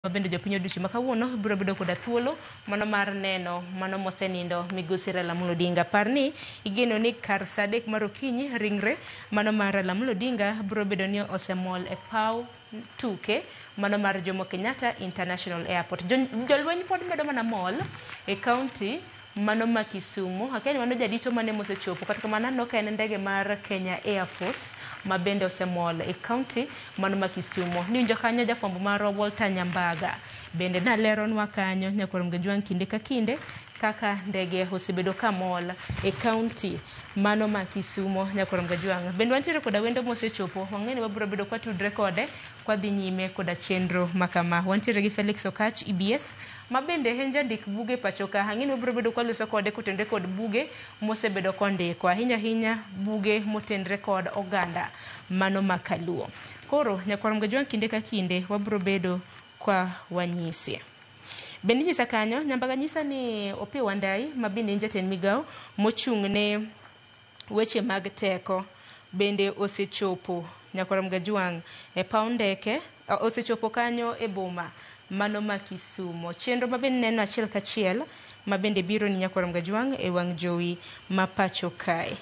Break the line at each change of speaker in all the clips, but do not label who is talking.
Mabende jopiny odiochieng' ma kawuono biro bedo koda thuolo mano mar neno mano mosenindo Migosi Raila Amolo Odinga. Par ni igeno ni kar saa 3 mar okinyi ringre mano mar Raila Amolo Odinga biro bedo ni osemol e paw tuke mano mar Jomo Kenyatta International Airport. Jolweny pod medo mana mol e kaunti mano ma Kisumu. Akia ni mano jadito mane mosechopo kata kamano no en ndege mar Kenya Air Force ma bende osemol e kaunti mano ma Kisumu. Ninjo kanyo jafwambo mar Walter Nyambaga bende naleronwa kanyo Nyakwar Gajwang' kinde ka kinde kaka ndege osebedo ka mol e kaunti mano ma Kisumu. Nyakwar Gajwang' bende wantiere koda wendo mosechopo, wang'eni wabiro bedo kwa tudre kode kwa dhi nyime koda chenro makama. Wantiere gi Felix Okach EBS ma bende en jandik buge pachoka. Ang'eni wabiro bedo kwa loso kode kotendre kod buge mosebedo kondiko ahinya buge motendre kod oganda mano makaluo. Koro Nyakwar Gajwang' kinde ka kinde wabiro bedo kwa wanyisi. Bende nyisa kanyo Nyambaga nyisa ni Opiyo Wandayi ma bende jatend migao mochung' ne weche mag teko bende osechopo Nyakwar Gajwang' e paw ndeke, osechopo kanyo e boma mano ma Kisumu. Chenro ma bende neno achiel kachiel ma bende biro ni Nyakwar Gajwang' e wang' jowi ma pacho kae.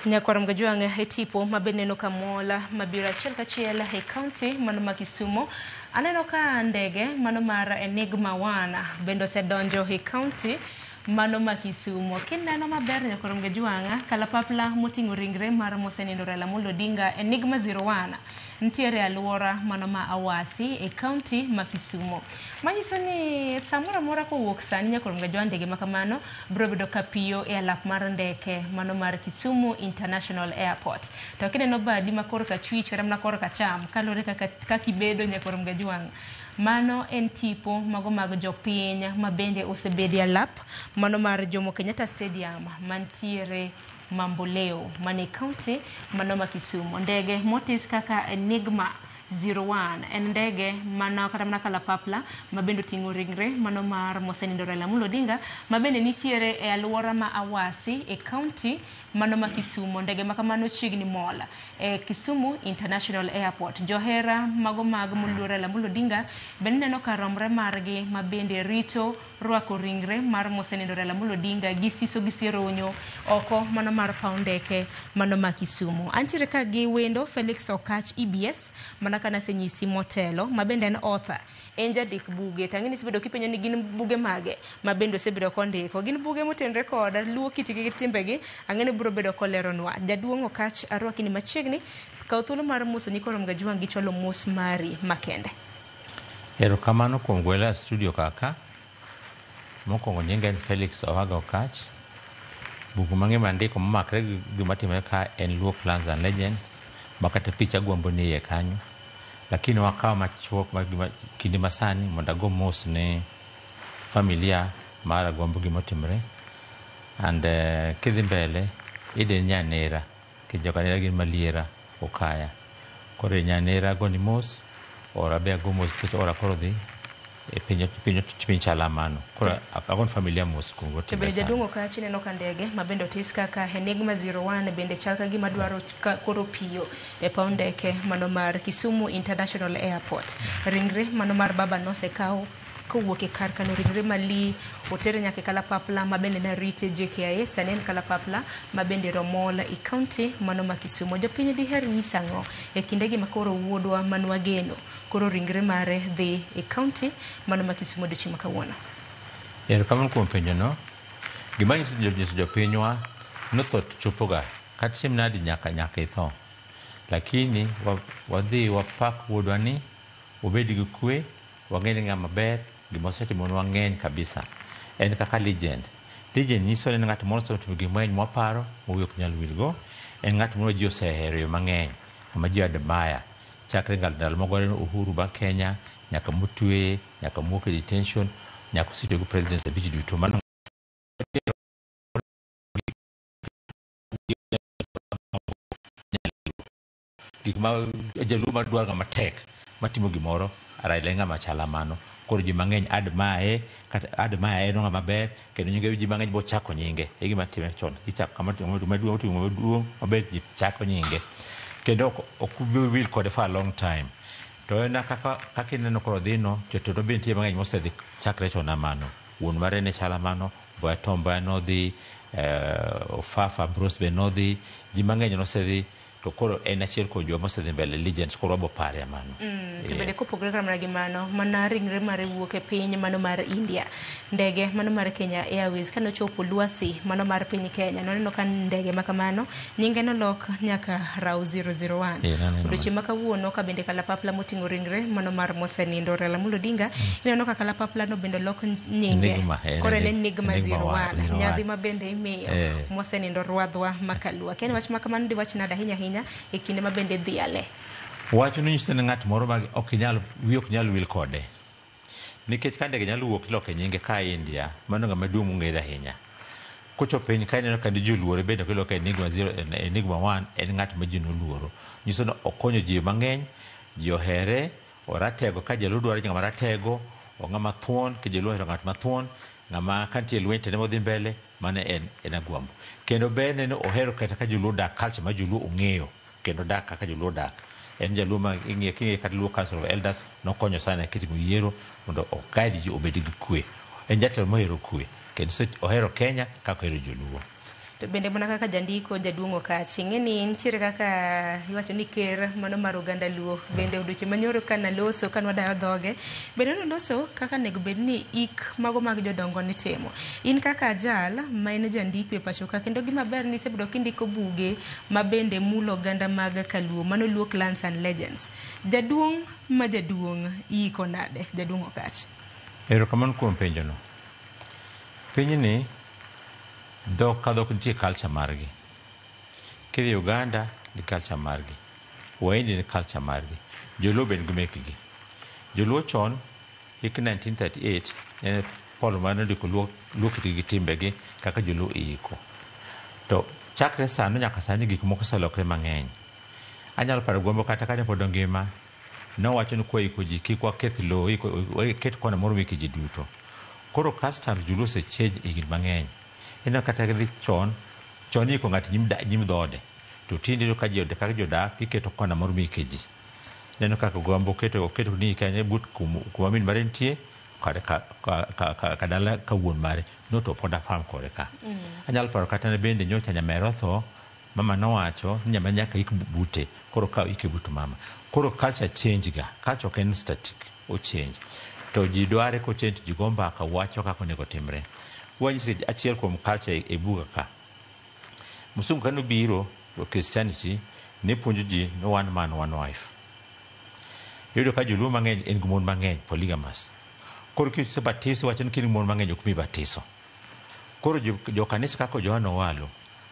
Nyakwar mgajuanga hetipo mabeneno kamola mabira chelka chiela he county mano ma Kisumu aneno ka ndege mano mara Enigma Wana bendo se donjo he county mano ma Kisumu kineno maber Nyakwar mgajuanga kalapapla motingo ringre mar mosenindo Raila Amolo Odinga Enigma 01 ntiere aluora mano ma Awasi e county ma Kisumu manyiso ni samora mora ko wuok sani Nyakwar mgajuanga ndege makamano bro bedo kapiyo e alap mar ndeke mano mar Kisumu International Airport to kineno badi makor ka chwich kata makor ka cham kalore kaka kibedo Nyakwar mgajuanga mano en tipo mago mag jopiny mabende osebedi alap mano mar Jomo Kenyatta Stadium mantiere Mamboleo mane county mano ma Kisumu ndege motis kaka Enigma 01 en ndege mana kata mana kalapapla mabendo tingo ringre mano mar mosenindo Raila Amolo Odinga mabende nitiere e aluora ma Awasi e county mano ma Kisumu ndege makamano chigni mola e Kisumu International Airport johera mago mag moluor Raila Amolo Odinga bende neno karomre margi mabende rito rwako ringre mar mosenindo Raila Amolo Odinga gisiso gisironyo oko mano mar paundeke mano ma Kisumu antiere ka gi wendo Felix Okach EBS mana kana senyisi motelo mabende en author en jadik buge tangini sibedo kipenyo ni gin buge mage mabendo sebedo kondiko gin buge motenre koda luo kitigi gi timbegi angene bro bedo koleronwa jaduong Okach arwaki ni machiegni ka thuolo mar muso Nyakwar mgajuanga gicholo mus mari makende
ero kamano kuom gwela studio kaka mokongo nyinga Felix Owaga Okach bugu mange mandiko mamakre gimatime ka en Luo Clans and Legend makata picha gwambo ni ye kanyo lakini wakawa machuok kinde masani mondago mos ne familia mara gwambo gimotimre and kidhi mbele ide nyanera kijokanera gin maliera okaya kore nyanera goni mos ora be go mos kito ora korodhi e pinyo chalamano kora agon familia mos kungo
to be jadungo ka chine no kandege mabendo tiska ka Enigma 01 bende chalka gi madwaro koro piyo e paundeke mano mar Kisumu International Airport ringre mano mar baba no se kawo kowuok e kar kano ringre mali otere nyake kalapapla mabende na rite JKIA sanen kalapapla mabende romola e county mano ma Kisumu jopiny diher nyisango e kindegi makoro wuodwa manwa geno koro ringre mare dhi e county mano ma Kisumu dichi makawuono
ero kamano kuom penjo no gimanyiso jopinywa nothot chopoga kata chieng' nadi nyaka itho lakini wadhi wapak wuodwa ni obedi gi kwe wang'eni ng'ama ber gimosetimonwa ng'eny kabisa en kaka legend nyiso ni ng'at moro osetimo gimweny mwaparo mowuok ok nyal wilgo en ng'at moro ji osehero yo mang'eny ama ji admire chakre ndalo mogore Uhuru ba Kenya nyaka mutwe nyaka muok e detention nyaka osetiyo go president e bich duto mano gik ma jaluo madwar ng'ama tek matimo gimoro Raila ng'ama chalamano koro ji mang'eny admire no ng'ama ber kendo nyinge ji mang'eny bo chako nyinge e gima time chon gichako kama maduong' maber ji chako nyinge kendo ok will kode for a long time to en kaka ineno koro dhino jotodo be nitie mang'eny mosedhi chakre chon amano wuon mare ne chalamano Boya Tomba nodhi Ofafa Bruce be nodhi ji mang'eny nosedhi to koro en achiel kuom joma osedhi mbele legends koro wabo pare amano
to bende kopogore kamano gi mano mana ringre mare wuok e piny mano mar India ndege mano mar Kenya Airways kano chopo Luasi mano mar piny Kenya noneno ka ndege makamano nyinge nolok nyaka Rao 001 odiochieng' makawuono ka bende kalapapla moting'o ringre mano mar mosenindo Raila Amolo Odinga ineno ka kalapapla no bende lok nyinge koro en Enigma 01 nyadhi mabende imiyo mosenindo Rwadhwa Makalua ken wach makamano di wach nada hinya e kinde mabende dhiale
wacho ni nyisene ng'at moro ma ok nyal wil kode nikech ka ndege nyalo wuok loke nyinge ka India mano ng'ama duong' ong'ere ahinya kocho piny ka ineno ka joluore bende kiloke Enigma 1 en ng'at ma ji noluoro nyiso ni okonyo ji mang'eny ji ohere oratego ka jaluo dwaro ng'ama ratego ng'ama thuon ka jaluo ohero ng'at mathuon ng'ama kantie lweny tene modhi mbele mane en agwambo kendo bende ne ohero kata ka joluo dak culture ma joluo ong'eyo kendo dak kaka joluo dak en jaluo ma ing'e kata Luo Council of Elders nokonyo sana kitimo yiero mondo guide ji obed gi kwe en jatelo mohero kwe kendo ohero Kenya kaka ohero joluo
to bende mana kaka jandiko jaduong' Okachi ng'eni nitiere kaka iwacho ni ker mano mar oganda Luo bende odiochieng' manyoro kana loso kanwa dayo dhoge bende noloso kaka nego bed ni ik mago mag jodongo nitimo. In kaka jal ma en jandiko e pacho ka kendo gima ber ni isebedo kindiko buge ma bende mulo oganda mag Kaluo mano Luo Clans and Legends. Jaduong' iko nade jaduong' Okachi?
Erokamano kuom penjono. Pinyni dhok ka dhok nitie culture margi. Kidhi Uganda ni culture margi, Waindi ni culture margi, Joluo bende gi mekgi. Joluo chon hik 1938 en Paul mane ndiko Luo kiti gi timbegi kaka Joluo iko. To chakre sano nyaka sani gik moko oselokre mang'eny. Anyalo paro gombo kata kane pod ngima nowacho ni kwaiko ji kik waketh lowo ket kona moro wiki ji duto. Koro customs Joluo osechange higni mang'eny. Ino kata gidhi chon iko ng'ato nyim dhode to tinde ka ji kaka jodak iketo kona moro mike ji. Neno kaka gombo keto ni kanye but kuma min mare nitie ka dala ka wuon mare no to poda farm kore ka. Anyalo paro kata ne bende nyocha nyamero tho mama nowacho ni nyaka ik bute koro ka ik but mama. Koro culture change ga, culture ok en static, o change. To ji dware ko change ji gomba ka wacho kako nego timre. Wanyisi achiel kuom culture e buga ka. Musungu kano biro Christianity ne puonjo ji no one man one wife. Yudo ka Joluo mang'eny en gumon mang'eny polygamous. Koro kise batiso wacho ni kini mon mang'eny ok mi batiso. Koro jo kanisa kako Johana Owalo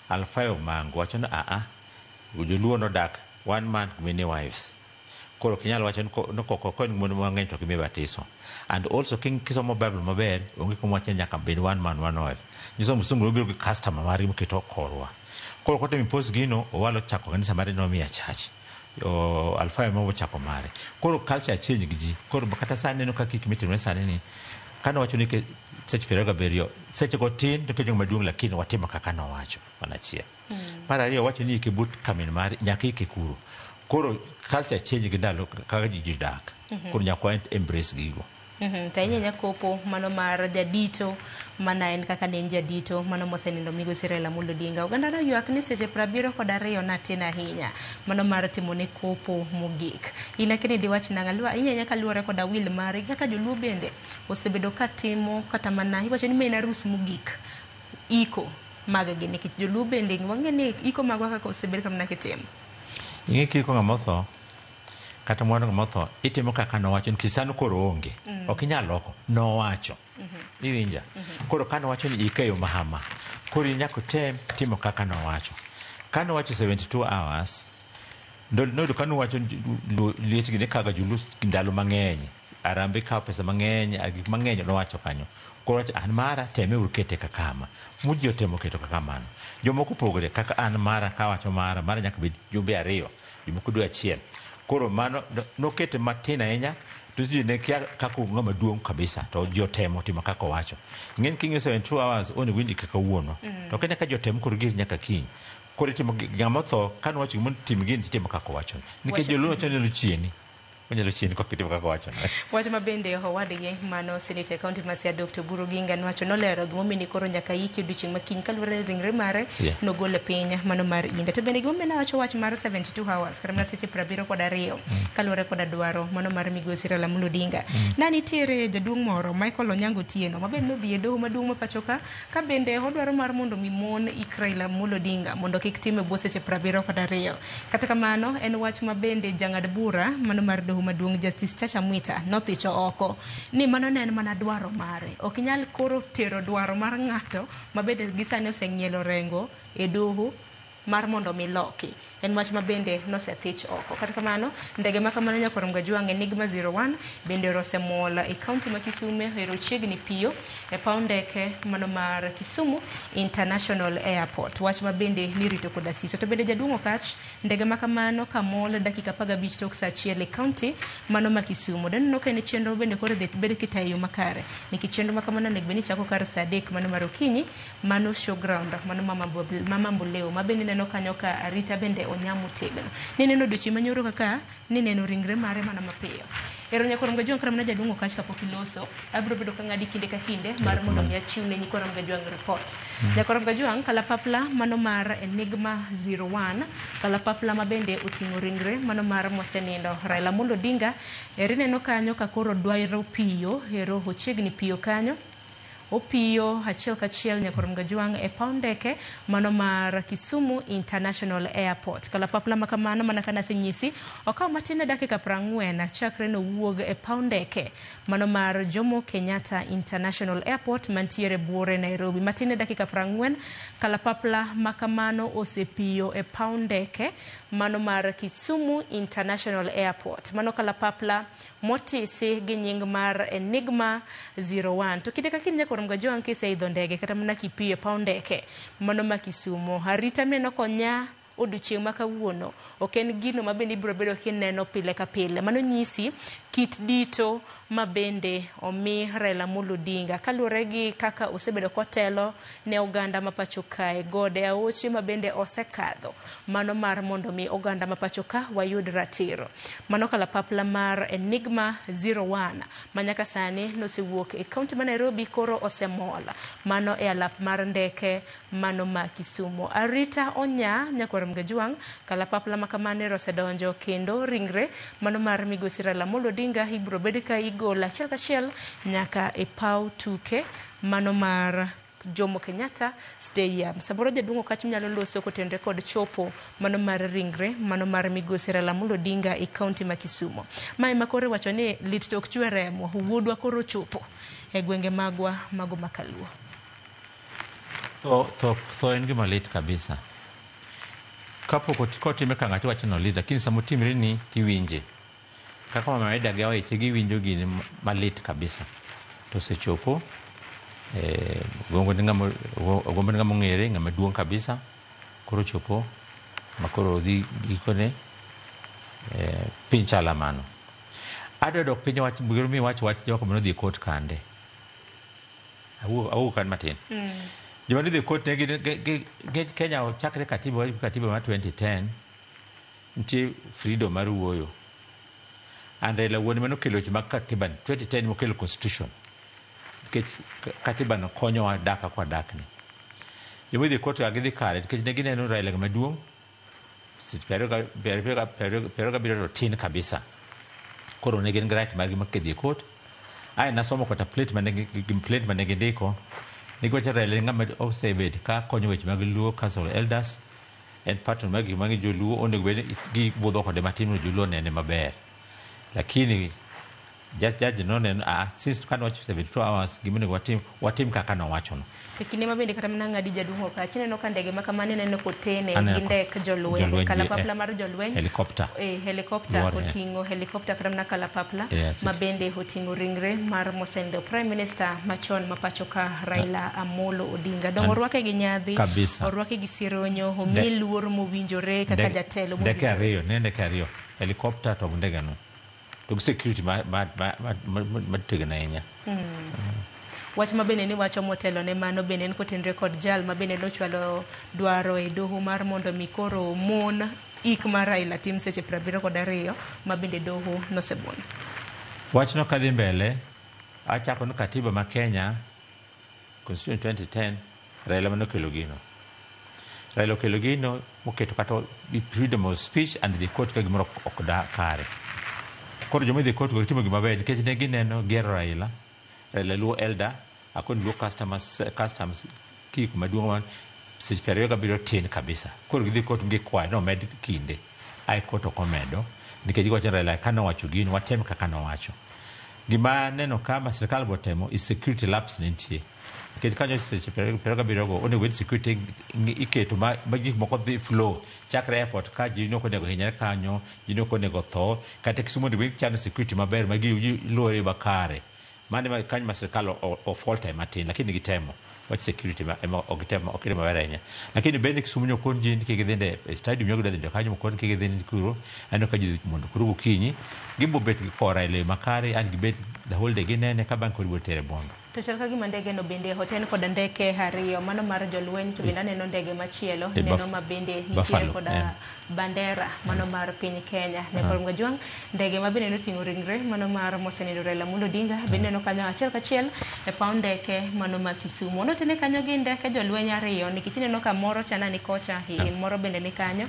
Alfayo Mango wacho ni Joluo no dak one man many wives. Koro kinyalo wacho no koko en mon mang'eny to gimi batiso. And also kisomo Bible maber onge kumwacho nyaka bed one man one wife. Nyiso musungu biro gi customer mari mketo korwa. Koro kote mipos gino Owalo chako kanisa mare no miya church. Alfayo Mango chako mare. Koro culture change giji. Koro kata sani no kaka kimitino sani ni kana wacho ni ke seche pero gaberio seche go tin to kejong maduong' lakini watimo kaka no wacho wanachia. Mar ariyo wacho ni ikibut kamin mari nyaka ikikuru. Koro culture change gindalo kaka ji dak. Koro nyaka embrace gigo.
Tainya kopo mano mar jadito mana en kaka ne jadito mano mosenindo Migosi Raila Amolo Odinga. Oganda no ywak ni seche 72 natin ahinya mano mar timo ne kopo mogik. Ina kini diwach nangalwa inya nyaka luore koda will mare kaka Joluo bende osebedo katimo kata mana iwacho ni mena arus mogik iko magagi nikech Joluo bende wang'eni iko magwa kaka osebedo kamna kitimo.
Inge kiko ng'amotho kata mwana ng'amotho itimo kaka nowacho ni kisano koro onge. Ok inyal loko nowacho. Iwinja. Koro kano wacho ni ikeyo mahama. Koro nyako tem timo kaka nowacho. Kano wacho 72 hours no kano wacho liet gine kaga Joluo ndalo mang'eny. Arambe ka pesa mang'eny agik mang'eny nowacho kanyo. Koro wacho an mara teme urkete kaka ama. Muji otemo keto kaka mano. Jomoko pogore kaka an mara ka wacho mara nyaka bed jumbe 2 jomoko dwe 1. Koro mano nokete matin ahinya to ji ne kia kako ng'ama duong' kabisa to jotemo timo kaka wacho. Ng'en kinyo 72 hours one windi kaka wuono. To kene ka jotemo koro gir nyaka kiny. Koro timo ng'amotho kano wacho gimon tim gin timo kaka wacho. Nikech Joluo wacho ni luchieni. Onyalo chien ko kitimo kaka wacho.
Wacho mabende owadgi mano Senator County Masia Dr. Oburu Oginga nwacho nolero gimomini koro nyaka iki odiochieng' makiny kaluwore ringre mare nogole piny mano mar India. To bende gimomini wacho wach mar 72 hours kata mar seche 72 kaluwore koda dwaro mano mar Migosi Raila Amolo Odinga. Nitiere jaduong' moro Michael Onyango Otieno mabende nodhi e doho maduong' ma pacho ka bende odwaro mar mondo mimon ik Raila Amolo Odinga mondo kik time bwo seche 72. Kata kamano en wach mabende jang'ad bura mano mar maduong' Justice Chacha Mwita nothicho oko ni mano ne en mana dwaro mare. Ok inyal koro tero dwaro mar ng'ato mabende gisane oseng'ielo rengo e doho mar mondo miloki. En wach mabende nosethich oko. Kata kamano ndege makamano nyakorom Gajwang' Enigma 01 bende rosemola e kaunti ma Kisumu ero chiegni piyo e paw ndeke mano mar Kisumu International Airport. Wach mabende nirito koda siso. To bende jaduong' Okach ndege makamano kamol dakika 15 tok saa 1 e kaunti mano ma Kisumu. Den no kene chenro bende koro bede kitayo makare. Niki chenro makamano ne beni chako kar saa 3 mano mar okinyi mano showground mano mama Mbuleo mabende neno kanyo ka arita bende onyamo tegno. Nineno dochi manyoro kaka nineno ringre mare mana mapiyo. ero nyakoram gajuang karam na jadungo kach kapok iloso abro bedo ka ngadi kinde ka kinde mar mondo mi achiwne nyakoram gajuang report. Nyakoram gajuang kalapapla mano mar Enigma 01 kalapapla mabende utingo ringre mano mar mosenindo Raila Amolo Odinga erineno kanyo ka koro dwairo piyo ero ochiegni piyo kanyo opiyo achiel kachiel nyakoram gajuang e paundeke mano mar Kisumu International Airport. Kalapapla makamano mana kana senyisi okaw matine dakika 40 chakre no wuog e paundeke mano mar Jomo Kenyatta International Airport mantiere buore Nairobi. Matine dakika 40 kalapapla makamano osepiyo e paundeke mano mar Kisumu International Airport. Mano kalapapla motisi gi nying mar Enigma 01. To kinde ka kinde nyakoram gajuang kise idho ndege kata mana kipiye paundeke mano ma Kisumu arita meno konya odiochieng' ma kawuono ok en gino mabende ibiro bedo kineno pile ka pile. Mano nyisi kit dito mabende omi Raila Amolo Odinga kaluwore gi kaka osebedo kotelo ne oganda mapacho kae gode aoche mabende osekadho mano mar mondo mi oganda mapacho ka wayud ratiro. Mano kalapapla mar Enigma 01 manyaka sani nosewuok e kaunti ma Nairobi koro osemola mano e alap mar ndeke mano ma Kisumu. Arita onya nyakoram gajuang kalapapla makamane rosedonjo kendo ringre mano mar migosi Raila Amolo Odinga ibro bedo ka igola achiel kachiel nyaka e paw tuke mano mar Jomo Kenyatta Stadium. Saboro jadungo kach nyalo loso kotenre kod chopo mano mar ringre mano mar migosi Raila Amolo Odinga e kaunti ma Kisumu. Mai makore wacho ni lit tok chwe remo wuodwa koro chopo e gwenge magwa mago makaluo.
To en gima lit kabisa. Kapo kotime ka ng'ato wacho no lit lakini samotimre ni tiwinje. Kaka mama Eda gawa ichegi winjo gini malit kabisa. To sechopo gombo nga mongere nga maduong kabisa koro chopo makoro dhi gikone pincha lamano. Ado dok pinyo wach bugero mi wach joko mono dhi court kande. Awu kan matin. Joma dhi court ne Kenya chakre katiba ma 2010 ntie freedom mar wuoyo. And Raila wuon mano kelo chima katiba 2010 mokelo constitution. Katiba no konyo wa daka kwa dakni. Joma dhi court agidhi kare nikech ne gineno Raila maduong' pero ga biro tin kabisa. Koro ne gin right mar gimakidhi court. Ai nasomo kota plate mane gindiko nikwacha Raila ng'ama osebed ka konyo weche mag Luo Council Elders en patron mag joluo onego bed gi budho kode matin no joluo nene maber. Lakini judge no neno since kan wacho 72 hours gimene watim kaka no wacho no.
Kinde mabende kata mana ng'adi jadungo ka chineno ka ndege makamane neno kotene gi ndek jolweny kalapapla mar jolweny
helicopter
otingo helicopter kata mana kalapapla mabende otingo ringre mar mosendo prime minister machon mapacho ka Raila Amolo Odinga. Dongo orwake gi nyadhi orwake gi sironyo omi luor mowinjore kaka jatelo
ndeke ariyo helicopter to ndege no to security mategna ahinya.
Wach mabende ni wacho motelo ne mano bende en kotenre kod jal mabende nochwalo dwaro e doho mar mondo mikoro mon ik mar Raila tim seche 72 mabende doho nosebon.
Wach no kadhi mbele achako no katiba ma Kenya Constitution 2010 Raila mano kelo gino moketo kata freedom of speech and the court ka gimoro ok da kare. Koro joma dhi court timo gima ber nikech ne gineno gero Raila Luo Elder akon Luo customs kik maduong' man seche 27 tin kabisa. Koro gidhi court gi kwayo no med kinde ai court okomedo nikech giwacho Raila kano wacho gino watem kaka no wacho. Gima neno kama sirkal botemo is security lapse nitie. Nikech kanyo seche 27 go onego security iketo ma gik moko dhi flow chakre airport ka ji no konego hinyare kanyo ji no konego tho kata Kisumu ndi chano security maber ma gi lore bakare mane kanyo ma sirkal o fault time matin lakini gitemo wach security ma ogitemo okire maber ahinya lakini bende Kisumu nyokon ji ndike gidhinde stadium nyogo dhi kanyo mokon kige dhi kuro ano ka ji mondo kuro gokinyi gimbo bet gi kora ile makare and gibet the whole day ginene ka bank kod tere bondo
To chal ka gima ndege no bende hoten kod ndeke ariyo mano mar jolweny to bende neno ndege machielo neno mabende nitiere kod bandera mano mar piny Kenya ne Koromga Jwang ndege mabende noting'o ringre mano mar mosenindo Raila Amolo Odinga bende neno kanyo achiel kachiel e paw ndeke mano ma Kisumu notene kanyo gi ndeke jolweny ariyo nikech neno ka moro chana ni kocha moro bende ni kanyo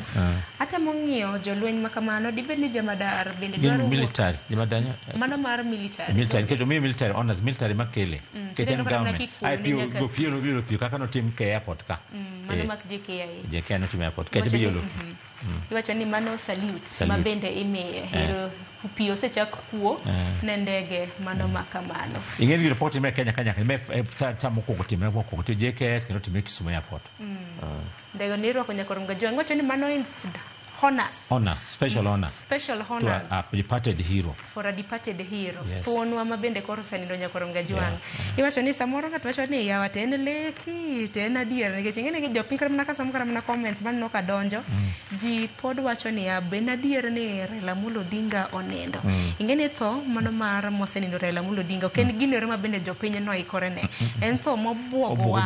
hata mong'iyo jolweny makamano dibed ni jamadar bende dwaro
military jamadar
mano mar military
kedo military honors military makele keten government go pio kaka notim ke airport ka
mano mak JKI
no tim airport kete bi yolo
iwacho ni mano salute mabende imiye hero pio sechak kuo ne ndege mano makamano
ing'e gi report me Kenya me tamo ko tim ko JKI kendo tim Kisumu airport
ndege ni rwako Koromga Jwang wacho ni mano honor special honors
to a departed hero
for a departed hero tuonwa mabende koro sanindo Koromga Jwang iwacho ni samoro ng'ato wacho ni yawa ten leki ten adier nikech ing'e ni jopiny kar mana kasomo kar mana comments man no kadonjo ji pod wacho ni ben adier ni Raila Amolo Odinga onindo ing'e ni tho mano mar mosenindo Raila Amolo Odinga ok en ginore mabende jopiny no ikore ne en tho mobuogowa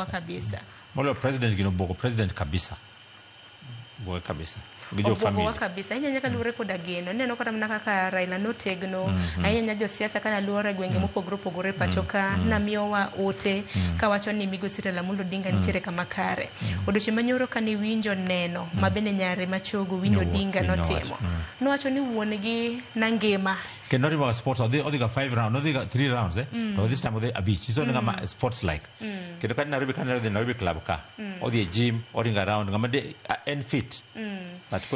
kabisa
molo president gino bogo president kabisa bogo kabisa gijo family
kabisa inyanya kalure koda geno neno kata mana kaka Raila notegno ahinya jo siasa kana luore gwenge mopogore pachoka na miyowa ote kawacho ni migosi Raila Amolo Odinga nitiere kama kare odiochieng' manyoro kani winjo neno mabende nyare machogo winjo Odinga notimo nowacho ni wuongi nangima
kendo riwa sports odi ga 5 rounds odi ga 3 rounds to this time odi abich so ngama sports like kendo kan Nairobi club ka odi gym odi ga round ngama de en fit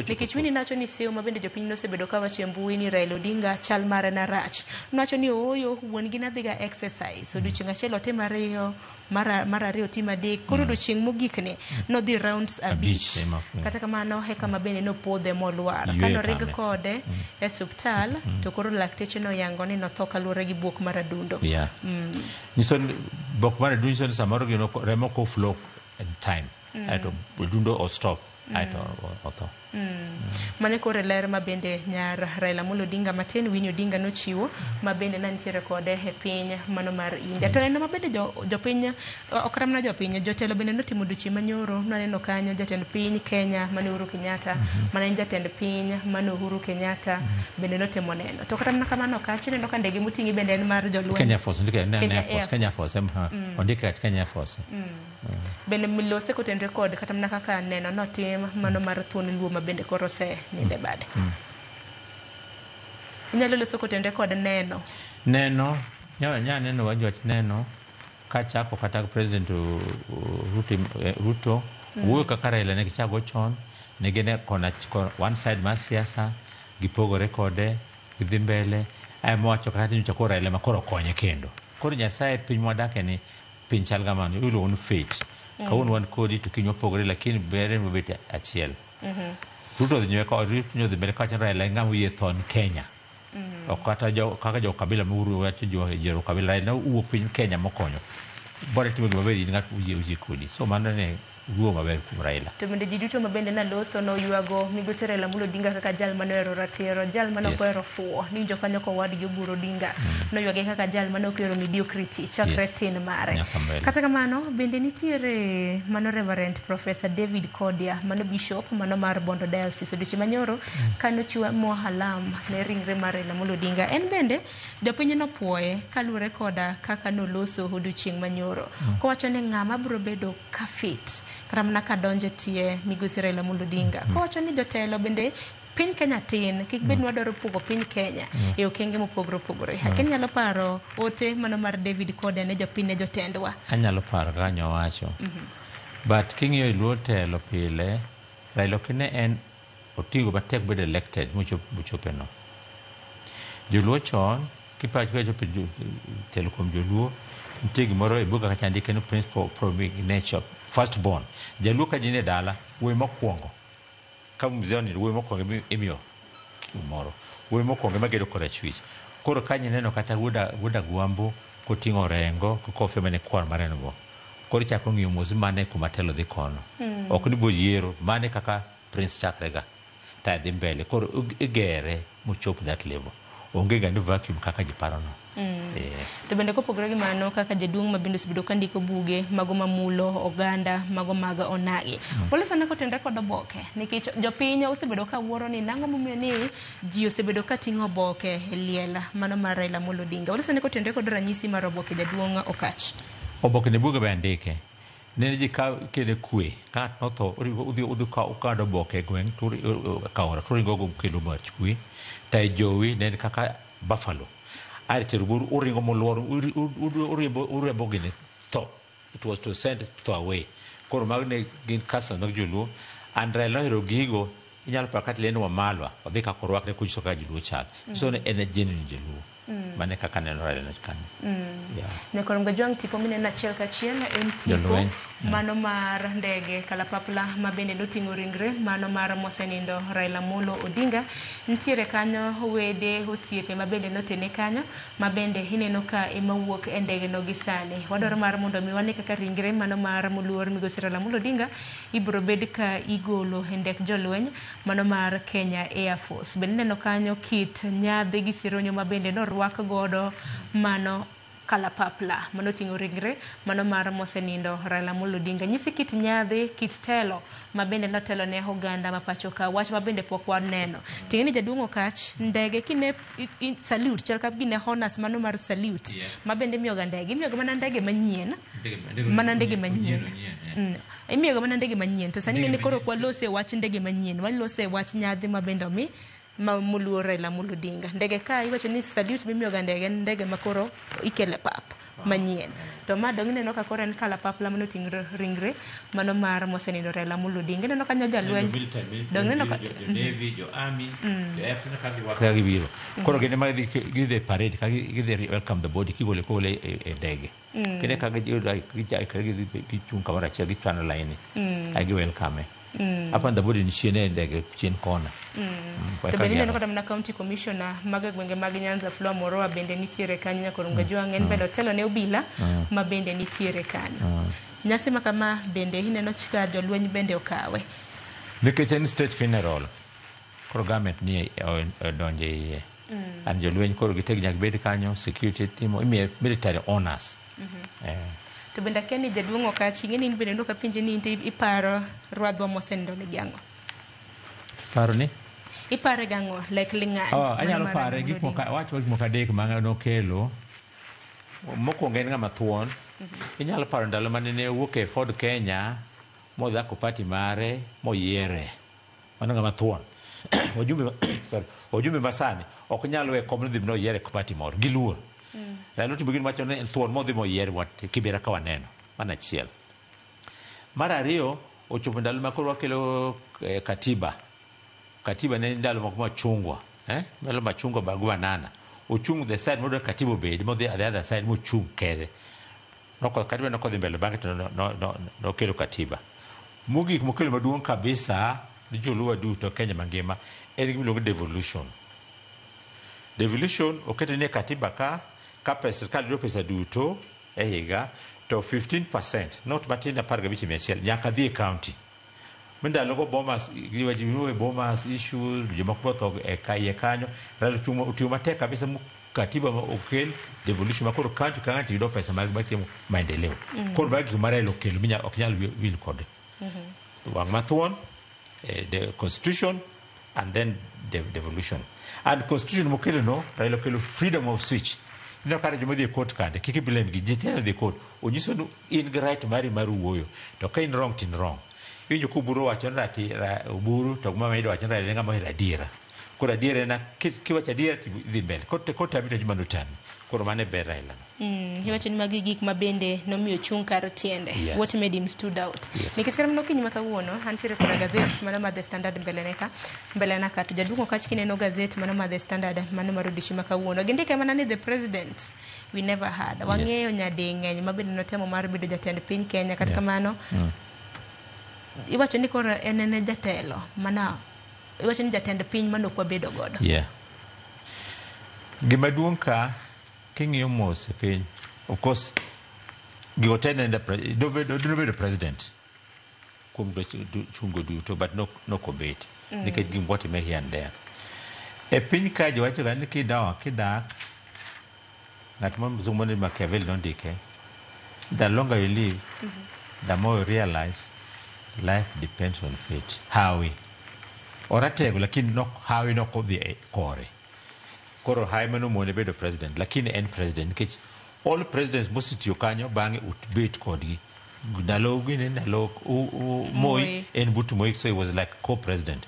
nikichwini nacho ni seo mabende jopiny nosebedo ka wache mbui ni Raila Odinga chal mare na rach nacho ni oyo wuongi nadhiga exercise odiochieng' achiel otimo ariyo mar ariyo timo adek koro odiochieng' mogik ni nodhi rounds abich kata kamano heka mabende nopodhe molwar kano ring kode e suptal to koro lakteche no yango ni notho kaluore gi buok mar adundo
niso buok mar adundo niso samoro gino remo ko flow in time ato adundo or stop ato otho
mane kore ler mabende nyar Raila Amolo Odinga matin Winnie Odinga nochiwo mabende nantiere kode e piny mano mar India to neno mabende jopiny okramna jopiny jotelo bende notimo odiochieng' manyoro naneno kanyo jatend piny Kenya mane Uhuru Kenyatta mane jatend piny mane Uhuru Kenyatta bende notemo neno to kata kamano kachi neno ka ndege moting'i bende en mar jolweny
Kenya Force Kenya Force ondike Kenya Force
bende milose kotenre kod kata mana kaka neno notim mano mar thuon luo mabende koro se ninde bade inyalo loso kotenre kod neno
nya neno wajot neno kachako kata president Ruto wuoyo kaka Raila ne kichago chon ne gene kona one side ma siasa gipogore kode gidhi mbele ay mowacho kata ni chakora Raila makoro konye kendo koro Nyasaye piny mwadake ni piny chal gamano yudo un fate kawuono wan kodi to kinyo pogore lakini bere mobet achiel Ruto dhi mbele kacha Raila ng'ama yie thon Kenya kata kaka jo kabila muru wacho jo kabila Raila uwuok piny Kenya mokonyo bore timo gima beri ng'at uji kodi so mano ne guo maber kuom Raila
to bende ji duto mabende naloso no yuago migosi Raila Amolo Odinga kaka jal manoero ratiro jal manokwero fuo ni jo kanyo ko wadgi Oburu Odinga no yuage kaka jal manokwero mediocrity chakre tin mare kata kamano bende nitiere mano Reverend Professor David Kodia mano bishop mano mar Bondo Diocese odiochieng' manyoro kano chiwo mohalam ne ringre mar Raila Amolo Odinga en bende jopiny nopuoye kaluore koda kaka noloso odiochieng' manyoro kowacho ni ng'ama biro bedo kafit karamna kadonje tie migosi Raila Amolo Odinga kowacho ni jotelo bende piny Kenya tin kik bed wadwaro pogo piny Kenya e okenge mopogore lakini nyalo paro ote mano mar David Kodia ne jopiny ne jotendwa
anyalo paro kanyo wacho but king'iyo luo telo pile Raila kine en otigo batek bedo elected muchopeno joluo chon kipacho telo kuom joluo nitie gimoro e buga kacha ndike no principle probing nature first born jaluo ka jine dala we mokwongo ka mzee we mokwongo imiyo moro we mokwongo magedo kora chwich koro kanye neno kata wuda gwambo koting'o rengo kokofe mane kwar mareno go koro chako ng'iyo mozi mane kuma telo dhi kono ok ni boyiero mane kaka prince chakrega ta dhi mbele koro igere mochop that level onge ga ni vacuum kaka jiparono
To bende kopogore gi mano kaka jaduong' mabende osebedo ka ndiko buge mago mamulo oganda mago mag onagi. Polisi ne kotende kod oboke nikech jopiny osebedo ka wuoro ni nang'o momiyo ni ji osebedo ka ting'o oboke e liel mano mar Raila Amolo Odinga. Polisi ne kotende kod ranyisi mar oboke jaduong' Okach.
Oboke ne buge be ndike. Nene ji ka kede kwe ka notho udhi ka ukado boke gweng kaora turingo go kelo march kwe tai jowi nene kaka buffalo ari teruburu uringo molwor urebo gine tho. It was to send tho away. Koro magne gin kasa mag joluo Andrea Lohiro gigo inyalo pakati lendo mamalwa odhi ka korwak ne kujiso ka joluo chal so ne en genuine joluo mane kaka neno Raila no kanyo.
Ne korom ga jwang tipo mine na chiel ka chiel en tipo mano mar ndege kalapapla mabende noting'o ringre mano mar mosenindo Raila Amolo Odinga. Ntiere kanyo wede osiepe mabende notene kanyo mabende ineno ka emawuok e ndege no gisani. Wadwaro mar mondo mi wane kaka ringre mano mar muluor migosi Raila Amolo Odinga ibro bed ka igolo e ndek jolweny mano mar Kenya Air Force. Bende neno kanyo kit nyadhi gi sironyo mabende norwak godo mano kalapapla mano ting'o ringre mano mar mosenindo Raila Amolo Odinga. Nyisi kit nyadhi kit telo mabende notelo ne oganda mapacho ka wach mabende pok waneno. Ting'eni jaduong' Okach ndege kine salute chal ka gine honors mano mar salute mabende miyoga ndege imiyoga mana ndege manyien mana ndege manyien imiyoga mana ndege manyien to sani ng'eni koro kwalose wach ndege manyien walose wach nyadhi mabende mi muluor Raila Amolo Odinga. Ndege ka iwacho ni salute bimiyoga ndege makoro ikele pap manyien. To ma dong neno ka koro en kalapapla mano ting'o ringre mano mar mosenindo Raila Amolo Odinga. Neno kanyo jalweny dong neno ka
Navy jo army jo Air Force ka giwaka gibiro. Koro gine ma gidhi parade ka gidhi welcome the body kigole e ndege. Kine ka gidhi chung kamoro achiel gichano line gi welcome upon the body ni chiene ndege chien kona.
To bende neno kata mna county commissioner mag gwenge mag Nyanza Floa Moroa bende nitiere kanyo nyakorunga jwang' en bende otelo ne obila ma bende nitiere kanyo. Nyasi makama bende ineno chika jolweny bende okawe
nikech en state funeral koro government ni donje iye an jolweny koro gitegi nyaka bed kanyo security timo imiye military honors.
To bende keni jaduong' Okach ing'eni in bende ndoka pinje ni iparo rwadhwa mosenindo ni gang'o
paro ni
ipare gang'o like ling'any
anyalo pare gik moko adek ma nokelo mokwongo en ng'ama thuon inyalo paro ndalo mane ne owuok e Ford Kenya modhako party mare moyiere mano ng'ama thuon ojumbe masani ok nyalo we kom dhi no yiere party moro gi luor Raila Odinga gin wacho ne thuon modhi moyiere wat Kibera ka waneno mana chiel mar ariyo ochopo ndalo makoro wakelo katiba ne ndalo moko machungwa ndalo machungwa bagu banana ochung the side modo katiba bed modhi the other side mochung kede katiba nokodhi mbele bange to no kelo katiba mogik mokelo maduong' kabisa ni joluo duto Kenya mangima en gimiluongo devolution okete ne katiba ka pesa sirkal yudo pesa duto e higa to 15% not matin 15% nyaka dhi e county mindalogo bomas giwajiwe bomas issues jomoko tho e kaye kanyo Raila utiyo matek kabisa katiba okel devolution makoro county ka ng'ato yudo pesa mag timo maendeleo koro bagi mar Raila okelo ok nyal wil kode wang' mathuon the constitution and then the devolution and constitution mokelo no Raila okelo freedom of speech. No kare jomo dhi court kande kiki blame gi jitelo dhi court onyiso ni in gi right mari mar wuoyo to ka in wrong tin wrong injo kuburo wacho rati uburu to mama ido wacho rati ngama hera diera kora diera na kiwacha diera dhi mbele kote abito juma notan koro mane ber Raila
hiwacho ni magi gik mabende nomiyo chung kar tiende what made him stood out nikech kama nokinyi makawuono antiere kora gazette mano ma The Standard mbele na ka to jaduong' Okach kineno gazette mano ma The Standard mano marudishi makawuono gindike mana ni the president we never had wang'eyo nyadi ng'eny mabende notemo mar bedo jatend piny Kenya kata kamano iwacho ni koro en jatelo mana iwacho ni jatend piny mano kwa bedo godo
gima duong' ka king'iyo mos e piny of course gigotene do bedo president kuom chungo duto but no kobet nikech gimbotime here and there e piny ka jowacho ga ni kidak ng'at mzungu ni Machiavelli nondike, the longer you live, the more you realize life depends on fate. Hawi. Oratego, lakini hawi no kodhi kore. Koro hawi manu mwone bedo president, lakini en president. Kich, all presidents musitiyo kanyo bange utbet kodgi. Ndalo Moi en butu Moi, so he was like co-president.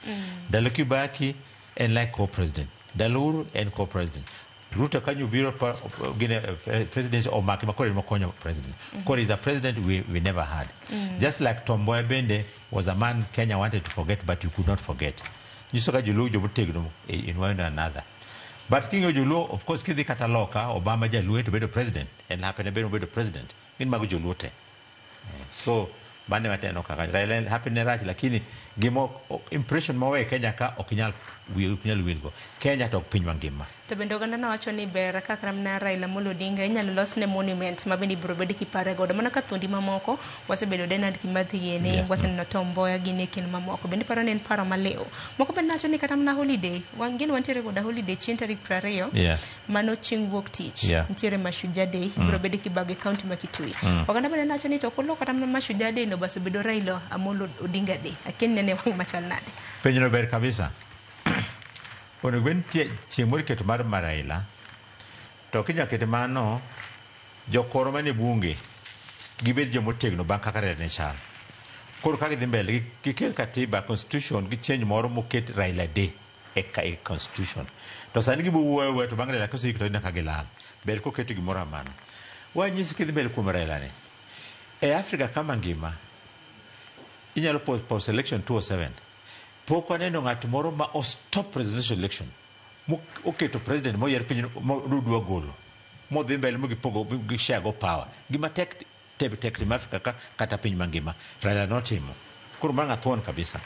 Ndalo Kibaki en like co-president. Ndalo Uhuru en co-president. Ruto kanyo biro presidency or Makore Makonyo president. Kore is a president we never had. Just like Tom Mboya Bende was a man Kenya wanted to forget, but you could not forget. Jisoka Julu Jobutegno in one or another. But King Julu, of course, Kidi Kataloka, Obama Jalu to be the president, and happen to be the president in Magujulute. So, bande mate no kaka Raila happen rati lakini gimo impression mawe Kenya ka okinyal wilgo Kenya to piny mangima
to bendo ganda na wacho ni ber kaka ramna Raila Amolo Odinga inyalo los ne monument mabendi biro bedo kipare godo mana ka thundi mamoko wasebedo Denard Kimathi yene waseneno Tom Mboya gine kin mamoko bendi paro ne paro maleo moko ben nacho ni kata mna holiday wangine wantiere goda holiday chien tarik 20 mano ching wuok tich ntiere Mashujaa Day biro bedo Kibage County ma Kitui oganda ben nacho ni to kolo kata mna Mashujaa Day no baso bedo Raila Amolo Odinga Day aken nene wang machal nade
penyo ber kabisa ono gwen chiemori keto mar Raila to kinya kete mano jokoro mane bunge gibed jomotegno bang' kaka ne chal koro kaka dhi mbele gikel katiba constitution gi change moro moket Raila Day e constitution to sani gibo wuoyo to bang' Raila kosik to nyaka gilal ber koketo gimoro amano wanyisi kidhi mbele kuom Raila ne e Afrika kama ngima inyalo post election 207 pok waneno ng'at moro ma stop presidential election oketo president moyier piny modwa golo modhi mbele mogipogo gishago power gima tek Afrika kata piny mangima Raila notimo koro manga thuon kabisa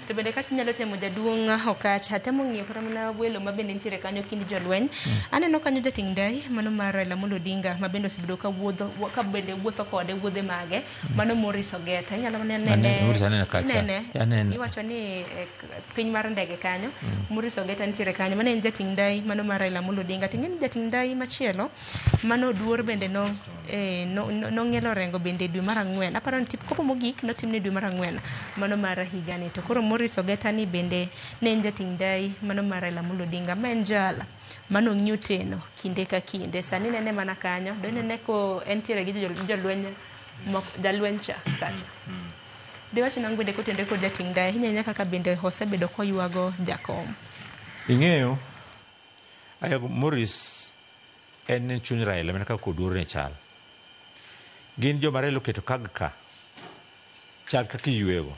to bende kaka nyalo temo jaduong' Okach atemo ng'iyo kata mana welo mabende nitiere kanyo kindi jolweny aneno kanyo jating dai mano mar Raila Amolo Odinga mabende osebedo ka bende wuotho kode wuodhe mage mano Morris Ogeta inyalo nene iwacho ni piny mar ndege kanyo Morris Ogeta nitiere kanyo mano en jating dai mano mar Raila Amolo Odinga ting'eni jating dai machielo mano duor bende nong'ielo rengo bende dwe mar ang'wen aparo ni tip kopo mogik notimne dwe mar ang'wen mano mar higani to koro Morris Ogeta ni bende ne en jating dai mano mar Raila Amolo Odinga ma en jala mano ng'iyo teno kinde ka kinde sani nene mana kanyo donene ko entiere gi jalweny cha kacha de wacho nangu de kotende ko jating dai hinya kaka bende osebedo koywago jakom
ing'eyo ayago Morris en chuny Raila mana kaka oduor ne chal gin joma Raila oketo kagka chal kaka iyuego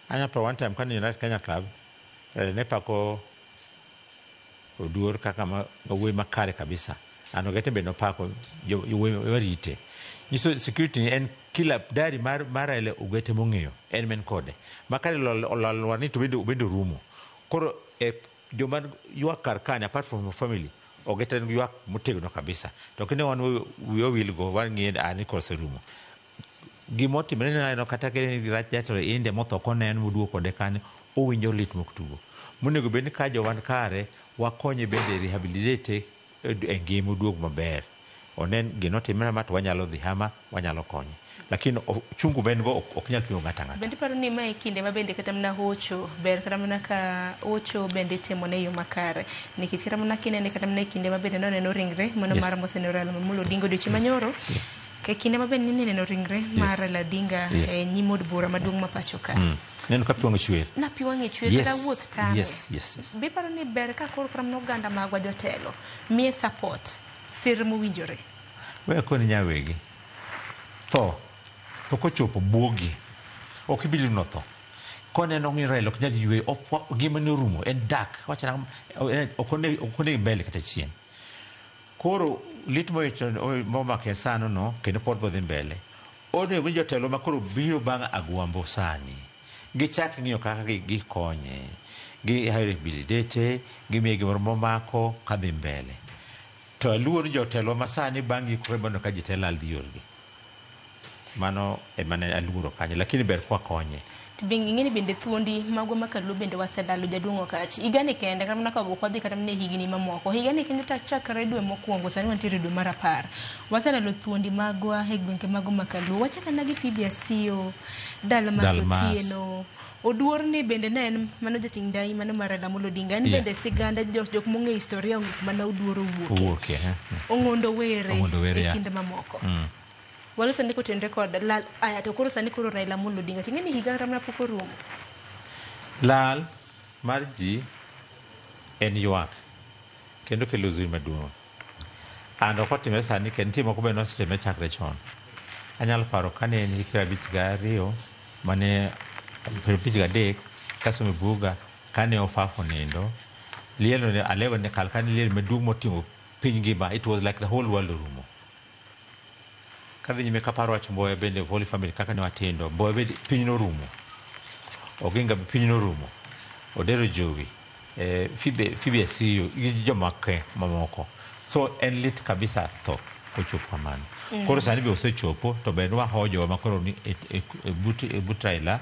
anya pro one time kan United Kenya Club ne pako oduor kaka wuoyi makare kabisa an Ogeta bende nopako wuoyi warite nyiso security en kila dari mar Raila Ogeta mong'eyo en men kode makare olalwa ni to bende rumo koro joma ywak kar kane apart from family Ogeta ywak motegno kabisa to kine wan wiyo wilgo wan ng'ie ani kose rumo gimotimre neno kata ke rach jatelo inde motho konen moduo kode kane owinjo lit moktugo monego bed ni ka jowan kare wakonye bende rehabilitate e ngima oduog maber onen ginotimre ma to wanyalo dhi hama wanyalo konye lakini chungu ben go ok nyal piyo ng'ata ng'ata
bende paro ni mae kinde ma bende kata mana hocho ber kata mana ka hocho bende timo ne yo makare nikech kata mana kinene kata mana kinde ma bende noneno ringre mano mar mosenero Raila Amolo Odinga odiochieng' manyoro ke kinde ma bende neno ringre mar Raila Odinga e nyim od bura maduong' ma pacho ka
neno ka piwang'e chwer
na piwang'e chwer kata wuoth tame
yes
be paro ni ber ka koro kata mana oganda magwa jotelo miye support sir mowinjore
we koni nyawegi tho to kochopo buogi ok ibili no tho koneno ng'i Raila ok nyal ywe gima ne rumo en dak wachana okone mbele kata chien koro lit momake sano no kendo pod bodhi mbele onego jotelo ma koro biro bang' agwambo sani gichak ng'iyo kaka gikonye gi rehabilitate gimiye gimoro momako kadhi mbele to aluor jotelo ma sani bang' ikore mondo ka jitelo aldhi yorgi mano emane aluoro kanyo, lakini ber kwa konye.
Ing'eni bende thuondi magwa makaluo bende waselalo jaduong' Okach. Higani kende kata mana ka ok wadhi kata mana higni mamoko. Higani kende chakre dwe mokwongo sani wantiere dwe mar 10. Waselalo thuondi magwa e gwenge magwa makaluo. Wachaka nagi Phoebe Asio, Dalmas Otieno. Oduor ni bende ne en mano jating' dai mano mar Raila Amolo Odinga. En bende siganda jok mong'e historia gik mana Oduor owuoke. Ong'ondo were e kinde mamoko. Walo sani kotenre kod lal aya to koro sani koro Raila Amolo Odinga ting'eni higa ramna pok orumo.
Lal mar ji en ywak kendo kelo zui maduong'. Ando kotime sani kendo timo ko beno siteme chakre chon. Anyalo paro kane en hikra 52 mane 53 kasomo buga kane ofafo nindo lielo ne alewa ne kalkani lielo maduong' moting'o piny ngima. It was like the whole world orumo. Kadhi nyime kaparo wacho Mbowe bende Holy Family kaka ne watindo Mbowe bende piny norumo, Oginga piny norumo, Odero Jowi, Phoebe Asio gi jomake mamoko. So en lit kabisa tho kochopo kamano. Koro sani be osechopo to be wahojo makoro ni but Raila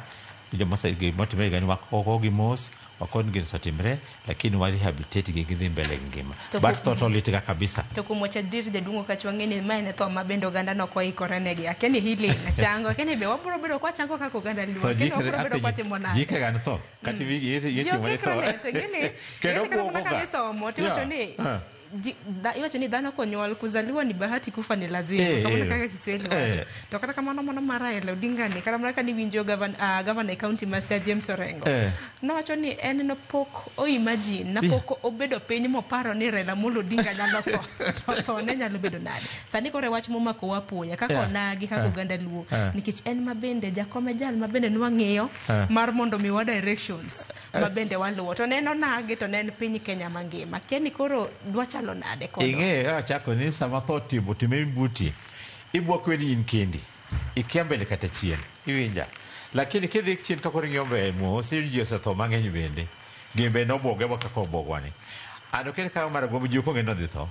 motime gani wako gi mos wakon gin sotimre lakini wa rehabilitate gi dhi mbele ngima but total litika kabisa
to kumwacha dir jaduong' Okach wang'eni ma ne tho mabendo ganda no kwa ikore negi akeni hili na chango akeni be wabro bedo kwa chango kako ganda luo akeni wabro bedo kwa timo nade
jike gan tho kati wigi yeti mo tho
to gini kendo kuoga somo tiwacho ni iwacho ni dhano konyuol kuzaliwa ni bahati kufa ni lazima kama kaka Kiswahili wacho to kata kama nomo mar Raila Odinga ni kata mana ni winjo governor county Masia James Orengo no wacho ni en no pok o imagine na pok obedo piny moparo ni Raila Amolo Odinga nyalo to ne nyalo bedo nade sani kore wach momako wapoya kaka onagi kaka oganda luo nikech en mabende jakome jal mabende nwang'iyo mar mondo mi wa directions mabende waluwo to neno nage to nen piny Kenya mangima keni koro dwachalo nade kono
inge achako ni sama tho timo time buti ibwok weni in kendi ikiambele kata chien iwinja lakini kidhi chien kako ring'ombe mo sinji osetho mang'eny bende gembe no boge kako obogwani ando kene kawo mar gomo ji ko ng'eno dhi tho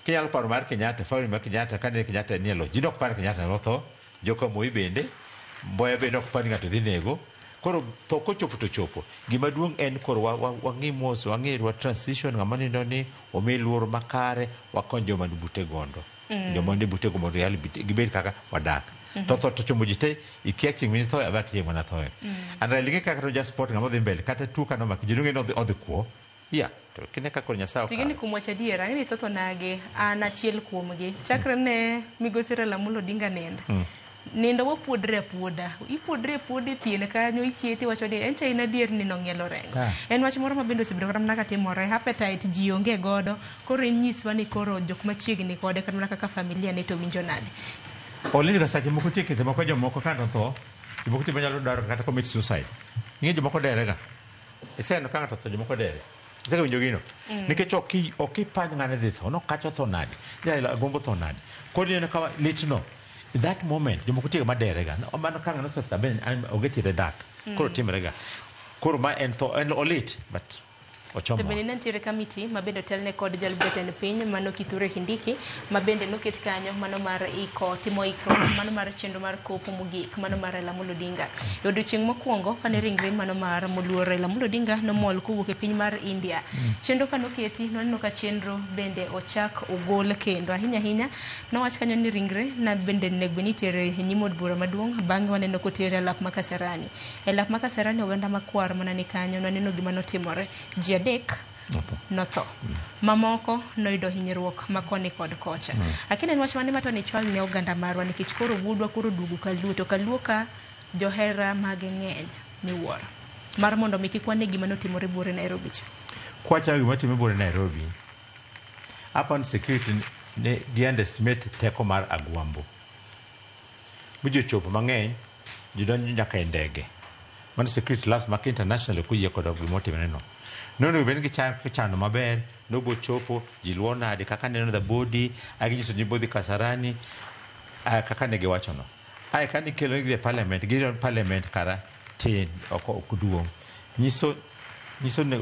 kinyalo paro mar Kenyatta fauri mar Kenyatta kane Kenyatta ni elo ji nok par Kenyatta no tho joko Moi bende Mbowe bende ok par ng'ato dhi nego koro tho kochopo to chopo gima duong' en koro wang'i mos wang'i transition ng'ama nindo ni omi luor makare wakony joma ni bute gondo joma ni bute gondo real gibed kaka wadak to tho to chomo jite ikia chieng' min tho abak chieng' mana thoe andra linge kaka to just sport ng'ama dhi mbele kata tu kano mak jinunge no odhi kuo ya to kine kaka nyasaye
tigini kumwacha diera ng'eni tho nage an achiel kuomgi chakre ne migosi Raila Amolo Odinga nindo wapuodre apuoda ipuodre apuoda pien kanyo ichieti wacho ni en chaina dier ni nong'ielo rengo en wach moro mabende osebedo kata mana katimore appetite ji onge godo koro inyiswa ni koro jok machiegni kode kata mana kaka familia ne to winjo nade
olini gasache moko tikete moko jomoko kando tho jomoko ti banyalo daro kata commit suicide ng'e jomoko derega iseno ka ng'ato tho jomoko dere iseka winjo gino nikech ok ipany ng'ane dhi tho no kacho tho nade Raila gombo tho nade kodi en ka litno that moment jomoko tiyo maderega mano kanga no sasa ben ogetire dak koro timrega koro ma en tho en olit but ochomo
to bende nitiere kamiti mabende otelne kod jalbeten piny mano Kithure Kindiki mabende noket kanyo mano mar timo iko mano mar chenro mar kopo mogik mano mar Raila Amolo Odinga odiochieng' mokwongo kane ringre mano mar moluor Raila Amolo Odinga nomol kowuok e piny mar India chenro kanoketi noneno ka chenro bende ochak ogol kendo ahinya nowach kanyo ni ringre na bende nego nitiere e nyim od bura maduong' bang'e waneno kotere e lap makasarani oganda makwar mana ni kanyo noneno gima notimore adek notho mamoko noyudo hinyruok makoni kod kocha lakini en wach mane mato ni chwal ne oganda marwa nikech koro budwa koro dugu kaluo to kaluo ka johera mag ng'eny miwuoro mar mondo mi kik wane gima notimore bure Nairobi cha
kwacha gima timore bure Nairobi upon security ne di underestimate teko mar Agwambo bujo chopo mang'eny jidonjo nyaka e ndege man security last mark international kuyie kod gima timore no ben gi chano maber no bo chopo jiluo nade kaka neno the body aginyiso ni body Kasarani kaka ne giwacho no ai kani kelo gi parliament kara tin okuduong nyiso ne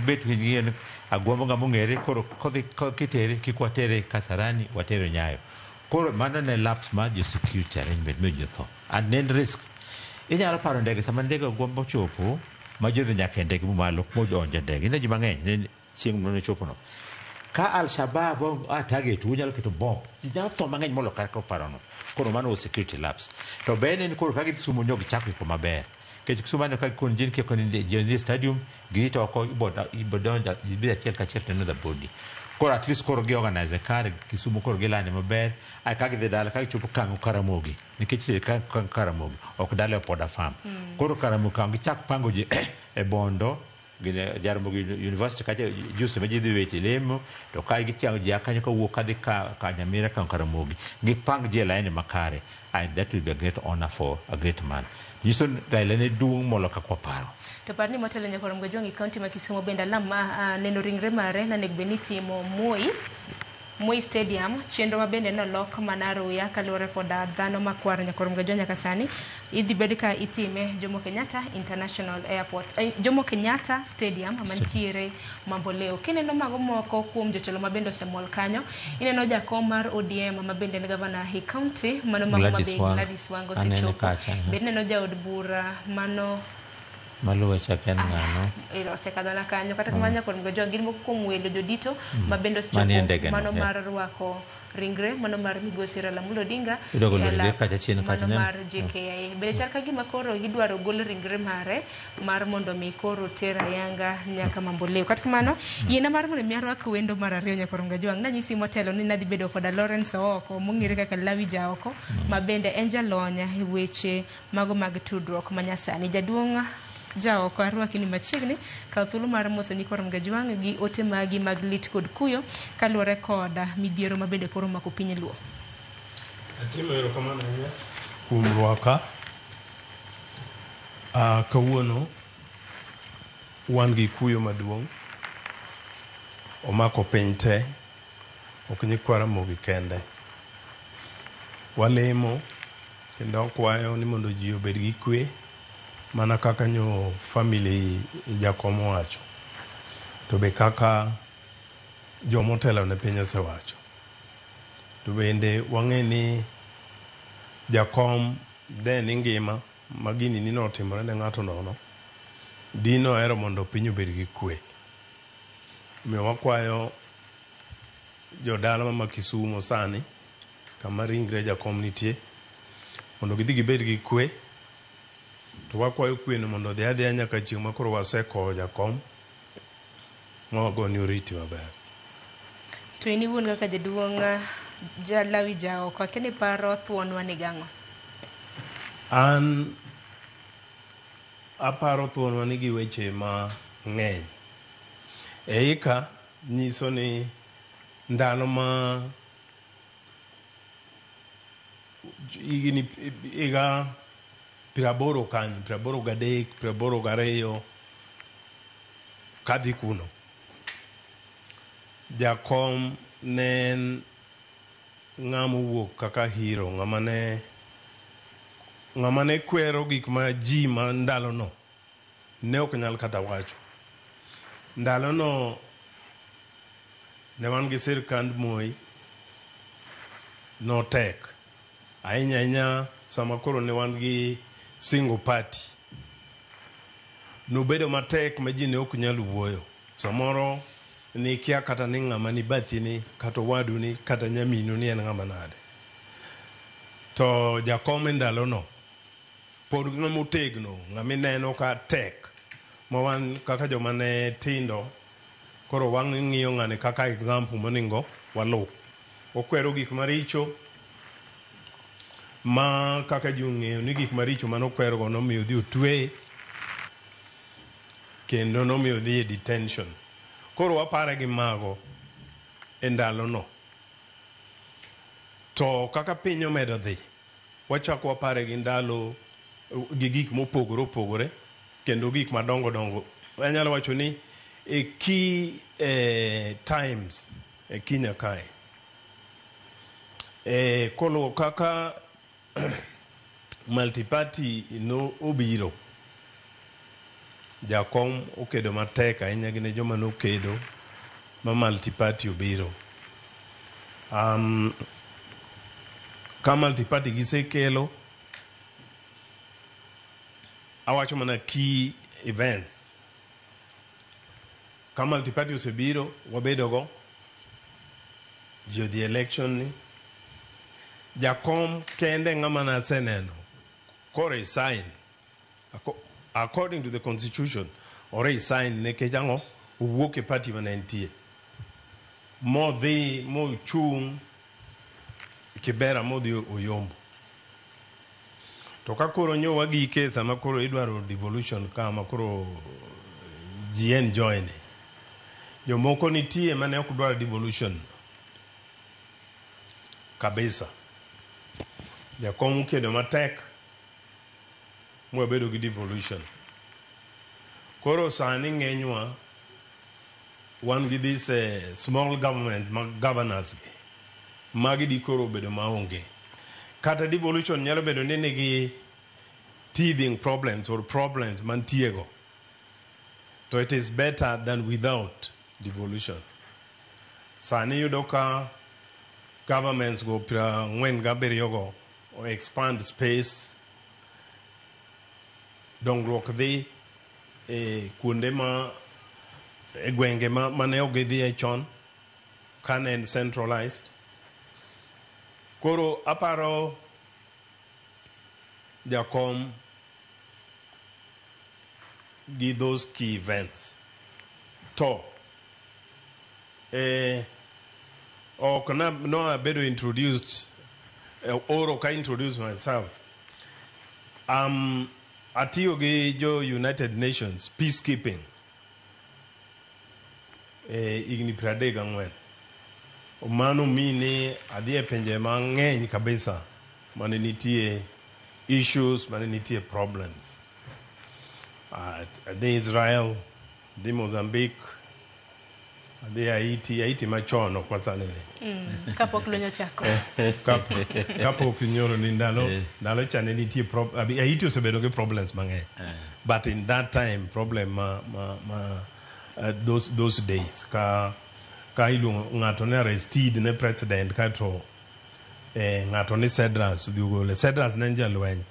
bet gi Agwambo ngamo ngere koro kitere kikwatere Kasarani watere Nyayo koro mano ne laps mar jo security arrangement me jo tho and then risk inyalo paro ndege sama ndege gombo chopo ma jo nyaka ndege malo mo donjo ndege ne ji mang'eny chieng' no chopo no ka al-Shabaab target unyalo keto bomb nyalo tho mang'eny molo kaka parono koro mano security laps to bene koro ka gisumo nyogi chako ko maber kech kusumano ka kon jin ke kon je stadium girito ko ibodonja bi achiel ka achiel to the body koro at least koro gi organize kar Kisumu koro gilane maber ai ka gidhi dala ka chopo kango Karamogi nikech ka Karamogi ok dala poda farm koro Karamogi kango chak pango je e Bondo gine Jaramogi University ka just me jidhi weti lemo to ka gi chango je akanyo ka wuok kadhi ka Nyamira ka Karamogi gi pang je line makare and that will be a great honor for a great man Yison Dailene dung molo ka koparo
to parni motelo nyakoro mgojongi county ma Kisumu benda lama neno ringre mare na negbeni mo Moi Stadium chenro mabende no lok manaruya kaluore koda dhano makwar nyakoro mgojonya kasani idhi bedika itime Jomo Kenyatta International Airport Jomo Kenyatta Stadium mantiere Mamboleo kineno mago moko kuom jotelo mabende osemol kanyo ineno jakom mar ODM mabende ne governor hi county mano mabe Gladys Wanga sechopo bende neno jaod bura mano
maluwe chaken ngano
iro sekadana kanyo kata kamanya kod mgojo gin moko kuom welo jodito mabendo sechopo mano mar rwako ringre mano mar migosi Raila Amolo Odinga mano mar JKIA bende chal ka gima koro gidwaro gol ringre mare mar mondo mi koro tera yanga nyaka Mamboleo kata kamano yiena mar mondo mi arwak wendo mar ariyo nyakoro mgojo na nyisi motelo ni nadhi bedo koda Lawrence Oko mong'ere kaka Lawi Jaoko mabende en jalonya e weche mago mag tudruok manyasani jaduong' Jaoko arwaki ni machiegni ka thuolo mar moso nyikoro mgajwang' gi ote magi mag lit kod kuyo kaluore koda midhiero mabende koro mako piny luo.
Atimo erokamano ahinya kuom rwaka. Kawuono wan gi kuyo maduong' omako piny te ok nyikwara mogi kende. Walemo kendo kwayo ni mondo ji obed gi kwe mana kaka nyo family jakom wacho to be kaka jomotelo ne piny osewacho to bende wang'e ni jakom de ni ngima magini ni notimore ne ng'ato nono dino ero mondo piny obed gi kwe miyo wakwayo jodala ma Kisumu sani kama ringre jakom nitie mondo gidhi gibed gi kwe to wakwayo kweno mondo adhi nyaka chieng' ma koro waseko jakom mwagoni oriti maber.
To ini wuon kaka jaduong' Lawi Jaoko kene paro thuonwa ni gang'o?
An aparo thuonwa ni gi weche ma ng'eny eika nyiso ni ndalo ma iga 80 kanyo 83 82 kadhi kuno jakom ne ng'ama wuok kaka hero ng'ama ne kwero gik ma ji ma ndalo no ne ok nyal kata wacho ndalo no ne wan gi sirkand Moi no tek ahinya sama koro ne wan gi single party nobedo matek ma ji ne ok nyal wuoyo samoro ni kia kata ni ng'ama ni bathi ni kata wadu ni kata nyaminu ni en ng'ama nade to jakom ndalo no pod ng'ama otegno ng'ama neno ka tek ma wan kaka joma ne tindo koro wang'iyo ng'ane kaka example moningo walu okwero gik maricho ma kaka ji ong'eyo ni gik maricho manokwero go nomiyo dhi otwe kendo nomiyo dhi e detention koro wapare gi mago e ndalo no to kaka piny omedo dhi wachako wapare gi ndalo gi gik mopogore opogore kendo gik madongo dongo anyalo wacho ni e key times e Kenya kae kolo kaka multiparty no obiro jakom okedo matek ahinya gi joma no kedo ma multiparty obiro ka multi-party gisekelo awacho mana key events ka multi-party osebiro wabedogo the election ni jakom kende ng'ama naseneno koresign according to the constitution oresign nekech ang'o owuok e party manentie modhi mochung' Kibera modhi Oyombo to ka koro nyowa gike sama koro idwaro devolution kama koro GN join jomoko nitie mane ok dwaro devolution kabisa jakom kedo matek mwabedo gi devolution koro sani ng'enywa wan gi this small government governors magi di koro bedo maonge kata devolution nyalo bedo ni nigi teething problems or problems mantiego so it is better than without devolution sani yudo ka governments go ng'wen gabiriyo go or expand space dongruok dhi kuonde ma gwenge mane ogidhie chon kanen centralized koro aparo jakom gi those key events to ok no abedo introduced or ok I introduce myself atiyo gi jo United Nations peacekeeping igni 34 mano mini adhi e pinje mang'eny kabisa mane nitie issues mane nitie problems adhi Israel adhi Mozambique adhi Haiti machon kwa sani
kapok lonyo chako
kapok nyoro ni ndalo chane nitie Haiti osebedo gi problems mang'eny but in that time problem those days ka iluongo ng'ato ne arrested ne president kato ng'ato ne Cedras Dugole Cedras ne jalweny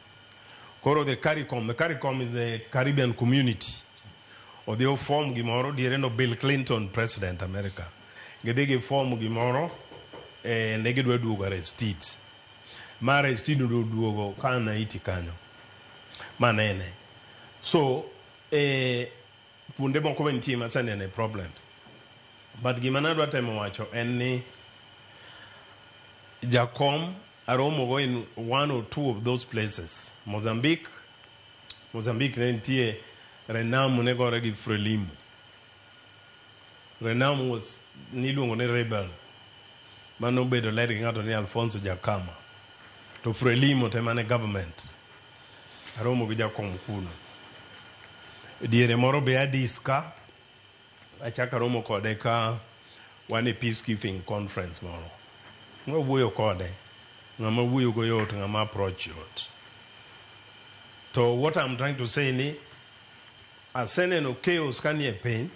koro the CARICOM is the Caribbean community or the form gimoro diere no Bill Clinton president America gedege form gimoro ne gidwa duogo arrested ma arrested duogo kana iti kanyo manene so punde moko bentie masane ne problems but gima nadwa temo wacho en ni jakom aromo go in one or two of those places Mozambique ne nitie Renamo ne gore gi Frelimo Renamo was niluongo ne rebel mano bedo led gi ng'ato ni Alfonso Jakama to Frelimo te mane government aromo gi jakom kuno diere moro be Addis ka achaka romo kode ka wan e peacekeeping conference moro nwuoyo kode ng'ama wuoyo go yot ng'ama approach yot to what I'm trying to say ni aseneno chaos kanie piny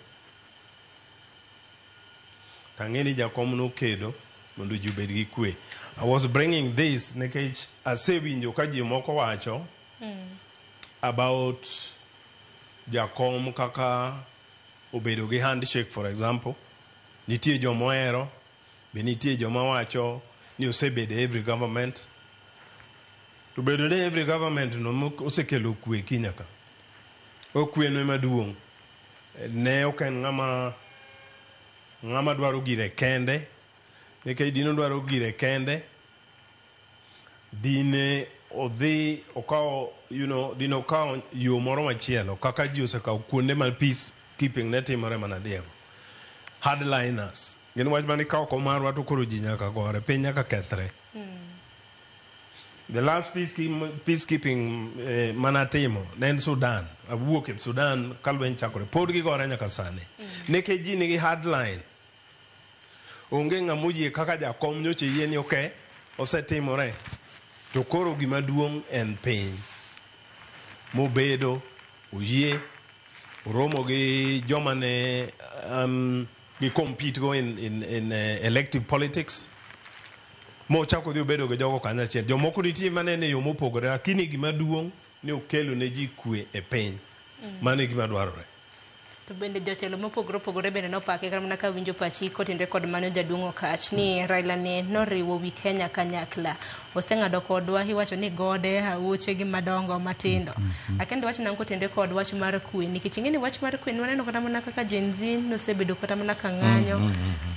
tang'eni jakom no kedo mondo ji obed gi kwe I was bringing this nikech asewinjo ka ji moko wacho about jakom kaka obedo gi handshake for example nitie joma ohero be nitie joma wacho ni osebedo every government to bedo ne every government no osekelo kwe kinyaka okwe no maduong' ne ok en ng'ama dwaro gire kende nikech dino dwaro gire kende dine odhi okawo dino okawo yo moro machielo kaka ji osekawo kuonde ma peacekeeping ne timore mana diego hardliners gin wach mane kawo komarwa to koro ji nyaka gore piny nyaka kethre the last peacekeeping manatimo ne en Sudan awuok e Sudan kalweny chakore pod gigore nyaka sani nikech ji nigi hardline onge ng'amoyie kaka jakom nyoche yie ni okay osetimore to koro gima duong' en piny mobedo oyie oromo gi joma ne gi compete go in elective politics mo chako dhi bedo go jogo kanyo achiel jomoko nitie manene yo mopogore lakini gima duong' ni okelo ne ji kwe e piny mane gima dwarore
to bende jotelo mopogore opogore bende nopake kata mana ka winjo pachi kotinde kod mano jaduong' Okach ni Raila ne noriwo wi Kenya kanyakla oseng'ado kodwa iwacho ni gode aoche gi madongo matindo akende wach nan kotinde kod wach mar kwe nikech ing'eni wach mar kwe waneno kata mana kaka Gen Z nosebedo kata mana ka ng'anyo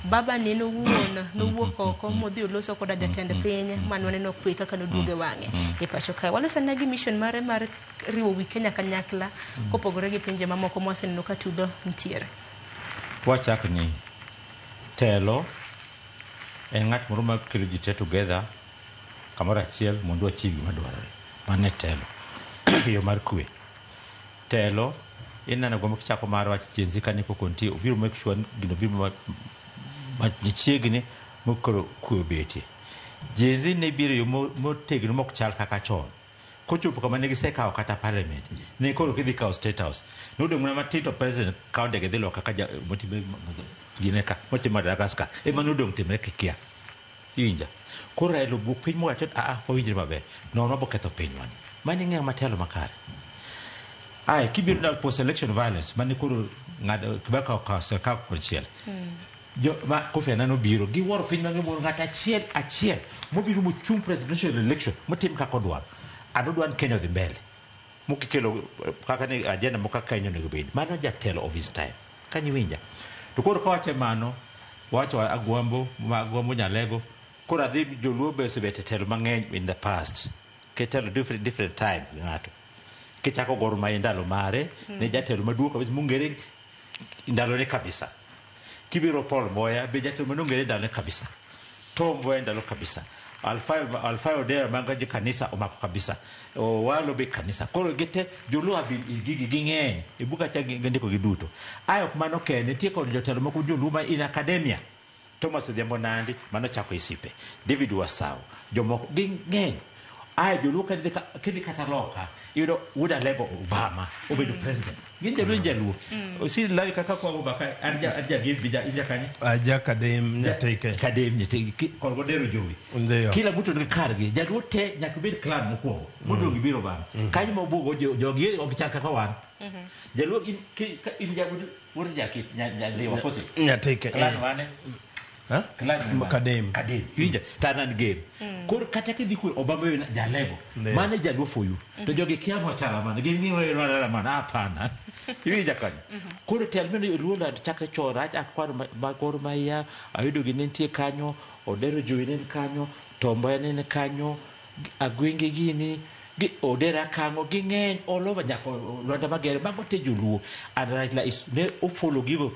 baba ne nowuok oko modhi oloso koda jatend piny man waneno kwe kaka noduoge wang'e e pacho kae walosana gi mission mare mar riwo wi Kenya kanyakla kopogore gi pinje mamoko mwaseneno ka tudo ntiere
wachak ni telo en ng'at moro ma kelo ji together kamoro achiel mondo achieve gima dwarore mane telo yo mar kwe telo inano gombo kichako mar wach Gen Z kani koko ntie obiro make sure gino biro machiegni mokoro kwe betie Gen Z ne biro yo motegno mok chal kaka chon kochopo kama ne gisekawo kata parliament ne koro kidhi kawo state house nodong' mana matito president kawo ndege dhi loka ka gineka motimo Madagascar ema nodong' timre kikia iwinja koro Raila obuk piny mowacho wawinjre maber nono boketho pinywani mane ng'eyo matelo makare ai kibiro na post election violence mane koro ng'ado Kibaki okawo sirkal konchiel jo ma Kofi Annan obiro giwuoro piny mang'e mondo ng'at achiel mobiro mochung' presidential election motim kaka odwaro adodwan Kenya dhi mbele mukikelo kaka ni agenda moka Kenya nego bedi mano jatelo of his time kanyi winja to koro kawache mano wacho agwambo nyalego koro adhi joluo be osebete telo mang'eny in the past ketelo different time ng'ato kichako goro ma ndalo mare ne jatelo maduong' kabisa mungere ndalo ne kabisa kibiro Paul Moya be jatelo manongere ndalo kabisa Tom Mboya ndalo kabisa Alfayo Odera mangaji kanisa omako kabisa walo be kanisa koro gite joluo gigi ging'eny ibuka cha ndiko giduto ayo mano kene tie kod jotelo moko joluo ma in academia Thomas Odhiambo Nandi mano chako isipe David Wasau jomoko ging'eny ayo joluo kidhi kataloka Wuda Lego Obama obedo president gin jaluo si lai kaka kwa Obaka arja give bija inja kanye
aja kadem nyateke
kod godero jowi kila mtu ndio kargi jaluo te nyakubir clan moko mudo gibiro bana kanyo mobugo jogi ogichaka ka wan jaluo in jabudu wor jakit nyalewa kosi
nyateke
clan wane
kadem
yinja tanan game kor kata kidhi ku Obama jalego mane jaluo foyu to jogi kiamo chala man gingiwa rara man hapana yinja kan kor telmeno ruola chakre chora akwaro magor maya ayudo ginentie kanyo Odero Joinen kanyo Tombo ene kanyo agwenge gini Odera kango ging'eny all over nyako Lwanda Magere mago te joluo and Raila is ne follow gigo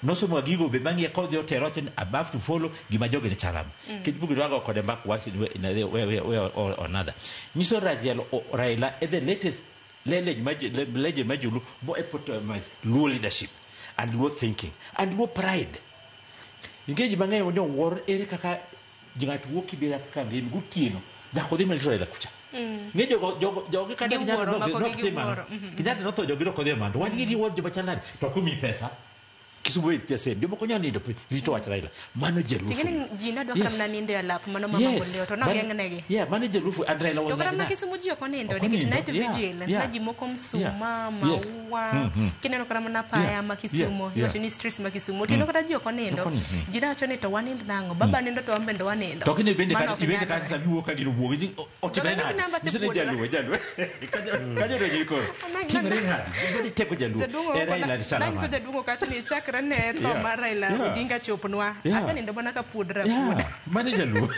no so magigo be mangi ko the hotel above to follow gimajoge ne charam kibugu dwago kode back once in way or another niso Raila the latest legend majulu bo epitomize low leadership and low thinking and low pride ingeji mangi wonyo war ere kaka jingat woki bira kangin gutieno jakodhi Raila kucha ngejo jogo kada kijana no to jogo kodhi mando wajigi gi wod jobachanani to kumi pesa kisubu itese ndio mko nyani ndio lito wacha Raila manager lufu
tingene jina do kamna ninde ya lap mano mama ngoleo to no gengnege
manager lufu and Raila was
like that to kisumu jio konindo ni tonight vigil na jimoko msuma maua kineno kana mana paya makisumu yote ni stress makisumu tino kada jio konindo jina chone to wanindo nango baba nindo to ambe ndo wanindo
to kine bende kanisa yuo kagiro buo ni otibena nisene jaluo kajo do jiko timre hadi bende teko jaluo Raila risala
ma jadugo kacho ni chakra ne to Raila Odinga choponwa asa nindo bana ka pudra
mane jaluo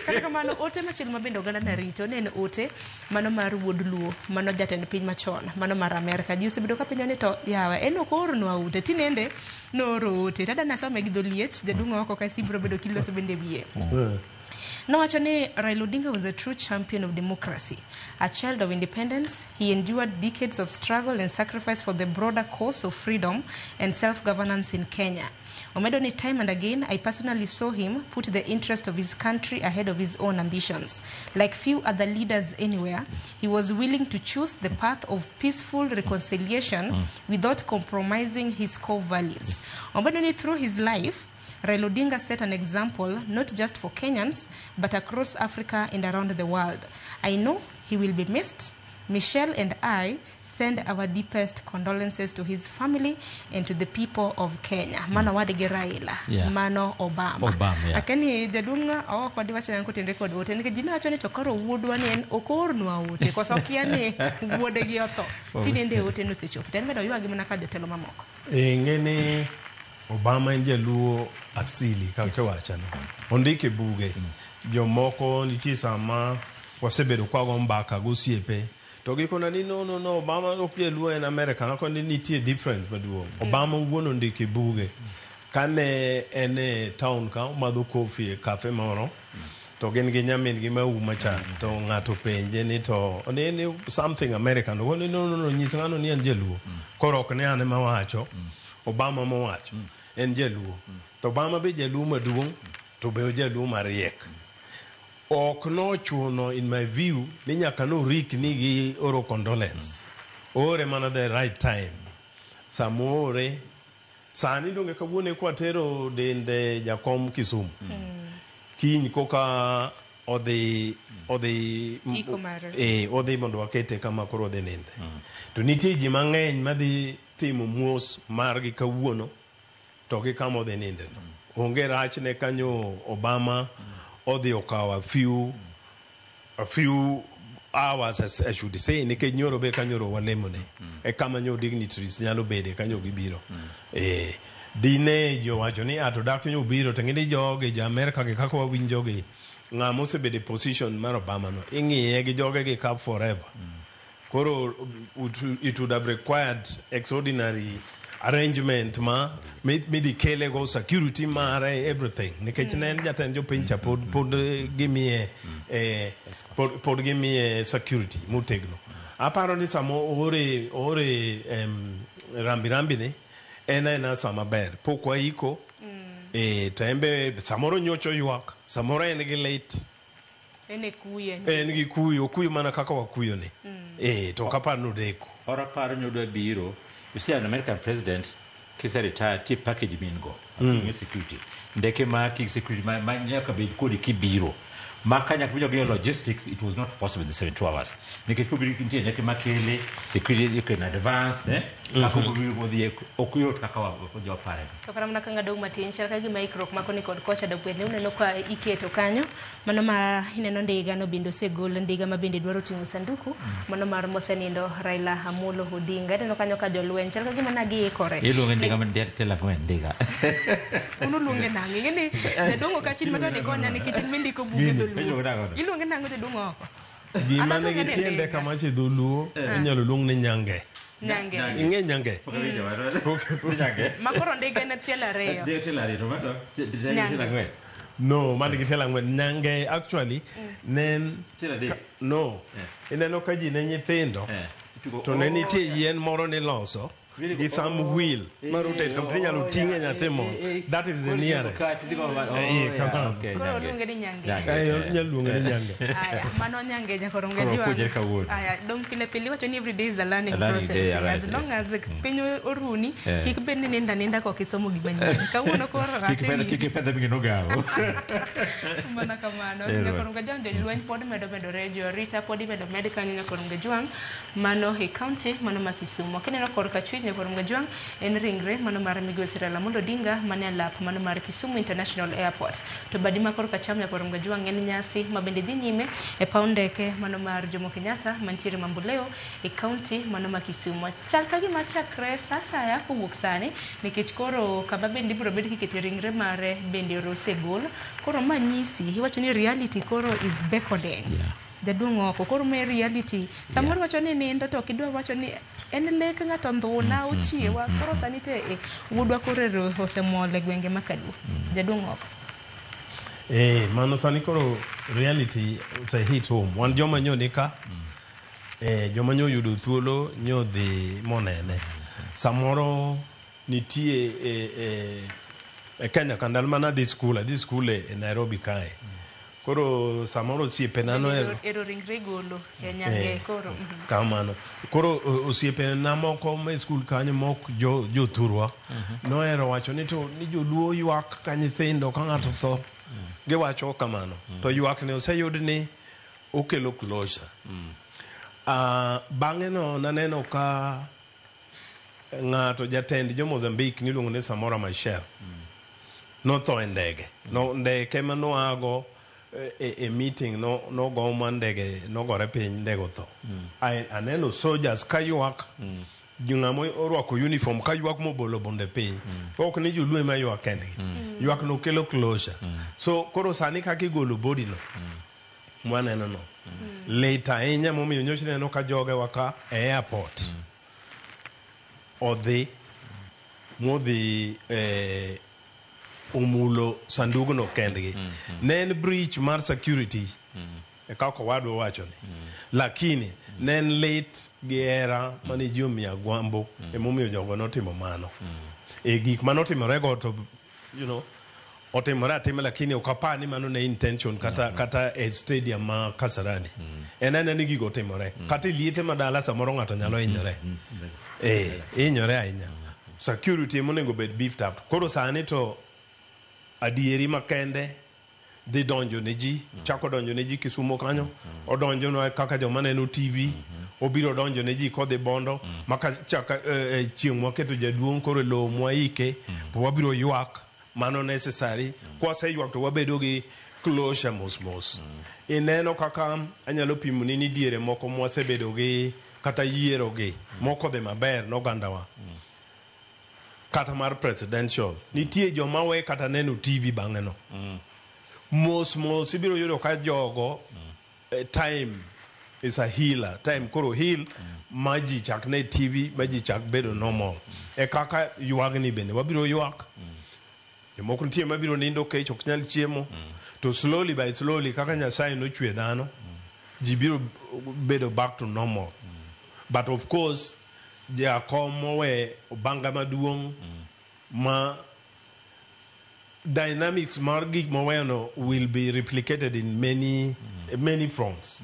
kaka mano ote machil mabende oganda na rito ne en ote mano mar wuod luo mano jatend piny machon mano mar Amerika ji osebedo ka pinyo ni to yawa en okornwa ute tinende norote tada nasome gi dholiech jadungo oko ka sibro bedo kiloso bende biye No, actually, Raila Odinga was a true champion of democracy. A child of independence, he endured decades of struggle and sacrifice for the broader cause of freedom and self-governance in Kenya. Omedoni, time and again, I personally saw him put the interest of his country ahead of his own ambitions. Like few other leaders anywhere, he was willing to choose the path of peaceful reconciliation without compromising his core values. Omedoni, through his life, Raila Odinga set an example not just for Kenyans, but across Africa and around the world. I know he will be missed. Michelle and I send our deepest condolences to his family and to the people of Kenya. Mano wadigi Raila, mano Obama. Akeni jadunga kwa diwacha yangu tende kod wote. Nike jina achoni tokoro wudwa ni en okor nuwa wote. Kwa sokia ni wudegi oto. Tinende wote nusichop. Tene medo yuagi manaka jotelo mamoko.
Ngeni Obama nje luo asili kake wachana. Ondike buge. Jomoko nichi sama wasebedo kwa gombaka gusiepe. Togi kona ni no Obama okje luo in America na koni nitie difference maduong. Obama ugono ndike buge. Kane ene town ka madho coffee cafe moro. To gen gi nyamin gi ma uma cha to ngato penje ni to ni something American. No nyisa ngano ni anje luo. Korok ne ane mawacho. Obama mawacho. En jeluo. To Obama be jeluo maduong to be jeluo mariek. Ok no chuno in my view ni nyaka no rik ni gi oro condolence. Ore mana the right time. Samore sani donge kawuone kwa tero dende jakom Kisumu. Kiny koka odhi odhi mondo wakete kama koro odhi ninde. To nitie ji mang'eny madhi timo muos margi kawuono to gi kama odhi ninde no. Onge rach ne kanyo Obama odhi okawa a few hours as I should say nikech nyoro be kanyoro walemone e kama nyo dignitaries nyalo bede kanyo gibiro dine jo wacho ni ato dak nyo biro tengini joge ja America ge kako wawinjo ge ngamo se bede position mar Obama no ing'iye gi joge ge cap forever koro it would have required extraordinary arrangement midi kele go security mare everything nikech ne jatend jo pincha pod gimie pod gimie security mutegno aparo ni samo ore rambi ne ena sama ber pokwa iko tembe samoro nyocho ywak samoro en gi late en gi kuyo mana kaka wakuyo ne to kapano deko
ora paro nyodo biro. You see, an American president, kisa retire, ti package mingo, security. Ndeke ma ki security, ma nyaka be kodi ki biro. Makanya kuja kwa logistics, it was not possible in the 72 hours. Nike kubiri kintie, neke makele, security you can advance, ako kubiri kodi okuyo kakawa kodi wapare.
Kapara muna kanga dogu mati, nshara kagi maikrok mako ni kod kocha dogu wene, uneno kwa iketo kanyo, manoma hineno ndiga no bindo segol, ndiga mabindi dwaru tingu sanduku, manoma armose nindo Raila Amolo Odinga, neno kanyo kajo luen, nshara kagi managi kore.
Ilu nge ndiga mandiyari tela kwen ndiga.
Unu lunge nangi, ngeni, nedongo kachin matane konya ni kichin mindi ko buge dolu. Ilu nge nango te dungo ako.
Gimane gitiende kamachi dhuluo, inyalo lung ni nyange.
Nyange.
Inge nyange.
Nyange.
Makoro ndege na tiela reyo.
Tiela reyo, tomato.
Nyange.
No, mani gitela ngwen nyange actually nen no. Ineno ka ji ne nyithindo. To ne nitie yien moro ni loso. Gi some wheel marotate kam tinyalo tinge nyathi mo. That is the nearest.
Koro lunge ni nyange.
Nyaluonge ni nyange.
Aya, mano nyange nyakoro ngejwa. Aya, dong pile wacho ni every day is a learning process. As long as pinyo oruni, kik bed ni nenda ko kisomo gimanyi. Kawuono koro rasemi.
Kik pedha bingino gawo.
Mana kamano. Nyakoro ngejwa jolweny pod medo rejo, Rita pod medo kanyo nyakoro ngejwa. Mano he county, mano ma Kisumu. Kineno koro kachwich nyakoro ngejwa en ringre mano mar migosi Raila Amolo Odinga mane lap mano mar Kisumu International Airport. To badima koro kacham nyakoro ngejwa en nyasi mabende dhi nyime e paw ndeke mano mar Jomo Kenyatta mantiere Mamboleo e county mano ma Kisumu. Chal ka gima chakre sasa ya kowuok sani nikech koro kama bende biro bedo kiketo ringre mare bende orosegol. Koro manyisi iwacho ni reality koro is beckoning. Jadungo oko koro me reality. Samoro wacho ni nindo to kidwa wacho ni en lek ng'ato ndhuna uchiewa koro sanite wudwa koro osemole gwenge makadu. Jadungo oko.
Mano sani koro reality to hit home. Wan joma nyo nika joma nyo yudo thuolo nyo dhi monene. Samoro nitie Kenya kandal mana this school in Nairobi kae. koro samoro osiepena nohero
ero ringre golo ya nyange koro
kamano koro osiepena moko ma skul kanyo mok jothurwa nohero wacho ni to ni joluo ywak ka nyithindo ka ng'ato tho giwacho kamano to ywak ne oseyud ni okelo closure. Bang'e no naneno ka ng'ato jatend jo Mozambique niluongo ni Samora Machel notho e ndege ndege ma noago e meeting nogo ma ndege nogore piny ndege otho. Aneno soldiers ka ywak ng'ama orwako uniform ka ywak mobolo bunde piny ok ni joluo ma ywak kendgi ywak no kelo closure. So koro sani kaka igolo body no mwaneno no later ahinya momiyo nyocha neno ka joge waka e airport modhi omulo sandugno kendgi. Ne en breach mar security e kaka wadwa wacho ni lakini ne en late gi era mane ji omiya gwambo emomiyo jogo notimo mano e gik manotimorego to otimore atima lakini ok apar ni mano ne intention kata e stadium ma Kasarani en ni gigo timore kata liete madala samoro ng'ato nyalo hinyore hinyore ahinya. Security emonego bed beefed up. Koro sani to adieri makende dhi donjo ne ji chako donjo ne ji Kisumo kanyo odonjo no kaka joma neno TV obiro donjo ne ji kodhi Bondo maka chaka chieng' mwaketo jaduong' koro lowo mwaike to wabiro ywak mano necessary kwase ywak to wabedo gi closure mos ineno kaka anyalo pimo ni diere moko mwasebedo gi kata yiero gi moko dhi maber nogandawa kata mar presidential nitie joma we kata neno TV bang'e no mos ibiro yudo ka jogo time is a healer time koro heal maji chak ne TV maji chak bedo normal e kaka ywagni bende wabiro ywak jomoko nitie mabiro nindo kech ok nyal chiemo to slowly by slowly kaka Nyasaye nochwe dhano ji biro bedo back to normal but of course jakom we obanga maduong' ma dynamics mar gik moweno will be replicated in many fronts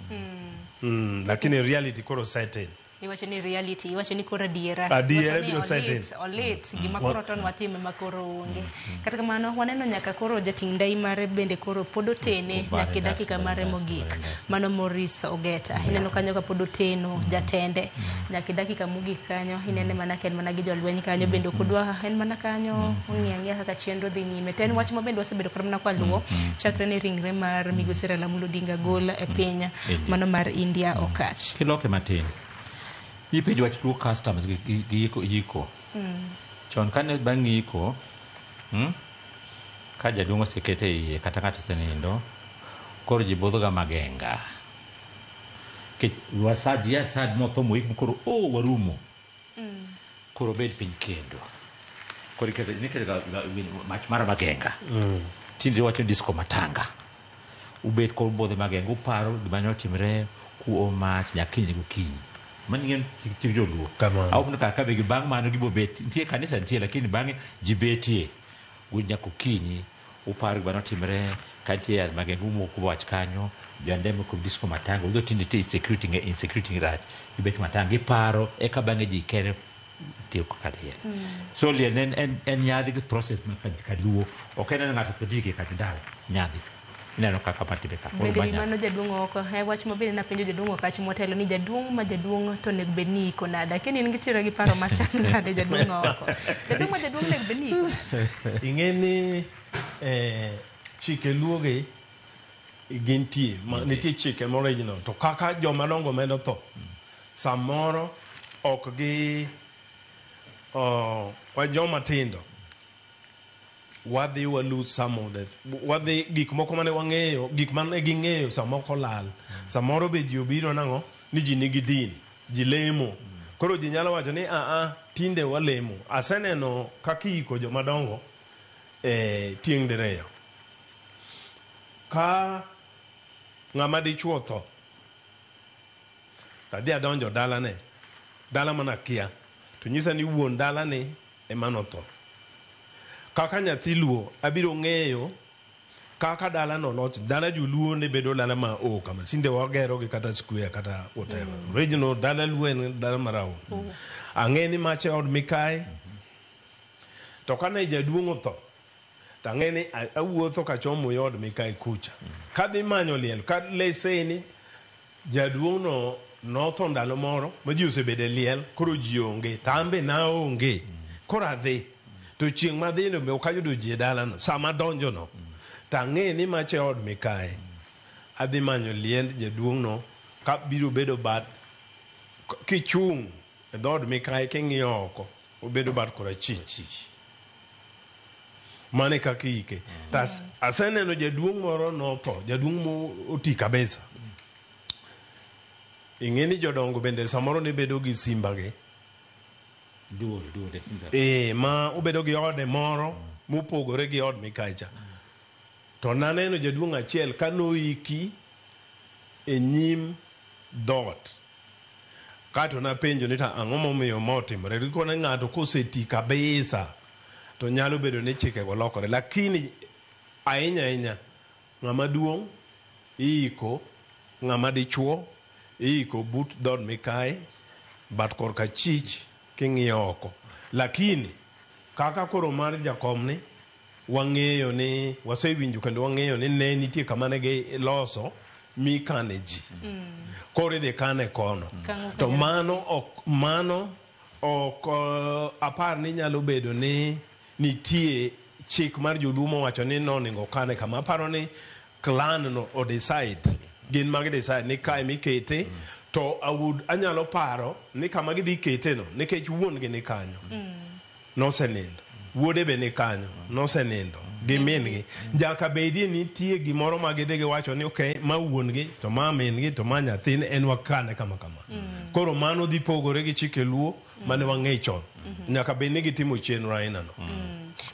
lakini reality koro setting
iwacho ni reality iwacho ni koro adiera
biro setting
olit gima koro ton watime makoro onge kata kamano waneno nyaka koro jating ndai mare bende koro pod otene nyaka dakika mare mogik mano Maurice Ogeta ineno kanyo ka pod oteno jatende nyaka dakika mogik kanyo inene mana ken mana gi jolweny kanyo bende kudwa en mana kanyo ong'iang'ia kaka chenro dhi nyime ten wach mabende wasebedo koro mana kwa luwo chakre ni ringre mar Migosi Raila Amolo Odinga gol e piny mano mar India okach
kiloke matin ipenjo wach tuo customs gi yiko chon kane bang' yiko ka jaduong' osekete iye kata ng'ato osenindo koro ji budhoga magenga wasaji asad motho moik koro warumo koro bed piny kendo koro niketega mach mar magenga tinde wacho disco matanga ubet koro budhe magenga uparo gima notimre kuom mach nyakiny gokinyi maning'en chik joluo awuono kaka begi bang' mano gibobet nitie kanisa nitie lakini bang'e ji betie nyaka okinyi uparo gima notimre kantie yath magenga umoko wach kanyo jandeme kuom disco matanga udho tinde te insecurity rach ibet matanga iparo eka bang'e ji kere tieko kadiel so lien en nyadhi gi process ka luo ok en ng'ato to dike kata dala nyadhi ineno kaka patime ka
bende mano jaduong' oko wach mabende napenjo jaduong' okach motelo ni jaduong' to nego bed ni iko nade lakini in gitiro gi paro machal nade jaduong' oko jaduong' nego bed ni iko
ing'e ni chike luoge gintie nitie chike original to kaka joma dongo medo tho samoro ok gi wa joma tindo wadhi lose some of that wadhi gik moko mane wang'eyo gik mane ging'eyo samoko lal samoro be ji obiro nang'o ni ji nigi din ji lemo koro ji nyalo wacho ni tinde walemo aseneno kaka iko joma dongo tieng' diriyo ka ng'ama dichuo tho tadhi adonjo dala mana kia to nyisa ni wuon dala ni ema notho kaka nyathi luo abiro ng'eyo kaka dala no loch dala joluo ne bedo dala ma o kama sinde wagero gi kata square kata whatever original dala luen dala marao angeni mache od mikai to kana jaduong otho tangeni awuotho ka chomo yod mikai kucha kadhi manyo liel kad leseni jaduong no tho ndalo moro ma ji osebede liel koro ji onge tambe na onge koro adhi to chieng' madhino be okayudo ji dala no sama donjo no tangeni mache od mikai adhi manyo liend jaduong no ka biro bedo bat kichung e dhood mikai king'iyo oko obedo bat kora chich mane kaka ike aseneno jaduong' moro notho jaduong' mo oti kabisa ing'eni jodongo bende samoro ne bedo gi simbagi ma obedo gi ode moro mopogore gi od mikai cha to naneno jaduong' achiel ka noiki e nyim dhoot kato napenjo ni ta ang'o momiyo ma otimore rikone ng'ato koseti kabisa to nyalo bedo ni chikego lokore lakini ahinya ng'ama duong' iiko ng'ama dichuo iiko but dhood mikai bat korka chich king'iyo oko lakini kaka koro mar jakomni wang'eyo ni wasewinjo kendo wang'eyo ni ne nitie kama ne giloso mikane ji koro idhi kane kono to mano ok apar ni nyalo bedo ni nitie chik mar joluo mowacho ni nonego kane kama aparo ni clan no o decide gin magi decide ni kae mikete to anyalo paro ni kama gidhi kete no nikech wuon gi ni kanyo nosenindo wuode be ni kanyo nosenindo gi min gi jaka bedie nitie gimoro ma gidhi giwacho ni okay ma wuon gi to ma min gi to ma nyathine en wakane kama koro mano dhi pogore gi chike luo mane wang'e chon nyaka bed ni gitimo chenro aina no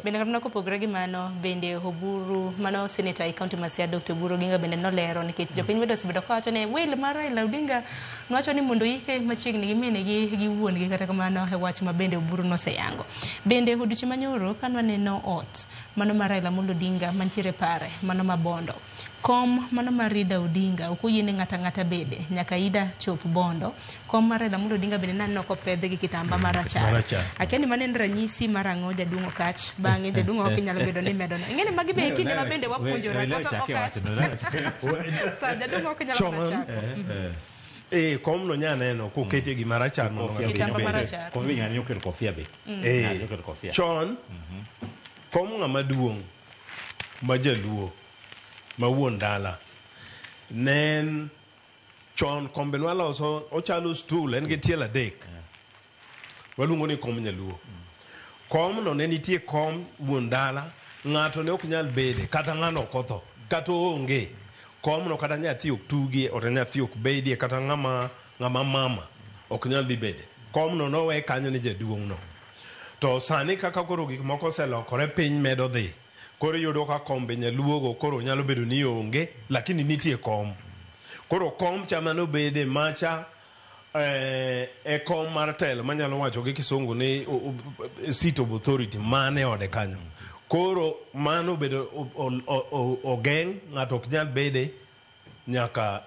bende kata kopogore gi mano bende Oburu mano senator e kaunti ma Siaya Dr. Oburu Oginga bende nolero nikech jopiny bedo osebedo kawacho ni wil mar Raila Odinga nowacho ni mondo ike machiegni gi mine gi wuon gi kata kamano e wach ma bende Oburu noseyango bende odiochieng' manyoro ka nwaneno ot mano mar Raila Amolo Odinga mantiere pare mano ma Bondo kom mano mar Ida Odinga ok oyiene ng'ata bede nyaka Ida chop Bondo kom mar Raila Amolo Odinga bende naneno kopedhe gi kitamba marachar akendi mano en ranyisi mar ang'o jaduong' Okach bang'e jaduong' ok nyalo bedo ni medo no ing'eni magi be kinde ma bende wapuonjora koso Okach sa jaduong' ok nyalo chako
kom no nyaneno kokete gi marachar no
kitamba marachar
chon kom ng'ama duong' ma jaluo ma wuon dala nen chon kombe nwaloso ochalo stool en gi tiel adek waluongo ni kom nyaluo kom no ne nitie kom wuon dala ng'ato ne ok nyal bede kata ng'ano ok otho kata onge kom no kata nyathi ok tugie ota nyathi ok bedie kata ng'ama mama ok nyal dhi bede kom no nowe kanyo ni jaduong' no to sani kaka koro gik moko oselokore piny medo dhi koro yudo ka kombe nyaluogo koro nyalo bedo ni onge lakini nitie kom koro kom chama no bede macha e kom mar telo manyalo wacho gi kisungu ni seat of authority mane ode kanyo koro mano bedo ogeng' ng'ato ok nyal bede nyaka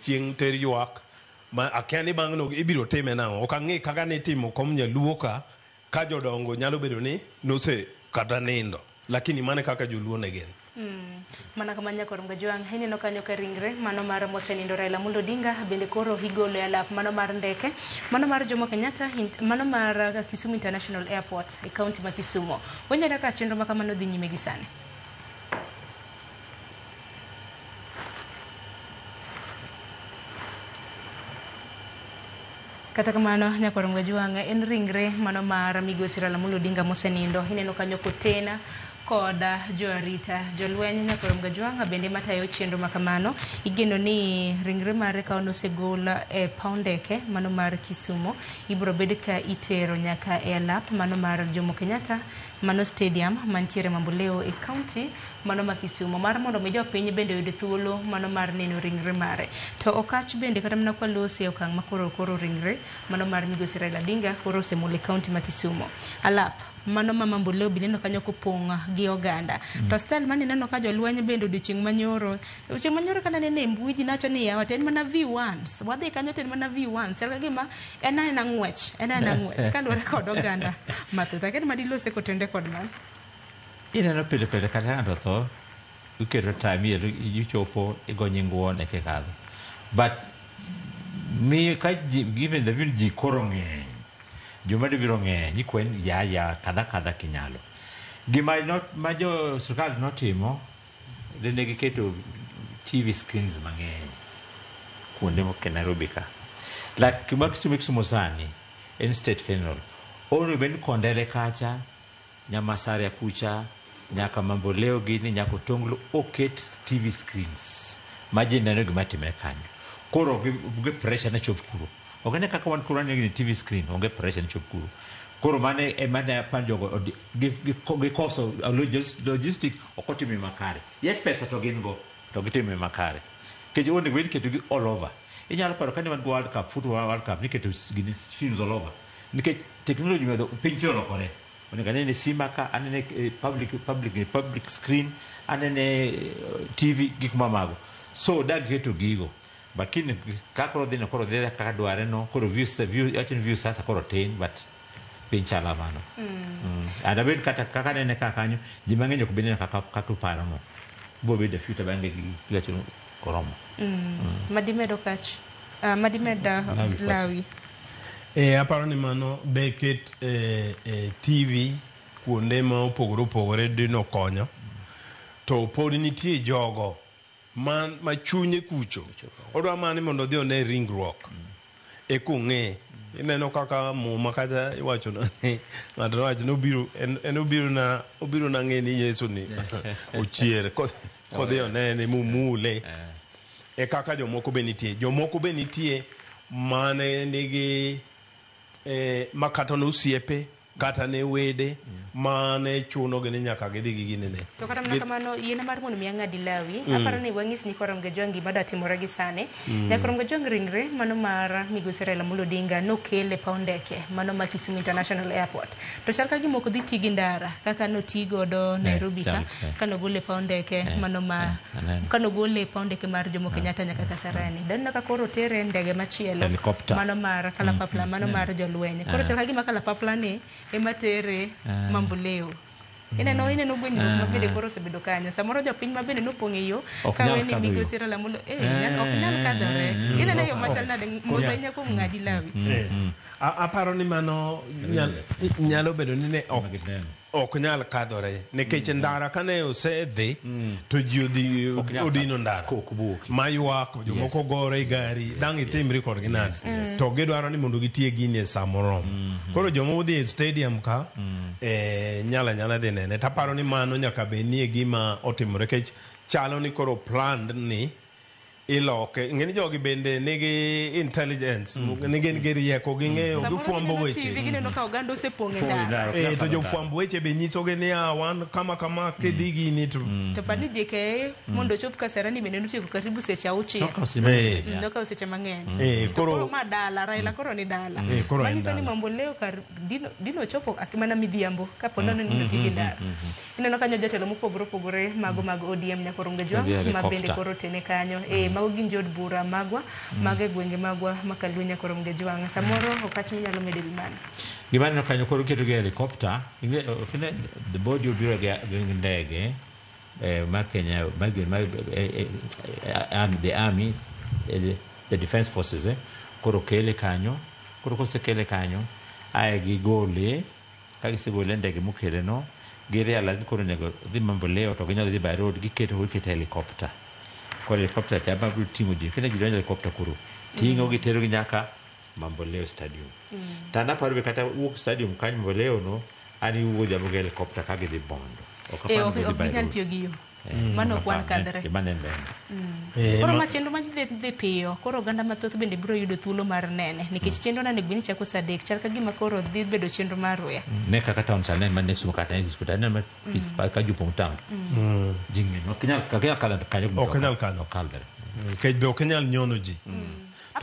chieng' ter ywak ma akia ni bang' no ibiro time nang'o ok ang'e kaka ni timo kom nyaluo ka jodongo nyalo bedo ni nose kata nindo lakini mane kaka joluo ne gin
mana kama nyakor Mgajwang' hineno kanyo ka ringre mano mar mosenindo Raila Amolo Odinga bende koro igolo e alap mano mar ndeke mano mar Jomo Kenyatta mano mar Kisumu International Airport e kaunti ma Kisumu wanyada ka chenro ma kamano dhi nyime gi sani kata kamano nyakor Mgajwang' en ringre mano mar migosi Raila Amolo Odinga mosenindo hineno kanyo kotena koda joarita jolweny nyakor Mgajwang' bende matayo chenro makamano igeno ni ringre mare ka osegol e paundeke mano mar Kisumu ibro bed ka itero nyaka e alap mano mar Jomo Kenyatta mano stadium mantiere Mamboleo e county mano ma Kisumu mar mondo mi jopiny bende oyud thuolo mano mar neno ringre mare to Okach bende kata mana kwa lose okang' makoro ringre mano mar migosi Raila Odinga koro osemule county ma Kisumu alap mano mamambuleo bineno kanyo kopong'a gi oganda to style mani neno ka jolweny bende odiochieng' manyoro kana nene mbui ji nacho ni yawa ten mana V1s wadhi kanyo ten mana V1s chal gima ena ng'wech kaluwore kod oganda mathoth akeni madilose kotende kod man
ineno pile kata ng'ato tho iketo time ichopo igonyi nguon e kekadho but mi ka given the vil ji koro ng'eny joma biro ng'eny kwen ya kadha kinyalo gima ma jo sirkal notimo ne giketo TV screens mang'eny kuonde moke Nairobi ka like kimakisumo sani en state funeral ono ben kondele kacha Nyamasare kucha nyaka Mamboleo gini nyaka Tonglo oket TV screens maji neno gima time kanyo koro ge pressure na chop kuro ogene kaka wan kuro ni TV screen onge pressure na chop kuro koro mane e mane panjogo gi koso logistics okotimi makare yet pesa to gin go to gitimi makare keje wonde wedi keto gi all over inyalo paro kane wan go World Cup football World Cup niketo gini screens all over nikech technology medo pincho lokore onegane ne simaka anene public screen anene TV gikma mago so that geto gigo bakini kakoro dino koro deda kaka dware no koro views sasa koro tin but pincha la mano adabet kata kaka nene kakanyo jimang'enyo kubene kaka tuparo mo bobe de future bange gigacho koromo
madimedo kach madimeda lawi
aparo ni mano beket TV kuonde ma opogore dino konyo to pod nitie jogo ma chunye kucho odwa mani mondo dhi one ringruok e kung'e ineno kaka muma kacha iwacho na ng'ato wacho no obiro na ng'e ni Yesu ni ochier kodhi onene mumule e kaka jomoko be nitie mane nigi makata no osiepe kata ne wede mane chuno gini nyaka gidhi gi ginene
to kata mana kamano yiena mar mondo mi ang'adi lawi aparo ni wang'is ni Koronge Jwangi mada timore gi sane Koronge Jwangi ringre mano mar Migosi Raila Amolo Odinga nokele paw ndeke mano ma Kisumu International Airport to chal ka gimoko dhi tigi ndara kaka noti godo Nairobi ka kano gole paw ndeke mano ma kano gole paw ndeke mar Jomo Kenyatta nyaka Kasarani dan ka koro tere ndege machielo mano mar kalapapla mano mar jolweny koro chal ka gima kalapapla ni ematere Mamboleo ineno gwenyo mabende koro sebedo kanyo samoro jopiny mabende nopong' e yo kaweni Migosi Raila Amolo ok nyal kadhore ineno yo machal nade mosainya kuom ng'adi lawi
aparo ni mano nyalo bedo ni ne ok nyal kadhore nikech ndara kane osedhi to ji odino ndara mayuak jomoko gore gari dang' itimri kodgi nade to gidwaro ni mondo gitie gini e sa moromo koro joma odhi e stadium ka nyala dhi nene taparo ni mano nyaka be nie gima otimore kech chalo ni koro planned ni iloke ngeni jogi bende nigi intelligence nigi rieko ging'eyo gifwambo weche to jofwambo weche be nyisogi ni wan kama kidhi gini
to pani JK mondo chop Kasarani bende notieko karibu seche 6 ndoka seche mang'eny koro ma dala Raila koro ni dala manyiso ni Mamboleo kar dino chopo akimana midhiambo kapo nono ni notigi ndara ineno kanyo jatelo mopogore mag ODM Koronge Jwangi ma bende koro tene kanyo mago gin jod bura magwa mage gwenge magwa makalunya Koronge Jwangi samoro okach minyalo medo gimana
gimana kanyo koro keto gi helicopter the body obiro ga ndege ma Kenya the army the defense forces koro kele kanyo koro kosekele kanyo ay gi gole kagise gole ndege mukele no gire ala koro nego dhi Mamboleo to ginyalo dhi by road giketo helicopter koro helicopter chaba bro tingo ji kene gidonjo helicopter koro tingo gitero gi nyaka Mamboleo stadium tana paro be kata walk stadium kanyo Mamboleo no ani wuo jabo helicopter kage dhi bondo
ok nyal tiyo gi yo mano kwan kadre koro ma chenro ma dhi piyo koro oganda mathoth bende biro yudo thuolo mar nene nikech chenro na nego ni chako saa 3 chal ka gima koro dhi bedo chenro mar ruya
ne kaka town channel man next mukata ne diskuta ne ka jupo town jingin ok nyal kadre
ok nyal kadre kech be ok nyal nyono ji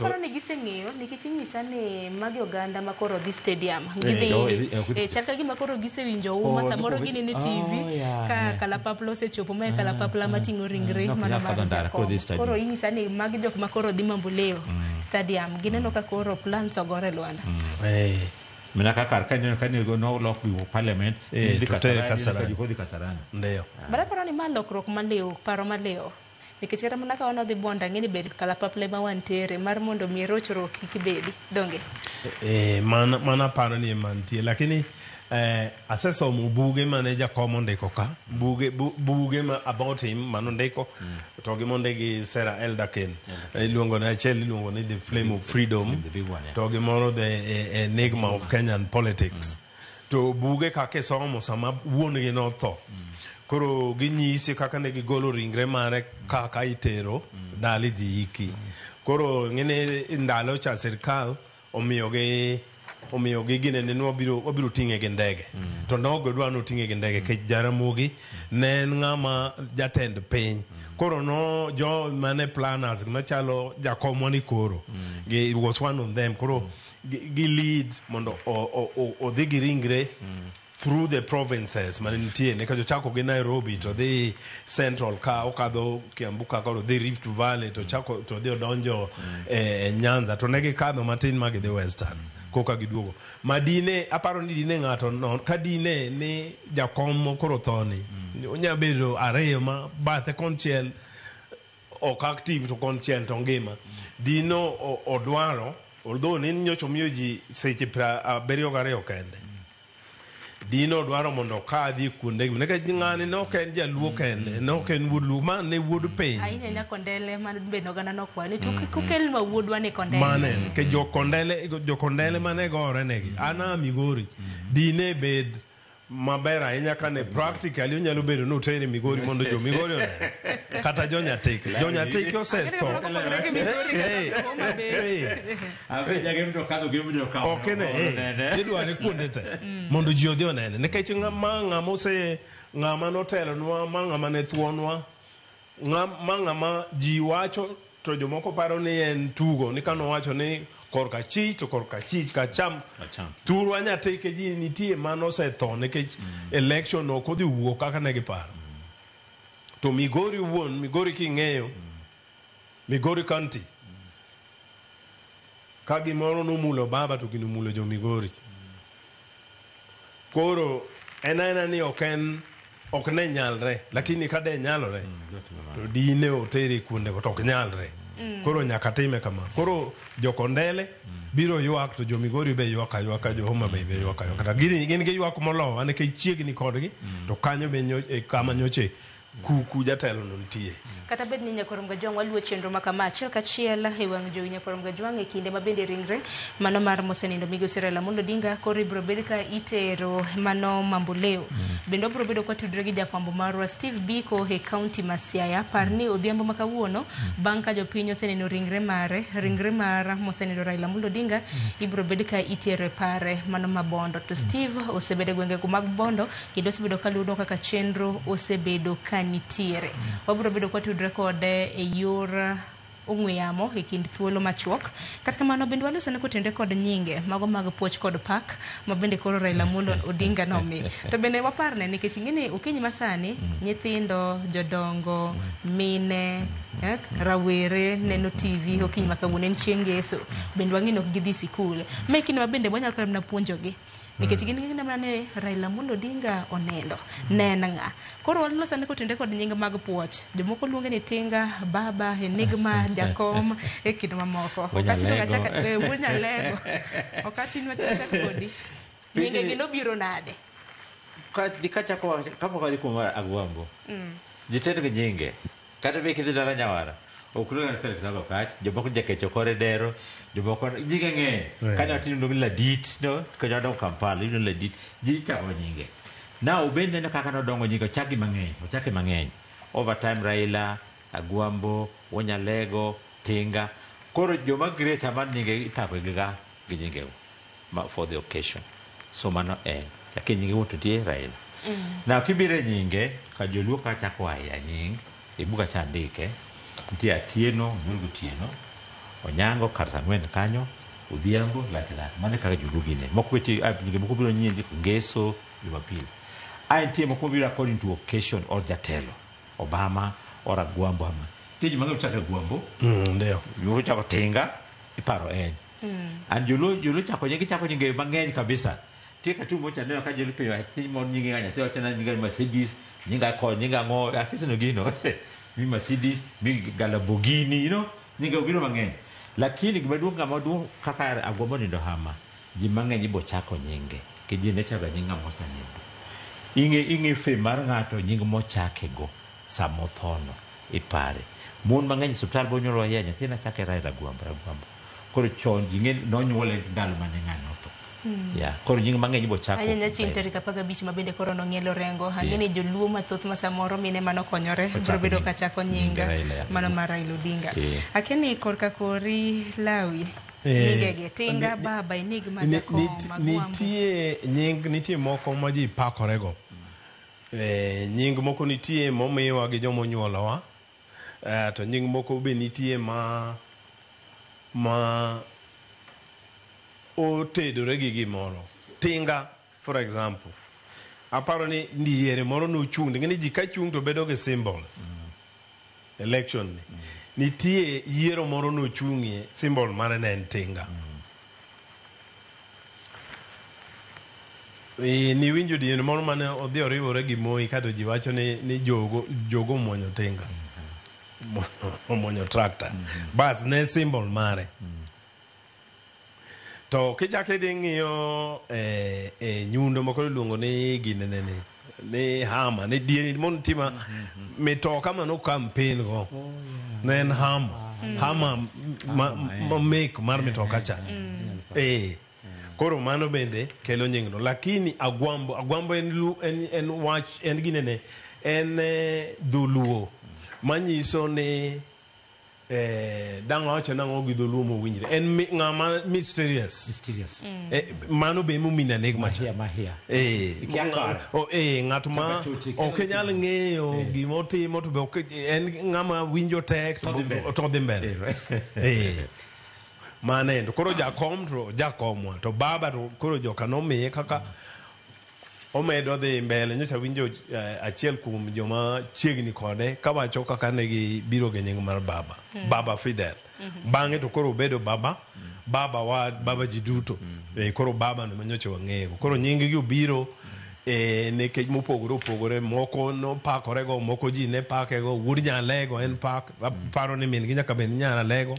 aparo ni giseng'eyo nikech inyisa ni magi oganda makoro dhi stadium gidhi chal ka gima koro gisewinjo uma samoro ginene TV ka kalapapla osechopo mae kalapapla mating'o ringre mana mar Jakom. Koro inyisa ni magi jok makoro dhi Mamboleo stadium gineno ka koro plans ogore Lwanda.
Mina kaka kanyo no lock parliament di Kasarani.
Ndio.
Bara paro ni malokruok maleo paro maleo. Nikech kata mana ka ono dhi bonda ng'eni bed kalapapla ma wantere mar mondo mi rochruok kibedi donge.
Mana paro ni mantie lakini asesomo buge mane Jakom ndiko ka buge ma about him mano ndiko to gi monde gi Sarah Elderkin iluongo na achiel iluongo ni The Flame of Freedom to gi moro The Enigma of Kenyan Politics to buge kake somo sama wuon gi no tho koro ginyisi kaka ne gigolo ringre mare kaka itero dali dhi iki koro ngene ndalo cha sirkal omiyo gi gine ne obiro ting'e gi ndege to nogo dwa no ting'e gi ndege ke Jaramogi ne ng'ama jatend piny koro no jo mane planners machalo Jakom wani koro was one of them koro gi lead mondo odhi gi ringre through the provinces maninitie ne ka chako gi Nairobi to the central ka okadho Kiambu ka koro the Rift Valley to chako to the donjo Nyanza to negi kadho matin magi the western koka giduogo madine aparo ni dine ngato no ka dine ni Jakom koro thoni onya bedo ariyo ma bathe konchiel ok active to konchiel to ngima dino odwaro although ni nyocho miyo ji seche 72 kende dino dwaro mondo kadhi kuonde neka ng'ani no ken jaluo kende no ken wuod man ne wuod piny
ahinya nyakondele man beno gana no kwani to kukel ma wuodwa ne kondele
mane ke jokondele mane gore negi ana Migori dine bed maber ahinya kane practically onyalo bedo no tere Migori mondo jo Migori one kata Jonyatik osetho idware kuonde te mondo ji odhi onene nikech ng'ama notelo nwa ng'ama ne thuonwa ng'ama ji wacho to jomoko paro ni en tugo ni kano wacho ni korka chich to korka chich ka cham turwa nyathi ke ji nitie mano osetho nikech election ok odhi wuok kaka ne giparo to Migori king'eyo Migori County ka gimoro nomulo baba to gino mulo jo Migori koro ena ni ok ne nyalre lakini kade nyalore to dine oteri kuonde to ok nyalre koro nyaka time kama koro jokondele biro ywak to jo Migori be ywak jo Homa Bay be ywak kata gin gi ywak molo ane ke chiegni kodgi to kanyo be kama nyoche ku jatelo no nitie
kata bed ni Nyakorom Gajwang' waluo chenro makama achiel kachiel e wang' jowi Nyakorom Gajwang' e kinde mabende ringre mano mar mosenindo Migosi Raila Amolo Odinga koro ibro bedo ka itero mano Mamboleo bende obro bedo kwa tudre gi jafwambo marwa Steve Biko e kaunti ma Siaya parni odhiambo makawuono bang' ka jopiny oseneno ringre mar mosenindo Raila Amolo Odinga ibro bedo ka itero e pare mano Mabondo to Steve osebedo gwenge mag Bondo kendo osebedo kaludo kaka chenro osebedo nitiere wabro bedo kwa tudre kode e yor ong'we yamo e kind thuolo machuok kata kamano bende walosane kotende kod nyinge mago mag puoch kod pak ma bende koro Raila Amolo Odinga nomi to bende waparne nikech ing'eni okinyi masani nyithindo jodongo mine rawere neno TV okinyi makawuono en chieng' Ngeso bende wang'eni ok gidhi sikul mekini mabende wanyalo kar na puonjogi nikech gin mane Raila Amolo Odinga onendo nena ng'a koro walosane kotende kod nyinge mag puoch jomoko luonge ni Tinga Baba Enigma Jakom e kind mamoko okachino kachaka wunyalego okachino chaka kodi nyinge gino biro nade
ka dikachako kama kwa dikuma Agwambo jitendo nyinge kata be kidhi dala Nyawara okuluga Felix Agokach jomoko jakecho kore dero jomoko nyinge ng'e kana tino la dit no ka jado Kampala ino la dit ji chako nyinge na ubende na kaka no dongo nyinge chaki mang'eny over time Raila Agwambo Wonyalego Tinga koro joma great aman nyinge ipako giga gi nyinge for the occasion so mano lakini nyinge woto tie Raila na kibire nyinge ka joluo ka chako aya nying ibuka cha ndike ntie Atieno nyugu Tieno Onyango kar saa 4 kanyo, Odhiambo lak. Mane kaka jolugine. Moko nyinge moko biro nyingi Ngeso, Jumapili. Nitie moko biro according to occasion or jatelo. Obama or Agwambo ama. Tiji mang'eny chako Agwambo.
Ndio.
Yoro chako Tinga, iparo en. And jolo chako nyinge mang'eny kabisa. Tika tu mocha neno ka jolo penyo athi mon nyinge ng'anya. Theo chana nyinge Mercedes, nyinga ko, nyinga ngo, akiseno gino. Mi Mercedes, mi Galabogini, nyinge obiro mang'eny. Lakini gimaduong' kaka Agwambo nindo hama, ji mang'eny ibo chako nyinge. Kiji ne chako nyinga mosa nindo. Ing'e fe mar ng'ato nying mochakego samothono ipare. Mon mang'eny suptal bonyolo ya nyathina chake Raila Agwambo. Koro chon jinge nonyuole ndalo mane ng'ano to. Ya, koro nying mang'eny ibo chako.
Anya nyachi tarik 15 mabende koro nong'ielo rengo. Hangeni joluo mathoth ma samoro mine mano konyore biro bedo ka chako nyinga mano mar Raila Odinga. Akeni korka kori Lawi. Nyingege Tinga, Baba, Enigma, Jakom, Agwambo.
Nitie moko ma ji pakorego. Nying moko nitie momiwa gi jomo nyuolowa. To nying moko be nitie ma otedore gi gimoro. Tinga, for example. Aparo ni ndiere moro nochung'. Ng'eni ji ka chung' to bedo gi symbols. Election ni. Nitie yiero moro nochung'ie symbol mare ne en tinga. Ni winjo dien moro mane odhi oriwore gi Moi kato ji wacho ni jogo muonyo tinga. Muonyo tractor. Bas ne symbol mare. To kichake dhi ng'iyo nyundo moko iluongo ni ginene ni hama ni dien mon tima mitoka mano campaign go. Ne en hama make mar mitoka cha. Koro mano bende kelo nyingno. Lakini Agwambo en wach en ginene en dholuo manyiso ni dang wacho nango gi dholuo mowinjre en ng'ama mysterious. Mano be mumina enigma cha. Ng'at ma ok nyal ng'eyo gimotimo to be en ng'ama winjo tek to dhi mbele. Mane to koro Jakomwa to Baba to koro joka nomiye kaka omedo dhi mbele. Nyocha winjo achiel kuom joma chiegni kode kawacho kaka ne gibiro gi nying mar Baba Fidel. Bang'e to koro bedo Baba ji duto. Koro Baba no nyocha wang'eyo. Koro nying gi obiro nekech mopogore moko no pakorego, moko ji ne pakego. Wuod Nyalego en pak. Paro ni min gi nyaka bed Nyalego.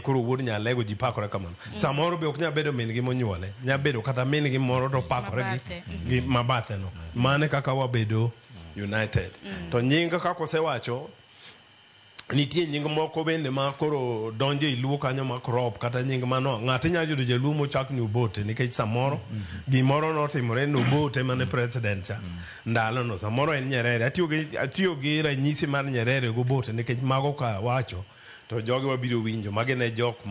Koro wuod Nyalego ji pakore kamano. Samoro be ok nya bedo min gi monyuole. Nya bedo kata min gi moro to pakore gi mabathe no. Mane kaka wabedo united. To nying kaka osewacho nitie nying moko bende ma koro donjo iluo kanyo ma crop kata nying mano ng'ati nya yudo jaluo mochak ni Obote nikech samoro gimoro notimore no Obote mane president cha ndalo no samoro en Nyerere. Atiyo gi ranyisi mar Nyerere go Obote nikech mago ka wacho to jogi wabiro winjo magi ne jok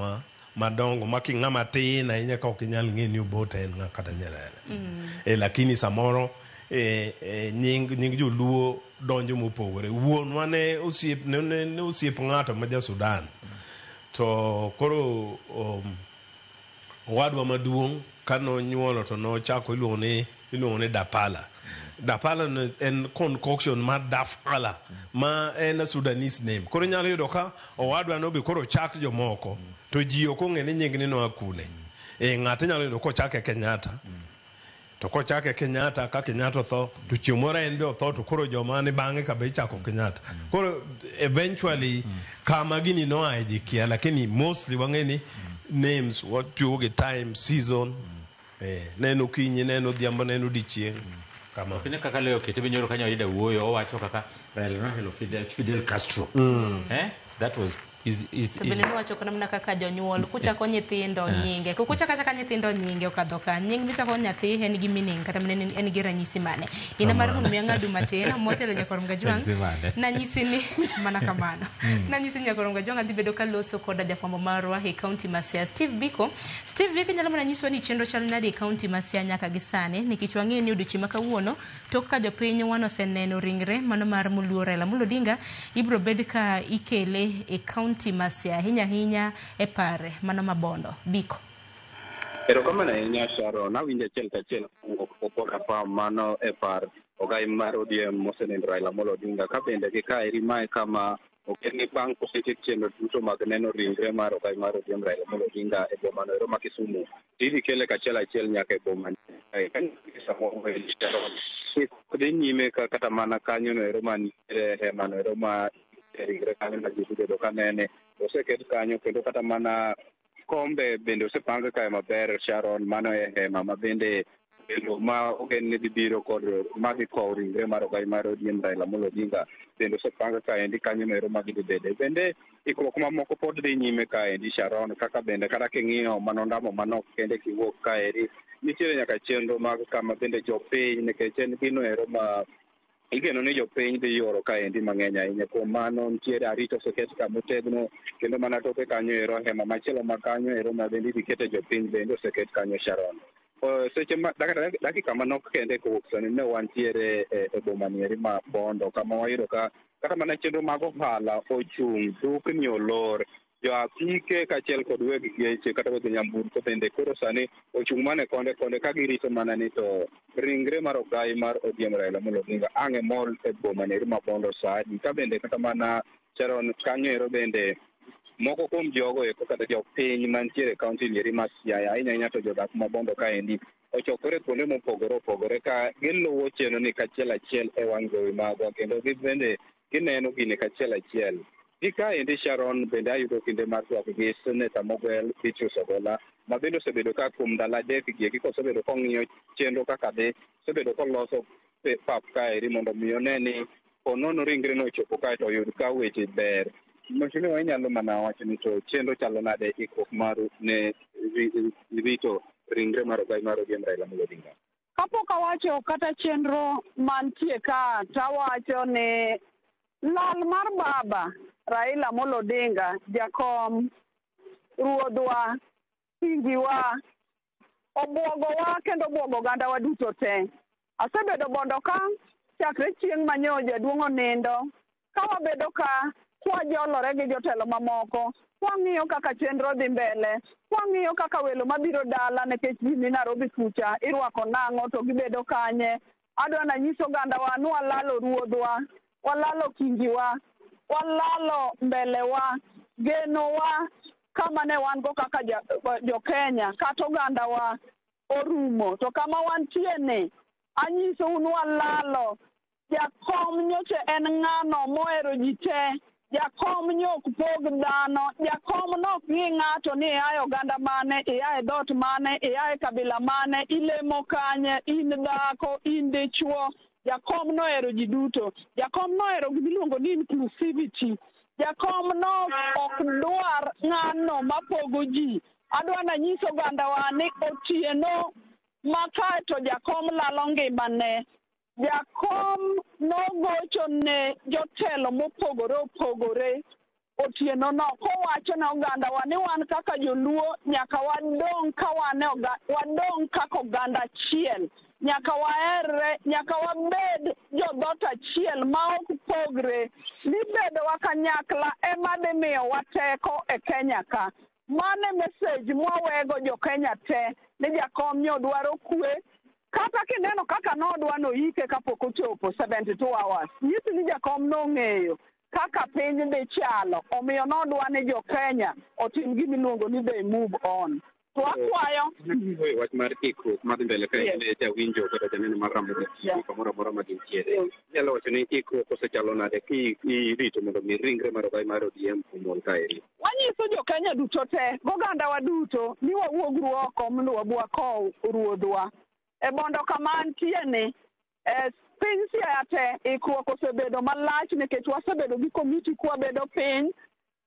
madongo making'ama tin ahinya ka ok inyal ng'e ni Obote en kata Nyerere. Lakini samoro nying joluo donjo mopogore. Wuonwa ne osiep ng'ato ma ja Sudan. To koro owadwa maduong' kano nyuolo to nochako iluongo ni Dapala. Dapala en concoction mar Dafala ma en a Sudanese name. Koro nyalo yudo ka owadwa no be koro chak jomoko to ji ok ong'e ni nying ni no akune. Ng'ato nyalo yudo kochake Kenyatta. To kochake Kenyatta ka Kenyatta tho to chiomora en be otho to koro joma ne bang'e ka be chako Kenyatta. Koro eventually kama gini no aejikia lakini mostly wang'eni names what people time season neno kinyi neno dhiambo neno dichieng kama
kine kaka leo kete benyoro kanyo ida wuoyo owacho kaka Raila no Fidel Castro. That was
to bende wacho kana mna kaka jonyuol kuchako nyithindo nyinge kuchaka nyithindo nyinge okadho ka nying michako nyathi en gi meaning kata en gi ranyisi mane ina mar mun mianga du matena motelo nyakorom gajwang na nyisi ni mana kamano na nyisi nyakorom gajwang dhi bedo ka loso koda jafambo marwa e county Masia Steve Biko nyalo mana nyiso ni chenro chal nadi e county Masia nyaka gisane nikech wang'e ni odiochieng' ma kawuono tok ka jopiny wano seneno ringre mano mar muluo Raila Odinga ibro bed ka ikele e county kaunti ma Siaya hinya e pare mano mabondo Biko.
Pero kama na inya Sharon na winja chel ko pa mano e par ogai mar ODM mosenendo Raila Amolo Odinga ka bende gi ka irimae kama okeni bang positive chenro duto mag neno ringre mar ogai mar ODM Raila Amolo Odinga e boma no Roma Kisumu tiri kele ka chel nyaka e boma kan samo e Sharon kodi nyime ka kata mana kanyo no Roma ni mano Roma ringre kanyo na jisude do kanene oseket kanyo kendo kata mana kombe bende osepanga kae maber Sharon mano e mama bende ma ogenne di biro kod magi ko ringre mar ogai mar ODM Raila Amolo Odinga bende osepanga kae ndi kanyo no magi bende ikruok mamoko pod dhi nyime kae ndi Sharon kaka bende kata king'iyo manondamo manok kende kiwuok kae nitiere nyaka chenro mag kama bende jopiny nikech en gino ma igeno ni jopiny dhi yoro kaendi mang'eny ahinya kuom mano nitiere arito oseket kamotegno kendo mana toke kanyo hema machielo ma kanyo ma bende dhi kete jopiny bende oseket kanyo Sharon. Seche dakika manok kende kowuok sani ne wantiere e boma nieri ma Bondo kama wayudo ka kata mana chenro mag ohala ochung' dukni olor jo apike kachiel kod weg geche kata weg nyamburko bende koro sani ochung' mane konde ka girito mana ni to ringre mar ogai mar ODM Raila Amolo Odinga ang'e mol e boma nieri ma Bondo sadi ka bende kata mana Sharon kanyo bende moko kuom jogo kata jopiny mantiere kaunti nieri ma Siaya ahinya to jodak ma Bondo kaendi ochokore kuonde mopogore opogore ka giluwo chenro ni kachiel e wang' jowi magwa kendo bende gineno gini kachiel gi kaendi Sharon bende ayudo kinde mar twak gi Seneta Mogwel Beatrice Ogolla ma bende osebedo ka kuom ndalo adek gi kosebedo kong'iyo chenro kaka dhi osebedo koloso pap kaeri mondo mi one ni ponono ringre no ochopo kae to oyud ka weche ber machine wanyalo mana wacho ni to chenro chalo nade ikruok mar ne rito ringre mar ogai mar ODM Raila Amolo Odinga.
Kapok awacho kata chenro mantie ka tawacho ni lal mar baba Raila Amolo Odinga jakom ruodhwa pingiwa obwogowa kendo obwogo ogandawa duto te. Asebedo Bondo ka chakre chieng' manyo jaduong' onindo ka wabedo ka kwajolore gi jotelo mamoko wang'iyo kaka chenro dhi mbele wang'iyo kaka welo mabiro dala nikech ji ni Nairobi kucha irwako nang'o to gibedo kanye. Adwa na nyiso ogandawa ni walalo ruodhwa, walalo kingiwa, walalo mbelewa, genowa kama ne wan go kaka jo Kenya kata ogandawa orumo to kama wantie ni anyiso unu walalo. Jakom nyoche en ng'ano mohero ji te, jakom nyok pog dhano, jakom nok ng'i ng'ato ni iaye oganda mane, iaye dhot mane, iaye kabila mane, ilemo kanye, in dhako, in dichuo. Jakom nohero ji duto. Jakom nohero gimiluongo ni inclusivity. Jakom no ok dwar ng'ano mapogo ji. Adwa na nyiso ogandawa ni otieno makae to jakom lalo ngimane. Jakom nogocho ne jotelo mopogore opogore otieno no kowacho na ogandawa ni wan kaka joluo nyaka wadong' ka wadong' kaka oganda achiel, nyaka waherre, nyaka wabed jodhot achiel ma ok pogre. Nibedowa kanyakla ema dhi miyo wateko e Kenya ka. Mane message mwawego jo Kenya te ni jakom nyo dwaro kwe. Kata kineno kaka nodwa noike kapok ochopo 72 hours. Nyisi ni jakom nong'eyo kaka piny dhi chalo. Omiyo nodwa ni jo Kenya otim gimiluongo ni they move on. To akwayo
wach mar ikruok madhi mbele kae ne jawinjo kata janeno mar Ramogi kamoro amora ma gintiere. Nyalo wacho ni ikruok osechalo nade ki rito mondo mi ringre mar ogai mar ODM omol kaeri.
Wanyiso jo Kenya duto te, gogandawa duto ni wawuogru oko mondo wabwakow ruodhwa. E Bondo kama antie ni piny Siaya te ikruok osebedo malach nikech wasebedo gi komiti kwabedo piny.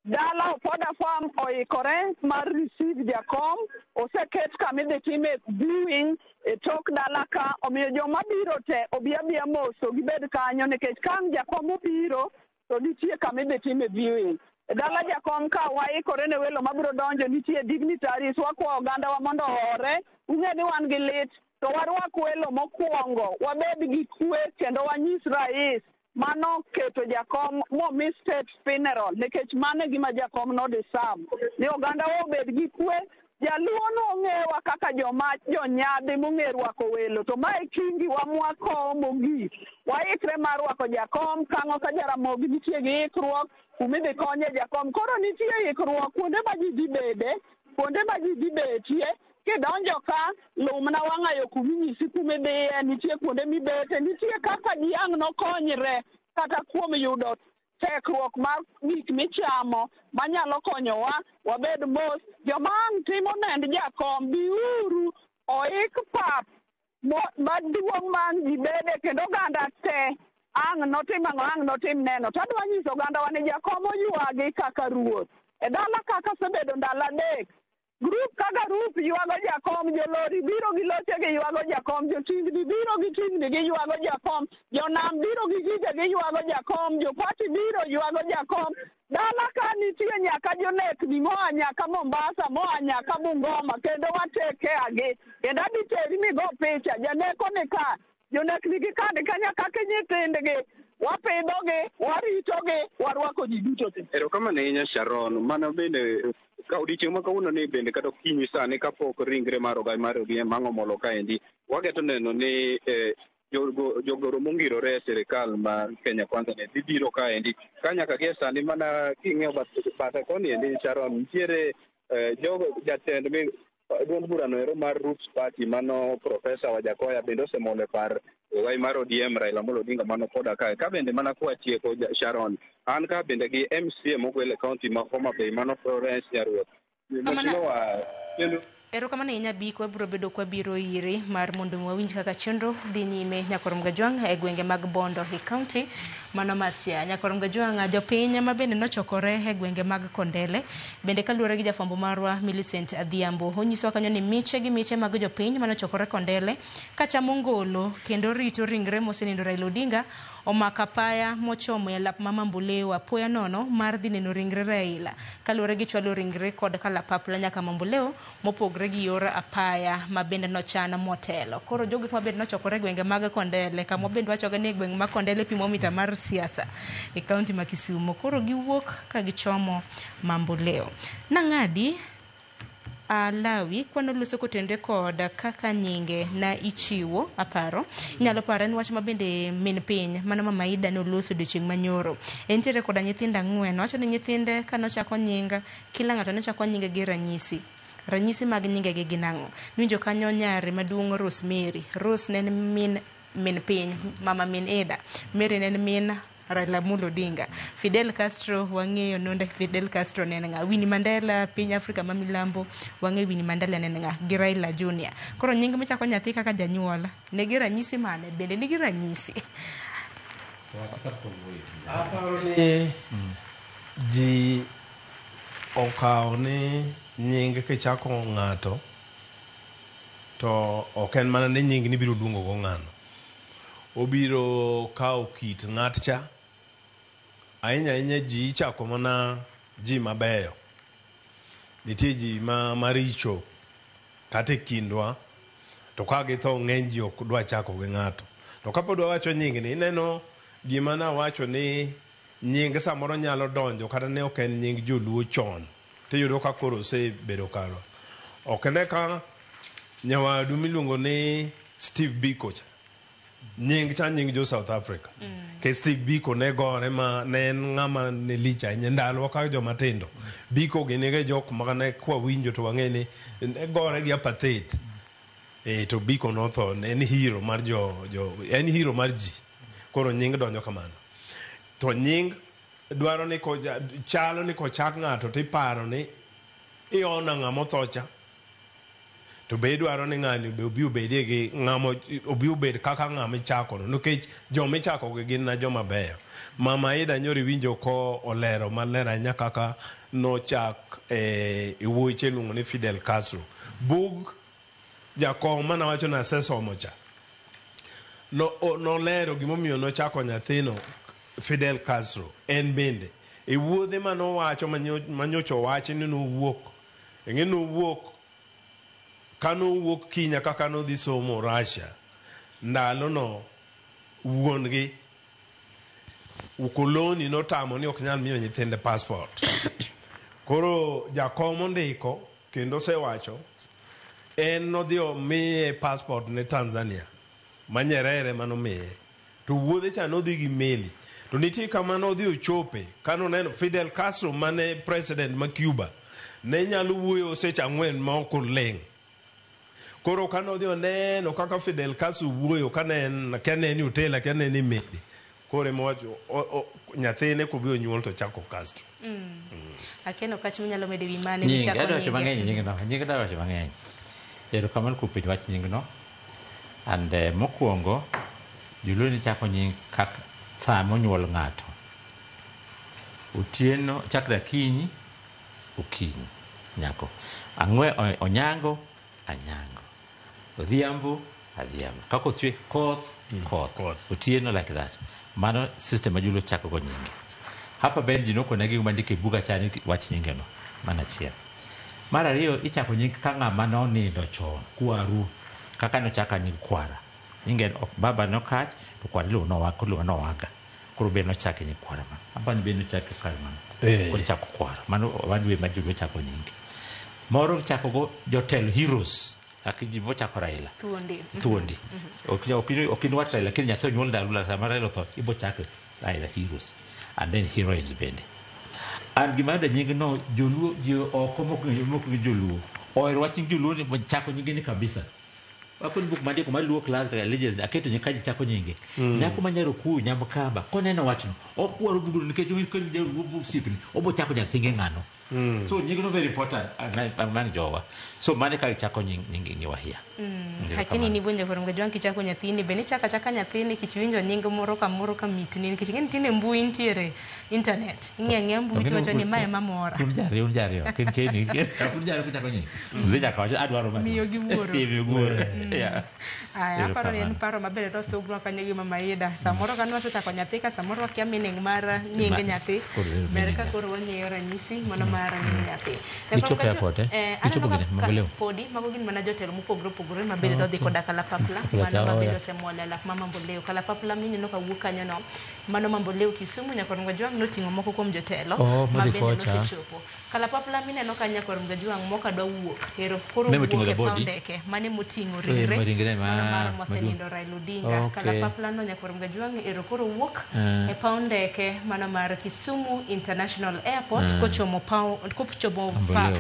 Dala Opoda Farm oikore mar receive jakom, oseket kamidhi time viewing e tok dala ka, omiyo joma biro te obiya moso gibed kanyo nikech kang jakom obiro to nitie kamidhi time viewing. E dala jakom ka waikore ne welo mabiro donjo, nitie dignitaries wakwa ogandawa mondo ore, ung'e ni wan gi lit. To warwak welo mokwongo, wabed gi kwe kendo wanyis rais mano keto jakom momi state funeral nikech mano e gima jakom no deserve ni oganda obed gi kwe. Jaluo no ong'ewa kaka jonyadhi mong'e rwako welo, to mae kingi wa mwako mogik. Waikre mar rwako jakom, kang'o ka Jaramogi nitie gi ikruok, kumidhi konye jakom. Koro nitie ikruok kuonde ma ji dhi bede, kuonde ma ji dhi betie, kidonjo ka lumna wang'ayo kuminyisi kumidhiye, nitie kuonde mibete, nitie kaka jiang' nokonyre kata kuom yudo tekruok mar gik michamo manyalo konyowa wabed mos. Joma ang' timo nend jakom, biuru oik pap maduong' mang' ji bede kendo oganda te ang' notim ang'o, ang' notim neno. Tadwa nyiso oganda wa ni jakom oywagi kaka ruoth. E dala kaka sebedo ndalo adek, grup kaka grup ywago jakom, jolori biro gi loche gi ywago jakom, jotingni biro gi tingni gi ywago jakom, jonam biro gi gige gi ywago jakom, jopati biro ywago jakom. Dala ka nitie nyaka jonekni moa nyaka Mombasa, moa nyaka Bungoma, kendo wateke agi. Kendo aditeri migo picha, janeko ni ka, jonekni gi kandi kanya kaka nyithindgi, wapidhogi, waritogi, warwako ji duto te.
Erokamano ahinya Sharon, mano bende ka odiochieng' ma kawuono ni bende kata okinyi sani kapok ringre mar Ogai mar ODM mang'omolo kaendi, wageto neno ni jogoro mongirore e sirikal mar Kenya Kwanza ne dhi biro kaendi ka nyaka gie sani mana king'eyo bathe koni endi Sharon, nitiere jatend duond burano ero mar Roots Party mano Profesa Wajakoya bende osemolo e par Ogai mar ODM Raila Amolo Odinga mano koda kae. Ka bende mana kwatieko Sharon, an ka bende gi MCA mogwel e kaunti ma Homa Bay mano Florence Nyaruoth.
Erokamano ahinya Biko, wabiro bedo kwabiro iri mar mondo wawinj kaka chenro dhi nyime Nyakorom Gajwang' e gwenge mag Bondo e kaunti mano ma Siaya. Nyakorom Gajwang', jopiny ma bende nochokore e gwenge mag Kondele bende kaluwore gi jafwambo marwa Millicent Adhiambo onyiso kanyo ni miche gi miche mag jopiny manochokore Kondele kachamo ngolo kendo rito ringre mosenindo Raila Odinga omako apaya mochomo e lap mama Mbuleo apoya nono mar dhi neno ringre Raila kaluwore gi chwalo ringre kod kalapapla nyaka Mbuleo mopogre gi yor apaya ma bende nochana motelo. Koro jogi ma bende nochokore gwenge mag Kondele kama bende wachoga ni gwenge mag Kondele pimo mita mar siasa e kaunti ma Kisumu. Koro giwuok ka gichomo Mbuleo. Nang'adi Lawi kwano luso kotende kod kaka nyinge na ichiwo aparo nyalo pare ni wach mabende min piny mano mama Ida no luso odiochieng' manyoro entiere koda nyithinda 4 wacho ni nyithinde kanochako nyinga kila ng'ato nochako nyinge gi ranyisi mag nyinge gi ginang'o nwinjo kanyo nyare maduong' Rosemary Rose ne min piny mama min Ida Mary ne min Raila Amolo Odinga Fidel Castro wang'eyo nonde Fidel Castro ne nga Winnie Mandela piny Afrika ma milambo wang'eyo Winnie Mandela ne nga gi Raila Junior. Koro nying michako nyathi kaka janyuol ne gi ranyisi mane bende ni gi ranyisi
aparo ni ji okawo ni nying kichako ng'ato to ok en mana ni nying ni biro luongo go ng'ano, obiro kawo kit ng'at cha. Ahinya ji chako mana ji mabeyo, nitie ji maricho kata e kindwa, to ka githo ng'eny ji ok dwa chako gi ng'ato. To kapod wawacho nying ni, ineno gima nawacho ni nying samoro nyalo donjo kata ne ok en nying joluo chon, tiyudo ka koro osebedo karo. Ok ne ka nyawadu miluongo ni Steve Biko cha, nying cha nying jo South Africa. Ke Steve Biko ne gore ma ne en ng'ama ne licha ndalo ka joma tindo. Biko gini ge jok magane kwa winjo to wang'e ni ne gore gi apartheid. To Biko no tho, en hero mar en hero mar ji. Koro nying donjo kamano. To nying dwaro ni ko chalo ni ko chak ng'ato tiparo ni iona ng'ama otho cha. To be dwaro ni ng'ani be obi obedie gi ng'ama obi obed kaka ng'ama chako no, nikech joma chako gi gin na joma beyo. Mama Ida nyori winjo ko olero maler ahinya kaka no chak e wuoche luongo ni Fidel Castro. Bug jakom mana wacho na sesomo cha no lero gimomiyo no chako nyathino Fidel Castro. En bende e wuodhe mano wacho manyocho wacho ni no wuok eng'eno wuok kano wuok kinya kaka no dhi somo Russia ndalo no wuon gi ukoloni notamo ni ok nyal miyo nyithinde passport. Koro jakom ondiko kendo sewacho en nodhi omiye passport ne Tanzania ma Nyerere manomiye, to wuodhe cha nodhi gi meli, to nitie kama nodhi ochope kanoneno Fidel Castro mane president ma Cuba ne nyalo wuoyo seche 4 ma ok oleng'. Koro kanodhi oneno kaka Fidel Castro wuoyo kaneni utela kaneni meli, kore mowacho nyathine ko bi onyuol to chako Castro.
Akeno kach manyalo medo wi mane mi chako
nyinge dawacho mang'eny. Erokamano kuom penjo wach nyingno. And mokwongo joluo ni chako nying kaka saa monyuol ng'ato. Otieno chakra kinyi okinyi nyako. Onyango anyango. Odhiambo adhiambo. Kako chwe koth. Otieno like that. Mano system ma joluo chako go nyinge. Hapa ben jinoko nagi mandike buga chani wach nyingeno. Mana chiel. Mar ariyo ichako nying ka ng'ama nonindo chon kwaru kaka nochaka nying kwara. Nyingen baba nokach to kwara luo nowaka. Koro be nochake nying kwara ma. Hapa ni be nochake kwara ma. Koro chako kwara. Mano wadwe ma joluo chako nyinge. Moro chako go jotel heroes. Akiji bo chako Raila. Thuondi. Okinwach Raila lakini nyathi onyuol ndalo sama Raila tho ibo chako Raila heroes. And then heroines bende. And gimada nyingi no joluo jo oko moko joluo oero wach joluo ni chako nyingi ni kabisa. Wakon book mandiko maluo class religious aketo nyikaji chako nyingi. Nyako manyaro ku nyamkaba koneno wachno okwaro buguru nikech wikon joluo sipni obo chako nyathinge ng'ano. So nyingi no very important among jowa. So mane ka chako nyingi ni wahia.
Lakini ni bunjo koronga jwan kichako nyathini beni chaka nyathini kichwinjo nyingo moro ka mitni nikech ngeni tine mbui ntiere internet ing'e mbui to wacho ni mae mamora
unjari keni unjari kuchako nyingi mzeja kawacho adwaro ma
miyo gi wuoro
yeah
aya paro ni paro maber to sogro kanyo gi mama Ida samoro kanwa se chako nyathi ka samoro wakia meaning mar nyinge nyathi ber ka koro wang'eyo ranyisi mano mar nyinge nyathi
ichopo airport ichopo gine magoleo
podi mago gin mana jotelo mopogore mabede dodhi koda kalapapla mano mabedo semuolela mama Mboleo kalapapla mini no kawuok kanyo no mano Mboleo Kisumu nyakoronga jwang noting'o moko kuom jotelo mabede nosechopo kalapapla mine no kanya koronga jwang moka dwa wuok ero koro wuok e paundeke mane moting'o ringre mano mosenindo Raila Odinga kalapapla no nyakoronga jwang ero koro wuok e paundeke mano mar Kisumu International Airport kochomo pap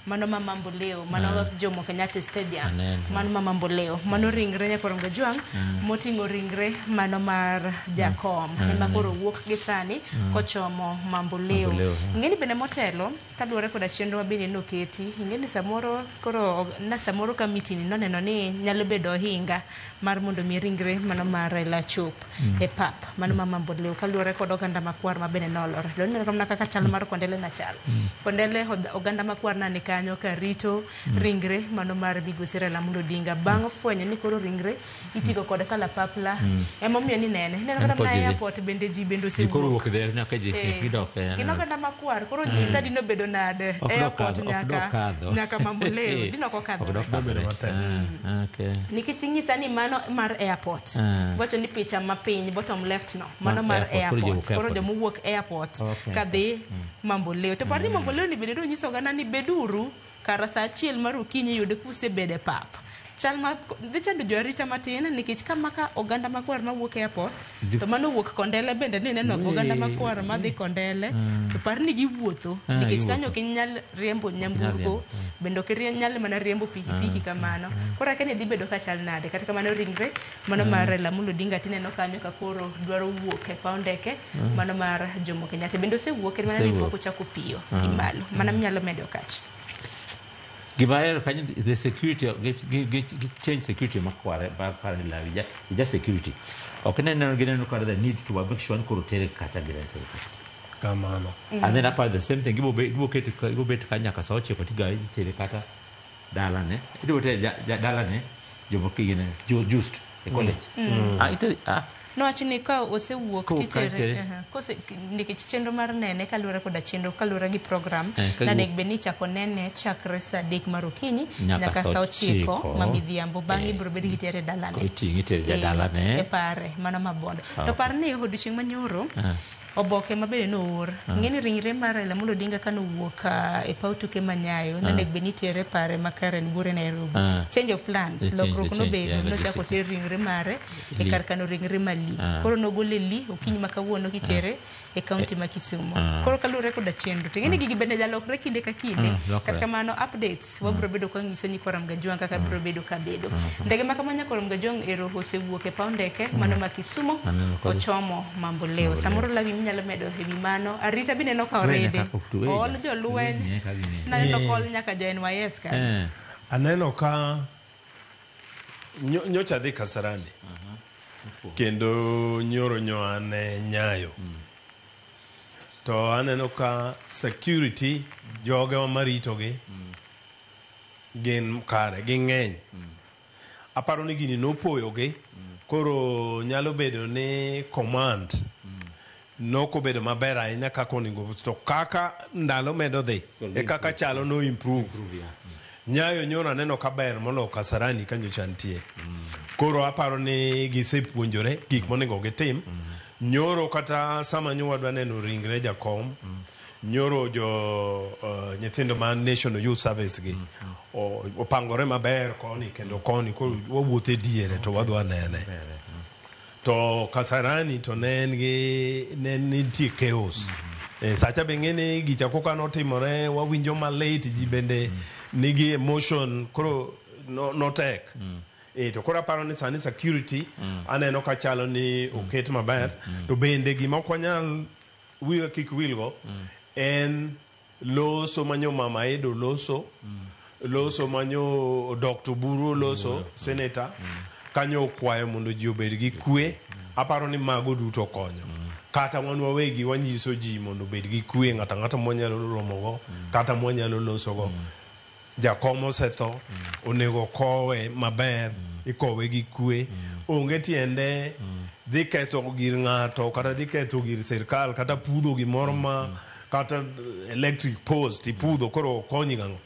mano mama Mboleo mano Jomo Kenyatta Stadium mano mama Mboleo mano ringre nyakoronga jwang moting'o ringre mano mar jakom ema koro wuok gi sani kochomo Mboleo. Ngeni bende motelo kaduore koda chenro mabende noketi ingeni samoro koro na samoro committee ni noneno ni nyalo bedo hinga mar mondo mi ringre mano mar Raila chop e pap mano mama Mboleo kaluore kod oganda makwar mabende nolore donne kamna kaka chal mar Kondele na chal Kondele oganda makwar na kanyo ka rito ringre mano mar Migosi Raila Odinga bang' fwenyo ni koro ringre itigo kod kalapapla emomiyo ni nene kata na airport bende ji bende osewuok
koro wuok there nyaka ji gidok
kino kata makwar koro nyisa dino bedo nade airport nyaka Mboleo dino kokadho
okay
nikisinyisa ni mano mar airport wacho ni picha mapiny bottom left no mano mar airport koro jomuwuok airport kadhi Mboleo to parni Mboleo ni bende nyiso gana ni beduru kara saa achiel mar okinyi yude kusebede pap chal ma dhichando joarita matin nikech kama ka oganda makwar mawuok airport to mano wuok Kondele bende ni neno oganda makwar madhi Kondele to parni giwuotho nikech kanyo kinyal riembo nyamburko bende kinyal mana riembo pikipiki kamano kora kene dhi bedo ka chal nade kata kamano ringre mano mar Raila Odinga tineno kanyo ka koro dwaro wuok e paundeke mano mar Jomo Kenyatta bende osewuok mana ni pok ochako piyo gimalo mana nyalo medo kach
Gibaero kanyo the security change security makware par la vija just security okene no ginen ko the need to make sure ko rotere kata ginen
kamano
and then apart the same thing go bet kanya ka soche ko tiga tere kata dala ne ido te dala ne jomo kigene just e college
Nowacho ni ka osewuok titere kose nikech chenro mar nene kaluwore koda chenro kaluwore gi program nadek be ni chako nene chakre saa 3 mar okinyi nyaka saa 9 ma midhiambo bang'e ibiro bed gi tere dalane e pare mana mabondo to par ni odiochieng' manyoro oboke mabende noor ng'eni ringre mar Raila Amolo Odinga kanowuok e paw tuke manyayo nene be nitere pare makare ni bure Nairobi change of plans lokruok nobedo nochako ter ringre mare e kar kano ringre mali koro nogole li okinyi makawuono kitere e kaunti ma Kisumu koro kaluwore koda chenro to ng'eni gigi bende jalokre kinde ka kinde kata kamano updates wabiro bedo ka nyiso ni Koram Gajwang kaka biro bedo kabedo ndege makamanya Koram Gajwang ero osewuok e paw ndeke mano ma Kisumu ochomo mambo leo samoro lawi nyalo medo hewi mano arita bine no kaorede ol jolweny naneno kol nyaka jo NYS ka
aneno ka nyocha dhi Kasarani kendo nyoro ane Nyayo to aneno ka security joge maritogi gin kare ging'eny aparo ni gini nopoyogi koro nyalo bedo ni command noko bedo maber ahinya kaka onego to kaka ndalo medo dhi e kaka chalo no improve Nyayo nyoro aneno kaber molo Kasarani kanyocha nitie koro aparo ni gisepuonjore gik monego gitim nyoro kata sama nyowadwa neno ringre jakom nyoro jo nyithindo ma National Youth Service gi opangore maber koni kendo koni koro wawuothe diere to wadwa nene to Kasarani to nitie chaos sacha be ng'eni gicha koka notimore wawinjo malate ji bende nigi emotion koro no tek to koro aparo ni sani security aneno ka chalo ni oket maber to bende gima ok wanyal wiwa kik wilgo en loso manyo Mama Edo loso manyo Dr. Buru loso senator kanyo kwayo mondo ji obed gi kwe aparo ni mago duto konyo kata wan wawegi wanyiso ji mondo obed gi kwe ng'ata mwanyalo romogo kata mwanyalo losogo jakom osetho onego kowe maber ikowe gi kwe onge tiende dhi ketho gir ng'ato kata dhi ketho gir sirkal kata pudho gimoro ma kata electric post ipudho koro konyi gang'o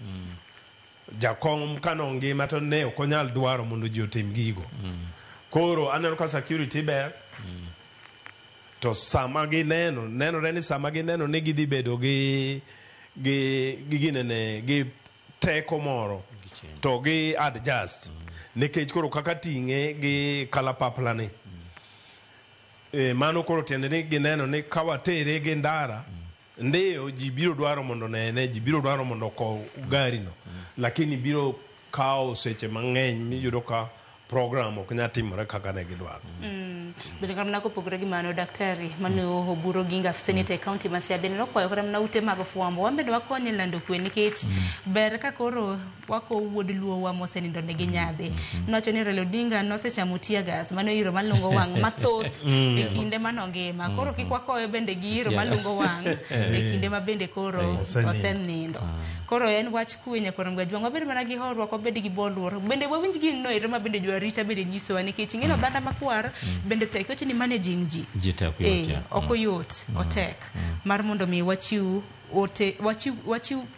jakom kano ngima to ne ok onyal dwaro mondo ji otim gigo koro aneno ka security ber to sama nenore ni sama gineno ni gidhi bedo gi ginene gi teko moro to gi adjust nikech koro kaka ting'e gi kalapapla ni mano koro tiende ni gineno ni kawatere gi ndara ndiyo ji biro dwaro mondo nene ji biro dwaro mondo ko gari no lakini biro kao seche mang'eny miyudo ka program ok nya timore kaka ne gidwaro
bende kamna ko pogre gi mano daktari mano oburo ginga senate county ma Siaya bende nokwayo kata na ute mag fwambo wambe wakonye lando kwe nikech ber ka koro wako wuod luo wa mosenindo ne ginyadhi nocho ni Raila Odinga nosechamo tear gas mano iro malungo wang' mathoth e kinde manongima koro kik wakoyo bende gi iro malungo wang' e kinde ma bende koro osenindo koro en wach kwe Koram Gajwang wabed mana gi horruok wabed gi bolwor bende wawinj gi no iro ma bende jwarita bende nyisowa nikech ng'eno dhanda makwar bende tek oche ni managing ji oko yot otek mar mondo mi wachiw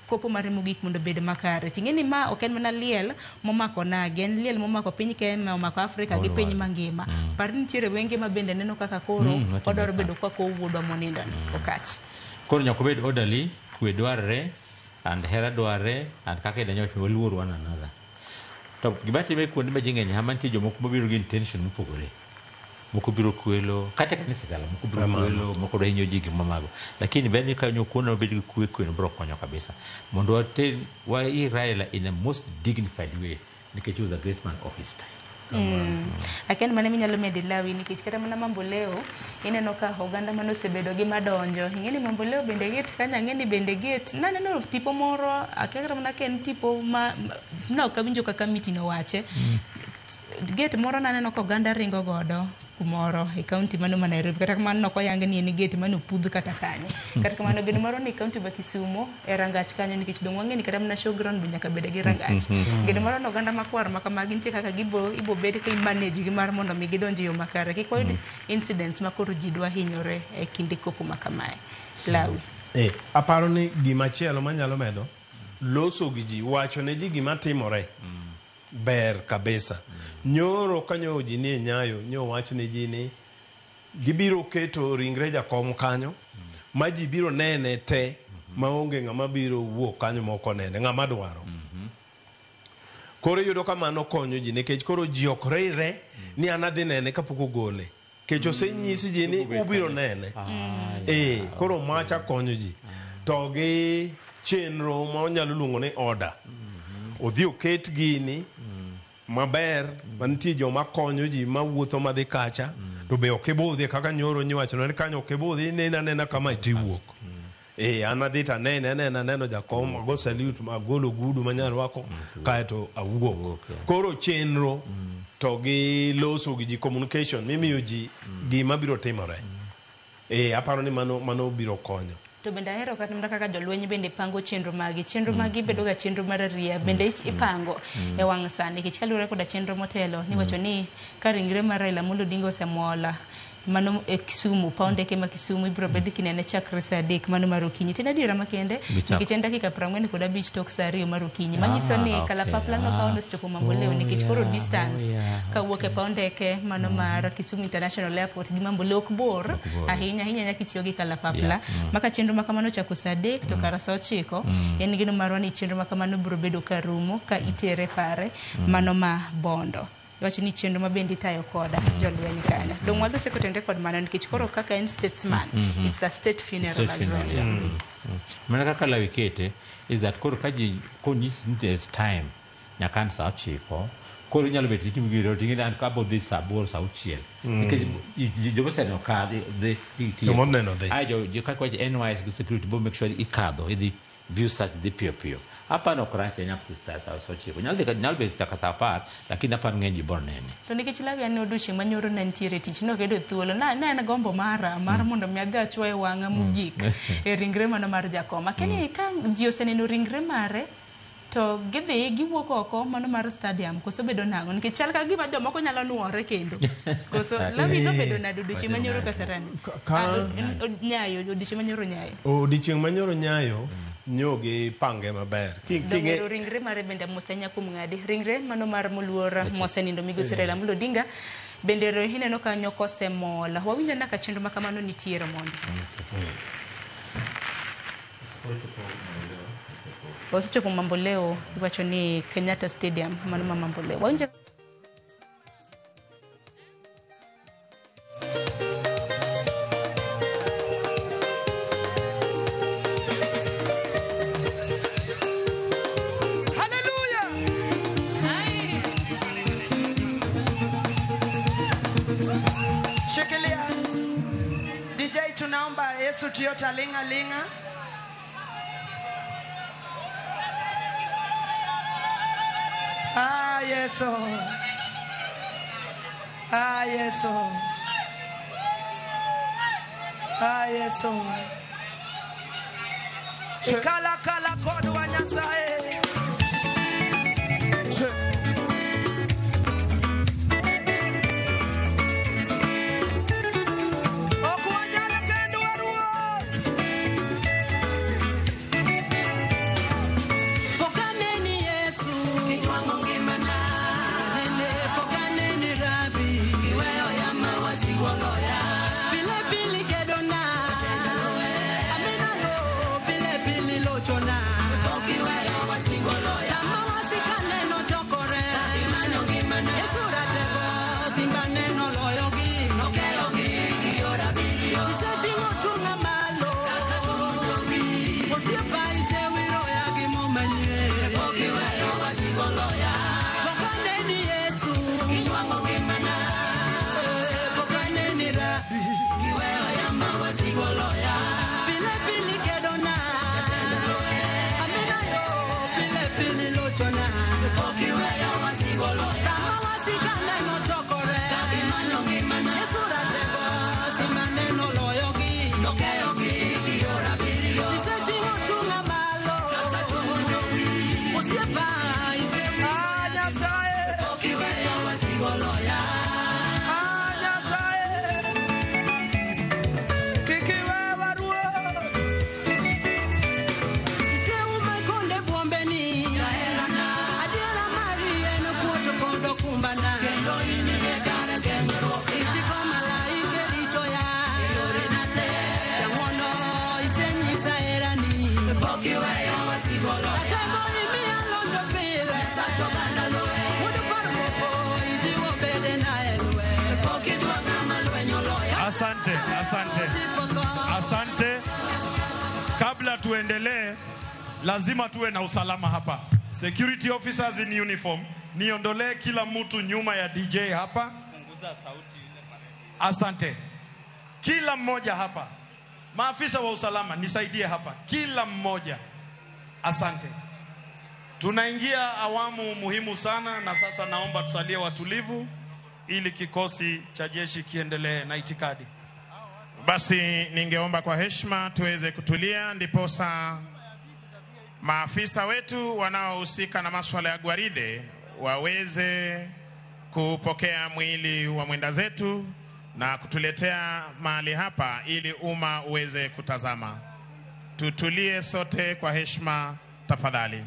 kopo mare mogik mondo bed makare ting'eni ma ok en mana liel momako nage en liel momako piny Kenya momako Afrika gi piny mangima par nitiere wenge ma bende neno kaka koro odwaro bedo kwa kowuodwa monindo okach
koro nyaka bed orderly kwe dwarre and hera dwarre and kaka idanyo luor one another to gibatime kuonde ma jing'eny ha mantie jomoko mabiro gi intention mopogore moko biro kwelo kata kanisa tala moko biro kwelo moko do hinyo jigi mamago lakini bende ka nyokuno bedi kwe no bro konyo kabisa mondo wate wa Raila in a most dignified way nikech he was a great man of his time
aken mane minyalo medi lawi nikech kata mana mambo leo ineno ka oganda mano sebedo gi madonjo ing'eni mambo leo bende get kanya ng'eni bende get naneno tipo moro akekra mana ken tipo ma na okawinjo kaka miti no wache get moro naneno ka oganda ringo godo kumoro e kaunti mano ma Nairobi kata kamano nok oyange ni en gate mano pudh kata kanye kata kamano geno moro ni kaunti ma Kisumu e rangach kanyo nikech dong wang'e ni kata mana showground nyaka bed gi rangach geno moro no ganda makwar ma kama gintie kaka ibo bed ka manage gi mar mondo mi gidonji yo makare kik oyud incidents ma koro ji dwa hinyore e kinde kopo ma kamae Lawi
aparo ni gima chielo manyalo medo loso gi ji wacho ne ji gima timore ber kabisa nyoro kanyo ji ni Nyayo nyo wacho ne ji ni gibiro keto ringre jakom kanyo ma ji biro nene te maonge ng'ama biro wuok kanyo moko nene ng'ama dwaro koro yudo kamano konyo ji nikech koro ji ok reire ni an adhi nene kapok ogole kech osenyisi ji ni ubiro nene koro macha konyo ji to gi chenro ma onyalo luongo ni order odhi oket gini maber mantie joma konyo ji mawuotho madhi kacha to be ok ibudhi kaka nyoro nyiwacho ni kanyo ok ibudhi nena kama itiwuok an adhi to aneno jakom ago salute magolo gudu manyalo wako kaeto awuok koro chenro to gi loso gi ji communication mimiyo ji gima biro timore aparo ni mano biro konyo
to bende ahero kaka jolweny bende pango chenro magi bedo ga chenro mar ria bende ipango e wang' sani nikech kaluwore koda chenro motelo niwacho ni ka ringre mar Raila Amolo Odinga osemuola mano e Kisumu paondeke ma Kisumu ibiro bed kinene chakre saa 3 mano mar okinyi tin adiera makende nikech en dakika 45 tok saa 2 mar okinyi manyiso ni kalapapla no kaono stopo Mamboleo nikech koro distance kawuok e paondeke mano mar Kisumu International Airport gi Mamboleo ok bor ahinya nyaka tiyo gi kalapapla maka chenro makamano chako saa 3 to kara saa 9 en gino marwa ni chenro makamano biro bedo karumo ka itere pare mano ma Bondo wacho ni chenro mabendi tayo koda jolweny kanya dong wadhi sekotende kod mano nikech koro kaka en statesman it's a state funeral as well
mana kaka Lawi kete is that koro kaji konyis there's time nyakan saa 9 koro nyalo bet ni timgiro tingina an kabo dhi saa 8 saa 6 nikech jobo seno ka the jo kaka NYS gi security bo make sure ikadho idhi view search the pio hapa no krache nyaku sasa sochiko nyalbe sakasa par lakini hapa ngenji bornene
to nikech Lawi an odushi manyoro na ntiere tich no kedo thuolo na en gombo mar mondo mi adhi achwoe wanga mugik e ringre mano mar jakoma keni ka ji oseneno ringre mare to gidhi giwuok oko mano mar stadium koso bedo nango nikech chal ka gima jomoko nyalo nuore kendo koso Lawi no bedo na duduchi manyoro kasarani Nyayo odushi manyoro Nyayo
odichieng manyoro Nyayo nyoge pange maber
kingero ringre mare bende mosenya kum ngadi ringre mano mar muluora mosenindo migosi Raila Amolo Odinga bende hineno kanyo kosemola wawinja naka chenro makamano nitiere mondo osechopo Mamboleo iwacho ni Kenyatta Stadium mano ma Mamboleo wawinja
tunaomba Yesu tuyota linga linga Yesu Yesu Yesu Chikala kala kodwa Nyasaye Yesu
Asante. Kabla tuendelee, lazima tuwe na usalama hapa. Security officers in uniform, niondolee kila mtu nyuma ya DJ hapa. Punguza sauti ile pale. Asante. Kila mmoja hapa. Maafisa wa usalama nisaidie hapa. Kila mmoja. Asante. Tunaingia awamu muhimu sana, na sasa naomba tusalie watulivu ili kikosi cha jeshi kiendelee na itikadi.
Basi ningeomba kwa heshima tuweze kutulia, ndiposa maafisa wetu wanaohusika na masuala ya gwaride waweze kupokea mwili wa mwenda zetu na kutuletea mahali hapa ili umma uweze kutazama. Tutulie sote kwa heshima tafadhali.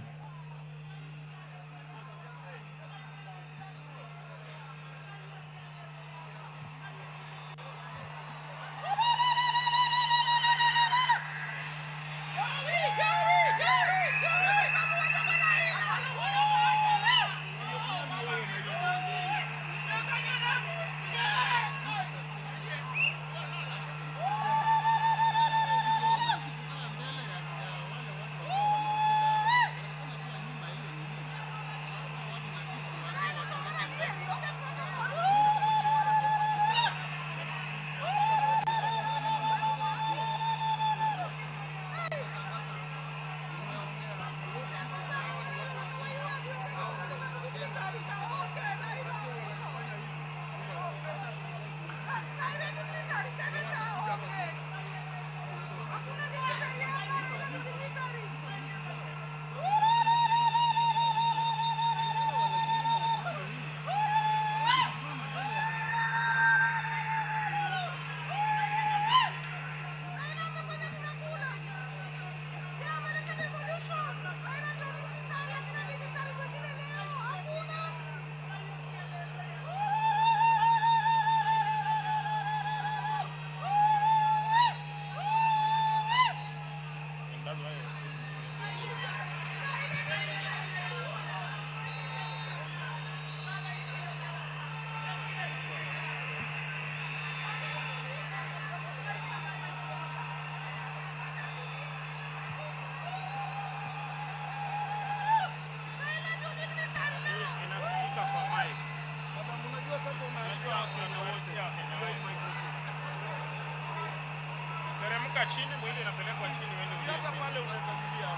Teremka chini, mwili inapelekwa chini, wewe ndio hata pale unaweza kulia.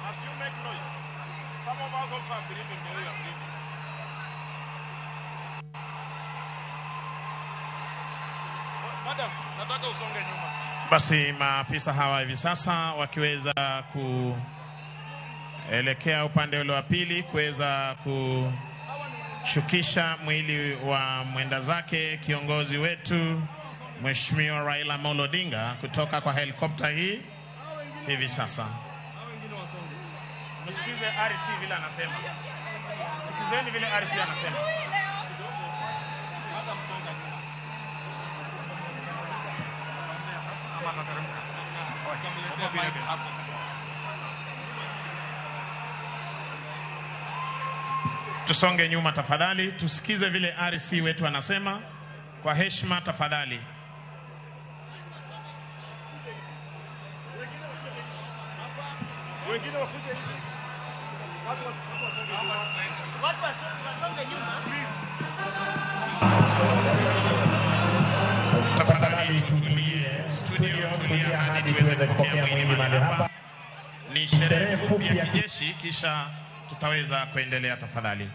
Must you make noise? Some of us also are breathing the way you are breathing. Madam, nataka usonge nyuma. Basi maafisa hawa hivi sasa wakiweza kuelekea upande ule wa pili kuweza kushukisha mwili wa mwenda zake kiongozi wetu Mheshimiwa Raila Amolo Odinga kutoka kwa helikopta hii hivi sasa. Msikize RC vile anasema. Sikizeni vile RC anasema. Tusonge nyuma tafadhali, tusikize vile RC wetu anasema kwa heshima tafadhali. Wengine wakuje hivi. Watu wasonge nyuma. Tafadhali tutulie, studio tulia hadi tuweze kupokea mwili mahali hapa. Ni sherehe fupi ya kijeshi, kisha tutaweza kuendelea tafadhali.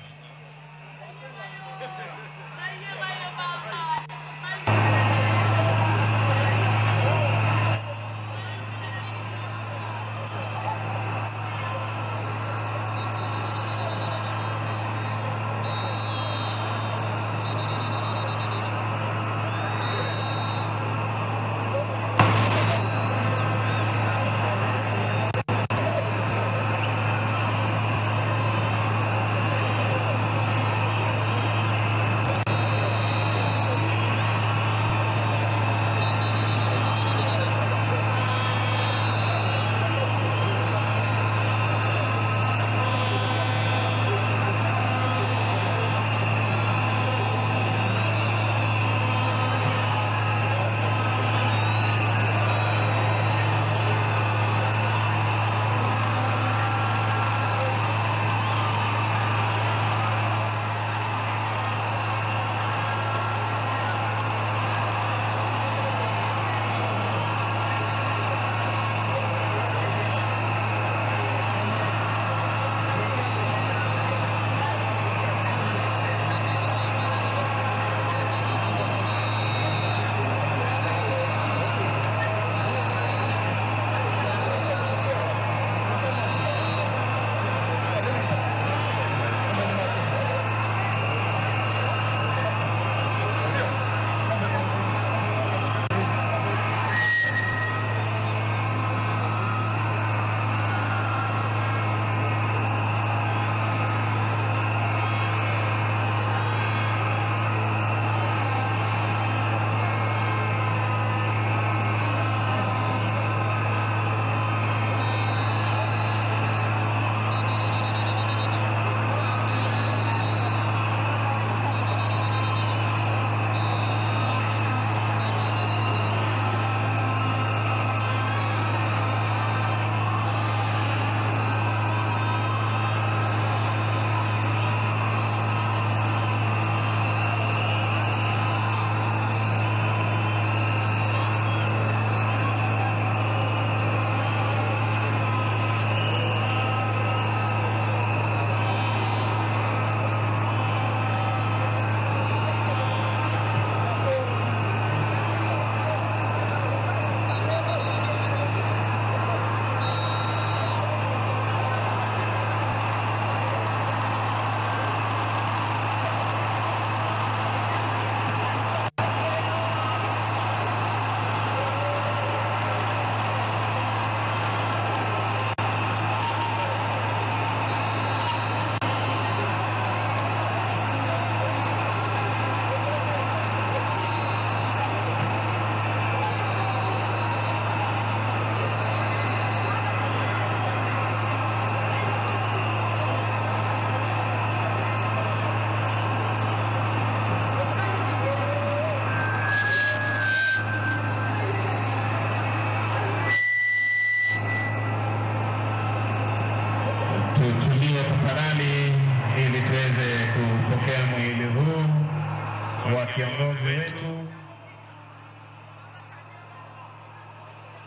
kiongozi wetu.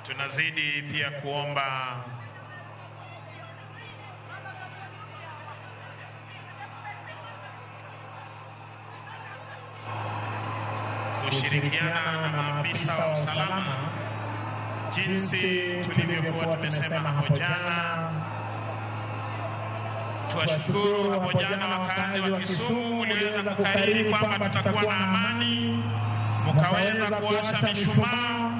Tunazidi pia kuomba kushirikiana na maafisa wa usalama jinsi tulivyokuwa tumesema hapo jana. Tuwashukuru hapo jana wakazi wa Kisumu, mliweza kukariri kwamba tutakuwa na amani, mkaweza kuwasha mishumaa.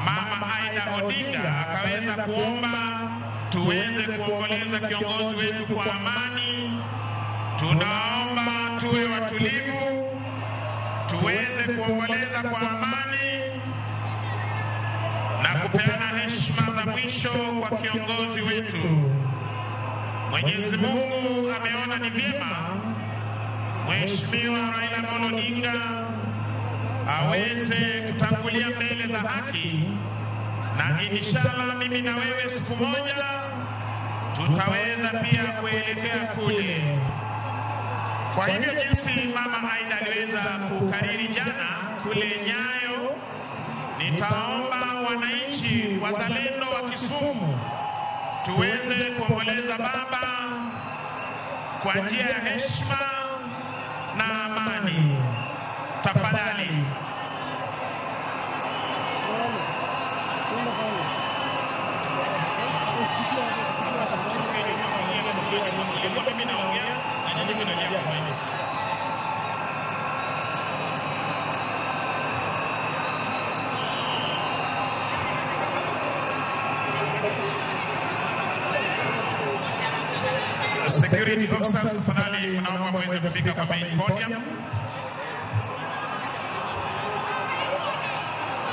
Mama Aida Odinga akaweza kuomba tuweze kuomboleza kiongozi wetu kwa amani. Tunaomba tuwe watulivu, tuweze kuomboleza kwa amani na kupeana heshima za mwisho kwa kiongozi wetu. Mwenyezi Mungu ameona ni vyema Mheshimiwa Raila Amolo Odinga aweze kutangulia mbele za haki, na inshallah mimi na wewe siku moja tutaweza pia kuelekea kule. Kwa hivyo jinsi Mama Aida aliweza kukariri jana kule Nyayo, nitaomba wananchi wazalendo wa Kisumu tuweze kuomboleza baba kwa njia ya heshima na amani. Tafadhali. Security officers, tafadhali mnaomba mweze kufika kwa main podium.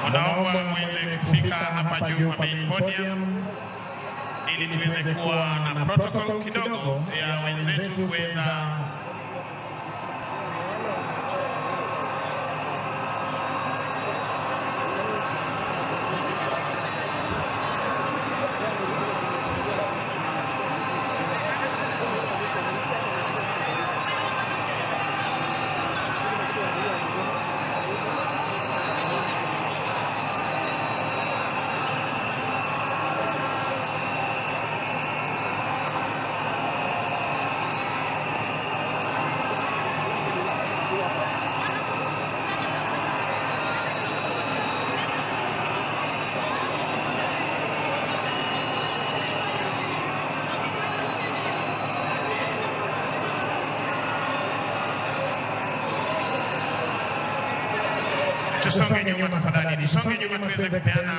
Mnaomba mweze kufika hapa juu kwa main podium ili tuweze kuwa na protocol kidogo ya wenzetu kuweza tusonge nyuma tafadhali, tusonge nyuma tuweze kupeana.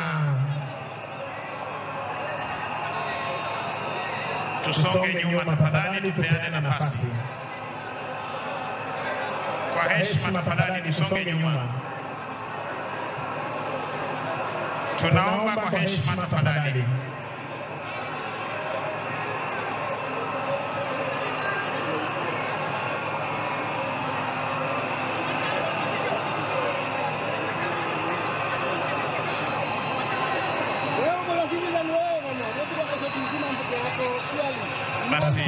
Tusonge nyuma tafadhali, tupeane nafasi. Kwa heshima tafadhali, tusonge nyuma. Tunaomba kwa heshima tafadhali. Basi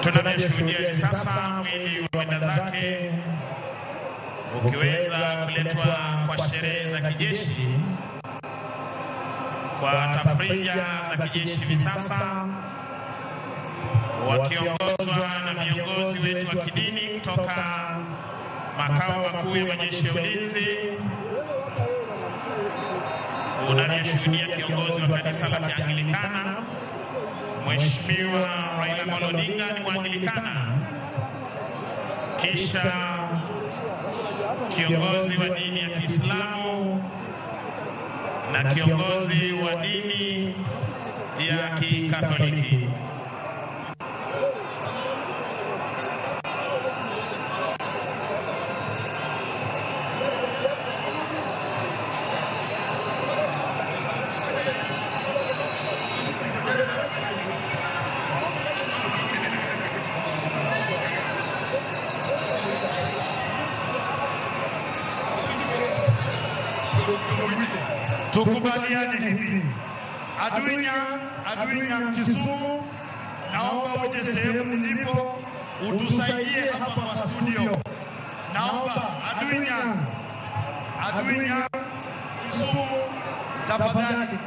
tunavyoshuhudia sasa mwili wa mwenda zake ukiweza kuletwa kwa sherehe za kijeshi, kwa tafrija za kijeshi hivi sasa, wakiongozwa na viongozi wetu wa kidini kutoka makao makuu ya majeshi ya ulinzi. Unavyoshuhudia kiongozi wa kanisa la Kianglikana, Mheshimiwa Raila Amolo Odinga ni Mwanglikana, kisha kiongozi wa dini ya Kiislamu na kiongozi wa dini ya Kikatoliki. Tukubaliane hivi, adui ya Kisumu
naomba uje sehemu nilipo utusaidie hapa kwa studio. Naomba Adunya Kisumu tafadhali,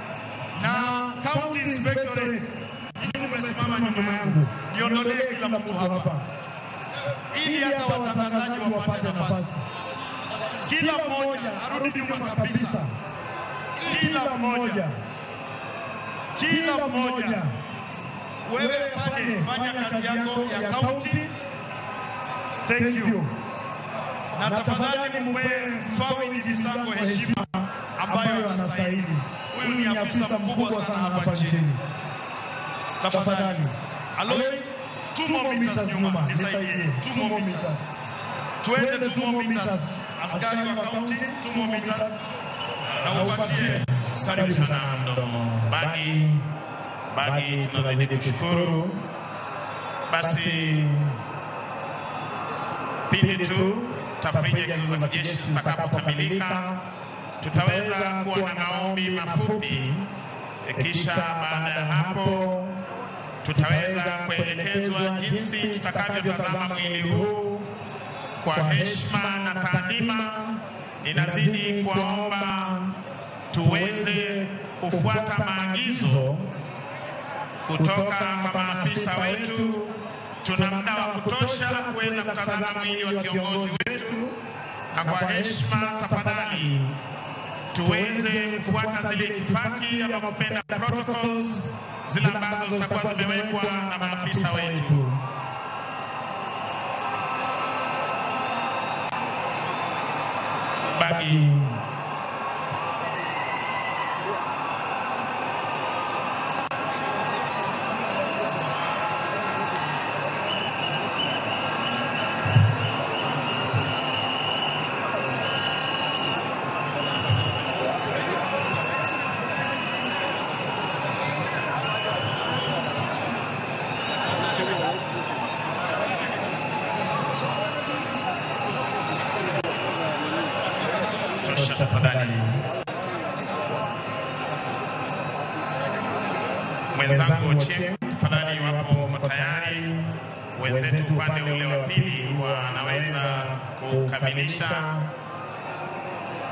na County Inspectorate nyinyi mmesimama nyuma yangu, niondolee kila mtu hapa ili hata watangazaji wapate nafasi. Kila mmoja arudi nyuma kabisa. Kila mmoja wewe fanya kazi yako ya county. Thank you. Na tafadhali mpe Family Misango heshima ambayo anastahili. Huyu ni afisa mkubwa sana hapa nchini. Tafadhali. Alois, 2 more meters nyuma, nisaidie. 2 more meters. Tuende 2 more meters. Askari wa county, 2 more meters. Na upatie.
Karibu sana mdomo. Bagi tunazidi kushukuru. Basi pindi tu tafrija hizo za kijeshi zitakapokamilika, tutaweza kuwa na maombi mafupi. Kisha baada ya hapo tutaweza kuelekezwa jinsi tutakavyotazama mwili huu kwa heshima na taadhima. Ninazidi kuomba tuweze kufuata maagizo kutoka kwa maafisa wetu. Tuna muda wa kutosha kuweza kutazama mwili wa kiongozi wetu, na kwa heshima tafadhali tuweze kufuata zile itifaki ama kupenda protocols zile ambazo zitakuwa zimewekwa na maafisa wetu. Bagi tafadhali. Mwenzangu Ochieng, tafadhali wapo tayari. Wenzetu upande ule wa pili wanaweza kukamilisha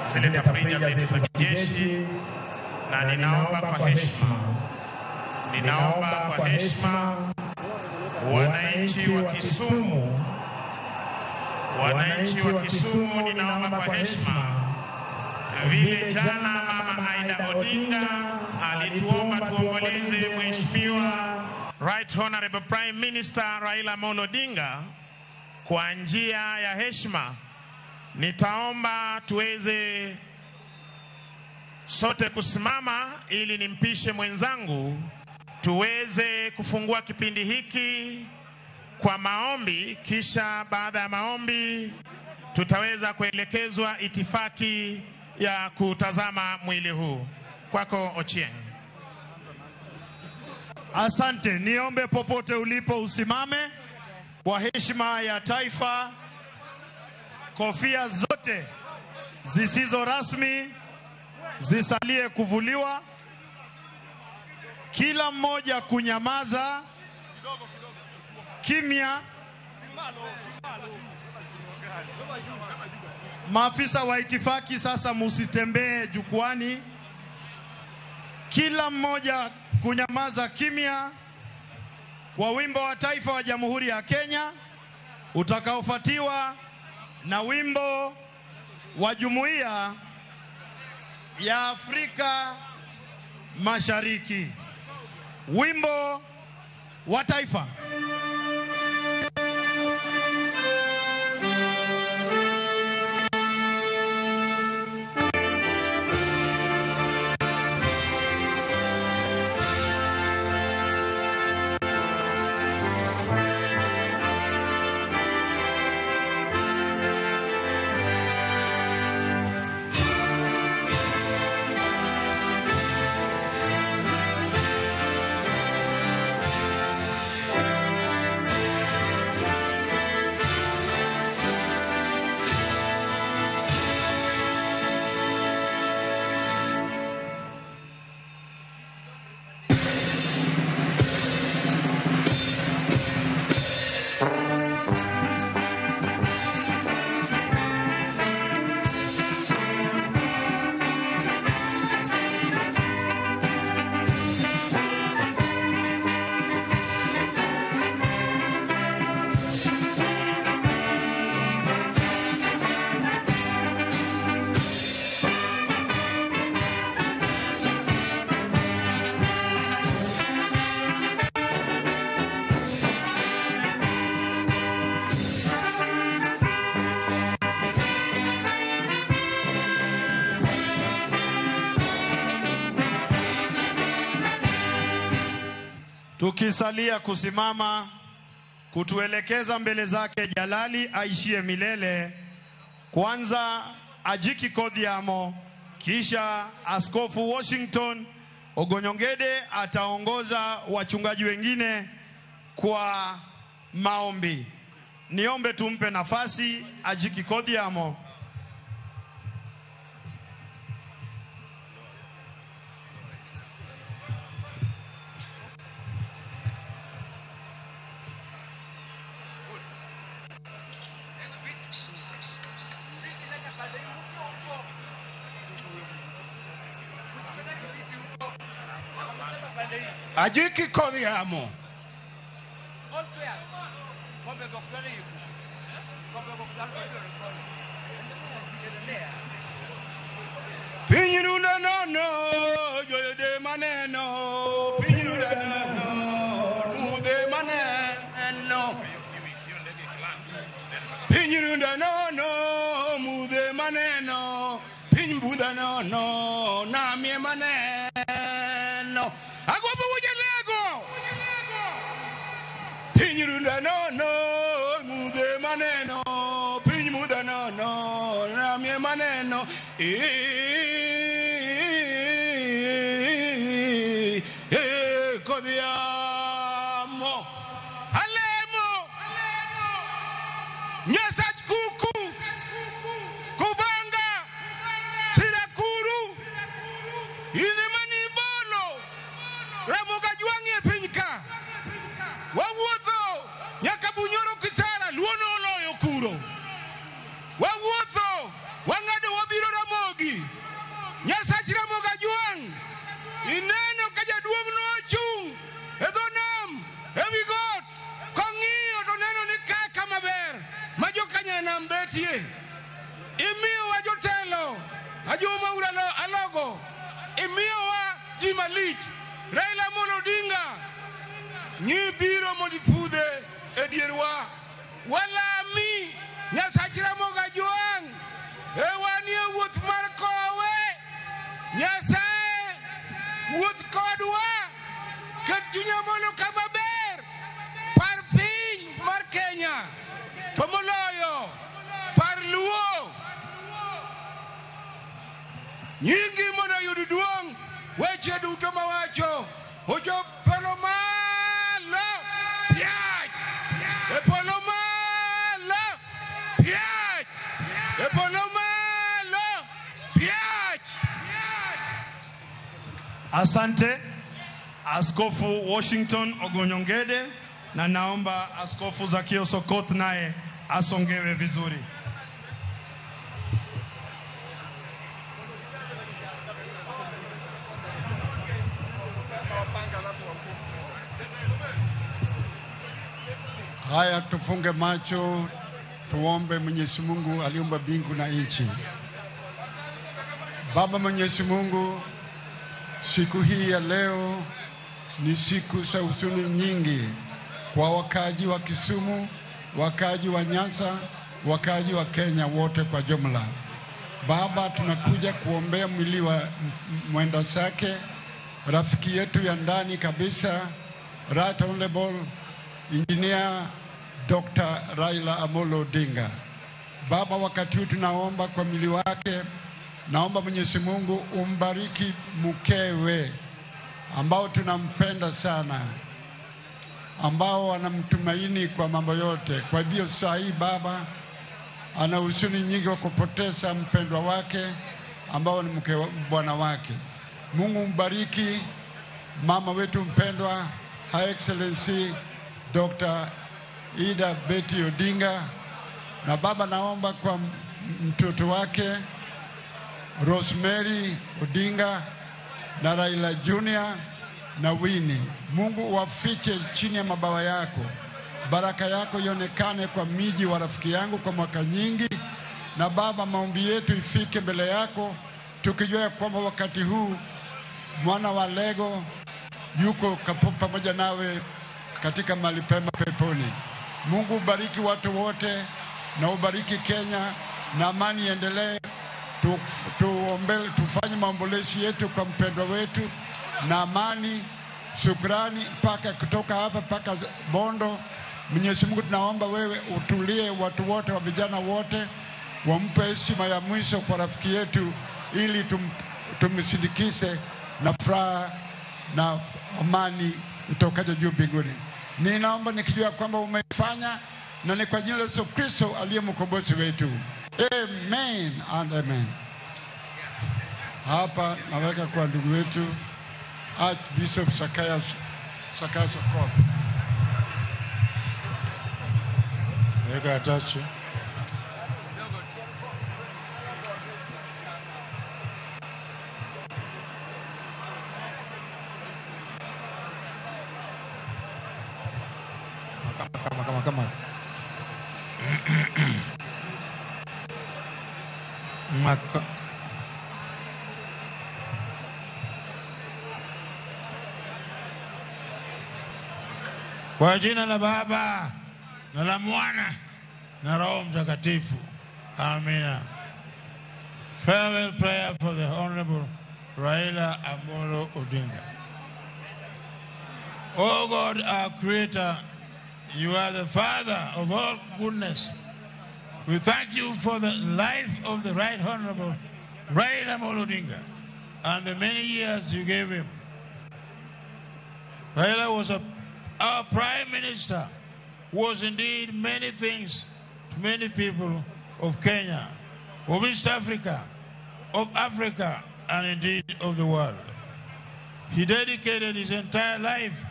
zile tafrija zetu za kijeshi, na ninaomba kwa heshima wananchi wa Kisumu, ninaomba kwa heshima, vile jana Mama Aida Odinga alituomba tuomboleze Mheshimiwa Right Honorable Prime Minister Raila Amolo Odinga kwa njia ya heshima, nitaomba tuweze sote kusimama ili nimpishe mwenzangu tuweze kufungua kipindi hiki kwa maombi. Kisha baada ya maombi tutaweza kuelekezwa itifaki ya kutazama mwili huu. Kwako Ochieng.
Asante. Niombe popote ulipo usimame kwa heshima ya taifa. Kofia zote zisizo rasmi zisalie kuvuliwa. Kila mmoja kunyamaza kimya. Maafisa wa itifaki sasa musitembee jukwani. Kila mmoja kunyamaza kimya kwa wimbo wa taifa wa Jamhuri ya Kenya utakaofuatiwa na wimbo wa Jumuiya ya Afrika Mashariki. Wimbo wa taifa. Tukisalia kusimama kutuelekeza mbele zake Jalali aishie milele, kwanza Ajiki Kodhiamo, kisha Askofu Washington Ogonyongede ataongoza wachungaji wengine kwa maombi. Niombe tumpe nafasi Ajiki Kodhiamo.
Ajiki Kodhiamo. Pinyirunda nono, joyede maneno. Pinyirunda nono, mude maneno. Pinyirunda nono, mude maneno. Pinyirunda nono, namie maneno. Agobo wujelego. Pinyirunda nono, mude maneno. Pinyirunda nono, namie maneno. Kodhiamo. Alemo. Nyasach kuku. Kubanga. Sirakuru. Inemani bolo. Ramoga juangi pinyka. Wawuotho. Nyaka bunyoro kitara. Luono oloyo kuro. Wawuotho. Wangado wabiro Ramogi. Nyasach Ramoga juang. Ineno kajaduong no chung. Edonam. Ewi got. Kong'iyo to neno ni kaka maber. Majokanya nam betie. Imiyo wa jotelo. Ajuma uralo alogo. Imiyo wa jimalich. Raila Amolo Odinga. Nyi biro modipudhe edierwa. Walami. Nyasach Ramoga juang. Ewani e wuoth mar kowe. Nyasaye wuoth kodwa. Ket chunya mondo kama ber. Par piny mar Kenya. To moloyo par luo. Nyingi mondo yud duong'. Weche duto mawacho. Ojo polo malo. Piach. E polo malo. Piach. E polo malo. Piach.
Asante Askofu Washington Ogonyongede, na naomba Askofu Zakio Sokoth naye asongewe vizuri.
Haya, tufunge macho, tuombe. Mwenyezi Mungu aliumba mbingu na nchi. Baba Mwenyezi Mungu, siku hii ya leo ni siku za huzuni nyingi kwa wakaji wa Kisumu, wakaji wa Nyanza, wakaji wa Kenya wote kwa jumla. Baba, tunakuja kuombea mwili wa mwenda zake, rafiki yetu ya ndani kabisa, Right Honorable Engineer Dr. Raila Amolo Odinga. Baba, wakati huu tunaomba kwa mwili wake. Naomba Mwenyezi Mungu umbariki mkewe ambao tunampenda sana, ambao wanamtumaini kwa mambo yote. Kwa hivyo saa hii Baba ana huzuni nyingi wa kupoteza mpendwa wake ambao ni mke bwana wake. Mungu mbariki mama wetu mpendwa Her Excellency Dr. Ida Betty Odinga. Na Baba, naomba kwa mtoto wake Rosemary Odinga na Raila Junior na Winnie. Mungu wafiche chini ya mabawa yako. Baraka yako ionekane kwa miji wa rafiki yangu kwa mwaka nyingi. Na Baba, maombi yetu ifike mbele yako, tukijua kwamba wakati huu mwana wa Lego yuko pamoja nawe katika mahali pema peponi. Mungu ubariki watu wote na ubariki Kenya, na amani endelee. Tufanye maombolezi yetu kwa mpendwa wetu, na amani shukrani mpaka kutoka hapa mpaka Bondo. Mwenyezi Mungu tunaomba wewe utulie watu wote wa vijana wote, wampe heshima ya mwisho kwa rafiki yetu, ili tumsindikize na furaha na amani utokaje juu mbinguni. Ninaomba nikijua kwamba umefanya, na ni kwa jina la Yesu Kristo aliye mkombozi wetu. Amen and amen. Hapa naweka kwa ndugu wetu Archbishop Sakaya Sokoth.
Weka atache. Kama. Maka. Kwa jina la Baba na la Mwana na Roho Mtakatifu. Amina. Farewell prayer for the Honorable Raila Amolo Odinga. Oh God, our Creator, you are the Father of all goodness. We thank you for the life of the Right Honorable Raila Amolo Odinga and the many years you gave him. Raila was our Prime Minister, was indeed many things to many people of Kenya, of East Africa, of Africa, and indeed of the world. He dedicated his entire life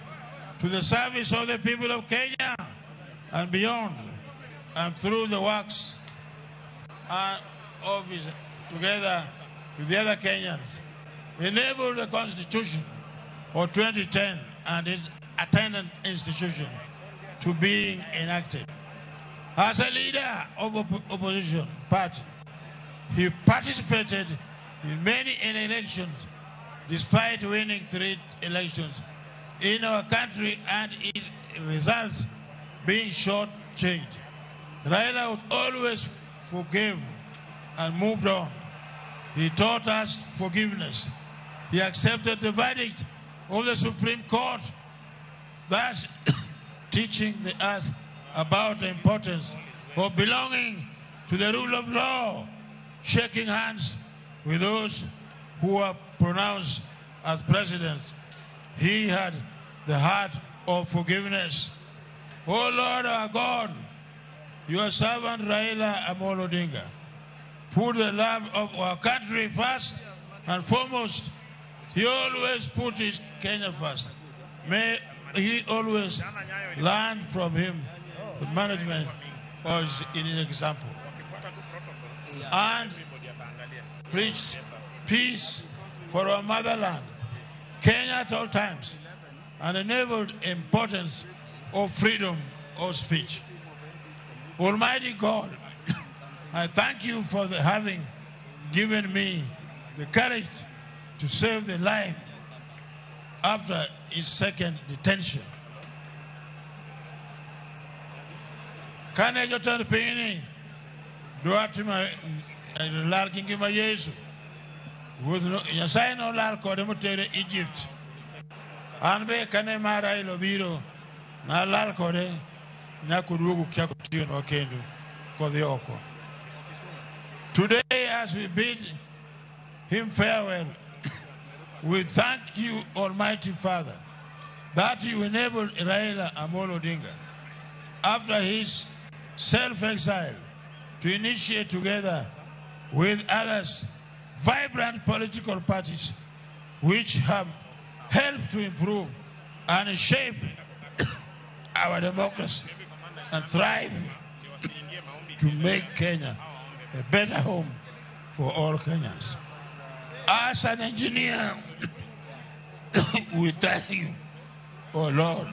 to the service of the people of Kenya and beyond, and through the works of his, together with the other Kenyans, enabled the Constitution of 2010 and its attendant institution to being enacted. As a leader of opposition party, he participated in many elections, despite winning 3 elections in our country and its results being short-changed. Raila would always forgive and moved on. He taught us forgiveness. He accepted the verdict of the Supreme Court, thus teaching us about the importance of belonging to the rule of law, shaking hands with those who were pronounced as presidents. He had the heart of forgiveness. Oh Lord our God, your servant Raila Amolo Odinga put the love of our country first and foremost. He always put his Kenya first. May he always learn from him the management was in his example, and preached peace for our motherland, Kenya at all times, and enabled importance of freedom of speech. Almighty God, I thank you for having given me the courage to save the life after his second detention. Kane jotan pini duati ma lal kingi ma Yesu Nyasaye no lal kode motere Egypt. Anbe kane mara ilo biro na lal kode nyakudugu kya kutiyo no kendo kodhi oko. Today, as we bid him farewell, we thank you, Almighty Father, that you enabled Raila Amolo Odinga, after his self-exile, to initiate together with others vibrant political parties which have helped to improve and shape our democracy and thrive to make Kenya a better home for all Kenyans. As an engineer, we thank you, oh Lord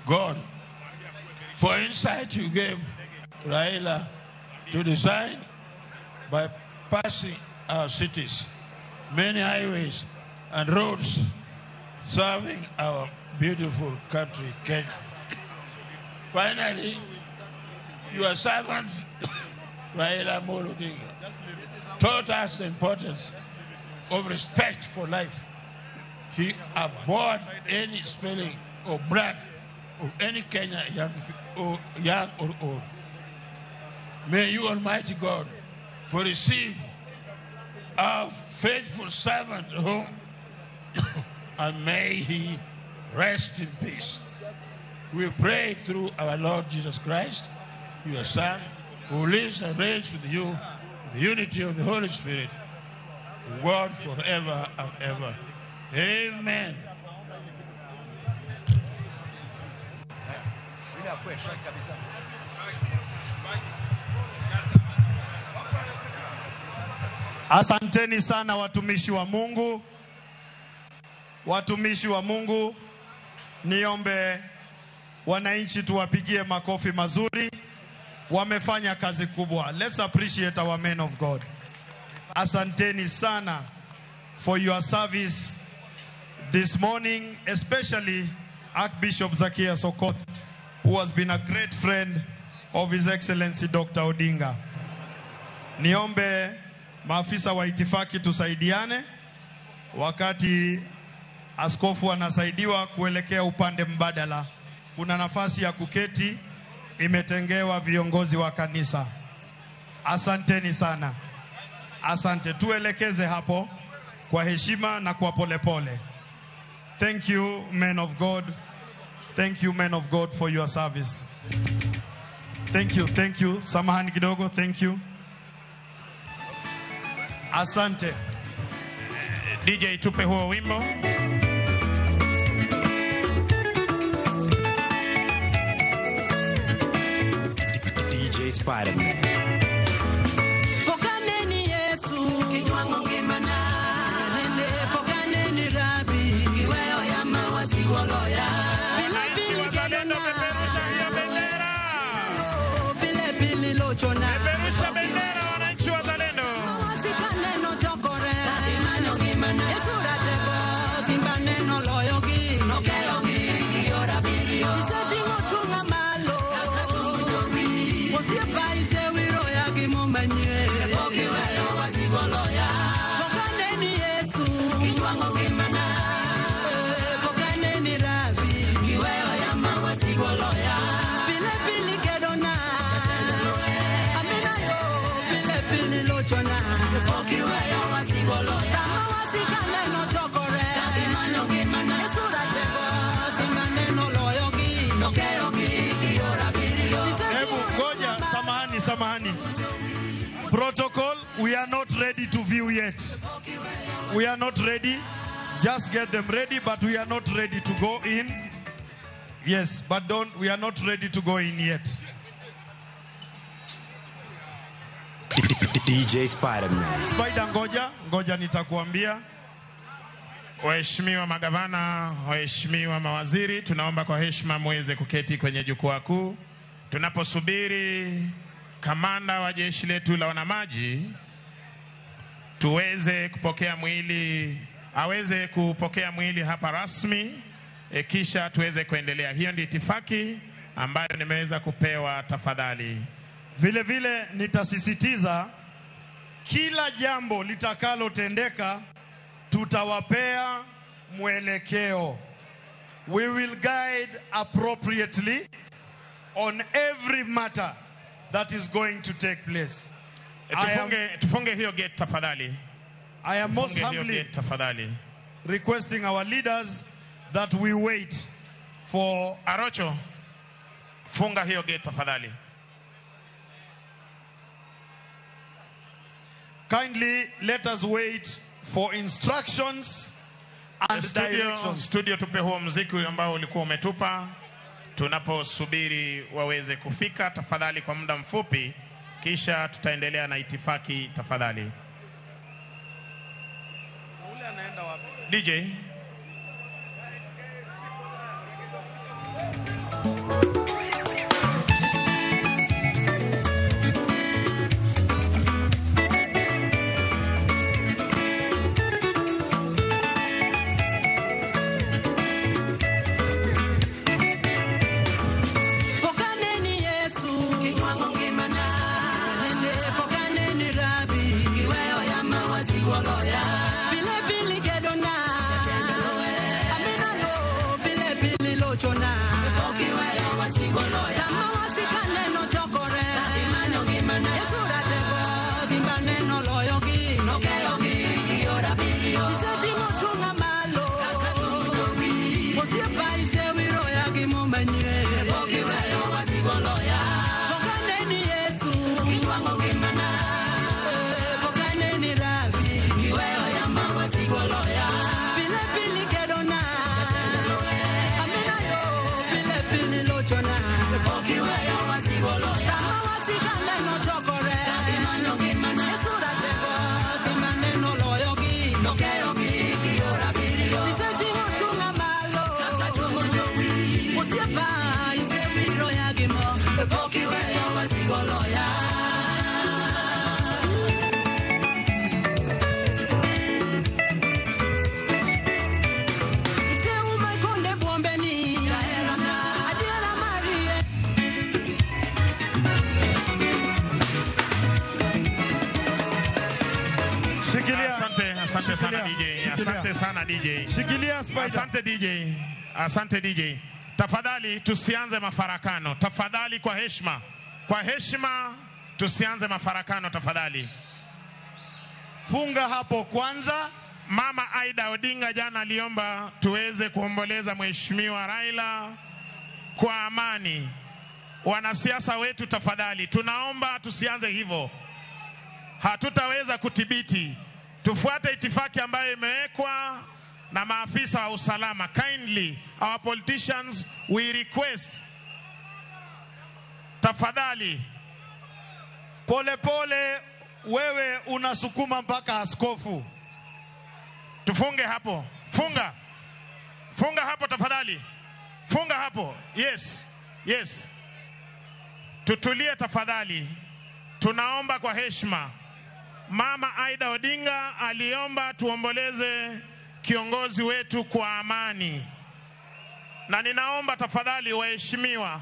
God, for insight you gave Raila to design by passing our cities, many highways and roads serving our beautiful country, Kenya. Finally, your servant, Raila Amolo Odinga, taught us the importance of respect for life, he abhorred any spilling of blood of any Kenyan young or old. May you, Almighty God, for receive our faithful servant home, and may he rest in peace. We pray through our Lord Jesus Christ, your Son, who lives and reigns with you in the unity of the Holy Spirit, God forever and ever. Amen.
Asanteni sana watumishi wa Mungu. Watumishi wa Mungu, niombe wananchi tuwapigie makofi mazuri. Wamefanya kazi kubwa. Let's appreciate our men of God. Asanteni sana for your service this morning, especially Archbishop Zacchaeus Okoth, who has been a great friend of His Excellency Dr. Odinga. Niombe maafisa wa itifaki tusaidiane wakati askofu anasaidiwa kuelekea upande mbadala. Kuna nafasi ya kuketi imetengewa viongozi wa kanisa. Asanteni sana. Asante, tuelekeze hapo kwa heshima na kwa polepole. Thank you, men of God. Thank you, men of God, for your service. Thank you. Samahani kidogo, thank you. Asante.
DJ, tupe huo wimbo.
DJ Spider-Man.
Pokaneni Yesu, kiwango ngimana. Nende pokaneni Rabi, kiweo ya mawasi woloya. Pili wazalendo peperusha hiyo bendera. Pili lochona.
Peperusha bendera wananchi wazalendo.
Kaneno chokore. Imano ngimana. Ekura tego, simbaneno loyogi. Nokeyogi, kiora birio. Isati ngotunga malo. Osiepa ise wiro ya gimumanye. Pokiweyo wasigoloya. Pokaneni Yesu, kiwango ngimana. Pokaneni Rabi, kiweo ya mawasigoloya. Pili kedona. Amina yo, pili lochona. Pokiweyo wasigoloya. Sama wasikaneno chokore. Imano ngimana. Esura tego, simbaneno loyogi. Nokeyogi, kiora birio.
Hebu ngoja, samahani. Protocol, we are not ready to view yet. We are not ready. Just get them ready, but we are not ready to go in. Yes, but we are not ready to go in yet.
DJ Spider-Man.
Spider, ngoja nitakuambia.
Waheshimiwa magavana, waheshimiwa mawaziri, tunaomba kwa heshima muweze kuketi kwenye jukwaa kuu. Tunaposubiri kamanda wa jeshi letu la wanamaji tuweze kupokea mwili, aweze kupokea mwili hapa rasmi, kisha tuweze kuendelea. Hiyo ndio itifaki ambayo nimeweza kupewa. Tafadhali.
Vile nitasisitiza kila jambo litakalotendeka tutawapea mwelekeo. We will guide appropriately on every matter that is going to take place.
Tufunge hiyo gate tafadhali.
I am most humbly requesting our leaders that we wait for
Arocho. Funga hiyo gate tafadhali.
Kindly let us wait for instructions and directions.
Studio, tupe huo muziki ambao ulikuwa umetupa. Tunaposubiri waweze kufika tafadhali kwa muda mfupi, kisha tutaendelea na itifaki tafadhali.
Ule anaenda wapi?
DJ.
Pokaneni Yesu, kiwango ngimana. Nende pokaneni Rabi, kiweo ya mawasigoloya. Pili kedona. manyie pokiweyo wasigoloya pokaneni Yesu kiwango ngimana pokaneni Rabi kiweyo yama wasigoloya pile pili kedona amina yo pile pili lochona pokiweyo wasigoloya wasigale no chokore kimanyo ngimana esura tego simane no loyogi nokeyogi kiora birio siseji hotunga malo kachungo jowi usiepa isewiro yagimo pokiweyo wasigoloya iseuma konde bombeni yaerana adiera marie
Asante sana DJ. Asante sana DJ.
Shikilia Spider.
Asante DJ. Asante DJ. Tafadhali tusianze mafarakano. Tafadhali kwa heshima. Kwa heshima tusianze mafarakano tafadhali.
Funga hapo kwanza.
Mama Aida Odinga jana aliomba tuweze kuomboleza Mheshimiwa Raila kwa amani. Wanasiasa wetu tafadhali, tunaomba tusianze hivyo. Hatutaweza kudhibiti. Tufuate itifaki ambayo imewekwa na maafisa wa usalama. Kindly, our politicians, we request. Tafadhali.
Pole pole, wewe unasukuma mpaka askofu.
Tufunge hapo. Funga. Funga hapo tafadhali. Funga hapo. Yes. Yes. Tutulie tafadhali. Tunaomba kwa heshima. Mama Aida Odinga aliomba tuomboleze kiongozi wetu kwa amani. Na ninaomba tafadhali waheshimiwa,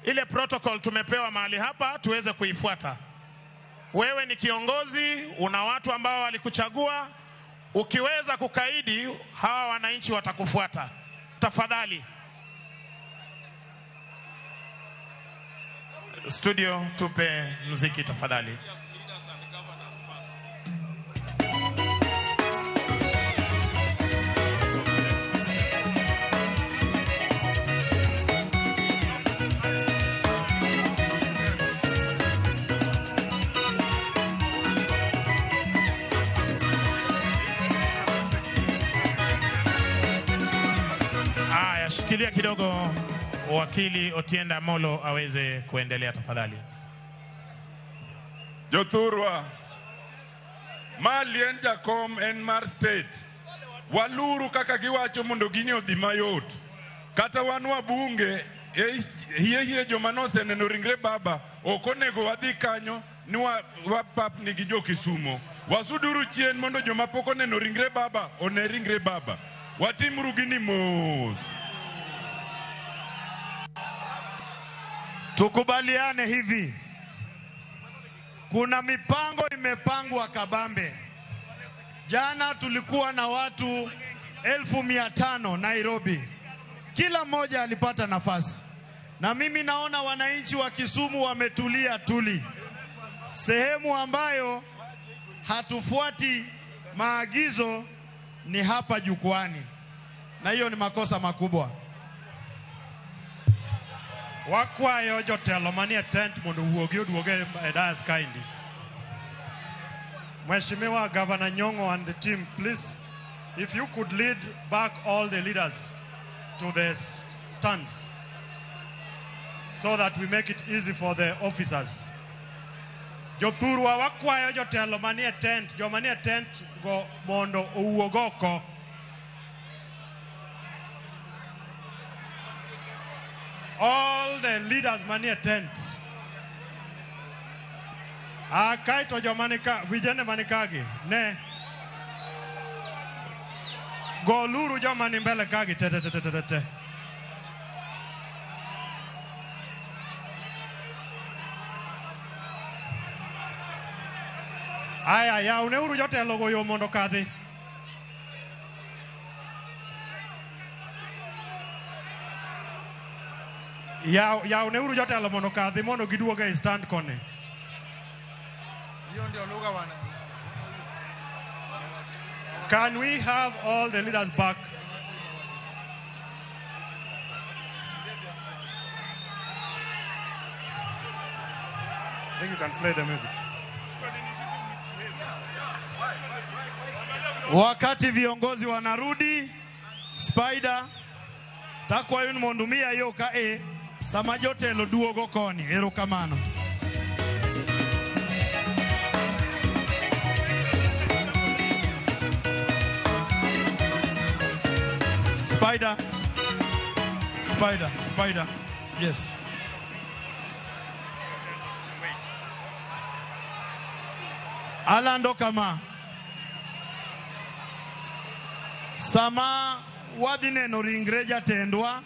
ile protocol tumepewa mahali hapa tuweze kuifuata. Wewe ni kiongozi, una watu ambao walikuchagua. Ukiweza kukaidi, hawa wananchi watakufuata. Tafadhali. Studio, tupe muziki tafadhali. Shikilia kidogo, wakili Otienda Amolo aweze kuendelea tafadhali.
Jothurwa, mali en jakom en mar state. Waluru kaka giwacho mondo gini odhi mayot. Kata wan wabunge, hiye joma noseneno ringre baba, ok onego wadhi kanyo ni wapapni gi jo Kisumo. Wasuduru chien mondo joma pok oneno ringre baba, one ringre baba. Watimuru gini mos.
Tukubaliane hivi. Kuna mipango imepangwa kabambe. Jana tulikuwa na watu 1500 Nairobi. Kila mmoja alipata nafasi. Na mimi naona wananchi wa Kisumu wametulia tuli. Sehemu ambayo hatufuati maagizo ni hapa jukwani. Na hiyo ni makosa makubwa. Wakwayo jotelo manie tent mondo wuogi oduoge e dais kaindi. Mheshimiwa Governor Nyong'o and the team, please, if you could lead back all the leaders to the stands so that we make it easy for the officers. Jothurwa wakwayo jotelo manie tent, jomanie tent go mondo owuogoko. All the leaders manie tent. Kaito jomanika vijana manikagi ne goluru jomani mbele kagi te. Aya ya uneuru jotelo go yo mondo kadhi. Ya uneuru jotelo mondo kadhi mondo giduoga e stand kone. Can we have all the leaders back? think you can play the music. Wakati viongozi wanarudi, Spider takwa yun mondumia yo ka sama jotelo duogo koni. Erokamano. Spider. Yes. Alando kama sama wadine no ringre jatendwa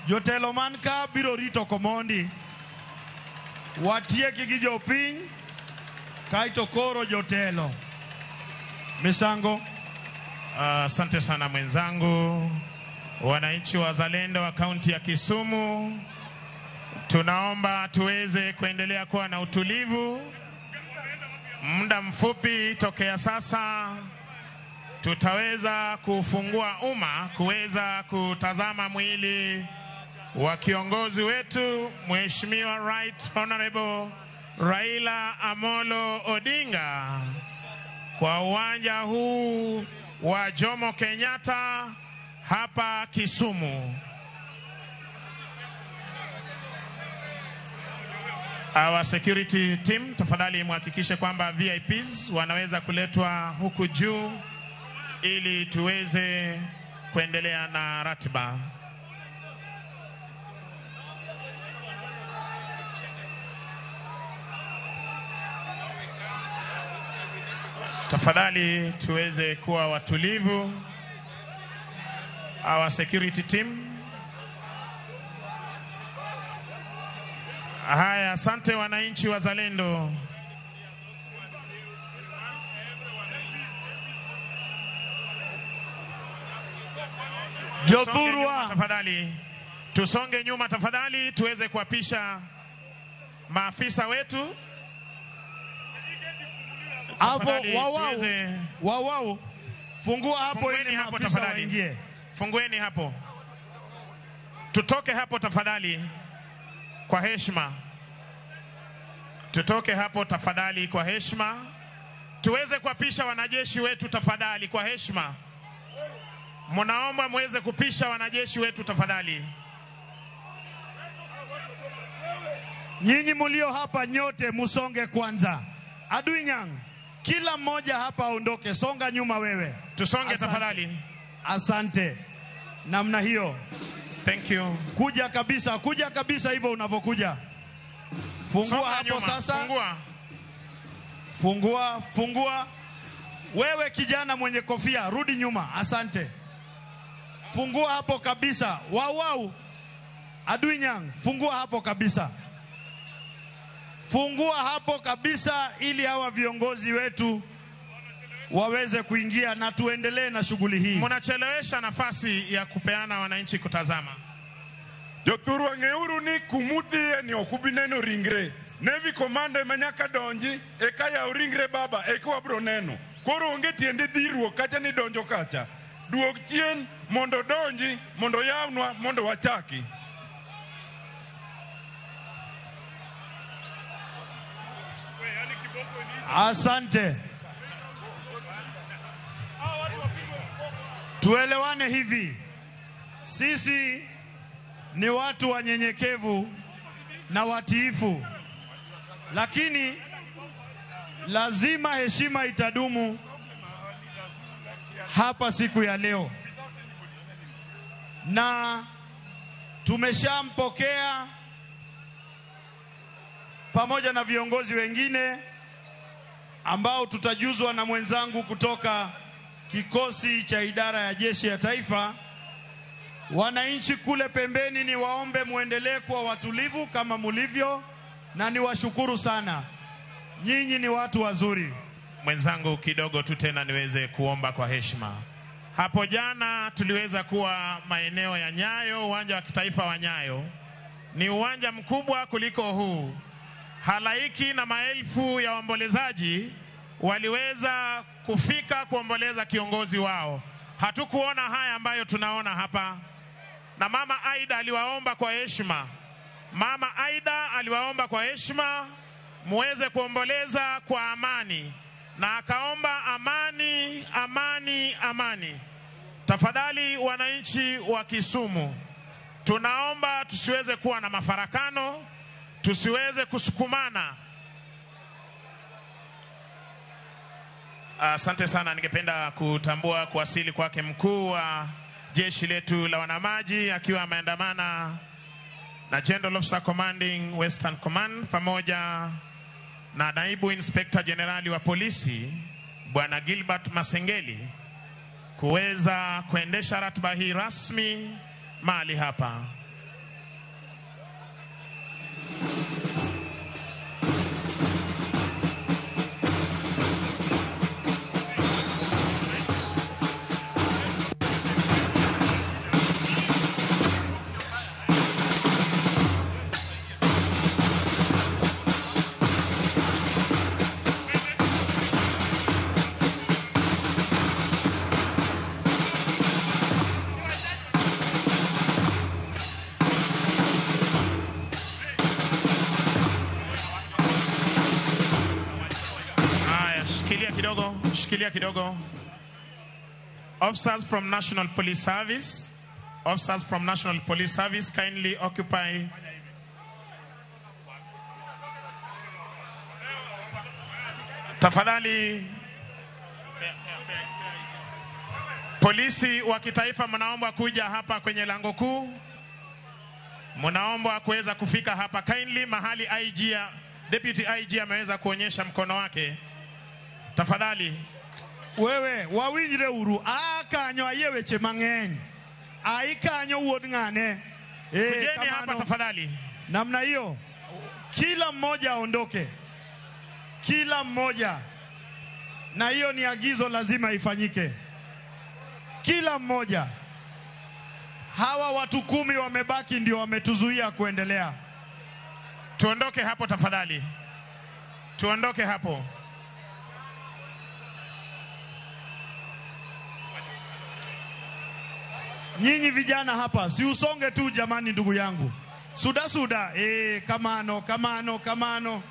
jotelo man ka biro rito komondi watieki gi jopiny kaito koro jotelo misango.
Asante sana mwenzangu. Wananchi wazalendo wa kaunti ya Kisumu, tunaomba tuweze kuendelea kuwa na utulivu. Muda mfupi tokea sasa tutaweza kufungua umma kuweza kutazama mwili wa kiongozi wetu Mheshimiwa Right Honorable Raila Amolo Odinga kwa uwanja huu wa Jomo Kenyatta hapa Kisumu. Our security team, tafadhali muhakikishe kwamba VIPs wanaweza kuletwa huku juu ili tuweze kuendelea na ratiba. Tafadhali tuweze kuwa watulivu. Our security team. Haya, asante wananchi wazalendo. Jothurwa, tafadhali tusonge nyuma tafadhali tuweze kuapisha maafisa wetu.
Hapo wao fungua hapo ili
hapo
maafisa waingie.
Fungueni hapo. Tutoke hapo tafadhali kwa heshima. Tutoke hapo tafadhali kwa heshima. Tuweze kuapisha wanajeshi wetu tafadhali kwa heshima. Mnaomba muweze kupisha wanajeshi wetu tafadhali.
Nyinyi mulio hapa nyote musonge kwanza. Adui Nyang, kila mmoja hapa aondoke. Songa nyuma wewe.
Tusonge tafadhali.
Asante. Namna hiyo.
Thank you.
Kuja kabisa hivyo unavokuja. Fungua
Songa
hapo
nyuma.
sasa. Fungua. Wewe kijana mwenye kofia, rudi nyuma. Asante. Fungua hapo kabisa. Wau. Adui Nyang, fungua hapo kabisa. Fungua hapo kabisa ili hawa viongozi wetu waweze kuingia na tuendelee na shughuli hii.
Mnachelewesha nafasi ya kupeana wananchi kutazama.
Jothurwa ngeuru ni kumuthie ni okubineno ringre. Navy commander manyaka donji eka ya ringre baba eka wabro neno. Koro onge tiende dhiruok kata ni donjo kacha. Duok chien mondo donji mondo yawnwa mondo wachaki.
Asante. Tuelewane hivi. Sisi ni watu wanyenyekevu na watiifu. Lakini lazima heshima itadumu hapa siku ya leo. Na tumeshampokea pamoja na viongozi wengine ambao tutajuzwa na mwenzangu kutoka kikosi cha idara ya jeshi ya taifa. Wananchi kule pembeni ni waombe muendelee kuwa watulivu kama mulivyo, na ni washukuru sana. Nyinyi ni watu wazuri.
Mwenzangu kidogo tu tena niweze kuomba kwa heshima. Hapo jana tuliweza kuwa maeneo ya Nyayo, uwanja wa kitaifa wa Nyayo. Ni uwanja mkubwa kuliko huu. Halaiki na maelfu ya waombolezaji waliweza kufika kuomboleza kiongozi wao. Hatukuona haya ambayo tunaona hapa. Na Mama Aida aliwaomba kwa heshima. muweze kuomboleza kwa amani, na akaomba amani, amani, amani. Tafadhali wananchi wa Kisumu, tunaomba tusiweze kuwa na mafarakano, tusiweze kusukumana. Asante sana. Ningependa kutambua kuwasili kwake mkuu wa jeshi letu la wanamaji akiwa ameandamana na General Officer Commanding Western Command pamoja na naibu Inspector Generali wa polisi Bwana Gilbert Masengeli kuweza kuendesha ratiba hii rasmi mahali hapa. Shikilia kidogo. Officers from National Police Service, officers from National Police Service, kindly occupy. Tafadhali polisi wa kitaifa, mnaomba kuja hapa kwenye lango kuu. Mnaomba kuweza kufika hapa kindly mahali IG, Deputy IG ameweza kuonyesha mkono wake. Tafadhali
wewe wawinjire uru akanyo ayeweche mang'eny aikanyo wuod ng'ane
kujeni hapa tafadhali.
Namna hiyo kila mmoja aondoke, kila mmoja, na hiyo ni agizo lazima ifanyike. Kila mmoja. Hawa watu 10 wamebaki ndio wametuzuia kuendelea.
Tuondoke hapo tafadhali, tuondoke hapo.
Nyinyi vijana hapa, si usonge tu jamani ndugu yangu. Suda suda, kamano.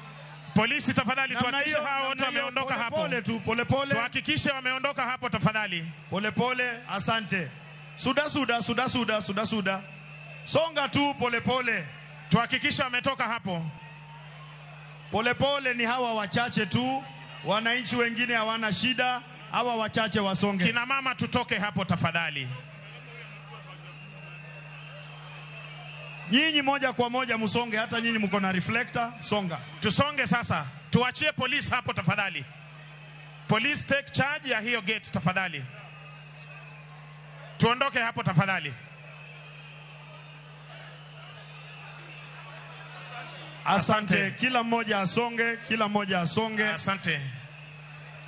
Polisi tafadhali tuhakikishe hao wote wameondoka hapo.
Pole tu, pole.
Tuhakikishe wameondoka hapo tafadhali.
Pole, asante. Suda. Songa tu pole.
Tuhakikishe wametoka hapo.
Pole, ni hawa wachache tu. Wananchi wengine hawana shida. Hawa wachache wasonge.
Kina mama tutoke hapo tafadhali.
Nyinyi moja kwa moja musonge, hata nyinyi mko na reflector, songa.
Tusonge sasa. Tuachie polisi hapo tafadhali. Police take charge ya hiyo gate tafadhali. Tuondoke hapo tafadhali.
Asante. Kila mmoja asonge,
Asante.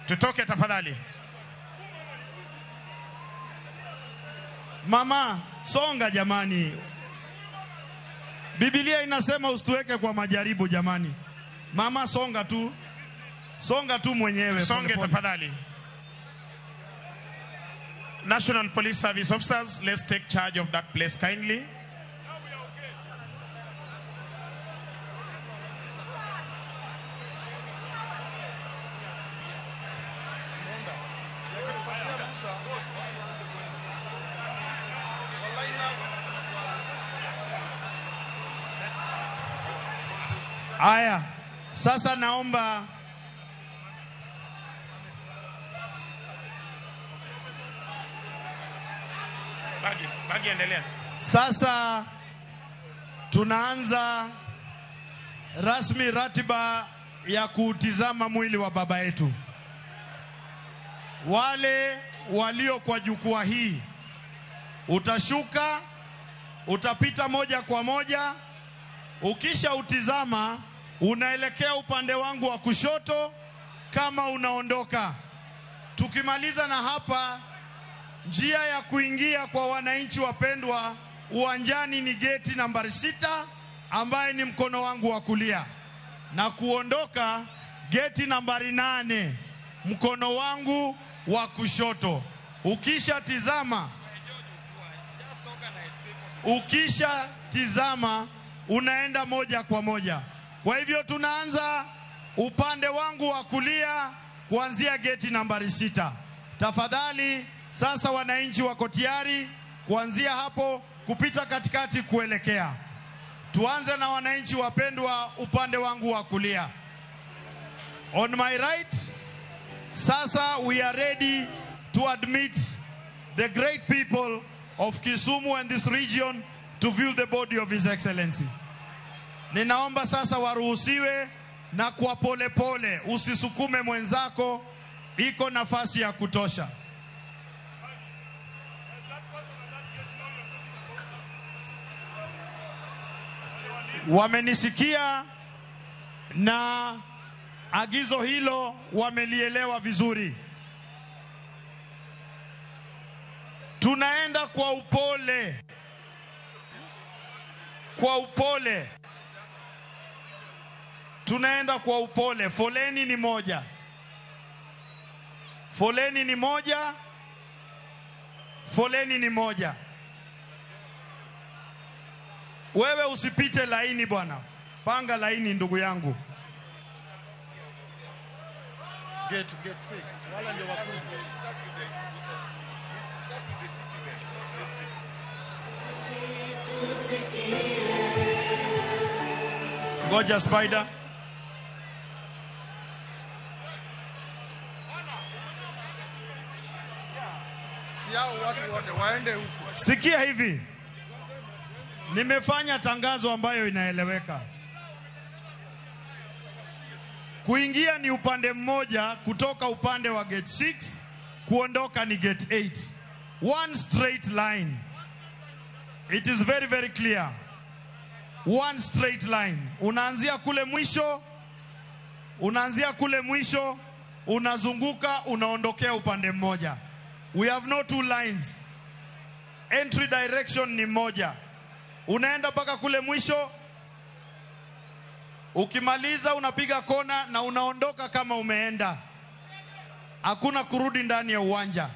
Tutoke tafadhali.
Mama, songa jamani. Biblia inasema usituweke kwa majaribu jamani. Mama, songa tu mwenyewe.
Songe tafadhali. National Police Service officers, let's take charge of that place kindly.
Aya, sasa naomba
Bagi endelea.
Sasa tunaanza rasmi ratiba ya kutizama mwili wa baba yetu. Wale walio kwa jukwaa hii, utashuka, utapita moja kwa moja. Ukisha utizama, unaelekea upande wangu wa kushoto kama unaondoka. Tukimaliza na hapa, njia ya kuingia kwa wananchi wapendwa uwanjani ni geti nambari 6 ambaye ni mkono wangu wa kulia, na kuondoka geti nambari 8 mkono wangu wa kushoto. Ukisha tizama unaenda moja kwa moja. Kwa hivyo tunaanza upande wangu wa kulia kuanzia geti nambari 6. Tafadhali sasa wananchi wako tayari kuanzia hapo kupita katikati kuelekea. Tuanze na wananchi wapendwa upande wangu wa kulia. On my right, sasa we are ready to admit the great people of Kisumu and this region to view the body of His Excellency. Ninaomba sasa waruhusiwe na kwa pole pole, usisukume mwenzako, iko nafasi ya kutosha. Wamenisikia na agizo hilo wamelielewa vizuri. Tunaenda kwa upole. Kwa upole. Tunaenda kwa upole. Foleni ni moja. Foleni ni moja. Foleni ni moja. Wewe usipite laini bwana. Panga laini ndugu yangu.
Get 6. Wala ndio wakuu.
Ngoja Spider.
Siao watu wote waende huko.
Sikia hivi. Nimefanya tangazo ambayo inaeleweka. Kuingia ni upande mmoja, kutoka upande wa gate 6, kuondoka ni gate 8. One straight line. It is very very clear. One straight line. Unaanzia kule mwisho, unazunguka, unaondokea upande mmoja. We have no two lines. Entry direction ni moja. Unaenda mpaka kule mwisho, ukimaliza unapiga kona na unaondoka kama umeenda. Hakuna kurudi ndani ya uwanja.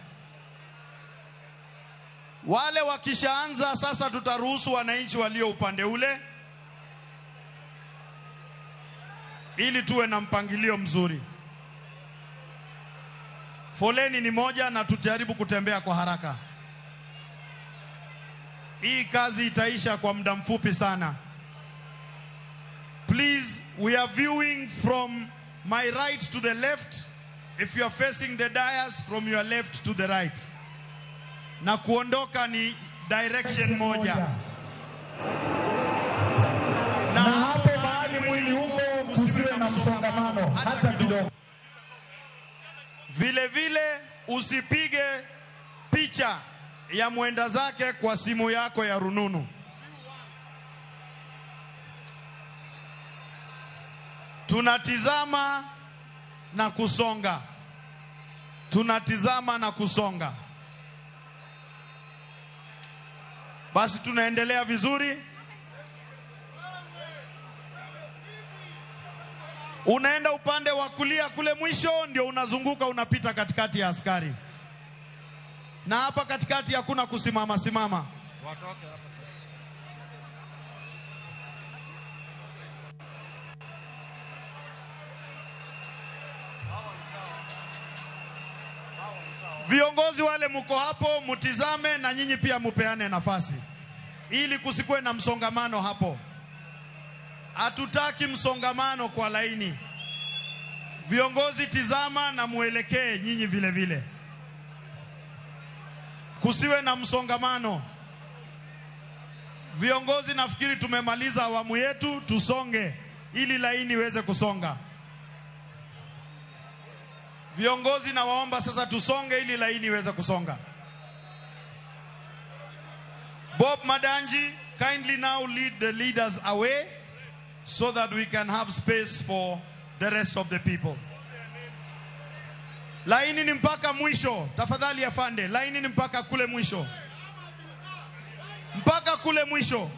Wale wakishaanza sasa, tutaruhusu wananchi walio upande ule ili tuwe na mpangilio mzuri. Foleni ni moja na tujaribu kutembea kwa haraka. Hii kazi itaisha kwa muda mfupi sana. Please, we are viewing from my right to the left. If you are facing the dais, from your left to the right. Na kuondoka ni direction moja.
Na hapo mahali mwili huko kusiwe na msongamano hata kidogo.
Vile vile usipige picha ya mwenda zake kwa simu yako ya rununu. Tunatizama na kusonga. Tunatizama na kusonga. Basi tunaendelea vizuri. Unaenda upande wa kulia kule mwisho, ndio unazunguka, unapita katikati ya askari. Na hapa katikati hakuna kusimama simama.
Watoke hapa sasa.
Viongozi wale mko hapo, mutizame na nyinyi pia mupeane nafasi ili kusikwe na msongamano hapo. Hatutaki msongamano kwa laini. Viongozi tizama na muelekee nyinyi vile vile. Kusiwe na msongamano. Viongozi, nafikiri tumemaliza awamu yetu, tusonge ili laini iweze kusonga. Viongozi, na waomba sasa tusonge ili laini iweze kusonga. Bob Madanji, kindly now lead the leaders away so that we can have space for the rest of the people. Laini ni mpaka mwisho. Tafadhali afande, laini ni mpaka kule mwisho. Mpaka kule mwisho.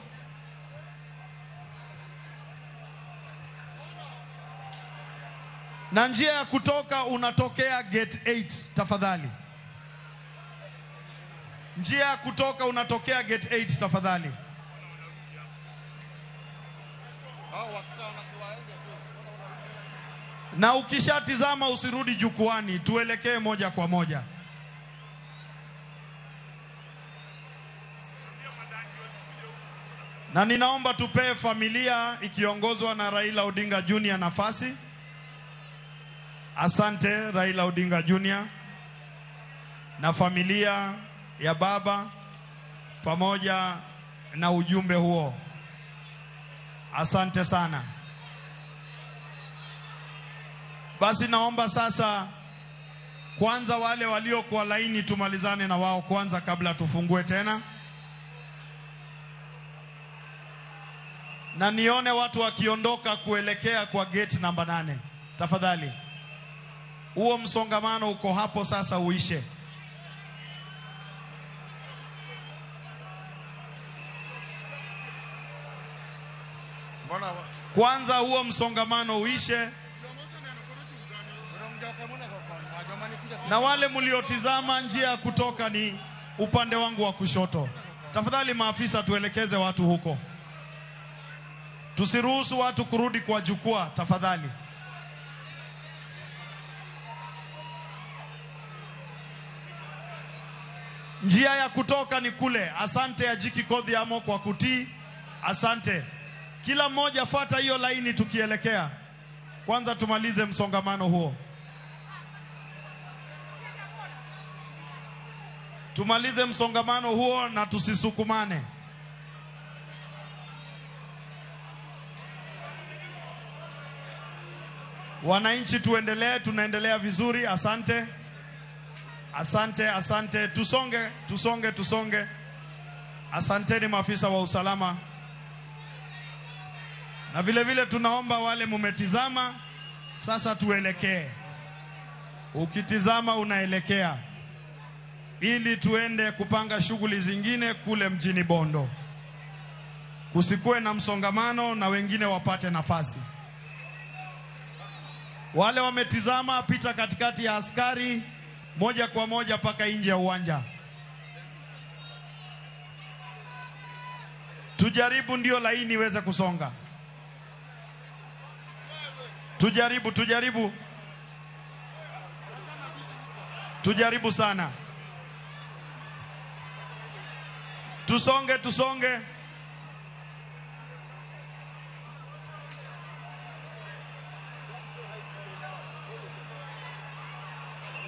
Na njia ya kutoka unatokea gate 8 tafadhali. Njia ya kutoka unatokea gate 8 tafadhali.
Hao wakisema siwaende tu.
Na ukishatizama usirudi jukwani, tuelekee moja kwa moja. Na ninaomba tupee familia ikiongozwa na Raila Odinga Junior nafasi. Asante Raila Odinga Junior na familia ya baba pamoja na ujumbe huo. Asante sana. Basi naomba sasa kwanza wale walio kwa laini tumalizane na wao kwanza kabla tufungue tena. Na nione watu wakiondoka kuelekea kwa gate namba 8. Tafadhali. Huo msongamano uko hapo sasa uishe. Kwanza huo msongamano uishe. Na wale mliotizama njia ya kutoka ni upande wangu wa kushoto. Tafadhali maafisa tuelekeze watu huko. Tusiruhusu watu kurudi kwa jukwaa tafadhali. Njia ya kutoka ni kule. Asante ya Jiki Kodhiamo kwa kutii. Asante. Kila mmoja fuata hiyo laini tukielekea. Kwanza tumalize msongamano huo. Tumalize msongamano huo na tusisukumane. Wananchi tuendelee, tunaendelea vizuri. Asante. Asante, asante. Tusonge. Asanteni maafisa wa usalama. Na vile vile tunaomba wale mumetizama, sasa tuelekee. Ukitizama unaelekea. Ili tuende kupanga shughuli zingine kule mjini Bondo. Kusikue na msongamano na wengine wapate nafasi. Wale wametizama, pita katikati ya askari moja kwa moja paka nje ya uwanja. Tujaribu ndio laini iweze kusonga. Tujaribu sana. Tusonge.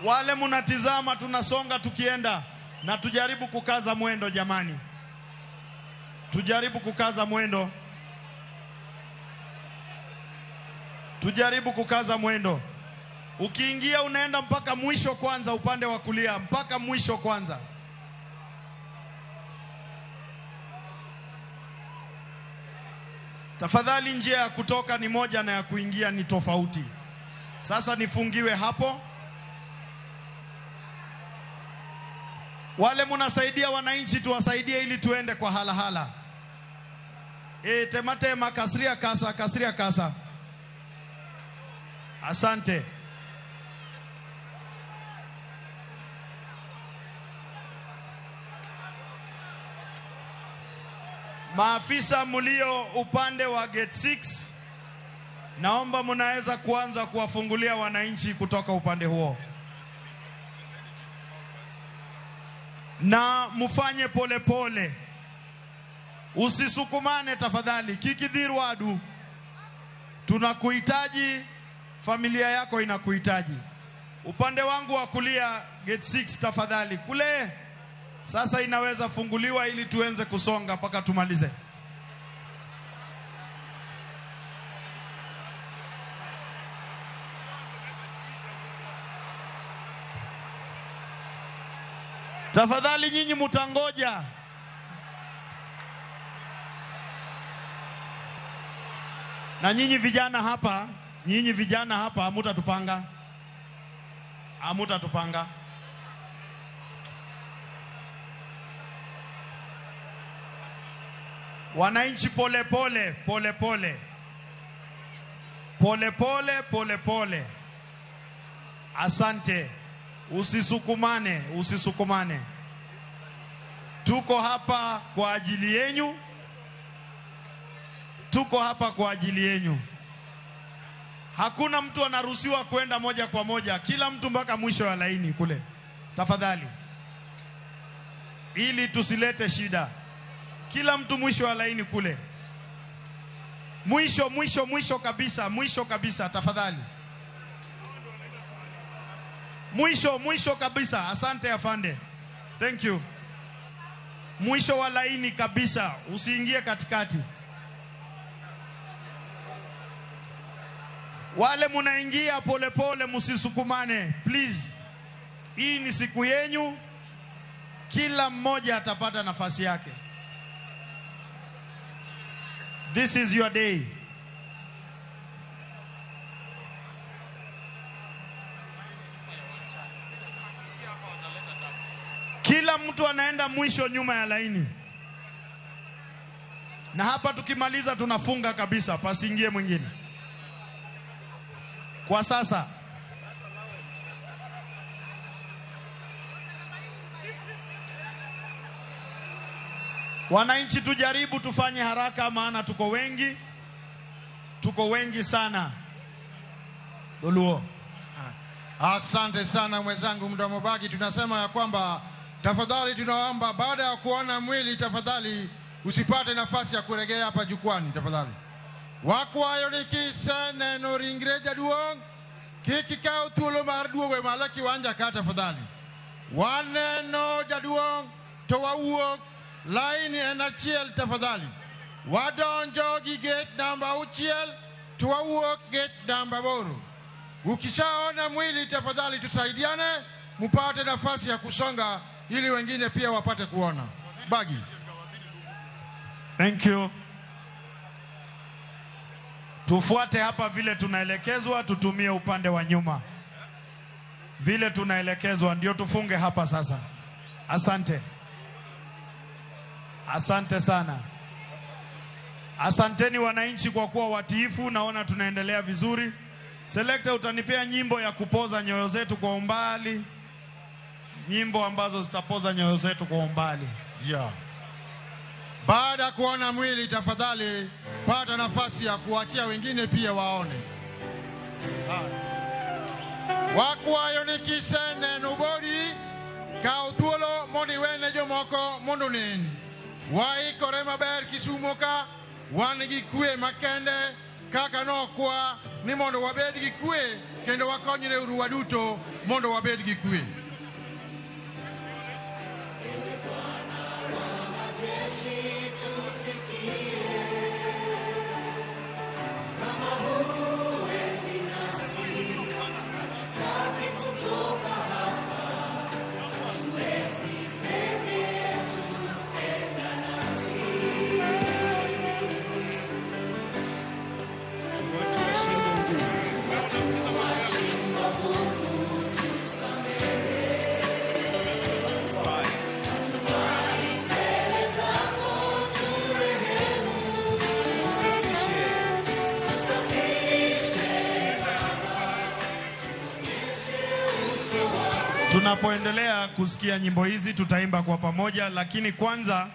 Wale munatizama tunasonga tukienda, na tujaribu kukaza mwendo jamani. Tujaribu kukaza mwendo. Ukiingia unaenda mpaka mwisho kwanza, upande wa kulia mpaka mwisho kwanza. Tafadhali njia ya kutoka ni moja na ya kuingia ni tofauti. Sasa nifungiwe hapo. Wale munasaidia wananchi tuwasaidie ili tuende kwa hala. Tematema kasiria kasa. Asante. Maafisa mulio upande wa gate 6, naomba munaweza kuanza kuwafungulia wananchi kutoka upande huo. Na mufanye pole. Usisukumane tafadhali. Kikidhirwadu. Tunakuhitaji, familia yako inakuhitaji. Upande wangu wa kulia gate 6 tafadhali. Kule sasa inaweza funguliwa ili tuenze kusonga mpaka tumalize. Tafadhali nyinyi mutangoja. Na nyinyi vijana hapa hamutatupanga. Wananchi pole. Asante. Usisukumane. Tuko hapa kwa ajili yenyu. Hakuna mtu anaruhusiwa kwenda moja kwa moja. Kila mtu mpaka mwisho wa laini kule. Tafadhali. Ili tusilete shida. Kila mtu mwisho wa laini kule. Mwisho kabisa tafadhali. Mwisho kabisa. Asante afande. Thank you. Mwisho wa laini kabisa, usiingie katikati. Wale munaingia polepole, musisukumane please. Hii ni siku yenyu, kila mmoja atapata nafasi yake. This is your day. Kila mtu anaenda mwisho nyuma ya laini. Na hapa tukimaliza tunafunga kabisa, pasiingie mwingine. Kwa sasa wananchi, tujaribu tufanye haraka, maana tuko wengi sana. Doluo.
Asante sana mwenzangu Mdomo Bagi. Tunasema ya kwamba tafadhali tunaomba baada ya kuona mwili, tafadhali usipate nafasi ya kuregea hapa jukwani tafadhali. Wakwayo nikise neno ringre jaduong kikika utulo mar duogo mala kiwanja ka tafadhali. Waneno jaduong to wawuok laini en achiel tafadhali. Wadonjo gi gate namba 6 to wawuok gate namba 8. Ukishaona mwili tafadhali tusaidiane mupate nafasi ya kusonga ili wengine pia wapate kuona. Bagi.
Thank you. Tufuate hapa vile tunaelekezwa, tutumie upande wa nyuma. Vile tunaelekezwa ndio tufunge hapa sasa. Asante. Asante sana. Asanteni wananchi kwa kuwa watiifu, naona tunaendelea vizuri. Selector, utanipea nyimbo ya kupoza nyoyo zetu kwa umbali. Nyimbo ambazo zitapoza nyoyo zetu kwa umbali.
Yeah. Baada kuona mwili tafadhali pata nafasi ya kuachia wengine pia waone. Wakwayo nikise neno bodi ka utuolo moni wene jomoko mondonin. Waikore maber Kisumo ka wan gi kwe makende kaka nokwa ni mondo wabed gi kwe kendo wakonyre uru waduto mondo wabed gi kwe.
Tunapoendelea kusikia nyimbo hizi tutaimba kwa pamoja, lakini kwanza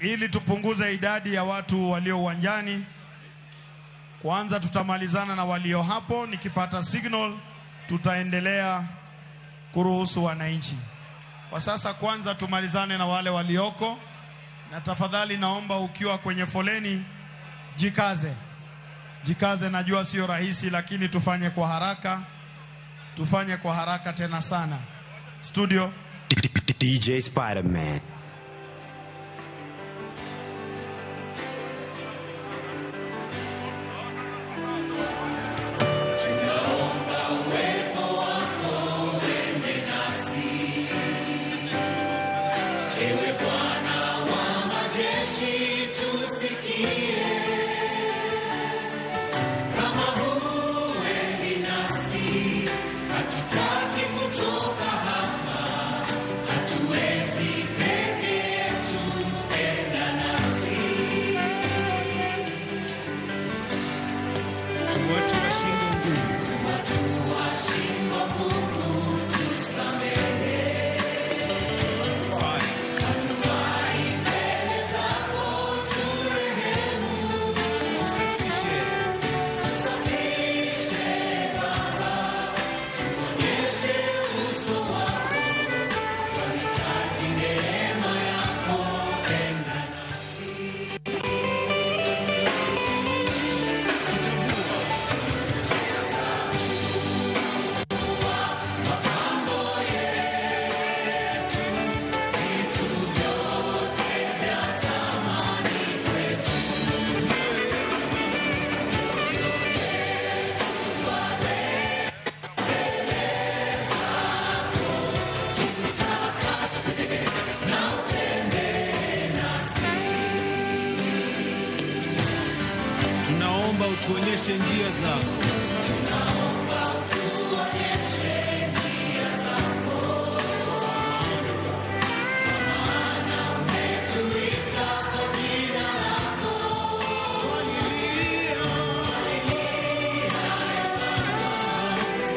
ili tupunguze idadi ya watu walio uwanjani, kwanza tutamalizana na walio hapo. Nikipata signal tutaendelea kuruhusu wananchi. Kwa sasa kwanza tumalizane na wale walioko, na tafadhali naomba ukiwa kwenye foleni jikaze. Najua sio rahisi, lakini tufanye kwa haraka tena sana. Studio
DJ Spider-Man.
tunaomba utuonyeshe njia zako.
Tunaomba utuonyeshe njia zako. Maana umetuita kwa jina lako. Twalilia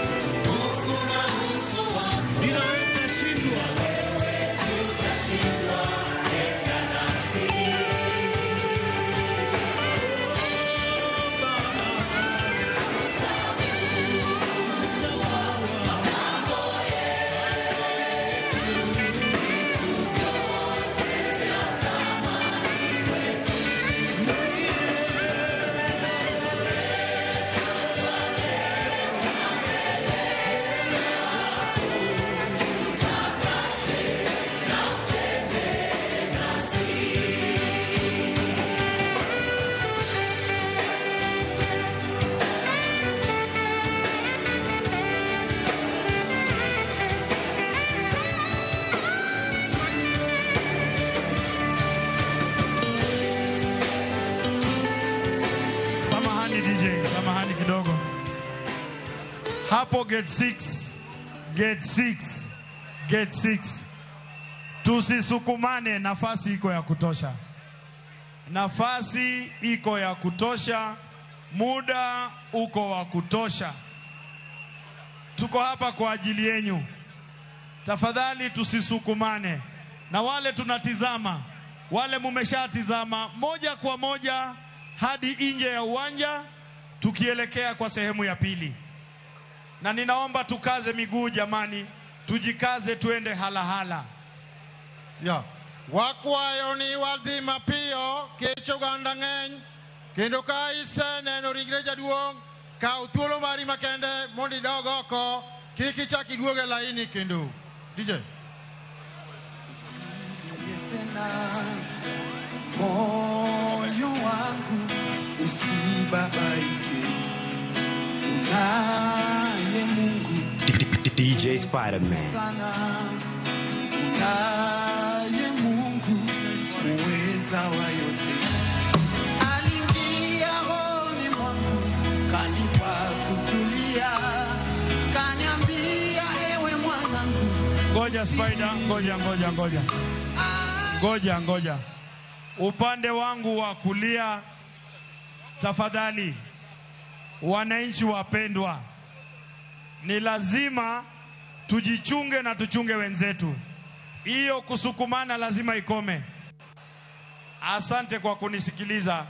utukufu na uso wako.
Bila wewe tutashindwa.
Wewe tutashindwa, enda nasi.
Samahani kidogo. Hapo gate 6. Tusisukumane, nafasi iko ya kutosha. Nafasi iko ya kutosha. Muda uko wa kutosha. Tuko hapa kwa ajili yenu. Tafadhali tusisukumane. Na wale tunatizama, wale mumeshatizama, moja kwa moja hadi nje ya uwanja tukielekea kwa sehemu ya pili. Na ninaomba tukaze miguu jamani, tujikaze tuende halahala.
Ya. Wakwayo ni wadhi mapio kecho ganda ng'eny kendo ka iseneno ringre jaduong' kaw thuolo mari makende mondo idog oko, kik ichak iduog e laini kendo. DJ
tena moyo wangu usibabaike, unaye Mungu
DJ Spider-Man
sana, unaye Mungu uweza wa yote. Aliingia rohoni mwangu, kanipa kutulia, kaniambia ewe mwanangu.
Ngoja Spider, ngoja. Upande wangu wa kulia, tafadhali wananchi wapendwa, ni lazima tujichunge na tuchunge wenzetu. Hiyo kusukumana lazima ikome. Asante kwa kunisikiliza.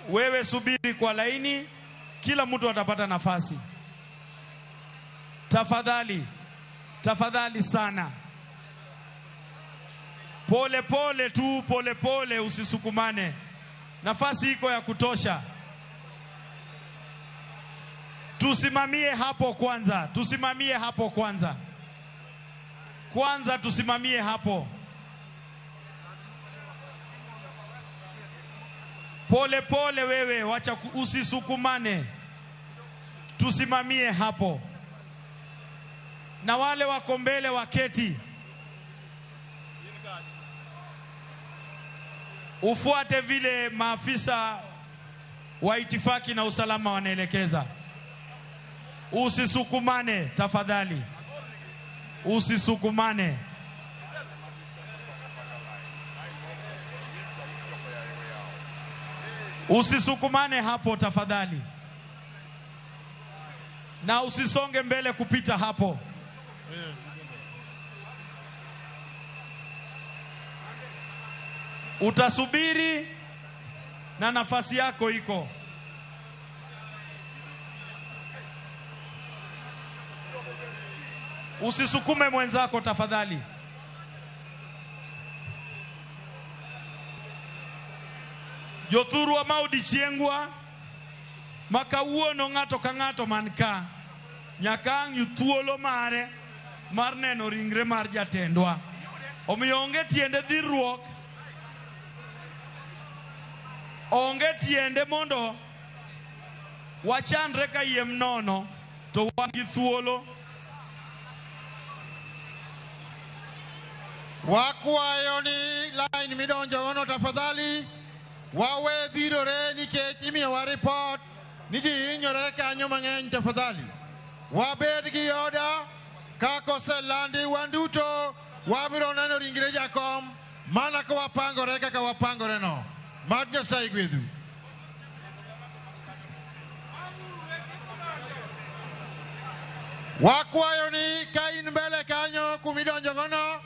Wewe subiri kwa laini, kila mtu atapata nafasi. Tafadhali sana. Pole pole, usisukumane. Nafasi iko ya kutosha. Tusimamie hapo kwanza. Tusimamie hapo. Pole wewe, wacha usisukumane. Tusimamie hapo. Na wale wako mbele waketi. Ufuate vile maafisa wa itifaki na usalama wanaelekeza. Usisukumane tafadhali. Usisukumane. Usisukumane hapo tafadhali. Na usisonge mbele kupita hapo. Utasubiri na nafasi yako iko. Usisukume mwenzako tafadhali. Jothuru wa maudi chiengwa makawuono ng'ato ka ng'ato manka nyakang' yuthuolo mare mar neno ringre mar jatendwa. Omiyo onge tiende dhirruok, onge tiende mondo wachandre ka yiem nono to wangi thuolo.
Wakwayo ni line midonjo gono tafadhali. wawe dhirore nikech imiyowa ripot ni ji hinyore kanyo mang'eny. Tafadhali wabed gi oda, kaka oselandi wan duto wabiro neno ringre jakom mana ka wapangore kaka wapangore no. Mad Nyasaye gwedhu. Wakwayo ni ka in mbele kanyo kumidonjo gono,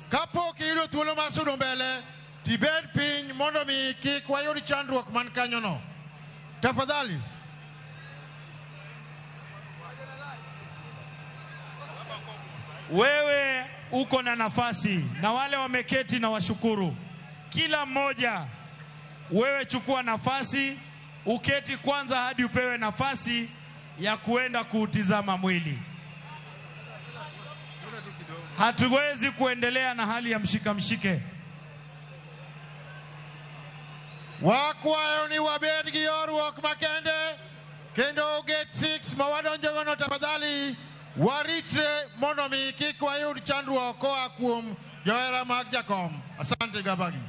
kapok iyudo thuolo mar sudo mbele, tibed piny mondo mi kik wayud chandruok man kanyo no. Tafadhali.
Wewe uko na nafasi na wale wameketi na washukuru. Kila mmoja wewe chukua nafasi, uketi kwanza hadi upewe nafasi ya kuenda kuutizama mwili. Hatuwezi kuendelea na hali ya mshike.
Wakwayo ni wabed gi orruok makende kendo gate 6 mawadonjo gono tafadhali waritre mondo mi kik wayud chandruok koa kuom johera mag jakom. Asante Gabagi.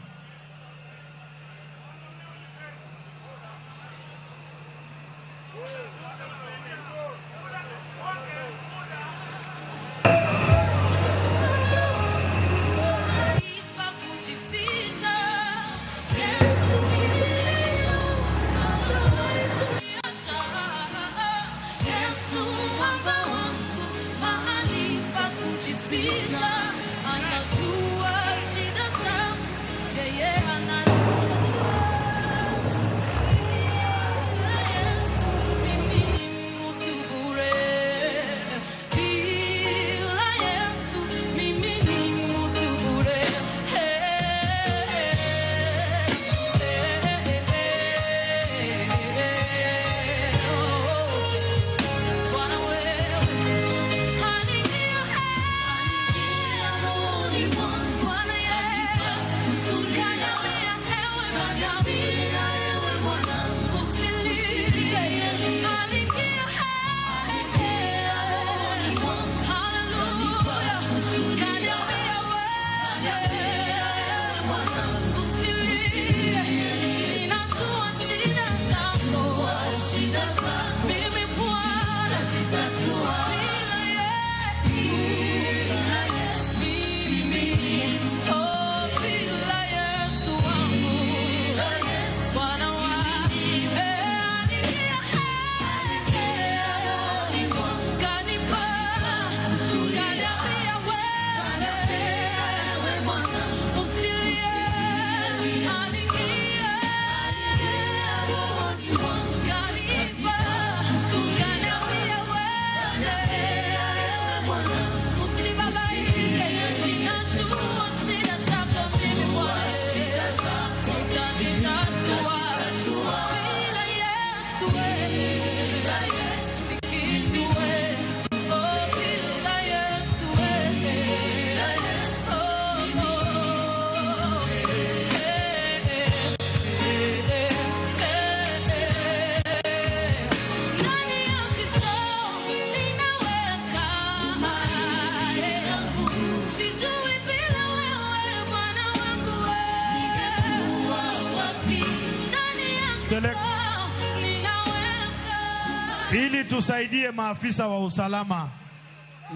Ili tusaidie maafisa wa usalama.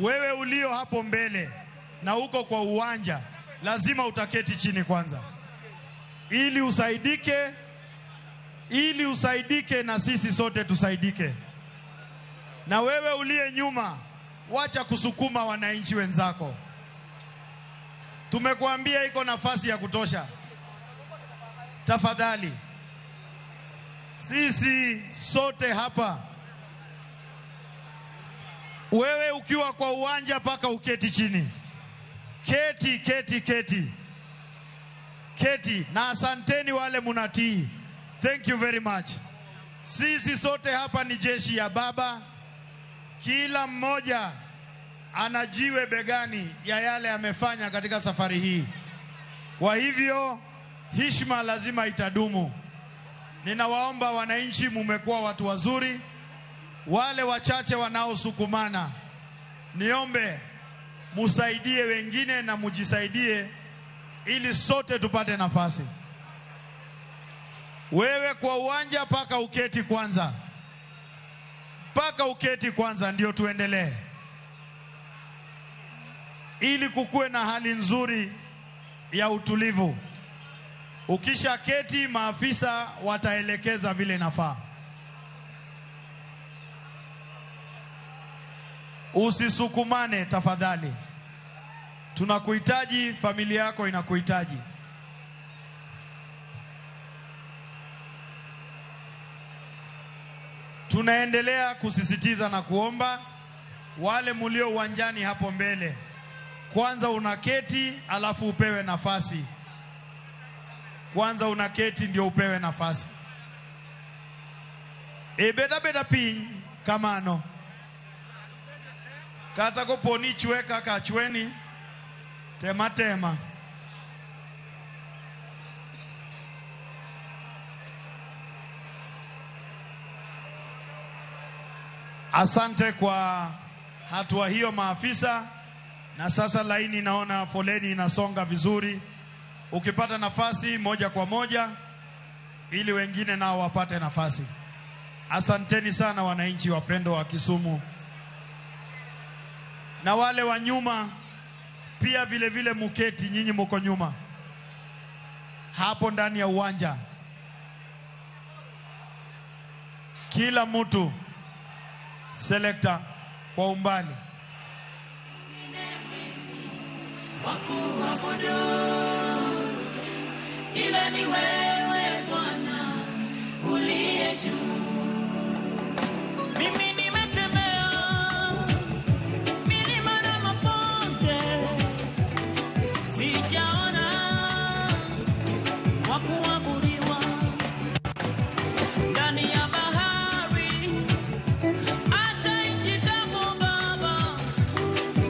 Wewe ulio hapo mbele na uko kwa uwanja, lazima utaketi chini kwanza. Ili usaidike na sisi sote tusaidike. Na wewe uliye nyuma, wacha kusukuma wananchi wenzako. Tumekuambia iko nafasi ya kutosha. Tafadhali. Sisi sote hapa. Wewe ukiwa kwa uwanja paka uketi chini. Keti. Na asanteni wale munatii. Thank you very much. Sisi sote hapa ni jeshi ya Baba. Kila mmoja anajiwe begani ya yale amefanya katika safari hii. Kwa hivyo heshima lazima itadumu. Ninawaomba wananchi, mumekuwa watu wazuri. Wale wachache wanaosukumana, niombe musaidie wengine na mujisaidie ili sote tupate nafasi. Wewe kwa uwanja paka uketi kwanza. Paka uketi kwanza ndio tuendelee. Ili kukue na hali nzuri ya utulivu. Ukisha keti maafisa wataelekeza vile nafaa. Usisukumane tafadhali. Tunakuhitaji, familia yako inakuhitaji. Tunaendelea kusisitiza na kuomba wale mulio uwanjani hapo mbele. Kwanza unaketi alafu upewe nafasi. Kwanza unaketi ndio upewe nafasi. Beda piny kamano. Kata ko poni chwe kaka chweni. Tema. Asante kwa hatua hiyo maafisa. Na sasa laini naona foleni inasonga vizuri. Ukipata nafasi moja kwa moja ili wengine nao wapate nafasi. Asanteni sana wananchi wapendo wa Kisumu. Na wale wa nyuma pia vile vile muketi, nyinyi mko nyuma. Hapo ndani ya uwanja. Kila mtu selector kwa umbali.
Wakuabudu ila ni wewe Bwana uliye juu. Mimi nimetembea milima na mabonde, sijaona wakuabudiwa ndani ya bahari, hata nchi kavu Baba,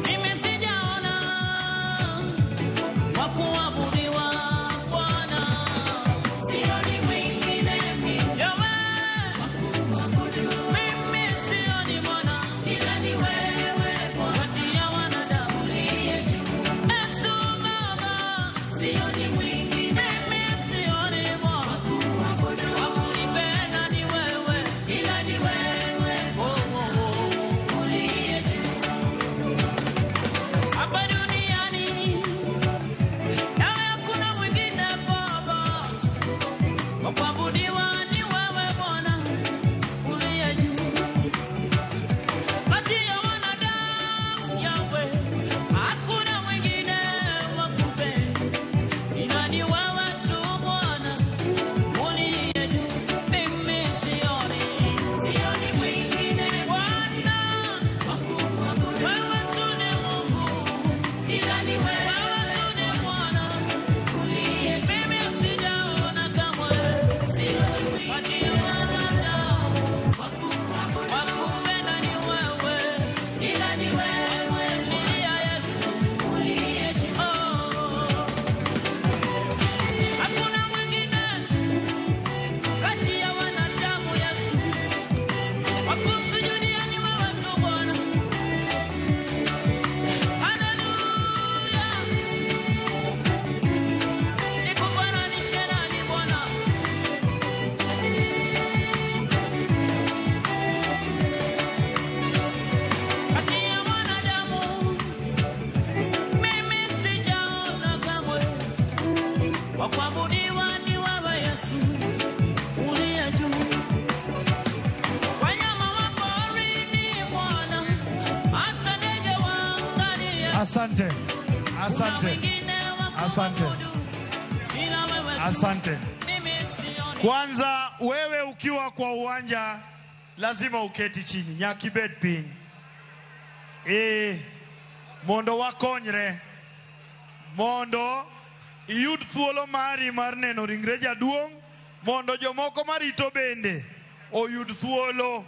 mimi sijaona wakuabudiwa Bwana. Sioni mwingine mimi wakuabudu, mimi sioni Bwana ila ni wewe Bwana, kati ya wanadamu uliye juu. Yesu Baba, sioni mwingine mimi sioni Bwana wakuabudu, wakunipenda ni wewe ila ni wewe uliye juu. Hapa duniani nawe hakuna mwingine Baba, wakuabudiwa ni wewe Bwana uliye juu. Kati ya wanadamu Yahweh, hakuna mwingine wakupenda ila ni wewe tu Bwana uliye juu. Mimi sioni mwingine Bwana wakuabudu, wewe tu ni Mungu ila ni wewe tu ni Bwana uliye juu. Mimi sijaona kamwe kati ya wanadamu wakupenda ni wewe ila ni wewe uliye Yesu uliye juu. Hakuna mwingine kati ya wanadamu Yesu wakumsujudia ni wewe tu Bwana. Haleluya, nikufananishe nani Bwana? Kati ya wanadamu mimi sijaona kamwe wakuabudiwa ni wewe Yesu uliye juu. Wanyama wa porini Bwana, hata ndege waangalia.
Asante. Asante. Asante.
Ila wewe
Asante.
mimi sioni.
Kwanza wewe ukiwa kwa uwanja lazima uketi chini. Nyakibet piny. Mondo wakonyre. Mondo iyud thuolo mari mar neno ringre jaduong'. Mondo jomoko marito bende oyud thuolo.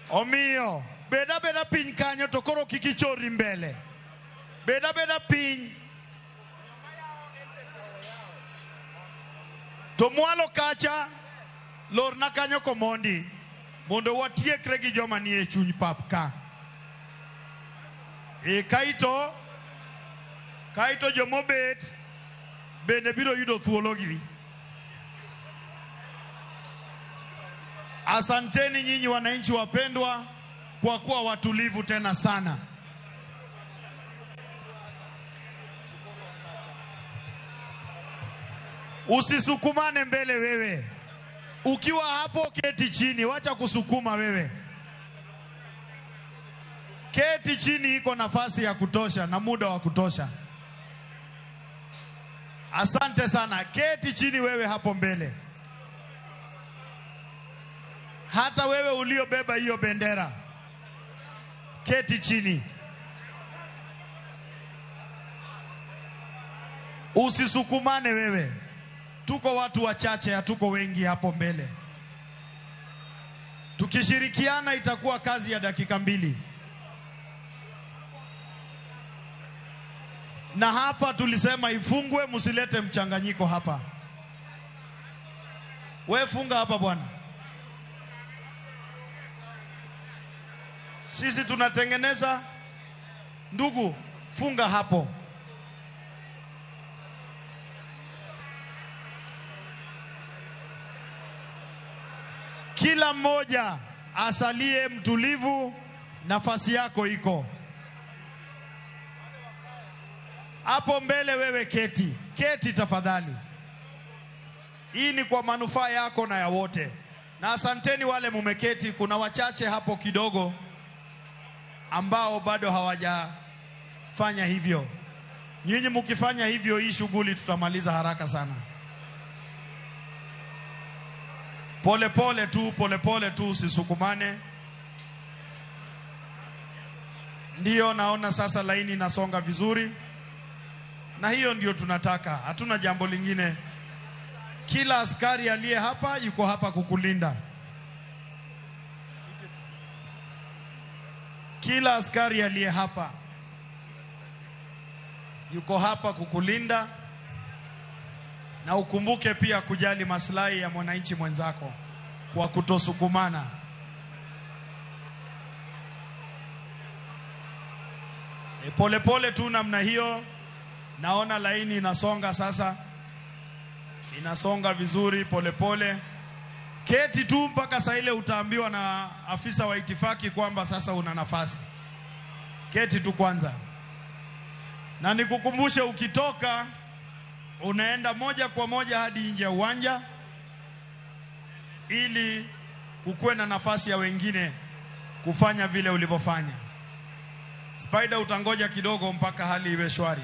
Omiyo beda piny kanyo to koro kik ichori mbele. Beda piny. To mwalo kacha lorna kanyo komondi mondo watiekre gi joma nie chuny pap ka. Kaito jomobet bende biro yudo thuolo gi. Asanteni nyinyi wananchi wapendwa kwa kuwa watulivu tena sana. Usisukumane mbele wewe. Ukiwa hapo keti chini, wacha kusukuma wewe. Keti chini, iko nafasi ya kutosha na muda wa kutosha. Asante sana. Keti chini wewe hapo mbele. Hata wewe uliobeba hiyo bendera, keti chini. Usisukumane wewe. Tuko watu wachache, hatuko wengi hapo mbele. Tukishirikiana itakuwa kazi ya dakika 2. Na hapa tulisema ifungwe, msilete mchanganyiko hapa. Wewe funga hapa bwana. Sisi tunatengeneza. Ndugu, funga hapo. Kila mmoja asalie mtulivu, nafasi yako iko. Hapo mbele wewe keti. Keti tafadhali. Hii ni kwa manufaa yako na ya wote. Na asanteni wale mumeketi, kuna wachache hapo kidogo ambao bado hawajafanya hivyo. Nyinyi mkifanya hivyo, hii shughuli tutamaliza haraka sana. Pole pole tu, usisukumane. Ndiyo, naona sasa laini inasonga vizuri. Na hiyo ndio tunataka. Hatuna jambo lingine. Kila askari aliye hapa yuko hapa kukulinda. Kila askari aliye hapa yuko hapa kukulinda. Na ukumbuke pia kujali maslahi ya mwananchi mwenzako kwa kutosukumana. Pole tu namna hiyo. Naona laini inasonga sasa. Inasonga vizuri pole. Keti tu mpaka saa ile utaambiwa na afisa wa itifaki kwamba sasa una nafasi. Keti tu kwanza. Na nikukumbushe, ukitoka unaenda moja kwa moja hadi nje ya uwanja ili kukuwe na nafasi ya wengine kufanya vile ulivyofanya. Spider, utangoja kidogo mpaka hali iwe shwari.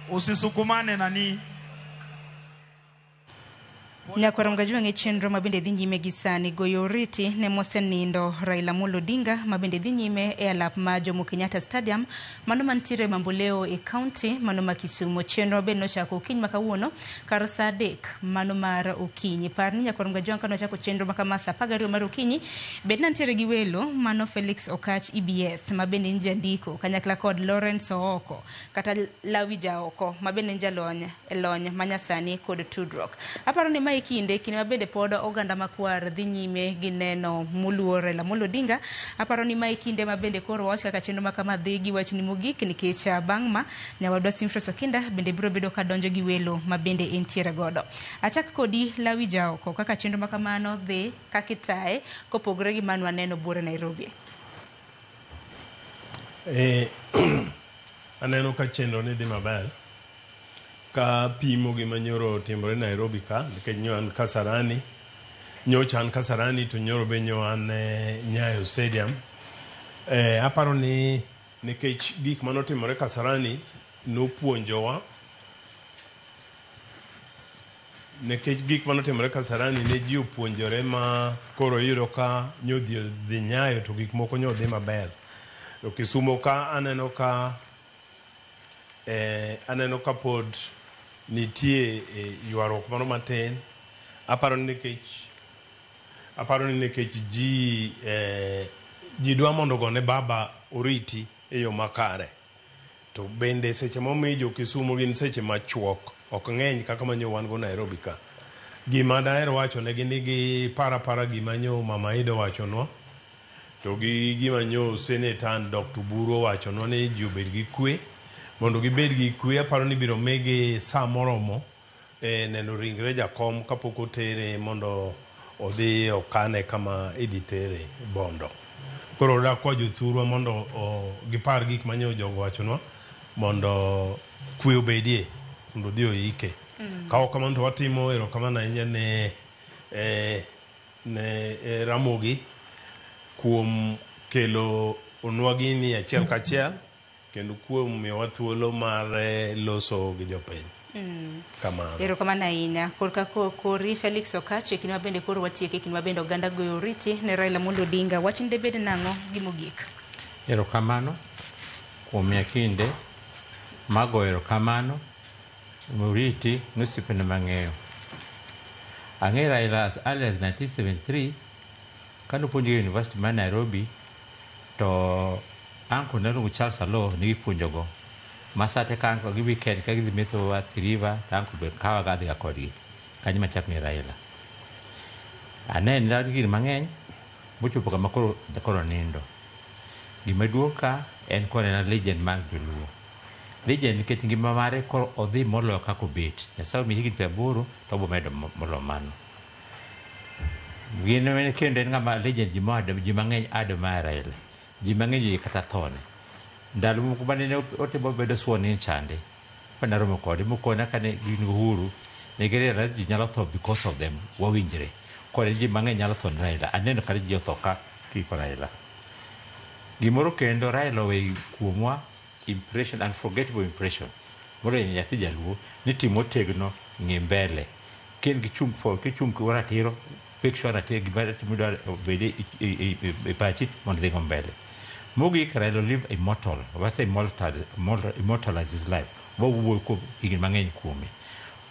Usisukumane nani.
Nyakwaramgaji wange chenro mabende dhi nyime gi sani goyo oriti ne mosenindo Raila Amolo Odinga mabende dhi nyime e alap ma Jomo Kenyatta Stadium mano mantiere Mamboleo e county mano ma Kisumu. Chenro be nochako okinyi ma kawuono kar saa 3 mano mar okinyi. Par ni nyakwaramgaji wange nochako chenro ma kama saa 12 mar okinyi bed nantiere gi welo mano Felix Okach EBS mabende njandiko kanyakla kod Lawrence Ooko kata Lawi Jaoko mabende njalony elony manyasani kod tudruok. Aparo ni kinde mabende pod oganda makwar dhi nyime gi neno muluor Raila Amolo Odinga. Aparo ni mai kinde mabende koro wach kaka chenro makama dhi gi wach ni mogik nikech bang' ma nyawadwa Simfres Okinda bende biro bedo ka donjo gi welo mabende entiere godo. Achak kodi Lawi Jaoko kaka chenro makamano dhi kakitae kopogre gi manwa neno buore Nairobi.
Aneno ka chenro ni dhi maber. Ka pimo gi manyoro timore Nairobi ka, nikech nyoan Kasarani, nyochan Kasarani to nyoro be nyoan Nyayo Stadium. Aparo ni nikech gik manotimore Kasarani nopuonjowa. Nikech gik manotimore Kasarani ne ji opuonjore ma koro yudo ka nyodhi dhi Nyayo to gik moko nyodhi maber. To Kisumo ka aneno ka pod nitie yuarok mano matin. Aparo ni nikech ji dwa mondo gone baba oriti e yo makare. To bende seche momi jo Kisumu gin seche machuok, ok ng'eny kaka manyo wan go Nairobi ka. Gima daero wacho ne gini gi para gima nyo Mama Ida wacho no. To gi gima nyo Senator Dr. Buru wacho no ni ji obed gi kwe. Mondo gibed gi kwe, aparo ni biro mege saa moromo neno ringre jakom kapok otere mondo odhi okane kama idhi tere Bondo. Koro da kwa jothurwa mondo gipar gik manyo jogo wachonwa mondo kwe obedie mondo dhi oike. Kao kamano to watimo erokamano ahinya ne Ramogi kuom kelo onwa gini achiel kachiel kendo kuom miyowa thuolo mar loso gi jopiny. Kamano.
Erokamano ahinya. Korka kori Felix Okache kendo mabende koro watieke kendo mabende oganda goyo oriti ne Raila Amolo Odinga. Wachni debed nang'o gi mogik?
Erokamano kuom miya kinde mago erokamano moriti nosipene mang'eyo. Ang'e Raila as early as 1973 kanopuonjo University ma Nairobi to anko naluongo Charles Alo nigipuonjogo. Masate kanko gi weekend ka gidhi metho wa River tanko be kawa gadhi ga kodgi. Kanyo machak ni Raila. Anen na gir mang'eny mochopo kama koro nindo. Gima duong' ka en kone na legend mag Joluo. Legend nikech ngima mare koro odhi moloyo kako bet. Nyasaye mi higni 80 to bo medo molo mano. Gino kendo en ngama legend ji mang'eny adoma Raila. Ji mang'eny kata thone. Ndalo moko bane ne otemo bedo suoni chande. Pana romo kode mokona kane gin uhuru. Ne gere ji nyalo tho because of them. Wawinjre. Kore ji mang'eny nyalo tho Raila. Aneno kare ji otho ka kiko Raila. Gimoro kendo Raila we kuomwa impression, unforgettable impression. Moro yenye nyathi Jaluo ni timo tegno ng'i mbele. Kien gichung for kichung kwa ratiro make sure that gibara timudwa bede ipachi mondo dhi mbele. Mogik Raila live immortal. Wase immortalize his life. Wo ko higni mang'eny kuome.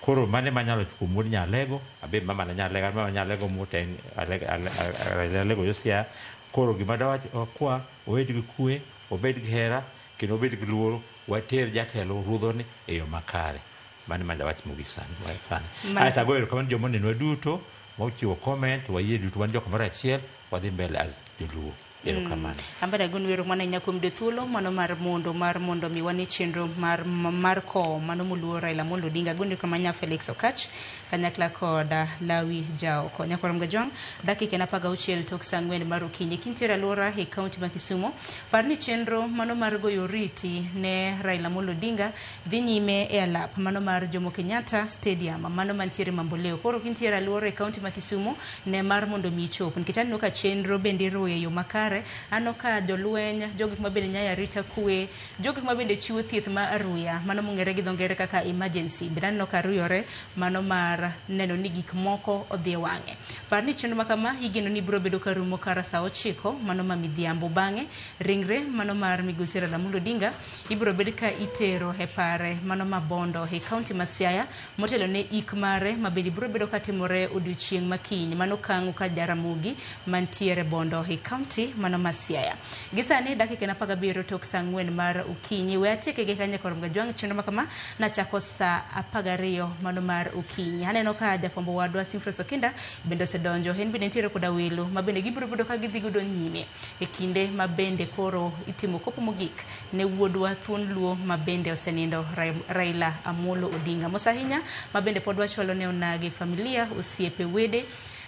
Koro mane manyalo chuko muod nyalego abe mama na nyalega mama nyalego muten alego yosia. Koro gima dawach kwa obed gi kwe, obed gi hera, kendo obed gi luoro, water jatelo rudhoni e yo makare. Mane dawach mogik sana. Ata goyo kamano jomo nenwa duto, mochiwo comment, wayie duto wan jok moro achiel, wadhi mbele as Joluo. Erokamano.
Ambara gun wero mana nyakum de thuolo mano mar mondo mi wani chenro mar ko mano muluo Raila Amolo Odinga gun kamanya Felix Okach kanyakla koda Lawi Jao ko nyakora mgajong dakika na paga uchiel tok sangwen mar okinyi kintira lora e county ma Kisumu parni chenro mano mar goyo riti ne Raila Amolo Odinga dhi nyime e alap mano mar Jomo Kenyatta Stadium mano mantiere Mamboleo koro kintira lora e county ma Kisumu ne mar mondo mi chop nikech no ka chenro bende roye yo makare ano ka jolweny jogi mabende nyaya rita kwe jogi mabende chiwo thieth ma aruya mano mongere gi dongere kaka emergency bidano ka ruyore mano mar neno ni gik moko odhi wang'e parni chenro makama higeno ni bro bedo ka rumo kara saa 9 mano ma midhiambo bang'e ringre mano mar migosi Raila Amolo Odinga ibro bedo ka itero e pare mano ma Bondo e county ma Siaya motelo ne ik mare mabedi bro bedo ka timore odiochieng' makiny mano kangu ka Jaramogi mantiere Bondo e county mano Siaya. Gisani dakika na paga biro tok sangwen mar ukinyi we ateke ge kanya korom gajwang chenro makama na chako sa apagario mano mar ukinyi haneno ka jafombo wadwa Simfres Okinda bendo se donjo hen bende ntiere koda welo mabende gibiro bedo ka gidhi godo nyime e kinde mabende koro itimo kopo mogik ne wuodwa thuon luo mabende osenindo Raila Amolo Odinga mosahinya mabende podwa cholo ne onage familia osiepe wede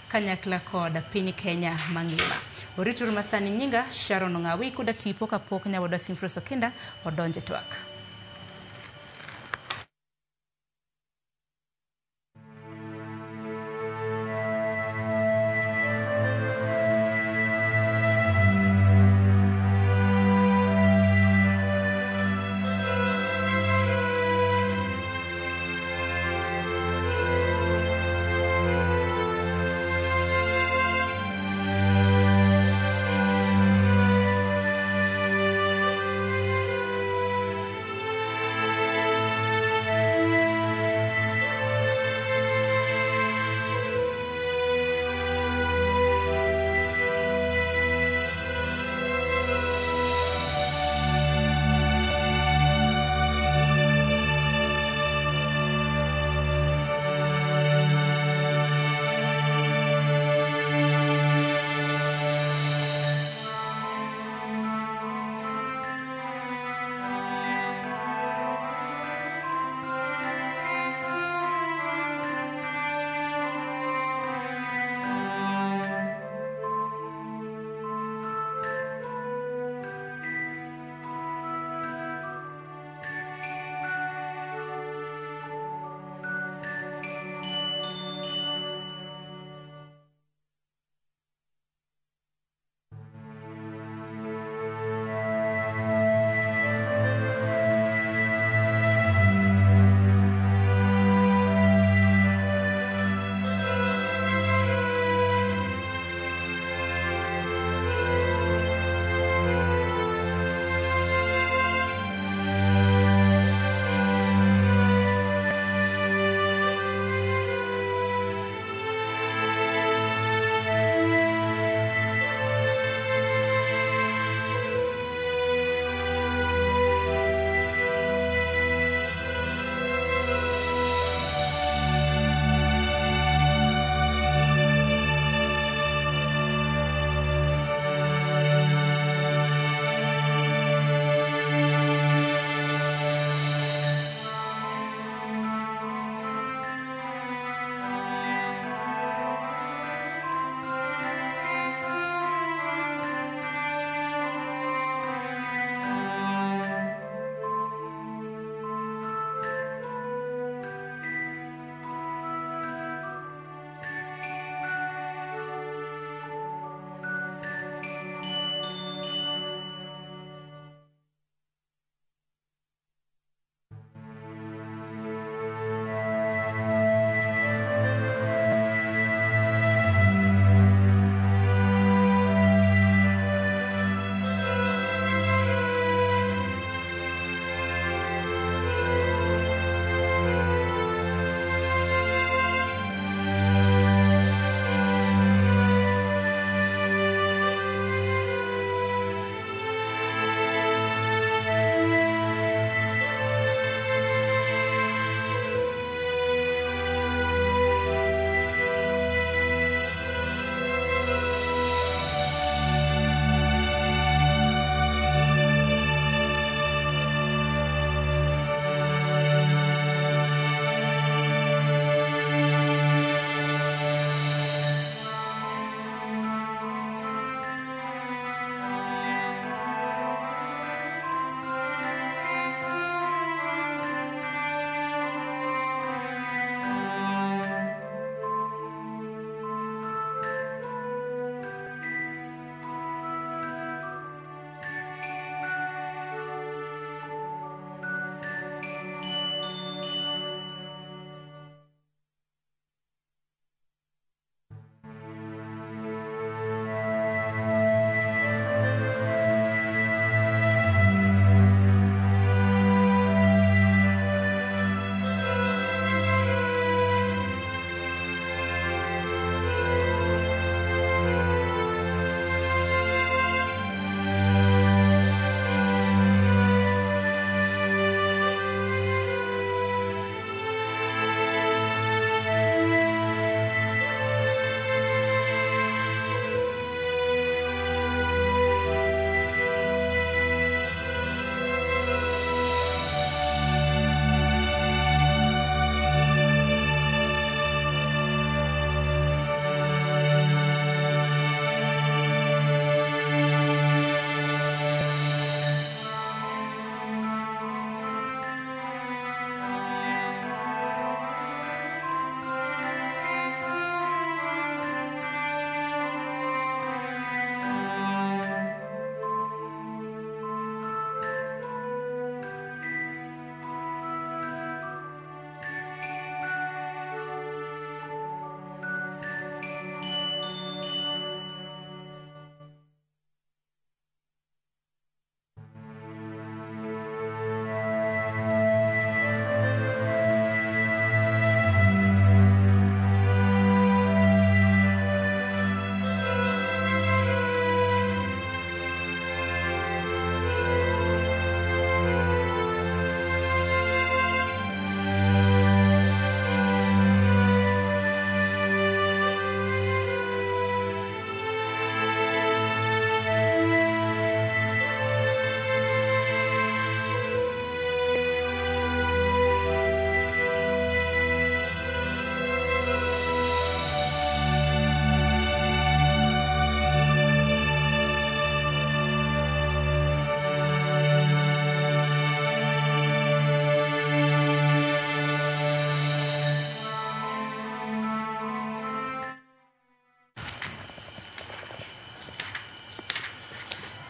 kanyakla koda piny Kenya mangima. Oritur masani nyinga Sharon Ngawi kuda tipo kapok nyawoda Simfres Okinda odonje twak.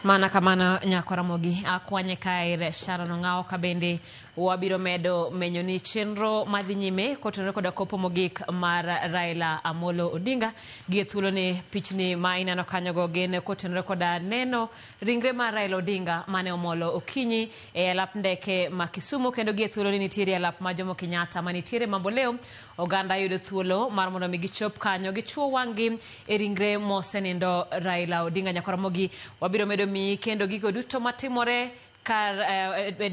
Mana kamano nyakораmogi akwanye kaire Sharon Ong'ao kabende wabiro medo menyoni chenro madhi nyime kotenore koda kopo mogik mar Raila Amolo Odinga gi thuolo ne pichni ma ineno kanyogo gene kotenore koda neno ringre mar Raila Odinga mane omolo okinyi e alap ndeke ma Kisumu kendo gi thuolo ni nitiere alap ma Jomo Kenyatta manitiere Mamboleo. Oganda yudo thuolo mar mondo mi gichop kanyo gichuo wang'gi e ringre mosenindo Raila Odinga. Nyakораmogi wabiro medo mi kendo gigo duto matimore kar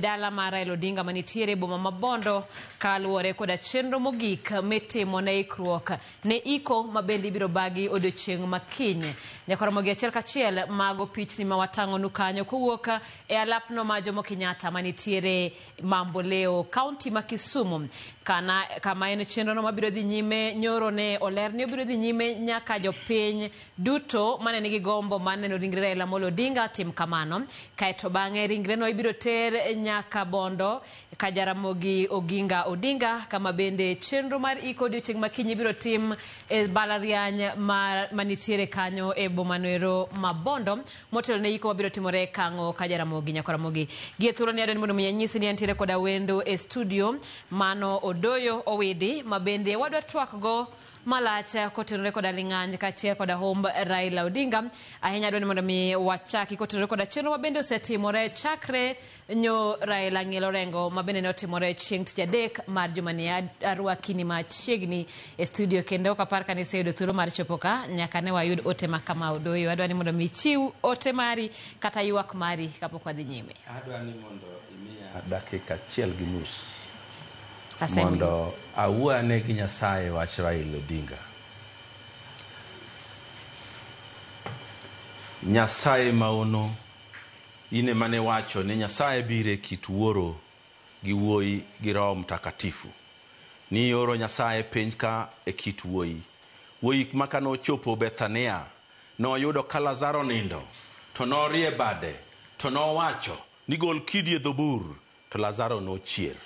dala mar Raila Odinga manitiere boma ma Bondo kaluwore koda chenro mogik mitimo ne ikruok ne iko mabende ibiro bagi odiochieng' makiny. Nyakораmogi achiel kachiel mago pichni ma watang'onu kanyo kowuok e alapno ma Jomo Kenyatta manitiere Mamboleo kaunti ma Kisumu kama en chenro no mabiro dhi nyime nyoro ne oler ni obiro dhi nyime nyaka jopiny duto mane nigi gombo mar neno ringre Raila Amolo Odinga tim kamano kaeto bang'e ringre no ibiro ter nyaka Bondo ka Jaramogi Oginga Odinga kama bende chenro mar iko odiochieng' makiny ibiro tim e balariany manitiere kanyo e bomanoero ma Bondo motelo ne iko mabiro timore kang'o ka Jaramogi. Nyakораmogi gi thuolo ni adwani mondo mi anyisi ni antiere koda wendo e studio mano Odoyo Owidi mabende wadwa twak go malacha kotenore koda ling'any kachiel koda homb Raila Odinga. Ahinya adwani mondo mi wachaki kotenore koda chenro mabende osetimore chakre nyo Raila ng'ielo rengo mabende ne otimore chieng' tich adek mar juma ni arwakini machiegni e studio kendo kapar ka niseyudo thuolo mar chopo ka nyaka ne wayud ote ma kama. Odoyo adwani mondo mi chiw ote mari kata ywak mari kapok wadhi nyime.
Adwani mondo imiya dakika achiel gi nus
Asemi.
mondo awuane gi Nyasaye wach Raila Odinga. Nyasaye maono ine mane wacho ni Nyasaye bire kit wuoro gi wuoyi gi Roho Mtakatifu. Ni yoro Nyasaye piny ka e kit wuoyi maka no chopo Bethania no yudo ka Lazaro nindo to no rie bade to no wacho ni gol kidi e dhobur to Lazaro no chier.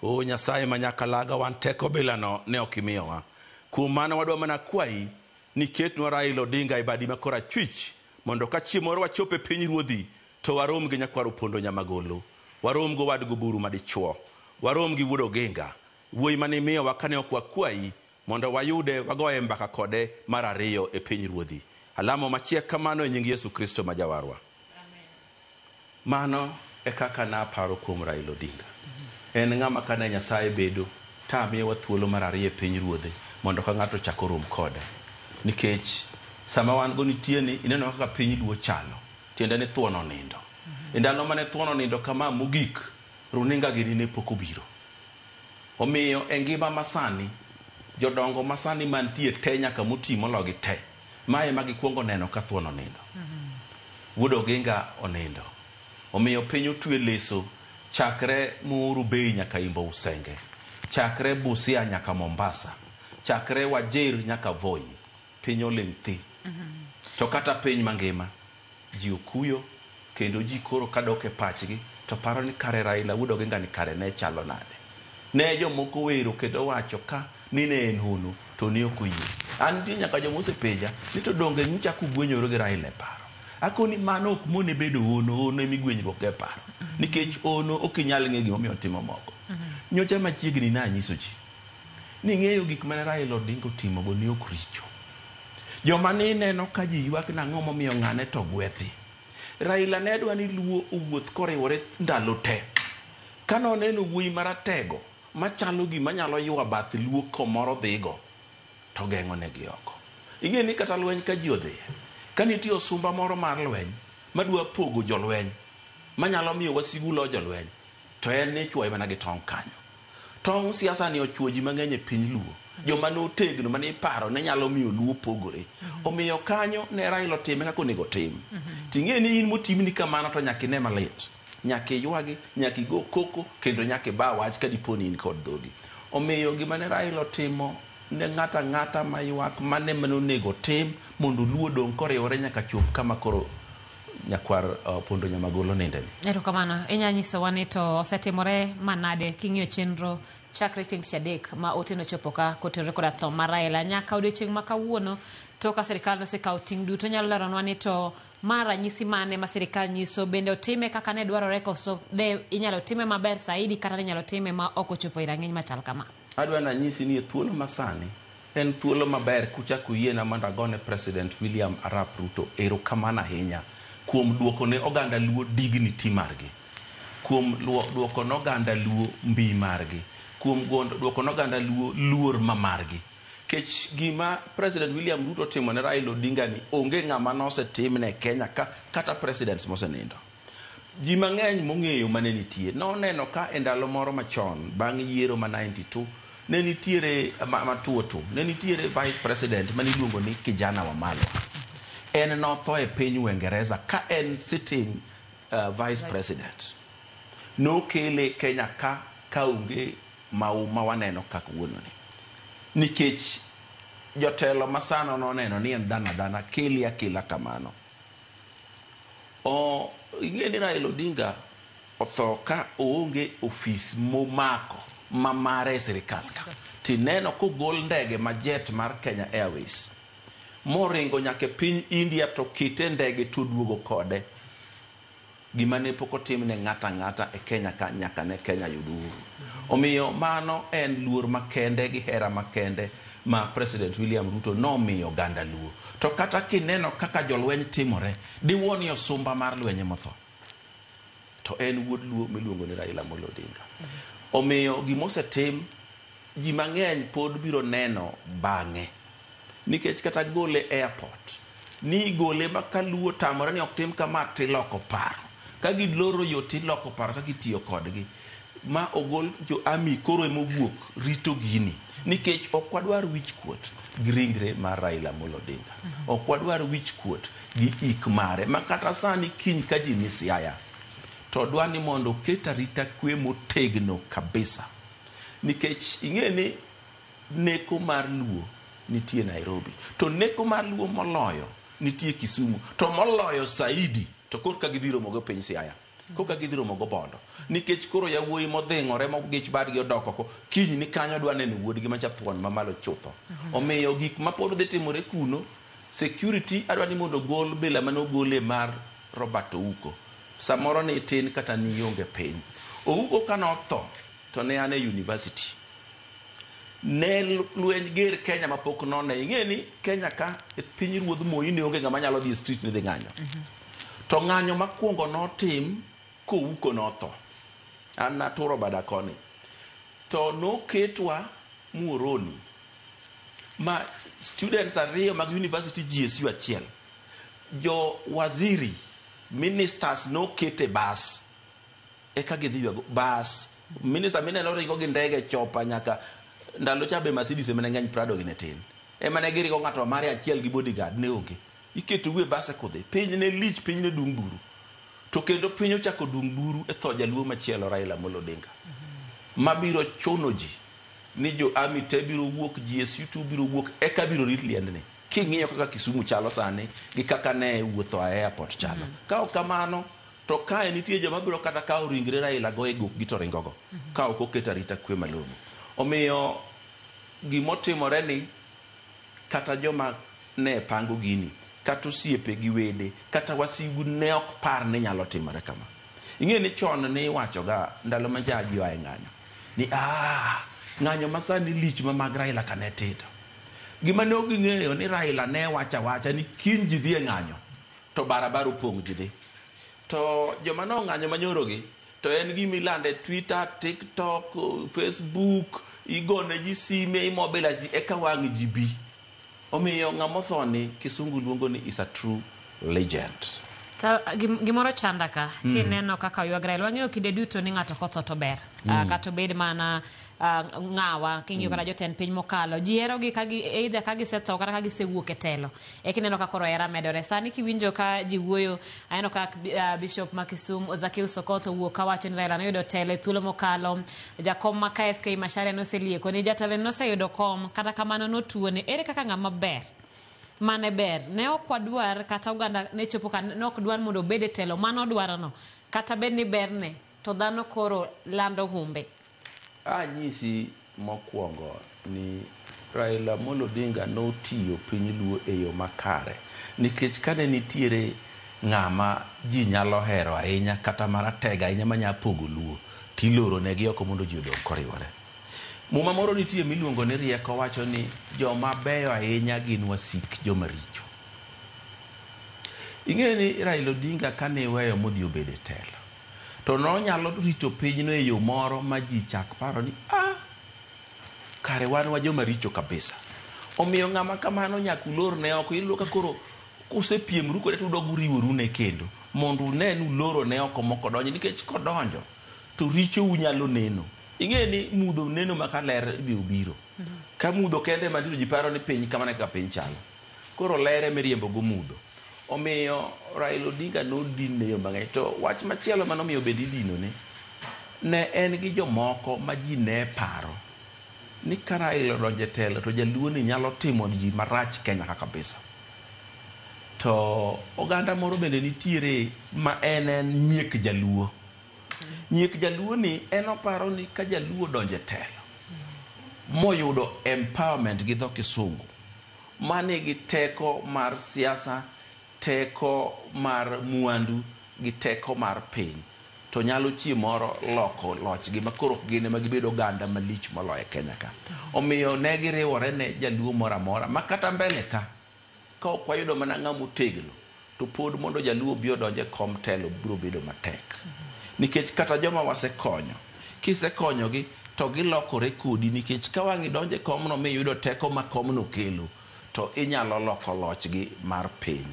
O Nyasaye manyakalaga wan teko bilano ne okimiyowa. Kuom mano wadwa mana kwayi ni ketnwa Raila Odinga e badi makora chwich mondo ka chieng' moro wachope piny ruodhi to warom gi nyakwaro Opondo Nyamagolo, warom go wadgo buru madichuo, warom gi Wuod Oginga wuoyi mane miyowa kane ok wakwayi mondo wayude wagoye mbaka kode mar ariyo e piny ruodhi. Alamo machiek kamano e nying Yesu Kristo ma Jawarwa. Mano e kaka naparo kuom Raila Odinga. En ng'ama kane Nyasaye bedo ta miyowa thuolo mar ariyo e piny ruodhe mondo ka ng'ato chako rom kode. Nikech sama wan go nitie ni ineno kaka piny duo chalo tiende ni thuono nindo. E ndalo mane thuono nindo kama mogik runinga gi ne pok obiro. Omiyo e ngima masani jodongo masani mantie te nyaka motimo logi te mae magikuongo neno ka thuono nindo. Wuod Oginga onindo. Omiyo piny otwe leso chakre Muru Bei nyaka Imbo Usenge, chakre Busia nyaka Mombasa, chakre Wajir nyaka Voi, piny oling' thi. To kata piny mangima ji okuyo kendo ji koro kadok e pachgi to paro ni kare Raila Wuod Oginga ni kare ne chalo nade. Ne jomoko wero kendo wacho ka ni ne en hono to ni ok oyie. An ti nyaka jomose penja ni to donge nchako gwenyoro gi Raila e paro. Akoni mano ok mone bedo ono emigwenyruok e paro. Nikech ono ok inyal ng'e gimomiyo timo moko. Nyocha machiegni na nyiso ji ni ng'eyo gik mane Raila Odinga otimo go ni ok richo. Joma ne neno ka ji ywak nang'o momiyo ng'ane to gwethi. Raila ne dwa ni luo owuoth koriwore ndalo te. Kano neno wuoyi maratego machalo gima nyalo ywa bath luo komoro dhigo to geng'o negi oko. Ing'e ni kata lweny ka ji odhiye ka nitie osumba moro mar lweny madwa pogo jolweny manyalo miyo wasigu lo jolweny to en ne chuoye mana gi tong' kanyo. Tong' siasa ni ochuo ji mang'eny e piny luo. Joma no tegno mane iparo ne nyalo miyo luo pogore. Omiyo kanyo ne Raila otime kaka onego tim. Ting'e ni in motimni kamano to nyaka ine malit. Nyaka ywagi, nyaka go koko kendo nyaka ba wach ka diponi in kod dhogi. Omiyo gima ne Raila otimo ne ng'ata ma ywak mane onego tim mondo luo dong' koriwore nyaka chop kama koro nyakwar Pondo Nyamagolo nindeni.
Erokamano, inyanyiso wanito osetimore manade king'iyo chenro chakre chieng' tich adek ma Otieno chopo ka kotenore koda tho mar Raila nyaka odiochieng' ma kawuono toka sirikal nosekawo ting' duto. Nyalo leronwa ni to ma ranyisi mane ma sirikal nyiso, bende otime kaka ne dwarore koso de inyalo time maber saidi kata ne inyalo time ma ok ochopo rang'iny machal kama?
Adwa nanyisi ni thuolo masani en thuolo maber kuchako yiena mondo agone President William Arap Ruto erokamano ahinya kuom duoko ne oganda luo dignity margi, kuom duoko ne oganda luo mbii margi, kuom duoko ne oganda luo luor mamargi. Kech gima President William Ruto timo ne Raila Odinga ni onge ng'ama nosetimne Kenya kata presidents mosenindo. Ji mang'eny mong'eyo mane nitie noneno ka e ndalo moro machon bang' yiero ma 92 ne nitiere matuoto, ne nitiere vice president mane iluongo ni Kijana Wamalwa. En notho e piny Uingereza ka en sitting vice president. Nokele Kenya ka onge ma waneno kaka wuononi. Nikech jotelo masano noneno ni en dana keli akila kamano. Ing'e ni Raila Odinga otho ka oonge ofis momako mamare e sirikal. Tineno kogol ndege ma jet mar Kenya Airways moringo nyaka piny India to kite ndege to duogo kode. Gima ne pok otimne ng'ata e Kenya ka nyaka ne Kenya yud uhuru. Omiyo mano en luor makende gi hera makende ma President William Ruto nomiyo ganda luo. To kata kineno kaka jolweny timore, diwoni osumba mar lwenye motho. To en wuod luo miluongo ni Raila Amolo Odinga. Omiyo gimosetim ji mang'eny pod biro neno bang'e. Nikech kata gole airport, ni gole makaluo tamore ni ok tim kama tiloko paro. Ka giloro yo tiloko paro ka gitiyo kodgi. Ma ogol jo ami koro emowuok rito gini. Nikech ok wadwar wich kuot gi ringre mar Raila Amolo Odinga. Ok wadwar wich kuot gi ik mare. Ma kata sani kiny ka ji ni Siaya. To dwani mondo ket arita kwe motegno kabisa. Nikech ing'e ni neko mar luo nitie Nairobi. To neko mar luo moloyo nitie Kisumu. To moloyo saidi to korka gidhiro mogo piny Siaya. Koka gidhiro mogo Bondo. Nikech koro yawuoyi modhing'ore mogich badgi odoko ko kiny ni kanyo dwa neno wuodgi machathuon mamalo chutho. Omiyo gik ma pod dhi timore kuno, security adwa ni mondo gol bila manogole mar Robert Ouko. Samoro ni tin kata ni yonge piny. Ouko kanotho to ne ane university. Ne lweny ger Kenya mapok none. Ing'e ni Kenya ka e piny ruodh Moi ne onge ng'ama nyalo dhi street ni dhi ng'anyo. To ng'anyo makwongo notim kouko notho. An naturo bada koni. To noketwa Muoroni. Ma students ariyo mag university GSU achiel. Jo waziri, ministers nokete bas. Eka gidhiwago bas. Minister mineno ringo gi ndege chopa nyaka ndalo chabe Mercedes emene ng'eny Prado gi netin. Ema ne girigo ng'ato mare achiel gi bodyguard ne onge. Iketo uwe base kodhi. Piny ne lich, piny ne dung buru. To kendo piny ochako dung buru e tho jaluo machielo Raila Amolo Odinga. Mabiro chuno ji ni jo ami te biro wuok, GSU tu biro wuok, eka biro rit liendni. King'iyo kaka Kisumu chalo sani gi kaka ne wuotho a airport chalo. Ka ok kamano to kae nitie joma biro kata kawo ringre Raila go e gok gi to ringogo. Ka ok oket arita kwe malong'o. Omiyo gimotimore ni kata joma ne pango gini, kata osiepe gi wede, kata wasigu ne ok par ni nyalo timore kama. Ing'e ni chon ni iwachoga ndalo ma jaji oaye ng'anyo ni ng'anyo masani lich ma mag Raila kane tindo. Gima ne ok ging'eyo ni Raila ne wacha ni kiny ji dhi e ng'anyo to barabara opong' ji dhi. To joma no ng'anyo manyorogi to en gimilande Twitter, TikTok, Facebook, igone ji sime, imobilize eka wang' ji bi. Omiyo ng'amothoni kisungu luongo ni is a true legend.
Ta gimoro chanda ka kineno kaka ywag Raila, wang'eyo kinde duto ni ng'ato kotho to ber. Kata obed mana ng'awa king'iyo kata jotend piny mokalo ji herogi either ka gisetho kata ka gisewuok e telo. Kineno ka koro hera medore. Sani kiwinjo ka ji wuoyo, aneno ka Bishop ma Kisumu Zaccheaus Okoth owuok kawacho ni Raila noyudo telo e thuolo mokalo. Jakom ma KSK Macharia noselieko ni jatelo noseyudo kom, kata kamano notuo ni. Ere kaka ng'ama ber mane ber ne ok wadwar kata oganda ne chopo kan ne ok dwar mondo obed e telo mano dwarano kata bed ni berne to dhano koro lando humbe.
Anyisi mokwongo ni Raila Amolo Odinga notiyo piny luo e yo makare nikech kane nitiere ng'ama ji nyalo hero ahinya kata mana tega ahinya manya pogo luo tiloro negi oko mondo ji odong koriwore. Muma moro nitie miluongo ni rieko wacho ni joma beyo ahinya gin wasik joma richo. Ing'e ni Raila Odinga kane weyo modhi obede telo to no nyalo rito pinyno e yo moro ma ji chak paro ni kare wan wa joma richo kabisa. Omiyo ng'ama kamano nyakulor ne oko iluo ka koro kusepiem ru kode tudo guriworu ne kendo mondo unenu loro ne oko moko donjo nikech kodonjo to richo unyalo neno. Ing'e ni mudho neno makaler biro ka mudho kende mandiro ji paro ni piny kamane ka piny chalo koro lere miriembo go mudho. Omiyo Raila Odinga nodin ne yo mang'eny to wach machielo manomiyo bende idino ne en gi jomoko ma ji ne paro ni ka Raila odonjo e telo to jaluo ni nyalo timo ji marach Kenya ka kabisa. To oganda moro bende nitiere ma en nyiek jaluo. Nyiek jaluo ni en oparo ni ka jaluo donjo e telo moyudo empowerment gi dho kisungu mane gi teko mar siasa, teko mar mwandu gi teko mar piny to nyalo chiemoro loko loch gi makoro gine ma gibedo oganda malich moloyo Kenya ka. Omiyo ne giriwore ne jaluo moro amora makata mbele ka ok wayudo mana ng'ama otegno to pod mondo jaluo bi odonje kom telo biro bedo matek. Nikech kata joma wasekonyo kisekonyogi to gilokore kodi nikech ka wang'i donje komno miyudo teko ma komno kelo to inyalo loko lochgi mar piny.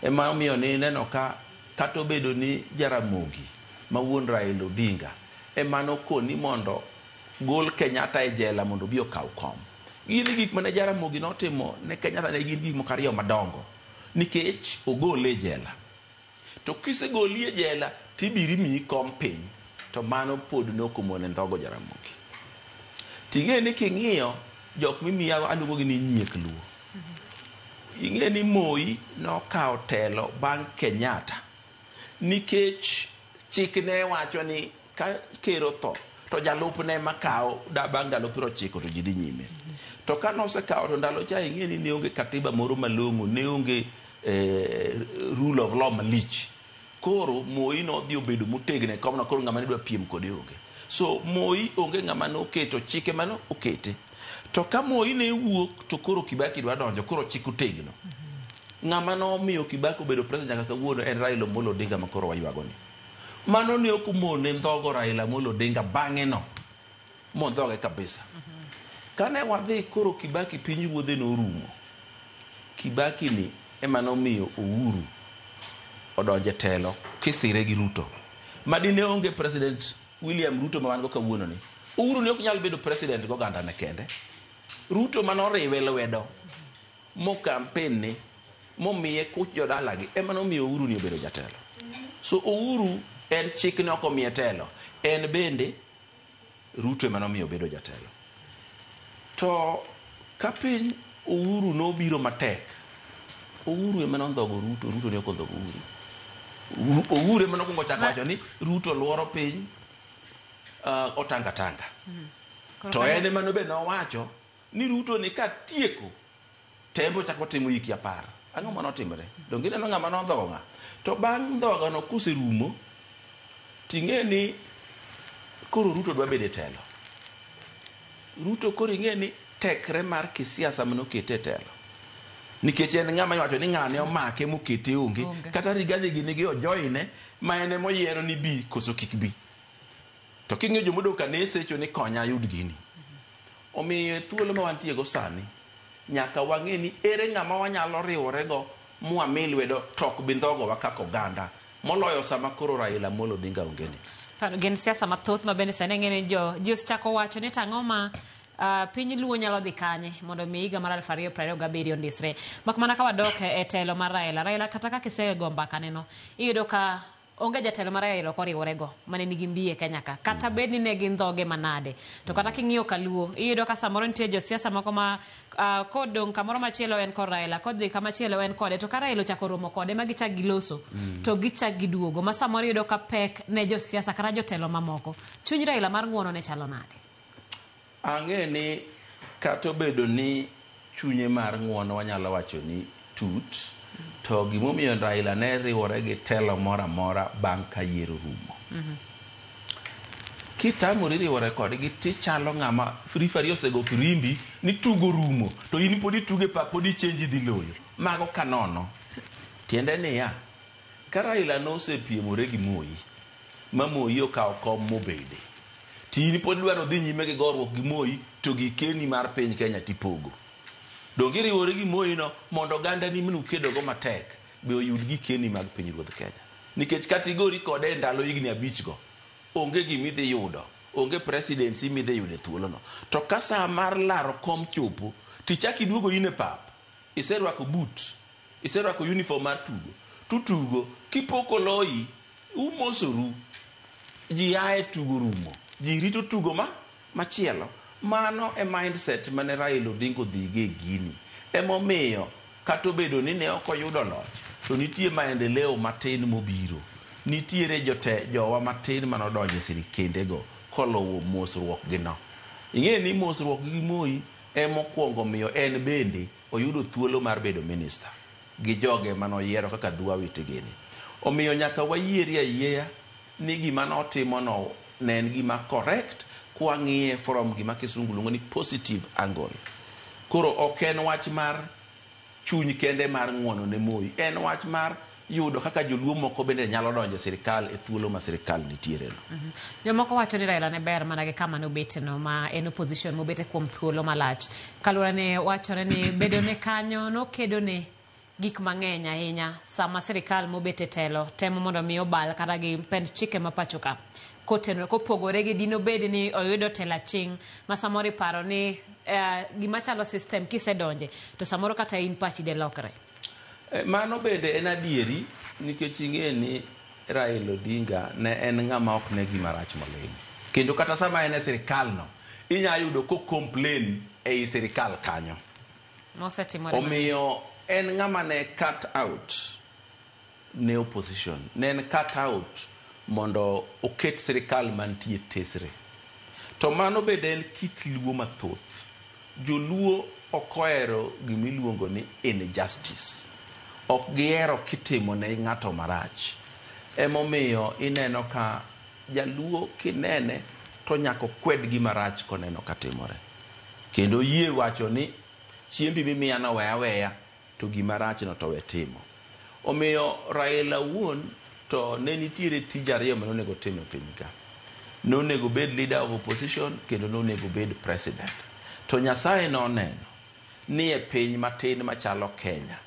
Ema omiyo ni neno ka kata obedo ni Jaramogi ma wuon Raila Odinga ema nokoni mondo gol Kenyatta e jela mondo bi okaw kom. Gin gik mane Jaramogi notimo ne Kenyatta ne gin gik moko ariyo madongo nikech ogole e jela to kisegoli e jela tibiri mi kom piny to mano pod nokomone ndhogo Jaramogi. Ting'e ni king'iyo jok mimiya aluongogi ni nyiek luo. Ing'e ni Moi nokawo telo bang' Kenyatta nikech chik ne wacho ni ka ker otho to jalupne makawo bang' ndalo 90 to ji dhi nyime. To ka nosekawo to ndalo cha ing'e ni ne onge katiba moro malong'o, ne onge rule of law malich. Koro Moi nodhi obedo motegno komno koro ng'ama ne dwa piem kode onge. So Moi onge ng'ama noketo chike mano okete. To ka Moi ne wuok to koro Kibaki dwa donjo koro chik otegno. Ng'ama nomiyo Kibaki obedo president nyaka kawuono en Raila Amolo Odinga ma koro waywago ni. Mano ne okumone ndhogo Raila Amolo Odinga bang'e no mondhoge kabisa. Kane wadhi koro Kibaki piny ruodhe norumo. Kibaki ni ema nomiyo Uhuru odonje telo kisire gi Ruto. Madine onge president William Ruto ma wan go kawuono ni. Uhuru ne ok nyal bedo president go ganda ne kende. Ruto manoriwe lwedo mo campaign ni momiye kuch jodalagi ema nomiyo Uhuru ni obedo jatelo. So Uhuru en chik ne ok omiye telo, en bende Ruto ema nomiyo obedo jatelo. To ka piny Uhuru nobiro matek, Uhuru ema nondhogo Ruto, Ruto ne ok ondhogo Uhuru. Uhuru ema nokwongo chako wacho ni Ruto luoro piny otanga tanga. To en ema nobe nowacho ni Ruto ni ka tieko tembo chako timo hiki 10. Ang'o mano timore? Donge neno ng'ama nondhogo ng'a? To bang' ndhogo no kuserumo ting'e ni koro Ruto dwa bedo e telo. Ruto koro ing'e ni tekre mar kisiasa manokete e telo. Nikech en ng'ama wacho ni ng'ane omake mokete onge kata Rigathi gi nigi ojoine ma ene moyiero ni bi koso kik bi. To king'e jomodo kanese cho ni konya yud gini. Omiyo thuolo ma wantie go sani nyaka wang'e ni ere ng'ama wanyalo riwore go mwami lwedo tok bindhogo wa kaka oganda moloyo sama koro Raila Amolo Odinga onge ni.
Gen siasa mathoth ma bende sani ng'ene ji osechako wacho ni tang'o ma piny luo nyalo dhi kanye mondo mi higa mar 2027 ondisre. Mak mana ka wadok e telo mar Raila kata ka kisego mbaka neno iyudo ka onge jatelo mar Raila koriworego mane nigi mbiye Kenya ka kata bed ni ne gin dhoge manade to kata king'iyo kaluo iyudo ka samoro nitie josiasa moko ma kodong kamoro machielo en kod Raila kodhi kamachielo en kode to ka Raila ochako romo kode ma gichak giloso to gichak giduogo ma samoro iyudo ka pek ne josiasa kata jotelo mamoko chuny Raila mar ng'uono ne chalo nade?
Ang'e ni kata bedo ni chunye mar ng'uono wanyalo wacho ni tut to gimomiyo Raila ne riwore gi telo moro amora bang' ka yiero rumo. Kitamori riwore kodgi tichalo ng'ama frifari osego firimbi ni tugo rumo to in pod ituge pa pod ichenji dhi loyo mago kanono. Tiende niya ka Raila nosepiemore gi Moi ma Moi okawo kom mobede tini pod dwaro dhi nyime gi gorruok gi Moi to gi keni mar piny Kenya tipogo. Donge riwore gi Moi no mondo ganda ni minu kedogo matek be oyud gi keni mag piny ruoth Kenya. Nikech kategori kode ndalo higni 5 go onge gimidhi yudo, onge presidency midhi yude thuolo no. To ka saa mar laro kom chopo tichaki duogo ine pap. Iserwako boot, iserwako uniform mar tugo. Tutugo kipoko loyi umosoru ji ae tugo rumo. Ji rito tugo machielo. Mano e mindset mane Raila Odinga dhige gini. Emomiyo kato bedo ni ne okoyudo loch to nitie maendeleo matin mobiro. Nitiere jowa matin manodonjo sirikende go kolowo mosruok gino. Ing'e ni mosruok gi Moi emokuongo miyo en bende oyudo thuolo mar bedo minister gi joge manoyiero kaka Dhua Witegeni. Omiyo nyaka wayieri ayieya ni gima notimo no ne en gima correct kwa ng'iye from gima kisungu luongo ni positive angle. Koro ok en wach mar chuny kende mar ng'uono ne Moi, en wach mar yudo kaka joluo moko bende nyalo donjo sirikal e thuolo ma sirikal nitiere no.
Jomoko wacho ni Raila ne ber mana gi kama nobete no ma en opposition mobete kuom thuolo malach. Kalura ne wachore ni bedo ne kanyo no kedo ne gik mang'eny ahinya sama sirikal mobete telo temo mondo mi obal kata gi pend chike mapachoka. Kotenore kopogore gi dino bedi ni oyudo tela ching ma samoro paro ni gima chalo system kisedonje to samoro kata in pachi de lokre.
Mano bende en adieri nikech ing'e ni Raila Odinga ne en ng'ama ok ne gima rach moling. Kendo kata sama en e sirikal no inya yudo ko complain e sirikal kanyo. Omiyo en ng'ama ne cut out ne opposition. Ne en cut out mondo oket sirikal mantie tesre. To mano bende en kit luo mathoth. Joluo okoero gimiluongo ni injustice. Ok gihero kitimo ne ng'ato marach. Emomiyo ineno ka jaluo kinene to nyako kwed gi marach koneno katimore. Kendo yie wacho ni chiembi mimiya no weya to gima rach no to we timo. Omiyo Raila wuon to ne nitiere tija ariyo ma nonego tim e piny ka. Nonego bed leader of opposition kendo nonego bed president. To Nyasaye noneno ni e piny matin machalo Kenya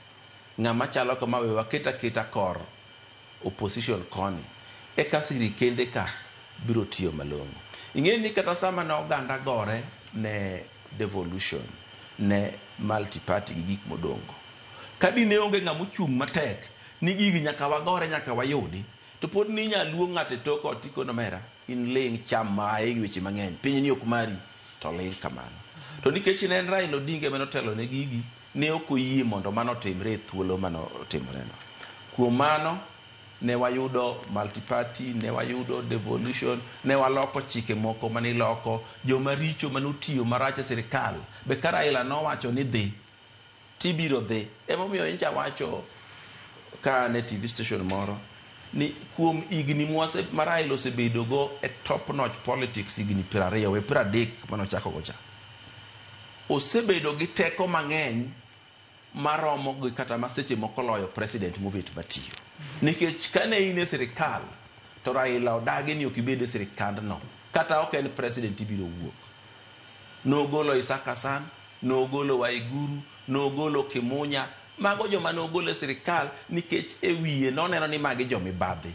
ng'ama chalo kama we waketa kor opposition koni eka sirikende ka biro tiyo malong'o. Ing'e ni kata sama na oganda gore ne devolution ne multi-party gi gik modongo. Kadi ne onge ng'ama ochung' matek ni gigi nyaka wagore nyaka wayudi to pod ni nyaluo ng'ate toko otiko nomera in ling cham ma ae weche mang'eny piny ni ok mari to ling kamano. To nikech ne en Raila Odinga manotelo ne gigi ne okoyie mondo mano timre e thuolo mano timre no. Kuom mano ne wayudo multi-party, ne wayudo devolution, ne waloko chike moko maniloko joma richo manotiyo marach e sirikal. Be ka Raila nowacho ni dhi tibiro dhi. Emomiyo inja wacho ka ne TV station moro ni kuom igni mwase ma Raila osebedo go e top notch politics igni 20 we 30 manochako gocha. Osebedo gi teko mang'eny maromo gi kata maseche moko loyo president mobet matiyo. Nikech kane in e sirikal to Raila odagi ni ok ibed e sirikand no kata ok en president ibiro wuok. Nogolo Isaac Hassan, nogolo Waiguru, nogolo Kimunya, mago joma nogolo e sirikal nikech e wiye noneno ni magi jomibadhi.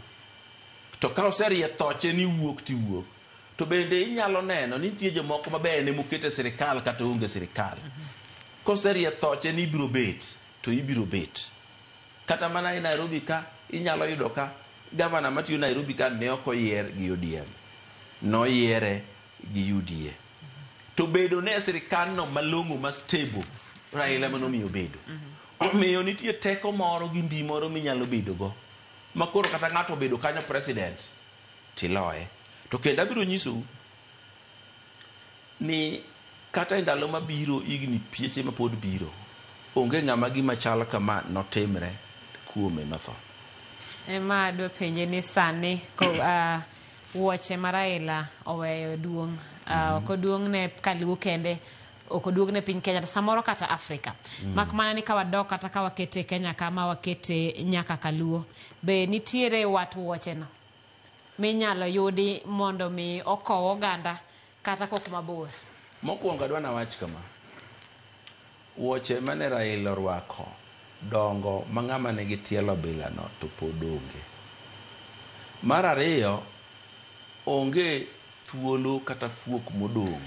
To ka oserie thoche ni wuok ti wuok. To bende inyalo neno ni nitie jomoko maber ne mokete sirikal kata onge sirikal. Koserie thoche ni ibiro bet to ibiro bet. Kata mana e Nairobi ka inyalo yudo ka gavana matiyo Nairobi ka ne ok oyier gi ODM, noyiere gi UDA. To bedo ne sirikano malong'o ma stable Raila manomiyo bedo. Omiyo nitie teko moro gi mbi moro minyalo bedo go. Makoro kata ng'ato bedo kanyo president tiloye. To kendo abiro nyisou ni kata e ndalo mabiro igni pieche ma pod biro, onge ng'ama gima chal kama notimre kuome matho.
Ema adwa penje ni sani ko wuoche ma Raila oweyo duong', ok oduong' ne Kaluo kende, ok oduong' ne piny Kenya, samoro kata Afrika. Mak mana ni ka wadok kata ka wakete Kenya kama wakete nyaka Kaluo. Be nitiere wat wuoche no minyalo yudi mondo mi okow oganda kata kok mabor?
Mokwongo adwa na wach kama. Wuoche mane Raila orwako dongo ma ng'ama nigi tielo bilano to pod onge. Mar ariyo, onge thuolo kata fuok modong'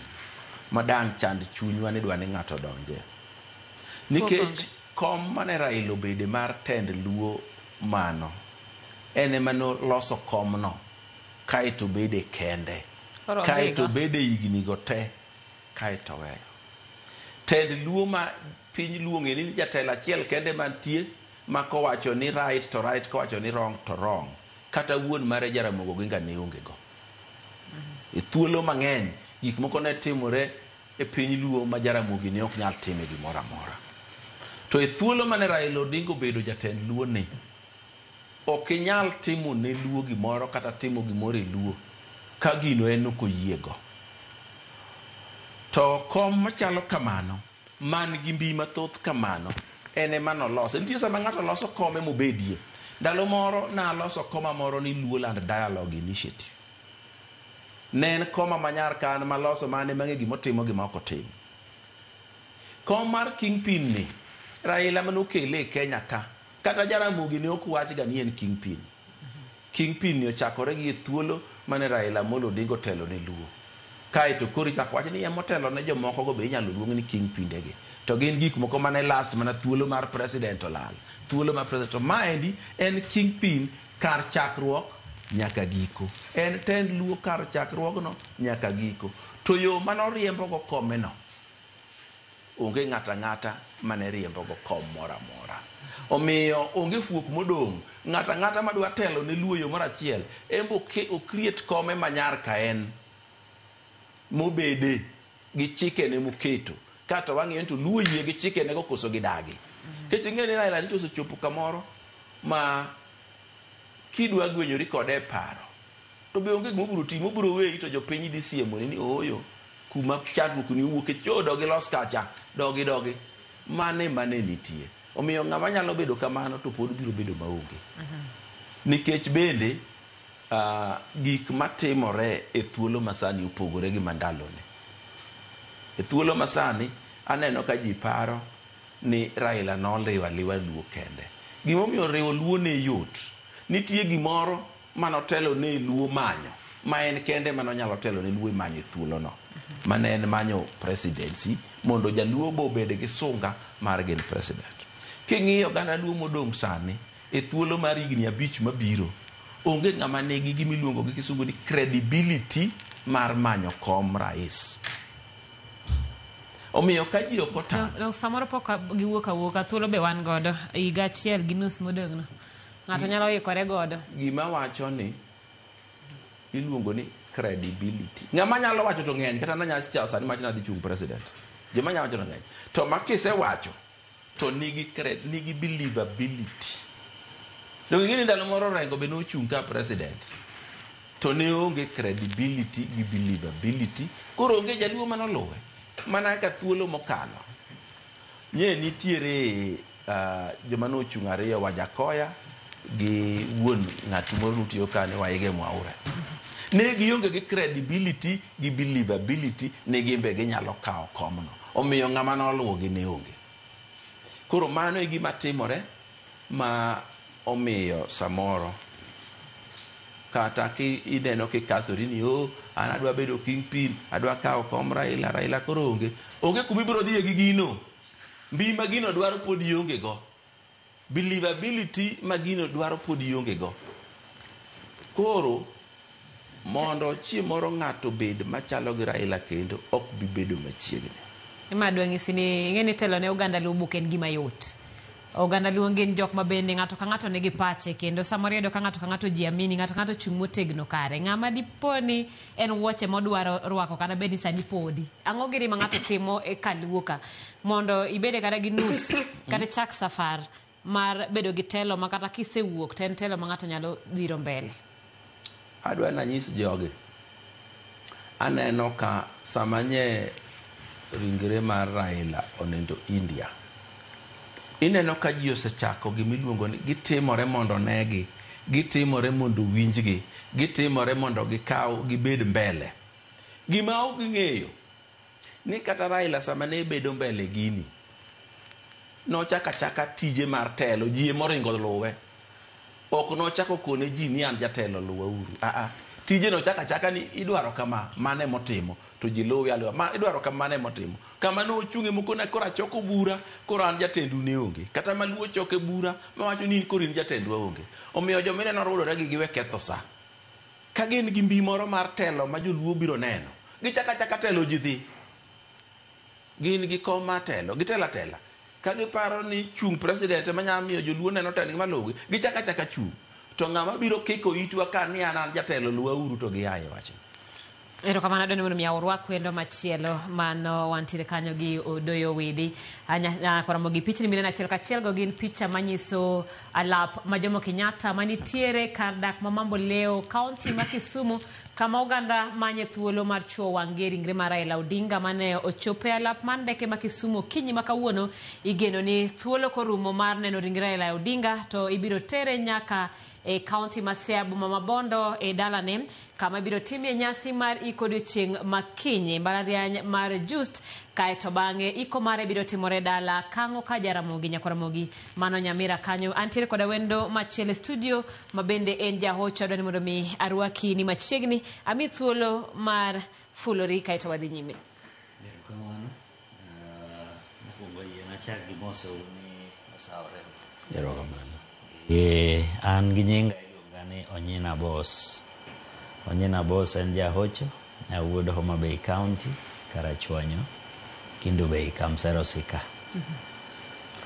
madang' chand chunywa ni dwa ni ng'ato donje. Nikech kom mane Raila obede mar tend Luo mano, ene mano loso komno, kaeto bede kende, kaeto bede higni go te, kaeto weyo. Tend Luo ma piny luonge ni jatelo achiel kende mantie, ma kowacho ni right to right, kowacho ni wrong to wrong. Kata wuon mare Jaramogi Oginga ne onge go. E thuolo mang'eny gik moko ne timore e piny Luo ma Jaramogi ne ok nyal time gimoro amora. To e thuolo mane Raila Odinga obedo jatend Luo ni, ok inyal timo ne Luo gimoro kata timo gimoro e Luo ka gino en ok oyiego. To kom machalo kamano, man gi mbi mathoth kamano, ene manoloso. Nitie sama ng'ato loso kome mobedie. Ndalo moro na loso koma moro ni Luoland Dialogue Initiative. Ne en koma manyar kan maloso mane mang'e gimotimo gima ok otimo. Kom mar Kingpin ni, Raila manokele e Kenya ka, kata Jaramogi ne ok wach ga ni en Kingpin. Kingpin ni ochakore gi thuolo mane Raila Amolo Odinga otelo ne Luo. Kaeto koro ichako wach ni emotelo ne jomoko go be inyalo luong ni Kingpin dege. To gin gik moko mane last mana thuolo mar president olal. Thuolo mar president. Maendi en Kingpin kar chakruok nyaka giko. En tend Luo kar chakruogno nyaka giko. To yo manoriembo go kome no, onge ng'ata ng'ata mane riembo go kom mora mora. Omiyo onge fuok modong'. Ng'ata ng'ata madwa telo ne Luo yo moro achiel, embo o create kome manyar ka en mobede gi chike ne muketo. Kato wang'e to Luo yie gi chike ne go koso gidagi. Kech ng'e ni Raila nicho osechopo kamoro ma kidwa gwenyori kode paro. To be onge gimobiro timo, obiro weyi to jopiny dhi siemo ni oyo kuma chandruok ni wuoke chodo gi los kacha dogi. Mane nitie. Omiyo ng'ama nyalo bedo kamano to pod biro bedo maonge. Nikech bende gik matimore e thuolo masani opogore gi mandalone. E thuolo masani aneno ka ji paro ni Raila noliwa liwa Luo kende. Gimomiyo riwo Luo ne yot. Nitie gimoro manotelo ne Luo manyo, ma en kende manonyalo telo ne Luo manyo e thuolo no. Mane en manyo presidency mondo jaluo bo bede gi sunga mar gen president. King'iyo gana Luo modong' sani e thuolo mar higni 5 mabiro, onge ng'ama nigi gimiluongo gi kisungu ni credibility mar manyo kom rais. Omiyo ka ji ok otang'.
Samoro pok giwuok awuoka, thuolo be wan godo higa achiel gi nus modong' no. Ng'ato nyalo ikore godo.
Gima wacho ni iluongo ni credibility. Ng'ama nyalo wacho to ng'eny, kata nanya sicha sani machina dhi chung president. Joma nyalo wacho to ng'eny. To makise wacho to nigi believability. Donge ngini ndalo moro Rengo be nochung ka president. To ne onge credibility gi believability. Koro onge jaluo manolowe. Mana ka thuolo mokalo. Nye nitiere joma nochung ariyo, Wajakoya gi wuon ng'at moro nutiyo kane Waige Mwaura. Ne gionge gi credibility gi believability, ne gimbe ginyalo kawo komno. Omiyo ng'ama noluwogi ne onge. Koro mano e gima timore ma omiyo samoro kata ki ineno kikasori ni an adwa bedo Kingpin, adwa kawo kom Raila koro onge kumibiro dhiye gi gino. Mbi ma gino dwaro pod ionge go. Believability ma gino dwaro pod ionge go. Koro mondo chiemoro ng'ato bed machalo gi Raila kendo ok bi bedo machiegni.
Ima dwang'isi ni ng'eni telo ne Uganda Luo buk en gima yot. Uganda Luo ngin jok ma bende ng'ato ka ng'ato nigi pache kendo samoro iyudo ka ng'ato jiamini ng'ato ka ng'ato chung' motegno kare. Ng'ama diponi en wuoche modwaro rwako kata bed ni sani podi. Ang'o giri ma ng'ato timo e kaluo ka mondo ibede kata gi nus kata chak safar mar bedo gi telo ma kata kisewuok to en telo ma ng'ato nyalo dhiro mbele.
Adwa na nyis jogi. Aneno ka samanye ringre mar Raila onendo India. Ineno ka ji osechako gimiluongo ni gitimore mondo negi, gitimore mondo winjgi, gitimore mondo gikaw gibed mbele. Gima ok ging'eyo ni kata Raila sama ne bedo mbele gini nochaka tije mar telo ji moringo luwe. Ok nochako kone ji ni an jatelo luwa uru. Tije nochaka ni idwaro kama mane motimo to ji luwe aluwa. Ma idwaro kama mane motimo. Kama no chunge moko na kora choko bura kora an jatendu ne onge. Kata maluo choke bura mawacho ni korin jatendu onge. Omiyo jomine norudore gi giwe ketho sa. Ka gin gi mbi moro mar telo ma joluo biro neno. Gichaka telo ji dhi. Gin gi koma telo, gitela. Ka giparo ni chung president manyalo miyo joluo neno tendgi malugi, gichaka chung. To ng'ama biro kiko itwa ka ni an jatelo luwa uru to giaye wacho.
Erokamano adwani mondo mi awrwak wendo machielo mano wantiere kanyo gi Odoyo Widi. Koramo gi pichni mineno achiel kachiel go gin picha manyiso alap ma Jomo Kenyatta manitiere kar dak ma Mamboleo, kaunti ma Kisumu, kama oganda manye thuolo mar chuo wang'e ringre mar Raila Odinga mane ochope alap man ndeke ma Kisumu kinyi ma kawuono. Igeno ni thuolo korumo mar neno ringre Raila Odinga to ibiro tere nyaka e kaunti ma Siaya ma Bondo e dalane kama ibiro timie nyasi mar iko odiochieng' makinyi mbalariany mar Just kaeto bang'e iko mare biro timore dala Kang'o ka Jaramogi Nyakaramogi mano Nyamira kanyo. Antiere koda wendo machielo studio mabende en jahocho adwani mondo mi arwaki ni machiegni ami thuolo mar fulori kaeto wadhi nyime.
Kamano mokwongo yie nachak gi moso ni osawore.
Erokamano.
An gi nyinga iluonga ni Onyina Boss. Onyina Boss en jahocho wuod Homa Bay County Karachuonyo Kindu Bay Kamsero Sika.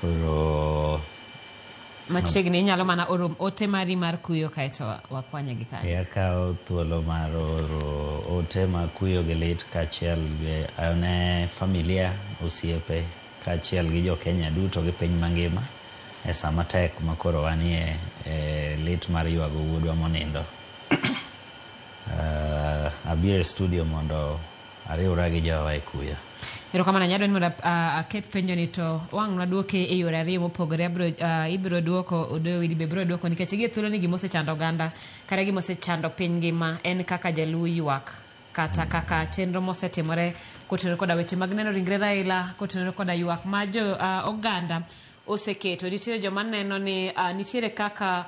Koro
machiegni inyalo mana oro ote mari mar kuyo kaeto wakwanye gi kanyo.
Akawo thuolo mar oro ote mar kuyo gi lit kaachiel gi ne familia osiepe kaachiel gi jo Kenya duto gi piny mangima e sama tek makoro wanie lit mar ywago wuodwa monindo. Abiro e studio mondo ariwra gi jowa e kuyo.
Erokamano nyadwani mondo aket penjo ni to wang' naduoke e yore ariyo mopogore. Ibiro duoko Odoyo Widi be biro duoko nikech gi thuolo ni gimosechando oganda kata gimosechando piny ngima en kaka jaluo ywak kata kaka chenro mosetimore kotenore koda weche mag neno ringre Raila kotenore koda ywak ma jo oganda oseketo. Nitiere joma neno ni nitiere kaka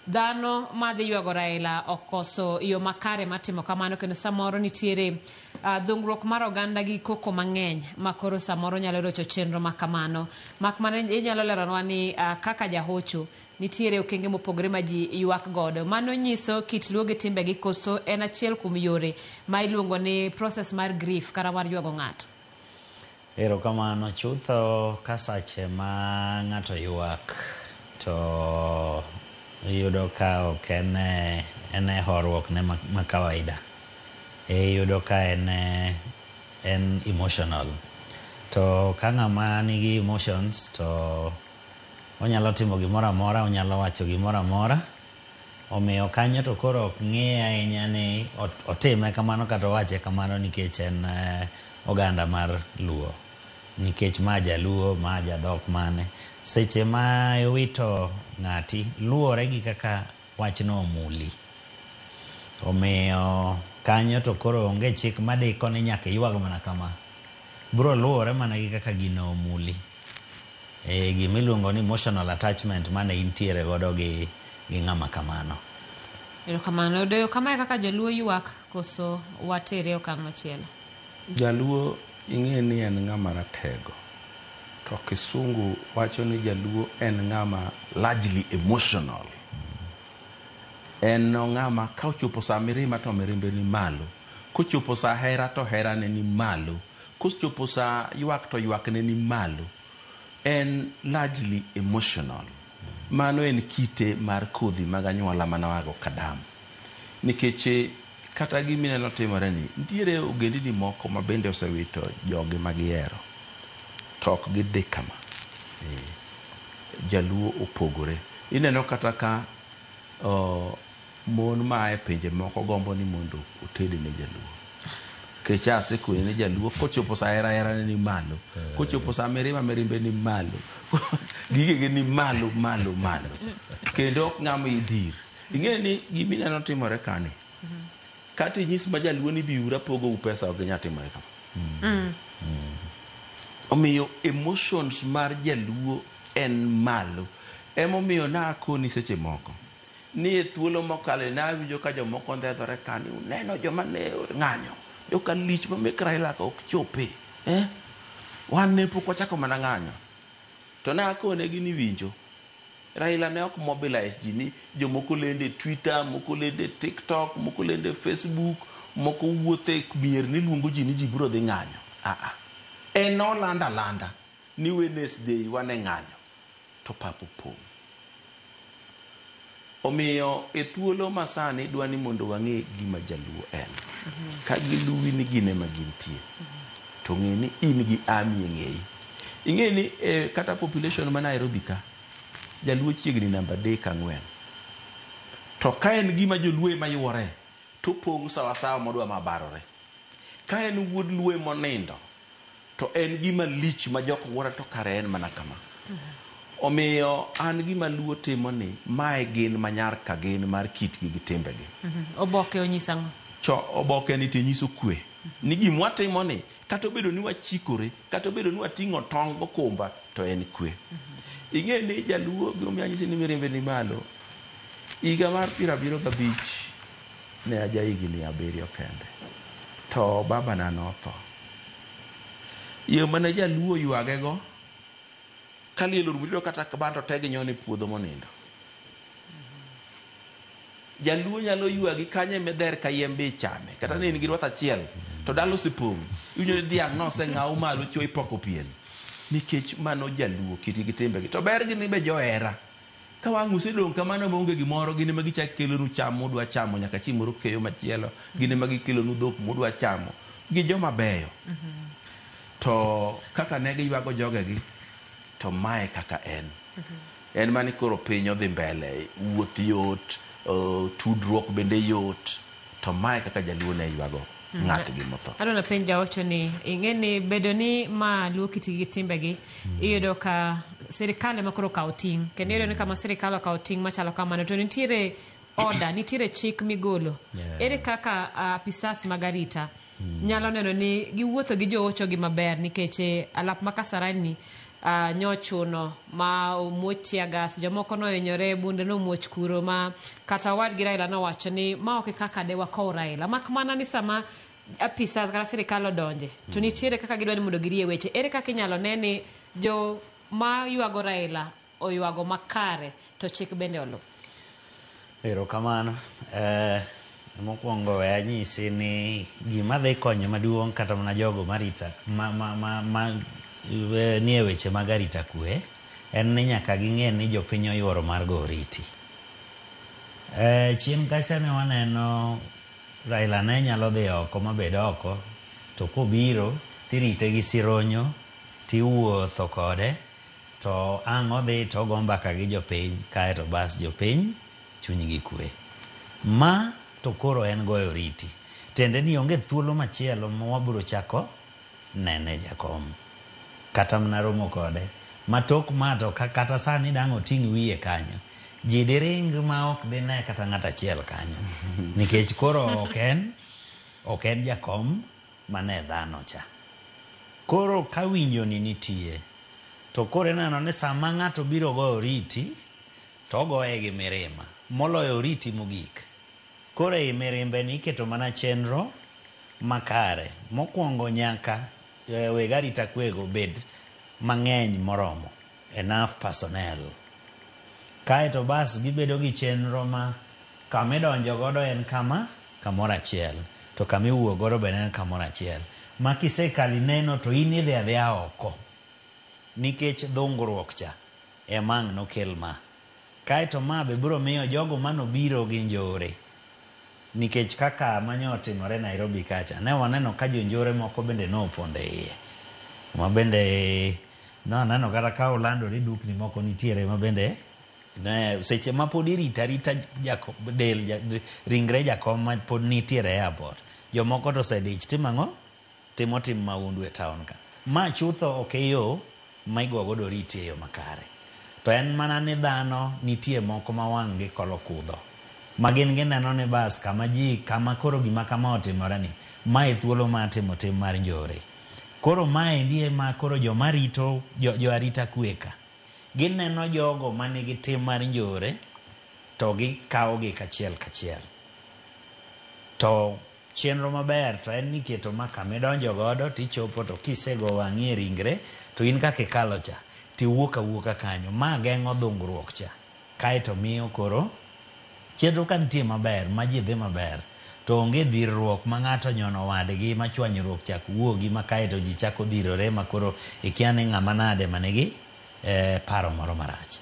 dhano madhi ywago Raila okoso yo makare matimo kamano kendo samoro nitiere dhungruok mar oganda gi koko mang'eny makoro samoro nyalo rocho chenro makamano. Mak mana inyalo leronwa ni kaka jahocho nitiere okenge mopogore ma ji ywak godo. Mano nyiso kit luo gi timbe gi koso en achiel kuom yore ma iluongo ni process mar grief kata mar ywago ng'ato.
Erokamano chutho kasache ma ng'ato ywak to iyudo ka ok en horuok ne ma kawaida. Iyudo ka en emotional. To ka ng'ama nigi emotions to onyalo timo gimoro amora, onyalo wacho gimoro amora. Omiyo kanyo to koro ok ng'e ahinya ni otime kamano kata owache kamano nikech en oganda mar Luo. Nikech ma jaluo, ma jadhok mane. Seche ma iwito ng'ati luore gi kaka wachno omuli. Omiyo kanyo to koro onge chik madiko ni nyaka ywag mana kama. Bro luore mana gi kaka gino omuli. Gimiluongo ni emotional attachment mane intiere godo gi ng'ama kamano.
Erokamano Odoyo, kama kaka jaluo ywak koso watere okang' machielo.
Jaluo ing'e ni en ng'ama ratego. To Kisungu wacho ni jaluo en ng'ama largely emotional. En ng'ama ka ochopo sa mirima to mirimbe ni malo, kochopo sa hera to herane ni malo, kochopo sa ywak to ywakne ni malo. En largely emotional. Mano en kite mar kodhi mag anyuola manawago kadam. Nikech kata gimineno timore ni nitiere ogendini moko ma bende osewito jogi magihero to ok gidhi kama. Jaluo opogore. Ineno kata ka mon ma e pinje moko gombo ni mondo otede ne jaluo. Kecha sekune ne jaluo kochopo sa hera ni malo, kochopo sa mirimbe ni malo, gige ni malo. Kendo ok ng'ama idhir. Ing'e ni gimineno timore kani. Kati nyis ma jaluo ni biura pogo pesa ok nyatimore kama. Omiyo emotions mar jaluo en malo. Emomiyo nakoni seche moko ni e thuolo mokale nawinjo ka jomoko ndedhore kani uneno joma ne ng'anyo joka lich mamek Raila ka ok chope. Wan ne pok wachako mana ng'anyo. To nakone gi ni winjo Raila ne ok mobilize ji ni jomoko lende Twitter, moko lende TikTok, moko lende Facebook, moko wuothe mier ni luongo ji ni ji biro dhi ng'anyo. En olanda ni Wednesday wane ng'anyo to papo pong'. Omiyo e thuolo masani dwani mondo wang'e gima jaluo en. Ka giluwi ni gine magintie to ng'e ni in gi ami e ng'eyi. Ing'e ni kata population ma Nairobi ka jaluo chiegni namba 3-4. To ka en gima joluo mayuore to pong' sawasawa modwa mabarore. Ka en wuod luo monindo to en gima lich ma jok wuore to kare en mana kama. Omiyo an gima luo timo ni mae gin manyar ka gin mar kitgi gi timbegi.
Oboke onyisango.
Oboke ni tinyiso kwe. Ni gimwa timo ni kata obedo ni wachikore, kata obedo ni wating'o tong' gokumba to en kwe. Ing'e ni jaluo gima anyisi ni mirimbe ni malo. Higa mar 75 ne aja higni 7 kende. To baba na notho. Yo mane jaluo ywagego kalielo rumurido kata kabanto tegi nyone puodho monindo. Jaluo nyalo ywagi kanye meder ka yembe chame. Kata ne in gi rwath achiel to dalo sipong'. Inyalo diagnose ng'aw malo choi poko pien. Nikech mano jaluo kiti gi timbegi. To ber gi ni be johera. Ka wang' usedong' kamano maonge gimoro gine ma gichak kelonu cham mudwa chamo nyaka chieng' moro keyo machielo. Gine ma gikelonu dhok mudwa chamo. Gi joma beyo. To kaka ne giywago jogegi to mae kaka en. En mani koro piny odhi mbele, wuoth yot, tudruok bende yot. To mae kaka jaluo ne ywago ng'atgi motho.
Adona penja ocho ni ing'e ni bedo ni ma luo kiti gi timbegi iyudo ka sirikal ema koro kawo ting'. Kendo iyudo ni kama sirikal okawo ting' machalo kamano to nitiere order, nitiere chik migolo. Ere kaka apisas mag arita nyalo neno ni giwuotho gi joocho gi maber nikech alap ma Kasarani nyochuno ma omuoch tiagas jomoko nohinyore bunde nomuoch kuro ma kata wadgi Raila nowacho ni ma ok kaka de wakow Raila mak mana ni sama apisas kata sirikal odonje to nitiere kaka gidwani mondo girie weche. Ere kaka inyalo neni jo ma ywago Raila oywago makare to chik bende olu?
Erokamano. Mokwongo we anyisi ni gima dhi konyo maduong' kata mana jogo marita nie weche mag arita kwe en ni nyaka ging'e ni jopiny oyuoro mar go oriti. Chien kacha ne waneno Raila ne nyalo dhi oko mabed oko to kobiro tirite gi sironyo tiwuotho kode to ang' odhi to go mbaka gi jopiny kae to bas jopiny chunygi kwe. Ma to koro en goyo oriti. Tende ni onge thuolo machielo ma wabiro chako nene jakom. Kata mna romo kode. Matok mato kata sani dang' oting' wiye kanyo. Ji diring ma ok dine kata ng'ata achiel kanyo. Nikech koro ok en jakom mane dhano cha. Koro ka winjo ni nitie. To koro neno ni sama ng'ato biro goyo oriti to goye gi mirima. Moloyo oriti mogik. Koro e mirimbe ni iketo mana chenro makare. Mokwongo nyaka weg arita kwego bed mang'eny moromo. Enough personnel. Kae to bas gibedo gi chenro ma kamidonjo godo en kamoro achiel, to kamiwuok godo bende en kamoro achiel. Ma kisekali neno to in idhi adhiya oko, nikech dhungruok cha emang' nokel ma. Kaeto ma be biro miyo jogo manobiro gi njore, nikech kaka manyo otimore Nairobi kacha, ne waneno ka jonjore moko bende noponde iye, ma bende naneno kata ka olandore dukni moko nitiere ma bende seche ma pod irita ringre jakom ma pod nitiere e airport, jomoko to osedich timang'o timo tim maundu e town ka. Ma chutho ok e yo ma igo godo riti e yo makare, to en mana ni dhano nitie moko ma wang' gi kolo kudho, ma gin gineno ni bas kama koro gima kama otimore ni, mae thuolo ma timo tim mar njore. Koro mae ndiye ma koro joma rito jo arita kwe ka gineno jogo manigi tim mar njore to gikawogi kachiel kachiel. To chenro maber to en ni keto ma kamidonjo godo tichopo, to kisego wang'i e ringre to in kaka ikalo cha tiwuok awuoka kanyo, ma geng'o dhungruok cha. Kaeto miyo koro chenro ka nitie maber ma ji dhi maber, to onge dhirruok ma ng'ato nyono wadgi ma chwanyruok chak wuogi, ma kaeto ji chako dhirore ma koro ikia ni ng'ama nade manigi paro moro marach.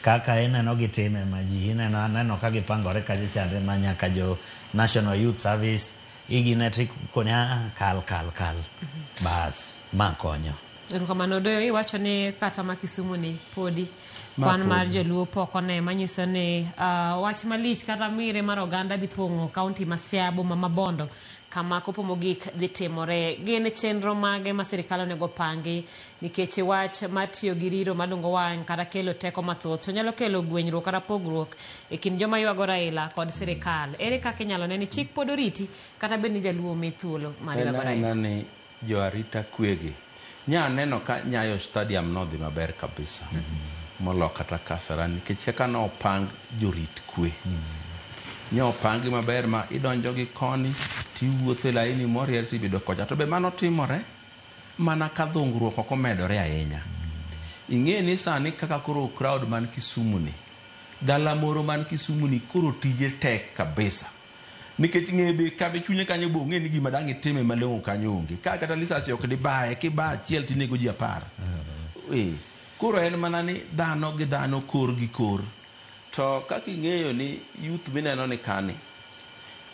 Kaka ineno gitime ma ji ineno ka gipangore kaje chande ma nyaka jo National Youth Service igine tikonya kal bas ma konyo.
Erokamano Doyo, iwacho ni kata ma Kisumu ni podi kwan mar joluo pok one, manyiso ni wach malich kata mire mar oganda dhi pong'o kaunti ma Siaya, boma ma Bondo, kama kopo mogik dhi timore. Gin chenro mage ma sirikal onego pangi, nikech wach mar tiyo gi riro malungo wang' kata kelo teko mathoth to nyalo kelo gwenyruok kata pogruok e kind joma ywago Raila kod sirikal. Ere kaka inyalo ne ni chik pod oriti kata bed ni jaluo mi thuolo mar ywago Raila?
Ni jo arita kwegi nya neno ka Nyayo Stadium no dhi maber kabisa molo kata Kasarani, nikech kaka no opang jorit kwe nyo opangi maber ma idonjo gi koni tiwuotho e laini moriere tibedo kocha. To be mano timore mana ka dhungruok ok omedore ahinya. Ing'e ni sani kaka koro crowd man Kisumu ni, dala moro man Kisumu ni koro tije tek kabisa, nikech ng'ebe kabe chunye kanyo bo ng'e ni gima dang' itime malong'o kanyo onge. Ka kata lisasi ok dibaye, kiba achiel tinego ji 10. Koro en mana ni dhano gi dhano, kor gi kor. To kaka ing'eyo ni youth mineno ni kani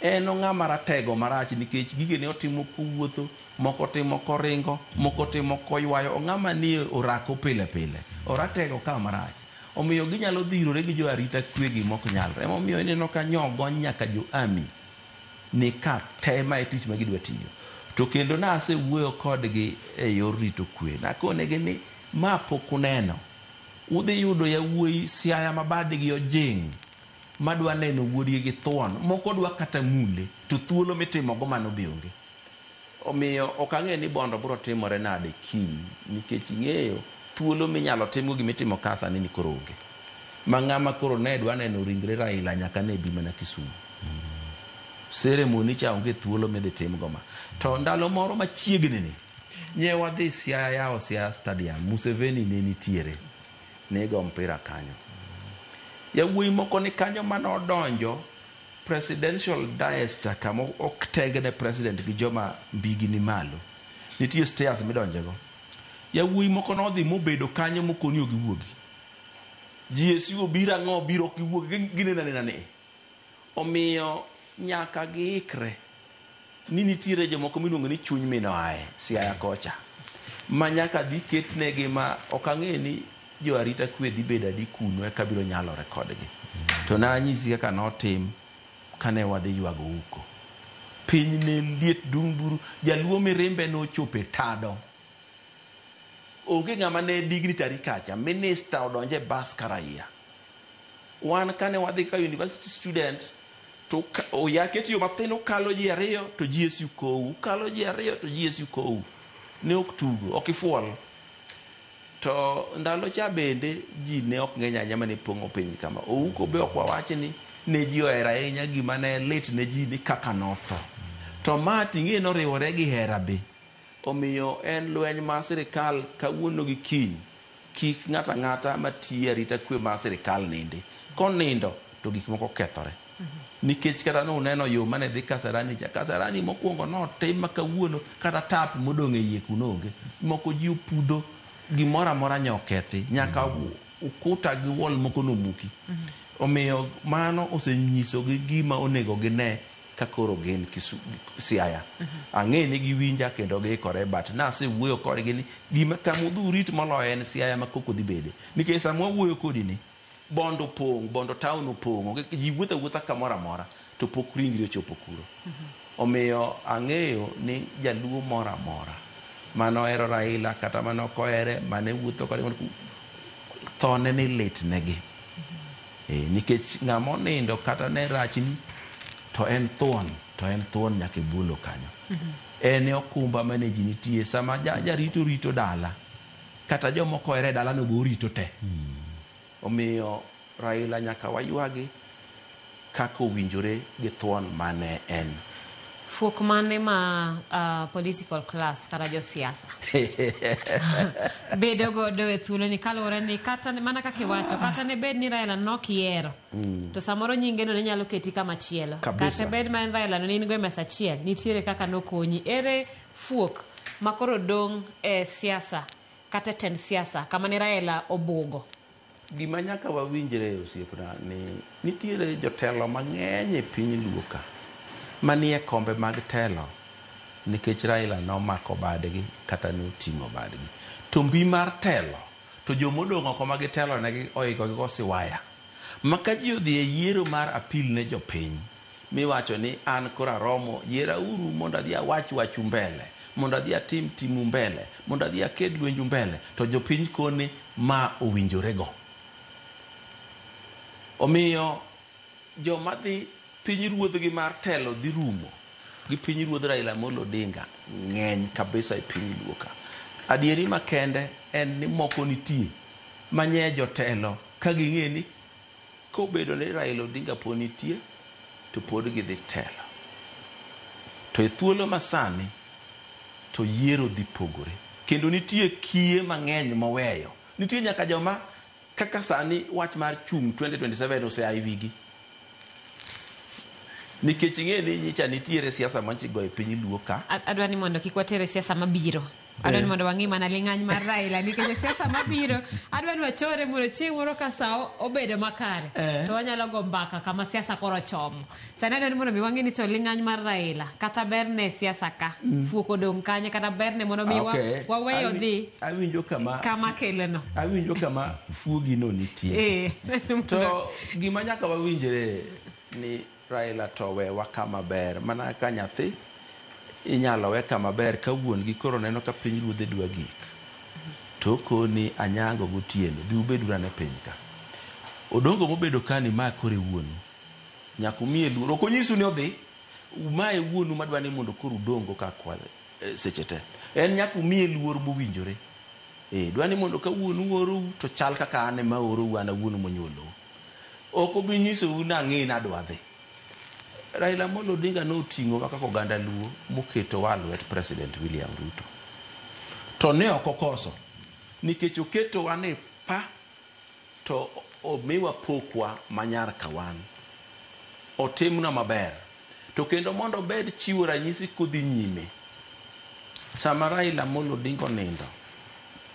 en ng'ama ratego marach, nikech gige ne otimo kowuotho, moko timo koringo, moko timo koywayo. Ng'ama ni orako pile pile, oratego ka marach, omiyo ginyalo dhirore gi jo arita kwegi mok nyalre. Omiyo ineno ka nyogo nyaka jo ami ni ka tema e tich ma gidwa tiyo. To kendo na asewuoyo kodgi e yor rito kwe, nakonegi ni ma pok uneno udhi yudo yawuoyi Siaya ma badgi ojing' madwa neno wuodi gi thuon, moko dwa kata mule, to thuolo mitimo go mano bionge. Omiyo ok ang'e ni Bondo biro timore nade kiny, nikech ing'eyo thuolo minyalo timgo gimitimo kasa ni koro onge. Ma ng'ama koro ne dwa neno ringre Raila nyaka ne bi mana Kisumu. Ceremony cha onge thuolo midhi timgo ma. To ndalo moro machiegni ni nye wadhi Siaya yawo Siaya Stadium, Museveni ne nitiere, nego mpira kanyo. Yawuoyi moko ni kanyo manodonjo presidential dais cha kama ok tegne president gi joma mbigi ni malo, nitie stairs midonjego. Yawuoyi moko nodhi mobedo kanyo mokoni ogi wuogi, GSU obira ng'o biro ok giwuogi, ginenanenane. Omiyo nyaka giikre ni nitiere jomoko miluongo ni chuny minoae Siaya kocha ma nyaka dhi ketnegi, ma ok ang'e ni jo arita kwe dhi bedo adi kuno eka biro nyalore kodgi. To nanyisi kaka notim kane wadhi ywago uko. Piny ne liet dung buru, jaluo mirimbe nochope tado. Onge ng'ama ne dignitary kacha, minister odonje bas karaia. Wan kane wadhi ka university student, to oyaketi yo mathino kalo ji ariyo to GSU kou, kalo ji ariyo to GSU kou. Ne ok tugo, ok ifuol. To ndalo cha bende ji ne ok ng'eny ahinya mane pong'o piny kama. Ouko be ok wawachi ni ne ji ohero ahinya, gima ne lit ne ji ni kaka notho. To ma ting'e noriwore gi hera be. Omiyo en lweny ma sirikal kawuono gi kiny, kik ng'ata ng'ata matiyo arita kwe ma sirikal ninde. Konindo to gik moko kethore. nikech kata nuneno yo mane dhi Kasarani cha Kasarani mokwongo notim makawuono kata tap modong' e yie kunonge moko ji opudho gimoro amora nyokethi nyaka ukuta gi wall moko nomuki omiyo mano osenyiso gi gima onego gine ka koro gin Siaya ang'e ni giwinja kendo giikore but nasewuoyo kodgi ni gima kamudhu rit moloyo en Siaya ma koko dhi bede nikech sama wawuoyo kodi ni bondo pong bondo town opong ji wuotho wuotha kamoro amora to pok ringre ochopo kuro omiyo ang'eyo ni jaluo moro amora mano ero Raila kata mano koere mane wuotho kode thone ni lit negi nikech ng'ama nindo kata ne rachni to en thuon nyaka e bulo kanyo en okumba mane ji nitie sama jarito dala kata jomoko ere dala no bo rito te omiyo Raila nyaka waywagi kaka owinjore gi thuon mane en
fuok mane ma political class kata josiasa bedo godo e thuolo ni kaluwore ni kata mana kaka iwacho kata ne bed ni Raila nokiero to samoro nyinge no ne nyalo keti kama chielo kata bed ma Raila no in go e mesa achiel nitiere kaka nokonyi ere fuok makoro dong' e siasa kata ten siasa kama ne Raila obugo
gima nyaka wawinjre osiepna ni nitiere jotelo mang'eny e piny luo ka manie kombe mag telo nikech Raila nomako badgi kata noting'o badgi to mbi mar telo to jomodong' oko mag telo ne oiko gi Siwaya maka ji odhi e yiero mar apil ne jopiny miwacho ni an kora romo yiera uru mondo adhi awach mbele mondo adhi atim timu mbele mondo adhi aked lwenju mbele to jopiny koni ma owinjorego omiyo joma dhi piny ruodhgi mar telo dhi rumo gi piny ruodh Raila Amolo Odinga ng'eny kabisa e piny luo ka adieri makende en ni moko nitie manye jotelo ka ging'e ni kobedo ni Raila Odinga po nitie to pod gidhi telo to e thuolo masani to yiero dhi pogore kendo nitie kie mang'eny moweyo nitie nyaka joma kaka sani wach mar chung 2027 osea wigi nikech ing'e ni nyicha nitiere siasa manchigo e piny luo ka
adwa ni mondo kik watere siasa mabiro adwa ni mondo wang'i mana ling'any mar Raila nikech siasa mabiro adwa ni wachore mondo chieng' moro ka sao obedo makare to wanyalo go mbaka kama siasa koro chomo sani adwa ni mondo mi wang'i ni to ling'any mar Raila kata berne siasa ka fuok odong' kanye kata berne mondo mi waweyo dhi
awinjo
kama keleno
awinjo kama fuogi no nitie to gima nyaka wawinjre ni Raila to wewa kama ber mana ka nyathi inyalo we kama ber ka wuon gi koro neno ka piny ruodhe dwa gik to koni anyango gotieno bi ubedu rane piny ka odongo mobedo kani ma kore wuonu nyaka umie luoro konyisu ni odhi umae wuonu madwa ni mondo koro udongo ka kwa seche te en nyaka umie luor mowinjore dwa ni mondo ka wuonu oro to chal kaka ane ma oro wana wuonu monyolo oko bi nyiso una ng'ina dwa dhi Raila Amolo Odinga noting'o kaka oganda luo moketo walwet President William Ruto to ne okokoso nikech oketo wane pa to omiwa pokwa manyar kawan otimna maber to kendo mondo bed chiwo ranyisi kodhi nyime sama Raila Amolo Odinga nindo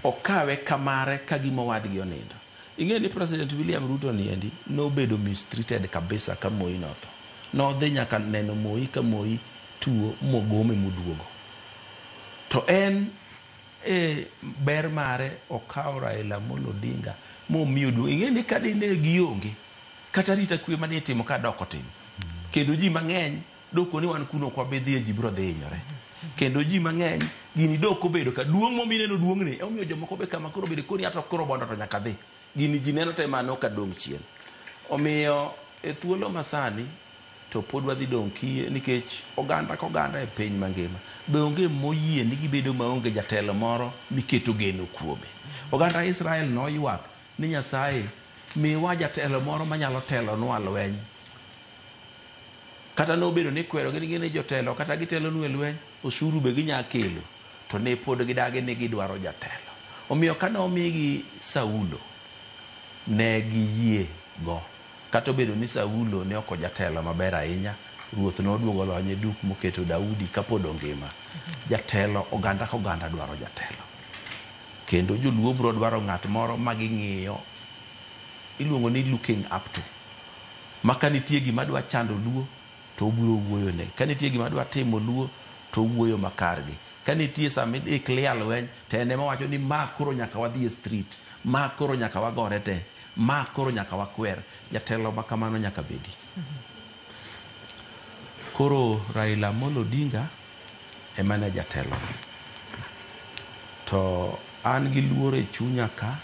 okawe kamare ka gima wadgi onindo ing'e ni President William Ruto niendi nobedo mistreated kabisa ka Moi notho no dhi nyaka neno Moi ka Moi tuo mogome moduogo to en ber mare okawo Raila Amolo Odinga momiyo duogo ing'e ni ka dine gionge kata rita kwe mane timo ka doko tim kendo ji mang'eny doko ni wan kuno kwa bedhie ji bro dhi hinyore kendo ji mang'eny gini doko bedo ka duong' momineno duong'ni omiyo jomoko be kama koro bedo koni ato koro bondo to nyaka dhi gini ji neno te mano ka dong' chien omiyo e thuolo masani to pod wadhi dong' kie nikech oganda koganda e piny mangima be onge moyie ni gibedo maonge jatelo moro miketo geno kuome oganda Israel noywak ni Nyasaye miwa jatelo moro manyalo telo nwa lweny kata nobedo ni kwero gini jotelo kata gitelo nwa lweny osuru be ginyakelo to ne pod gidagi ni gidwaro jatelo omiyo kane omigi Saulo ne giyie go kata obedo ni Saulo ne ok jatelo maber ahinya, ruoth noduogo lonye duk moketo Daudi kapod ongima. Jatelo oganda ka oganda dwaro jatelo, kendo joluo bro dwaro ng'at moro ma ging'iyo, iluongo ni looking up to, ma ka nitie gima dwa chando luo to obiro wuoyo ne, ka nitie gima dwa timo luo to wuoyo makargi, ka nitie sama iklia lweny to en ema wacho ni ma koro nyaka wadhi e street, ma koro nyaka wagore te, ma koro nyaka wakwer. Jatelo ma kamano nyaka bedi. Koro Raila Amolo Odinga ema ne jatelo, to an gi luoro e chunya ka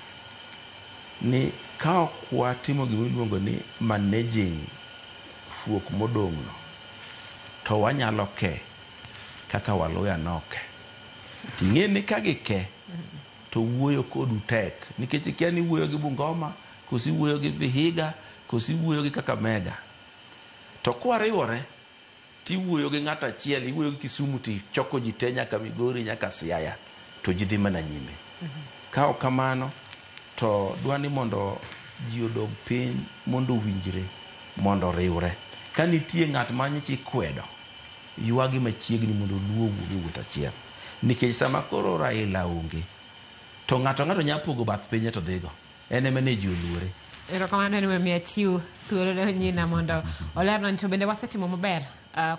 ni ka ok watimo gima iluongo ni managing fuok modong'no, to wanyalo ke kaka Waluya noke. Ting'e ni ka gike to wuoyo kodu tek, nikech ikia ni wuoyo gi Bungoma, kosi wuoyo gi Vihiga, kosi wuoyo gi Kakamega. To kwariwore ti wuoyo gi ng'ato achiel, iwuoyo gi Kisumu ti choko ji te nyaka Migori nyaka Siaya, to ji dhi mana nyime. Ka ok kamano to dwani mondo ji odog piny, mondo winjre, mondo riwre. Ka nitie ng'at ma nyichi kwedo, ywagi machiegni mondo luo wuogi wuoth achiel. Nikech sama koro Raila onge, to ng'ato nya pogo bath pinye to dhigo. En ema ne ji oluore.
Erokamano ni miya chiw thuolo ne nyina mondo olerno to bende wasetimo maber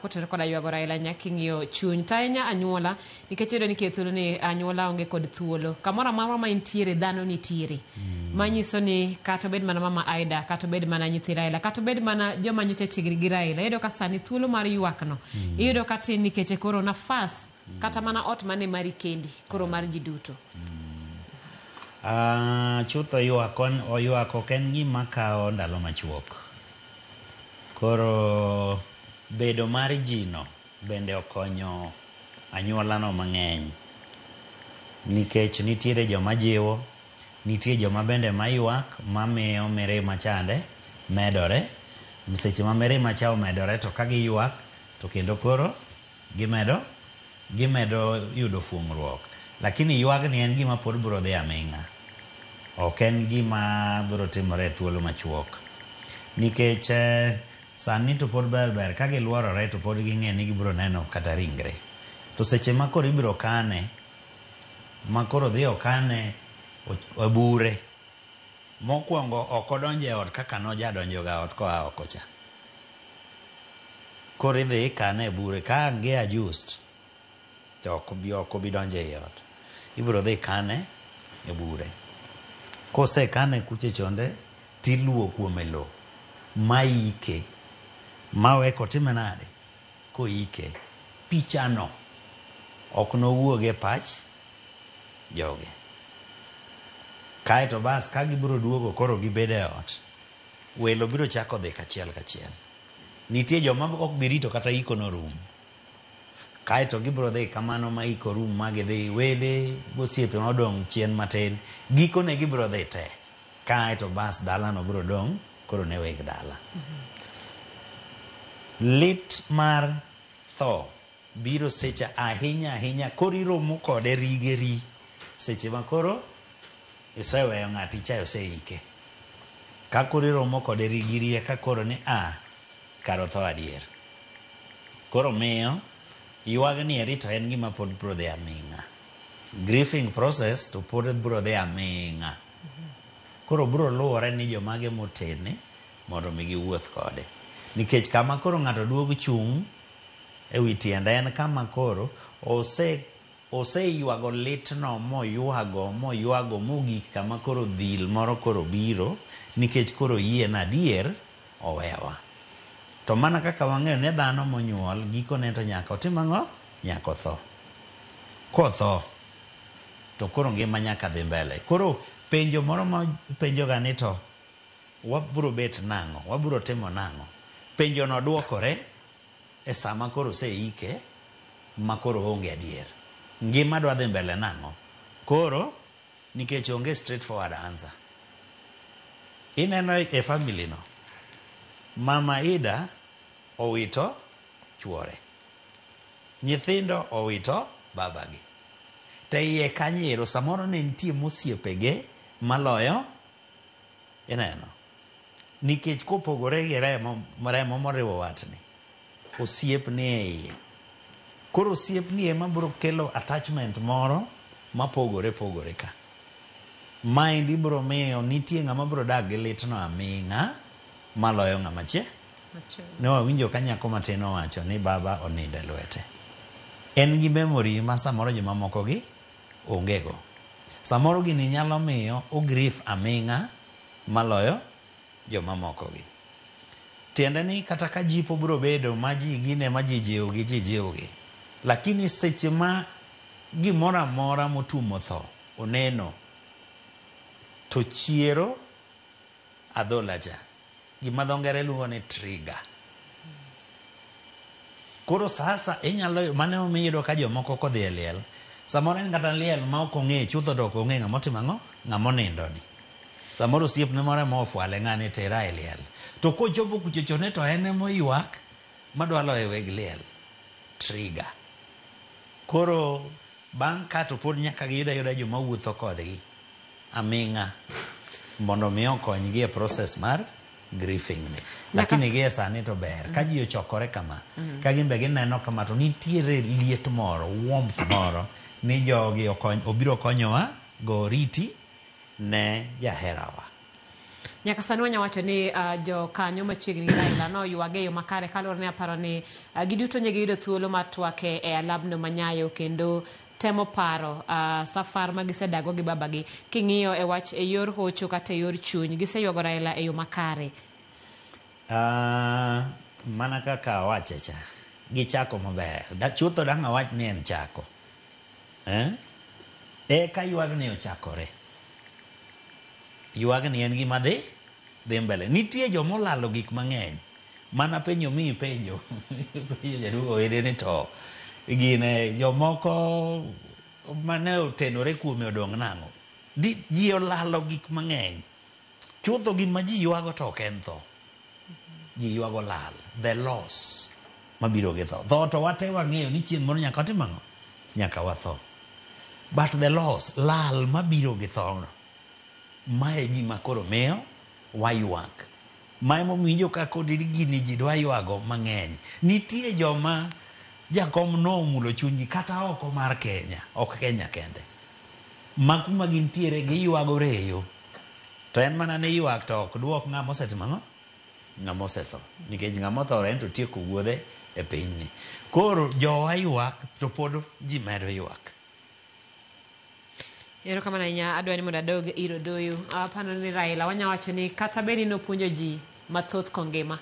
kotere koda ywago Raila nyaka ing'iyo chuny tainya anyuola, nikech iyudo ni thuolo ni anyuola onge kod thuolo. Kamoro amora ma intiere dhano nitiere. Manyiso ni kata obed mana mama Aida, kata obed mana nyithi Raila, kata obed mana joma nyocha chiegni gi Raila, iyudo ka sani thuolo mar ywakno iyudo ka tin nikech koro nafas kata mana ot mane mari kendi koro mar ji duto.
Chutho ywak ok en gima kawo ndalo machuok. Koro bedo mar jino bende okonyo anyuolano mang'eny, nikech nitiere joma jiwo, nitie joma bende maywak mamiyo mirima chande medore. Seche ma mirima cha omedore to ka giywak to kendo koro gimedo yudo fuong'ruok. Lakini ywagni en gima pod biro dhi aming'a, ok en gima biro timore thuolo machuok, nikech sani to pod ber ka giluorore to pod ging'e ni gibiro neno kata ringre. To seche ma koro ibiro kane, ma koro dhi okane bure, mokwongo ok odonjo e ot kaka nojadonjo ga ot koa oko cha. Koro idhi ikane bure, ka nge ajust to ok obi donjo e ot, ibiro dhi kane e bure. Kose kane kuche chonde tiluo kuome lo ma ike, ma weko time nade ko ike. Pichano ok nowuoge e pach joge. Kaeto bas ka gibiro duogo koro gibede e ot, welo biro chako dhi kachiel kachiel. Nitie joma ok birito kata iko no rum, kaeto gibiro dhi kamano ma iko rum ma gidhi wede gosiepe ma odong' chien matin, giko ne gibiro dhi te. Kaeto bas dalano biro dong' koro ne weg dala. Lit mar tho biro seche ahinya koro iromo kode rigeri seche ma koro iseweyo ng'ati cha oseike. Ka koro iromo kode rigiri ka koro ni karo tho adier. Koro miyo ywagni eri to en gima pod biro dhi aming'a. Grieving process to pod biro dhi aming'a. Koro biro luwore ni jomage motene mondo mi giwuoth kode. Nikech kama koro ng'ato duogo chung' e wi tiende en kama koro oseywago litno moywago mogik kama koro dhil moro koro biro, nikech koro yie na adier owewa. To mana kaka wang'eyo ne dhano monyuol gikone to nyaka otim ang'o? Nyaka otho. Kotho to koro ngima nyaka dhi mbele. Koro penjo moro ma penjoga ni to wabiro bet nang'o, wabiro timo nang'o. Penjo no duokore e sama koro seike ma koro onge adier. Ngima dwa dhi mbele nang'o? Koro nikech onge straightforward answer. Ineno e family no, Mama Ida owito chuore, nyithindo owito babagi. Te iye kanyero samoro ne nitie mosiepege maloyo ineno nikech kopogore gi remo moriwo watni, osiep ni e iye. Koro osiep ni ema biro kelo attachment moro mapogore ka. Maendi biro miyo nitie ng'ama biro dak gi litno aming'a maloyo ng'ama che. Ne wawinjo ka nyako matin owacho ni baba onindo e lwete. En gi memory ma samoro jomamoko gi ongego. Samoro gini nyalo miyo grief aming'a maloyo jomamoko gi. Tiende ni kata ka jipo biro bedo ma ji gine ma ji jiwgi. Lakini seche ma gimoro amora motumo tho oneno to chiero adhola cha. Gima dho ngere luongo ni trigger. Koro sasa inyalo mane omiyo ka jomoko kodhi e liel. Samoro en kata liel ma ok ong'e chutho to ok ong'e ng'ama otimo ang'o, ng'ama onindo ni. Samoro osiepne moro ma ofwale ng'ane tera e liel. To kochopo kuchochone to en ema oywak madwa loyo weg liel. Trigger. Koro bang' ka to pod nyaka giyuda joma wuotho kodgi aming'a mondo mi okonygi e process mar grieving ni. Lakini gie sani to ber ka ji ochokore kama, ka gimbe gineno kama to nitiere liet moro, warmth moro ni jogi obiro konyowa go riti ne jaherawa.
Nyaka sani wanyawacho ni jo kanyo machiegni gi Raila no ywage yo makare kaluwore ni aparo ni giduto ne giyudo thuolo mar twake e alabno manyayo kendo temo paro safar ma gisedago gi babagi king'iyo e wach e yor hocho kata e yor chuny giseywago Raila e yo makare.
Mana kaka awachecha gichako maber. Chutho dang' awach ni en chako. Ka ywagni ochakore. Ywagni en gima dhi mbele. Nitie jomolalo gik mang'eny. Mana penjo mi penjo. Penjo jadugo wede ni to gine jomoko mane otenore kuome odong' nang'o. Ji olalo gik mang'eny. Chutho gima ji ywago to ok en tho. Ji ywago lal. The loss mabiro gi tho. Tho to wate wang'eyo ni chieng' moro nyaka watim ang'o? Nyaka watho. But the loss, lal mabiro gi tho no. Mae gima koro miyo waywak. Mae momiyo ka kodiri gini ji dwa ywago mang'eny. Nitie joma jakom nomulo chunygi kata oko mar Kenya, ok Kenya kende. Makuma gintiere giywago reyo. To en mana ne ywak to ok duok ng'ama osetimo ang'o? Ng'ama osetho. Nikech ng'ama otho en to tieko wuodhe e pinyni. Koro jowa ywak to pod ji medo ywak.
Ero kama na inya adwa ni mondo adog iro doyo apano ni Raila wanyawacho ni kata bedi nopuonjo ji mathoth kongima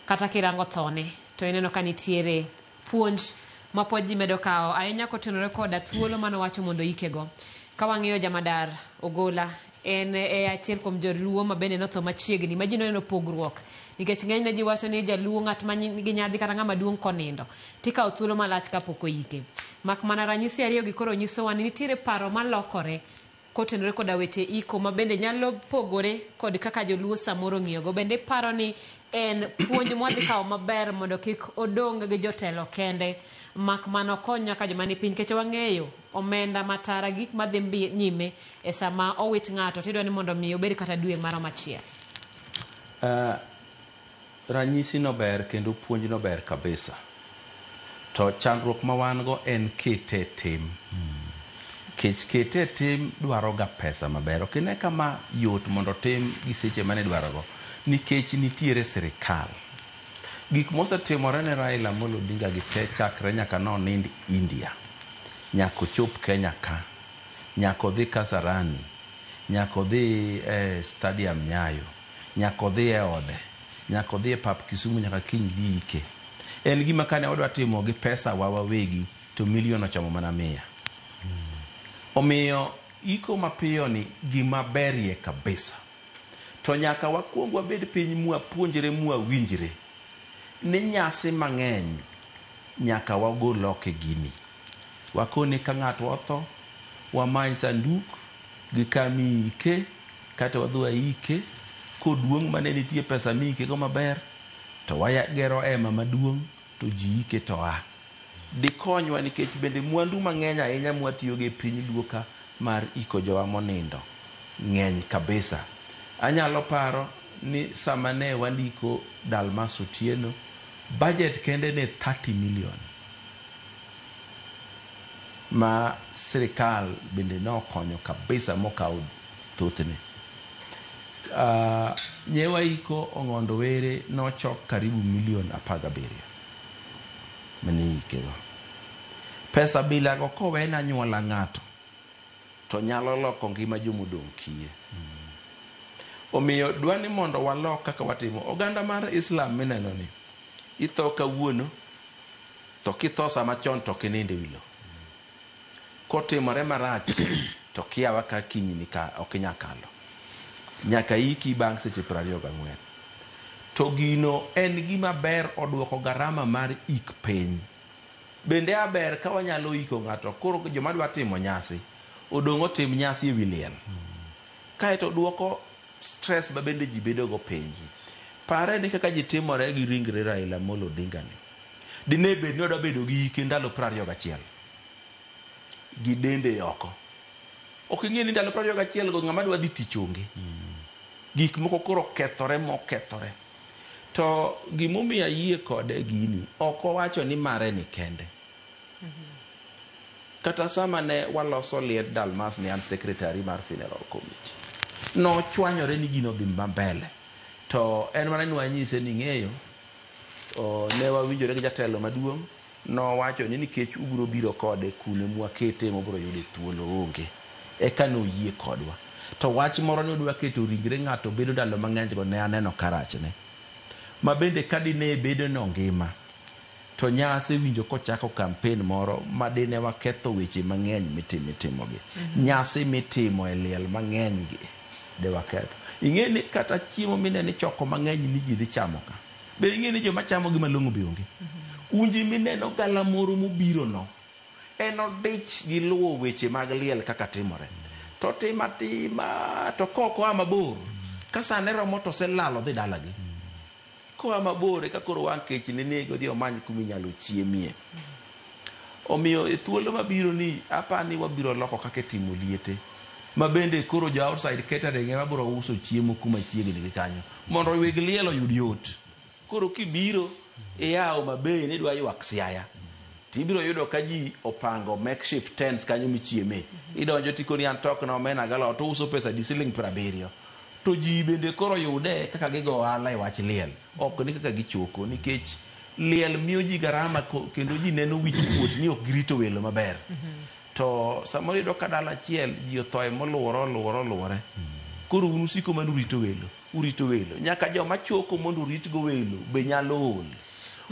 kata kirango thone to ineno ka nitiere puonj ma pod ji medo kawo ahinya kotenore koda thuolo manowacho mondo ikego ka wang'iyo jamadar Ogolla en achiel kuom joluo ma bende notho machiegni ma ji noneno pogruok nikech ng'eny ne ji wacho ni jaluo ng'at ma nigi nyadhi kata ng'ama duong' konindo tikawo thuolo malach kapok oyike. Mak mana ranyisi ariyo gi koro nyisowa ni nitiere paro malokore kotenore koda weche iko ma bende nyalo pogore kod kaka joluo samoro ng'iyogo. Bende paro ni en puonj mwadhi kawo maber mondo kik odong' gi jotelo kende mak mana okony nyaka joma ni piny. Kech wang'eyo omenda matara gik madhi nyime e sama owit ng'ato tidwa ni mondo mi obed kata dwe mara machiel.
Ranyisi no ber kendo puonj no ber kabisa. To chandruok ma wan go en kete tim. Kech kete tim dwaro ga pesa maber. Ok ne kama yot mondo tim gi seche mane dwaro go. Nikech nitiere sirikal. Gik mosetimore ne Raila Amolo Odinga gi te chakre nyaka no nind India. Nyako chop Kenya ka. Nyako dhi Kasarani. Nyako dhi stadium Nyayo. Nyako dhi e ode. Nyako dhi e pap Kisumu nyaka kiny dike. En gima kane odwa timo gi pesa wawegi to milion ochamo mana 100. Omiyo iko mapiyo ni gima berie kabisa. To nyaka wakuong wabed piny mwapuonjre mwawinjre. Ni nyasi mang'eny nyaka wagol oko gini. Wakone ka ng'ato otho, wamany sanduk gi kami ike kata wadhua ike koduong' mane nitie pesa mi ike go maber to wagero ema maduong' to ji ike to dikonywa nikech bende mwandu mang'eny ahinya mwatiyo gi piny duoka mar iko jowa monindo ng'eny kabisa. Anyalo paro ni sama ne wandiko Dalmas Otieno, budget kende ne 30 million. Ma sirikal bende nokonyo kabisa mokaw thothne. Nyewa iko Ong'ondo Were nochok karibu milion 17 mani ikego. Pesa bila go kowe na nyuola ng'ato to nyalo loko ngima jomodong' kiye. Omiyo dwani mondo walok kaka watimo oganda mar Islam mineno ni itho kawuono to kitho sama chon to kininde wilo kotimore marach to kiawa ka kinyni ka okinyakalo nyaka iki bang' seche 24 to gino en gima ber oduoko garama mar ik piny. Bende aber ka wanyalo iko ng'ato koro joma dwa timo nyasi odongo tim nyasi ewi liel kae to duoko stress ba bende ji bedo go piny. Pare ni kaka ji timore gi ringre Raila Amolo Odinga ni dine bed ni odwa bedo gi ike ndalo 21 gi dende oko. Ok ing'e ni ndalo 21 go ng'ama dwa dhi tich onge. Gik moko koro kethore. To gimomiyo ayie kode gini ok owacho ni mare ni kende. Kata sama ne waloso liet Dalmas ni an secretary mar funeral committee. No chwanyore ni gino dhi mbele. To en mana ni wanyise ni ng'eyo ne wawinjore gi jatelo maduong' no wacho ni nikech ubiro biro kode kune mwakete mobiro yude thuolo onge. Eka no yie kodwa. To wach moro ni odwa keto ringre ng'ato bedo ndalo mang'eny go ne aneno karachne. Ma bende kadine bedo no ngima to nyase winjo kochako campaign moro madine waketho weche mang'eny mitimogi. Nyase mitimo e liel mang'eny gi de waketho. Ing'e ni kata chiemo minene choko mang'eny ni ji dhi chamo ka. Be ing'e ni joma chamo gi malong'o be onge. Unji mineno galamoro mobiro no en odich gi luwo weche mag liel kaka timore. To tima to koko ama mabor kasa ne romo to se lalo dhi dalagi. Ko ama mabor ka koro wang' kech ne nego dhi omany kuminyalo chiemie. Omiyo e thuolo mabiro ni apani wabiro loko kaka timo liete. Ma bende koro jo outside catering ema biro uso chiemo kuma chiegni gi kanyo mondo weg liel oyud yot. Koro kibiro yawo mabe ni dwa ywak siaya tibiro yudo ka ji opango makeshift tents kanyo michieme. Idonjo tikoni antok na omena galo to uso pesa di siling 70. To ji bende koro yude kaka gigo ohala e wach liel. Ok ni kaka gichoko nikech liel miyo ji garama kendo ji neno wich kuot ni ok girito welo maber. To samoro yudo ka dala achiel ji othoe moluwore. Koro un usiko man urito welo. Nyaka joma choko mondo uritgo welo be nyalo ol.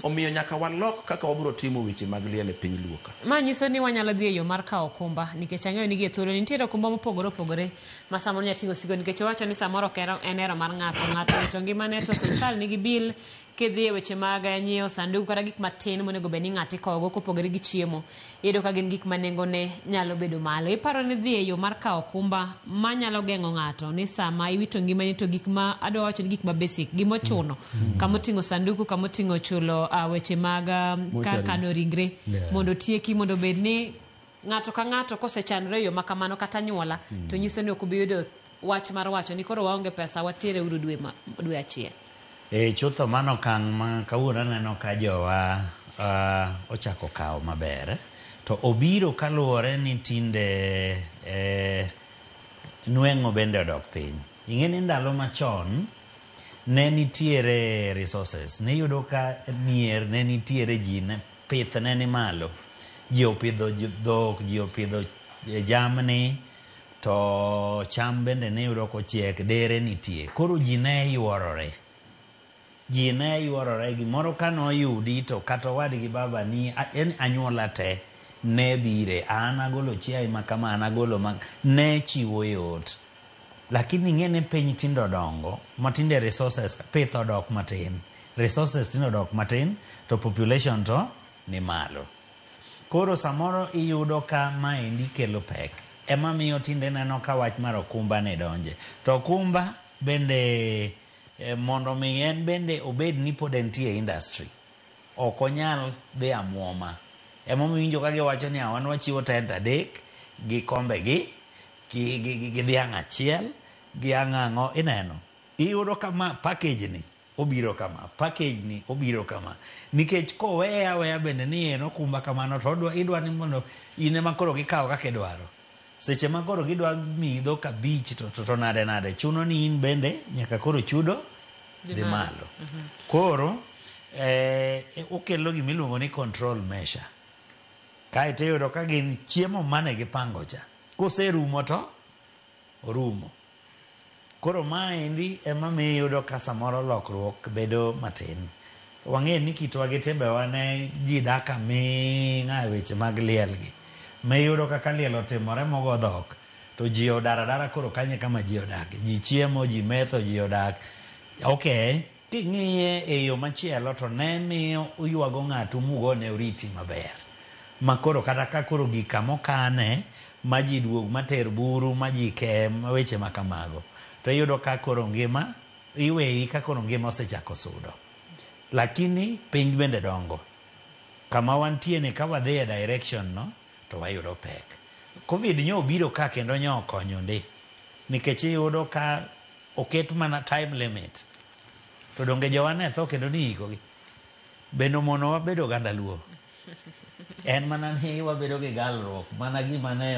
Omiyo nyaka walok kaka wabiro timo weche mag liel e piny Luoka.
Ma nyiso ni wanyalo dhi e yo mar kawo okumba nikech ang'eyo ni gie thuolo nitiere okumba mopogore ma samoro nyating'o sigo nikech wacho ni samoro en hero mar ng'ato to ngimane to sirkal nigi bil kidhi e weche mag nyiewo sanduku kata gik matin monego bed ni ng'ato ikowogo kopogore gi chiemo iyudo ka gin gik ma nengone nyalo bedo malo. Iparo ni dhi e yo mar kawo okumba manyalo geng'o ng'ato ni sama iwito ngimani to gik ma adwa wacho ni gik ma basic gimochuno kamoting'o sanduku kamoting'o chulo weche mag kano ringre mondo tieki mondo bed ni ng'ato ka ng'ato kosechandore yo makamano kata nyuola to nyiso ni ok bi yudo wach mar wacho ni koro waonge pesa watiere uru dwe achiel.
Chutho mano kang' ma kawuono neno ka jowa ochako kawo maber to obiro kaluwore ni tinde nweng'o bende odok piny. Ing'e ni ndalo machon ne nitiere resources ne yudo ka mier ne nitiere ji ne pith ne ni malo ji opidho dhok ji opidho jamni to cham bende ne yudo kochiek dere nitie koro ji ne yuorore gimoro ka noyudi to kata wadgi baba ni en anyuola te ne bire an agolo chiaye ma kama an agolo ma ne chiwo yot. Lakini ng'ene piny tindo dongo matinde resources pith odok matin to population to ni malo. Koro samoro iyudo ka maendi kelo pek ema miyo tinde neno ka wach mar okumba ne donje to okumba bende mondo mi en bende obed ni pod entie industry ok onyal dhi amwoma ema winjo ka giwacho ni awan wachiwo tent 3 gi kombe gi dhiang' achiel gi ang'ang'o ineno iyudo kama package ni obiro kama, package ni obiro kama, nikech koweya weya bende ni en okumba kamano to idwa ni mondo ine makoro gikawo kaka idwaro. Seche makoro gidwa miyi dhok abich to nade chuno ni in bende nyaka koro chudo dhi malo. Koro okelo gimiluongo ni control measure. Kaeto iyudo ka gin chiemo mane gipango cha, koserumo to orumo. Koro maendi ema miyo iyudo ka samoro lokruok bedo matin. Wang'e ni kitwa gi timbewa ne ji dak aming'a e weche mag liel gi. Miyudo kaka liel otimore mogo dhok to ji odara koro kanye kama ji odak, ji chiemo, ji metho, ji odak. Okay, king'iye e yo machielo to ne miyo uywago ng'atu mugone oriti maber. Makoro kata ka koro gika mokane ma ji duog mater buru ma ji ke weche makamago. To iyudo ka koro ngima iweyi ka koro ngima osechako sudo. Lakini piny bende dongo. Kama wantie ni ka wadhi e direction no to wayudo pek. Covid nyo obiro ka kendo nyo okonyo ndi. Nikech iyudo ka oket mana time limit. To donge jowane tho kendo ni iko gi. Beno mono wabedo ganda luo. En mana ni wabedo gi galruok. Mana gima ne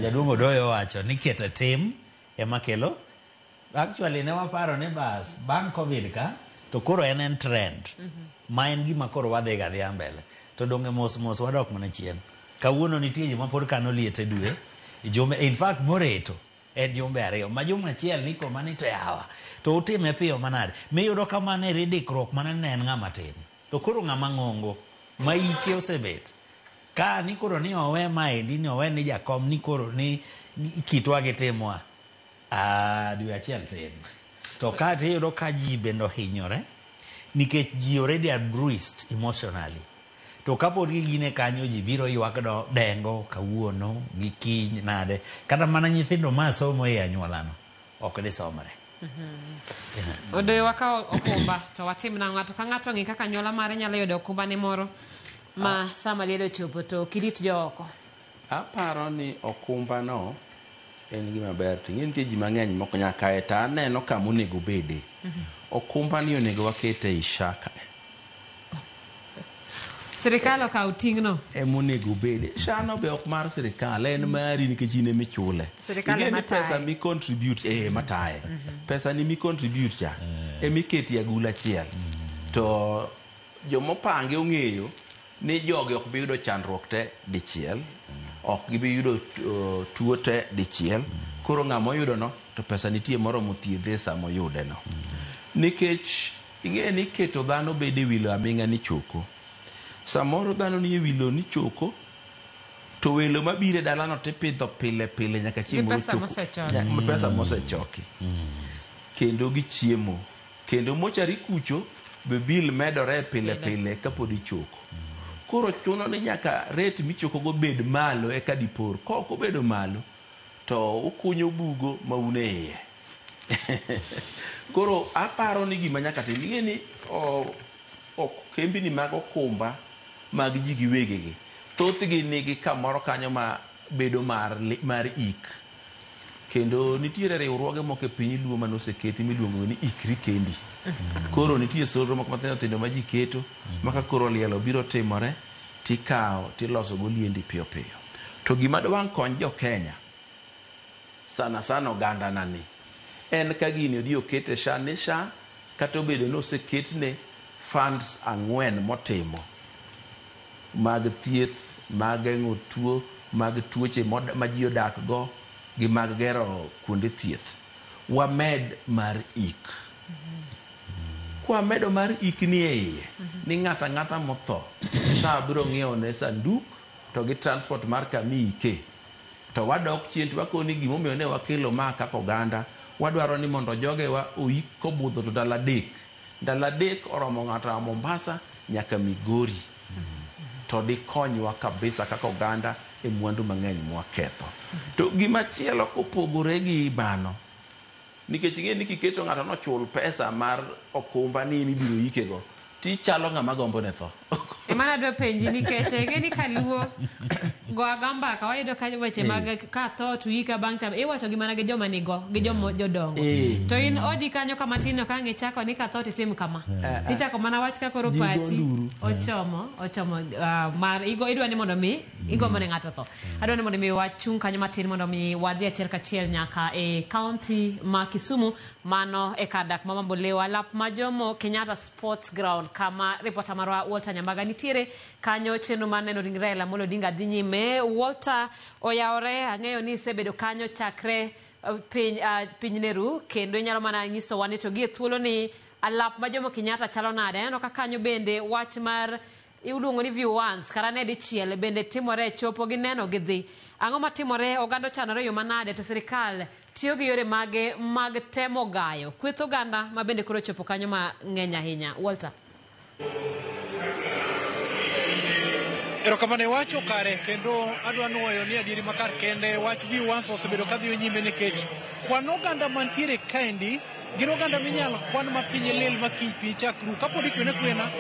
jaduong' Odoyo wacho ni keto tim ema kelo. Actually ne waparo ni bas bang' Covid ka to koro en trend. Ma en gima koro wadhi ga dhi mbele. To donge mos wadok mana chien. Kawuono nitie joma pod kano liete dwe. In fact moreto en jumbe ariyo. Ma juma achiel niko mani to yawa. To utime piyo manade. Miyudo kamane ridikruok mana ne en ng'ama tin. To koro ng'ama ng'ongo ma ike osebet. Ka ni koro ni owe maendi ni owe ni jakom ni koro ni kitwa gi timwa. Dwe achiel tin. To kati iyudo ka ji bendo hinyore. Nikech ji already are bruised emotionally. To kapod gine kanyo ji biro ywak dengo kawuono gi kiny nade. Kata mana nyithindo ma somo e anyuolano ok disomre.
Odoyo wakawo okumba to watim na ng'ato ka ng'ato ng'i kaka anyuola mare nyalo yudo okumba ne moro ma sama lielo chopo to kirit jooko.
Aparo ni okumba no en gima ber. Ting'e nitie ji mang'eny mok nyaka e ta aneno kama onego bede. Okumba ni onego wakete i shaka.
Sirikal okaw ting'no.
Monego bede. Shano be ok mar sirikal, en mari nikech in ema ichule.
Sirikal ema taye.
Pesa mi contribute mataye. Pesa ni mi contribute cha. Emiketi agula achiel. To jomopange ong'eyo ni jogi ok bi yudo chandruok te dichiel. Ok gibi yudo tuo te dichiel. Koro ng'ama oyudo no to pesa nitie moro mothiedhe sama oyude no. Nikech ing'e ni keto dhano bede wilo aming'a ni choko. Samoro dhano ni wilo ni choko to welo mabire dalano tipidho pile nyaka chiemo choko. Pesa mosechoki. Kendo gi chiemo. Kendo mochari kucho be bil medore pile kapod ichoko. Koro chuno ni nyaka rate michoko go bed malo eka dipor. Kok obedo malo to ukunyo bugo maune iye. Koro aparo ni gima nyaka tim. Ing'e ni kembi ni mag okumba mag ji giwegegi. Thothgi nigi kamoro kanyo ma bedo mar ik. Kendo nitiere riwruoge moko e piny luo manoseketi miluongo ni ikri kendi. Koro nitie solro moko mathindo ma ji keto maka koro lielo biro timore tikawo tiloso go liendi piyo. To gima dwang' kony jo Kenya sana oganda nani en ka gini odhi okete sha kata obedo ni oseketne funds 4 motimo mag thieth, mag geng'o tuo, mag tuoche ma ji odak go gi mag gero kuonde thieth. Wamed mar ik. Kwa medo mar ik ni e iye ni ng'ata motho sa biro ng'iewo ne sanduk to gi transport mar kami ike. To wadok chien to wakoni gimomiyo ne wakelo ma kaka oganda. Wadwaro ni mondo jogewa oik kobudho to ndalo adek oromo ng'ata Mombasa nyaka Migori. To di konywa kabisa kaka oganda e mwandu mang'eny mwaketho. To gimachielo kopogore gi bano. Nikech ing'e ni kiketo ng'ato no chul pesa mar okumba ni mibiro ikego. Ti chalo ng'ama gombo ne tho.
Emana dwa penji nikech ing'e ni kaluo go agamba kawaida ka weche mag ka tho tuika bang' cham iwacho gimana gi joma nigo gi joma jodongo to in odi kanyo kama tino ka ngichako ni ka tho titim kama tichako mana wach ka koro pachi ochomo mar idwa ni mondo mi igo mane ng'ato tho adwa ni mondo mi wachung kanyo matin mondo mi wadhi achiel kachiel nyaka e county ma Kisumu mano e kadak mama Mbolewa lap ma Jomo Kenyatta Sports Ground kama reporter marwa Walter Nyambaga nitiere kanyo chenro mar neno ring Raila Amolo Odinga dhi nyime. Walter oyawre ang'eyo ni isebedo kanyo chakre piny Neru kendo inyalo mana nyiso wane to gie thuolo ni alap ma Jomo Kenyatta chalo nade aneno ka kanyo bende wach mar iluongo ni view once kara ne dichiel bende timore chopo gi neno gi dhi ang'o matimore oganda chanore yo manade to sirikal tiyo gi yore mag temo gayo kweth oganda ma bende koro chopo kanyo ma ng'eny ahinya. Walter.
Erokamano wacho kare kendo adwa nuoyo ni adieri makar kende wach view once osebedo kadhi nyime nikech kwan oganda mantiere kaendi gin oganda minyalo kwan mapiny lil makiny piny chakru kapod ikwene kwena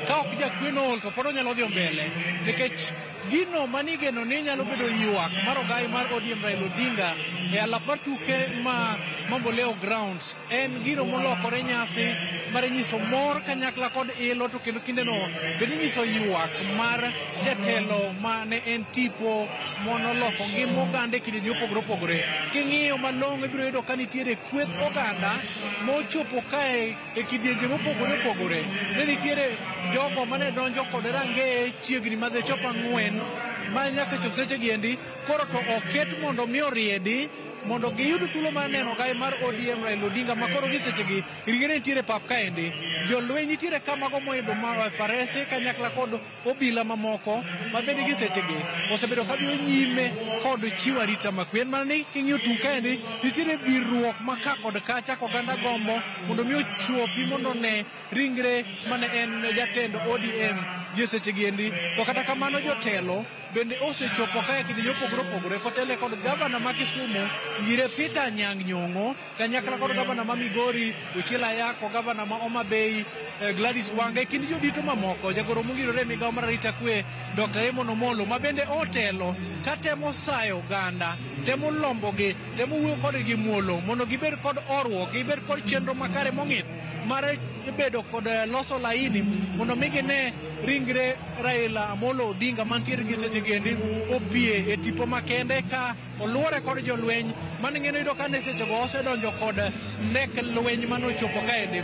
ka ok jakweno ol to pod onyalo dhi mbele nikech gino manigeno ni nyalo bedo ywak mar ogai mar ODM Raila Odinga e alap mar tuke ma Mamboleo Grounds en gino molokore nyasi mar nyiso mor kanyakla kod ilo to kendo kindeno bende nyiso ywak mar jatelo mane en tipo monoloko ngima oganda e kidienje mopogore opogore. King'iyo malong'o ibiro yudo ka nitiere kweth oganda mochopo kae e kidienje mopogore opogore. Ne nitiere jogo mane donjo kod rangeye chiegni madhe chopo 4 ma nyaka chop seche giendi koro to oket mondo mi oriedi mondo giyud thuolo mar neno gai mar ODM Raila Odinga makoro gi sechegi ringre nitiere pap kaendi jolweny nitiere kamago moidho farese kanyakla kod obila mamoko ma bende gi sechegi osebedo kadhi nyime kod chiwo arita makwe mana ni king'iyo tung kaendi nitiere dhirruok ma ka kod kacha oganda gombo mondo mi ochuopi mondo ne ringre mane en jatend ODM gi sechegi endi to kata kamano jotelo bende osechopo kae kidienje mopogore opogore kotele kod gavana ma Kisumu Ngire Peter Anyang' Nyong'o kanyakla kod gavana ma Migori Uchiel Ayako gavana ma Homa Bay Gladys Wanga kindi jodito mamoko jagoro mongirore migawo mar arita kwe Dr. Raymond Omolo ma bende otelo katemo sayo oganda temo lombogi temo wuoyo kodgi muolo mondo gibed kod orruok gibed kod chenro makare mong'ith mar bedo kod loso laini mondo migine ringre Raila Amolo Odinga mantiere gi seche gendi opie e tipo makende ka oluore kod jolweny maning'eno yudo ka ne sechego osedonjo kod nek lweny manochopo kaendi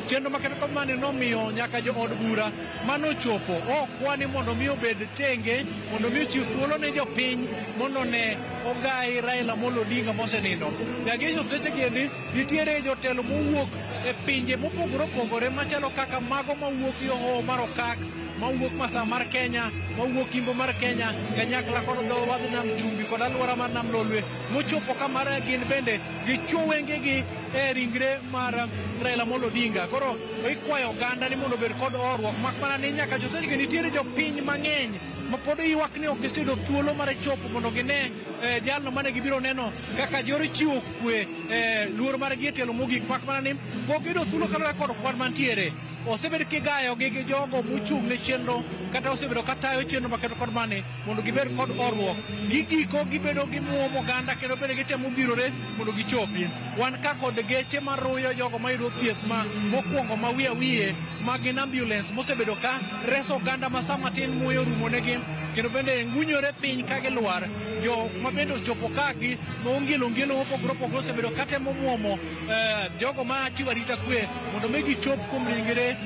chenro makende kod mane nomiyo nyaka jo od bura manochopo okwani mondo mi obed tenge mondo mi ochiw thuolo ne jopiny mondo ne ogai Raila Amolo Odinga mosenindo nyaka seche gendi nitiere jotelo mowuok e pinje mopogore opogore machalo kaka mago mawuok yo mar Okak mawuok Masawa mar Kenya mawuok Kimbo mar Kenya kanyakla kod dho wadh nam chumbi kod alwora mar nam Lolwe mochopo kamara gin bende gichuo wengegi e ringre mar Raila Amolo Odinga koro ikwayo oganda ni mondo obed kod orruok mak mana ni nyaka josechgi nitiere jopiny mang'eny mapod ywak ni ok gisedo thuolo mar chopo mondo gine jalno mane gibiro neno kaka jor chiwo kwe luor mar gietelo mogik mak mana ni pok yudo thuolo kalore kod kwan mantiere osebed kigayo gi jogo mochung' ne chenro kata osebedo katayo chenro makedo kod mane mondo gibed kod orruok gigiko gibedo gi muomo oganda kendo bende gitemo dhirore mondo gichopi wan ka kod geche maruyo jogo mayudo thieth mokwongo ma wiye mag ambulance mosebedo ka reso oganda ma sama tin muoyo rumonegi kendo bende ngunyore piny ka gilwar jo ma bende ochopo kagi maongilo mopogore opogore osebedo katemo muomo jogo ma chiwo arita kwe mondo mi gichop kuom ringre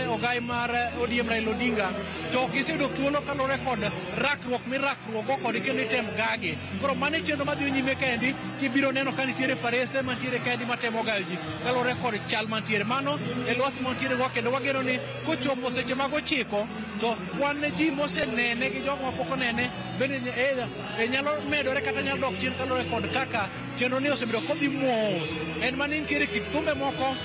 ogai mar ODM Raila Odinga to giseyudo thuolo kalore kod rakruok mirakruogo kod kendo item gagi koro mane chenro madhi nyime kaendi kibiro neno ka nitiere farese mantiere kaendi matemo gaji kalore kod chal mantiere mano e lwasi mantiere go kendo wageno ni kochopo seche mag 9 to kwan ji mosenene gi jogo mapok onene bende nyalo medore kata nyalo dok chien kalore kod kaka chenro ni osebedo kodhi mos en mane nitiere kit thumbe moko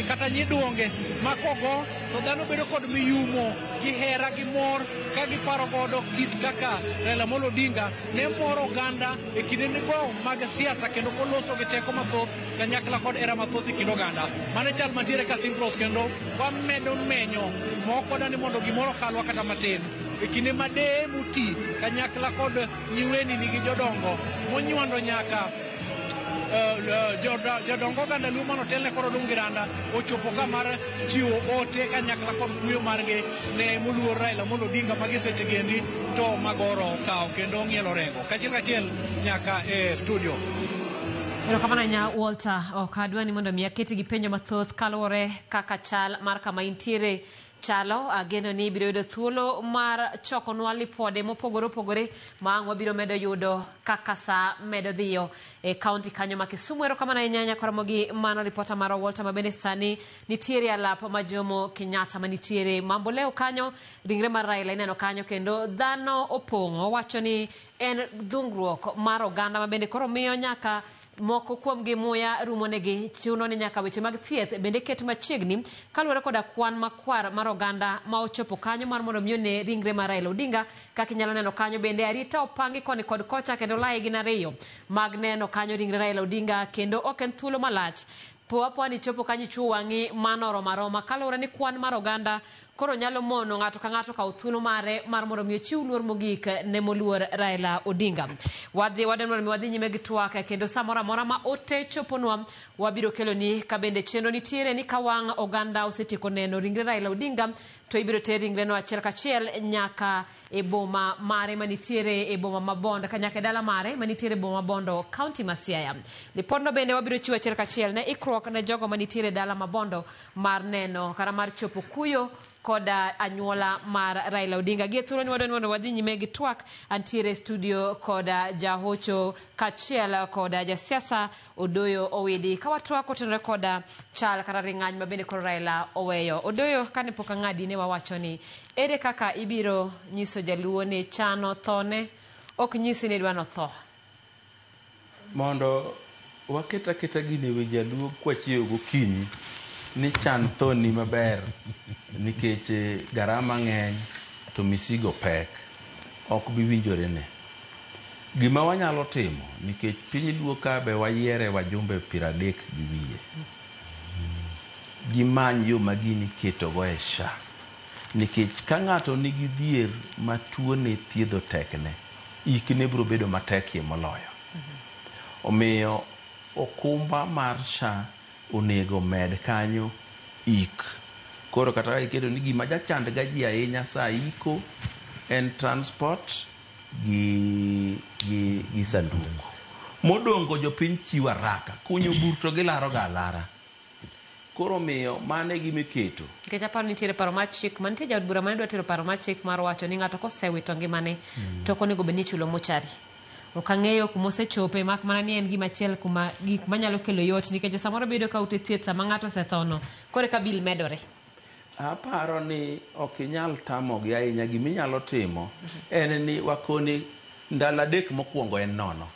kata nyiduonge makogo to dhano bedo kod miyumo gi hera gi mor ka giparo godo kit kaka Raila Amolo Odinga ne moro oganda e kindenigo mag siasa kendo koloso gi teko mathoth kanyakla kod era mathoth e kind oganda mane chal mantiere ka Simpros kendo wamedo menyo moko dani mondo gimoro kalwa kata matin e kinde ma deye muti kanyakla kod nyiweni nigi jodongo monywando nyaka jodongo oganda luo manotelne kod Odung Giranda ochopo ka mar chiwo ote kanyakla kod kuyo margi ne moluor Raila Amolo Odinga magi sechegendi to magoro okawo kendo ng'ielo rengo kachiel nyaka e studio.
Erokamano nya Walter, ok adwa ni mondo mi aketi gi penjo mathoth kaluwore kaka chal mar kama intiere chalo. Ageno ni biro yudo thuolo mar chokonwa lipode mopogore opogore ma ang' wabiro medo yudo kaka sa medo dhiyo e kaunti kanyo ma Kisumu. Erokamano ahinya Karamogi, mano ripota mar Walter ma bende sani nitiere alap ma Jomo Kenyatta ma nitiere Mambo Leo kanyo. Ringre mar Raila ineno kanyo kendo dhano opong'o, wacho ni en dhungruok mar oganda ma bende koro miyo nyaka moko kuom gi muya rumonegi, chuno ni nyaka weche mag thieth bende ket machiegni kaluwore koda kwan makwar mar oganda ma ochopo kanyo mar mondo miyo ne ringre mar Raila Odinga. Kaka inyalo neno kanyo bende arita opangi koni kod kocha kendo laye gin ariyo mag neno kanyo ringre Raila Odinga, kendo ok en thuolo malach poa ni chopo kanyo chuo wang'i mano roma kaluwore ni kwan mar oganda koro nyalo mono ng'ato ka ng'ato kawo thuolo mare mar mondo miyo chiw luor mogik ne moluor Raila Odinga. Wadhi nyime gi twak kendo samoro amora ma ote choponwa wabiro kelo ni ka bende chenro nitiere ni ka wang' oganda osetieko neno ringre Raila Odinga to ibiro ter ringre no achiel kachiel nyaka e boma mare manitiere e boma Mabondo ka nyaka e dala mare manitiere boma Mabondo kaunti ma Siaya. Lipodno bende wabiro chiwo achiel kachiel ne ikruok ne jogo manitiere dala Mabondo mar neno kara mar chopo kuyo koda anyuola mar Raila Odinga. Gie thuolo ni wadwa wadhi nyime gi twak antiere studio koda jahocho kachiel koda jasiasa Odoyo Owidi ka watwak otenore koda chal kata ring'any ma bende koro Raila oweyo. Odoyo, kane pok ang'adi ne wawacho ni ere kaka ibiro nyiso jaluo ni chano thone ok nyisi ni dwano tho.
Mondo waketa gini we jaluo kwachiewo gokinyi ni chan thoni maber nikech garama ng'eny to misigo pek ok bi winjore ne. Gima wanyalo timo nikech piny luo ka be wayiere wajumbe 30 gi wiye. Gimany yo magini keto go e SHA nikech ka ng'ato nigi dhier ma tuo ne thiedho tekne ikne biro bedo matekie moloyo. Omiyo okumba mar SHA onego med kanyo ik. Koro kata iketo ni gima jachand ga ji ahinya sa iko en transport gi sanduku. Modongo jopiny chiwo haraka kunyo bur to gilaro ga lara. Koro miyo mane gimiketo.
Nikech aparo nitiere paro mar chik mantie jaod bura mane dwa tero paro mar chik mar wacho ni ng'ato kosewito ngimane to onego bed ni chulo mochari. Ok ang'eyo kuma osechope mak mana ni en gima achiel kuma gik manyalo kelo yot nikech samoro bedo ka ute thieth sama ng'ato osethono kore ka bil medore.
Aparo ni ok inyal tamogi ahinya. Gima inyalo timo en ni wakoni ndalo 3 mokwongo en nono.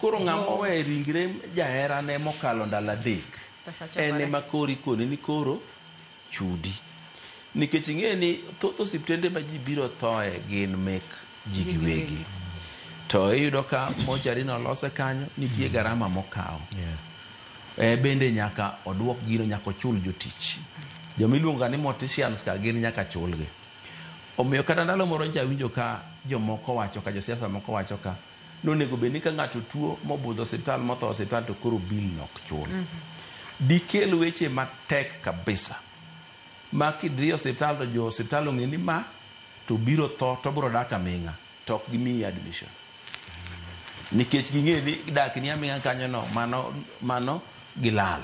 Koro ng'ama owe ringre jahera ne mokalo ndalo 3 en ema koro ikone ni koro chudi. Nikech ing'e ni thoth osiptende ma ji biro thoe gin mek ji giwegi. To iyudo ka mochari no lose kanyo nitie garama mokawo. Bende nyaka oduok gino nyaka ochul jotich. Jomiluonga ni morticians ka gin nyaka chulgi. Omiyo kata ndalo moro jawinjo ka jomoko wacho ka josiasa moko wacho ka nonego bed ni ka ng'ato tuo mobudho osiptal motho osiptal to koro bil nok chul. Dikel weche matek kabisa. Ma kidhi osiptal to jo osiptal ong'e ni ma to biro tho to biro dak aming'a to ok gimiyi admission. Nikech ging'e ni dak ni aming'a kanyo no mano gilal.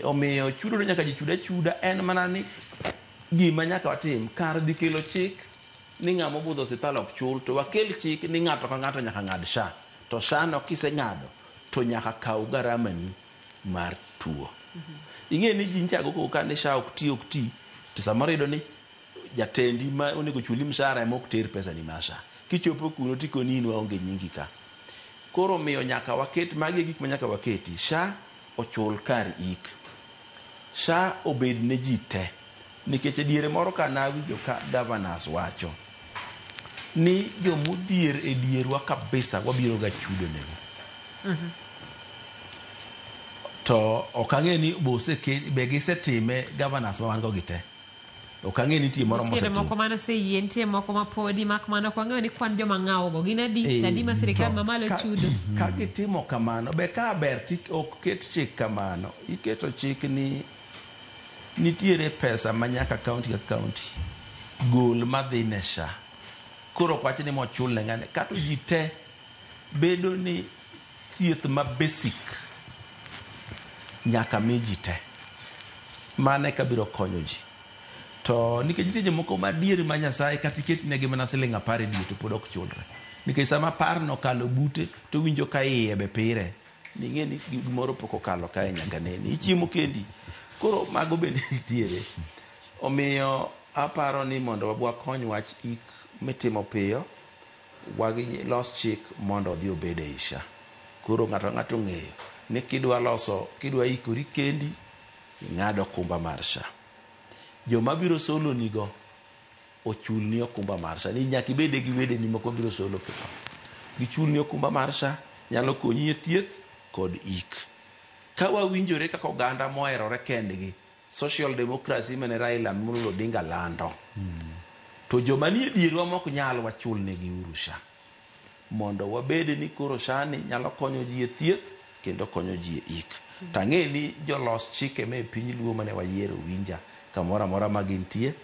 Omiyo chudo nyaka ji chuda en mana ni gima nyaka watim kar dhi kelo chik ni ng'ama obudho osiptal ok chul to wakel chik ni ng'ato ka ng'ato nyaka ng'ad SHA. To SHA no kiseng'ado to nyaka kaw garama ni mar tuo. Ing'e ni ji nchago ko ka ni SHA ok ti to samoro iyudo ni jatendi ma onego chuli mshahara ema ok ter pesa ni ma SHA. Kichopo kuno tikoni in waonge nyingi ka. Koro miyo nyaka waket magi gik ma nyaka waketi. SHA ochul kar ik. SHA obed ne ji te. Nikech diere moro ka nawinjo ka governors wacho ni jomodhier e dierwa kabisa wabiro ga chudo nego. To ok ang'e ni be gisetime governors ma wan go gite. ok ang'e nitie moro
Nitiere
mosetim.
moko mane oseyie, nitie moko mapodi mak mana kwa ng'eyo ni kwan joma ng'awo go gin adi tadi ma sirikal mamalo chudo.
Ka gitimo kamano be ka ber ok ket chik kamano, iketo chik ni nitiere pesa ma nyaka kaunti ka kaunti gol madhi ne SHA. Koro ok wach ni mochul ne ng'ane kato ji te bedo ni thieth ma basic nyaka mi ji te, mane ka biro konyo ji. To nikech nitie jomoko madieri ma Nyasaye kata iketnegi mana siling 10 dwe to pod ok chulre, nikech sama parno kalo bute to winjo ka iye be pire, ning'e ni gimoro pok okalo kae nyaka neni ichiemo kendi. Koro mago bende nitiere, omiyo aparo ni mondo wakony wach ik mitimo piyo, los chik mondo odhi obed e SHA. Koro ng'ato ng'eyo ni kidwa ikori kendi ing'ado okumba mar SHA. Joma biro solo nigo ochul ni okumba mar SHA, ni nyaka ibede gi wede ni moko biro solo kendo gichul ni okumba mar SHA, nyalo konyi e thieth kod ik. Ka wawinjore kaka oganda moherore kendgi, social democracy mane Raila Amolo Odinga lando, to joma nie dierwa mok nyal wachul negi uru SHA, mondo wabede ni koro SHA ni nyalo konyo ji e thieth kendo konyo ji e ik. Tang'e ni jolos chike me piny luo mane wayiero winja kamoro amora ma gintie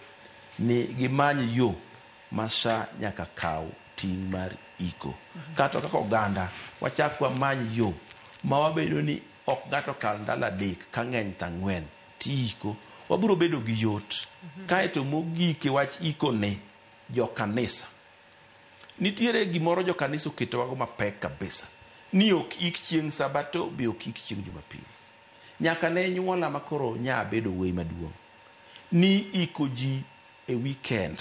ni gimany yo ma SHA nyaka kaw ting' mar iko. Kata kaka oganda wachak wamany yo ma wabedo ni ok ng'ato kal ndalo 3 ka ng'eny ta 4 ti iko, wabiro bedo gi yot. Kaeto mogik wach iko ne jo kanisa, nitiere gimoro jo kanisa oketowago mapek kabisa ni ok ik chieng' Sabato be ok ik chieng' Jumapili. Nyaka ne nyuola makoro nya bedo wuoyi maduong' ni iko ji e weekend,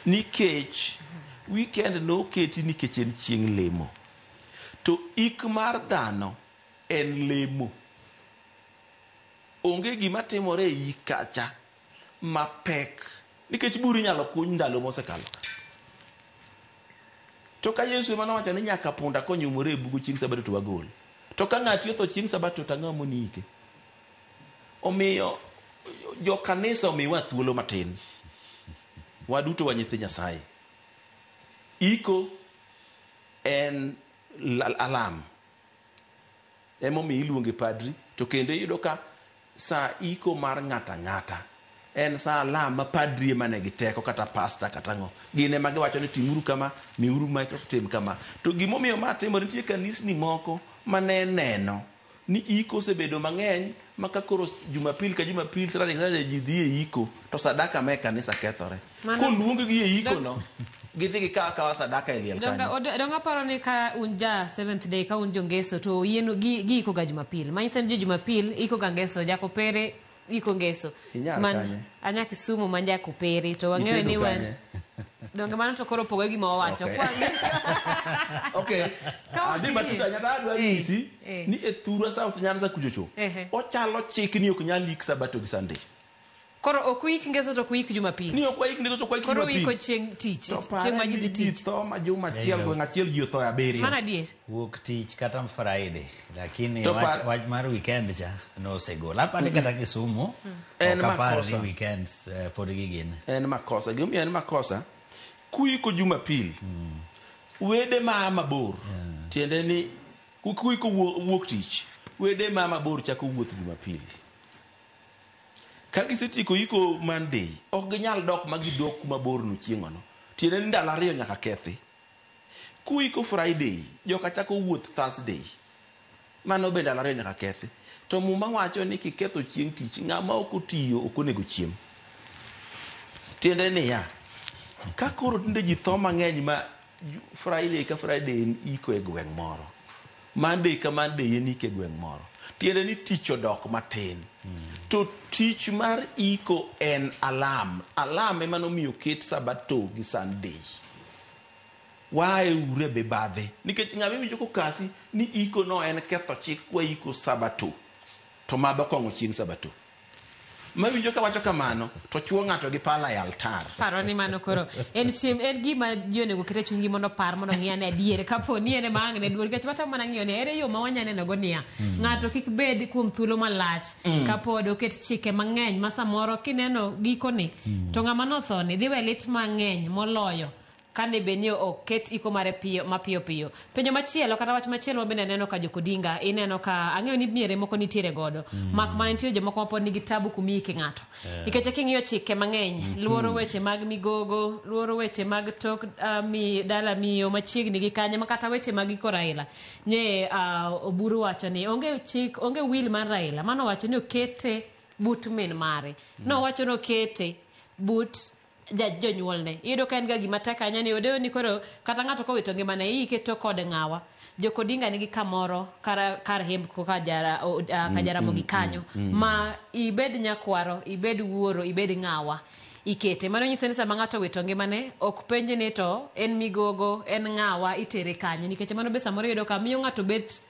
nikech weekend no keti nikech en chieng' lemo, to ik mar dhano en lemo. Onge gima timore e ik kacha mapek, nikech buru nyalo kuny ndalo mosekalo. To ka Yesu ema nowacho ni nyaka punda konyumore e bugo chieng' Sabato to wagol, to ka ng'ato otho chieng' Sabato to ang'o monike? Omiyo jo kanisa omiwa thuolo matin, waduto wa nyithi Nyasaye. Iko en alam, emomiyo iluonge padri, to kendo iyudo ka sa iko mar ng'ata ng'ata en sa alam ma padri ema ne giteko kata pasta kata ng'o, gin ema giwacho ni timuru kama, miuru ma tim kama. To gimomiyo ma timore, nitie kanisni moko mane neno ni iko osebedo mang'eny maka koro Jumapil ka Jumapil Saturday ji dhi e iko, to sadaka me kanisa kethore. Koluong gi e iko no gidhi gikawa sadaka e liel kanyo.
Donga paro ni ka un ja 7th day, ka un jongeso to yieno gi iko ga Jumapil, manyisen jo Jumapil iko ga ngeso, jako pere iko ngeso man anya Kisumu manja kuperi to wang'eyo ni wan donge mano to koro pogo gima wawacho
okay adi matuda nyata adwa nyisi ni e thura South Nyanza kuchocho ochalo chik ni ok nyal lik Sabato gi Sunday.
Koro okuik ngeso to kuik Jumapil.
Ni okuik ngeso to kuik Jumapil.
Koro wiko chieng' tich, chieng' ma ji dhi tich.
To ma juma achiel go ngachiel ji otho 7.
Mana dier.
Wuok tich kata Friday, lakini wach mar weekend cha no osegol. Apani kata Kisumu
en
makosa weekends pod gigin.
En makosa, gimi en makosa. Kuiko Jumapil. Wede ma mabor. Tiende ni kuiko wuok tich. Wede ma mabor chako wuoth Jumapil. Ka gisetiko iko Monday, ok ginyal dok magidok kuma bor no chieng'o no. Tiende ni ndalo 2 nyaka kethi. Kuiko Friday, joka chako wuoth Thursday. Mano be ndalo 2 nyaka kethi. To muma wacho ni kiketho chieng' tich, ng'ama ok otiyo ok onego chiem. Tiende ni ya, ka koro tinde ji tho mang'eny ma Friday ka Friday iko e gweng' moro, Monday ka Monday en iko e gweng' moro, tiende ni tich odok matin. To tich mar iko en alam ema nomiyo ket Sabato gi Sunday. Wae ure be badhe, nikech ng'ama winjo kokasi ni iko no en ketho chik kwa iko Sabato to madho kong'o chieng' Sabato. mawinjo ka wacho kamano to chuo ng'ato gi pala e altar.
Paro ni mano koro en gima ji onego kete chungi mondo par mondo ng'iyane adier kapo ni ene ma ang' ne duol kech wata mana ng'iyo ni ere yo ma wanya neno go niya ng'ato kik bed kuom thuolo malach kapod oket chike mang'eny ma samoro kineno gikoni to ng'ama nothoni dhi we lit mang'eny moloyo kane benio oket iko mare mapiyo piyo. Penjo machielo kata wach machielo bende neno ka jokodinga ineno ka ang'eyo ni miere moko nitiere godo mak mana nitiere jomoko mapod nigi tabu kumiki ng'ato nikech king'iyo chike mang'eny luoro weche mag migogo, luoro weche mag tok dala miyo machiegni gi kanye makata weche mag iko Raila nye Oburu wacho ni onge will mar Raila mano wacho ni okete but min mare no wacho no kete but jonyuolne iyudo ka en ga gima tek ahinya ni odeo ni koro kata ng'ato kowito ngimane iketo kod ng'awa jokodinga nigi kamoro kar hemb ka Jaramogi kanyo ma ibed nyakwaro ibed wuoro ibed ng'awa ikete mano nyiso ni sama ng'ato wito ngimane ok penje ni to en migogo en ng'awa itere kanyo nikech mano be samoro iyudo ka miyo ng'ato bet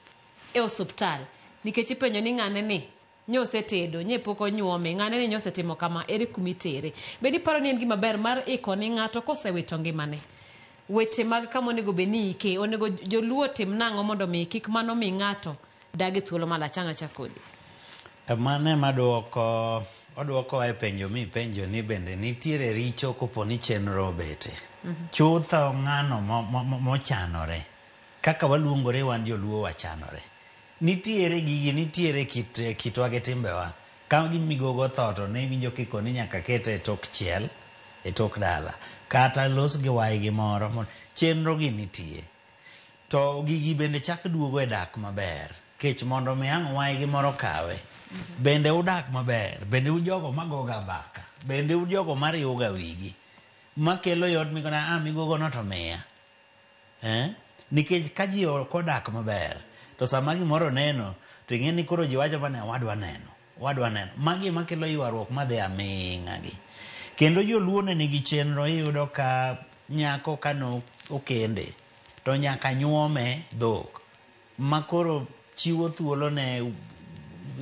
e osuptal nikech ipenjo ni ng'ane ni nyose tedo nye poko nyuome ng'ane ni nyose timo kama ere kumitere bedi paro ni en gima ber mar iko ni ng'ato kosewito ngimane weche mag kama onego beni ike onego joluo tim nang'o mondo mi kik mano mi ng'ato dagi thuolo malachanga chakodi
mane oduoko e penjo ni bende nitiere richo kopo ni chenro bete chutho ng'ano mochanore kaka waluongore wan joluo wachanore nitiere gigi nitiere kitwa gi timbewa ka gimigogo tho to ne winjo kiko ni nyaka kete e tok chiel e tok dala kata los gi wai gi moro chenro gi nitie to gigi bende chak duogo e dak maber kech mondo mi ang' wai gi moro kawe bende udak maber bende ujogo magoga baka bende ujogo mariuga wigi makelo yot mikona migogo no to miya nikech ka ji odak maber to sama gimoro neno to ing'e ni koro ji wacho bane wadwa neno magi makelo ywaruok madhi aming'a gi kendo joluo ne nigi chenro iyudo ka nyako kano okende to nyaka nyuome dhok makoro chiwo thuolo ne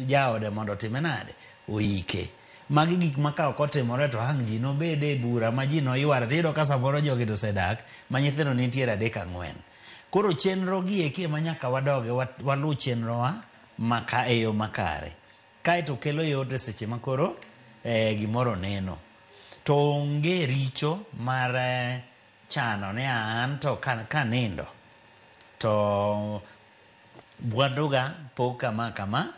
jaode mondo time nade oike magi gik maka ok otimore to hang ji nobede e bura ma ji noyware tiyudo ka samoro jogi dosedak ma nyithindo nitiere 3-4 koro chenro gi eki ma nyaka wadoge walu chenro wa maka e yo makare kae to kelo yot e seche makoro gimoro neno to onge richo mar chano ne an to ka nindo to bwanduga po kama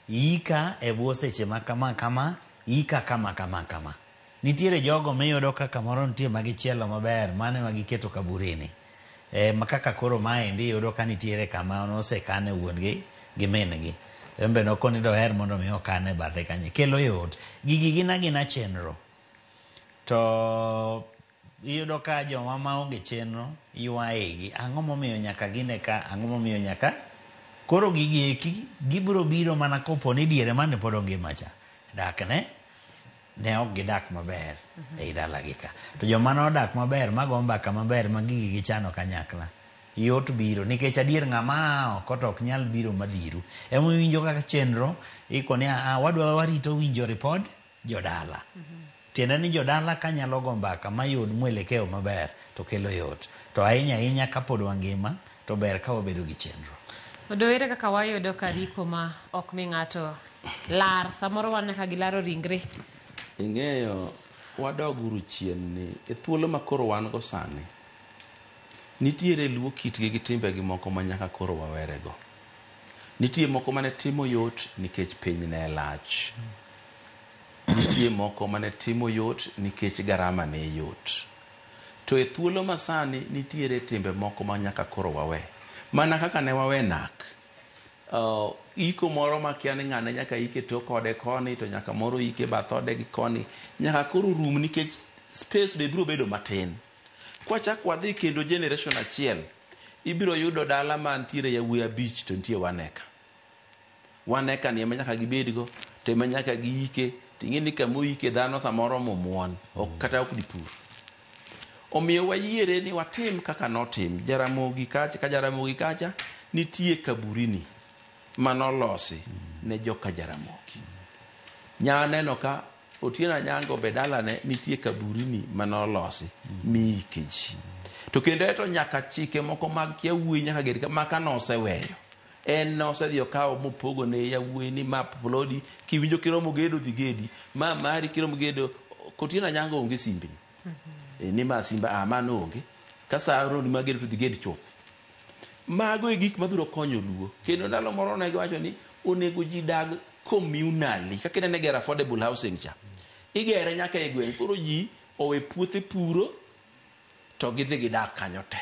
ika e bwo seche kama ika kama nitiere jogo miyudo ka kamoro nitie magichielo maber mane magiketo kaburini makaka koro maendi yudo ka nitiere kama nosekane wuongi gi min-gi embe nokoni doher mondo mi okane bathe kanye kelo yot gigi gina chenro to iyudo ka joma maonge chenro ywaegi ang'o momiyo nyaka gine ka ang'o momiyo nyaka koro gigi eki gibiro biro mana kopo ni diere mane pod ongima cha dakne ne ok gidak maber ei dalagi ka to joma nodak maber mago mbaka maber ma gigi gichano kanyakla yot biro nikech adier ng'ama oko to ok nyal biro madhiru winjo kaka chenro iko ni wadwa warito winjo ripod jodala tiende ni jodala kanyalo go mbaka mayud mwelekeo maber to kelo yot to ahinya kapod wangima to ber ka wabedo gi chenro
odoere kaka wayudo kariko ma ok mi ng'ato lar samoro wan ka gilaro ringre
ing'eyo wadoguru chien ni e thuolo makoro wan go sani nitiere luo kitgi gi timbegi moko ma nyaka koro wawerego nitie moko mane timo yot nikech piny ne lach nitie moko mane timo yot nikech garama ne yot to e thuolo masani nitiere timbe moko ma nyaka koro wawe mana kaka ne wawe nak iko moro makia ni ng'ane nyaka ike to kode koni to nyaka moro ike bathode gi koni nyaka koro rum nikech space be biro bedo matin kwa chak wadhi kendo generation achiel ibiro yudo dala mantiere yawuoyi 5 to nitie waneka ni nyaka gibedgo to nyaka giike ting'e ni kamo ike dhano samoro momuon ok kata ok dipur omiyo wayiere ni watim kaka notim Jaramogi kacha nitie kaburini manolosi ne joka Jaramogi nyaneno ka Otieno Anyango bedalane nitie kaburini manolosi miike ji. To kendo to nyaka chike moko mag yawuoyi nyaka gedi maka noseweyo. En nosedhi okawo mopogo ne yawuoyi ni map plodi kiwinjo kiromo gedo dhi gedi ma mari kiromo gedo Otieno Anyango onge simbni. Ni ma simba amano onge kasa rondi magedo to dhi gedi chuth. Mago e gik mabiro konyo luo. Kendo ndalo moro ne giwacho ni onego ji dag communally kaka ne gera affordable housing cha. Igere nyaka e gweng' koro ji owe puothe puro to gidhi gidak kanyo te.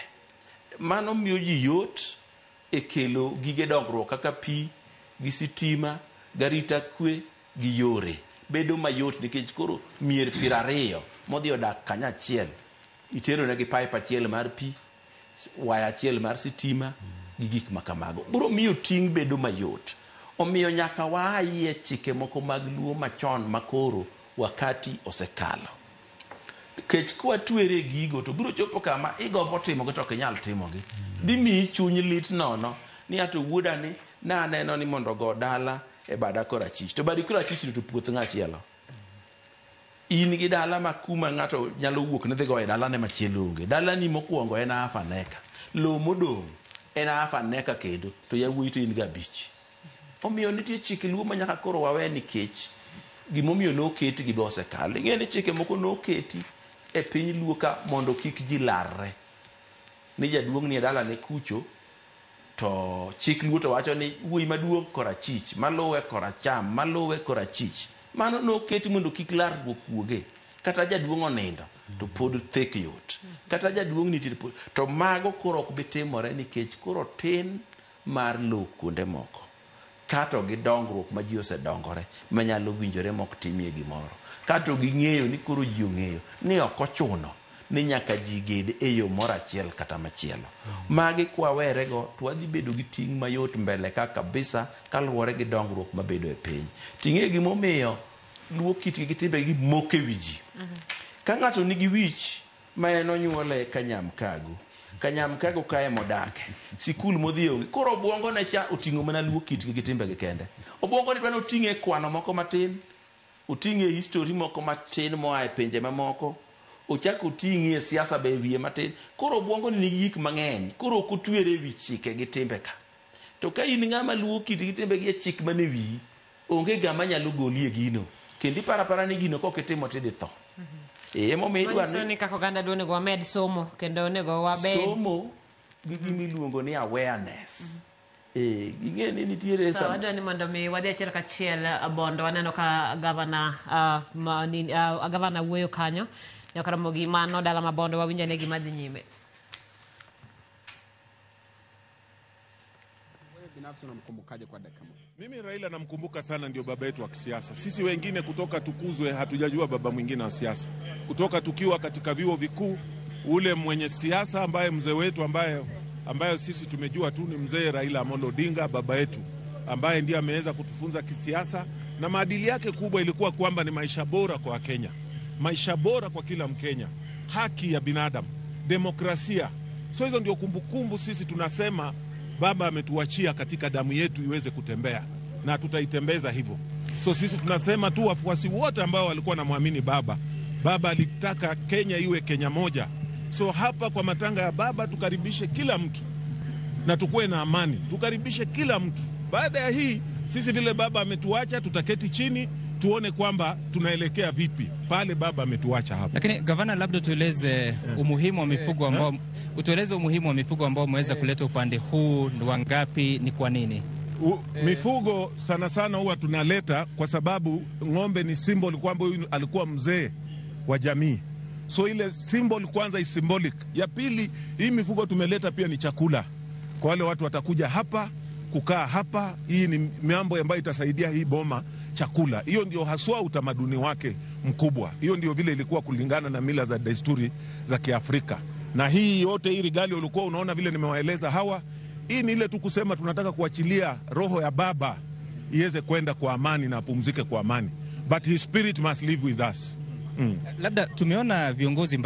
Mano miyo ji yot e kelo gige dongruok kaka pi, gi sitima, garita kwe, gi yore. Bedo mayot nikech koro mier 20 modhi odak kanyo achiel. Itero ne gi pipe achiel mar pi, waya achiel mar sitima, gi gik makamago. Biro miyo ting' bedo mayot. Omiyo nyaka waayie chike moko mag luo machon makoro wakati osekalo. Kech kwa tuere gigo to biro chopo kama igombo timogi to ok inyal timogi. Dimi chuny lit nono ni ato wuoda ni na aneno ni mondo go dala e bada korachich. To badi korachich to puoth ng'achielo. In gi dala ma kuma ng'ato nyalo wuok ne dhi go e dala ne machielo onge. Dala ni mokwongo en afaneka. Lo modong en afaneka kendo to yawuoyi to in ga bich. Omiyo nitie chike luo manyaka koro wawe nikech gimomiyo noketi gi osekalo. Ing'e chike moko noketi e piny luo ka mondo kik ji larre. Ni jaduong' ni e dala ne kucho to chik luo to wacho ni wuoyi maduong' korachich, maluwe koracham, maluwe korachich. Mano noketi mondo kik larruok wuoge. Kata jaduong' onindo to pod thek yot. Kata jaduong' nitie to mago koro ok bitimore nikech koro tin mar lo kuonde moko. Kato gi dongruok ma ji osedongore manyalo winjore mok timie gimoro. Kato gi ng'eyo ni koro ji ong'eyo ni ok ochuno ni nyaka ji ged e yo moro achiel kata machielo. Magi kwawerego to wadhi bedo gi ting' mayot mbele ka kabisa kaluwore gi dongruok mabedo e piny. Ting'e gimomiyo luo kitgi gi timbegi moke wi ji. Ka ng'ato nigi wich ma en onyuole Kanyamkago, Kanyamkago kae modake, sikul modhi onge, koro obwongo ne cha oting'o mana luo kitgi gi timbegi kende. Obwongo ne dwano oting'e kwano moko matin, oting'e history moko matin moa e pinje mamoko, ochako oting'e siasa be wiye matin. Koro obwongo ni nigi gik mang'eny, koro ok otwere wi chike gi timbe ka. To ka in ng'ama luo kitgi gi timbegi e chik mane wiyi, onge gama nyalo goli e gino. Kendo parapara ni gino kok itimo tidhi tho.
Ni kako ganda do nego wamed somo kendo nego wabed
somo gi gimiluongo ni awareness. Ing'e ni nitiere
sama wadwa ni mondo mi wadhi achiel kachiel bondo waneno ka gavana wuoyo kanyo Nyakaramogi mano dala mabondo wawinja ne gima dhi nyime.
Binafsi unamkumbukaje kwa dakika moja?
Mimi Raila namkumbuka sana, ndio baba yetu wa kisiasa. Sisi wengine kutoka tukuzwe hatujajua baba mwingine wa siasa. Kutoka tukiwa katika vyuo vikuu, ule mwenye siasa ambaye mzee wetu ambayo sisi tumejua tu ni mzee Raila Amolo Odinga, baba yetu, ambaye ndiye ameweza kutufunza kisiasa, na maadili yake kubwa ilikuwa kwamba ni maisha bora kwa Kenya. Maisha bora kwa kila Mkenya, haki ya binadamu, demokrasia. So hizo ndio kumbukumbu sisi tunasema baba ametuachia katika damu yetu iweze kutembea, na tutaitembeza hivyo. So sisi tunasema tu wafuasi wote ambao walikuwa namwamini baba alitaka Kenya iwe Kenya moja. So hapa kwa matanga ya baba tukaribishe kila mtu na tukuwe na amani, tukaribishe kila mtu. Baada ya hii sisi vile baba ametuacha tutaketi chini tuone kwamba tunaelekea vipi pale baba ametuacha hapa.
Lakini gavana, labda tueleze umuhimu wa mifugo ambao utueleze umuhimu wa mifugo ambao umeweza kuleta upande huu, ni wangapi, ni kwa nini?
Mifugo sana sana huwa tunaleta kwa sababu ng'ombe ni symbol kwamba huyu alikuwa mzee wa jamii. So ile symbol kwanza is symbolic. Ya pili, hii mifugo tumeleta pia ni chakula. Kwa wale watu watakuja hapa kukaa hapa, hii ni mambo ambayo itasaidia hii boma chakula. Hiyo ndio haswa utamaduni wake mkubwa. Hiyo ndio vile ilikuwa kulingana na mila za desturi za Kiafrika. Na hii yote hii rigali ulikuwa unaona vile nimewaeleza hawa, hii ni ile tu kusema tunataka kuachilia roho ya baba iweze kwenda kwa amani na apumzike kwa amani. But his spirit must live with us.
Labda tumeona viongozi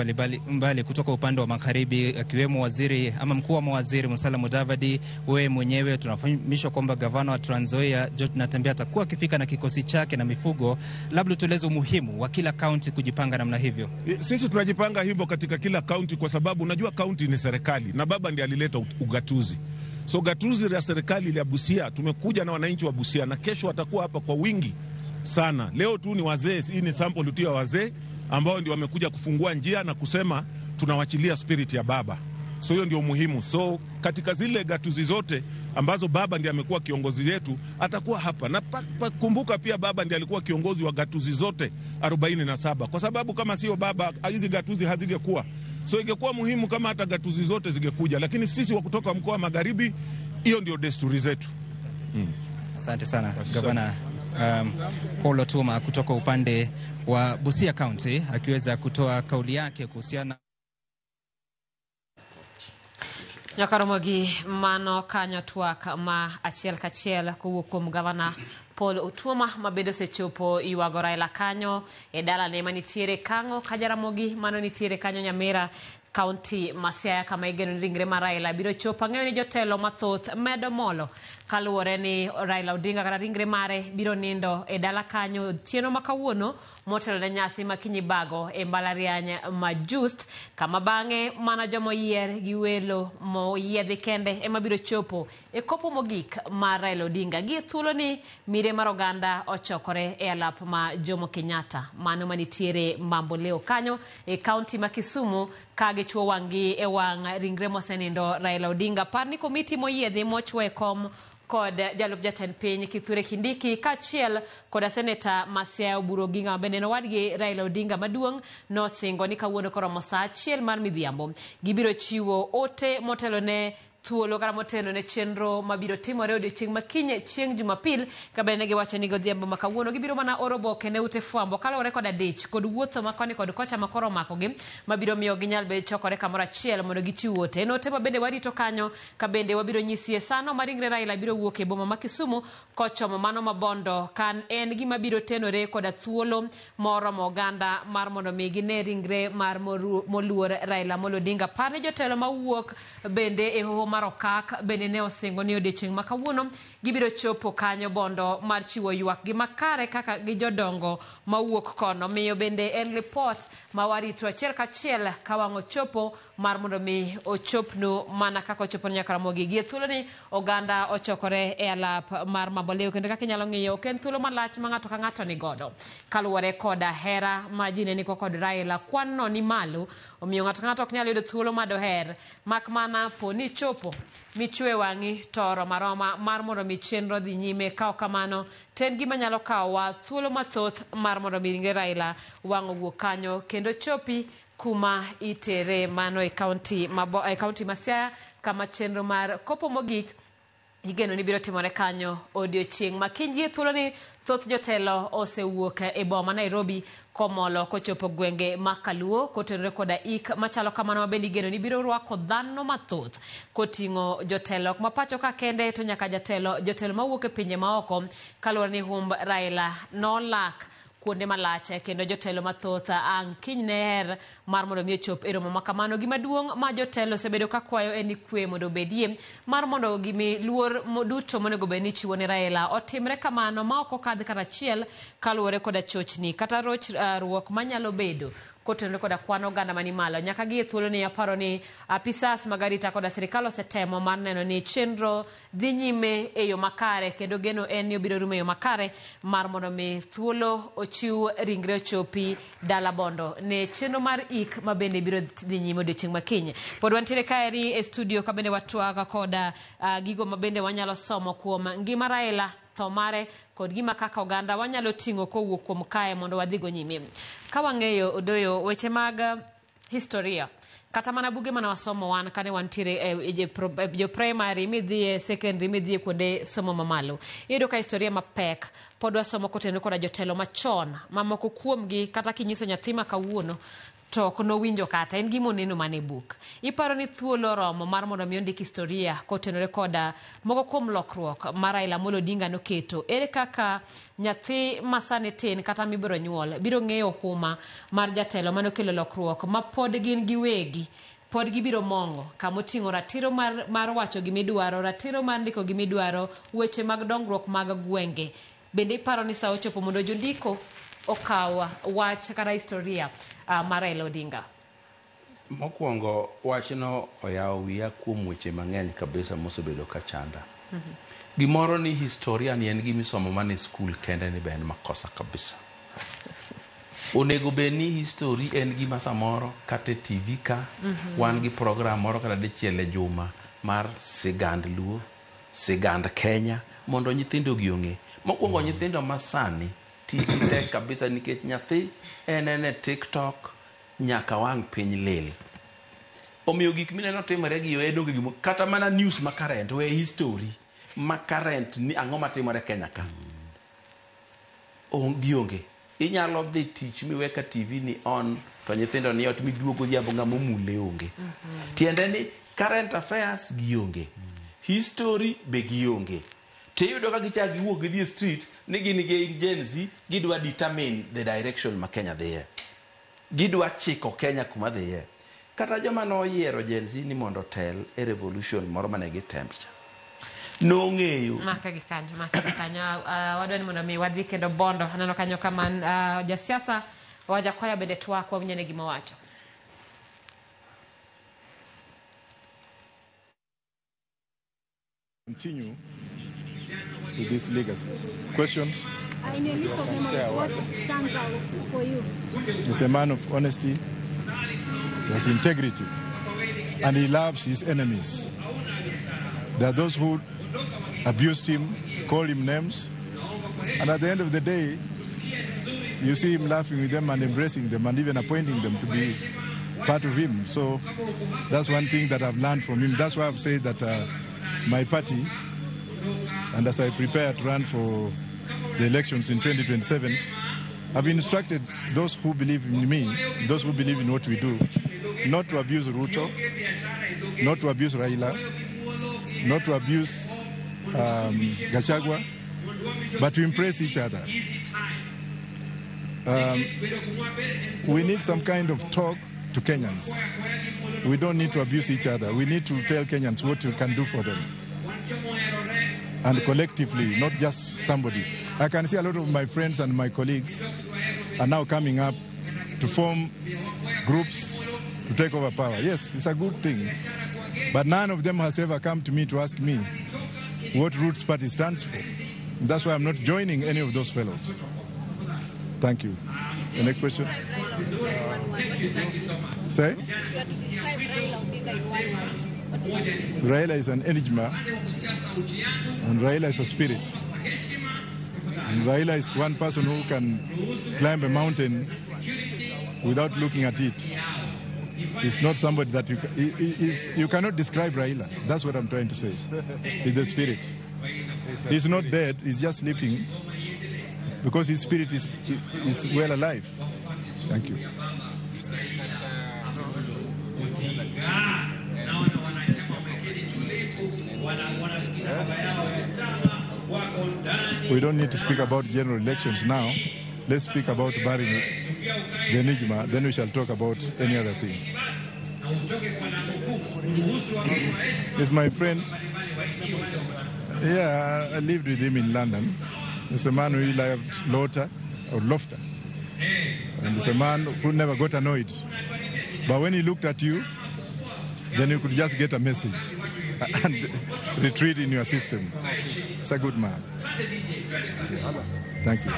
mbali kutoka upande wa magharibi akiwemo waziri ama mkuu wa mawaziri Musalia Mudavadi, wewe mwenyewe, tunafahamishwa kwamba gavana wa Trans Nzoia George Natembeya atakuwa akifika na kikosi chake na mifugo. Labda tueleze umuhimu wa kila kaunti kujipanga namna hivyo.
Sisi tunajipanga hivyo katika kila kaunti kwa sababu unajua kaunti ni serikali na baba ndiye alileta ugatuzi. So gatuzi ya serikali ya Busia, tumekuja na wananchi wa Busia na kesho watakuwa hapa kwa wingi sana. Leo tu ni wazee, hii ni sample tu ya wazee ambao ndio wamekuja kufungua njia na kusema tunawachilia spirit ya baba. So hiyo ndio muhimu. So katika zile gatuzi zote ambazo baba ndiye amekuwa kiongozi yetu, atakuwa hapa. Na kumbuka pia baba ndiye alikuwa kiongozi wa gatuzi zote 47. Kwa sababu kama sio baba hizi gatuzi hazingekuwa. So ingekuwa muhimu kama hata gatuzi zote zingekuja, lakini sisi wa kutoka mkoa wa Magharibi, hiyo ndio desturi zetu.
Asante sana Gavana Paul Otuoma kutoka upande wa Busia County akiweza kutoa kauli yake kuhusiana
Nyakaramogi mano kanyo twak ma achiel kachiel kowuok kuom Gavana Paul Otuoma mabedo sechopo yuago Raila kanyo e dalane manitiere Kang'o ka Jaramogi mano nitiere kanyo Nyamira County ma Siaya kama igeno ringre ma Raila biro chopo. Ang'eyo ni jotelo mathoth medo molo kaluwore ni Raila Odinga kata ringre mare biro nindo e dala kanyo tieno ma kawuono motelo ne nyasi ma Kinyibago e mbalariany ma Just, kama bang'e mana jomoyier gi welo moyiedhi kende ema biro chopo e kopo mogik ma Raila Odinga. Gi thuolo ni mire mar oganda ochokore e alap ma Jomo Kenyatta mano manitiere Mamboleo kanyo e kaunti ma Kisumu ka gichuo wang'gi e wang' ringre mosenindo Raila Odinga. Parni komiti moyiedhi mochwe kom kod jalup jatend piny Kithure Kindiki kachiel kod seneta Siaya Oburu Oginga bende nowadgi Raila Odinga maduong' nosingo ni kawuono koromo saa 1 mar midhiambo gibiro chiwo ote motelo ne thuolo kata motelo ne chenro mabiro timore odiochieng' makinye chieng' Jumapil ka bende giwacho ni godhiambo ma kawuono gibiro mana oro oboke ne ute fwambo kaluwore kod adich kod wuotho makoni kod kocha makoro makogi mabiro miyo ginyal bedo chokore kamoro achiel mondo gichiw ote. En ote ma bende warito kanyo ka bende wabiro nyisi e sano ma ringre Raila biro wuok e boma ma Kisumu kochomo mano mabondo kan en gima biro tenore kod thuolo moro mo oganda mar mondo mi gine ringre mar moluor Raila Amolo Odinga. Parne jotelo mawuok bende e hoho mar Okak bende ne osingo ni odiochieng' ma kawuono gibiro chopo kanyo bondo mar chiwo ywak gi makare kaka gi jodongo mawuok kono. Miyo bende en report ma warito achiel kachiel ka wang' ochopo mar mondo mi ochopnu mana kaka ochopo Nyakaramogi. Gi thuolo ni oganda ochokore e alap mar Mamboleo kendo kaka inyalo ng'iyo ok en thuolo malach ma ng'ato ka ng'ato ni godo kaluwore koda hera ma ji ne niko kod Raila. Kwan no ni malo omiyo ng'ato ka ng'ato ok nyal yudo thuolo ma doher mak mana po ni chopo michwe wang'i toro maroma mar mondo mi chenro dhi nyime. Kao kamano ten gima nyalo kawowa thuolo mathoth mar mondo mi ringre Raila wang' owuok kanyo kendo chopi kuma itere mano e kaunti ma Siaya kama chenro mar kopo mogik igeno ni biro timore kanyo odiochieng' makinyi. Thuolo ni thoth jotelo osewuok e boma Nairobi komolo kochopo gwenge makaluo kotenore koda ik machalo kamano mabende igeno ni biro rwako dhano mathoth koting'o jotelo ma pacho ka kende to nyaka jotelo mawuok e pinje maoko kaluwore ni humb Raila nolak kuonde malache kendo jotelo mathoth ang' kiny ne her mar mondo mi ochop e romo makamano. Gima duong' ma jotelo osebedo ka kwayo en ni kwe mondo obedie mar mondo gimi luor duto monego bed ni chiwo ne Raila otimre kamano ma ok okadh kata achiel kaluwore koda chochni kata rochruok manyalo bedo kotenore koda kwan oganda mani malo. Nyaka gi thuolo ni aparo ni apisas magarita koda sirikal osetemo mar neno ni chenro dhi nyime e yo makare kendo geno en ni obiro rumo e yo makare mar mondo mi thuolo ochiw ringre ochopi dala bondo ne chenro mar ik ma bende biro dhi nyime odiochieng' makinye. Pod wantiere kaeri e studio ka bende watwaga koda gigo ma bende wanyalo somo kuom ngima Raila, tho mare kod gima kaka oganda wanyalo ting'o kowuok kuom kae mondo wadhigo nyime. Ka wang'eyo Odoyo weche mag historia kata mana buge mana wasomo wan kane wantiere jo primary midhie secondary midhie kuonde somo mamalo iyudo ka historia mapek pod wasomo kotenore koda jotelo machon mamoko kuomgi kata kinyiso nyathi ma kawuono to kono winjo kata en gimo neno mane book. Iparo ni thuolo romo mar mondo mi ondik historia kotenore koda mogo kuom lokruok mar Raila Amolo Odinga noketo. Ere kaka nyathi masane tin kata mibiro nyuol biro ng'eyo huma mar jatelo manokelo lokruok ma pod gin giwegi pod gibiro mongo kamoting'o ratiro mar wacho gimidwaro, ratiro mar ndiko gimidwaro, weche mag dongruok mag gwenge. Bende iparo ni saa ochopo mondo jondiko okawa wach kata historia mar Raila Odinga?
Mokwongo wachno oyawo wiya kuom weche mang'eny kabisa mosebedo ka chanda. Gimoro ni historia ni en gimisomo mana e skul kende ni ben makosa kabisa. Onego beni history en gima samoro kata TV ka wan gi program moro kata dichiel e juma mar sigand Luo, sigand Kenya mondo nyithindo gi ong'e. Mokwongo nyithindo masani TV tek kabisa nikech nyathi en TikTok nyaka wang piny lil. Omiyo gik mineno timore gi wedo gimo kata mana news makarent we history makarent ni ang'o matimore Kenya ka. Gionge. Inyalo dhi tich miweka TV ni on to nyithindo ni ot miduogo dhiambo ng'amo mule onge. Tiende ni current affairs gionge. History be gionge. Tiyudo ka gichak giwuok gidhi street ni gin Gen Z gidwa determine the direction ma Kenya dhiye. Gidwa chiko Kenya kuma dhiye. Kata joma noyiero Gen Z ni mondo tel e revolution moro mane gitemcha. Nong'eyo.
Maka gikanyo. Wadwani mondo mi wadhi kendo bondo. Anano kanyo kama jasiasa wajakoya bende twak wawinjane gima wacho.
Continue with this legacy. Questions?
In your list of memories, what stands out for you?
He's a man of honesty, he has integrity, and he loves his enemies. There are those who abused him, called him names, and at the end of the day, you see him laughing with them and embracing them and even appointing them to be part of him. So that's one thing that I've learned from him. That's why I've said that my party, and as I prepare to run for the elections in 2027, I've instructed those who believe in me, those who believe in what we do, not to abuse Ruto, not to abuse Raila, not to abuse Gachagua, but to impress each other. We need some kind of talk to Kenyans. We don't need to abuse each other. We need to tell Kenyans what we can do for them. And collectively, not just somebody. I can see a lot of my friends and my colleagues are now coming up to form groups to take over power. Yes, it's a good thing. But none of them has ever come to me to ask me what Roots Party stands for. And that's why I'm not joining any of those fellows. Thank you. The next question? Say? Raila is an enigma, and Raila is a spirit. And Raila is one person who can climb a mountain without looking at it. He's not somebody that you cannot describe Raila. That's what I'm trying to say. He's the spirit. He's not dead, he's just sleeping because his spirit is well alive. Thank you. We don't need to speak about general elections now. Let's speak about burying the enigma, then we shall talk about any other thing. He's my friend. Yeah, I lived with him in London. He's a man who loved laughter. And he's a man who never got annoyed. But when he looked at you, then you could just get a message and retreat in your system. He's a good man. Thank you.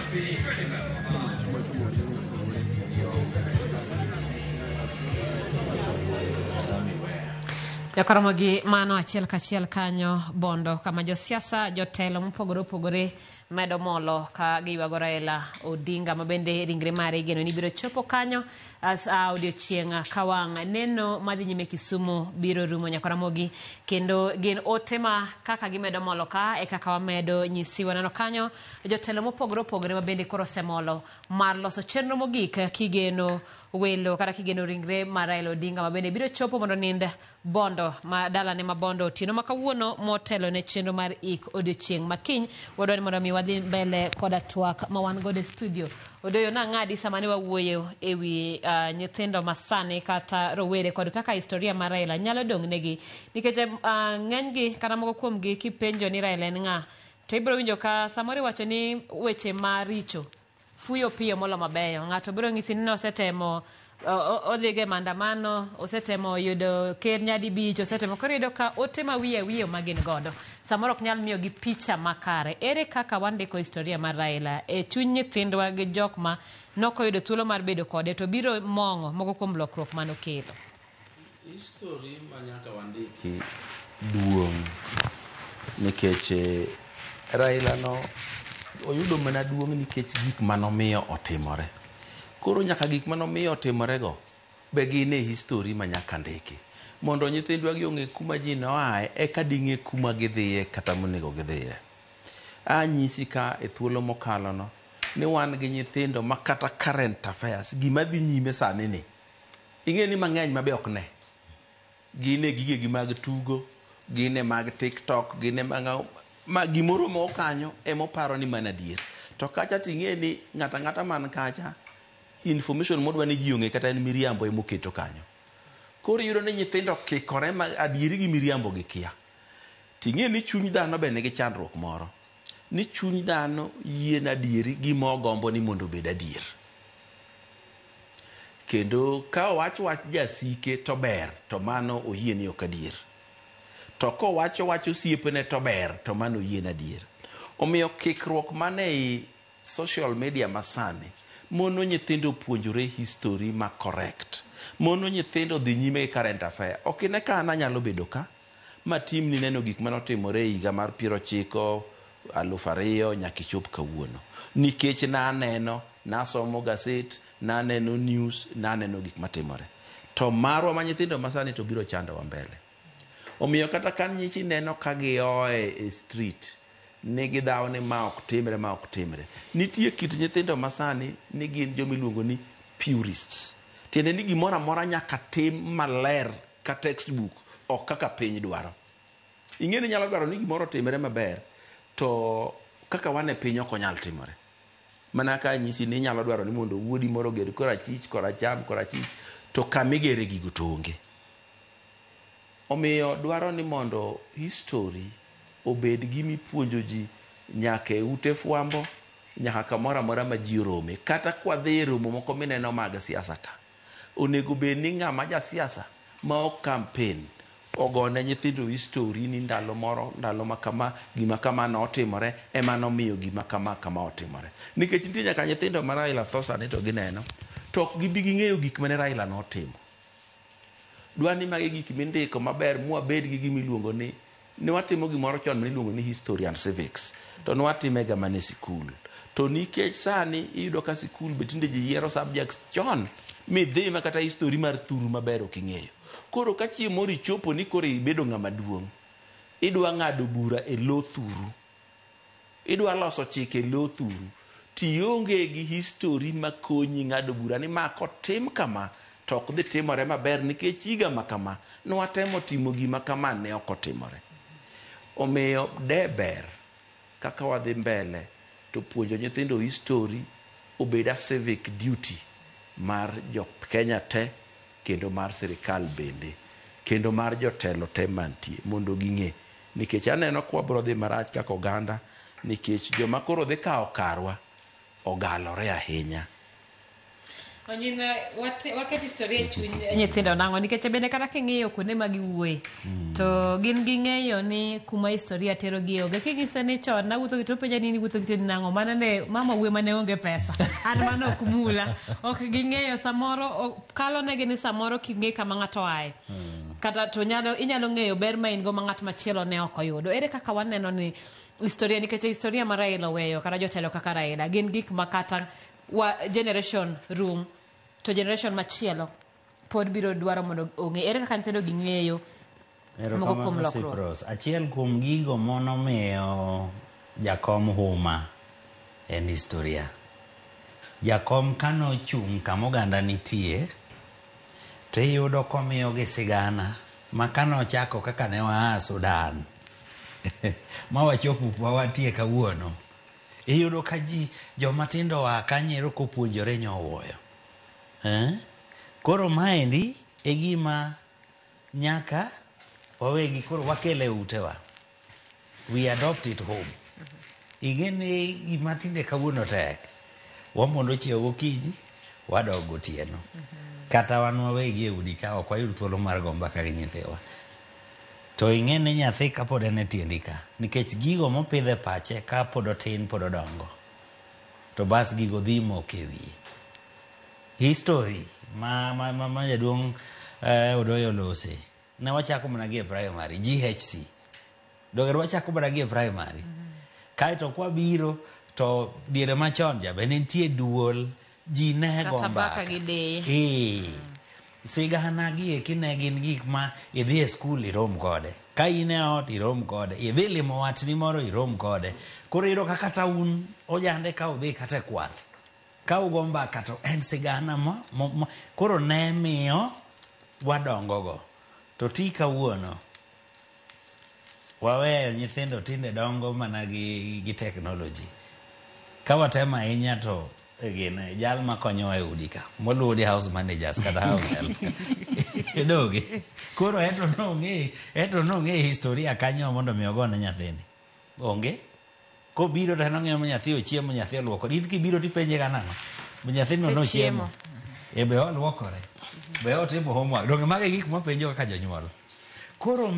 Yakaramogi mano achiel kachiel kanyo bondo kama josiasa jotelo mopogore opogore medo molo ka giwago Raila Odinga mabende ringre mare igeno ni biro chopo kanyo as odiochieng' kawang' neno madhi nyime Kisumu biro rumo Nyakaramogi kendo gin otema kaka gimedo molo ka e kaka wamedo nyisiwa neno kanyo jotelo mopogore opogore mabende koro semolo mar loso chenro mogik kigeno welo kata kigeno ringre mar Raila Odinga mabende biro chopo mondo nind bondo ma dalane ma bondo otieno makawuono motelo ne chenro mar ik odiochieng' makiny wadwani mondo mi wadhi mbele koda twak ma wan gode studio odoyo na ng'adi sama ne wawuoyo ewi nyithindo masani kata rowere kod kaka historia mar Raila nyalo dong' negi nikech ng'enygi kata moko kuomgi kipenjo ni Raila en ng'a to ibiro winjo ka samoro wacho ni weche maricho fuyo piyo molo mabeyo ng'ato biro ng'isi ni osetemo odhige maandamano osetemo yudo ker nyadi bich osetemo koro yudo ka ote ma wiye magin godo samoro ok nyal miyo gi picha makare ere kaka wandiko historia mar Raila e chuny nyithindwa gi jok ma nokoyudo thuolo mar bedo kode to biro mong'o moko kuom lokruok manokelo
history ma nyaka wandiki duong' nikech Raila no oyudo mana duong' nikech gik manomiyo otimore koro nyaka gik manomiyo otimorego be gin e history ma nyaka ndiki mondo nyithindwa gi ong'e kuma ji noae eka ding'e kuma gidhiye kata monego gidhiye anyisi ka e thuolo mokalo no ni wan gi nyithindo ma kata current affairs gima dhi nyime sani ni ing'e ni mang'eny mabe ok ne gin e gigegi mag tugo gin e mag TikTok gin e ma gimoro mo kanyo emoparo ni mana dier to kacha ting'e ni ng'ata man kacha information modwa ni ji ong'e kata en miriambo emoketo kanyo koro yudo ni nyithindo kikore ma adieri gi miriambo gi kia ting'e ni chuny dhano be nigi chandruok moro ni chuny dhano yien adieri gima ogombo ni mondo obed adier kendo ka wach jasike to ber to mano oyie ni ok adier to kowacho osiepene to ber to mano oyie ni adier omiyo kikruok mane i social media masani mono nyithindo puonjore history ma correct mono nyithindo dhi nyime current affair ok ine ka ana nyalo bedo ka ma tim ni neno gik manotimore higa mar 90 2000 nyaka chop kawuono nikech na aneno nasomo gaset na aneno news na aneno gik matimore to marwa ma nyithindo masani to biro chando wa mbele omiyo kata kan nyichi neno ka gioe e street nigi dhaw ni ma ok timre nitie kit nyithindo masani ni gin jomiluongo ni purists tiende ni gimoro amora nyaka tim maler ka textbook ok kaka piny dwaro ing'e ni nyalo dwaro ni gimoro timre maber to kaka wan e piny ok onyal timore mana ka nyisi ni nyalo dwaro ni mondo wuodi moro ged korachich koracham korachich to kamigere gigo to onge omiyo dwaro ni mondo history obed gimi puonjo ji nyaka e ute fwambo nyaka kamoro amora ma ji orome kata kwa dhi romo moko mineno mag siasa ka onego bed ni ng'ama ja siasa ma ok campaign ogone nyithindo history ni ndalo makama gima kama notimore ema nomiyo gima kama otimore nikech nitie nyaka nyithindo ma Raila Thosa to gineno to ok gibi ging'eyo gik mane Raila notimo dwani magi gik mindiko maber mwabed gi gimiluongo ni watimo gimoro chon miluongo ni history and civics to nwatime ga mane sikul to nikech sani iyudo ka sikul betinde ji yiero subjects chon midhi ma kata history mar thuru maber ok ing'eyo koro ka chiemo richopo ni koro ibedo ng'ama duong' idwa ng'ado bura e lo thuru idwa loso chike e lo thuru tionge gi history makonyi ng'ado bura ni ma kotim kama to ok dhi timore maber nikech higa makama nwatemo timo gima kama ne ok otimore omiyo deber kaka wadhi mbele to puonjo nyithindo history obeda civic duty mar jo Kenya te kendo mar sirikal bende kendo mar jotelo te mantie mondo ging'e nikech aneno kwa bro dhi marach kaka oganda nikech joma koro dhi kawo karwa ogalore ahinya
Onyina waket historia chuny nyithindo nango nikech bende kata king'iyo kuonde ma giwuoye to gin ging'eyo ni kuma historia tero gi oge king'ise ni chon na wuotho gi to penja ni wuotho gi nango mana ne mama wuoye mane onge pesa an mano ok mula ok ging'eyo samoro kalo negi ni samoro king'e kama ng'ato ae kata to inyalo ng'eyo ber ma in go ma ng'at machielo ne ok oyudo ere kaka waneno ni historia nikech historia mar Raila weyo kata jotelo kaka Raila gin gik makata wa generation room to generation machielo pod biro dwaro mondo ong'e ere kaka nyithindo ging'eyo moko kuom lokruok.
Achiel kuom gigo monomiyo jakom huma en historia. Jakom kano chung' kama oganda nitie to iyudo komiyogi sigana ma kano chako kaka ne waa Sudan ma wachopo watie kawuono, iyudo ka ji jomatindo wa kanyero kopuonjore nyowuoyo. Koro maendi e gima nyaka wawegi koro wakele utewa, we adopt it home. Igeni gima tinde kawuono tek, wamondo chiewo gokinyi wadog gotieno, kata wan wawegi e udi ka ok wayud thuolo mar go mbaka gi nyithiwa. To ing'eni nyathi kapod en e tiendi ka, nikech gigo mopidhe pache ka pod otin pod odongo, to bas gigo dhi mok e wiye. History ma jaduong' Odoyo Lose ne wachako mana gi e primary GHC, dogero wachako mana gi e primary. Kaeto kwa biro to diere machon jabe nitie duol ji ne go mbaka
gi deye.
Sigana gi kine gin gik ma idhi e skul irom kode, ka in e ot irom kode, idhi limo watni moro irom kode. Koro iro kaka taun ojande ka udhi kata kwath ka ugo mbaka to en sigana koro ne miyo wadongo go. To ti kawuono waweyo nyithindo tinde dongo mana gi technology. Ka watema ahinya to gine jal makonyowa e udi ka moluwo house managers kata house help edoge. Koro eto nong'e historia kanyo mondo mi ogone nyathini onge. Kobiro to nong'eyo nyathi ochiemo, nyathi oluoko. In kibiro tipenje ka nang'o nyathino nochiemo, be oluokore, be otimo homework, donge mage gik mapenjo kaka jonyuol. Koro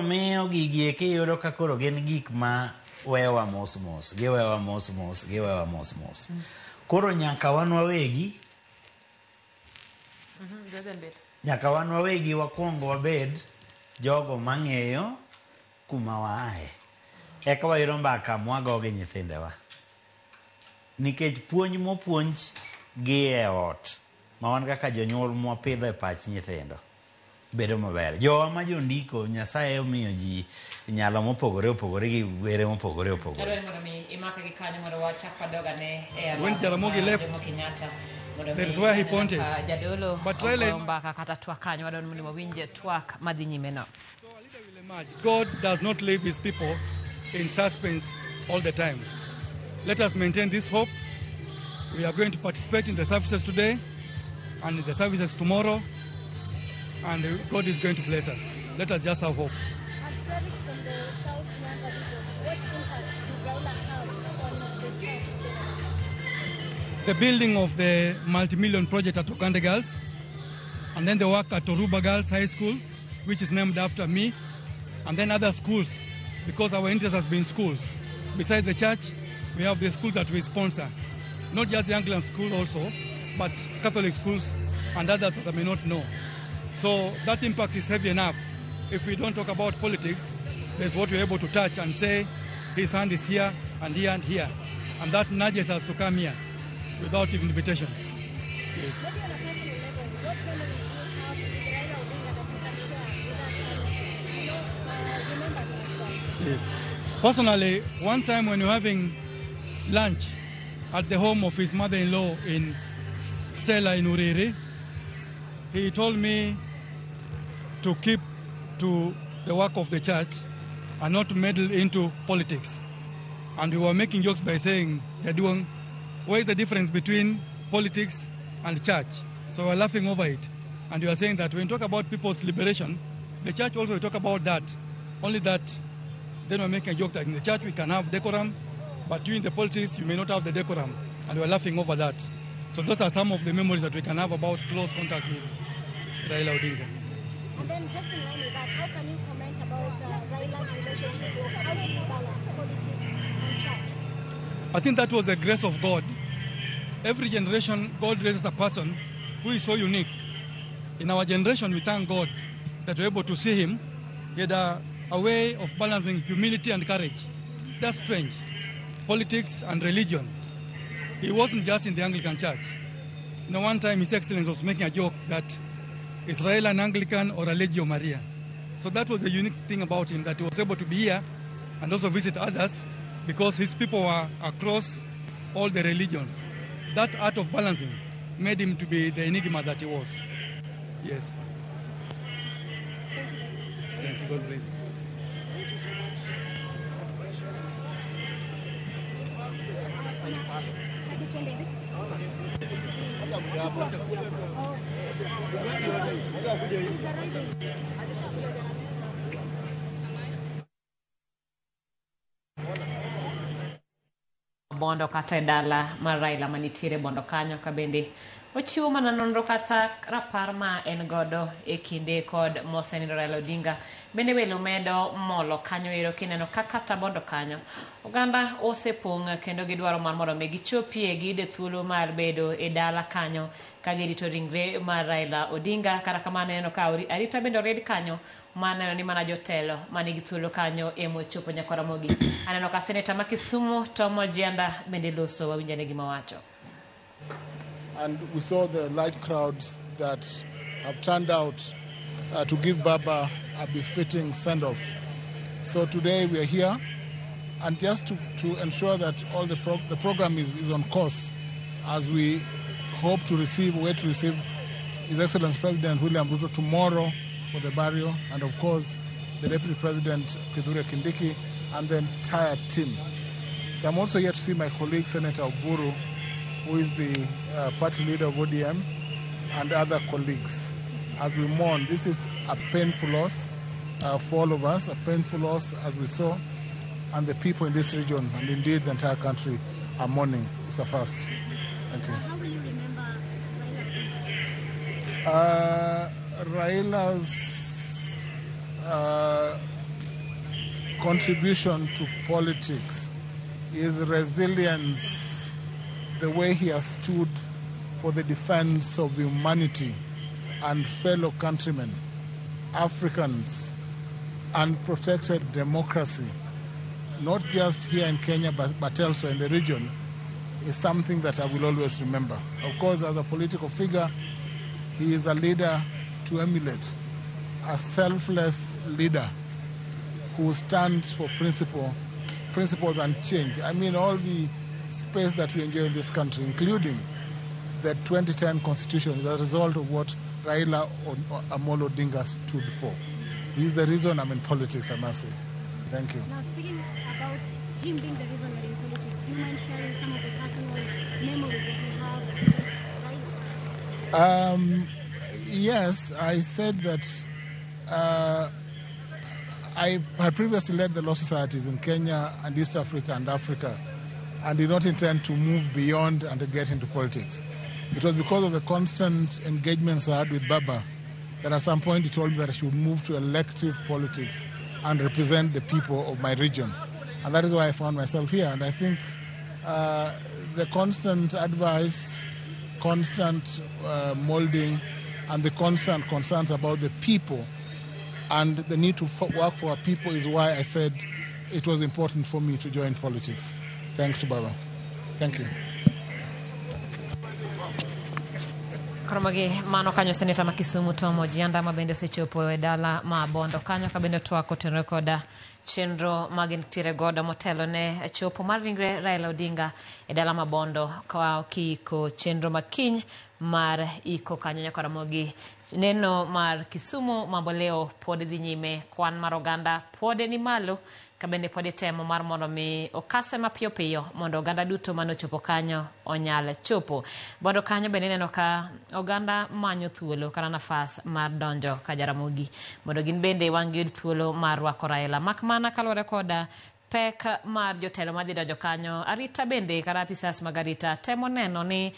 miyo gigi kiyudo ka koro gin gik ma wewa mos mos, giwewa mos mos. Koro nyaka wan wawegi wakwongo wabed jogo mang'eyo kuma waaye, eka wayudo mbaka mwago gi nyithindewa. Nikech puonj mopuonj gi e ot ma wan kaka jonyuol mwapidho e pach nyithindo bedo maber. Jowa ma jondiko Nyasaye omiyo ji nyalo mopogore opogore gi were mopogore opogore.
When Jaramogi left, that is where he pointed. But God does not leave his people in suspense all the time. Let us maintain this hope. We are going to participate in the services today and in the services tomorrow, and God is going to bless us. Let us just have hope.
As clerics from the South Nyanza region, what impact will Raila have on the church generally?
The building of the multi-million project at Okande Girls, and then the work at Toruba Girls High School, which is named after me, and then other schools, because our interest has been schools. Besides the church, we have the schools that we sponsor. Not just the Anglican school also, but Catholic schools and others that I may not know. So that impact is heavy enough. If we don't talk about politics, there's what we're able to touch and say, his hand is here and here and here. And that nudges us to come here without invitation. Yes.
Maybe on a personal level, what memories do you have with Raila Odinga that you can share with us and, remember him as well?
Yes. Personally, one time when we were having lunch at the home of his mother-in-law in Stella in Uriri, he told me to keep to the work of the church and not meddle into politics. And we were making jokes by saying, what is the difference between politics and church? So we were laughing over it. And we were saying that when we talk about people's liberation, the church also will talk about that. Only that, then we're making a joke that in the church we can have decorum, but during the politics you may not have the decorum. And we're laughing over that. So those are some of the memories that we can have about close contact with Raila Odinga.
And then just in line with that, how can you comment about Raila's relationship or how do you balance politics and church?
I think that was the grace of God. Every generation, God raises a person who is so unique. In our generation, we thank God that we're able to see him. He had a a way of balancing humility and courage. That's strange. Politics and religion. He wasn't just in the Anglican Church. One time His Excellency was making a joke that Israel an Anglican or a Legio Maria. So that was the unique thing about him, that he was able to be here and also visit others because his people were across all the religions. That art of balancing made him to be the enigma that he was. Yes. Thank you. God bless.
Bondo kata dala mar Raila manitiere bondo kanyo kabende ochiwo mana nonro kata rapar ma en godo e kinde kod mosenindo Raila Odinga bende welo medo molo kanyo ero kineno kata bondo kanyo oganda osepong' kendo gidwaro mar mondo mi gichopie gide thuolo mar bedo e dala kanyo ka girito ringre mar Raila Odinga kata kamano neno ka arita bende red kanyo maneno ni mana jotelo manigi thuolo kanyo emo chopo nyakora mogi aneno ka seneta ma Kisumu Tom Ojianda bende loso wawinjane gima wacho.
And we saw the large crowds that have turned out to give Baba a befitting send-off. So today we are here, and just to ensure that all the program is on course, as we hope to receive His Excellency President William Ruto tomorrow for the burial, and of course the Deputy President Kithure Kindiki and the entire team. So I'm also here to see my colleague Senator Oburu, who is the party leader of ODM, and other colleagues. As we mourn, this is a painful loss for all of us, a painful loss as we saw, and the people in this region, and indeed the entire country, are mourning. It's a first. Thank you.
How will you remember Raila?
Raila's contribution to politics, his resilience, the way he has stood for the defense of humanity and fellow countrymen, Africans, and protected democracy, not just here in Kenya but elsewhere in the region, is something that I will always remember. Of course, as a political figure, he is a leader to emulate, a selfless leader who stands for principles and change. I mean, all the space that we enjoy in this country, including the 2010 Constitution, is a result of what Raila Amolo Odinga stood for. He's the reason I'm in politics, I must say. Thank you.
Now, speaking about him being the reason you're in politics, do you mind sharing some of the personal memories that you have with Raila?
Yes, I said that I had previously led the law societies in Kenya and East Africa and Africa, and did not intend to move beyond and to get into politics. It was because of the constant engagements I had with Baba that at some point he told me that I should move to elective politics and represent the people of my region. And that is why I found myself here. And I think the constant advice, constant molding, and the constant concerns about the people and the need to work for our people is why I said it was important for me to join politics. Thanks to Baba. Thank you.
Koromogi mano kanyo seneta ma Kisumu Tom Ojianda mabende sechopo e dala ma bondo kanyo kabende twako tenore koda chenro magintire godo motelo ne chopo mar ringre Raila Odinga e dala ma bondo kwa kiko chenro makiny mar iko kanyo nyakaramogi neno mar Kisumu mamboleo pod dhi nyime kwan mar oganda pod ni malo kabende pod temo mar mondo mi okase mapiyo piyo mondo oganda duto manochopo kanyo onyal chopo bondo kanyo bende neno ka oganda manyo thuolo kana nafas mar donjo ka Jaramogi mondo gin bende wangi thuolo mar rwako Raila makmana kalore koda pek mar jotelo madhi donjo kanyo arita bende kara apisas magarita temo neno ni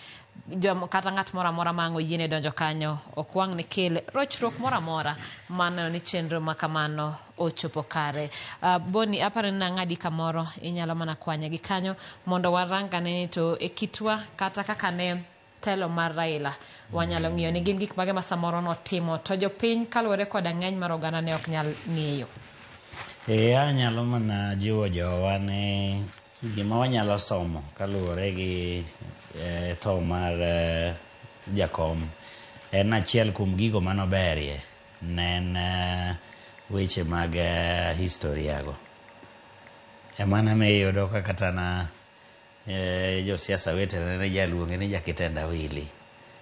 kata ng'at mora mora mango yiene donjo kanyo okwang ni kel rochruok mora mora maneno ni chenro makamano ochopo kare. Boni apare na ng'adi kamoro inyalo mana kwanya gi kanyo mondo waranga ne to ekitwa kata kaka ne telo mar Raila wanyalo ng'iyo ni gin gik mage ma samoro no timo to jopiny kalwore koda ng'eny mar oganda ne ok nyal ng'iyo.
Anyalo mana jiwo jowa ne gima wanyalo somo kaluwore gi tho mar jakom. En achiel kuom gigo manoberie ne en weche mag historiago. Emana miyudo ka kata na josiasa wetene ne jaluonge ni Jakitenda Wili.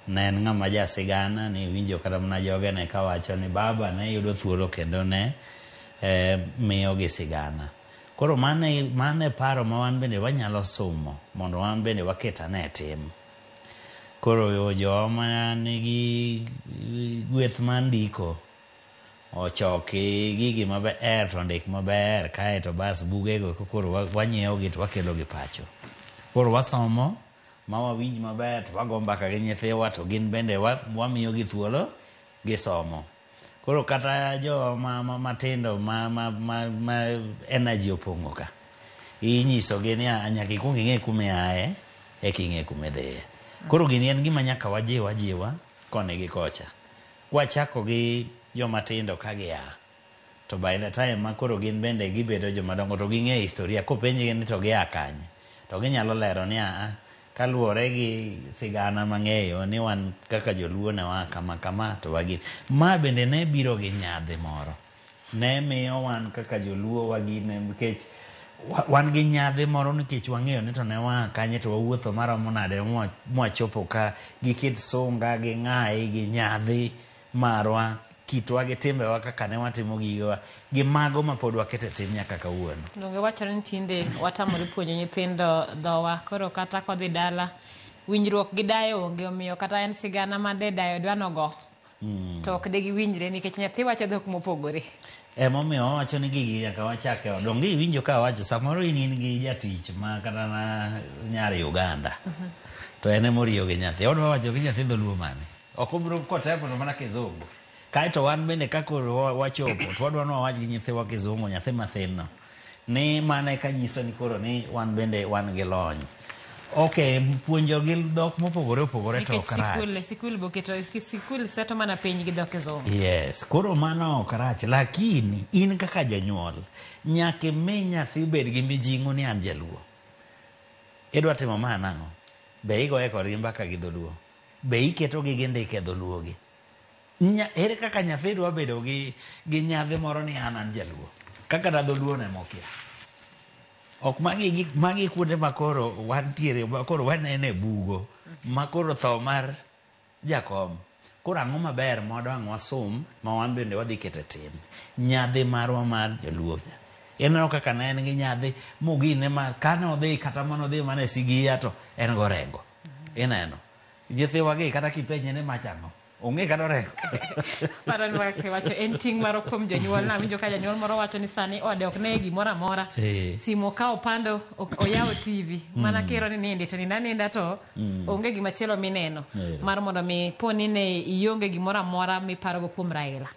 Ne en ng'ama jasigana, ni winjo kata mana jogene kawacho ni baba ne yudo thuolo kendo ne miyo gi sigana. Koro mane paro ma wan bende wanyalo somo mondo wan bende waketane tim. Koro joma nigi gweth mar ndiko ochoki gigi maber to ndik maber kaeto bas bugego koro wanyiewo gi to wakelo gi pacho. Koro wasomo ma wawinj maber to wago mbaka gi nyithiwa to gin bende wamiyo gi thuolo gisomo. Koro kata jo matindo ma energy opong'o ka, inyiso gi ni nyaka ikuong ing'e kume aye eka ing'e kume dhiye. Koro gini en gima nyaka wajiwa koni gi kocha. Wachako gi jomatindo ka gia, to by the time ma koro gin bende gibedo jomadongo to ging'e historia. Kopenjgi ni to gia kanye, to ginyalo lero ni kaluwore gi sigana mang'eyo ni wan kaka joluo ne wa kama to wagin. Ma bende ne biro gi nyadhi moro. Ne miyo wan kaka joluo wagine nikech wan gi nyadhi moro nikech wang'eyo ni to ne wa kanye to wawuotho maromo nade mwachopo ka gi kit sunga gi ng'ai gi nyadhi marwa, kitwa gi timbewa kaka ne watimo gigowa gi mago ma pod wakete tim nyaka kawuono.
Donge wachore ni tinde watamore puonjo nyithindo dhowa, koro kata kodhi dala winjruok gi dayo onge, omiyo kata en sigana ma de dayo dwanogo to ok de giwinjre nikech nyathi wacho dhok mopogore.
Emomiyo wawacho ni gigi nyaka wachake donge iwinjo ka wacho samoro in gi jatich ma kata na nyar Uganda to en emoriyo gi nyathi, odwa wacho gi nyathi dholuo mane, ok obiro kotepo mana kizungu. Kaeto wan bende kakoro wachopo to wadwa wawach gi nyithiwa kizungu, nyathi mathin no, ni mane ka nyiso ni koro ni wan bende wan gi lony. Okay, puonjo gi dhok mopogore opogore to ok rach.
Sikul seto mana piny gi dhok kizungu.
Yes, koro mano ok rach, lakini in kaka janyuol nyaka mi nyathi bed gi mijing'o ni an jaluo. Idwa timo ma nang'o? Be igoye kodgi mbaka gi dholuo? Be iketo gi ndike dholuo gi? Ere kaka nyathi dwa bedo gi nyadhi moro ni an jaluo kaka da dholuo ne mokia. Ok magi kuonde makoro wantiere, makoro wanene bugo makoro tho mar jakom. Koro ang'o maber mwadwang' wasom ma wan bende wadhi kete tim nyadhi marwa mar jaluo. Eneno kaka ne en gi nyadhi mogine ma kane odhi kata manodhi mane Sigia to en gorengo. Ineno nyithiwa gi kata kipenje ne machang'o ong'e kata orengo.
Paro ni wacho en ting' maro kuom jonyuol. Na winjo ka janyuol moro wacho ni sani ode ok ne gimoro amora, simo ka opando oyawo TV mana kiro ni nindi to ninda to onge gimachielo mineno mar mondo mi poni ne ionge gimoro amora miparogo kuom Raila.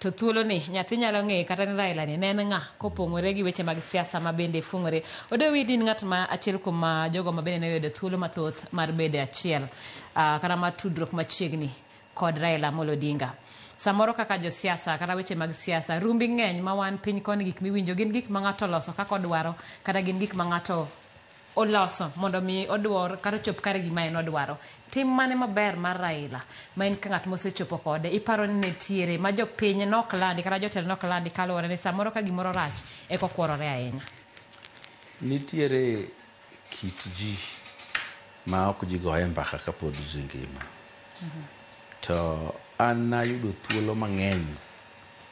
To thuolo ni nyathi nyalo ng'e kata ni Raila ni ne en ng'a kopong'ore gi weche mag siasa ma bende fung'ore. Odewi din ng'at ma achiel kuom jogo ma bende ne oyudo thuolo mathoth mar bede achiel kata ma tudruok machiegni kod Raila Amolo Odinga. Samoro kaka josiasa kata weche mag siasa rumbi ng'eny ma wan piny koni gik miwinjo gin gik ma ng'ato oloso kaka odwaro kata gin gik ma ng'ato oloso mondo mi odwar kata chop kare gima en odwaro. Tim mane maber mar Raila ma en ka ng'at mosechopo kode iparo ni netiere ma jopiny nok landi kata jotelo nok landi kaluwore ni samoro ka gimoro rach eko kuorore ahinya.
Nitiere kit ji ma ok ji goye mbaka ka pod ji ngima. To an nayudo thuolo mang'eny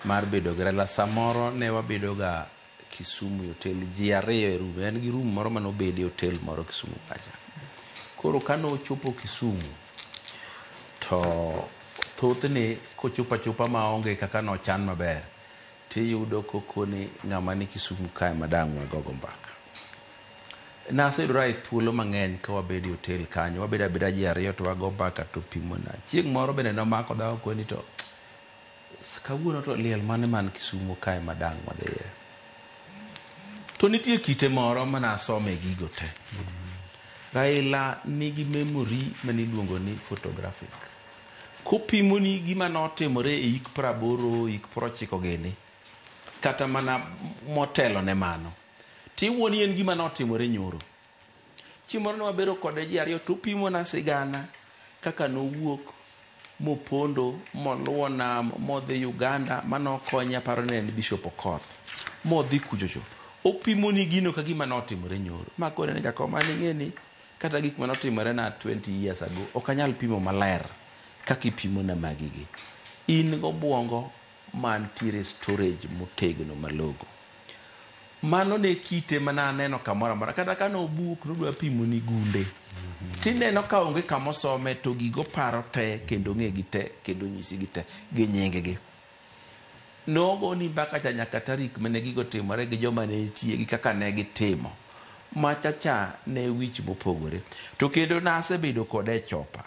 mar bedo gi Raila. Samoro ne wabedo ga Kisumu hotel ji ariyo e rum, en gi rum moro manobede hotel moro Kisumu kacha. Koro kano ochopo Kisumu to thothne kochopo achopa maonge kaka nochan maber tiyudo kokoni ng'ama ni Kisumu kae madang' wagogo mbaka. Naseyudora e thuolo mang'eny ka wabedo hotel kanyo, wabedo abeda ji ariyo to wago mbaka to pimona. Chieng' moro bende nomako dhawo koni to kawuono to liel mane man Kisumu kae madang' wadhiye. To nitie kite moro manasome gigo te. Raila nigi memory maniluongo ni photographic. Kopimoni gima notimore e hik 80, hik 90 gini, kata mana motelo ne mano tiwuoni en gima notimore nyoro. Chiemoro ne wabero kode ji ariyo to pimo na sigana kaka nowuok mopondo moluwo nam modhi Uganda manokonya paro ne en Bishop Okoth modhi kujojo. Opimo ni gino ka gima notimore nyoro. Makore ne jakom mane ng'eni kata gik manotimore na 20 years ago okanyal pimo maler kaka ipimo na magigi. In gobwongo mantiere storage motegno malogo. Mano ne kite mana neno kamora mora kata kano buk nodwa pimo ni gunde. Tineno ka onge kamosome to gigo paro te kendo ng'e gi te kendo nyisi gi te gi nyinge gi. Nogo ni mbaka cha nyaka tarik mane gigo timore gi joma ne nitie gi kaka ne gitimo. Machacha ne wich mopogore. To kendo nasebedo kode chopa.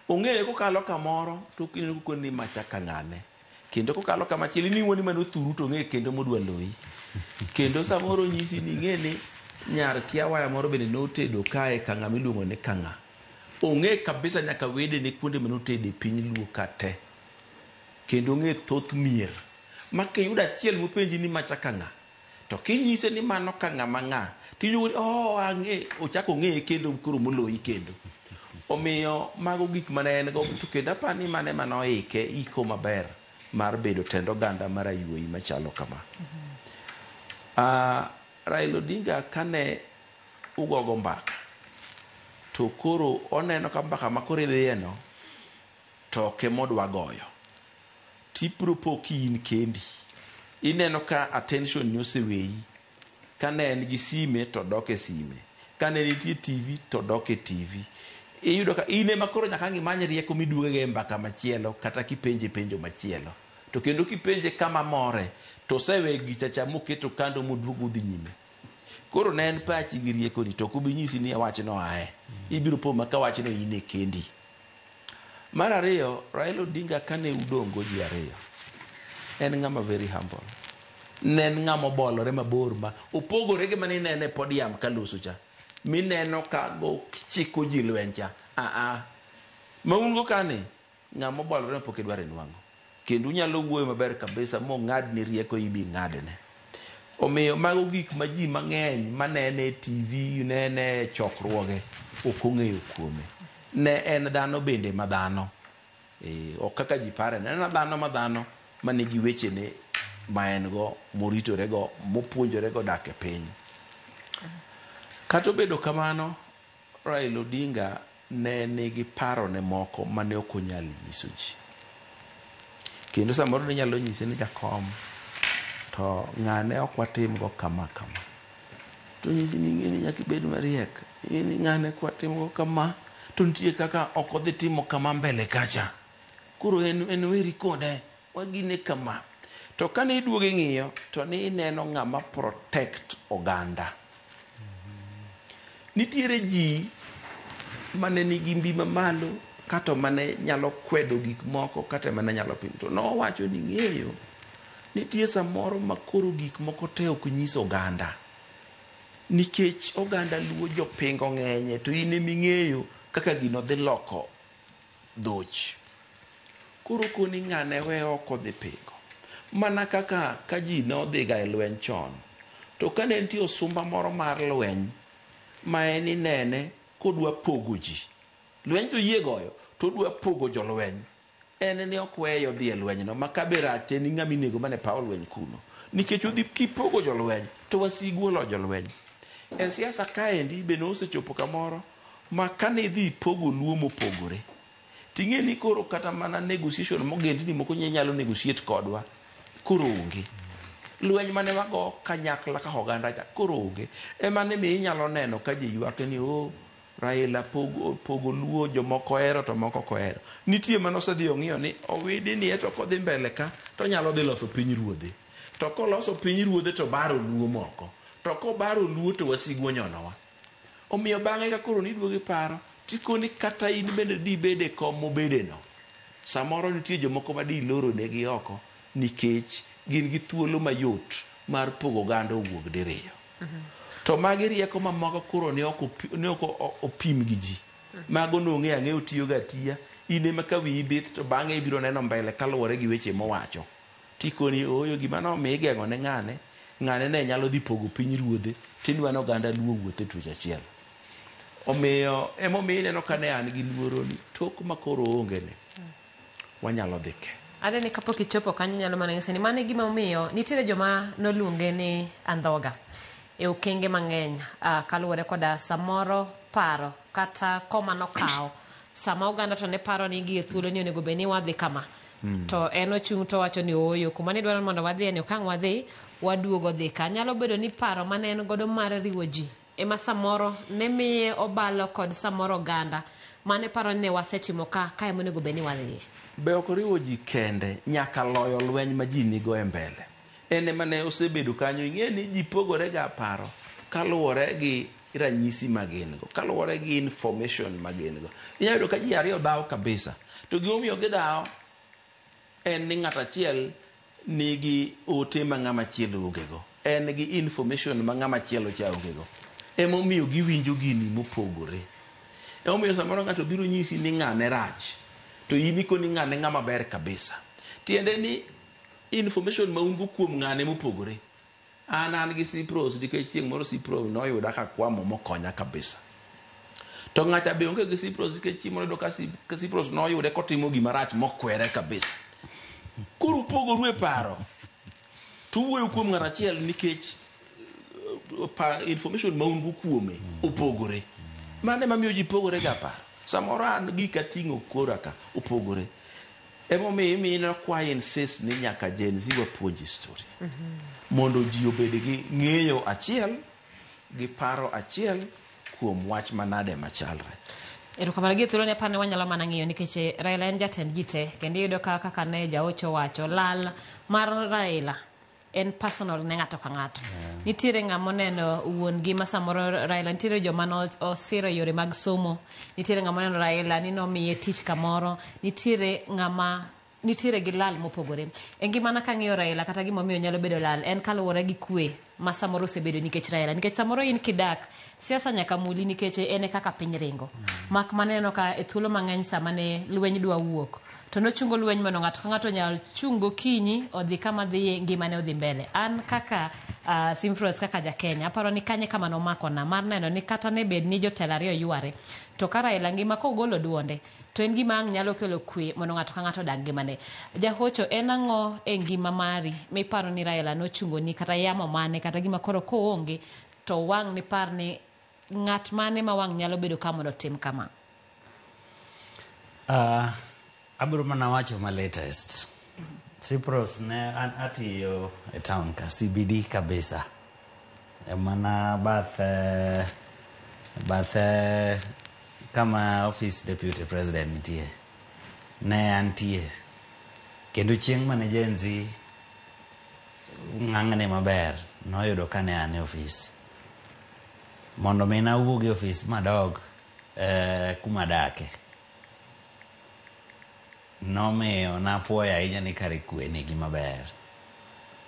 Ong'eye kokalo kamoro to kendo kokoni machaka ng'ane. Kendo kokalo kamachieli ni wuoni mano thuru to ng'e kendo modwa loyi. Kendo samoro nyisi ni ng'eni nyar kiawaya moro bende notedo kae kang'a miluongo ni kang'a. Ong'e kabisa nyaka wede ne kuonde manotede piny luo kate. Kendo ng'e thoth mier. Makiyudo achiel mopenji ni machaka ng'a. To kinyise ni mano kang'a mang'a. Tiyudo ang'e ochako ng'e kendo koro moloyi kendo. Omiyo mago gik mane en go to kendo apani mane manoike iko maber mar bedo tendo ganda mar ayuoyi machalo kama. Raila Odinga kane ugogo mbaka to koro oneno ka mbaka makoro idhiyeno to kemodwa goyo tipro poki in kendi ineno ka attention ni oseweyi kane en gi sime to doke sime kane nitie TV to doke TV iyudo ka ine makoro nyaka ngimanye rieko miduoge mbaka machielo kata kipenje penjo machielo to kendo kipenje kama more to sewe gichacha moketo kando moduogo dhi nyime. Koro ne en pachi gi rieko ni to kubinyisi ni wachno ae ibiro po maka wachno ine kendi. Mar ariyo, Raila Odinga kane udongo ji ariyo en ng'ama very humble. Ne en ng'ama bolore mabor ma opogore gi mane nene podium kaloso cha mineno ka go chiko ji lwencha maungo kane ng'ama bolore pok idware nwango kendo unyalo wuoyo maber kabisa mo ng'ad ni rieko ibi ng'adne. Omiyo mago gik ma ji mang'eny manene TV nene chokruoge ok ong'eyo kuome. Ne en dhano bende madhano ok kaka ji pare ne en dhano madhano manigi wechene ma en go moritore go mopuonjore go dak e piny. Kata obedo kamano Raila Odinga ne nigi paro ne moko mane ok onyal nyiso ji. Kendo samoro ne nyalo nyise ni jakom to ng'ane ok watim go kama kama. To nyisi ni ng'eni nyaka ibed mariek. Ng'eni ng'ane kwa tim go kama to nitie kaka ok odhi timo kama mbele kacha. Koro en weri kode wagine kama. To kane iduoge ng'iyo to ni ineno ng'ama protect oganda. Nitiere ji mane nigi mbi mamalo kata mane nyalo kwedo gik moko kata mane nyalo pimo to nowacho ni ng'eyo nitie samoro makoro gik moko te ok nyiso oganda nikech oganda luo jopingo ng'enye to in eming'eyo kaka gino dhi loko dhoch. Koro koni ng'ane we oko dhi pingo mana kaka ka ji nodhi ga e lweny chon to kane nitie osumba moro mar lweny ma en inene kodwa pogo ji lweny to yie goyo to dwa pogo jolweny en ne okweyo dhi e lweny no makaberate ni ng'ami nego mane pawo lweny kuno nikech udhi kipogo jolweny to wasigu lo jolweny. E siasa kaendi be nosechopo kamoro ma kane dhi pogo luo mopogore ting'e ni koro kata mana negotiation mogendni moko nyalo negotiate kodwa koro onge lweny mane wago kanyakla ka oganda cha koro onge emane mi inyalo neno ka ji ywak ni Raila pogo luo jomoko hero to moko kohero. Nitie manosedhi ong'iyo ni owidi ni eto kodhi mbele ka to nyalo dhi loso piny ruodhe to koloso piny ruodhe to baro luo moko to kobaro luo to wasigu onyonowa. Omiyo bang'e ka koro niduogi paro tikoni kata in bende dibede kom mobede no samoro nitie jomoko ma di loro negi oko nikech gin gi thuolo mayot mar pogo oganda owuog diriyo. To magi rieko mamoko koro ne ok opim gi ji. Mago nong'e ang'eyo tiyo ga tiya ine ma ka wi bith to bang'e ibiro neno mbele kaluwore gi weche mowacho tikoni oyo gima nomiyo igeng'o ne ng'ane ne nyalo dhi pogo piny ruodhe tidwa ni oganda luo wuothe twech achiel. Omiyo emomiyo ineno ka ne an gi luoro ni tok makoro onge ne wanyalo dhi ke.
Ade ni kapok ichopo kanyo nyalo mana ng'ise ni mano gima omiyo nitiere joma noluonge ni andhoga e okenge mang'eny kaluwore koda samoro paro kata koma nokawo sama oganda to ne paro ni gie thuolo ni onego bed ni wadhi kama. To en ochung' to wacho ni oyo kuma ne dwaro mondo wadhi ni okang' wadhi waduogo dhi ka. Nyalo bedo ni paro mane en godo mar riwo ji ema samoro ne miye obalo kod samoro oganda mane paro ni wasetimo ka ema onego bed ni wadhi.
Be ok oriwo ji kende nyaka loyo lweny ma ji nigo e mbele. En ema ne osebedo kanyo. Ing'e ni ji pogore ga paro kaluwore gi ranyisi magin go, kaluwore gi information magin go. Inyalo yudo ka ji ariyo dhawo kabisa, to gimomiyo gidhawo en ni ng'at achiel nigi ote ma ng'ama chielo ogego, en gi information ma ng'ama chielo cha ogego, emomiyo giwinjo gini mopogore. Emomiyo samoro ng'ato biro nyisi ni ng'ane rach, to in ikoni ng'ane ng'ama ber kabisa. Tiende ni information ma un go kuom ng'ane mopogore. An gi Cyprus nikech chieng' moro Cyprus noyuda ka kwamo mokonya kabisa. To ng'acha be onge gi Cyprus nikech chieng' moro do ka Cyprus noyude kotimo gima rach mokwere kabisa. Koro pogoru e paro. Tuwuoyo kuom ng'at achiel nikech information ma un go kuome opogore. Mane mamiyo ji pogore ga paro. Samoro an gika ting'o kora ka opogore. Emomiyo imino kwa insist ni nyaka Gen Z wapuonji story. Mondo ji obed gi ng'eyo achiel gi paro achiel kuom wach manade machalre.
Erokamano gi thuolo ne apani wanyalo mana ng'iyo nikech Raila en jatend ji te kendo iyudo kaka ne jaocho wacho lal mar Raila en personal ne ng'ato ka ng'ato. Nitiere ng'ama oneno wuon gi ma samoro Raila, nitiere joma osiro yore mag somo, nitiere ng'ama oneno Raila ni nomiye tich kamoro, nitiere gi lal mopogore. E ngimana ka ng'iyo Raila kata gimomiyo nyalo bedo lal en kaluwore gi kwe ma samoro osebedo nikech Raila, nikech samoro in kidak siasa nyaka muli nikech ene kaka piny ringo. Mak maneno ka e thuolo mang'eny sama ne lweny dwa wuok to nochungo lweny mondo ng'ato ka ng'ato nyal chungo kinyi odhi kama dhi ngimane odhi mbele. An kaka Simfros kaka ja Kenya aparo ni kanye kama nomakona mar neno ni kata ne bed ni jotelo ariyo yware to ka Raila ngima kogolo duonde to en gima ang' nyalo kelo kwe mondo ng'ato ka ng'ato dag ngimane. Jahocho en ang'o e ngima mari miparo ni Raila nochungo ni kata yamo mane kata gima koro koonge to wang' ni par ni ng'at mane ma wang' nyalo bedo ka mondo tim kama?
Abro mana wacho ma latest. Cyprus ne an atiyo e town ka CBD kabisa. Mana bath kama office deputy president nitie. Ne antie. Kendo chieng' mane Gen Z ng'ang'ne maber noyudo ka ne an e office. Mondo mi nawuog e office madog kuma dake. Nomiyo napuoyo ahinya ni kare kwe ni gima ber.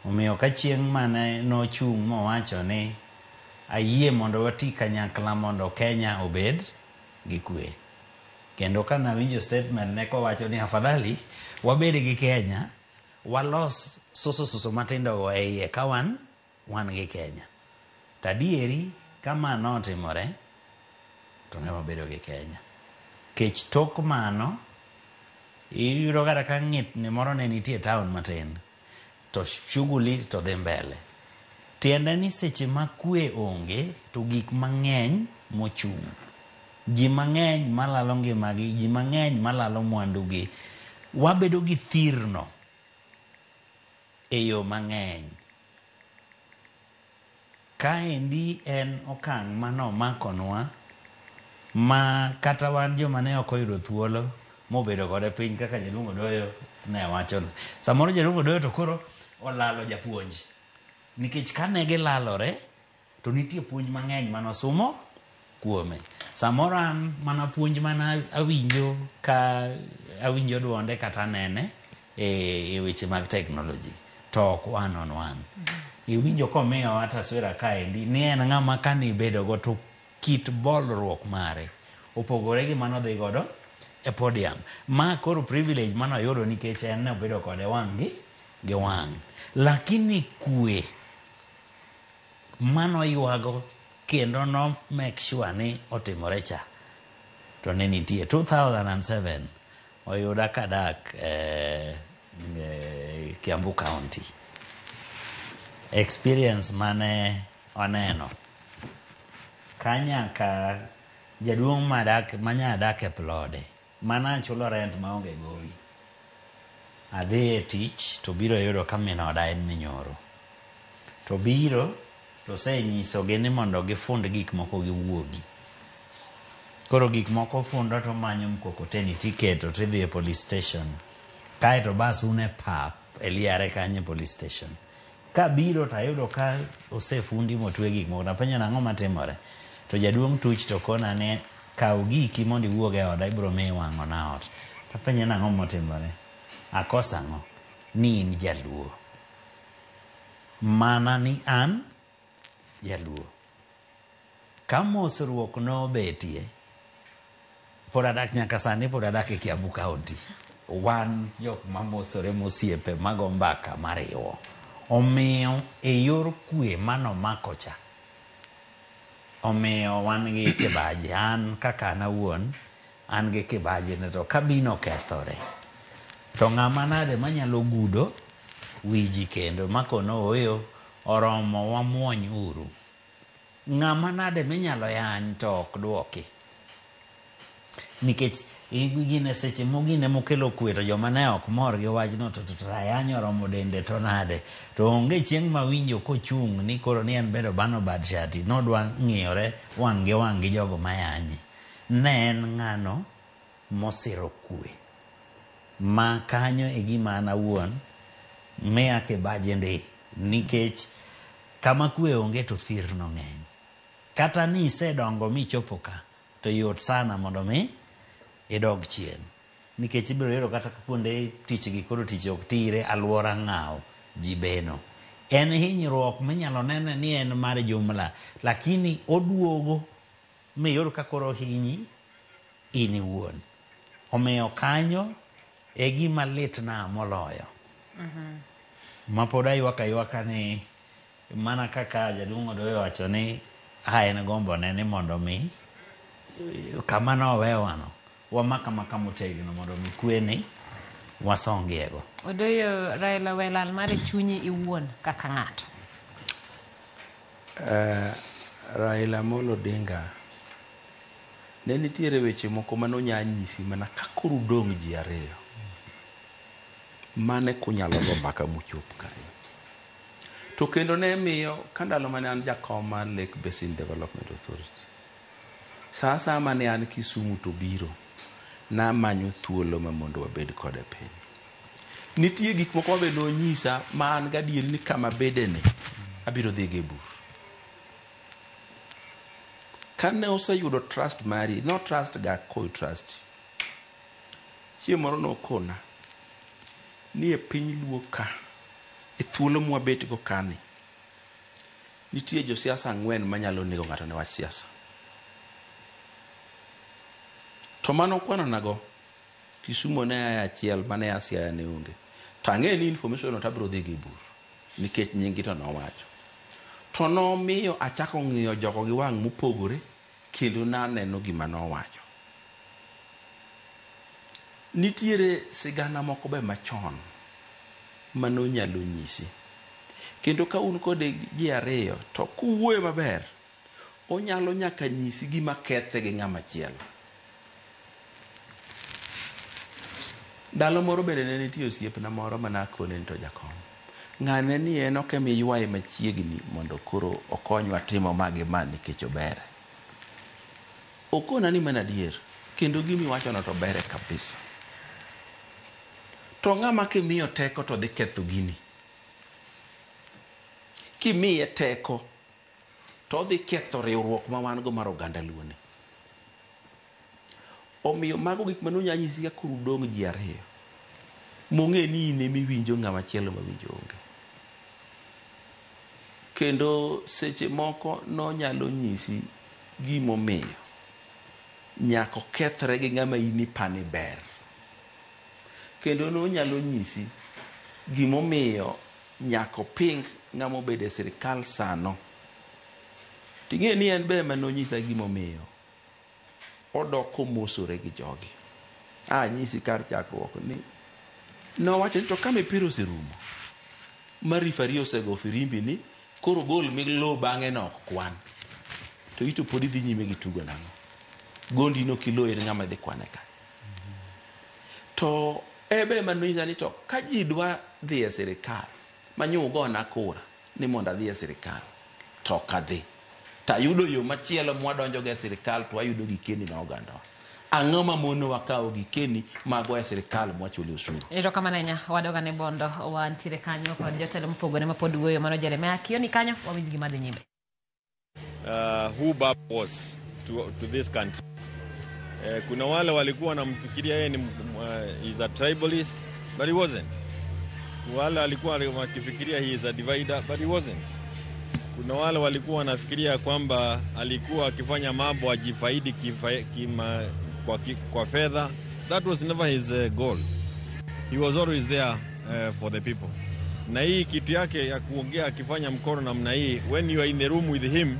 Omiyo ka chieng' mane nochung' mowacho ni ayie mondo wati kanyakla mondo Kenya obed gi kwe. Kendo ka nawinjo statement ne kowacho ni afadhali wabed gi Kenya, walos soso matindo go e iye ka wan gi Kenya. Tadieri kama notimore to ne wabedo gi Kenya. Kech tok mano iyudo kata ka ng'it ni moro ne nitie town matin to shughuli to dhi mbele. Tiende ni seche ma kwe onge to gik mang'eny mochung'. Ji mang'eny malalo ngimagi, ji mang'eny malalo mwandugi. Wabedo gi thirno e yo mang'eny. Kaendi en okang' manomakonwa ma kata wan joma ne ok oyudo thuolo mobedo kode piny kaka Jalungo Doyo ne wacho. Samoro Jalungo Doyo to koro olalo japuonj. Nikech kane gilalore to nitie puonj mang'eny manosumo kuome. Samoro an mana puonj mana awinjo ka awinjo duonde kata nene e weche mag technology. To ok one on one. Iwinjo komiyo taswira kaendi ni en ng'ama kani bedo go to kit bolruok mare opogore gi mano dhi godo e podium. Ma koro privilege mano yudo nikech en ne obedo kode wang' gi wang'. Lakini kwe mano yuago kendo no make sure ni otimore cha to ne nitie 2007 oyuda kadak Kiambu County. Experience mane oneno kanyaka jaduong' manya dak e plode mana chulo rent maonge gowi. Adhi e tich to biro yudo ka min oda en minyoro. To biro to senyisogi ni mondo gifund gik moko giwuogi. Koro gik moko fundo to manyo mkokoteni tiketo tidhi e police station. Kaeto bas une pap eliare kanye police station. Ka biro tayudo ka osefundi motwe gik moko. Napenjo nang'o matimore. To jaduong' tuch to kona ne kaw giki mondo iwuog e oda ibro miyi wang'o na ot. Tapenjo nang'o motimore. Akosa ng'o ni in jaluo. Mana ni an jaluo. Ka mosruok no betie pod adak nyaka sani pod adak e Kiambu County. Wan jok mamosore mosiepe mago mbaka mariwo. Omiyo e yor kwe mano mako cha. Omiyo wan gi kibaji. An kaka na wuon an gi kibaji ne to kabino kethore. To ng'ama nade manyalo gudo wiji kendo makono oyo oromo wamuony uru. Ng'ama nade minyalo yany to ok duoki. Nikech gine seche mogine mokelo kwe to joma ne ok mor gi wachno to ayany oromo dende to nade. To onge chieng' mawinjo kochung' ni koro ni en bedo bano bad shati. Nodwa ng'iyore wang' gi jogo mayanyi. Ne en ng'ano mosiro kwe. Ma kanyo e gima an awuon miya kibaji ndi. Nikech kama kwe onge to thirno ng'eny. Kata ni isedongo michopo ka to yot sana mondo mi idog chien. Nikech ibiro yudo kata kuonde tich gi koro tich ok tire alwora ng'aw jibeno. En hinyruok minyalo nene ni en mar jumla. Lakini oduogo miyudo ka koro hinyi in iwuon. Omiyo kanyo e gima litna moloyo. Mapod aywaka ni mana kaka jaduong' Odoyo wacho ni en gombo ne ni mondo mi kama no wewano wamaka motegno mondo mi kweni wasongiego.
Odoyo Raila welal mare chunyi iwuon kaka ng'ato.
Raila Amolo Odinga ne nitiere weche moko manonya nyisi mana kakoro dong' ji ariyo mane kunyalo go mbaka muchop kanyo. To kendo ne miyo kandalo mane an jakom mar Lake Basin Development Authority. Sasa mane an Kisumu to biro na manyo thuolo ma mondo wabed kode piny. Nitie gik moko be no nyisa ma an gadier ni kama bedene abiro dhi ge bur. Kane oseyudo trust mari, no trust ga ko trust. Chieng' moro no kona ni e piny luo ka e thuolo mwabet go kani nitie jo siasa 4 manyalo nego ng'ato ne wach siasa. To mano kwano nago Kisumu ne aya achiel mane Asia ne onge. To ang'e ni information no tabro dhi gi bur nikech nyingi to nowacho. To no miyo achako ng'iyo jogo gi wang' mopogore kendo naneno gima nowacho. Nitiere sigana moko be machon mano nyalo nyisi. Kendo ka un kode ji ariyo to kuwuoyo maber onyalo nyaka nyisi gima kethe gi ng'ama chielo. Dalo moro bende ne nitie osiepna moro manakone to jakom. Ng'ane ni en ok emi ywaye machiegni mondo koro okonywa timo magi ma nikech obere. Okona ni mana adier kendo gimi wacho no to bere kabisa. To ng'ama kimiyo teko to dhi ketho gini. Kimiye teko to dhi ketho riwruok ma wan go mar oganda luone. Omiyo mago gik manonya nyisi ka kuru dong' ji ariyo. Mong'e ni ine miwinjo ng'ama chielo mawinjo onge. Kendo seche moko no nyalo nyisi gimomiyo nyako kethre gi ng'ama ini pane ber. Kendo no nyalo nyisi gimomiyo nyako ping ng'amo bede sirikal sano. Ting'e ni en be manonyisa gimomiyo odoko mosore gi jogi. Nyisi kar chakruok ni nowacho ni to ka mipira oserumo ma rifari osego firimbi ni koro gol miglo bang'e no ok kwan, to ito podi dhi nyime gi tugo nang'o? Gondi no kilo en ng'ama dhi kwane ka. To ebe manonyisa ni to ka ji dwa dhi e sirikal manyo gona kura ni mondo adhi e sirikal to kadhi tayudo yo machielo mwadonjo ge sirikal to ayudo gikeni na oganda. Ang'o ma mono wakawo gikeni mago e sirikal mwachuli ushuru.
Erokamano wadoga ne bondo wantiere kanyo kod jotelo mopogore ma pod wuoyo mano Jeremiah Kioni kanyo wawinj gima dhi nyime.
Who Baba was to this country. Kuna wale walikuwa wanamfikiria yeye ni is a tribalist, but he wasn't. Wale walikuwa wakifikiria he is a divider, but he wasn't. Kuna wale walikuwa wanafikiria kwamba alikuwa akifanya mambo ajifaidi kwa fedha. That was never his goal. He was always there for the people. Na hii kitu yake ya kuongea akifanya mkono namna hii, when you are in the room with him,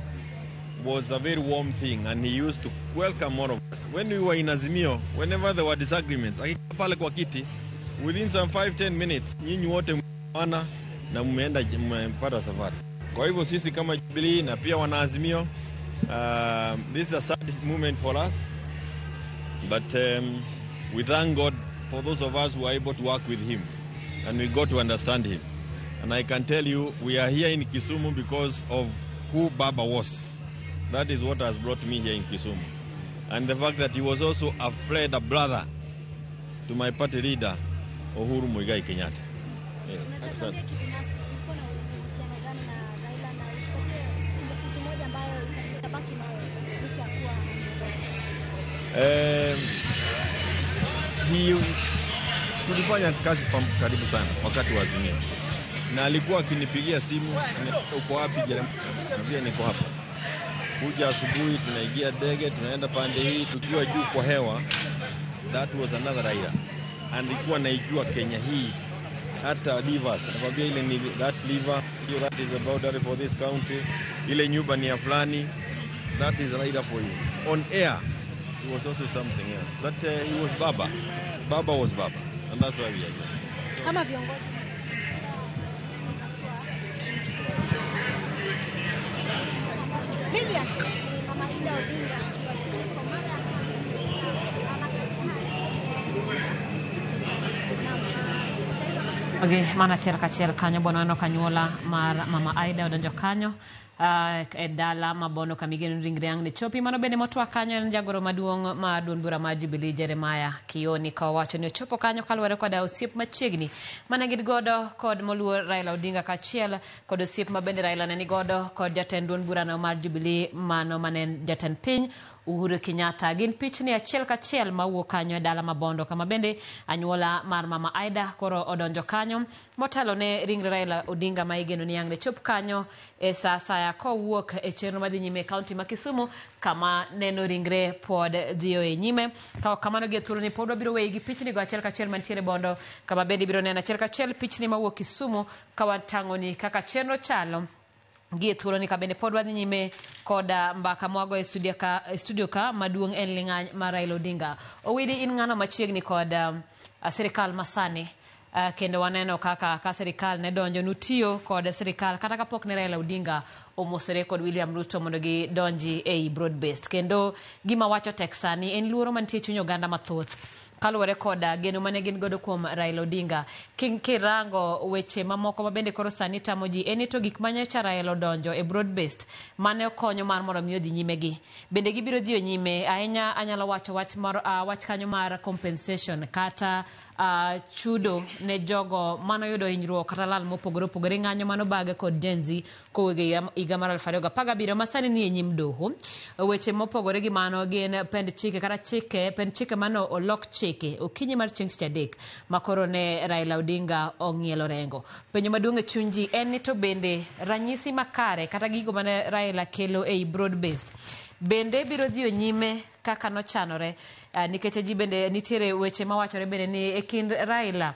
was a very warm thing, and he used to welcome all of us. When we were in Azimio, whenever there were disagreements, akika pale kwa kiti, within some 5-10 minutes, nyinyi wote mwana na mmepata safari. Kwa hivyo sisi kama Jubilee na pia wana Azimio, this is a sad moment for us, but we thank God for those of us who are able to work with him, and we got to understand him. And I can tell you, we are here in Kisumu because of who Baba was. That is what has brought me here in Kisumu. And the fact that he was also a brother to my party leader, Uhuru Muigai Kenyatta. Tulifanya kazi karibu sana wakati wa Azimio. Na alikuwa akinipigia simu, uko wapi Jeremiah? Niko hapa. Kuja asubuhi tunaingia ndege tunaenda pande hii tukiwa juu kwa hewa. That was another idea. And alikuwa naijua Kenya hii hata rivers. Nakwambia ile ni that river, that is about that for this county. Ile nyumba ni ya fulani. That is right for you. On air, it was also something else. That he was Baba. Baba was Baba. And that's why we are here.
Kama viongozi
mana achiel kanyo bono kanyuola mar Mama Aida odonjo kanyo e dala mabono kamigeno ringre ang ne chopi mano bende motwa kanyo en jagoro maduong' ma duond bura mar Jubilee Jeremiah Kioni ka wacho ni ochopo kanyo kaluwore kod osiep machiegni mane gin godo kod moluor Raila Odinga kachiel kod osiep ma bende Raila ne ni godo kod jatend duond bura no mar Jubilee mano manen jatend piny Uhuru Kenyatta. Gin pichni achiel kachiel mawuok kanyo e dala mabondo kama bende anyuola mar Mama Aida koro odonjo kanyo motelo ne ringre Raila Odinga ma igeno ni ang' ne chop kanyo e saa kowuok e chenro madhi nyime kaunti ma Kisumu kama neno ringre pod dhiyo e nyime. Ka kamano gi thuolo ni pod wabiro weyi gi pichni go achiel kachiel mantiere bondo kama bende biro neno achiel kachiel pichni mawuok Kisumu ka watang'o ni kaka chenro chalo gi thuolo ni kabende pod wadhi nyime koda mbaka mwago e studio ka maduong' en ling'any mar Raila Odinga. Owidi in ng'ano machiegni kod sirikal masani kendo waneno kaka ka sirikal ne donjo nutiyo kod sirikal kata kapok ne Raila Odinga omosore kod William Ruto mondo gi donji ei broad based kendo gima wacho teksani en luoro mantie chuny oganda mathoth kaluwore koda geno mane gin godo kuom Raila Odinga. Kirango weche mamoko ma bende koro sani tamo ji en to gik manyocha Raila odonjo e broad based mane okonyo mar mondo miyo dhi nyime gi bende gibiro dhiyo nyime ahinya. Anyalo wacho wach kanyo mar compensation kata chudo ne jogo mano yudo hinyruok kata lal mopogore opogore ng'anyo mano bage kod Genzi kowege higa mar 2017 masani ni e nyim doho. Weche mopogore gi mano gin pend chike mano olok chike okinyi mar chieng' Tich Adek makoro ne Raila Odinga ong'ielo rengo. Penjo maduong' e chuny ji en ni to bende ranyisi makare kata gigo mane Raila kelo ei broad based bende biro dhiyo nyime kaka nochanore nikech ji bende nitiere weche mawachore bende ni e kind Raila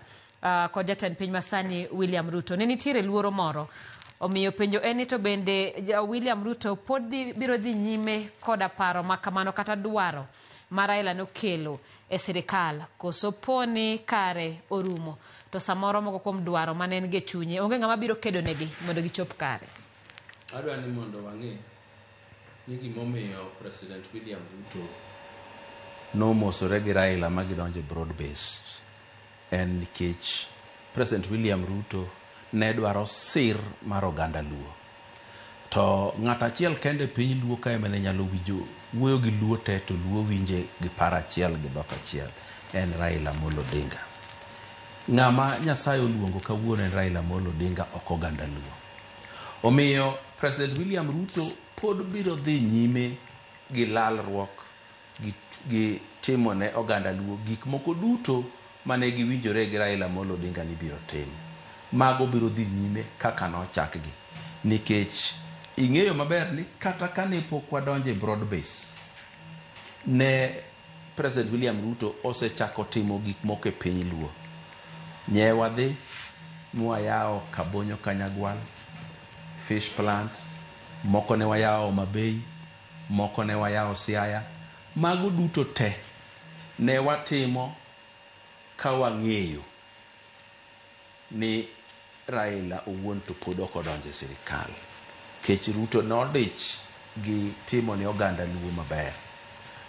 kod jatend piny masani William Ruto. Ne nitiere luoro moro. Omiyo penjo en ni to bende William Ruto pod biro dhi nyime koda paro makamano kata dwaro ma Raila nokelo e sirikal koso poni kare orumo to samoro moko kuom dwaro mane en ge chunye onge ng'ama biro kedo negi mondo gichop kare.
Adwa ni mondo wang'e ni gimomiyo President William Ruto nomosore gi Raila ma gidonje broad based en nikech President William Ruto ne dwaro sir mar oganda Luo. To ng'at achiel kende piny Luo kae mane nyalo winjo wuoyo gi Luo te to Luo winje gi par achiel gi dhok achiel en Raila Amolo Odinga. Ng'ama Nyasaye oluongo kawuono en Raila Amolo Odinga, ok oganda Luo. Omiyo President William Ruto pod biro dhi nyime gi lalruok gi timo ne oganda Luo gik moko duto mane giwinjore gi Raila Amolo Odinga ni biro timo. Mago biro dhi nyime kaka nochakgi nikech ing'eyo maber ni kata kane pok wadonje broad base ne President William Ruto osechako timo gik moko e piny Luo. Nyewa dhi mwayao Kabonyo Kanyagwal, fish plant, moko ne wayao Mabei, moko ne wayao Siaya. Mago duto te ne watimo ka wang'eyo ni Raila owuon to pod ok odonje sirikal. Kech Ruto nodich gi timo ne oganda Luo maber.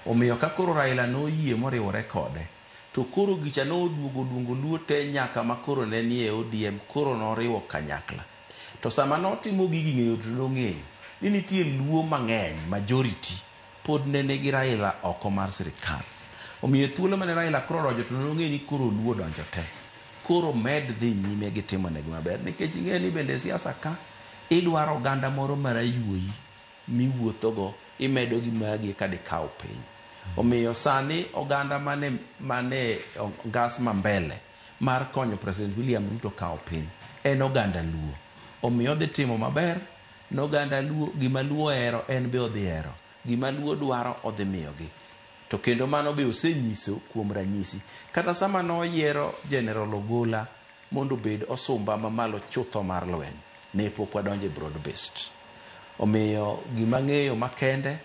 Omiyo ka koro Raila noyie moriwore kode, to koro gicha noduogo luongo Luo te nyaka ma koro ne nie ODM, koro noriwo kanyakla. To sama notimo gigi ng'eyo to nong'eyo ni nitie Luo mang'eny, majority, pod ne nigi Raila oko mar sirikal. Omiyo thuolo mane Raila koro donjo to nong'e ni koro Luo donjo te. Koro med dhi nyime gi timo negi maber nikech ing'e ni bende siasa ka idwaro oganda moro marayuoyi miwuothogo imedo gi magi ka dikaw piny. Omiyo sani oganda mane gas mbele mar konyo President William Ruto kaw piny en oganda Luo. Omiyo dhi timo maber n'oganda Luo, gima Luo hero en be odhi hero, gima Luo dwaro odhi miyogi. To kendo mano be osenyiso kuom ranyisi kata sama noyiero General Ogola mondo bed osumba mamalo chutho mar lweny ne pok wadonje broad based. Omiyo gima ng'eyo makende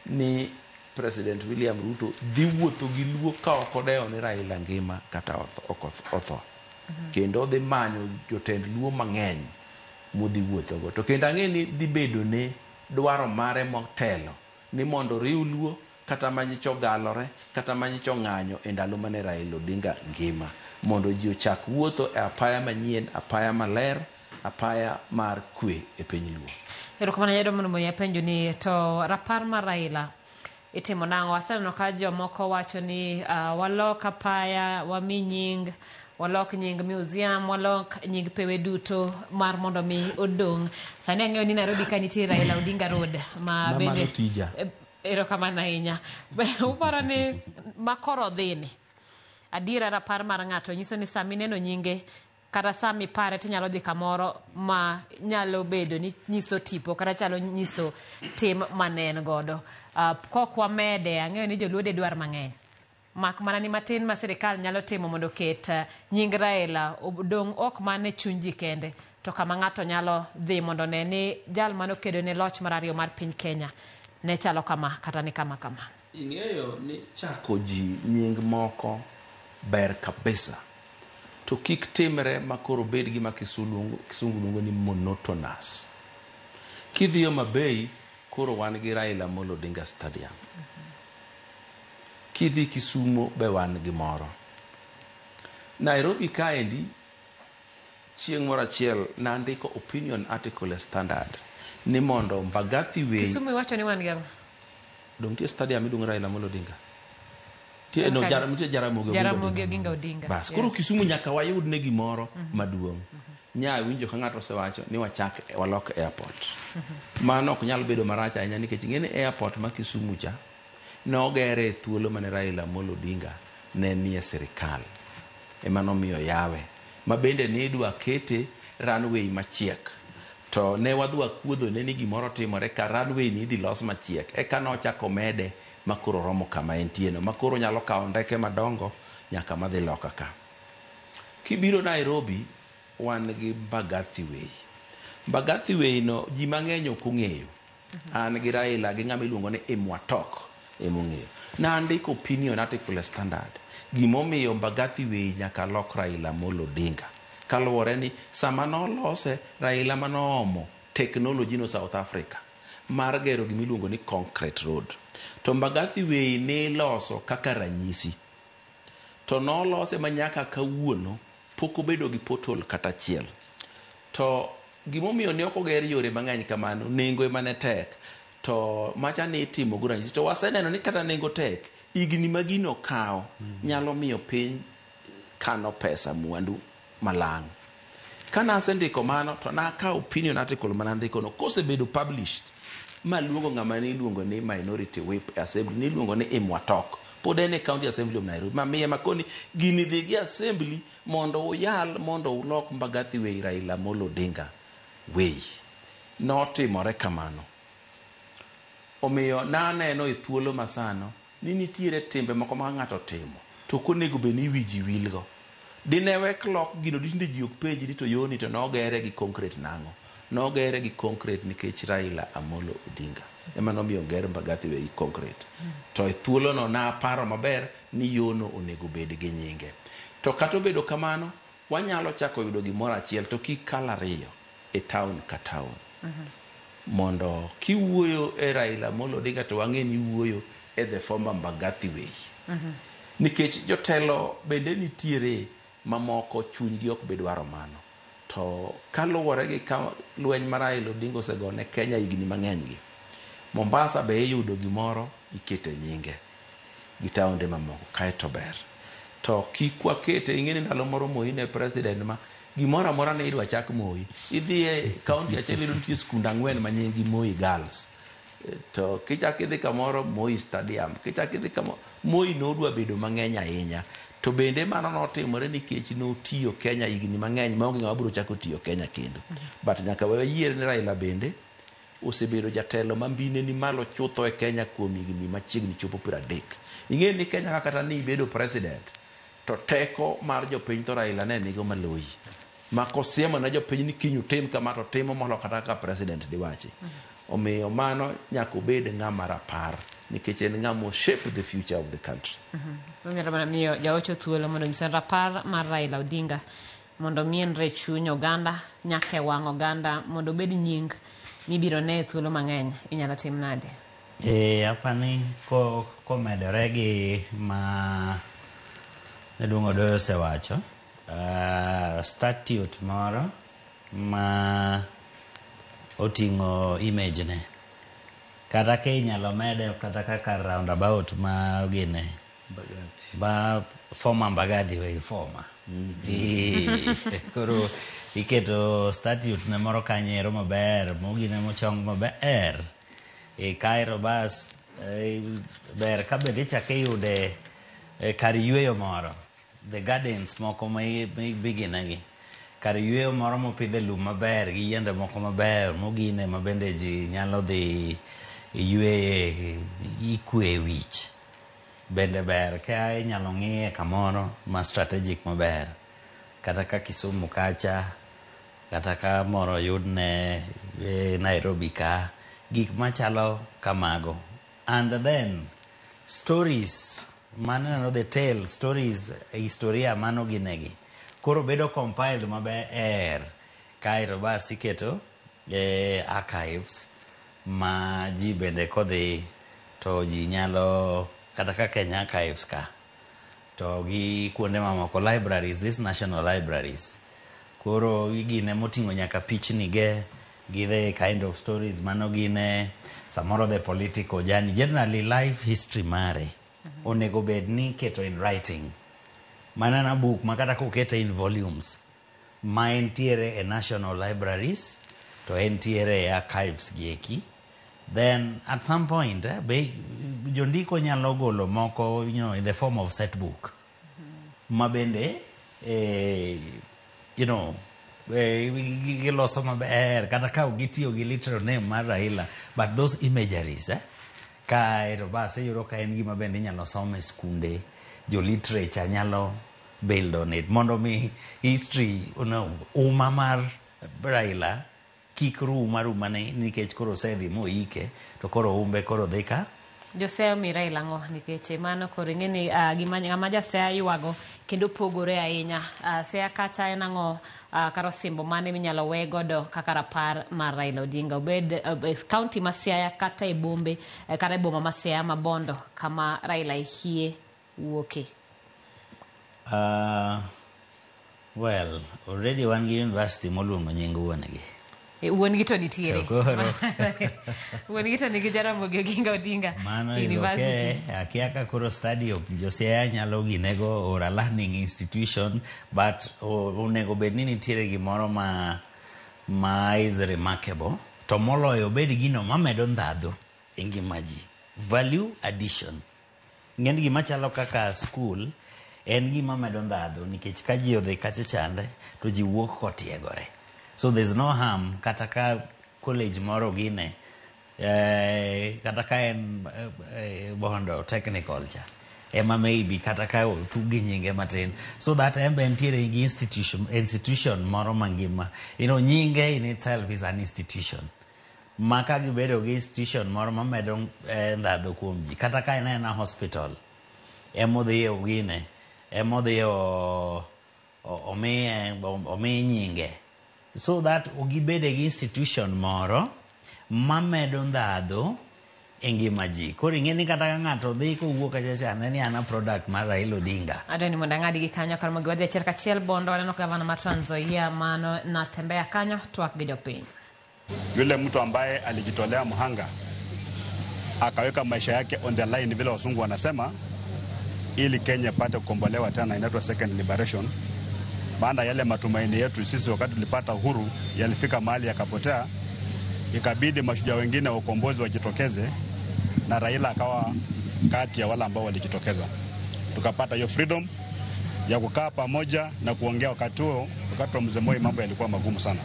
ni President William Ruto dhi wuotho gi Luo ka ok odewo ni Raila ngima kata otho. Kendo dhi manyo jotend Luo mang'eny modhi wuothogo. To kendo ang'e ni dhi bedo ne dwaro mare motelo ni mondo riw Luo kata manyicho galore kata manyicho ng'anyo e ndalo mane Raila Odinga ngima mondo ji ochak wuotho e apaya manyien, apaya maler, apaya mar kwe e piny Luo.
Erokamano yado mondo ya penjo ni to rapar mar Raila itimo nang'o? Aseneno ka jomoko wacho ni walok apaya, wami nying, walok nying museum, walok nying pewe duto mar mondo mi odong. Sani ang'eyo ni Nairobi ka nitie Raila Odinga Road ma bende
tija.
Erokamano ahinya. Uparo ni makoro dhini adiera rapar mar ng'ato nyiso ni sami neno nyinge kata sami pare tinyalo dhi kamoro ma nyalo bedo ni nyiso tipo kata chalo nyiso tim manen godo. Kokwa mede ang'eyo ni joluode dwar mang'eny. Mak mana ni matin ma sirikal nyalo timo mondo ket nying Raila odong ok mane chunji kende to kama ng'ato nyalo dhi mondo ne ni jal mano kedo ne loch mar ariyo mar piny Kenya ne chalo kama kata ni kama.
Ing'eyo ni chako ji nying moko ber kabisa. To kik timre makoro bed gima kisungu luongo ni monotonous. Kidhiyo Mabei koro wan gi Raila Amolo Odinga Stadium. Kidhi Kisumo be wan gi moro. Nairobi kaendi chieng' moro achiel nandiko opinion article Standard ni mondo Mbagathi Way.
Kisumu iwacho ni wan gi
dong tie stadium idong Raila Amolo Odinga. Tie no Jaramogi
Oginga Odinga.
Bas koro Kisumu nyaka wayud ne gimoro maduong'. Nya winjo ka ng'ato osewacho ni wachak walok airport. Mano ok nyal bedo marach ahinya nikech ng'ene airport ma Kisumu cha nogere thuolo mane Raila Amolo Odinga ne nie sirikal. Emano miyo yawe ma bende ne idwa kete runway machiek. To ne wadwa kuodho ne ni gimoro timore ka runway ni idhi los machiek. Eka nochako mede makoro romo kama entie no. Makoro nyalo kawo ndeke madongo nyaka madhi loka ka. Kibiro Nairobi wan gi Mbagathi Way. Mbagathi Way no ji mang'eny ok ong'eyo. An gi Raila gi ng'ama iluongo ni Imwatok emong'eyo. Nandiko opinion article e Standard. Gimomiyo Mbagathi Way nyaka lok Raila Amolo Odinga. Kaluwore ni sama nolose Raila manoomo technology no South Africa mar gero gimiluongo ni concrete road. To Mbagathi Way ne loso kaka ranyisi. To nolose manyaka kawuono pok obedo gi portal kata achiel. To gimomiyo ne ok oger yore mang'eny kamano, nengo ema ne tek. To macha ne itimo go ranyisi. To waseneno ni kata nengo tek, igni magino kawo nyalo miyo piny kano pesa mwandu malang'. Kana asendiko mano to nakawo opinion article manandiko no kosebedo published maluongo ng'ama ni iluongo ni Minority Whip Assembly ni iluongo ni Imwatok. Pod en e County Assembly of Nairobi. Mamiye makoni gini dhi gi assembly mondo uyal mondo ulok Mbagathi Way Raila Amolo Odinga Way. Notimore kamano. Omiyo naneno e thuolo masano ni nitiere timbe moko ma ng'ato timo to konego be ni wiji wilgo. Dinewe clock gino dinde ji ok penji ni to yoni to nogere gi concrete nango. Nogere gi concrete nikech Raila Amolo Odinga. Ema nomiyo ger Mbagathi Way concrete. To e thuolo no na paro maber ni yono onego bed gi nyinge. To kata obedo kamano wanyalo chako yudo gimoro achiel to kikalo ariyo e town ka town. Mondo kiwuoyo e Raila Amolo Odinga to wang'e ni wuoyo e the former Mbagathi Way. Nikech jotelo bende nitiere mamoko chunygi ok bedwaro mano. To kaluwore gi lweny mar Raila Odinga osegone Kenya higni mang'eny gi. Mombasa be iyudo gimoro ikete nyinge gi taonde mamoko kae to ber. To kik wakete ing'eni ndalo moro Moi ne president ma gimoro amora ne idwa chak Moi. Idhi e kaunti achiel nitie skund 4 ma nyingi Moi Girls. To kichak idhi kamoro Moi Stadium, kichak idhi kamoro Moi nodwa bedo mang'eny ahinya. To bende mano notimore nikech notiyo Kenya higni mang'eny maonge ng'ama biro chako tiyo Kenya kendo. But nyaka wayier ni Raila bende osebedo jatelo mambine ni malo chutho e Kenya kuom higni machiegni chopo 30. Ing'e ni Kenya kata ni bedo president to teko mar jopiny to Raila ne nigo maloyi. Ma kosiemo na jopiny ni kinyu tim kama to timo molo kata ka president diwachi. Omiyo mano nyaka obed ng'ama rapar nikech en ng'ama shape the future of the country.
Nyalo mana miyo jaocho thuolo mondo nyisen rapar mar Raila Odinga mondo mienre chuny oganda nyaka wang' oganda mondo obed nying mibiro ne thuolo mang'eny inyalo tim nade?
Apani komedore gi ma Nedwong Odoyo osewacho, statute moro ma oting'o image ne kata ke inyalo mede kata kaka roundabout ma gine ba former Mbagathi Way former koro iketo statute ne moro kanyero maber mogine mochong maber kairo bas ber kabende ichake yude kar yweyo moro the gardens moko ma biginegi kar yweyo moro mopidhe lum maber gi yiende moko maber mogine mabende ji nyalo dhi yweye ikwe wich bende ber ka inyalo ng'iye kamoro ma strategic maber kata ka Kisumu kacha kata ka moro yudne Nairobi ka gik machalo kamago. And then stories maneno the tale stories historia mano ginegi koro bedo compiled maber kairo bas iketo archives ma ji bende kodhi to ji nyalo kata ka Kenya Archives ka to gi kuonde mamoko libraries, these national libraries koro gine moting'o nyaka pichni ge the kind of stories mano gine samoro the political journey generally life history mare onego bed ni keto in writing manana book makata kokete in volumes ma entiere e national libraries to entiere e archives gieki. Then at some point jondiko nyalo golo moko in the form of set book mabende giloso maber kata ka gitiyo gi literal name mar Raila but those imageries kaero bas iyudo ka en gima bende inyalo some skunde jo literature nyalo build on it. Mondo mi history, umamar Raila, kikru marumane, nikech koro sedhi moike, to koro umbe koro dhika.
Josea mi Raila ngo nikech mano koro ing'eni gima Josea yuago kendo pogore ahinya. Sea kacha en ang'o karo simbo mane minyalo we godo kaka rapar mar Raila Odinga obed county ma Siaya kata e bombe kata e boma ma Siaya ma Bondo kama Raila ihie wuoke.
Well, already wan gi university moluongo nying wuonegi.
Wuon gi to nitiere. Wuon gi to nigi Jaramogi Oginga Odinga University.
Akiaka koro study of Josiaya nyalo ginego or a learning institution, but onego bed ni nitiere gimoro ma is remarkable. To moloyo bed gino mamedo ndhadhu e ngima ji. Value addition. Ng'en gima chalo kaka school en gima medo ndhadhu nikech ka ji odhi kacha chande to ji wuok kotiegore. So there's no harm kata ka college moro gine kata ka en Bondo technical cha ema maybe kata ka tugi nyinge matin so that embe ntiere gi institution moro mangima. Nyinge in itself is an institution. Maka gibedo gi institution moro mamedo ndhadhu kuom ji kata ka en hospital emodhi gine emodhi omi nyinge. So that ogibede gi institution moro mamedo ndhadhu e ngima ji. Koro ing'eni kata ka ng'ato dhi kowuok kacha ni ana product mar Raila Odinga.
Adoni mondo ng'adi gi kanyo kar mogi wadhi achiel kachiel Bondo waneno gavana ma Trans Nzoia mano natembea kanyo twak gi jopiny.
Yule mtu ambaye alijitolea mhanga akaweka maisha yake on the line vile wasungu wanasema ili Kenya pate kukombolewa tena, inaitwa second liberation. Baada yale matumaini yetu sisi wakati tulipata uhuru yalifika mahali yakapotea, ikabidi mashujaa wengine wa ukombozi wajitokeze na Raila akawa kati ya wale ambao walijitokeza. Tukapata hiyo freedom ya kukaa pamoja na kuongea. Wakati huo, wakati wa Mzee Moi mambo yalikuwa magumu sana.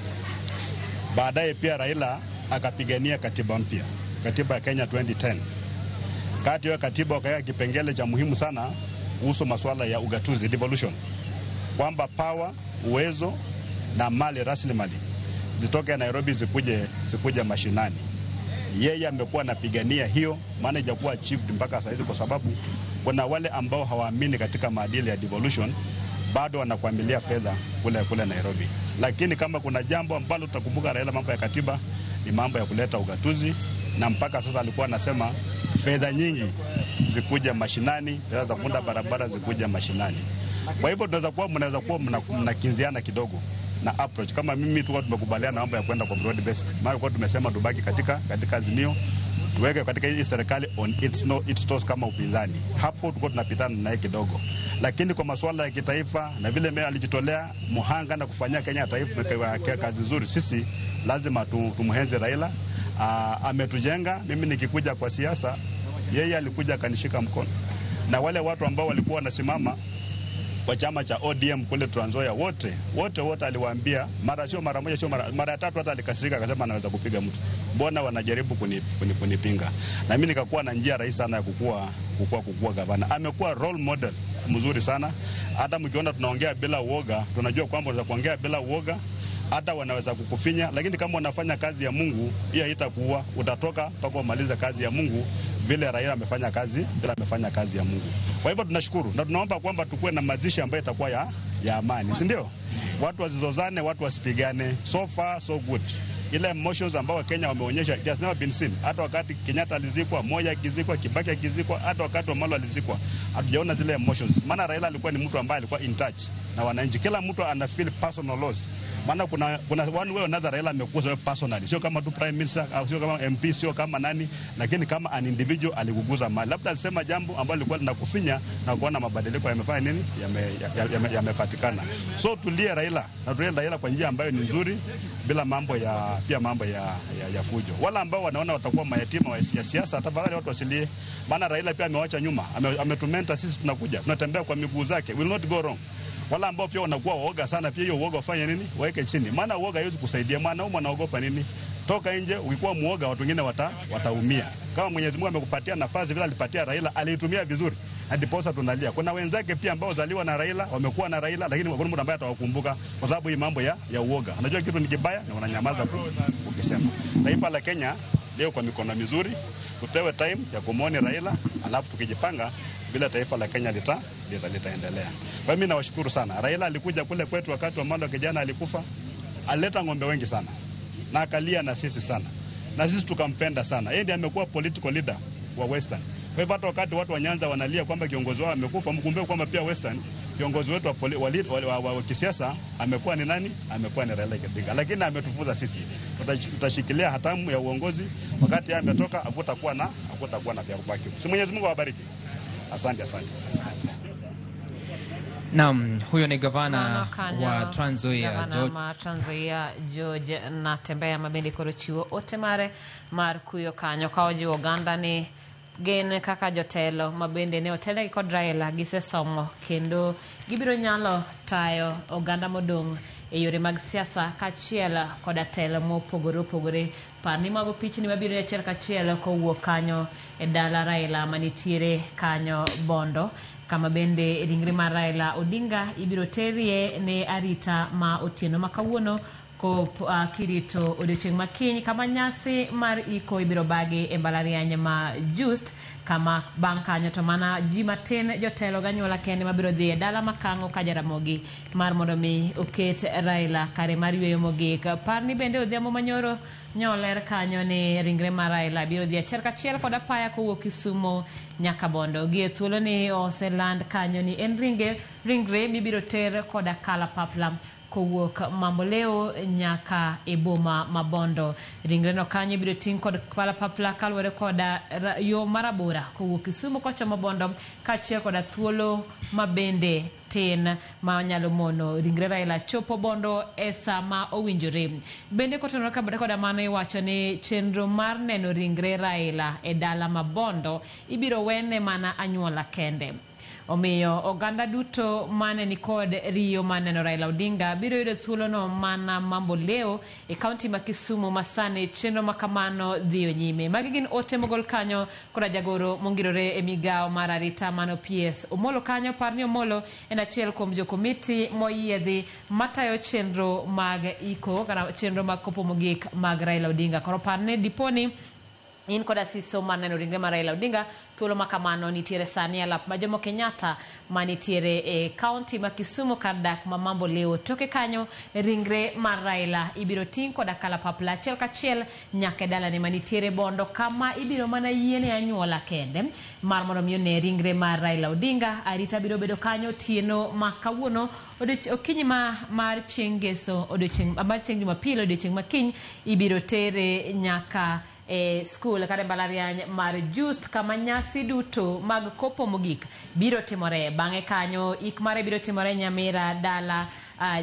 Baadaye pia Raila akapigania katiba mpya, katiba ya Kenya 2010. Kati ya katiba wakaweka kipengele cha muhimu sana kuhusu masuala ya ugatuzi, devolution, kwamba power, uwezo na mali rasilimali zitoke Nairobi zikuje mashinani. Yeye amekuwa anapigania hiyo, maana haijakuwa achieved mpaka sasa hivi kwa sababu kuna wale ambao hawaamini katika maadili ya devolution bado wanakwamilia fedha kule Nairobi. Lakini kama kuna jambo ambalo tutakumbuka Raila mambo ya katiba ni mambo ya kuleta ugatuzi, na mpaka sasa alikuwa anasema fedha nyingi zikuje mashinani, fedha za kuunda barabara zikuje mashinani. Kwa hivyo mnaweza kuwa mnakinziana kidogo na approach. Kama mimi tulikuwa tumekubaliana mambo ya kwenda kwa broad based. Maana kwa tumesema tubaki katika azimio, tuweke katika hii serikali on its toes kama upinzani. Hapo tulikuwa tunapitana naye kidogo. Lakini kwa masuala ya kitaifa na vile mimi alijitolea muhanga na kufanyia Kenya taifa kazi nzuri, sisi lazima tumhenze Raila. Ametujenga. Mimi nikikuja kwa siasa, yeye alikuja akanishika mkono. Na wale watu ambao walikuwa wanasimama kwa chama cha ODM kule Trans Nzoia wote aliwaambia, mara moja mara ya tatu hata alikasirika akasema anaweza kupiga mtu. Mbona wanajaribu kunipinga? Na mimi nikakuwa na njia rahisi sana ya kukua gavana. Amekuwa role model mzuri sana. Hata mkiona tunaongea bila uoga, tunajua kwamba unaweza kuongea bila uoga. Hata wanaweza kukufinya, lakini kama unafanya kazi ya Mungu, hiyo haitakuwa. Utatoka mpaka umalize kazi ya Mungu vile Raila amefanya kazi ya Mungu. Kwa hivyo tunashukuru na tunaomba kwamba tukue na mazishi ambayo itakuwa ya amani, si ndio? Watu wasizozane, watu wasipigane. So far so good. Ile emotions ambao Kenya wameonyesha, it has never been seen. Hata wakati Kenyatta alizikwa, Moi akizikwa, Kibaki akizikwa, hata wakati Omolo alizikwa, hatujaona zile emotions. Maana Raila alikuwa ni mtu ambaye alikuwa in touch na wananchi. Kila mtu ana feel personal loss. Maana kuna one way or another Raila amekuza personally. Sio kama tu prime minister, au sio kama MP, sio kama nani, lakini kama an individual aliguguza mali. Labda alisema jambo ambalo lilikuwa linakufinya na kuona mabadiliko yamefanya nini? Yamepatikana. So tulie Raila, na tulie Raila kwa njia ambayo ni nzuri bila mambo ya fujo. Wala ambao wanaona watakuwa mayatima wa siasa, tafadhali watu wasilie. Maana Raila pia amewacha nyuma. Ametumenta sisi tunakuja. Tunatembea kwa miguu zake. Will not go wrong. Wala ambao pia wanakuwa waoga sana, pia hiyo uoga wafanye nini? Waeke chini. Maana uoga haiwezi kusaidia. Mwanaume anaogopa nini? Toka nje, ukikuwa muoga watu wengine wataumia. Kama Mwenyezi Mungu amekupatia nafasi vile alipatia Raila, aliitumia vizuri. na ndiposa tunalia. Kuna wenzake pia ambao zaliwa na Raila, wamekuwa na Raila, lakini hakuna mtu ambaye atawakumbuka kwa sababu hii mambo ya uoga. Unajua kitu ni kibaya na wananyamaza ukisema. Taifa la Kenya leo kwa mikono mizuri, tupewe time ya kumwona Raila, alafu tukijipanga bila taifa la Kenya litaendelea. Kwa mimi nawashukuru sana. Raila alikuja kule kwetu wakati wa Malo kijana alikufa, alileta ng'ombe wengi sana na akalia na sisi sana, na sisi tukampenda sana. Yeye ndiye amekuwa political leader wa Western. Kwa hivyo hata wakati watu wa Nyanza wanalia kwamba kiongozi wao amekufa, mkumbuke kwamba pia Western kiongozi wetu wa kisiasa amekuwa ni nani? Amekuwa ni Raila Odinga. Lakini ametufunza sisi, tutashikilia hatamu ya uongozi. Wakati yeye ametoka hakutakuwa na vya kubaki. Si Mwenyezi Mungu awabariki. Asante.
Naam, huyo ni gavana wa Trans
Nzoia George Natembeya Mabende Korochiwo otemare mar kuyo kanyo ka ojiwo oganda ni gen kaka jotelo mabende ne otelo kod Raila gisesomo kendo gibiro nyalo tayo oganda modong' e yore mag siasa kachiel kod telo mopogore opogore. Parni mago pichni mabiro e achiel kachiel kowuok kanyo e dala Raila manitiere kanyo Bondo, kama bende ringre mar Raila Odinga ibiro terie ne arita ma otieno makawuono ko kirito odiochieng' makiny kama nyasi mar iko ibiro bagi e mbalariany ma Just, kama bang' kanyo to mana ji matin jotelo ganyuola kende mabiro dhi e dala makang'o ka Jaramogi mar mondo mi oket Raila kare mar yweyo mogik. Parni bende odhiambo manyoro nyoler kanyo ni ringre mar Raila biro dhi achiel kachiel kod apaya kowuok Kisumo nyaka Bondo. Gie thuolo ni oseland kanyo ni en ringre mibiro ter kod kalapapla kowuok Mamboleo nyaka e boma ma Bondo. Ringre no kanyo biro ting' kod kalapapla kaluwore kod yo marabora kowuok Kisumo kochomo Bondo, kachiel kod thuolo mabende tin ma nyalo mono ringre Raila chopo Bondo e sama owinjore. Bende kotenore kod mano iwacho ni chenro mar neno ringre Raila e dala ma Bondo ibiro wene mana anyuola kende. Omiyo oganda duto mane ni kod riyo maneno Raila Odinga biro yudo thuolo no mana Mamboleo e kaunti ma Kisumu masani chenro makamano dhiyo nyime. Magi gin ote mogol kanyo kod jagoro mongirore e migao mar arita mano PS Omolo kanyo. Parni Omolo en achiel kuom jo komiti moyiedhi matayo chenro mag iko kana chenro mag kopo mogik mag Raila Odinga. Koro parne diponi in koda siso maneno ringre mar Raila Odinga thuolo makamano nitiere sani alap ma Jomo Kenyatta manitiere e kaunti ma Kisumu kar dak ma Mamboleo. Toke kanyo ringre mar Raila ibiro ting' koda kalapapla achiel kachiel nyaka dala ne manitiere Bondo, kama ibiro mana yiene anyuola kende mar mondo mi ne ringre mar Raila Odinga. Arita biro bedo kanyo tieno makawuono okinyi mar chieng' Ngeso mar chieng' Jumapil odiochieng' makiny ibiro tere nyaka school kare mbalariany mar Just, kama nyasi duto mag kopo mogik biro timore. Bang'e kanyo ik mare biro timore Nyamira dala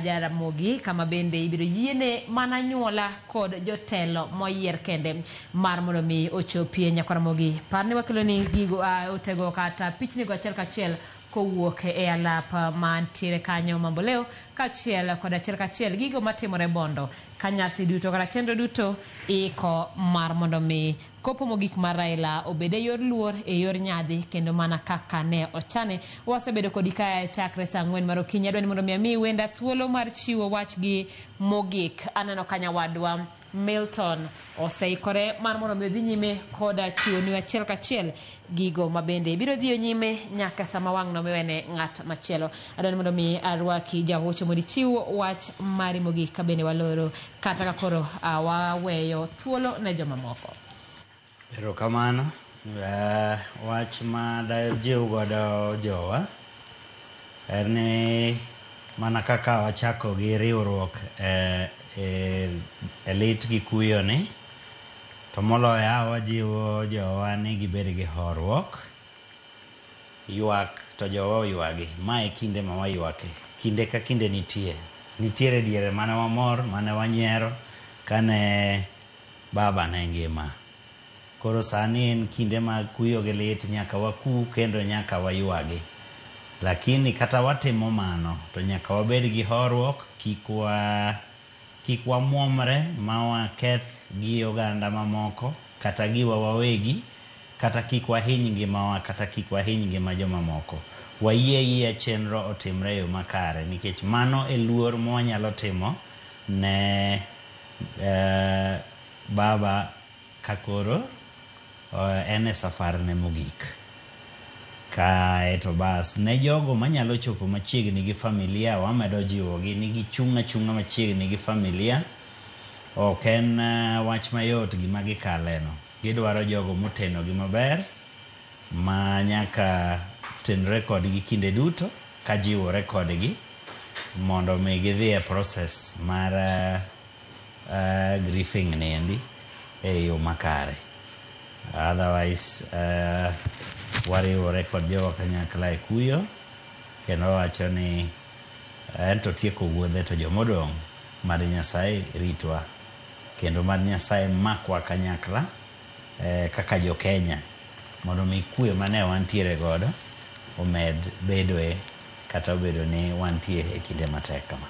Jaramogi, kama bende ibiro yiene mana nyuola kod jotelo moyier kende mar mondo mi ochopie Jaramogi. Parne wakilo ni gigo otego kata pichni go achiel kachiel kowuok e alap mantiere kanyo Mamboleo kachiel kod achiel kachiel gigo matimore Bondo, kanyasi duto kata chenro duto iko mar mondo mi kopo mogik mar Raila obede yor luor e yor nyadhi kendo mana kaka ne ochane. Wasebedo kodi ka chakre saa 4 mar okinyi. Adwani mondo mi ami wenda thuolo mar chiwo wachgi mogik. Aneno kanyawadwa Milton oseikore mar mondo mi dhi nyime koda chiwo ni achiel kachiel gigo mabende biro dhiyo nyime nyaka sama wang' no miwene ng'at machielo. Adwani mondo mi arwaki jahocho mondo chiwo wach mari mogik ka bende waloro kata kakoro waweyo thuolo ne joma moko.
Erokamano. Wach ma dayo jiw godo jowa en ni mana kaka wachako gi riwruok lit gi kuyo ni, to moloyo wajiwo jowa ni gibed gi horuok. Ywak to jowa oywagi. Mae kinde ma waywake. Kinde ka kinde nitiere diere mane wamor, mane wanyiero kane baba ne ngima. Koro sani en kinde ma kuyo gi lit, nyaka waku kendo nyaka waywagi. Lakini kata watimo mano to nyaka wabed gi horuok, kik wamuomre ma waketh gi oganda mamoko kata giwa wawegi, kata kik wahiny ngimawa kata kik wahiny ngima joma moko. Wayie chenro otimre yo makare nikech mano e luor mwanyalo timo ne baba kakoro en e safar ne mogik. Kaeto bas ne jogo manyalo chopo machiegni gi familia wamedo jiwogi ni gichung' achung'a machiegni gi familia. Ok en wach mayot gima gikaleno. Gidwaro jogo moteno gi maber ma nyaka tenre kodgi kinde duto ka jiwore kodgi mondo mi gidhi e process mar grieving niendi e yo makare. Otherwise wariwore kod jogo kanyakla e kuyo kendo wacho ni ento tieko wuodhe to jomodong' mad Nyasaye ritwa kendo mad Nyasaye makwa kanyakla kaka jo Kenya mondo mi kuyo mane wantiere godo omed bedoe kata obedo ni wantie e kinde matek kama.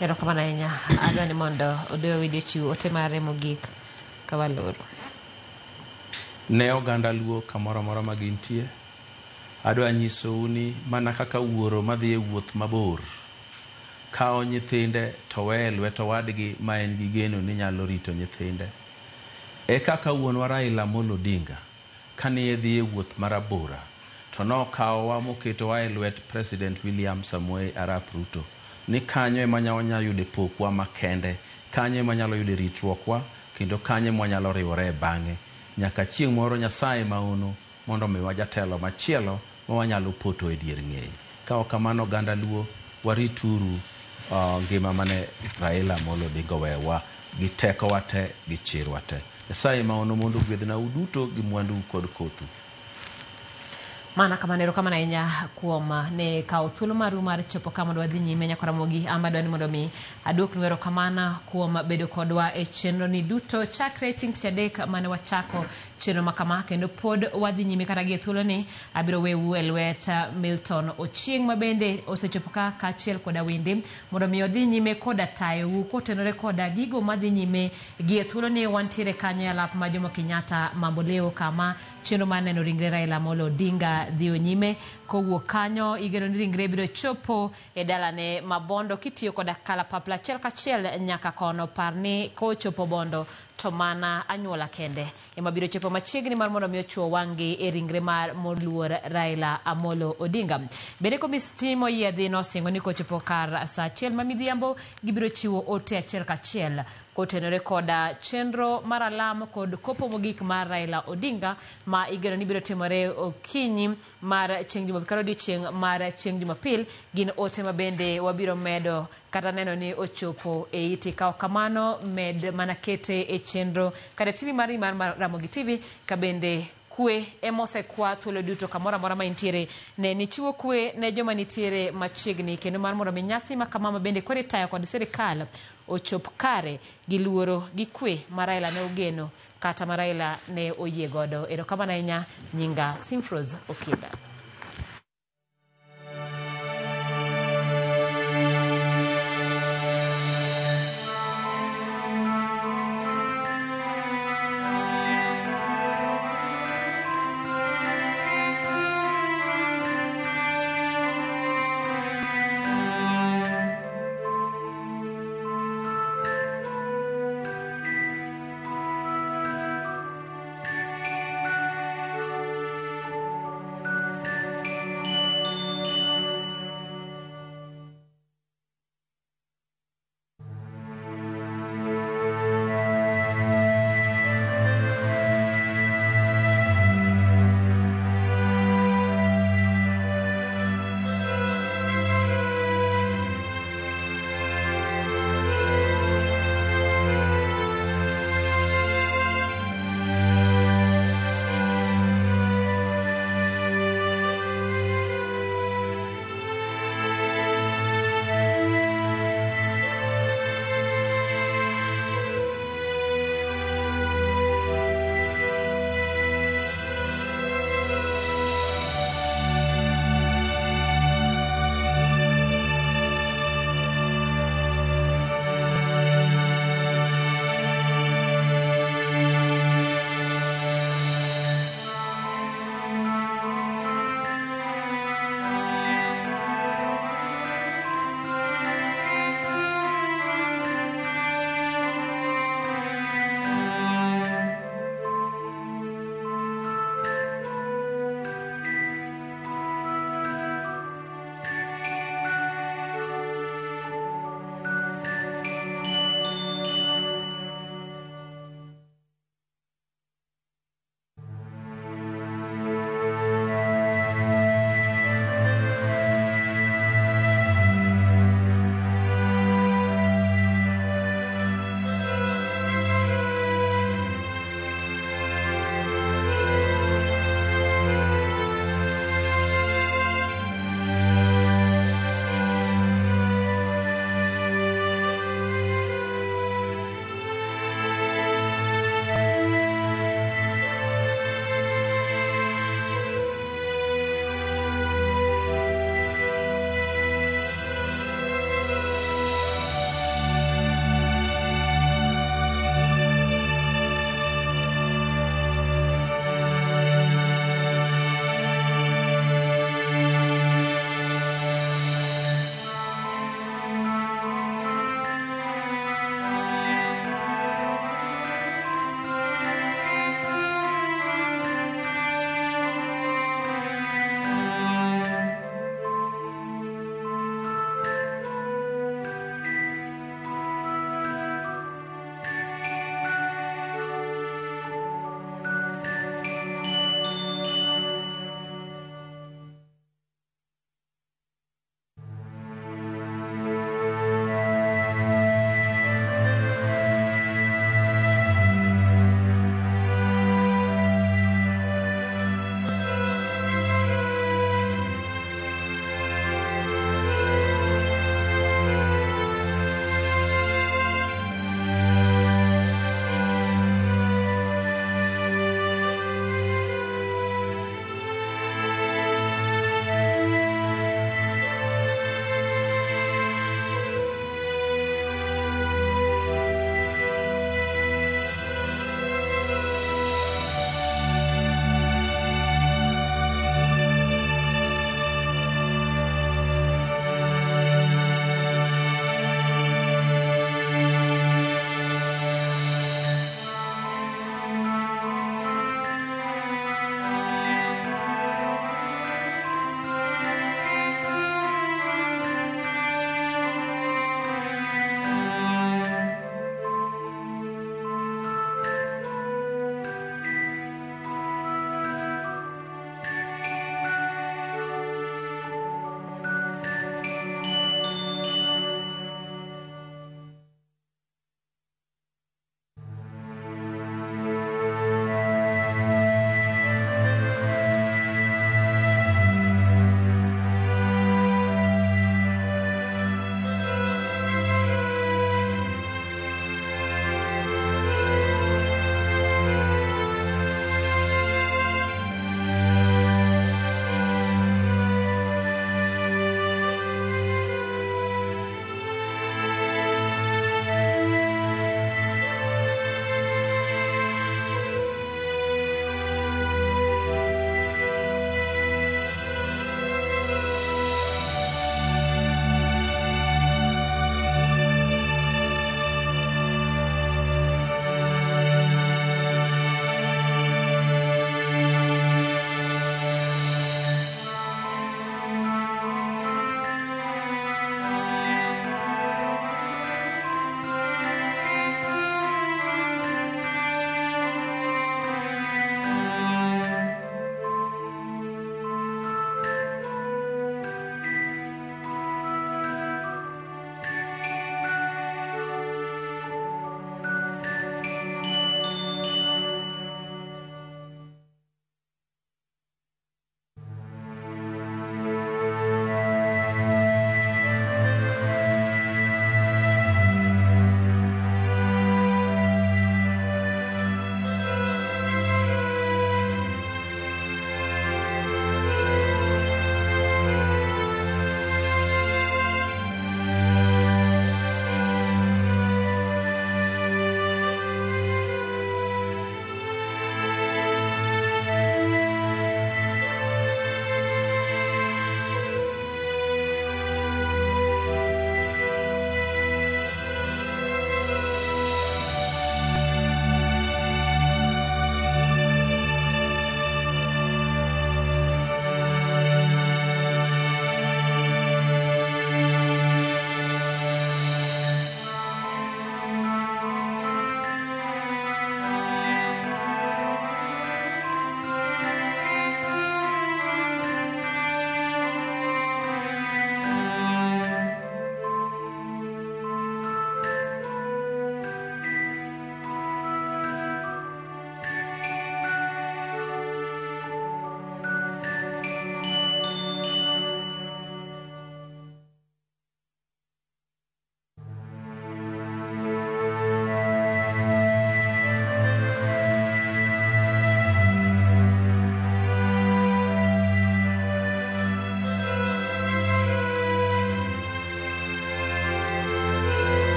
Erokamano ahinya. Adwa ni mondo Odoyo Video chiw ote mare mogik ka waloro.
Ne oganda Luo kamoro amora ma gintie, adwa nyisou ni mana kaka wuoro madhi e wuoth mabor kawo nyithinde to we lwet owadgi ma en gi geno ni nyalo rito nyithinde, e kaka wuonwa Raila Amolo Odinga kane dhi e wuoth marabora to nokawowa moketowa e lwet President William Samoei Arap Ruto ni kanyo ema nyalo yude pokwa makende, kanyo ema nyalo yude ritruokwa kendo kanyo ema nyalo riwore bang'e nyaka chieng' moro Nyasaye maono mondo miwa jatelo machielo ma wanyalo poto e dier ng'eye. Ka ok kamano oganda Luo warituru ngima mane Raila Amolo Odinga owewa gi teko wate gi chirwa te. Nyasaye maono mondo gwedhna uduto gi mwandu kod kothu.
Mana kamano erokamano ahinya kuom ne kawo thuolo maru mar chopo kama dwadhi nyime Nyakaramogi. Amba dwani mondo mi aduoknu erokamano kuom bedo kodwa e chenro ni duto chakre chieng' tich adek mane wachako chenro makama kendo pod wadhi nyime kata gi thuolo ni abiro wewu e lwet Milton Ochieng' ma bende osechopo ka kaachiel koda wende mondo mi odhi nyime koda tayo kotenore koda gigo madhi nyime gi thuolo ni wantiere kanyo e lap ma Jomo Kenyatta Mamboleo kama chenro mar neno ringre Raila Amolo Odinga dhiyo nyime. Kowuok kanyo igeno ni ringre biro chopo e dalane ma Bondo kitiyo koda kalapapla achiel kachiel nyaka kono. Parni kochopo Bondo to mana anyuola kende ema biro chopo machiegni mar mondo mi ochuo wang'gi e ringre mar moluor Raila Amolo Odinga. Bende Komis timo yiedhi nosingo ni kochopo kar saa achiel ma midhiambo gibiro chiwo ote achiel kachiel kotenore koda chenro mar alam kod kopo mogik mar Raila Odinga ma igeno ni biro timore okinyi mar chieng' Jumapil kata odiochieng' mar chieng' Jumapil. Gin ote ma bende wabiro medo kata neno ni ochopo e iti. Ka kamano med mana kete e chenro kada TV mar Ramogi TV ka bende kwe emose kwa thuolo duto kamora mora ma intiere ne nichiwo kwe ne joma nitiere machiegni kendo mar mondo nyasi ma kama bende kore tayo kod sirikal ochop kare gi luoro gi kwe ma Raila ne ogeno kata ma Raila ne oyie godo. Erokamano ahinya. Nyinga Simfroz Okida.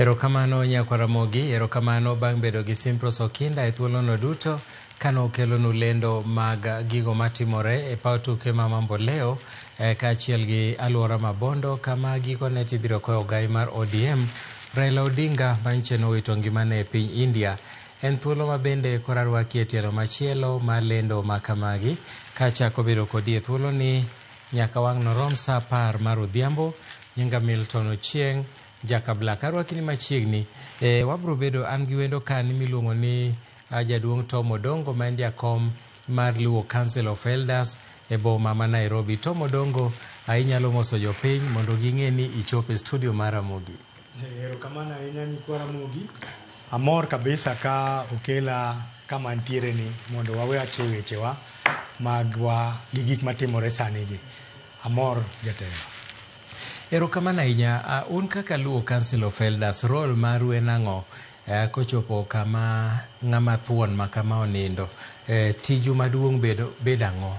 Erokamano Nyakwaramogi, erokamano bang' bedo gi Simpros Okinda e thuolono duto kano kelonu lendo mag gigo matimore e paw tuke ma Mamboleo kaachiel gi aluora Mabondo kama gikone tibiro koyo gai mar ODM Raila Odinga manyiche nowito ngimane e piny India. En thuolo ma bende korarwaki e tielo machielo mar lendo makamagi kachako bedo kodi e thuolo ni nyaka wang' norom sa 10 mar odhiambo. Nyinga Milton Ochieng, Jaka Black arwaki ni machiegni. Wabro bedo an gi wendo kani miluongo ni Jaduong' Tom Odongo ma en jakom mar Luo Council of Elders e boma ma Nairobi. Tom Odongo, inyalo moso jopiny mondo ging'e ni ichopo e studio mar Ramogi.
Erokamano ahinya Nyakwaramogi. Amor kabisa ka okela kama ntiere ni mondo wawe ache wechewa magwa gi gik matimore sani gi. Amor jatelo.
Erokamano ahinya. Un kaka Luo Council of Elders, role maru en ang'o kochopo kama ng'ama thuon ma kama onindo? Tiju maduong' bedo ang'o?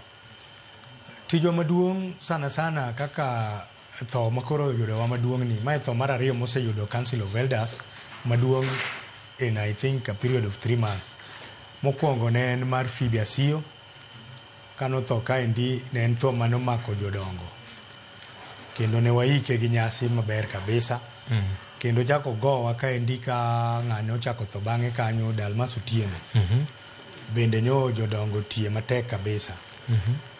Tiju maduong' sana kaka tho makoro yudowa maduong' ni. Mae tho mar ariyo moseyudo Council of Elders maduong' in I think a period of 3 months. Mokwongo ne en mar Phoebe Asiyo. Kano tho kaendi ne en tho manomako jodongo. Kendo ne waike gi nyasi maber kabisa. Kendo chako gowa kaendi ka ng'ane ochako tho bang'e kanyo Dalmas Otieno. Bende nyo jodongo tie matek kabisa.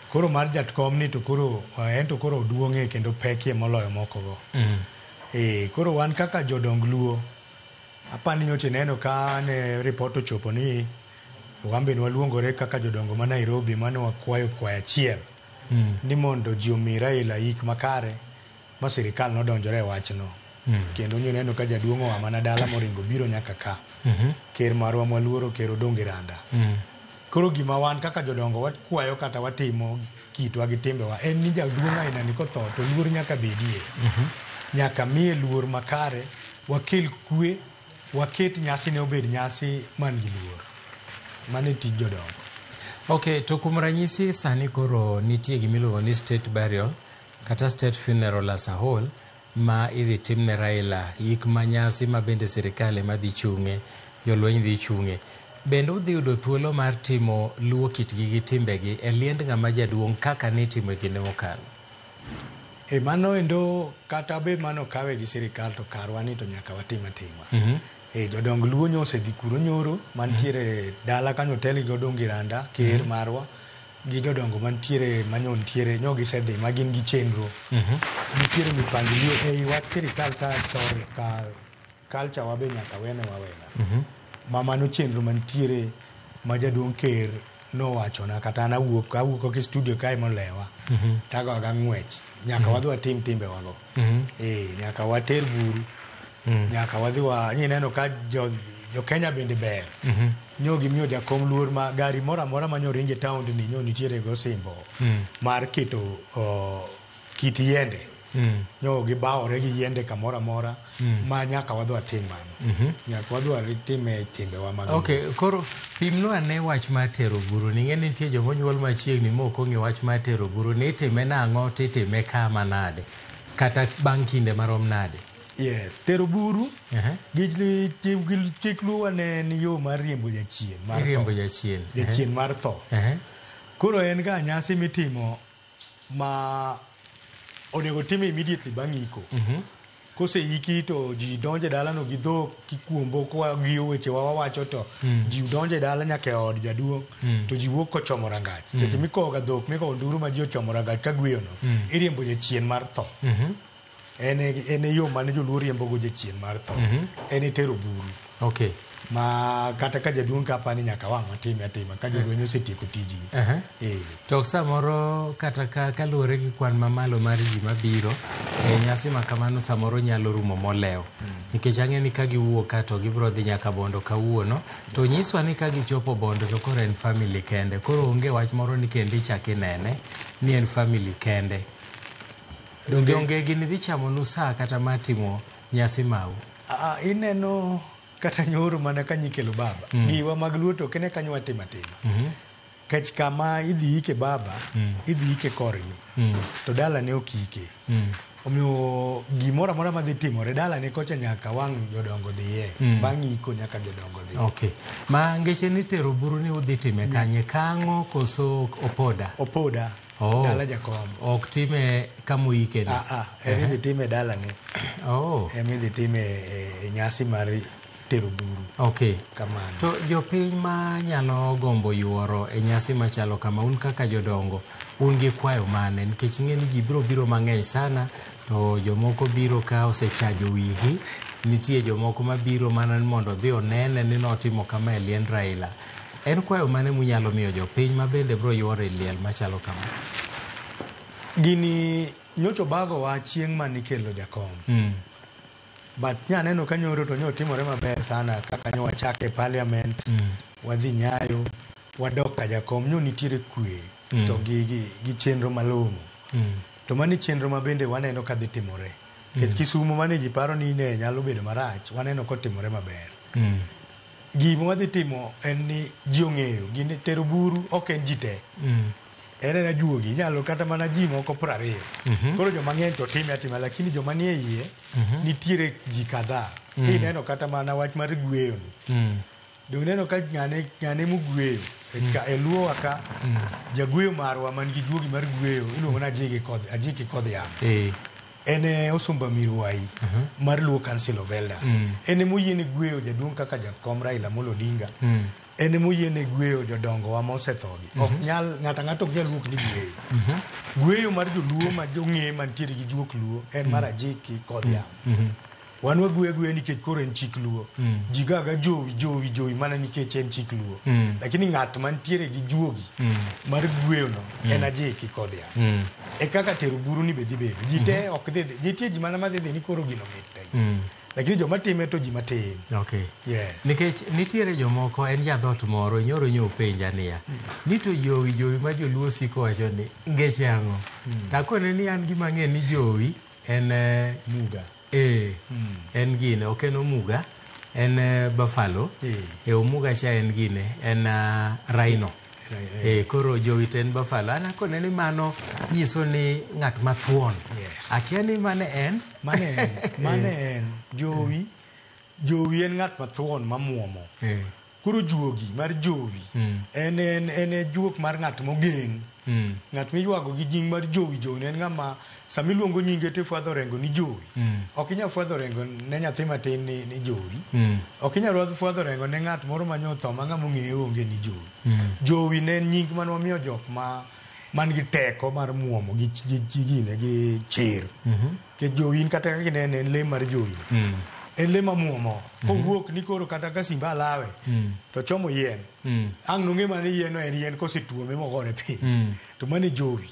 Koro mar jatkom ni to koro en to koro oduong'e kendo pekie moloyo mokogo. Koro wan kaka jodong Luo apani nyoche neno ka ne report ochopo ni wambe waluongore kaka jodongo ma Nairobi mane wakwayo achiel ni mondo ji omi Raila yik makare ma sirikal nodonjore e wachno. Kendo nyo neno ka jaduong' oa mana dala moringo biro nyaka ka. Ker marwa mwaluoro Ker Odongi Randa. Koro gima wan kaka jodongo wakwayo kata watimo kitwa gi timbewa en ni jaduong' aina ni kotho to luor nyaka bedie. Nyaka miye luor makare, wakel kwe, waket nyasi ne obed nyasi man gi luor. Mane tij jodongo.
Okay, to kuom ranyisi sani koro nitie gimiluongo ni state burial kata state funeral as a whole ma idhi timne Raila, yik ma nyasi ma bende sirikal ema dhi chung'e, jolweny dhi chung'e. Bende udhi yudo thuolo mar timo luo kitgi gi timbegi e liend ng'ama jaduong' kaka nitimo e kinde mokalo?
Mano endo kata bed mano kawe gi sirikal to karwa ni to nyaka watim atima. Jodong Luo nyo osedhi kuro nyoro mantiere dala kanyo teli gi Odongi Randa ker marwa gi jodongo mantiere manyo ntiere nyo gisedhi ma gin gi chenro. Nitiere mipangilio ei wach sirikal ka culture wabe nyaka wene wawena. Mano chenro mantiere ma jaduong' ker nowachona kata an awuok e studio kae molewa. Tago aga ng'wech. Nyaka wadhi watim timbe wago. Nyaka water buru. Nyaka wadhi neno ka jo Kenya bende ber. Nyo gimiyo jakom luor ma gari mora mora manyo ringe town ni nyo nitiere go simbo mar keto kit yiende. Nyo gibawore gi yiende kamora mora ma nyaka wadhi watim mano. Nyaka wadhi watime timbe wa mag.
Okay, koro pimno ane wach mar tero buru. Ning'e nitie jomonyuol machiegni mok ong'e wach mar tero buru. Ni itime nang'o to itime kama nade? Kata bang' kinde marom nade?
Yes, tero buru. Chik luwa ne ni yo mar riembo jachien.
Riembo jachien.
Jachien mar tho. Koro en ga nyasi mitimo ma onego time immediately bang' iko. Kose iki to ji donje dala no gi dhok kikwombo kwa gi weche wawacho to ji donje dala nyaka od jaduong' to ji wuok kochomo rangach. Seche mikowo ga dhok mikowo nduru ma ji ochomo rangach ka gweyo no iriembo jachien mar tho. En yo mane joluo riembo go jachien mar tho. En tero buru.
Okay.
Ma kata ka jaduong' kapani nyaka wang' watime atima ka jolweny osetieko tiji.
To samoro kata kaluwore gi kwan mamalo mar ji mabiro nyasi ma kamano samoro nyalo rumo molewo. Nikech ang'e ni ka giwuok ka to gibiro dhi nyaka Bondo kawuono to nyiswa ni ka gichopo Bondo to koro en family kende. Koro onge wach moro ni kendi chaki nene ni en family kende. Donge gini dhi chamo nusa kata matimo nyasi mau?
Ineno kata nyoro mana kanyikelo baba. Giwa mag Luo to kene kanyo watima tima. Kech kama idhi ike baba, idhi ike korgi. To dala ne okike. Omiyo gimoro amora madhi timore dala ne kocha nyaka wang' jodongo dhiye. Bang' iko nyaka jodongo dhiye.
Okay. Ma ngeche ni tero buru ni udhi time kanye Kang'o koso Opoda?
Opoda.
Oh.
Dala Jakom.
Ok time kamuike ni?
Emi dhi time dala ni.
Oh.
Emi dhi time nyasi mar tero buru.
Okay.
Kamano.
To jopiny ma nyalo gombo yuoro e nyasi machalo kama un kaka jodongo, un gi kwayo mane? Nikech ing'e ni ji biro mang'eny sana, to jomoko biro ka osechajo wigi, nitie jomoko mabiro mana mondo dhi onene ni notimo kama e liend Raila. En kwayo mane munyalo miyo jopiny ma bende biro yuoro e liel machalo kama?
Gini nyocho bago wa chieng' manikelo Jakom. But nyaneno ka nyoro to nyotimore maber sana kaka nyo wachake parliament, wadhi Nyayo, wadok ka Jakom, nyo nitiere kwe to gi chenro malong'o. To mani chenro ma bende waneno ka dhi timore. Kisumu mane ji paro ni ne nyalo bedo marach, waneno kotimore maber. Gima wadhi timo en ni ji ong'eyo, gini tero buru ok en ji te. En ajuogi, nyalo kata mana ji moko 20. Koro joma ng'eny to time atima, lakini joma nie iye nitiere ji kadhaa. Neno kata mana wach mar gweyo ni. Dong neno ka ng'ane mugweyo. E luo waka jagweyo marwa man gi juogi mar gweyo iluongo na Ajiki Kodhiambo. En Osumba Mirwai mar Luo Council of Elders. En moyiene gweyo jaduong' kaka Jakom Raila Amolo Odinga. En moyiene gweyo jodongo wa mosethogi. Ok nyal ng'ato ok nyal wuok ni gweyo. Gweyo mar joluo ma jong'e mantiere gi juok luo en mar Ajiki Kodhiambo. Wan wagwe nikech koro en chik luo. Ji gaga jowi mana nikech en chik luo. Lakini ng'at mantiere gi juogi mar gweyo no en Ajiki Kodhiambo. E kaka tero buru ni bedhi bedo. Ji te ok dhi. Nitie ji mana madhi ni koro gino mit. Lakini joma time to ji matin.
Okay.
Yes.
Nikech nitiere jomoko en jadhot moro nyoro penja niya. Ni to jowi ma joluo siko wacho ni ngeche ang'o. Takone ni an gima ng'e ni jowi en
muga.
En gine, ok en omuga, en buffalo, omuga cha en gine, en rhino. Koro jowi en buffalo. Ana kone ni mano nyiso ni ng'at mathuon. Akia ni mane en?
Mane en. Jowi en ng'at mathuon mamuomo. Koro juogi mar jowi en juok mar ng'at mogen. Ng'at miywago gi nying mar jowi en ng'ama samiluongo nyinge te fwadho rengo ni jowi. Ok inyal fwadho rengo ne nyathi matin ni jowi. Ok inyal fwadho rengo ne ng'at moro manyotho ma ng'ama ong'eyo onge ni jowi. Jowi ne en nying mane wamiyo jok man gi teko mar muomo gi chir. Ke jowi kata kaka en le mar jowi. En le mamuomo. Kowuok ni koro kata ka simba lawe to chomo yien. Ang' nong'e mane yien no en yien kosetuome mogore piny. To mane jowi.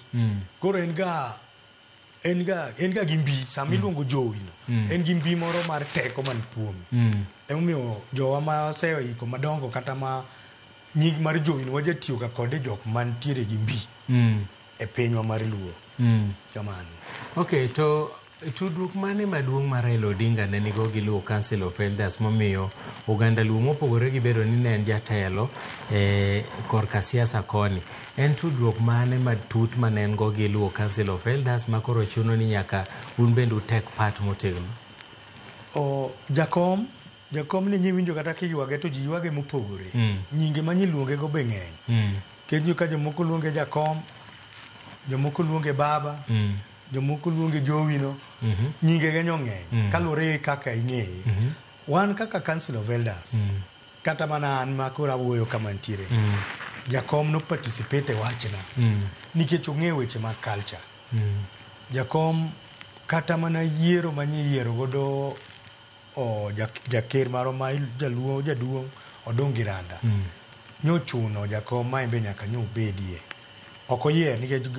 Koro en ga gi mbi sama iluongo jowi no. En gi mbi moro mar teko man kuome. Emomiyo jowa ma oseiko madongo kata ma nying mar jowi no wajatiyo ga kode jok mantiere gi mbi e pinywa mar Luo. Kamano.
Okay, to tudruok mane maduong' mar Raila Odinga ne nigo gi Luo Council of Elders momiyo oganda Luo mopogore gi bedo ni ne en jatelo korka siasa koni. En tudruok mane matut mane en go gi Luo Council of Elders ma koro chuno ni nyaka un bende utek part motegno?
Jakom ni nyiwinjo kata kiywage to ji ywage mopogore. Nyinge ma nyiluonge go be ng'eny. Kenjo ka jomoko luonge Jakom, jomoko luonge Baba, jomoko luonge jowino. Nyinge genyo ng'eny kaluwore kaka ing'eye. Wan kaka Council of Elders kata mana an ma koro awuoyo kama ntiere. Jakom no participate e wachna nikech ong'eyo weche mag culture. Jakom kata mana yiero manyiero godo jaker maro ma jaduong' Odong Giranda. Nyochuno Jakom ma embe nyaka nyobedie. Ok oyier nikech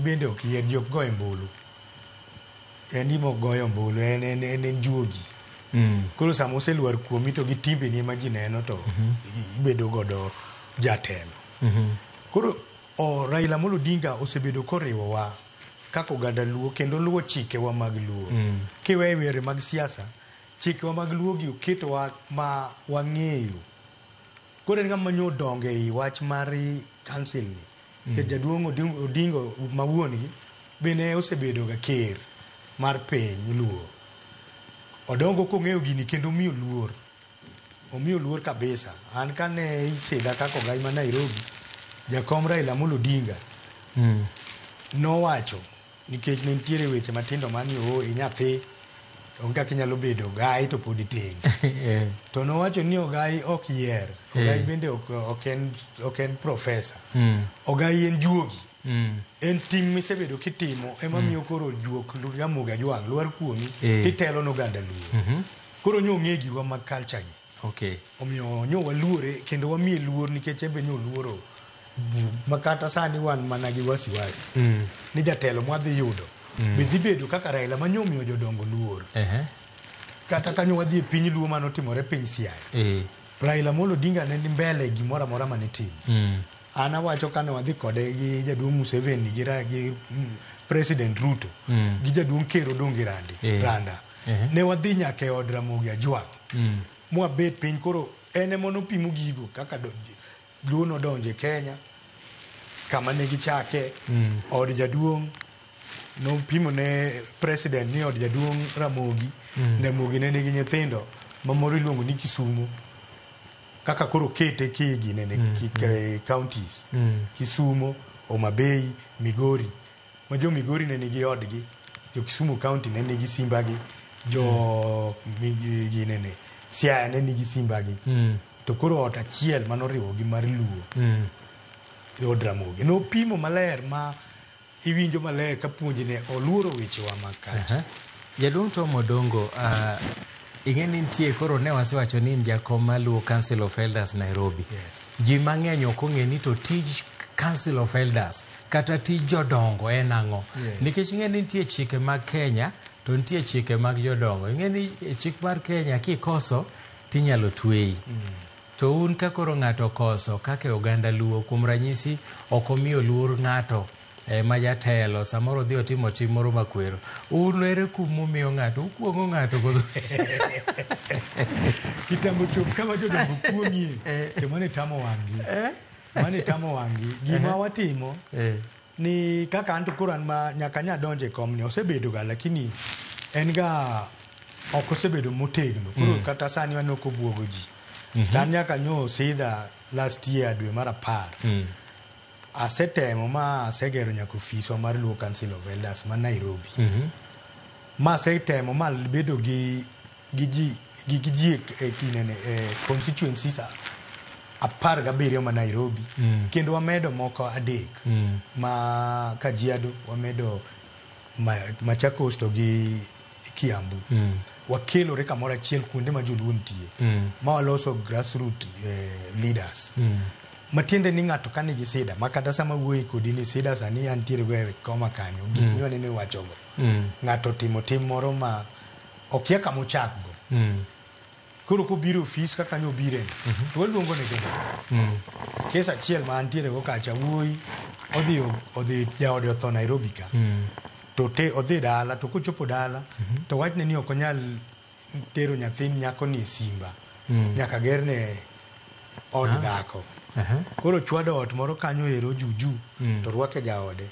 bende ok yier jok goyo mbulu. En imo goyo mbulu en juogi. Koro sama oseluar kuomi to gi timbe ni ma ji neno to ibedo godo jatelo. Koro Raila Amolo Odinga osebedo koriwowa kaka oganda Luo kendo luwo chikewa mag Luo. Kiweyo were mag siasa, chikewa mag Luo gi oketowa ma wang'eyo. Koro en ng'ama nyodongo ei wach mar council ni. Ke jaduong' Odinga ma wuon gi bende osebedo ga ker mar piny luo odongo kong'eyo gini kendo omiyo luor kabisa. An kane iseda kaka ogai ma Nairobi, jakom Raila Amolo Odinga nowacho nikech ne nitiere weche matindo mani nyathi onge kaka inyalo bedo ogai to pod itin to nowacho ni ogai ok yier, ogai bende ok en profesa, ogai en juogi. En tim misebedo kitimo ema miyo koro juok Ramogi Ajwang' lwar kuomi titelo n'oganda luo. Koro nyo ng'e giwa mag culture gi. Omiyo nyo waluore kendo wamiye luor nikech ebe nyo luoro makata sani wan mana gi wasiwasi ni jatelo mwadhi yudo be dhi bedo kaka Raila manyo miyo jodongo luor. Kata kanyo wadhi e piny luo manotimore piny Siaya, Raila Amolo Odinga ne ni mbele gimoro amora mane tim. An awacho kane wadhi kode gi jaduong' Museveni gi President Ruto gi jaduong' Ker Odongi Randa ne wadhi nyaka e od Ramogi Ajwang' mwabet piny. Koro ene monopimo gigo kaka luo nodonje Kenya kama ne gichake od jaduong' nopimo ne president ni od jaduong' Ramogi ne nigi nyithindo mamoro iluongo ni Kisumu kaka koro kete kigi ne counties Kisumu, Homa Bay, Migori. Ma jo Migori ne nigi odgi, jo Kisumu county ne nigi simbagi, jo ginene Siaya ne nigi simbagi. To koro ot achiel manoriwo gi mar luo od Ramogi nopimo maler ma iwinjo maler ka puonji ne oluoro wechewa mag culture.
Jaduong' Tom Odongo, ing'eni nitie koro ne wasiwacho ni jakom maluwo Council of Elders Nairobi. Ji mang'eny ok ong'e ni to tij Council of Elders kata tij jodongo en ang'o. Nikech ing'eni nitie chike mag Kenya to nitie chike mag jodongo. Ing'eni chik mar Kenya kikoso tinyalo tweyi. To un ka koro ng'ato koso kaka oganda luo, kuom ranyisi ok omiyo luor ng'ato ma jatelo samoro dhi otimo tim moro makwero, un ere kumomiyo ng'ato ukuongo ng'ato
kitambo chop kama jodongo kuomie to mane tamo wang'i gima watimo ni kaka anto koro an ma nyaka nyadonje kom ni osebedo ga, lakini en ga ok osebedo motegno koro kata sani wan ok obwogo ji. Dan nyaka nyo sidha last year dwe mar 10 asetemo ma asegero nyaka ofiswa mar Luo Council of Elders ma Nairobi. Ma asetemo ma bedo gi ji kinene constituencies 17 ma Nairobi kendo wamedo moko 3 ma Kajiado, wamedo Machakos to gi Kiambu. Wakelore kamoro achiel kuonde ma joluo nitie ma waloso grassroots leaders. Matiende ni ng'ato kane gi sida makata sama wuoyi kodi ni sida sani antiere go e koma kanyo gik nyone ne wachogo ng'ato timo tim moro ma okia kama ochakgo koro kobiro ofis kaka nyo bire to waluongo ne jodongo. Kes achiel ma antiere go kacha wuoyi odhi jaode otho Nairobi ka to odhi dala to kochopo dala to wachne ni ok onyal tero nyathini nyako ni simba nyaka gerne od dhako. Koro chwado ot moro kanyo ero juju to rwake jaode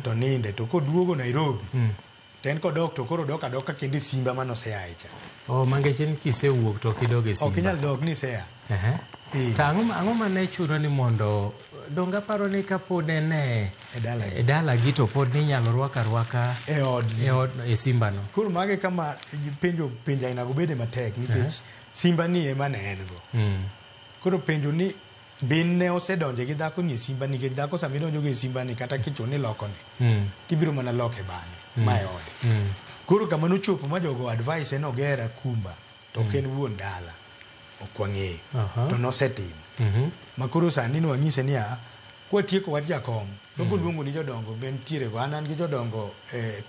to ninde to koduogo Nairobi ten kodok to koro dok adoka kende simba manoseaecha.
Mangeche ni kisewuok to kidoge simba.
Ok inyal dok ni sea.
Ta ang'o mane chuno ni mondo donga paro ni kapod ne e dala gi to pod ni nyalo rwaka
e od
e simba no.
Koro mage kama penjo aina go bede matek nikech simba ni ema ne en go. Koro penjo ni bin ne osedonje gi dhako ni simba ni nikech dhako sami donjo gi simba ni kata kicho ni loko ni tibiro mana loke bang'e mae ode. Koro kama nochopo ma jogo advice en ogera kumba to ken wuon dala ok wang'eyo to nosetimo ma koro sani no wanyise ni kwatieko wach jakom to luongo ni jodongo ben tiere go an gi jodongo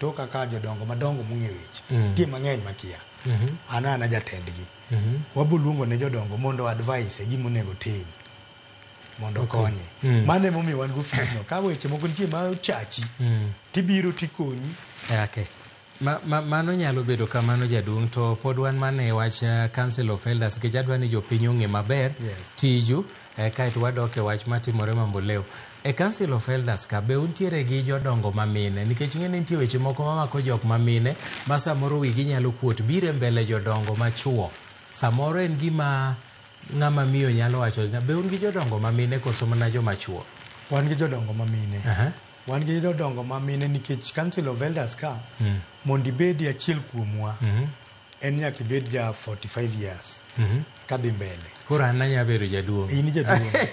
to kaka jodongo madongo mong'e weche tie mang'eny makia ana jatendgi wabuluongo ne jodongo mondo advice gima onego tim mondo konye. Mane momiyo wan go ofis no ka weche moko nitie ma chachi tibiro tikoni
Mano nyalo bedo kamano jaduong' to pod wan mane wach Council of Elders nikech adwa ni jopiny ong'e maber tiju kaeto wadok e wach matimore Mamboleo. E Council of Elders ka be untiere gi jodongo mamine nikech ing'e ni nitie weche moko mamako jok mamine ma samoro wigi nyalo kuot bire mbele jodongo machuo. Samoro en gima ng'ama miyo nyalo wacho be un gi jodongo mamine koso mana joma chuo?
Wan gi jodongo mamine. Wan gi jodongo mamine nikech Council of Elders ka mondo ibedi achiel kuomwa en nyaka ibed ja 45 years kadhi mbele.
Koro an anya bedo jaduong'.
In jaduong'.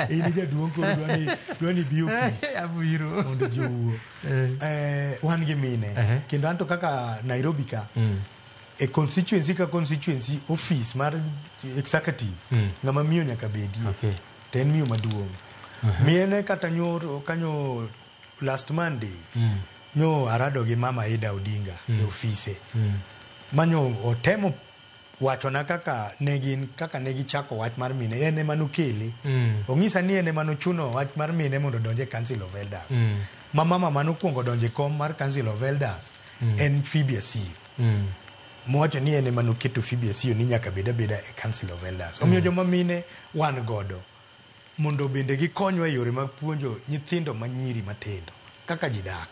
In jaduong' koro dwani bi office.
Abiro.
Mondo ji owuo. Wan gi mine. Kendo anto kaka Nairobi ka e constituency ka constituency office mar executive ng'ama miyo nyaka bedi. To en miyo maduong'. Miene kata kanyo last Monday nyo arado gi mama Ida Odinga e office. Manyo otemo wachona kaka negi chako wach mar mine ene manukele. Ong'isa ni ene manuchuno wach mar mine mondo donje Council of Elders. Mama manukuongo donje kom mar Council of Elders en Phoebe Asio. Mwacho ni ene manuketo Phoebe Asio ni nyaka beda e Council of Elders. Omiyo joma mine wan godo mondo bende gikonywa e yore mag puonjo nyithindo manyiri matindo kaka ji dak.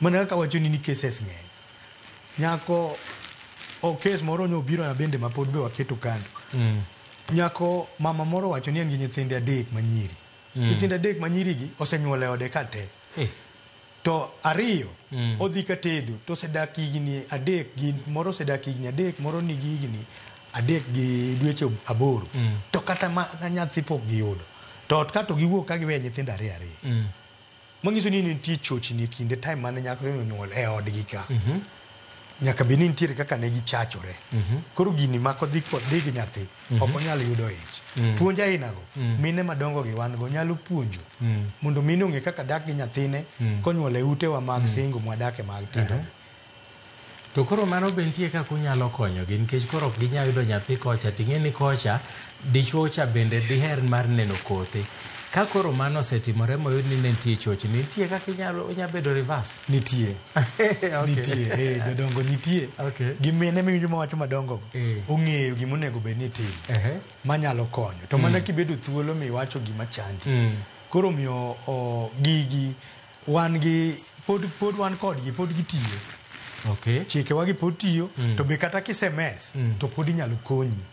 Mana kaka wacho ni cases ng'eny. Nyako kes moro nyobiro na bende mapod be waketo kando. Nyako mama moro wacho ni en gi nyithinde 3 manyiri. Nyithinde 3 manyiri gi osenyuole ode kate. To 2 odhi katedo to sedak higni 3 gi moro sedak higni 3 moro nigi higni 3 gi dweche 8. To kata mana nyathi pok giyudo. To ot kato giwuok ka giwe nyithinde 2. Mangiso ni nitie chochni kinde time mane nyako nyuol e odgi ka. Nyaka be nitie kaka ne gichachore. Koro gini mako dhi kod gi nyathi ok onyal yudo ich. Puonja inago mine madongo gi wan go nyalo puonjo mondo mine ong'e kaka dak gi nyathine konyuole utewa mag singo mwadake mag tindo.
To koro mano be nitie kaka unyalo konyogi nikech koro ok ginyal yudo nyathi kocha ting'e ni kocha dichuo cha bende diher mar neno kothe. Ka koro mano osetimore moyud ni nitie chochni nitie kaka inyalo bedo reversed?
Nitie. Nitie. Jodongo nitie. Gimine miwinjo mawacho madongo ong'eyo gimonego bed ni tim manyalo konyo. To mana kibedo thuolo miwacho gima chandi. Koro miyo gigi wan gi pod wan kodgi pod gitiyo. Chike wagi pod tiyo to be kata kisemes to pod inyalo konyi.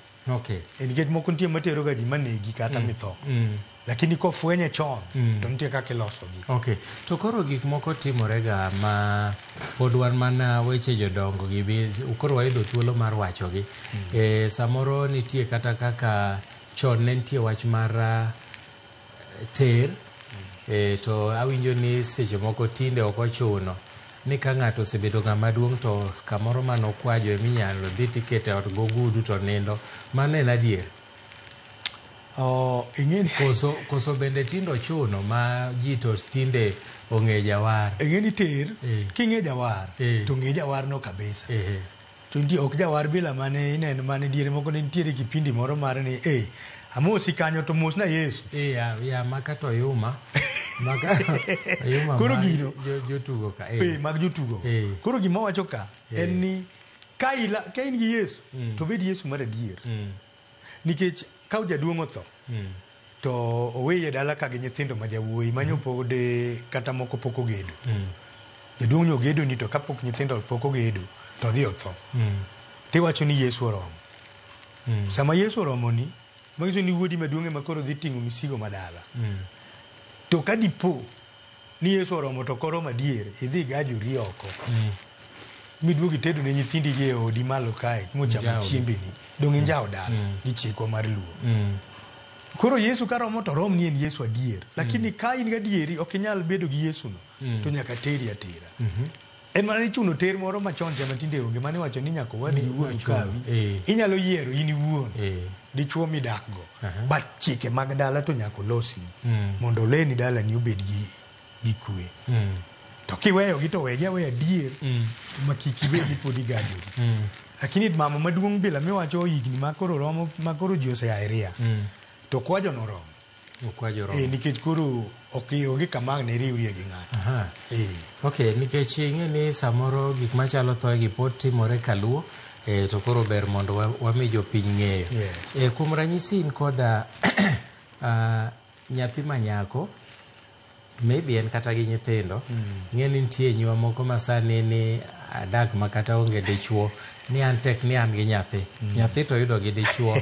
Nikech moko nitie matero ga ji manegi kata mitho. Lakini kofwenye chon to nitie kaka ilosogi.
To koro gik moko timore ga ma pod wan mana weche jodongo gi koro wayudo thuolo mar wachogi. Samoro nitie kata kaka chon ne nitie wach mar ter to awinjo ni seche moko tinde ok ochuno ni ka ng'ato osebedo ng'ama duong' to kamoro mano kwajo eminyalo dhi tikete ot gogudu to nindo. Mano en adier? Koso bende tindo chuno ma ji to tinde ong'e jawar.
Ing'eni ter king'e jawar to ng'e jawar no kabisa. To nitie ok jawar bila mane ineno mane diere moko ne nitiere kipindi moro mar ni amosi kanyo to mos na Yesu.
Ya maka to yuma.
Koro gino
jotugo ka.
Mag jotugo. Koro gima wacho ka en ni ka in gi Yesu to bed Yesu mar adier. Nikech ka jaduong' otho to oweye dala ka gi nyithindo ma jawuoyi manyo pode kata moko pok ogedo. Jaduong' nyo gedo ni to kapok nyithindo pok ogedo to dhi otho. Tiwacho ni Yesu oromo. Sama Yesu oromo ni manyiso ni wuodi maduong' ema koro dhi ting'o misigo madala. To ka dipo ni Yesu oromo to koro madier idhi gajori oko. Miduogi tedo ne nyithindi gi e odi malo kae mochamo chiembeni dong' injao dala gi chikwa mar luo. Koro Yesu ka romo to rom ni en Yesu adier. Lakini ka in gadieri ok inyal bedo gi Yesu no to nyaka teri atera. En mana ni chuno ter moro machon chama tinde onge mane wacho ni nyaka wadi wuon kawi. Inyalo yiero in iwuon dichuo midak go. But chike mag dala to nyaka losi mondo leni dala ni obed gi kwe. To kiweyo gi to wegi aweya adier makiki bedi podi gajori. Lakini mama maduong' bila miwacho higni makoro romo makoro ji oseaeria to kwajo noromo nikech koro ok kamang ne riwrie gi ng'ato.
Okay, nikech ing'e ni samoro gik machalo thoe gi pod timore kaluo, to koro ber mondo wami jopiny ng'eyo. Kuom ranyisi in koda nyathi manyako, maybe en kata gi nyithindo, ing'e ni nitie nywa moko masani ni adak makata onge dichuo, ni an tek ni an gi nyathi. Nyathi to yudo gi dichuo.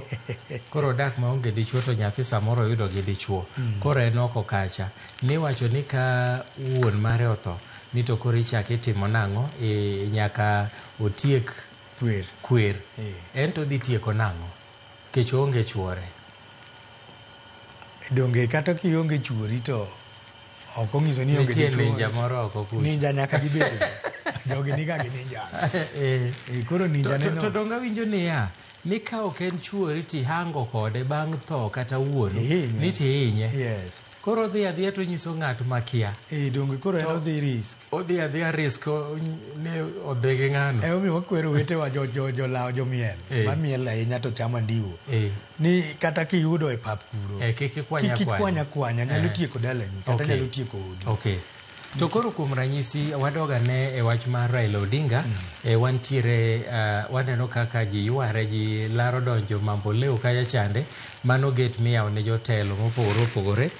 Koro dak ma onge dichuo to nyathi samoro yudo gi dichuo. Koro en oko kacha. Ni wacho ni ka wuon mare otho, ni to koro ichaki timo nang'o, nyaka otiek kwer. En to dhi tieko nang'o? Kech onge chuore.
Donge kata kionge chuori to ok ong'iso ni onge dichuo.
Ninja moro oko kucha.
Ninja nyaka gibed. Jogi niga gi ninjas. Koro ninja neno.
To donga winjo niya, ni ka ok en chuori tihango kode bang' tho kata wuono, ni tihinye.
Yes.
Koro odhi adhiya to nyiso ng'at makia.
Donge koro en odhi risk.
Odhi adhiya risk ne odhi gi ng'ano.
Omiyo wakwero wetewa jolawo jomiel. Mamiel ahinya to chamo ndiwo. Ni kata kiyudo e pap kuro.
Kik
kwanya nyalo tieko dalani kata nyalo tieko odi.
Okay. To koro kuom ranyisi wadoga ne e wach mar Raila Odinga, wantiere waneno kaka ji yware ji laro donjo mambo leo kaya chande, mano get miyaw ne jotelo mopogore opogore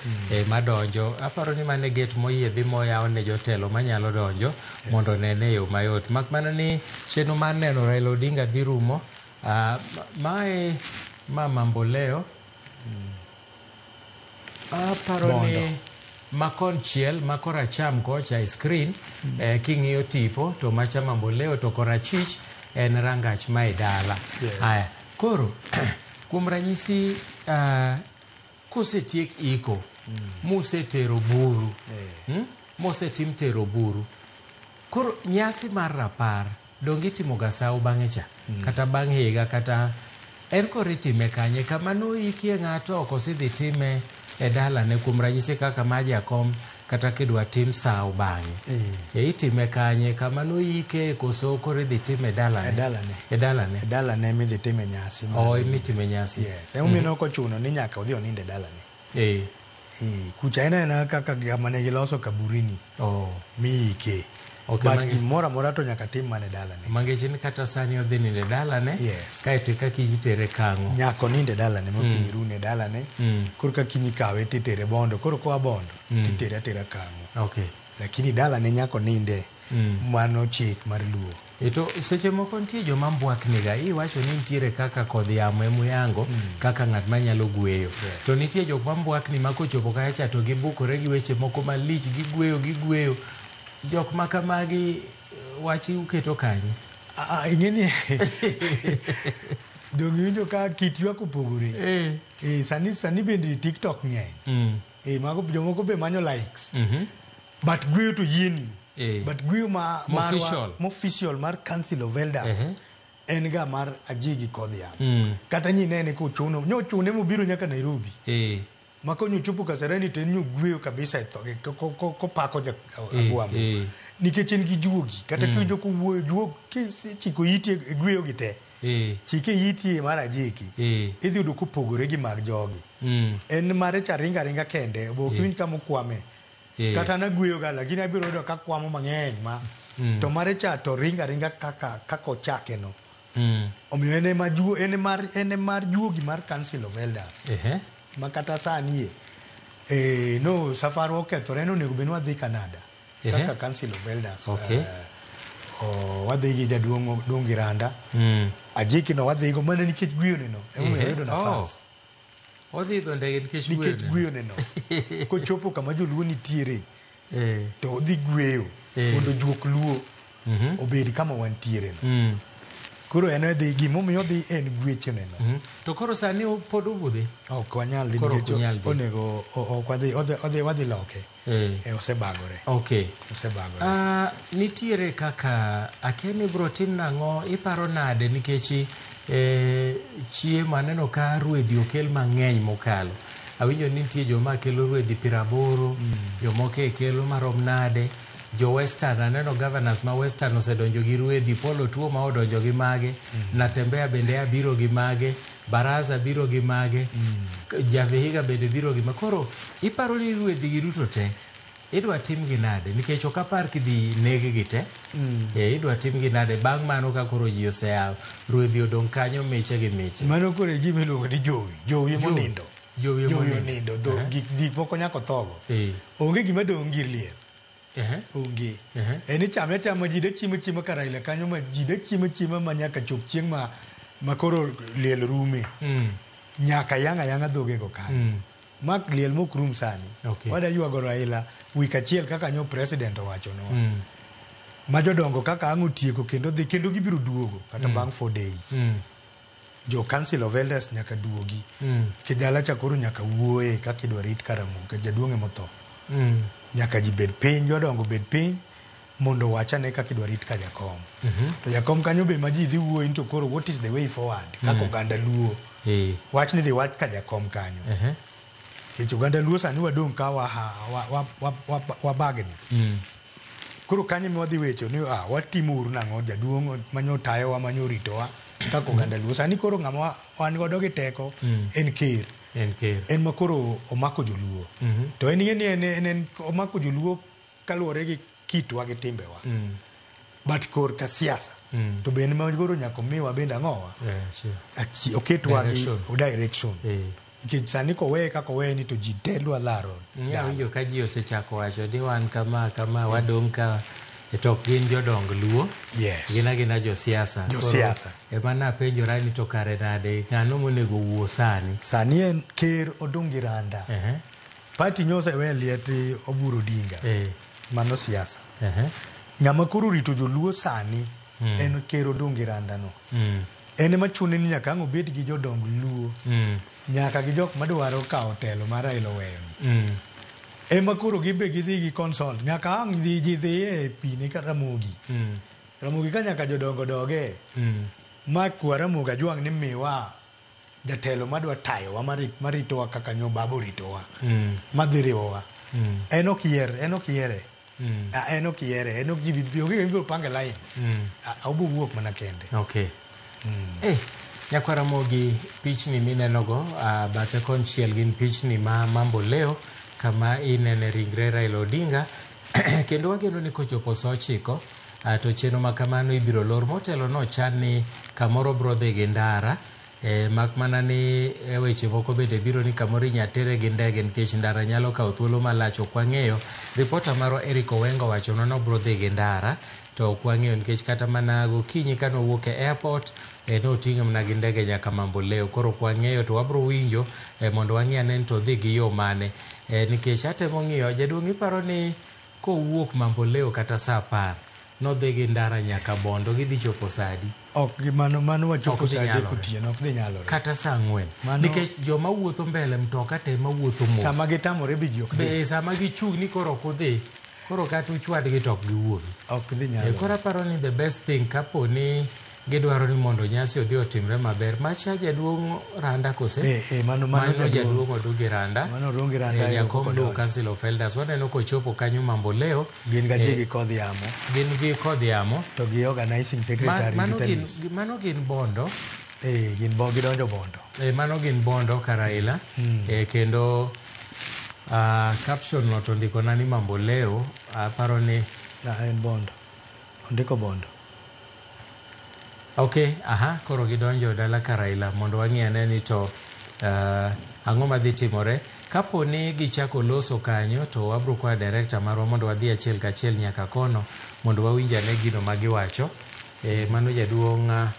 madonjo. Aparo ni mane get moyiedhi moyaw ne jotelo manyalo donjo mondo nene yo mayot. Mak mana ni chenro mar neno Raila Odinga dhi rumo, mae mambo leo. Aparo ni makon chiel makora cham kocha screen king'iyo tipo to macha mambo leo to kora chich en rangach mae dala. Haya, koro kuom ranyisi kosetiek iko musetero buru, mosetim tero buru, koro nyasi mar rapar dongi timo gasau bang'e cha kata bang' higa kata en koritime kanye kama noikie ng'ato ok osidhi time e dala ne. Kuom ranyisi kaka majakom kata kidwa tim sao bang'e itime kanye kama noike koso koro idhi time
dalane midhi time nyasi
mitime nyasi.
Yes, omiyo ok ochuno ni nyaka odhi oninde dalane. Kucha ena kaka kama ne giloso kaburini miike. But gimoro amora to nyaka tim mane dalane.
Mangeche ni kata sani odhi ninde dalane, kaeto kaka itere kang'o.
Nyako ninde dalane, mapiny rune dalane, koro kaka inikawe titere bondo, koro koa bondo, titere atera kang'o. Lakini dalane nyako ninde, mano chik mar luo.
Eto seche moko nitie joma mbwakniga, iwacho ni nitiere kaka kodh yamo emuyango kaka ng'at manyalo gweyo. To nitie jok mambwakni ma kochopo kacha to gibukore gi weche moko malich, gigweyo. Jok makamagi wachi uketo kanye?
Ing'eni dongi winjo ka kit ywak opogore. Sani bende TikTok ng'eny. Jomoko be manyo likes. But gweyo to yieni. But gweyo official mar Council of Elders en ga mar Ajigi kodh yamo. Kata nyinene kochuno, nyochune mobiro nyaka Nairobi. Mako nyochopo Kasarani to nyo gweyo kabisa kopako agwamo. Nikech en gi juogi. Kata kiwinjo kowuoyo juog chiko iti e gweyo gi te. Chike iti mar Ajiki. Idhi yudo kopogore gi mag jogi. En mare cha ringa kende. Bokiwinj kama okwame. Kata na gweyo ga lakini abiro yudo ka kwamo mang'eny ma. To mare cha to ringa kaka ochake no. Omiyo ene mar juogi mar Council of Elders. Makata sani no safari okethore no nego benwa dhi Canada kaka Council of Elders. Wadhi gi jaduong' Giranda. Ajiki no wadhi go mana nikech gweyo neno. Yudo nafas.
Odhi go ndege nikech
gweyo neno. Kochopo kama joluo nitiere to odhi gweyo mondo juok luo obedi kama wantiere no. Koro en odhi gimomiyo odhi en gweche neno.
To koro sani pod obudhi?
Ok wanyal onego wadhi loke. Osebagore. Osebagore.
Nitiere kaka akeni bro tim nang'o iparo nade nikech chiemo aneno ka ruedhi okel mang'eny mokalo. Awinjo ni nitie joma kelo ruedhi 80, jomoko kelo marom nade. Jo Western aneno governors ma Western osedonjo gi ruedhi. Polo Tuo ma odonjo gi mage. Natembea bende abiro gi mage. baraza biro gi mage, Javihiga bende biro gi ma. Koro iparo ni ruedhi gi duto te idwa tim gi nade nikech ok apar kidhi negi gi te. Idwa tim gi nade bang' mano ka koro ji osea ruedhi odong' kanyo miche gi miche.
Mano koro e gima iluongo ni jowi monindo. Jowi monindo gik moko nyako thogo. Onge gima dong' gir liel. Onge. En ichame achama ji da chiemo ka Raila kanyo ma ji da chiemo ma nyaka chop chieng' ma koro liel rume. Nyaka yanga dhoge go kanyo. Mak liel mok rum sani. Wada yuago Raila wik achiel kaka nyo president owacho no. Ma jodongo kaka ang' otieko kendo gibiro duogo kata bang' 4 days. Jo Council of Elders nyaka duogi. Kidala cha koro nyaka wuoye kaka idwa rit Karamogi jaduong' motho. Nyaka ji bed piny, jodongo bed piny mondo wachane kaka idwa rit ka jakom. To jakom kanyo be ma ji dhi wuoye to koro what is the way forward kaka oganda luo. Wach ni dhi wach ka jakom kanyo. Kech oganda luo sani wadong' ka wabagni. Koro kanyo wadhi wecho ni watimo uru nang'o jaduong' manyo tayowa manyo ritowa kaka oganda luo. Sani koro ng'ama wan godo gi teko en ker. En ma koro omako joluo. To en en omako joluo kaluwore gi kitwa gi timbewa. But kor ka siasa. To be en ma koro nyaka miwa bende ang'owa. Oketwa gi direction. Nikech sani kowe kaka owe ni to ji te dwa laro.
Winjo ka ji osechako wacho ni wan kama wadong' ka tok gin jodong luo. Gina josiasa. Ema napenjora ni to kare nade ng'ano monego wuo sani.
Sani en ker odong' gi randa. Party nyose we lieti Oburu Odinga. Mano siasa. Ng'ama koro rito joluo sani en ker odong' gi randa no. En ema chune ni nyaka ang' obed gi jodong luo. Nyaka gi jok madwaro kawo telo mar Raila weyo. Ema koro gibe gidhi gi consult. Nyaka ang' ji dhi e pini ka Ramogi. Ramogi ka nyaka jodongo doge. Ma kwa Ramogi ajwang' ni miwa jatelo madwa tayowa maritowa kaka nyo babo ritowa. Madhiriwowa. En ok yiere. En ok yiere. En ok jibibiro pange line. Obo wuok mana kende.
Nyakwa Ramogi, pichni minenogo bathe konchiel gin pichni ma Mambo Leo kama inene ringre Raila Odinga kendo wageno ni kochopo saa 9 to chenro ma kamano ibiro lor. Motelo no chan ni kamoro bro dhi gi ndara mak mana ni weche moko bende biro ni kamoro inyatere gi ndege nikech ndara nyalo kawo thuolo malach. Ok wang'eyo. Ripota maro Eric Owengo wacho no bro dhi gi ndara to ok wang'eyo nikech kata mana gokinyi kano wuok e airport noting'o mana gi ndege nyaka Mambo Leo. Koro ok wang'eyo to wabro winjo mondo wang'e ane to dhi gi yo mane nikech atemo ng'iyo jaduong' iparo ni kowuok Mambo Leo kata saa 10 nodhi gi ndara nyaka Bondo gidhi chopo sadi.
Ok mano wachopo sadi kutieno ok dhi nyalore.
Kata saa 4 nikech joma wuotho mbele mtoka te ma wuotho mos.
Sama gitamore bi ji ok dhi.
Sama gichung' ni koro ok udhi. Koro kata uchwad gi tok gi wuogi.
Ok dhi nyalore.
Koro aparo ni the best thing kapo ni gidwaro ni mondo nyasi odhi otimre maber. Macha jaduong' Randa kose?
Mano
jaduong' Odungi Randa.
Mano Odungi Randa.
Jakom do Council of Elders. Waneno kochopo kanyo Mambo Leo.
Gin ga gi kodhi yamo.
Gin gi kodhi yamo.
To gi organizing secretary.
Mano gin Bondo.
Gin gidonjo Bondo.
Mano gin Bondo ka Raila. Kendo caption no to ndiko nani Mambo Leo. Aparo ni
en Bondo. Ondiko Bondo.
Koro gidonjo dala ka Raila mondo wang'e ni to ang'o madhi timore. Kapo ni gichako loso kanyo to wabro kwa director marwa mondo wadhi achiel kachiel nyaka kono mondo wawinj ane gino ma giwacho. Mano jaduong'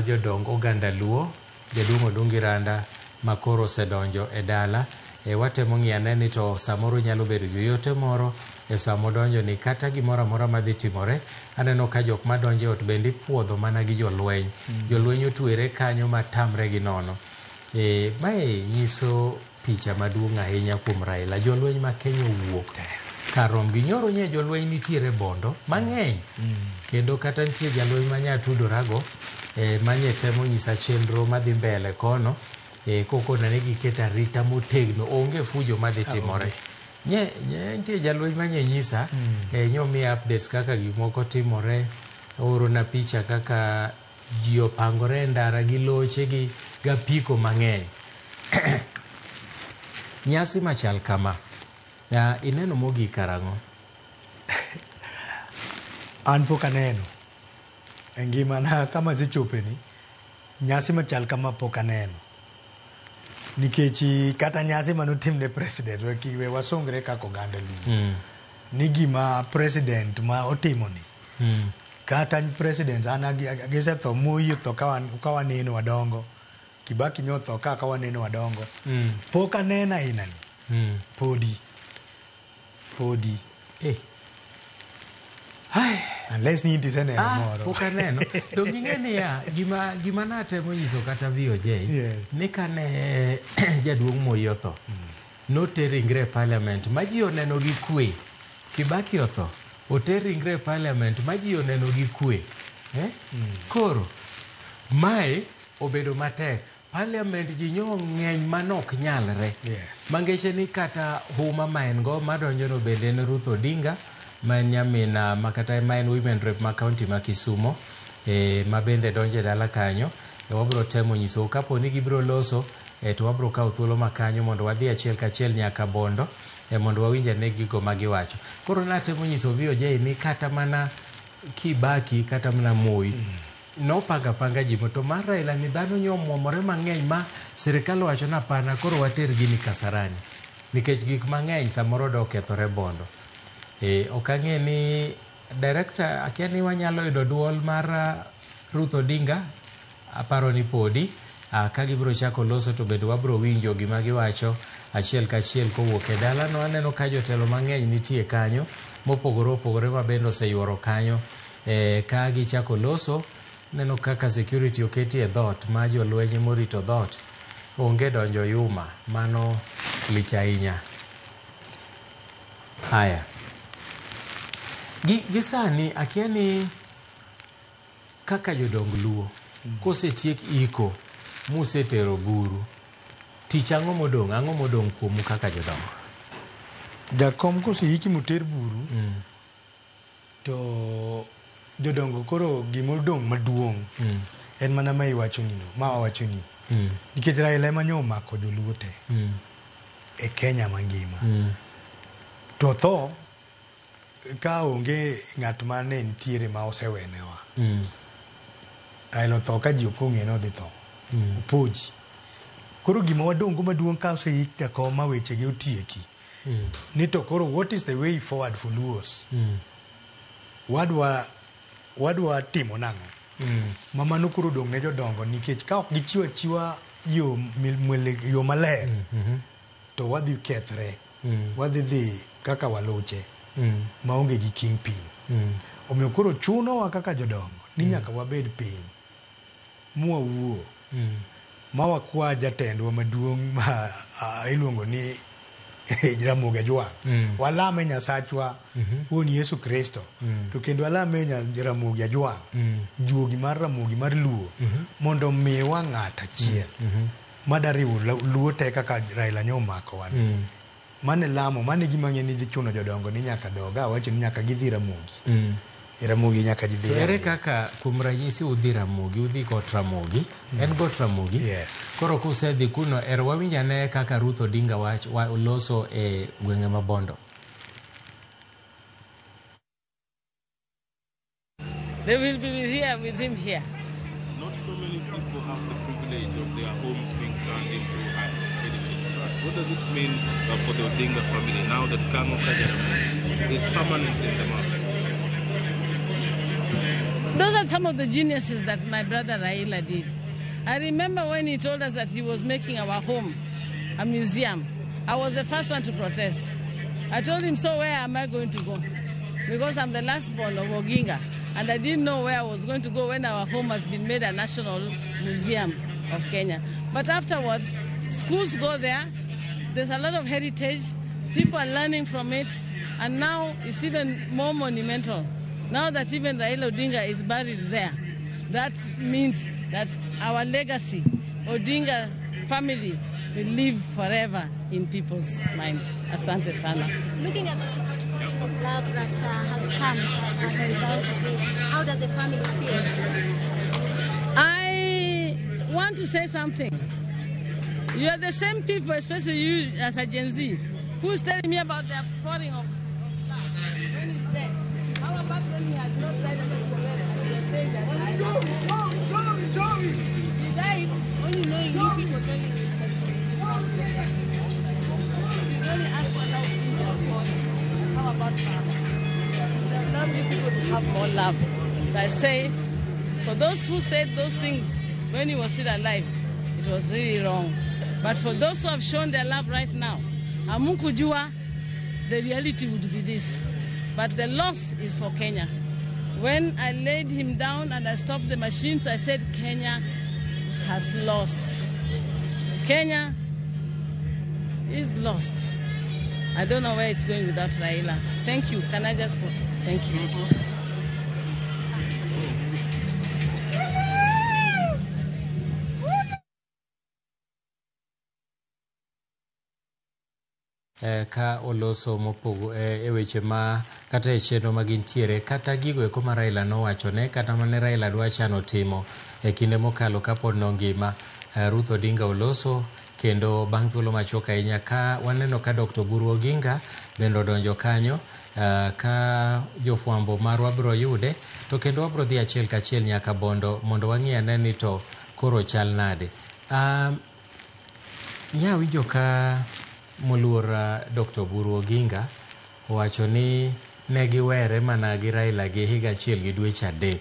jodong oganda luo jaduong' Odungi Randa ma koro osedonjo e dala. Watemo ng'iyo ane ni to samoro nyalo bedo yoyote moro samo donjo ni kata gimoro amora madhi timore. Aneno ka jok madonjo e ot bende ipuodho mana gi jolweny. Jolweny otwere kanyo matamre gi nono. Mae nyiso picha maduong' ahinya kuom Raila. Jolweny ma Kenya owuok karom gi nyoro nye jolweny nitiere Bondo mang'eny. Kendo kata nitie jalweny manya tudorago manye temo nyisa chenro madhi mbele kono. Koko nane giketa rita motegno onge fujo madhi timore. Nitie jalweny manye nyisa nyomi updates kaka gimoko timore. Oro na picha kaka ji opangore ndara gi loche gi gapiko mang'eny. Nyasi machal kama, ineno mogik karang'o?
An pok aneno. E ngimana kama sechopeni, nyasi machal kama pok aneno. Nikech kata nyasi manotimne president, we wasongre kako oganda luo. Ni gima president ma otimoni. Kata president an agisetho Moi otho ka waneno wadongo. Kibaki nyotho ka waneno wadongo. Pok aneno aina ni. Podi. Unless ni inti seneno moro.
Pok aneno. Dong ing'eni ya gima natemo nyiso kata VOJ. Ni kane jaduong' Moi otho. Noter ringre parliament ma ji oneno gi kwe. Kibaki otho. Oter ringre parliament ma ji oneno gi kwe. Koro mae obedo matek. Parliament ji nyo ng'eny manok nyalre. Mangeche ni kata huma ma en go madonjono bende en Ruth Odinga ma en nyamina makata ma en women rep ma county ma Kisumo ma bende donje dala kanyo. Wabro temo nyiso kapo ni gibro loso to wabro kawo thuolo makanyo mondo wadhi achiel kachiel nyaka Bondo mondo wawinja ne gigo magiwacho. Koro natemo nyiso VOJ ni kata mana Kibaki kata mana Moi no panga ji to mar Raila ni dhano nyomomore mang'eny ma sirikal wacho na pana koro water gini Kasarani nikech gik mang'eny samoro do kethore Bondo. Okang'e ni director akia ni wanyalo yudo duol mar Ruth Odinga aparo ni podi ka gibro chako loso to bende wabro winjo gima giwacho achiel kachiel kowuok e dala. No aneno ka jotelo mang'eny nitie kanyo mopogore ma bende oseyuoro kanyo ka gichako loso. Neno kaka security oketi e dhot ma jolweny morito dhot onge donjo yuma, mano lich ahinya. Haya gisani akia ni kaka jodong luo kosetiek iko musetero buru tich ang'o modong kuomu kaka jodongo?
Jakom koseiki muter buru to jodongo koro gimodong maduong' en mana ma wawachoni nikech Raila ema nyo omako joluo te e Kenya mangima. To tho ka onge ng'at ma ne nitiere ma osewenewa. Raila otho ka ji ok ong'e nodhi tho opoji. Koro gima wadongo maduong' ka oseik jakom ma wechege otieki ni to koro what is the way forward for Luos? Wadwa timo nang'o? Mamano koro dong' ne jodongo nikech ka ok gichiwo achiwa yo maler to wadhi kethre. Wadhi dhi kaka waluche maonge gi kingpin. Omiyo koro chunowa kaka jodongo ni nyaka wabed piny mwawuo ma wakwa jatendwa maduong' ma iluongo ni Jaramogi Ajwang'. Walame Nyasachwa wuon Yesu Kristo to kendo walame Jaramogi Ajwang', juogi mar Ramogi mar Luo mondo miwa ng'at achiel madariwo Luo te kaka Raila nyo omako wan. Mane lamo, mane gima ng'eni dhi chuno jodongo ni nyaka doga wacho ni nyaka gidhi Ramogi. Ramogi nyaka gidhi.
Ere kaka kuom ranyisi udhi Ramogi, udhi got Ramogi, en got Ramogi.
Yes.
Koro kusedhi kuno, ero wawinjane kaka Ruth Odinga loso e gwenge ma Bondo.
They will be with him here.
Not so many people have the privilege of their homes being turned into heritage sites. What does it mean for the Odinga family now that Kang'o Ka Jaramogi is permanently in the map?
Those are some of the geniuses that my brother Raila did. I remember when he told us that he was making our home a museum. I was the first one to protest. I told him, so where am I going to go? Because I'm the last born of Oginga, and I didn't know where I was going to go when our home has been made a national museum of Kenya. But afterwards, schools go there. There's a lot of heritage. People are learning from it, and now it's even more monumental. Now that even Raila Odinga is buried there, that means that our legacy, Odinga family, will live forever in people's minds. Asante sana.
Looking at the outpouring of love that has come as a result of this, how does the family feel?
want to say something. You are the same people, especially you as a Gen Z, who's telling me about the pouring of blood when he's dead. How about when he had not died and you are saying that I he died only knowing you people were telling him that you only ask for love sins of God. How about love? We have loved you people to have more love. So I say, for those who said those things when he was still alive, it was really wrong. But for those who have shown their love right now, Amukujua, the reality would be this. But the loss is for Kenya. When I laid him down and I stopped the machines, I said Kenya has lost. Kenya is lost. I don't know where it's going without Raila. Thank you. Can I just vote? Thank you.
Ka oloso mopogo e weche ma kata e chenro ma gintiere kata gigo eko ma Raila nowachone kata mane Raila dwa chano timo e kinde mokalo kapod nongima. Ruth Odinga oloso kendo bang' thuolo machuok ahinya ka waneno ka Dr. Oburu Oginga bende odonjo kanyo ka jofwambo marwa biro yude to kendo wabiro dhi achiel kachiel nyaka Bondo mondo wang'i ane ni to koro chal nade. Nyawinjo ka moluor Dr. Oburu Oginga owacho ni ne giwere mana gi Raila gi higa achiel gi dweche 3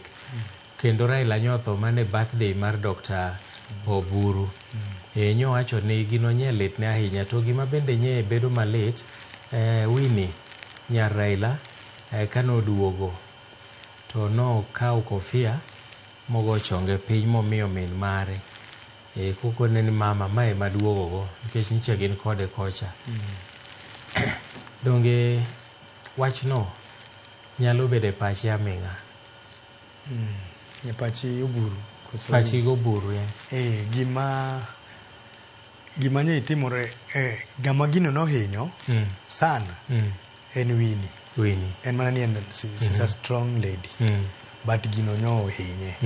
kendo Raila nyotho mane birthday mar Dr. Oburu. Nyo wacho ni gino nye lit ne ahinya to gima bende nye bedo malit Winnie nyar Raila kanoduogo to no kaw kofia mogo chonge piny momiyo min mare kuko neni mama mae maduogogo nikech niche gin kode kocha. Donge wachno nyalo bede pachi aming'a.
Pachi Oburu.
Pachi Oburu
gima nye itimore gama gino nohinyo sana en Winnie. En mana ni she's a strong lady. But gino nyo hinye.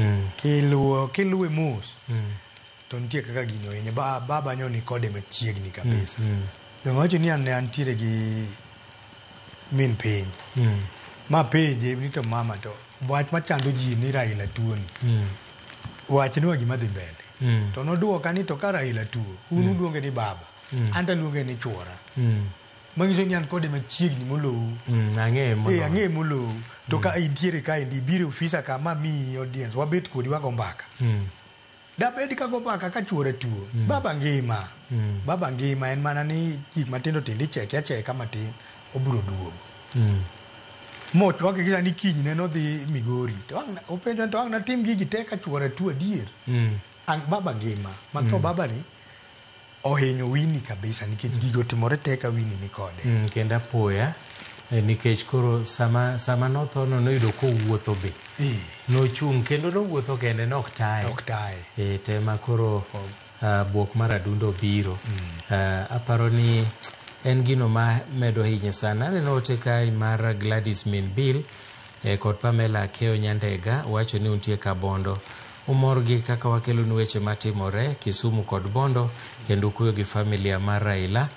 Kiluwe mos. To nitie kaka gino hinye. Baba nyo ni kode machiegni kabisa. Donge wacho ni ne antiere gi min piny. Ma penje ni to mama to wach machando ji ni Raila tuoni. Wach ni gima dhi mbele. To noduoka ni to ka Raila tuo un uduonge ni baba. Anta luonge ni chuora. Mangiso ni an kode machiegni molou. Ang'e molou. To ka intiere ka indi biro ofisa kama mi audience wabet kodi wago mbaka. Da bed ka go mbaka ka chuora tuo. Baba ngima. Baba ngima en mana ni gik matindo tindo cheka matin obiro duogo. Moch wake kisa ni kiny ne no dhi Migori. To openjo to na tim gigi te ka chuora tuo adier. Ang baba ngima. Matho baba ni ohinyo Winnie kabisa nikech gigo timore te ka Winnie ni kode.
Kenda poya nikech koro sama notho no noyudo kowuotho be. Nochung' kendo nowuotho kende nok taye. Tema koro buok mar adundo biro. Aparo ni en gino ma medo hinye sana. Neno ote kai mar Gladys Minbill kod Pamela Keo Nyandega wacho ni untie ka Bondo. Umorgi kaka wakelo ni weche matimore Kisumu kod Bondo kendo kuyo gi familia mar Raila.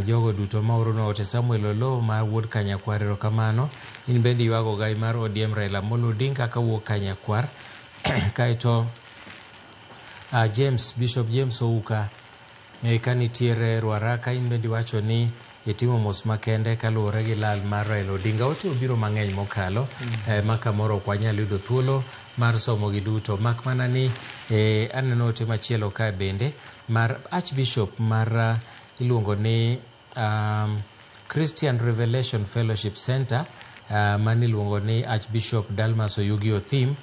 Jogo duto mauro no ote Samuel Olo mar wuod Kanyakwar erokamano. In bendi yuago gai mar ODM Raila Amolo Odinga ka wuok Kanyakwar. Kaito Bishop James Ouka kanitiere Ruaraka in bendi wacho ni itimo mos makende kaluwore gi lal mar Raila Odinga. Ote obiro mang'eny mokalo maka moro kwa nyalo yudo thuolo mar somo gi duto mak mana ni aneno ote machielo ka bende mar Archbishop mar iluongo ni Christian Revelation Fellowship Center mani iluongo ni Archbishop Dalmas Oyugi Othim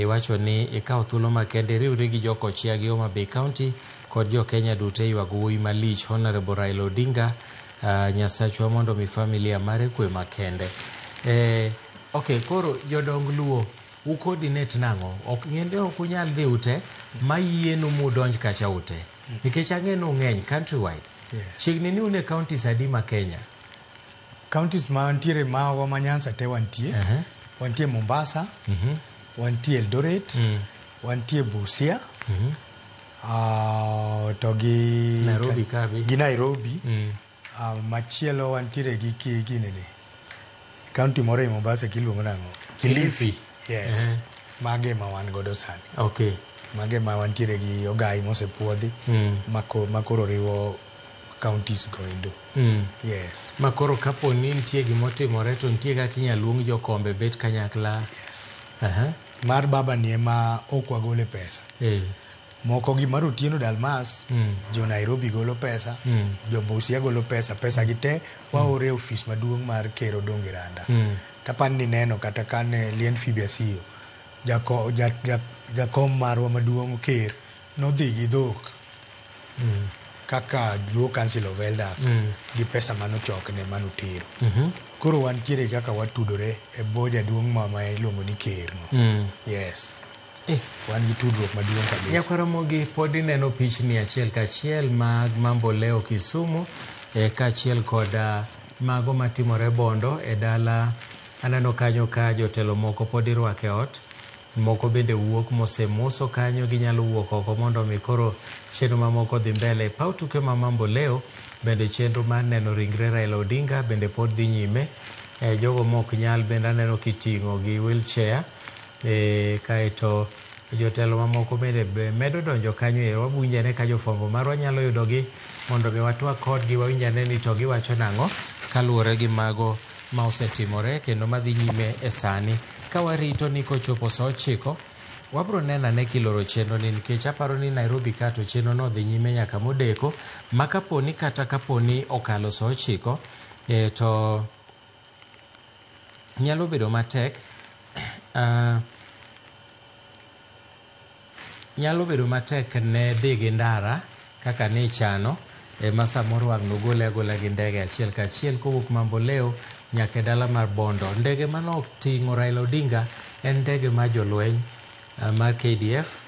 wacho ni ikawo thuolo makende riwre gi joko chia gi Homa Bay County kod jo Kenya duto yuago wuoyi malich Honorable Raila Odinga nyasachwa mondo mi familia mare kwe makende. Okay, koro jodong luo ukoordinate nango ok ngende ok unyal dhi ute mayienu mudonj kacha ute nikech ang'eno ng'eny countrywide. Chiegni ni une counties adi ma Kenya?
Counties ma antiere mawa ma Nyanza te wantie. Wantie Mombasa. Wantie Eldoret. Wantie Busia. To gi
Nairobi kabi.
Gi Nairobi. Machielo wantiere gi ginene. County moro e Mombasa kiluongo nang'o? Kilifi. Yes. Mage ma wan godo sani.
Okay.
Mage ma wantiere gi Ogai mosepuodhi. Makoro riwo counties goendo. Yes.
Makoro kapo ni nitie gimotimore to nitie kaka inyalo luong jokombe bet kanyakla.
Yes. Mar baba ni ema okwa gole pesa. Moko gi mar Otieno Dalmas, jo Nairobi golo pesa, jo Busia golo pesa, pesa gite waore ofis maduong' mar Ker Odongo Randa. Kapan ni neno kata kane Lien Fibiasio, jakom marwa maduong' Ker, nodhi gi dhok kaka Luo Council of Elders gi pesa manochokne manotero. Koro wantiere kaka watudore e bo jaduong' ma iluongo ni Ker no. Yes. Wan gi tudruok maduong' kabisa.
Nyakwaramogi pod ineno pichni achiel kachiel mag Mambo Leo Kisumu kachiel kod mago matimore Bondo e dala. Aneno kanyo ka jotelo moko pod irwako e ot, moko bende wuok mosemoso kanyo, ginyalo wuok oko mondo mi koro chenro mamoko dhi mbele. Paw tuke ma Mambo Leo bende chenro mar neno ringre Raila Odinga bende pod dhi nyime. Jogo mok nyal bende aneno kiting'o gi wheelchair. Kaeto jotelo mamoko bende medo donjo kanyo e wabunjane ka jofwambo marwa nyalo yudogi mondo mi watwa kodgi wawinjane ni to giwacho nang'o kaluwore gi mago ma osetimore kendo madhi nyime e sani. Ka warito ni kochopo saa 9 wabro nenane kiloro chenro ni, nikech aparo ni Nairobi ka to chenro no dhi nyime nyaka modeko, ma kaponi kata kaponi okalo saa 9 to nyalo bedo matek. Nyalo bedo matek ne dhi gi ndara kaka ne chano ma samoro wang' nogole agola gi ndege achiel kachiel kowuok Mambo Leo nyaka dala mar Bondo. Ndege mano ting'o Raila Odinga en ndege ma jolweny mar KDF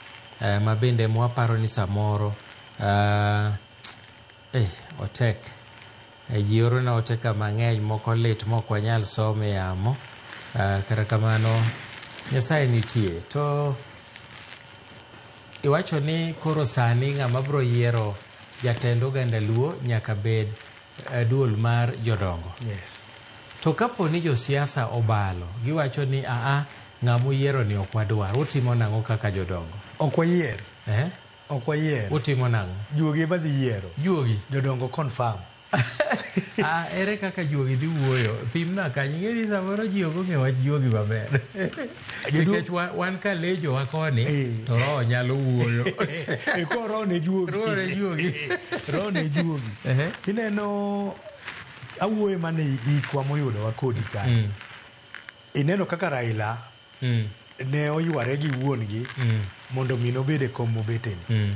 ma bende mwaparo ni samoro otek. Ji oro na oteka mang'eny, moko lit mok wanyal some yamo. Kata kamano Nyasaye nitie. To iwacho ni koro sani ng'ama bro yiero jatend oganda Luo nyaka bed duol mar jodongo.
Yes.
To kapo ni josiasa obalo, giwacho ni ng'amu yiero ni ok wadwar, utimo nang'o kaka jodongo?
Ok wayier. Ok wayier.
Utimo nang'o?
Juogi ba dhi yiero.
Juogi?
Jodongo confirm.
Ere kaka juogi dhi wuoyo? Pimna kanyo, ing'eri samoro ji ok ong'e wach juogi maber. Nikech wan ka lejo wa koni, to roho nyalo wuoyo.
Ko roho ne juogi.
Roho ne juogi.
Roho ne juogi. Ineno awuoyo mane ikwa moyudo wa kodi ka. Ineno kaka Raila ne oyware gi wuon gi mondo mi nobede kom mobeteni.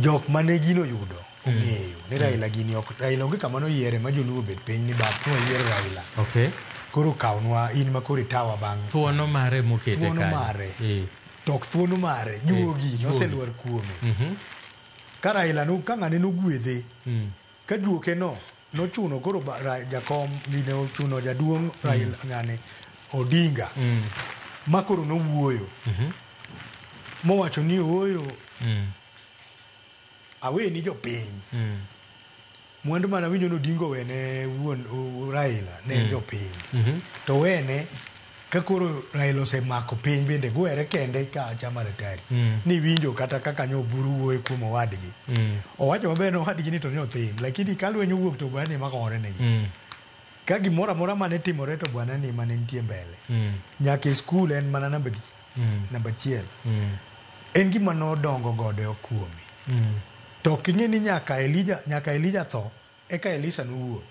Jok mane gino yudo ong'eyo ni Raila gini ok Raila onge kama noyiere ma joluo bet piny ni bak no yiero Raila.
Okay.
Koro kawnwa in ma koro itawa bang'.
Thuono mare mokete kanyo.
Thuono mare. Tok thuono mare. Juogi noseluor kuome. Ka Raila ka ng'ane nogwedhe. Ka juoke no nochuno koro jakom ne ochuno jaduong' Raila ng'ane Odinga. Ma koro nowuoyo. Mowacho ni oyo. Awe ni jopiny. Mwandu mana winjo nodingo wene wuon Raila ne jopiny. To wene ka koro Raila osemako piny bende gwere kende ka chama retari. Ni winjo kata kaka nyoburu wuoye kuom owadgi. Owacho maber no owadgi ni to nyothin. Lakini kalwenyo wuok to bwana ma kore negi. Ka gimoro amora mane timore to bwana ni mane nitie mbele. Nyaka skul en mana namba 1. En gima nodongo godo kuome. To king'e ni nyaka Elijah tho eka Elisha nowuok.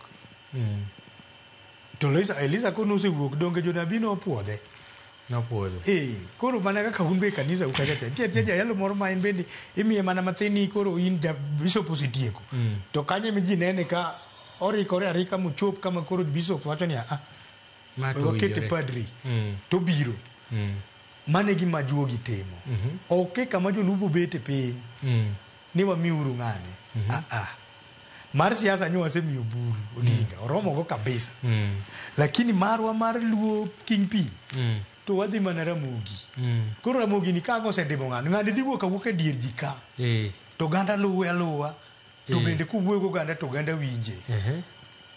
To Elisha ko nosewuok donge jonabi nopuodhe. Koro mana kaka un be kanisa ukachate. Tie yalo moro ma en bende imiye mana mathini koro in bishop osetieko. To kanye mi ji nene ka orikore arika mochop kama koro bishop wacho ni okete padri. To biro. Mane gima juogi timo. Ok kama jolupo bete piny. Ni wamiuru ng'ane. Mar siasa nyo wasemiyo buru Odinga. Oromo go kabisa. Lakini marwa mar Luo Kingpin. to wadhi mana Ramogi. Koro Ramogi ni ka osedimo ng'ani dhi wuok e dier ji ka. To ganda luwe aluwa. To bende kuwuoyo go ganda to ganda winje.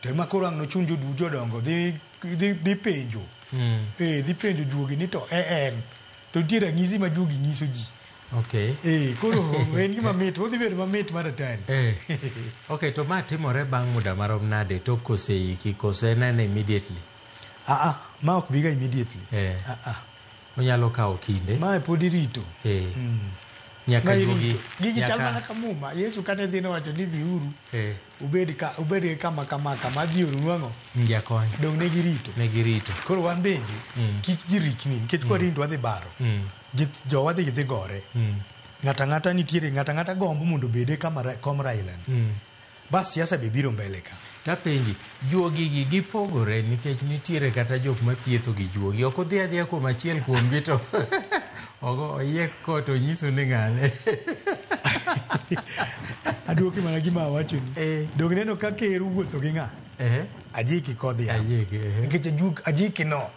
To ema koro ang' nochun jodongo dhi penjo. Dhi penjo juogi ni to en. To nitie ranyisi ma juogi nyiso ji. Koro en gima mit, odhi bedo mamit mar atari.
To ma timore bang' muda marom nade tok koseiki kose nene immediately?
Ma ok biga immediately.
Onyalo kawo kinde.
Ma pod irito.
Nyaka juogi.
Gigi chal mana ka muma. Yesu kane dhi nowacho ni dhi uru. Ubed kama dhi uru nwang'o.
Jakony.
Dong ne girito. Koro wan bende kik ji rikni nikech kwarindo wadhi baro. Jowa dhi gore. Ng'ata ng'ata gombo mondo bede kom Raila. Bas siasa be biro mbele ka.
Tapenji, juogi gipogore nikech nitiere kata jok mathietho gi juogi. Ok odhi adhiya kuom achiel kuomgi to oyiek ko to nyiso ni ng'ane.
Aduoki mana gima awachoni. Dong neno ka ker wuotho gi ng'a? Ajiki kodhi. Nikech ajiki no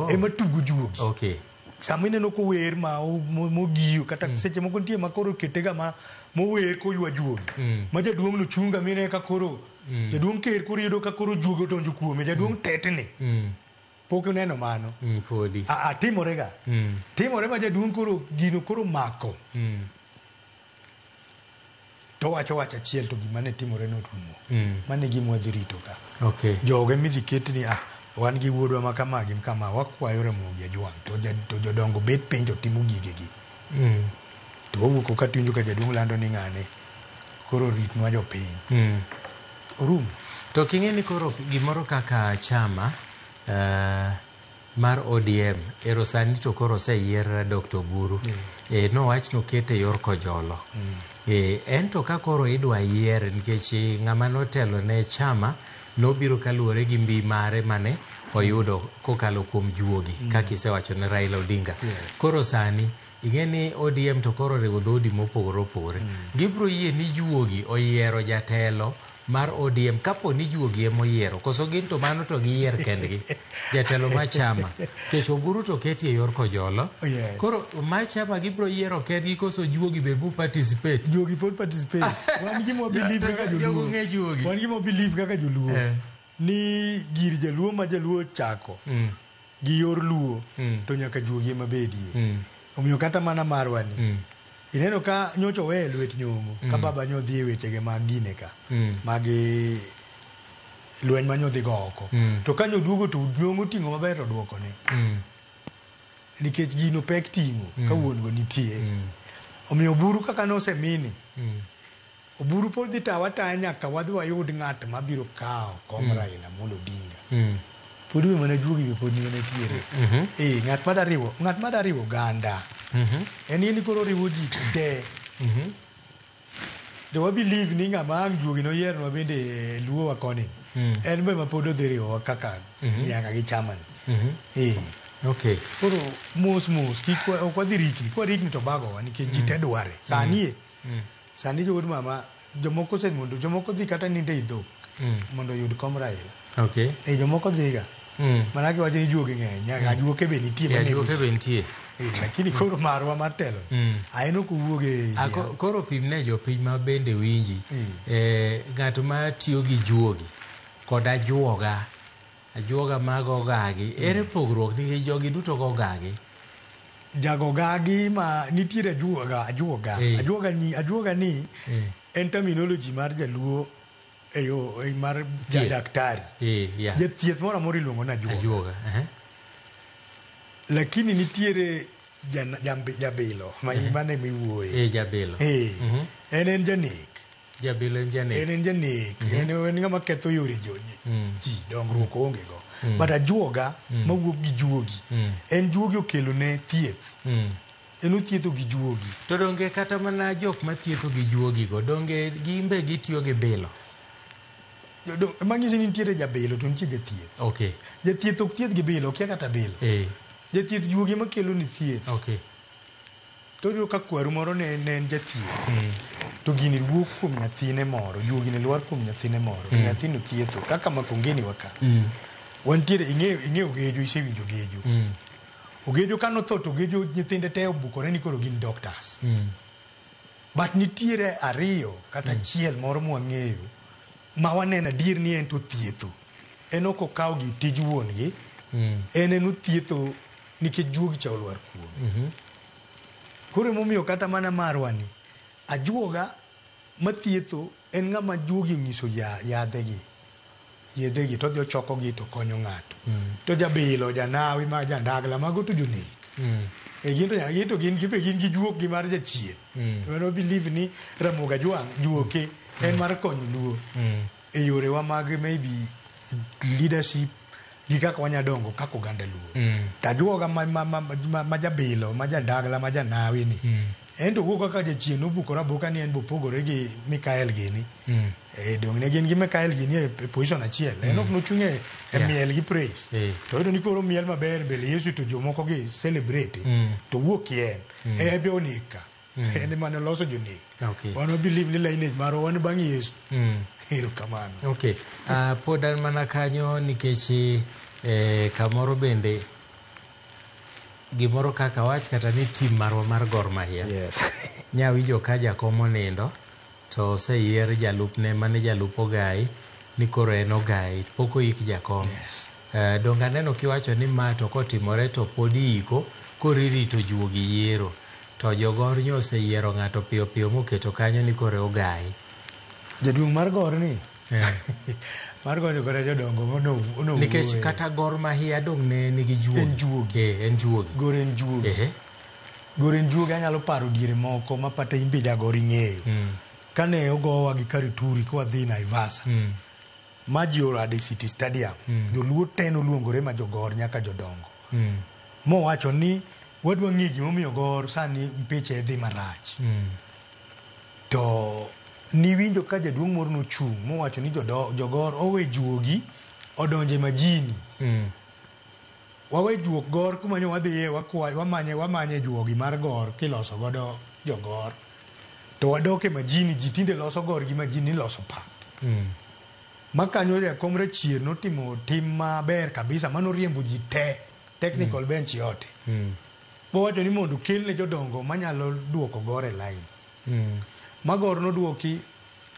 ema tugo juogi. Sama ineno kower mogiyo kata seche moko nitie makoro ketega mower koywa juogi. Ma jaduong' no chunga mine ka koro jaduong' ker koro yudo ka koro juogi odonjo kuome. Jaduong' tetni. Pok uneno mano. Timore ga. Timore ma jaduong' koro gino koro mako. To wacho achiel to gima ne timore notumo. Mane gima wadhi rito ka. Joge midhi ketni wan gi wuodwa ma kama wakwayo Ramogi ajwang' to jodongo bet piny to timo gigegi. To wawuok ka tiwinjo ka jaduong' lando ni ng'ane koro ritnwa jopiny. Orumo.
To king'e ni koro gimoro kaka chama mar ODM ero sani to koro oseyier Dr. Oburu. Nowach nokete yor kojolo. En to ka koro idwa yier nikech ng'ama notelo ne chama nobiro kaluwore gi mbi mare mane oyudo kokalo kuom juogi kaka isewacho ne Raila Odinga. Koro sani ing'e ni ODM to koro riwo dhodi mopogore opogore. Gibiro yie ni juogi oyiero jatelo mar ODM kapo ni juogi emoyiero koso gin to mano to giyier kendgi jatelo ma chama kech Oburu to keti e yor kojolo. Koro ma chama gibiro yiero kendgi koso juogi be bu participate.
Juogi pod participate. Wan gimo believe kaka joluo. Wan gimo believe kaka joluo. Ni gir jaluo ma jaluo chako gi yor luo to nyaka juogi ema bedie. Omiyo kata mana marwani. Ineno ka nyocho we lwet nyongo ka baba nyodhi e wechege mag gine ka mag lweny ma nyodhi go oko to ka nyoduogo to nyongo ting'o maber to duoko ne nikech gino pek ting'o ka wuon go nitie. Omiyo Oburu kaka nosemini Oburu pod dhi tawa taya nyaka wadhi wayud ng'at mabiro kawo kom Raila Amolo Odinga. Pod we mana juogi be pod ni mana tiere. Ng'at ma dariwo ganda. En yeni koro riwo ji te. Do we believe ni ng'ama ang' juogi noyier no bende luo wa koni. En be ma pod odhi riwo kaka nyaka gi chama ni. Koro mos ok wadhi rikni. Kwa rikni to bago wa nikech ji te dware. Sani jowod mama jomoko mondo jomoko dhi kata ninde idhok mondo yud kom Raila. Jomoko dhiga. Manake wacho ni juogi ng'eny. Nyaka juoke be nitie. Lakini koro marwa matelo aeno kuwuoge
koro pimne jopiny ma bende winji ng'at ma tiyo gi juogi kod ajuoga mag ogagi ere pogruok nikech jogi duto go ogagi
jagogagi ma nitiere ajuoga ni en terminology mar jaluo eyo mar jadaktari jathieth moro amora iluongo na ajuoga. Lakini nitiere jabilo mane miwuoye.
Jabilo.
En janek.
Jabilo en janek.
En janek. En ng'ama ketho yore ji dongruok onge go. But ajuoga mawuok gi juogi. En juogi okelo ne thieth. En othietho gi juogi.
To donge kata mana jok mathietho gi juogi go donge gimbe gitiyo gi bilo.
Mang'isi ni nitiere jabilo to nitie jathieth. Jathieth ok thieth gi bilo, okia kata bilo. Jathieth juogi ma kelo ni thieth. To dio ka kwaru moro ne en jathieth. To gini wuok kuom nyathine moro, juogi ne lwar kuom nyathine moro. Nyathino thietho kaka makongeni waka. Wantiere ing'eyo gejo, isewinjo gejo. Ogejo kano thot ogejo nyithinde te obukore ni koro gin doctors. But nitiere ariyo kata achiel moro mwang'eyo ma waneno adier ni en to thietho. En ok okawo gi tij wuongi. En othietho nikech juogi cha olwar kuome. Koro emomiyo kata mana marwani ajuoga mathietho en ng'ama juogi onyiso yedhegi to dhi ochokogi to konyo ng'ato. To jabilo, janawi, ma jandagla, mago to jonek. Gin gi juok gi mar jachien. We believe ni Ramogi juoke en mar konyo luo e yorewa mag maybe leadership gi kaka wanyadongo kaka oganda luo. Tajuoga ma jabilo, ma jandagla, ma janawi ni. En to wuok kaka jachien obukore aboka ni en bopogore gi Mikael gini. Dong ne gin gi Mikael gini e position achiel. En ok nochung'e e miel gi praise. To iyudo ni koro miel maber mbele Yesu to jomoko gi celebrate. To wuok kien. Ebe onika. En mane loso jonek. Wano believe ni lineage maro wan bang' Yesu. Hero kamano.
Okay. Pod an mana kanyo nikech kamoro bende gimoro kaka wach kata ni tim marwa mar Gor Mahia. Nyawinjo ka jakom onindo to oseyier jalupne mane jalup Ogai ni koro en Ogai pok oyik jakom. Donga neno kiwacho ni ma to kotimore to pod iiko koririto juogi yiero to jogor nyo oseyiero ng'ato piyo piyo moketo kanyo ni koro Ogai.
Jaduong' mar Gor ni mar Gor kore jodongo ono
nikech kata Gor Mahia dong ne nigi juogi.
En juogi.
En juogi.
Gor en juogi. Gor en juogi. Anyalo paro diere moko ma pata imbe jagor ing'eyo. Kane ogowa gi Karituri kwa dhi Naivasha. Ma ji orade City Stadium. Joluo ten oluongore ma jogor nyaka jodongo. Mowacho ni wadwa ng'e gimomiyo Gor sani mpiche dhi marach. To niwinjo ka jaduong' moro nochung' mowacho ni jogor owe juogi odonje majini. Wawe juok Gor kumanyo wadhiye wamanye juogi mar Gor kiloso godo jogor. To wadoke majini, ji tinde loso Gor gi majini loso pap. Makanyo jakom Rachier notimo tim maber kabisa manoriembo ji te technical bench yote. Bowacho ni mondo kelne jodongo manyalo duoko Gor e line. Magor noduoki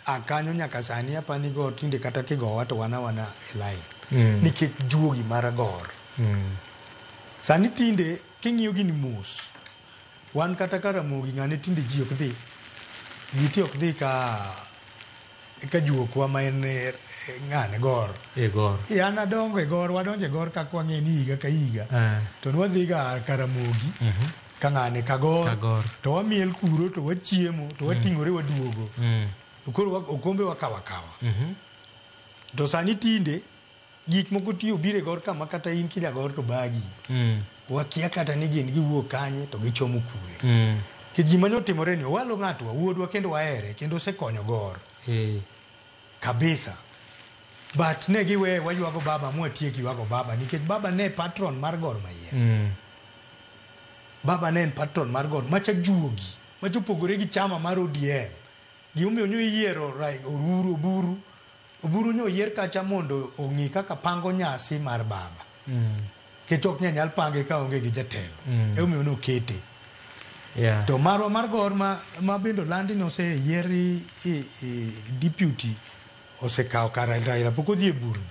akanyo nyaka sani apani Gor tinde kata kigowa to wana e line. Nikech juogi mar Gor. Sani tinde king'iyo gini mos. Wan kata Karamogi ng'ane tinde ji ok dhi. Giti ok dhi ka juokwa ma en ng'ane Gor.
E Gor.
An adongo e Gor, wadonjo e Gor kaka wang'e ni higa ka higa. To nwadhi ga Karamogi. Ka ng'ane ka Gor. To wamiel kuro to wachiemo to wating'ore waduogo. Koro okombe wakawa. To sani tinde gik moko tiyo bire Gor kama kata in kida Gor to bagi. Wakia kata ni gin giwuok kanye to gichomo kure. Kit gima notimore ni owalo ng'ato wuodwa kendo wahere kendo osekonyo Gor. Kabisa. But ne giwe waywago baba mwatieki wago baba nikech baba ne patron mar Gor Mahia. Baba ne en patron mar Gor macha juogi macha opogore gi chama mar ODM. Gimomiyo nyo yiero Oburu nyo yier kacha mondo ong'i kaka pango nyasi mar baba. Kech ok nyal pange ka onge gi jatelo. Emomiyo nokete. To marwa mar Gor ma bendo landi no se yieri deputy osekawo kar Raila pok odhi e buru.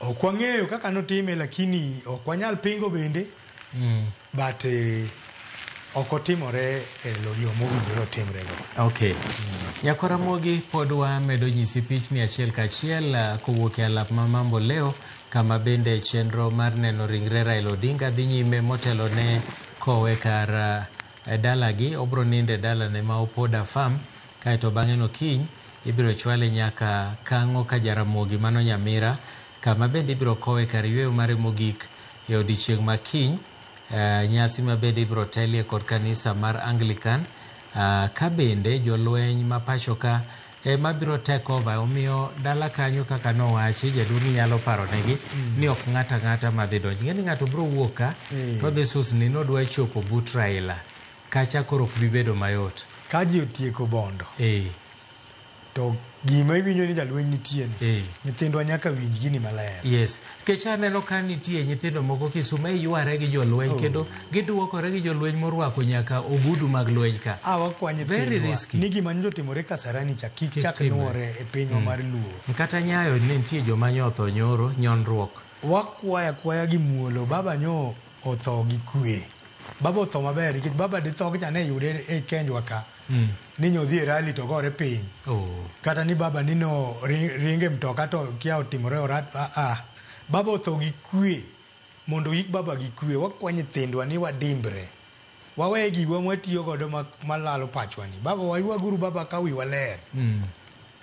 Ok wang'eyo kaka notime lakini ok wanyal pingo bende. But ok otimore e yo mowinjore otimre go.
Okay. Nyakaramogi pod wamedo nyisi pichni achiel kachiel kowuok e alap ma Mambo leo kama bende chenro mar neno ringre Raila Odinga dhi nyime motelo ne kowe kar dalagi obro ninde dalane ma Opoda Farm kaeto bang'e no kiny ibiro chwale nyaka Kang'o ka Jaramogi mano Nyamira kama bende ibiro kowe kar yweyo mare mogik e odiechieng' ma kiny. Nyasi ma bende ibiro telie kod kanisa mar Anglican ka bende jolweny ma pacho ka mabiro take over. Omiyo dala kanyo kaka nowachi jaduong' nyalo paro negi ni ok ng'ata ma dhi donjo. Ng'eni ng'ato biro wuok ka to dhi susni nodwa chopo but Raila kacha koro ok bi bedo mayot
ka ji otieko bondo. To to gima iwinjo ni jalweny nitie nyithindwa nyaka winj gini maler.
Yes, kech aneno ka nitie nyithindo moko Kisumu yware gi jolweny kendo giduokore gi jolweny morwako nyaka ogudu mag lweny ka.
Wakwa nyithindwa ni gima njotimore Kasarani cha kik chak nuore e pinywa mar Luo.
Kata Nyayo ne nitie joma nyotho nyoro nyonruok.
Wakwaya gi muolo baba nyo otho gi kwe. Baba otho maber nikech baba ditho cha ne yude e Kenjwa ka. Ni nyo dhi rally to gore piny. Kata ni baba nino ringe mtoka to kia otimore orat. Baba otho gi kwe mondo yik baba gi kwe. Wakwa nyithindwa ni wadimbre. Wawe giwa mwatiyo godo malalo pachwa ni. Baba waywa guru baba ka wi waler.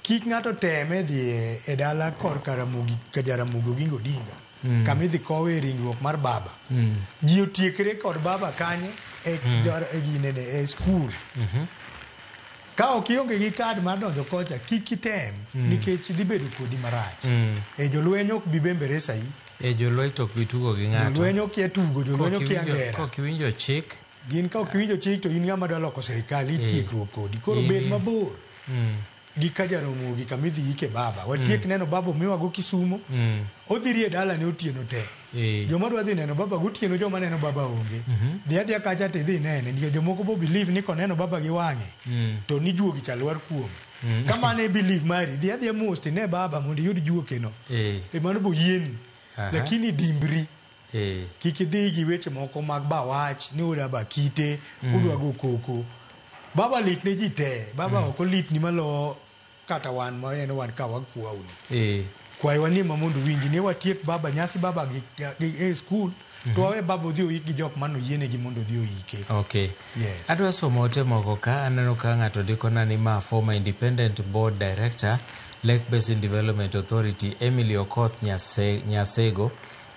Kik ng'ato teme dhi e dala kor Jaramogi Oginga Odinga. Kamidhi kowe ringruok mar baba. Ji otiekre kod baba kanye e skul. Ka ok ionge gi kad mar donjo kocha kik item nikech dhi bedo kodi marach. Jolweny ok bi bembere sai.
Jolweny to ok bi tugo gi ng'ato.
Jolweny ok ya tugo, jolweny ok ya ngera.
Kok iwinjo chik.
Gin ka ok iwinjo chik to in ng'ama dwa loko sirikal itiekruok kodi. Koro bed mabor gi ka Jaramogi kamidhi ike baba. Watiek neno baba miwago Kisumu. Odhiri e dala ne otieno te. Joma dwa dhi neno baba gotieno joma neno baba onge. Dhi adhiya kacha te dhi nene. Nikech jomoko bo believe ni koneno baba gi wang'e to ni juogi cha lwar kuom. Kama ne believe mari dhi adhiya most ne baba mondo yud juokeno. Mano bo yieni. Lakini dimbri. Kik idhi gi weche moko mag bawach ni uda ba kite udwa go koko. Baba lit ne ji te. Baba ok olit ni malo kata wan ma en wan ka wakwauni. Kwai wani mamundu winji ne watiek baba nyasi baba gi school to wawe baba dhi oik gi jok mano yiene gi mondo dhi oike.
Okay.
Yes.
Adwa somo ote moko ka aneno ka ng'ato dikona ni ma former independent board director Lake Basin Development Authority Emily Okoth Nyasego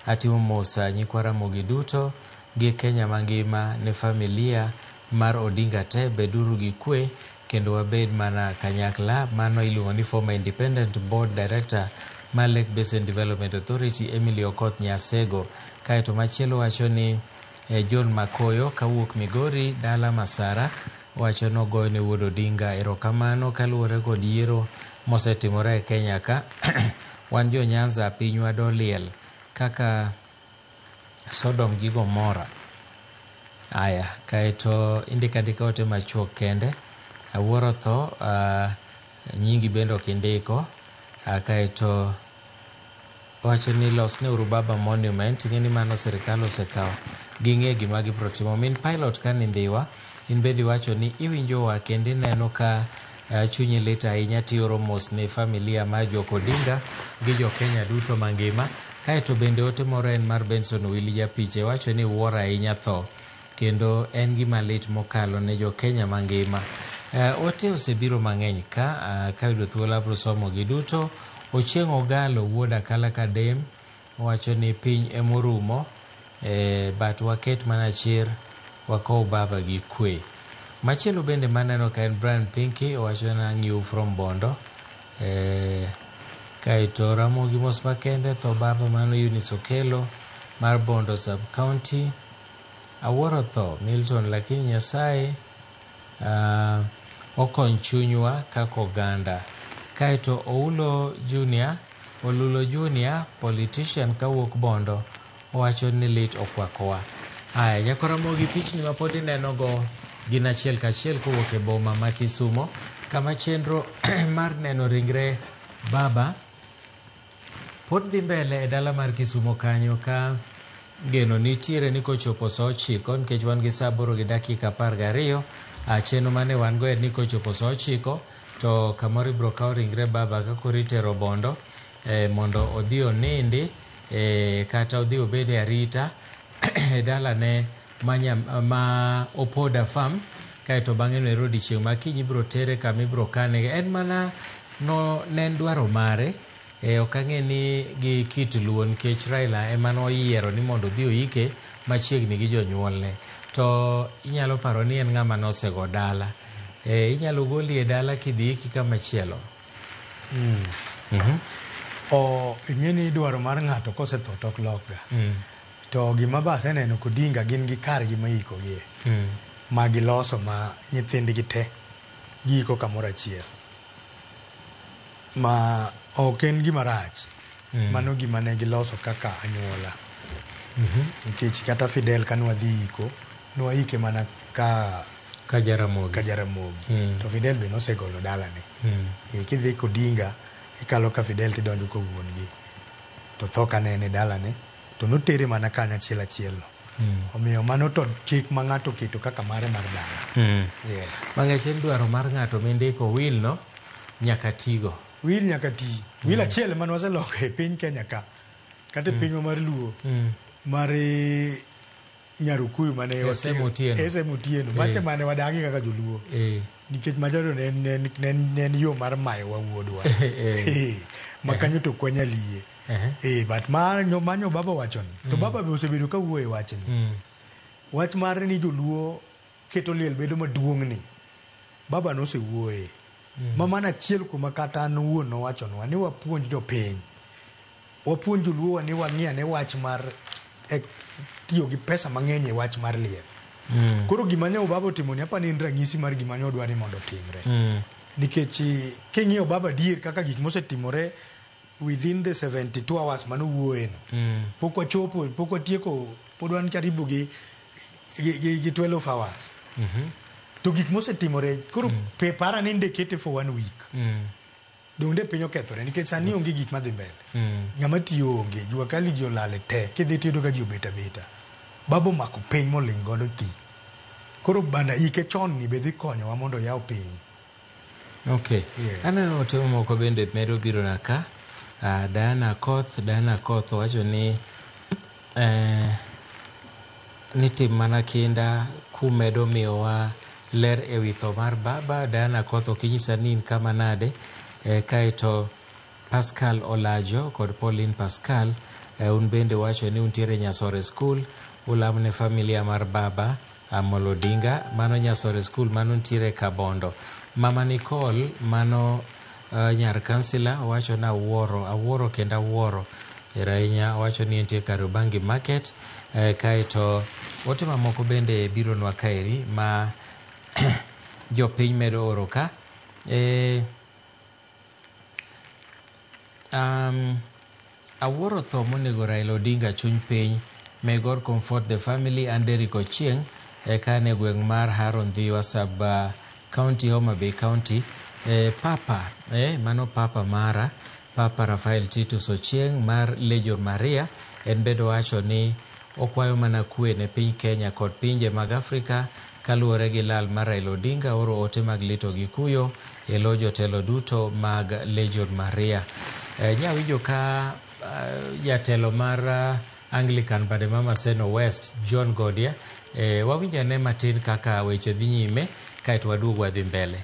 atimo mosa nyikwa Ramogi duto gi Kenya mangima ne familia mar Odinga te beduru gi kwe kendo wabed mana kanyakla. Mano iluongo ni former independent board director ma Lake Basin Development Authority Emily Okoth Nyasego. Kaeto machielo wacho ni John Makoyo kawuok Migori dala Masara wacho nogoyo ne wuod Odinga erokamano kaluwore kod yiero mosetimore e Kenya ka. Wan jo Nyanza pinywa doliel kaka Sodom gi Gomora. Aya, kaeto indika ote machuok kende. Awuoro tho nyingi bendo kindiko. Kaeto wacho ni los ne Urubaba Monument. Ng'eni mano sirikal osekawo ging'e gima giprotimo. Min pilot ka nindhiwa in bedi wacho ni iwinjo wa kendi neno ka chunyi lit ahinya tioro mos ne familia mar Jok Odinga gi jo Kenya duto mangima. Kaeto bende ote moro en mar Benson Willy Japiche wacho ni wuoro ahinya tho kendo en gima lit mokalo ne jo Kenya mangima. Ote osebiro mang'eny ka yudo thuolo abro somo gi duto. Ochieng' Ogalo wuoda Kala Kadem wacho ni piny emorumo but waket mana chir wakow baba gi kwe. Machielo bende maneno ka en Brian Pinky wacho na ng'iu from Bondo. Kaeto Ramogi mos makende tho baba mano Eunice Okelo mar Bondo sub county. Awuoro tho Milton lakini Nyasaye okony chunywa kaka oganda. Kaeto Olulo Junior politician kawuok Bondo wacho ni lit okwakowa. Aya, nyako Ramogi pichni ma pod ineno go gin achiel kachiel kowuok e boma ma Kisumo kama chenro mar neno ringre baba pod dhi mbele e dala mar Kisumo kanyo ka geno nitiere ni kochopo saa 9 nikech wan gi saa 8:12. Chenro mane wan go ni kochopo saa 9 to kamoro ibro kawo ringre baba ka koritero Bondo mondo odhi onindi kata odhi obede arita e dala ne ma Opoda Farm. Kaeto bang'e no erodi chieng' makinyi ibro tere kama ibro kane. En mana no ne dwaro mare ok ang'e ni gi kit luo nikech Raila ema noyiero ni mondo odhi oike machiegni gi jonyuolne. To inyalo paro ni en ng'ama nosego dala. Inyalo goli e dala kidhi iki kama chielo.
Ing'eni dwaro mar ng'ato kosetho tok lokga. To gima base neno kodinga gin gi kar gi maiko gie. Ma giloso ma nyithindgi te giko kamoro achiel. ma oken gima rach. Mano gima ne giloso kaka anyuola. Nikech kata Fidel kanwa dhi iko, nwa ike mana ka Jaramogi. To Fidel be nosegolo dalane. Kidhi Odinga, ikalo ka Fidel tidonjo ko wuongi. To tho ka ne dalane, to notere mana kanya achiel no. Omiyo mano to chik ma ng'ato keto kaka mare mar dala. Yes.
Mang'echen dwaro mar ng'ato mindiko will no nyaka tigo.
Will nyaka ti. Will achiel man waseloko e piny Kenya ka. Kata pinywa mar Luo. Mare Nyarukuyu mane
Ese Mutieno.
Mane mane wadagi kaka joluo. Nikech majoro ne yo mar mayo wawuodwa. Makanyo to kwanya liye. But manyo baba wachoni. To baba be osebedo ka wuoye wachni. Wach mar ni joluo keto liel bedo maduong' ni. Baba no se wuoye. Mama na chiel kuma kata an wuon no wachonwa ni wapuonj jopiny. Wapuonj joluo ni wang'ia ne wach mar tiyo gi pesa mang'eny e wach mar liel. Koro gima ne baba otimo ni apani en ranyisi mar gima ne odwani mondo otimre. Nikech king'iyo baba dier kaka gik mosetimore within the 72 hours mano wuoye no. Pok watieko pod wan karibu gi 12 hours. To gik mosetimore koro para ni ndekete for 1 week. Donde piny okethore nikech sani onge gik madhi mbele. Ng'ama tiyo onge, jua kali ji olale te, kidhi tiyo ka ji obeta beta. Babo mako piny moling godo ti. Koro banda ike chon ni bedhi konyowa mondo yaw piny.
Okay. Yes. Aneno otemo moko bende medo biro na ka. Diana Koth wacho ni tim mana kinda kumedo miyowa ler e wi tho mar baba. Diana Koth okinyisa ni in kama nade. Kaito Pascal Olajo kod Pauline Pascal un bende wacho ni untiere Nyasore School, ulamne familia mar baba Amolo Odinga, mano Nyasore School mano ntiere Kabondo. Mama Nicole mano nyar kansila wacho na awuoro kenda awuoro Irainya wacho ni entie Karubangi Market. Kaito ote mamoko bende biro nwa kaeri ma jopiny medo oro ka. Awuoro tho monego Raila Odinga chuny piny. May God comfort the family. And Derrick Ochieng kane gweng' mar Haron Dhiwa sub county Homa Bay County. Papa mano papa mara Papa Rafael Titus Ochieng mar Legion Maria en bedo wacho ni okwayo mana kwe ne piny Kenya kod pinje mag Afrika kaluwore gi lal mar Raila Odinga. Oro ote mag lito gi kuyo e lo jotelo duto mag Legion Maria. Nyawinjo ka jatelo mar Anglican bade mama Seno West John Godia wawinja ne matin kaka weche dhi nyime kaito waduog wadhi mbele.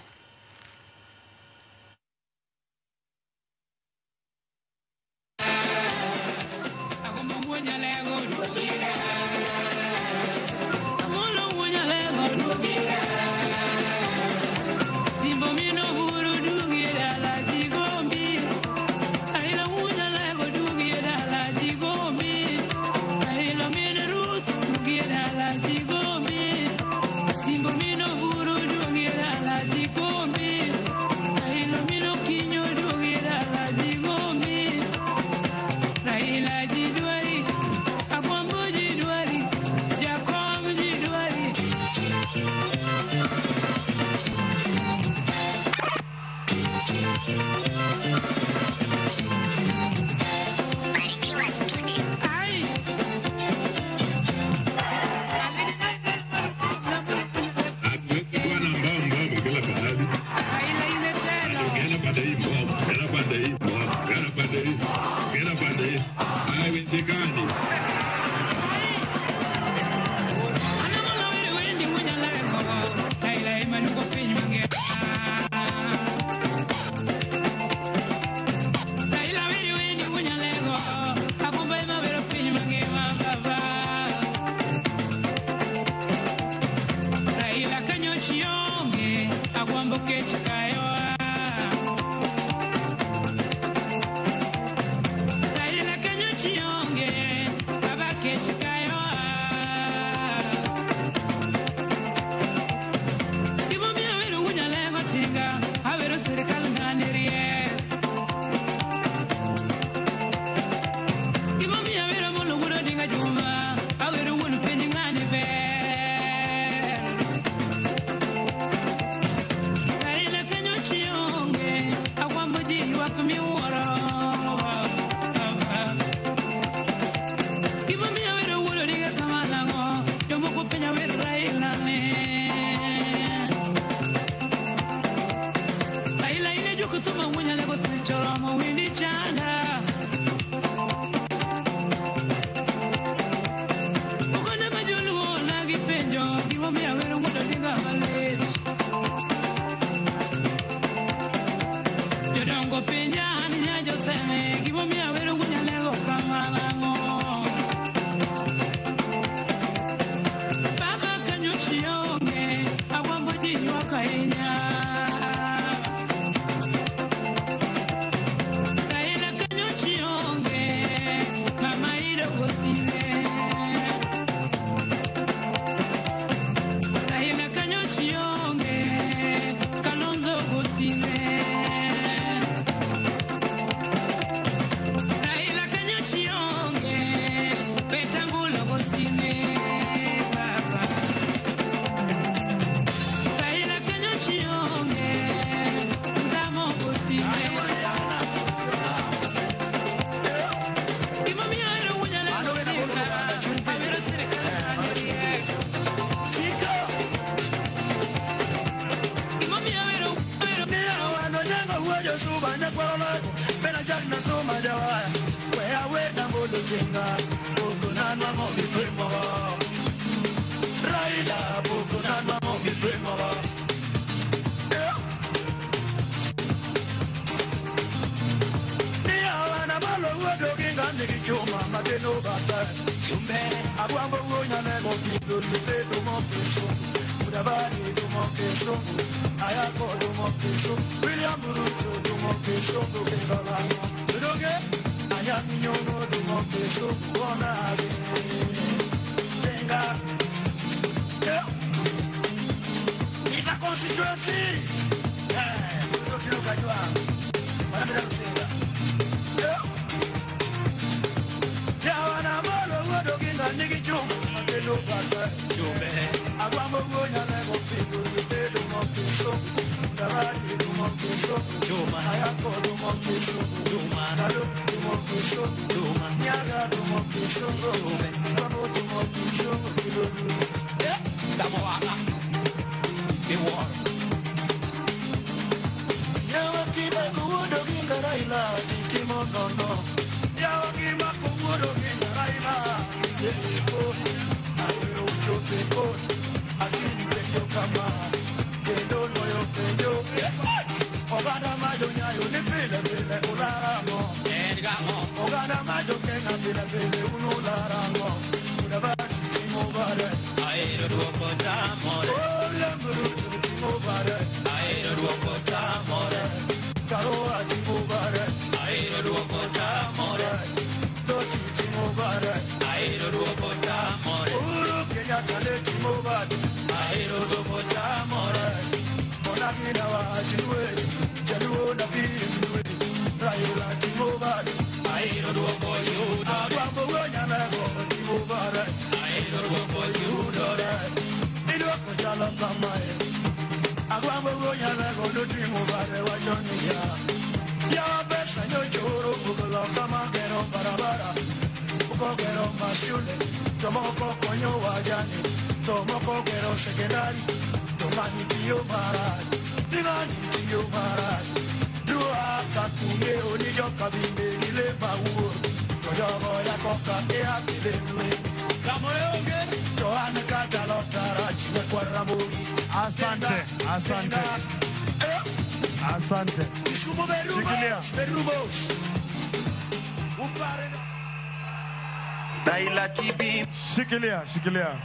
Shikilia.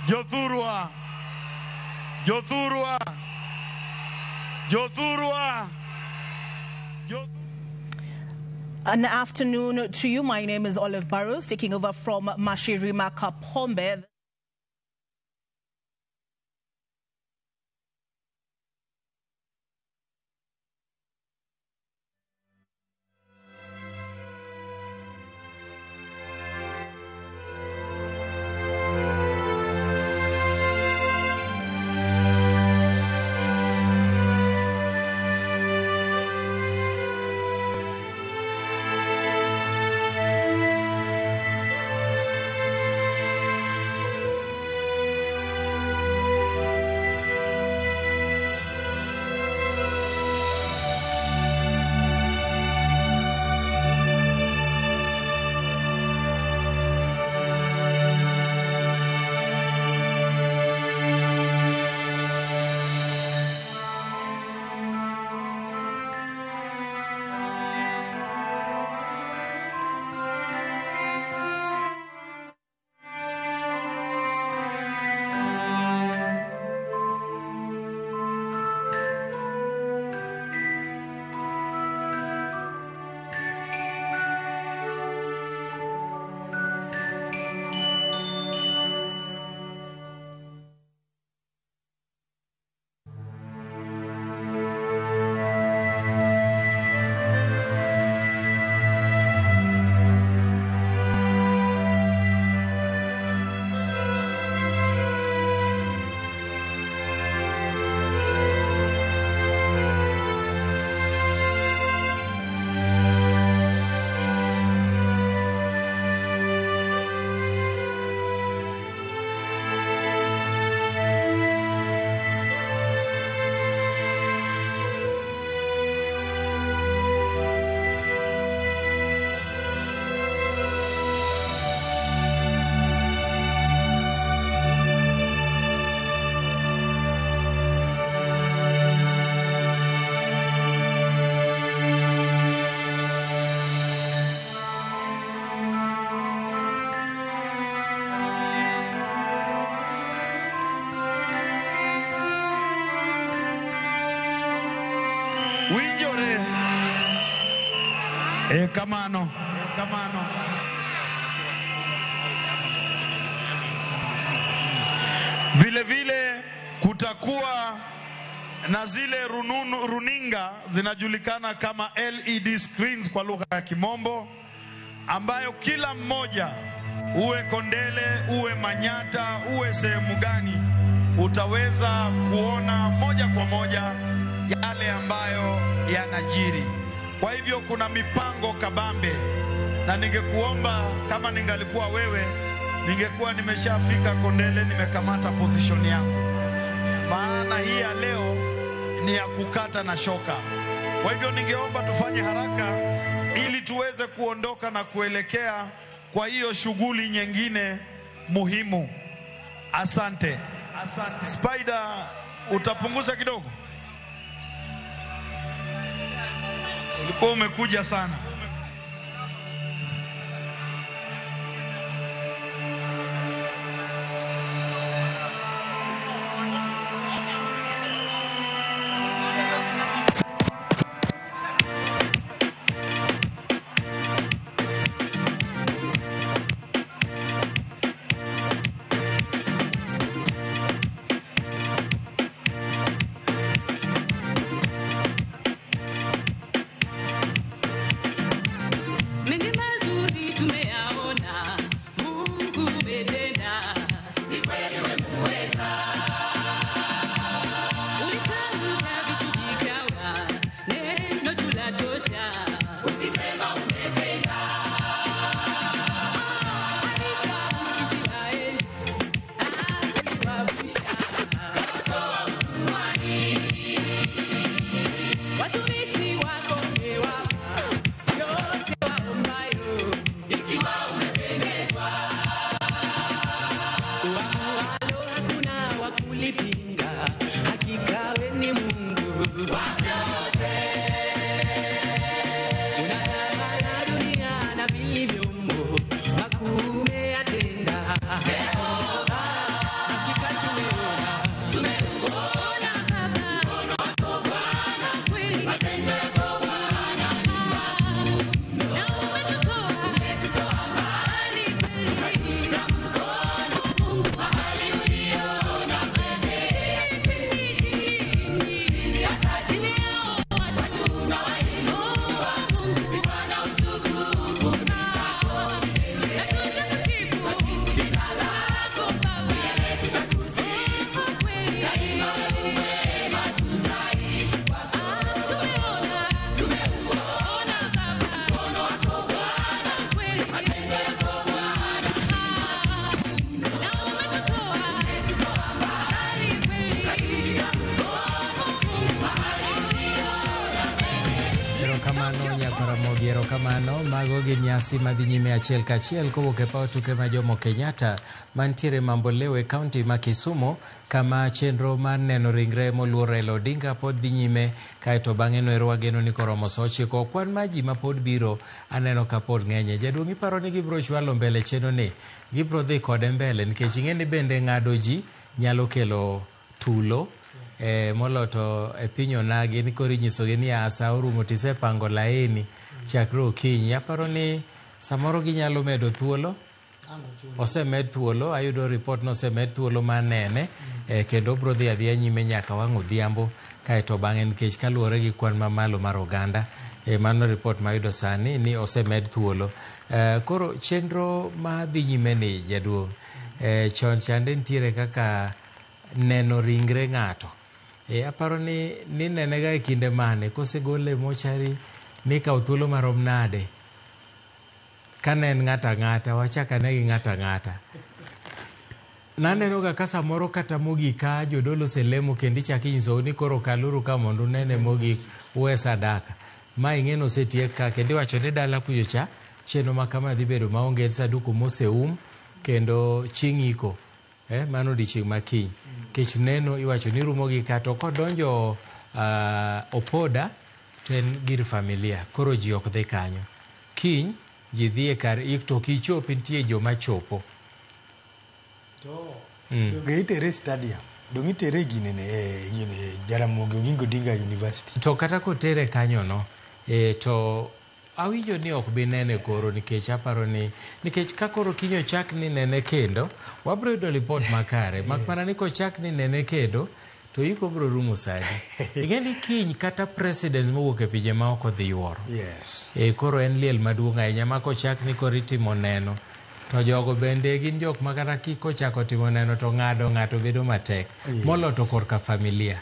Yothurwa.
An afternoon to you. My name is Olive Burrows, taking over from Mashirima Kapombe.
Kamano. Vile vile kutakuwa na zile runinga zinajulikana kama LED screens kwa lugha ya Kimombo, ambayo kila mmoja, uwe Kondele, uwe Manyata, uwe sehemu gani, utaweza kuona moja kwa moja yale ambayo yanajiri. Kwa hivyo kuna mipango kabambe, na ningekuomba kama ningalikuwa wewe, ningekuwa nimeshafika Kondele, nimekamata position yangu, maana hii ya leo ni ya kukata na shoka. Kwa hivyo ningeomba tufanye haraka ili tuweze kuondoka na kuelekea kwa hiyo shughuli nyingine muhimu. Asante. Spider, utapunguza kidogo? Ulikuwa umekuja sana.
Kamano mago gi nyasi madhi nyime achiel kachiel kowuok e paw tuke ma Jomo Kenyatta mantiere Mamboleo e kaunti ma Kisumu, kama chenro mar neno ringre moluor Raila Odinga pod dhi nyime, kaeto bang'e no ero wageno ni koromo saa 9. Kwan ma ji ma pod biro aneno ka pod ng'enye. Jaduong' iparo ni gibro chwalo mbele chenro ni, gibro dhi kode mbele nikech ing'e ni bende ng'ado ji nyalo kelo tulo. Moloto e piny onagi ni kori nyisogi ni asa orumo tisepango laini chakre okinyi. Aparo ni samoro ginyalo medo thuolo, osemed thuolo, ayudo report no osemed thuolo manene, kendo bro dhi adhiya nyime nyaka wang' odhiambo, kaeto bang'e nikech kaluwore gi kwan mamalo mar oganda, mano report ma ayudo sani ni osemed thuolo. Koro chenro ma dhi nyime ni jaduong', chon chande nitiere kaka neno ringre ng'ato. Aparo ni nenega e kinde mane kosegole mochari ni kaw thuolo marom nade kane en ng'ata ng'ata, wachaka ne gi ng'ata ng'ata. Naneno ga ka samoro kata mogika jodolo selemo kendo ichaki nyiso ni koro kaluru ka mondo nene mogik uwe sadaka. Ma ing'eno setiek ka kendo iwacho ni dala kuyocha chenro ma kama dhi bedo maonge saduku moseum kendo chieng' iko, mano dichieng' makiny. Kech neno iwacho ni rumo gi kato kodonjo opoda to en gir familia, koro ji ok dhi kanyo. Kiny ji dhi e kar to kichopi nitie joma chopo.
Donge itere stadium, donge itere ginene Jaramogi Oginga Odinga University.
To kata kotere kanyo no, to awinjo ni ok bi nene koro nikech aparo ni nikech ka koro kinyo chak ni nene kendo wabro yudo report makare mak mana ni ko chak ni nene kendo to iko bro rumo sadi igeni kiny kata president mowuok e pinje ma oko dhi yuoro
yes
koro en liel maduong' ahinya ma ko chak ni koro itimo neno to jogo bende gin jok ma kata kiko chako timo neno to ng'ato bedo matek molo to korka familia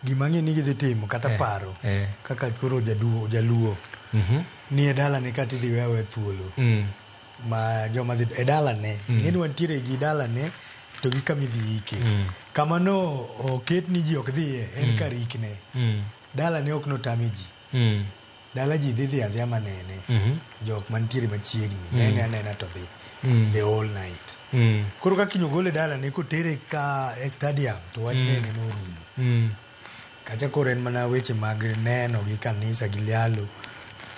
gima ng'e ni gidhi timo kata paro kaka koro jaluo ni e dalane kata idhi wewe thuolo ma joma dhi e dalane ng'eni wantiere gi dalane to gi kama idhi ike kama no oket ni ji ok dhiye en kar ikne dalane ok notame ji dala ji dhi adhiya manene jok mantiere machiegni nene anena to dhi the whole night koro ka kinyo gole dalane kotere ka stadium to wach nene norumo kacha koro en mana weche mag neno gi kanisa gi lialo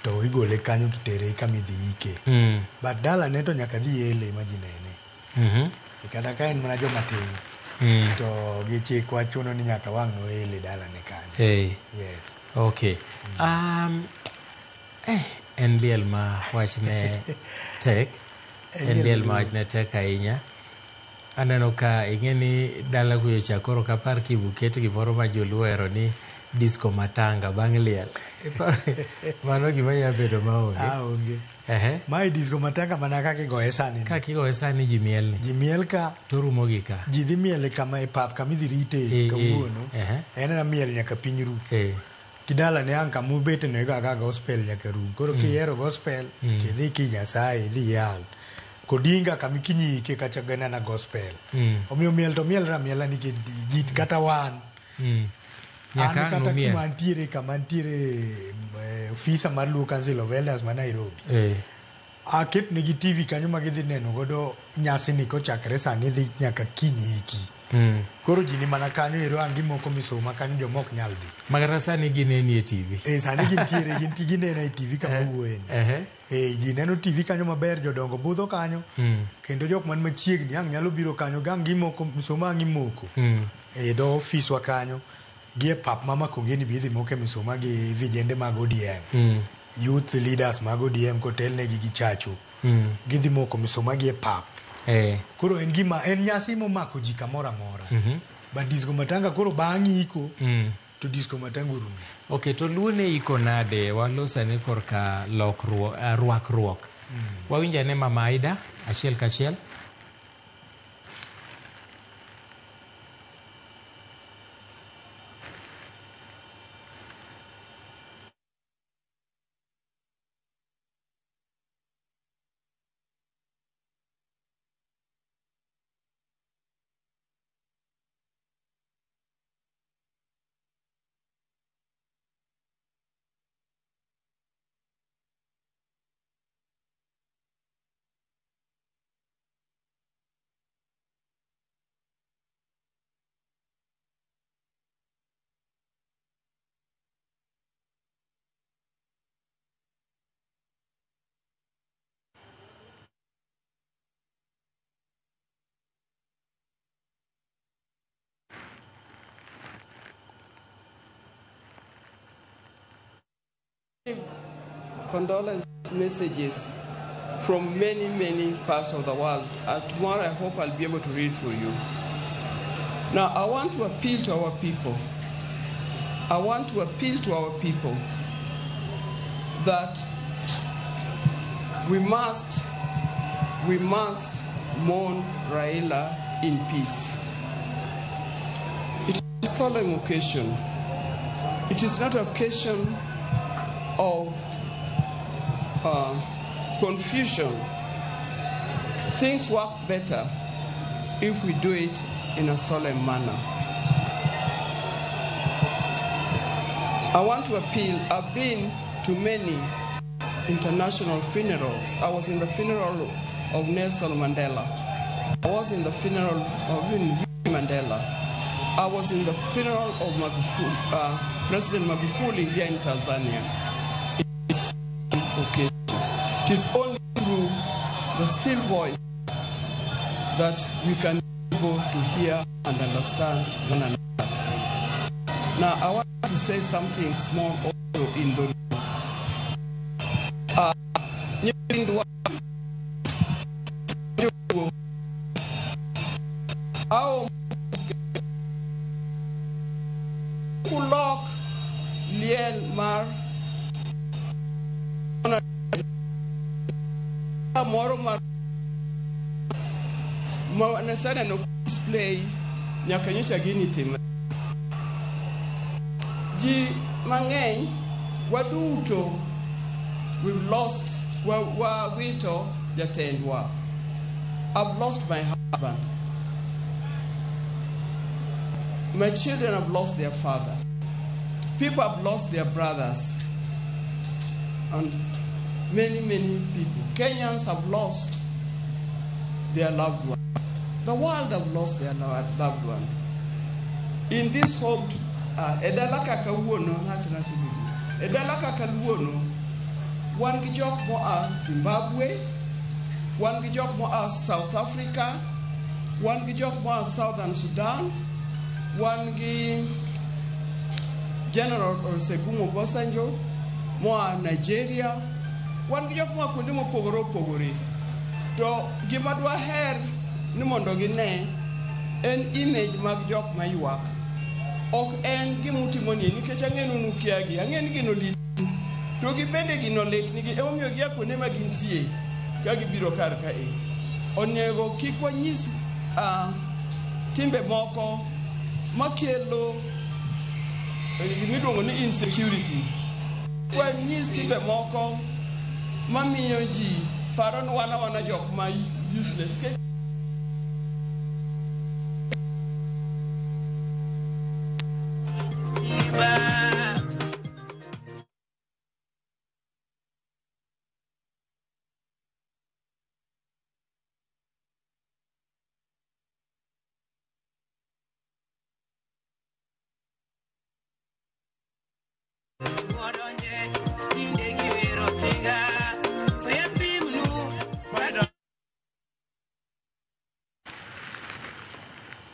to igole kanyo kitere kama idhi ike but dalane to nyaka dhi ele ma ji nene kata ka en mana joma tin to gi chik wachuno ni nyaka wang' no ele dalane kanyo yes
okay en liel ma wachne tek en liel ma wachne tek ahinya aneno ka ing'eni dala kuyo chakoro kapar kibuket gimoro ma joluo ero ni disco matanga bang' liel mano gima nyalo bedo maonge
mae disco matanga mana kaka igoye sani
kakigoye sani ji mielni
ji miel ka
to rumo gi ka
ji dhi miele kama e pap kama idhi rite kawuono en na miel nyaka piny ru kidala ne ang kama ubete no ga gospel nyaka rum koro kihero gospel tidhi ki Nyasaye idhi yal kodinga kama kinyike kacha gana na gospel omiyo miel to miel ramiela nikech ji kata wan
nyaka
kata kama ntiere ofisa mar Luo Council of Elders ma Nairobi aket negi TV kanyo ma gidhi neno godo nyasi ni kochakre sani dhi nyaka kinyiki koro ji ni mana kanyo ero angi moko misoma kanyo jomok nyal dhi
magara sani gineni e TV
sani gintiere ginene e TV kama wuoyen ji neno TV kanyo maber jodongo budho kanyo kendo jok man machiegni ang nyalo biro kanyo gang gimoko misoma angi moko do office wa kanyo gie pap mama kongeni bidhi moke misoma gi vijende mag ODM youth leaders mag ODM kotel ne gi chacho gidhi moko misoma gie pap koro en gima en nyasi momako ji kamora mora but disco matanga koro bang'i iko to disco matanga rumo
okay to luo ne iko nade walosane korka rwakruok wawinjane Mama Aida achiel kachiel
condolence messages from many parts of the world. Tomorrow I hope I'll be able to read for you. Now I want to appeal to our people. I want to appeal to our people that we must mourn Raila in peace. It is a solemn occasion. It is not an occasion of confusion. Things work better if we do it in a solemn manner. I want to appeal. I've been to many international funerals. I was in the funeral of Nelson Mandela. I was in the funeral of Mandela. I was in the funeral of President Magufuli here in Tanzania. It's okay. It is only through the still voice that we can be able to hear and understand one another. Now, I want to say something small also in the nyindwa au kulok liel mar moro mar na sana no display nyaka nyocha gini tim ji mang'eny waduto we've lost wa wito jatendwa. I've lost my husband. My children have lost their father. People have lost their brothers. And many people. Kenyans have lost their loved one. The world have lost their loved one. In this home, edalaka kawuono edalaka kaluono wan gi jok mo a Zimbabwe, wan gi jok mo a South Africa, wan gi jok mo a Southern Sudan, wan gi General Olusegun Obasanjo mo a Nigeria, wan gi jok mo a kuonde mopogore opogore. To gima dwa her ni mondo gine en image mag jok mayuak. Ok en gimutimo ni nikech ang'eno nukiagi, ang'en gino lit. To gibende gino lit nigi emomiyo gia kuonde ma gintie ka gibiro kar kae. Onego kik wanyis timbe moko makelo gimiluongo ni insecurity. Wanyis timbe moko mamiyo ji paro ni wana jok ma useless.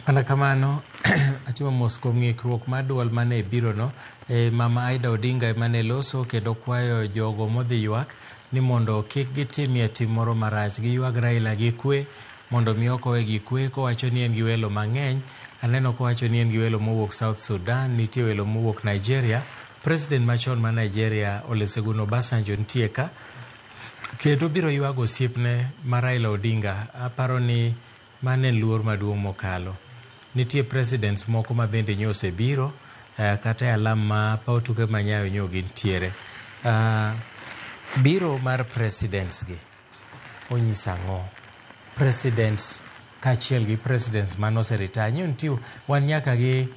Ana kamano atimo mos kuom ng'ikruok mar duol mane biro no Mama Aida Odinga mane loso kendo kwayo jogo modhi ywak ni mondo kik gitimie tim moro marach, giywag Raila gi kwe mondo mi okowe gi kwe, kowacho ni en gi welo mang'eny. Aneno kowacho ni en gi welo mowuok South Sudan, nitie welo mowuok Nigeria. President machon ma Nigeria Olusegun Obasanjo nitie ka kendo biro ywago osiepne ma Raila Odinga. Aparo ni mane luor maduong' mokalo. Nitie presidents moko ma bende nyose biro kata alam ma pautuke manyayo nyo gintiere. Biro mar presidents gi onyisa ng'o? Presidents kachiel gi presidents manose retire. Nyo nitie wan nyaka gi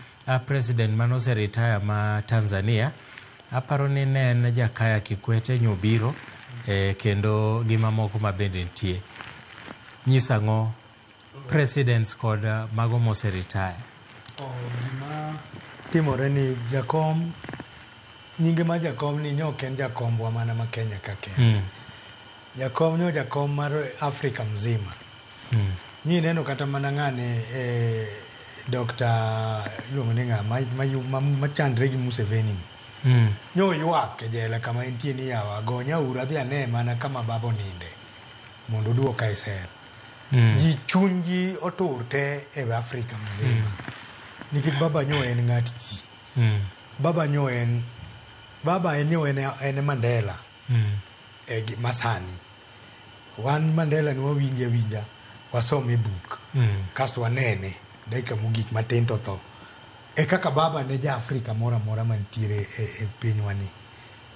president manose retire ma Tanzania. Aparo ni ne en Jakaya Kikwete nyo biro kendo gima moko ma bende nitie. Nyisa ng'o presidents kod mago mose retire.
Gima timore ni jakom, nyinge ma jakom ni nyok en jakombwa mana ma Kenya ka Kenya. Jakom nyo jakom mar Afrika mzima. Nyi neno kata mana ng'ane Dr. Ilungo ni ng'a machandre gi Museveni ni. Nyo ywak e jela kama entie ni yawa gonya ura dhi ane mana kama babo ninde mondo duoka e sel. Ji chunji otur te e Afrika mzima. Nikech baba nyo en ng'at ji. Baba nyo en Mandela. Masani. Wan Mandela ni wawinja wasome book. Kasto wanene dakika mogik matin to tho. E kaka baba ne ja Afrika mora mantiere e pinywa ni.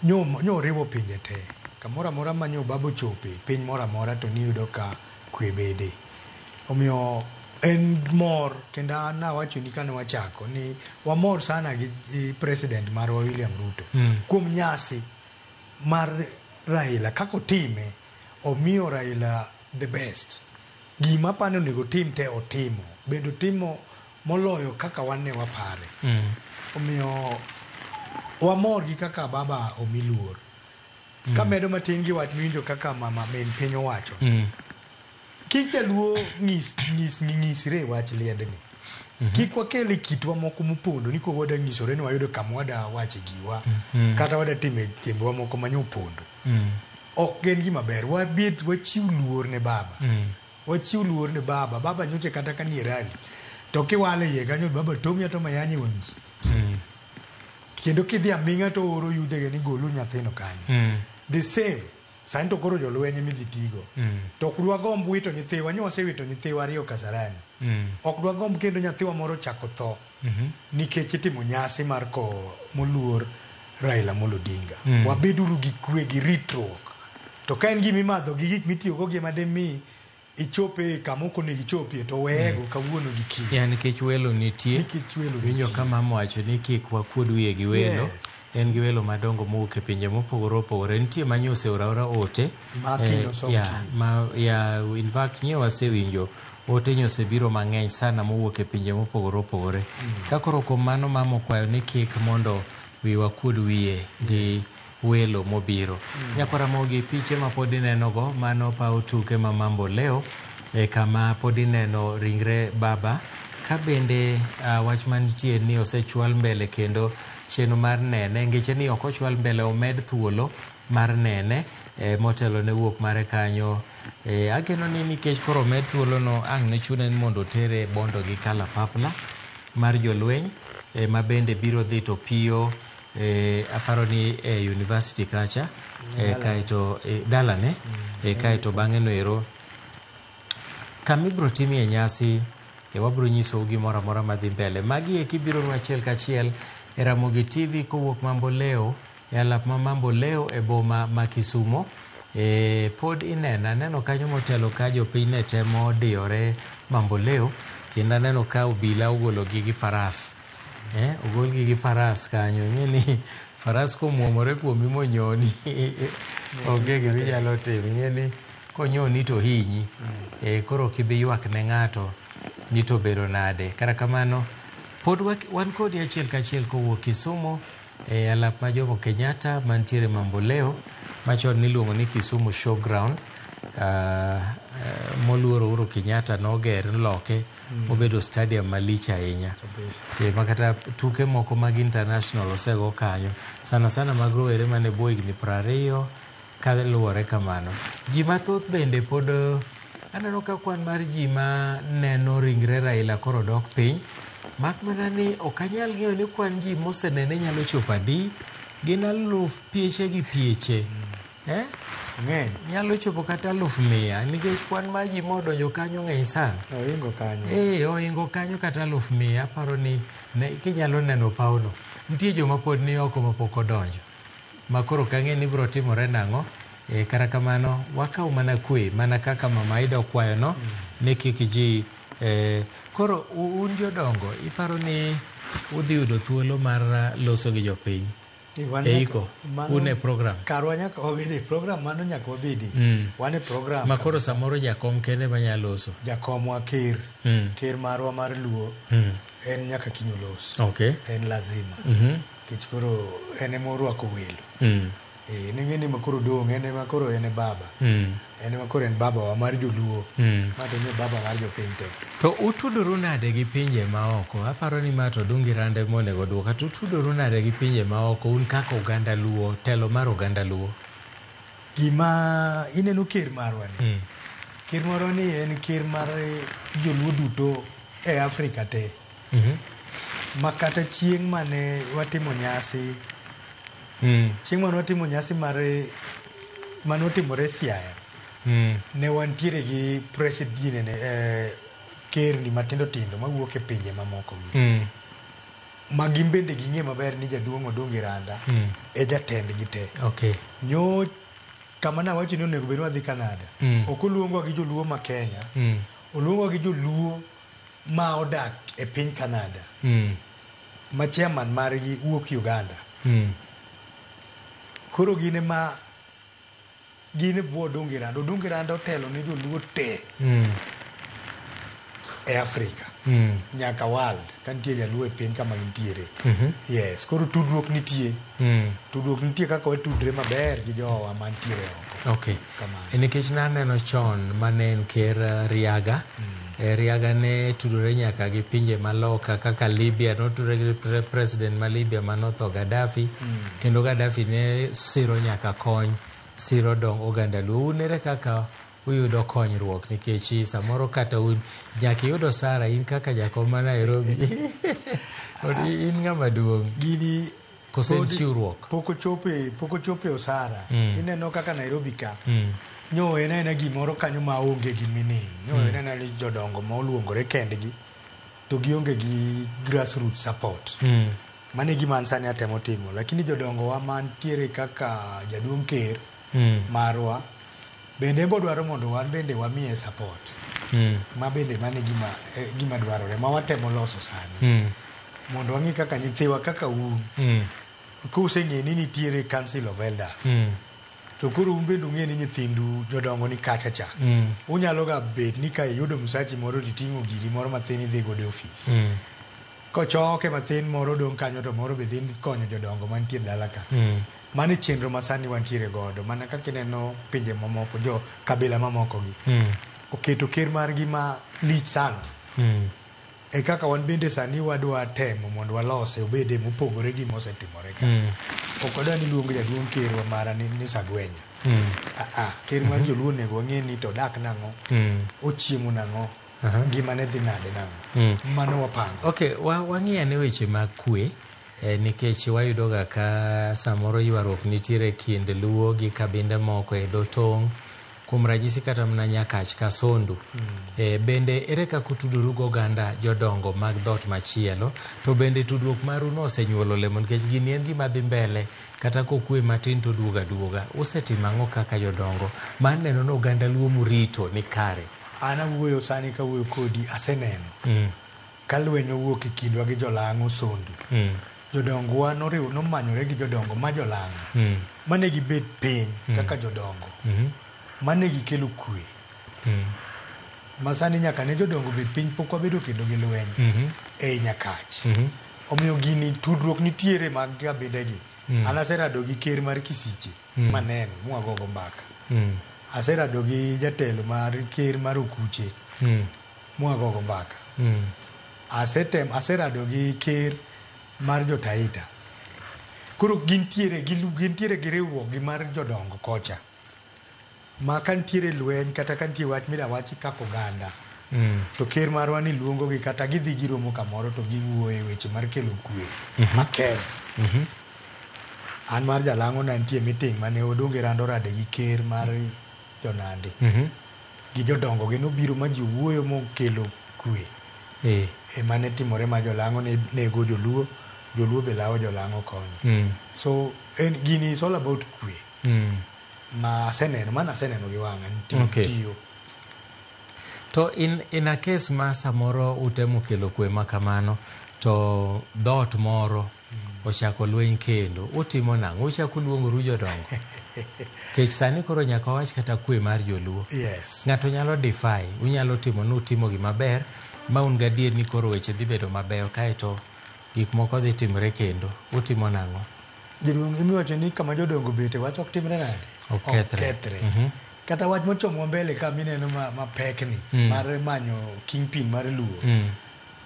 Nyo riwo pinje te. Kamora ma nyo babo chope piny mora to niyudo ka kwe bede. Omiyo en mor kendo nawacho ni kane wachako ni wamor sana gi president mar William Ruto kuom nyasi mar Raila kako time, omiyo Raila the best. Gima pano nego tim te otimo, bendo timo moloyo kaka wane wapare. Omiyo wamor gi kaka baba omiluor. Kamedo matin gi wach miwinjo kaka mama men piny owacho. Kik jaluo ng'isre wach liende ni. Kik wakele kitwa moko mopondo ni kowada ng'isore ni wayudo kama wada wache giwa. Kata wada time timbwa moko manyo opondo. ok gen gima ber. Wabet wachiw luor ne baba. Wachiw luor ne baba. Baba nyoche kata ka ni rali. To kiwale ye kanyo baba tomya to mayanyi wanji. Kendo kidhi aminga to oro yudhe ni golu nyathino kanyo. The same. Sain to koro jolwenye midhi tigo. To kudwa gomb wito nyithiwa, nyose wito nyithiwa ariyo Kasarani. Ok dwa gomb kendo nyathiwa moro chako tho. Nikech itimo nyasi mar ko moluor Raila Amolo Odinga. Wabeduru gi kwe gi ritruok. To ka en gima imadho gi gik mitiyogo gi mademi ichope kamoko ne gichopie to wego kawuono gi kiny.
Yani nikech welo nitie. Winjo kama wacho ni kik wakuod wiye gi welo. En gi welo madongo mowuok e pinje mopogore opogore. Nitie manyose ora ote. In fact nye wasewinjo ote nyose biro mang'eny sana mowuok e pinje mopogore opogore. Kakoro kuom mano mama okwayo ni kik mondo wiwa kuod wiye gi welo mobiro. Nyakwara Mogi, piche ma pod inenogo mano paw tuke ma Mambo Leo kama pod ineno ringre baba ka bende wach manitie ni osechwal mbele kendo chenro mar nene ngeche ni ok ochwal mbele omed thuolo mar nene motelo ne wuok mare kanyo. Ageno ni nikech koro omed thuolo no ang' ne chune ni mondo tere bondo gi kalapapla mar jolweny ma bende biro dhi to piyo aparo ni university kacha kaito dalane kaito bang'e noero kamibro timie nyasi wabro nyiso gimoro amora madhi mbele. Magi ekibiro nwa achiel kachiel e Ramogi TV kowuok Mambo Leo e alap ma Mambo Leo e boma ma Kisumo. Pod neno kanyo motelo ka jopiny ne temo diyore Mambo Leo kendo neno ka obila ogolo gi faras. Ogol gi faras kanyo ng'eni faras komwomore kuomi monyoni onge gima inyalo timo ng'eni konyoni to hinyi. Koro kibi ywak ne ng'ato ni to bedo nade. Kara kamano pod wan kodi achiel kachiel kowuok Kisumo e alap ma Jomo Kenyatta mantiere Mambo Leo machon niluongo ni Kisumu Showground. Moluor Uhuru Kenyatta noger loke obedo stadium malich ahinya. Makata tuke moko mag international osego kanyo sana mag rowere mane bwo higni 20 ka luwore kamano. Ji mathoth bende pod aneno ka kwan mar ji ma neno ringre Raila koro dok piny. Mak mana ni ok anyal ng'eyo ni kwan ji mosenene nyalo chopo adi. Gin aluf pieche gi pieche. Ng'eny nyalo chopo kata 100,000 nikech kwan ma ji modonjo kanyo ng'eny sana.
Oingo kanyo.
Oingo kanyo kata 100,000. Aparo ni kinyalo neno pauno. Nitie joma pod ni oko mapok odonjo. Makoro kang'e ni biro timore nang'o. Kara kamano wakaw mana kwe mana kaka Mama Ida okwayo no ne kik ji koro un jodongo iparo ni udhi yudo thuolo mar loso gi jopiny. Eiko, une program.
Karwa nyaka wabedi program mano nyaka wabedi. Wane program.
Makoro samoro jakom kende manyalo loso.
Jakomwa ker. Ker marwa mar Luo. En nyaka kinyo los. En lazima. Kich koro ene morwako welo. Ning'eni makoro dong' ene makoro ene baba. Ene makoro en baba wa mar joluo. Mato nye baba mar jopiny te.
To utudoru nade gi pinje maoko? Aparo ni mato dungi rande monego duoka. Utudoru nade gi pinje maoko un kaka Uganda Luo, telo mar Uganda Luo?
Gima ineno ker marwa ni. Ker marwa ni en ker mar joluo duto e Afrika te. Makata chieng' mane watimo nyasi chieng' mane watimo nyasi mane otimore Siaya ne wantiere gi president kerni matindo tindo mawuok e pinje mamoko ma gin bende ging'e maber ni jaduong' Odongi Randa e jatendgi te. Nyo kama nawacho ni onego bed wadhi Canada ok oluongwa gi joluo ma Kenya, oluongwa gi joluo ma odak e piny Canada ma chairman margi wuok Uganda. Koro gine bwo Odongi Randa. Odongi Randa otelo ne joluo te e Afrika nyaka world ka nitie jaluo e piny kama gintiere. Yes, koro tudruok nitie. Tudruok nitie kaka watudre maber gi jowa mantiere oko.
Nikech naneno chon mane en ker Riaga. Riaga ne tudore nyaka gi pinje maloka kaka Libya, notudore gi president ma Libya manotho Gaddafi. Kendo Gaddafi ne siro nyaka kony siro dong oganda Luo. Unere kaka uyudo konyruok nikech samoro kata un nyaka yudo Sara in kaka jakom ma Nairobi in ng'ama duong'
gini
kosen chiwruok
pok ochope osara. Ineno kaka Nairobi ka nyo en gimoro kanyo ma onge gi meaning. Nyo en ni jodongo ma oluongore kendgi to gionge gi grassroots support. Mane gima ansani atemo timo, lakini jodongo wa mantiere kaka jaduong' ker marwa bende bodwaro mondo wan bende wamiye support. Ma bende mane gima dwarore ma watemo loso sani. Mondo wangi kaka nyithiwa kaka un. Kuseng'e ni nitiere Council of Elders. To koro un bende ung'e ni nyithindu jodongo ni kacha cha. Unyalo ga bet ni ka iyudo msachi moro titing'o giri moro mathin idhi godo e ofis. Kochoke mathin moro dong' kanyo to moro be dhi konyo jodongo mantie dala ka. Mane chenro masani wantiere godo. Mana kaka ineno pinje mamoko, jo kabila mamoko gi. Oketo ker margi ma lich sana. E kaka wan bende sani wadwa temo mondo walose obede mopogore gi mosetimore ka. Ok wadwa ni luongo jaduong' ker wa mara ni Sagwenya. Ker mar joluo nego wang'e ni to dak nang'o. Ochiemo nang'o. Ngimane dhi nade nang'o. Mano wapango.
Okay, wang'i ane weche mag kwe. Nikech wayudoga ka samoro ywaruok nitiere kind Luo gi kabinde moko e dho tong'. Kuom ranyisi kata mana Nyakach ka Sondu. Bende ere kaka tuduru go oganda jodongo mag dhot machielo, to bende tudruok maru no osenyuolo olemo nikech gini en gima dhi mbele kata kokwe matin to duoga. Usetimo ang'o kaka jodongo mar neno ni oganda Luo murito ni kare?
An awuoyo sani ka wuoyo kodi aseneno ka lweny owuok e kindwa gi jolang'o Sondu. Jodongo wa nomanyore gi jodongo ma jolang'o mane gibet piny kaka jodongo mane gikelo kwe. Masani nyaka ne jodongo bet piny pok wabedo kendo gi lweny e Nyakach. Omiyo gini tudruok nitiere mag kabinde gi. An aserado gi ker mar Kisiche maneno mwagogo mbaka. Aserado gi jatelo mar ker mar Okuche mwagogo mbaka. Aserado gi ker mar Jotaita. Koro gintiere gi riwruok gi mar jodongo kocha. Ma kantiere lweny kata kantiere wach midawachi kako oganda. To ker marwa ni luongo gi kata gidhi giromo kamoro to giwuoye weche mar kelo kwe. Makel. An mar Jalang'o nantie meeting mane odonge rando rade gi ker mar Jonandi. Gi jodongo gi nobiro ma ji wuoyo mokelo kwe. Mane timore ma Jolang'o nego joluo. Joluo be lawo Jolang'o konyo. So gini is all about kwe. Ma aseneno gi wang'a tiyo.
To in a case ma samoro utemo kelo kwe makamano to dhot moro ochako lweny kendo utimo nang'o? Uchako luongoru jodongo? Kech sani koro nyaka wach kata kwe mar joluo. Ng'ato nyalo defy, unyalo timo nutimo gima ber ma un gadier ni koro weche dhi bedo mabeyo kaeto gik moko dhi timre kendo utimo nang'o?
Jaduong' imiwacho ni kama jodongo bete wach ok timre nade? Okethre. Kata wach mochomo mbele ka mineno ma pekni mar manyo kingpin mar Luo.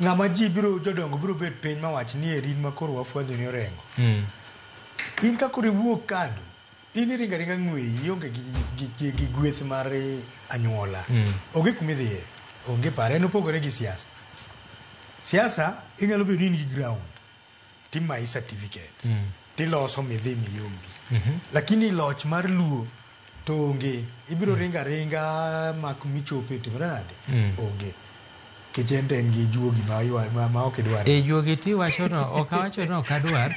Ng'ama jodongo biro bet piny ma wach ni erin ma koro wafwadho ni orengo. In ka koro iwuok kando, in iringa ng'weyi ionge gi gweth mar anyuola. Onge kumidhiye, onge pare, en opogore gi siasa. Siasa inyalo bedo ni in gi ground, timayi certificate, tiloso midhi miyombi. Lakini loch mar Luo to onge, ibiro ringa mak michope timre nade? Onge. Kichente en gi juogi ma ok idwar.
Juogi ti wacho no, ok awacho no ok adwar.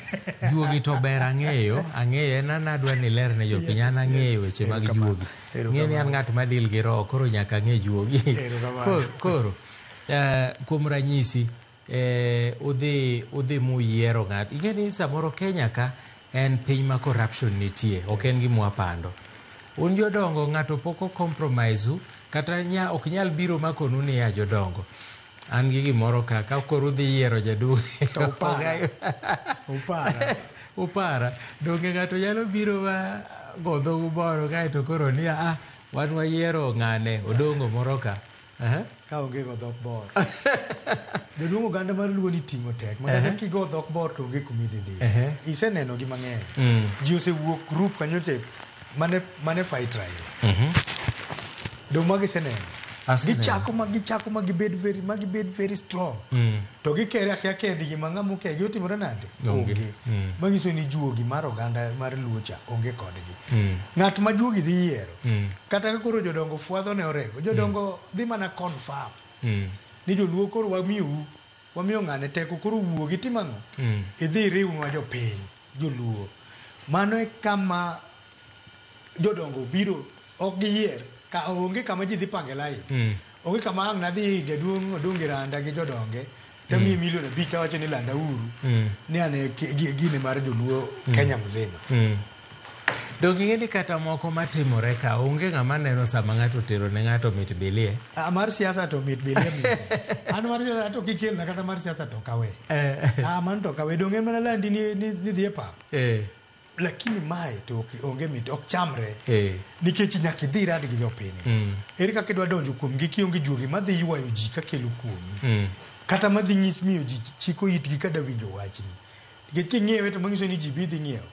Juogi to ber ang'eyo en adwa ni ler ne jopiny, an ang'eyo weche mag juogi. Ng'e ni an ng'at madil gi roho, koro nyaka ang'e juogi. Koro kuom ranyisi udhi muyiero ng'at. Ing'e ni samoro Kenya ka en piny ma corruption nitie, ok en gima wapando. Un jodongo ng'ato poko compromise kata ok nyal biro makonu ni ya jodongo. An gi gimoro ka koro udhi yiero jaduong'. Upara. Donge ng'ato nyalo biro ma godho gumoro kaeto koro ni wan wayiero ng'ane odongo moro ka.
Ka onge go dhok bor. Jaduong' oganda mar Luo ni ting'o tek. Mana kigo dhok bor to onge kumidhi dhi. Iseneno gi mang'eny. Ji osewuok group kanyo te mane fight Raila. Do magi seneno. Gichako magi bed very strong. To gikere akia kendi gi mang'amu ke yotimore nade? Onge. Manyiso ni juogi mar oganda mar Luocha onge kodgi. Ng'at ma juogi dhi yiero. Kata koro jodongo fwadho ne orego. Jodongo dhi mana confirm. Ni joluo koro wamiyo ng'ane teko koro wuogi timang'o. Idhi riwnwa jopiny joluo. Mano e kama jodongo biro ok giyier. Ka onge kama ji dhi pange lai. Onge kama ang' nadhi jaduong' Odungi Randa gi jodonge. Tami milion 5 wacho ni landa uru. Ni ane gine mar joluo Kenya mzima.
Dongi ni kata moko matimore ka onge ng'ama neno sama ng'ato tero ne ng'ato mit bilie.
Mar siasa to mit bilie. An mar siasa to kikel na kata mar siasa to kawe. Man to kawe donge mana landi ni dhi e pap. Lakini mae to onge mit ok chamre. Nikech nyaka idhi rad gi jopiny. Ere kaka idwa donjo kuom gi kionge juogi madhi ywayo ji ka kelo kuomi. Kata madhi nyis miyo ji chiko itgi kada winjo wachni. Nikech king'iewe to manyiso ni ji bidhi ng'iewo.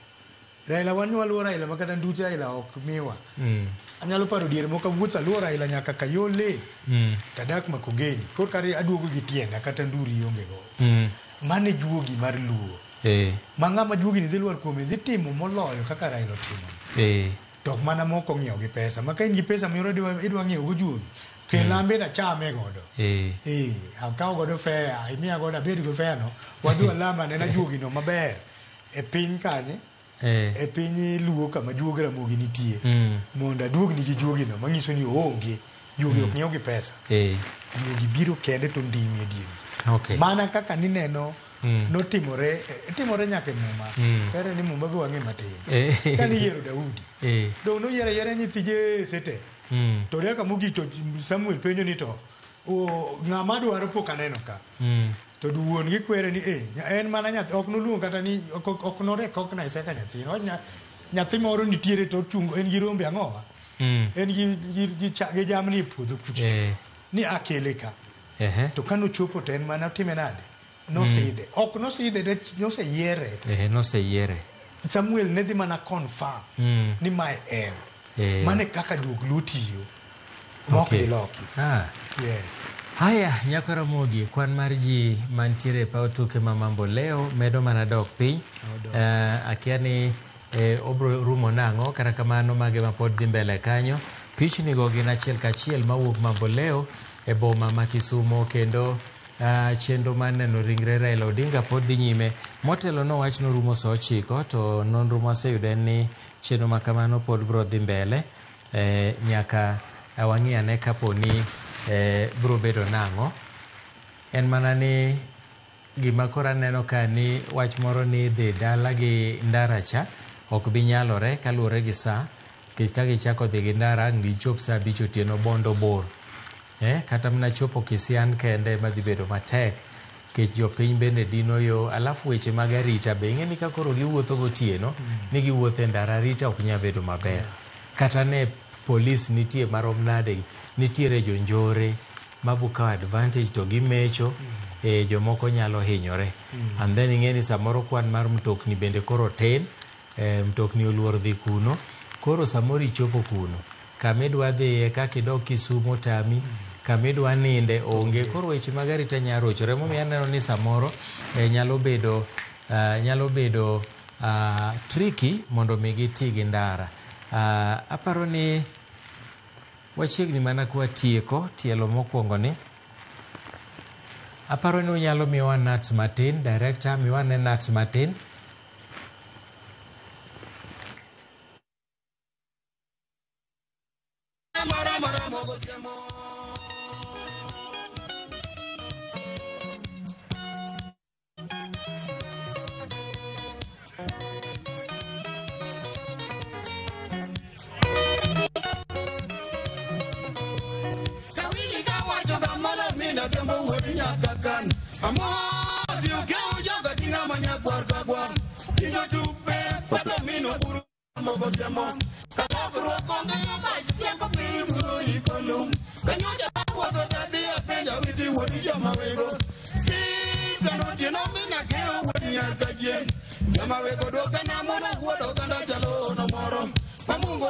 Raila wanwa luo Raila makata ndute Raila ok miwa. Anyalo paro diere moko wuotha luo Raila nyaka Kayole. Tadak Makongeni. Kor kare aduogo gi tienda kata nduri onge go. Mane juogi mar luo. Mang'ama juogi ni dhi luar kuome dhi timo moloyo kaka Raila timo. Tok mana moko ng'iewo gi pesa. Maka in gi pesa miyoro idwa ng'iewo go juogi. Kelambe na chame godo. Akaw godo fea. Imiya godo abedi go fea no. Wadu alama nena juogi no maber. E piny kanye. E piny luo kama juogi Ramogi nitie. Mondo aduog ni gi juogi no. Manyiso ni onge. Juogi ok ng'iewo gi pesa. Juogi biro kende to ndimi e dieri. Mana kaka nineno notimore nyaka Muma. Kare ni Muma go ang'e matin. Kani yiero Daudi. Do no yiere nyithije sete. To reka mugi to Samuel penjo ni to ng'ama dwaro pok aneno ka. To duwon gi kwere ni en mana nyathi ok noluong kata ni ok norek ok na iseka nyathi. Nyathi moro nitiere to chungo en gi rombe ang'owa. En gi jamni puodho kucho. Ni akele ka. To kano chopo to en mana time nade. No seide. Ok no seide no se yiere.
No se yiere.
Samuel ne dhi mana confirm ni mae en. Mane kaka duog lutiyo. Moki loki. Yes.
Haya, nyako Ramogi, kwan mar ji mantiere pa otuke ma Mambo leo medo mana dok piny. Akia ni obro rumo nang'o kata kamano mage ma pod dhi mbele kanyo. Pichni go gin achiel kachiel mawuok Mambo leo e boma ma Kisumo kendo chenro mar neno ringre Raila Odinga pod dhi nyime. Motelo no wach no rumo saa 9 to nonro mwaseyudo ni chenro ma kamano pod bro dhi mbele nyaka wang'i ane kapo ni bro bedo nang'o. En mana ni gima kora neno ka ni wach moro ni dhi dala gi ndara cha ok bi nyalore kaluwore gi saa ka gichako dhi gi ndara gichop saa 5 otieno bondo bor. Kata mna chopo Kisian kende madhi bedo matek kech jopiny bende dino yo alafu weche mag arita be ing'e ni ka koro giwuotho gotieno ni giwuotho e ndara arita ok nya bedo maber. Kata ne polis nitie marom nade nitiere jonjore mabukawo advantage to gimecho jomoko nyalo hinyore. And then ing'e ni samoro kwan mar mtokni bende koro tin. Mtokni oluor dhi kuno. Koro samoro ichopo kuno kamidwa dhiye kakidok Kisumo tami kamidwa ninde onge. Koro weche mag arita nya rochore. Momiyo aneno ni samoro nyalo bedo tricky mondo mi giti gi ndara. Aparo ni wachiegni mana kwa tielo mokwongo ni. Aparo ni unyalo miwa Nat Martin, director miwa ne Nat Martin.
Mungu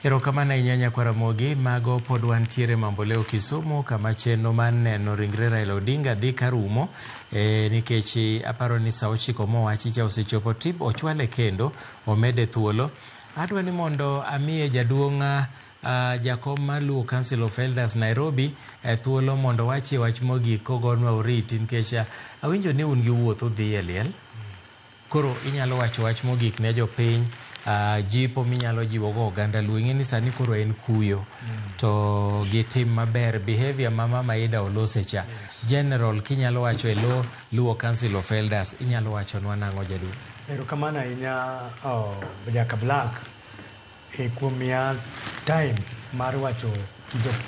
Erokamano ahinya Nyakaramogi. Mago pod wantiere Mambo Leo Kisumu, kama chenro mar neno ringre Raila Odinga dhi karumo, nikech aparo ni saa 9 mowachi cha osechopo tip ochwale kendo omede thuolo. Adwa ni mondo amiye jaduong' jakom mar Luo Council of Elders Nairobi thuolo mondo wachi wach mogik kogonwa oriti, nikech awinjo ni un gi wuotho dhi e liel. Koro inyalo wacho wach mogik ne jopiny, jipo minyalo jiwogo oganda Luo. Ing'e ni sani koro en kuyo to gitim maber behavior mama Maida Olosecha. General kinyalo wacho e Luo Council of Elders inyalo wacho nwa nang'o jaduong'?
Erokamano ahinya Jaka Black kuom miya time mar wacho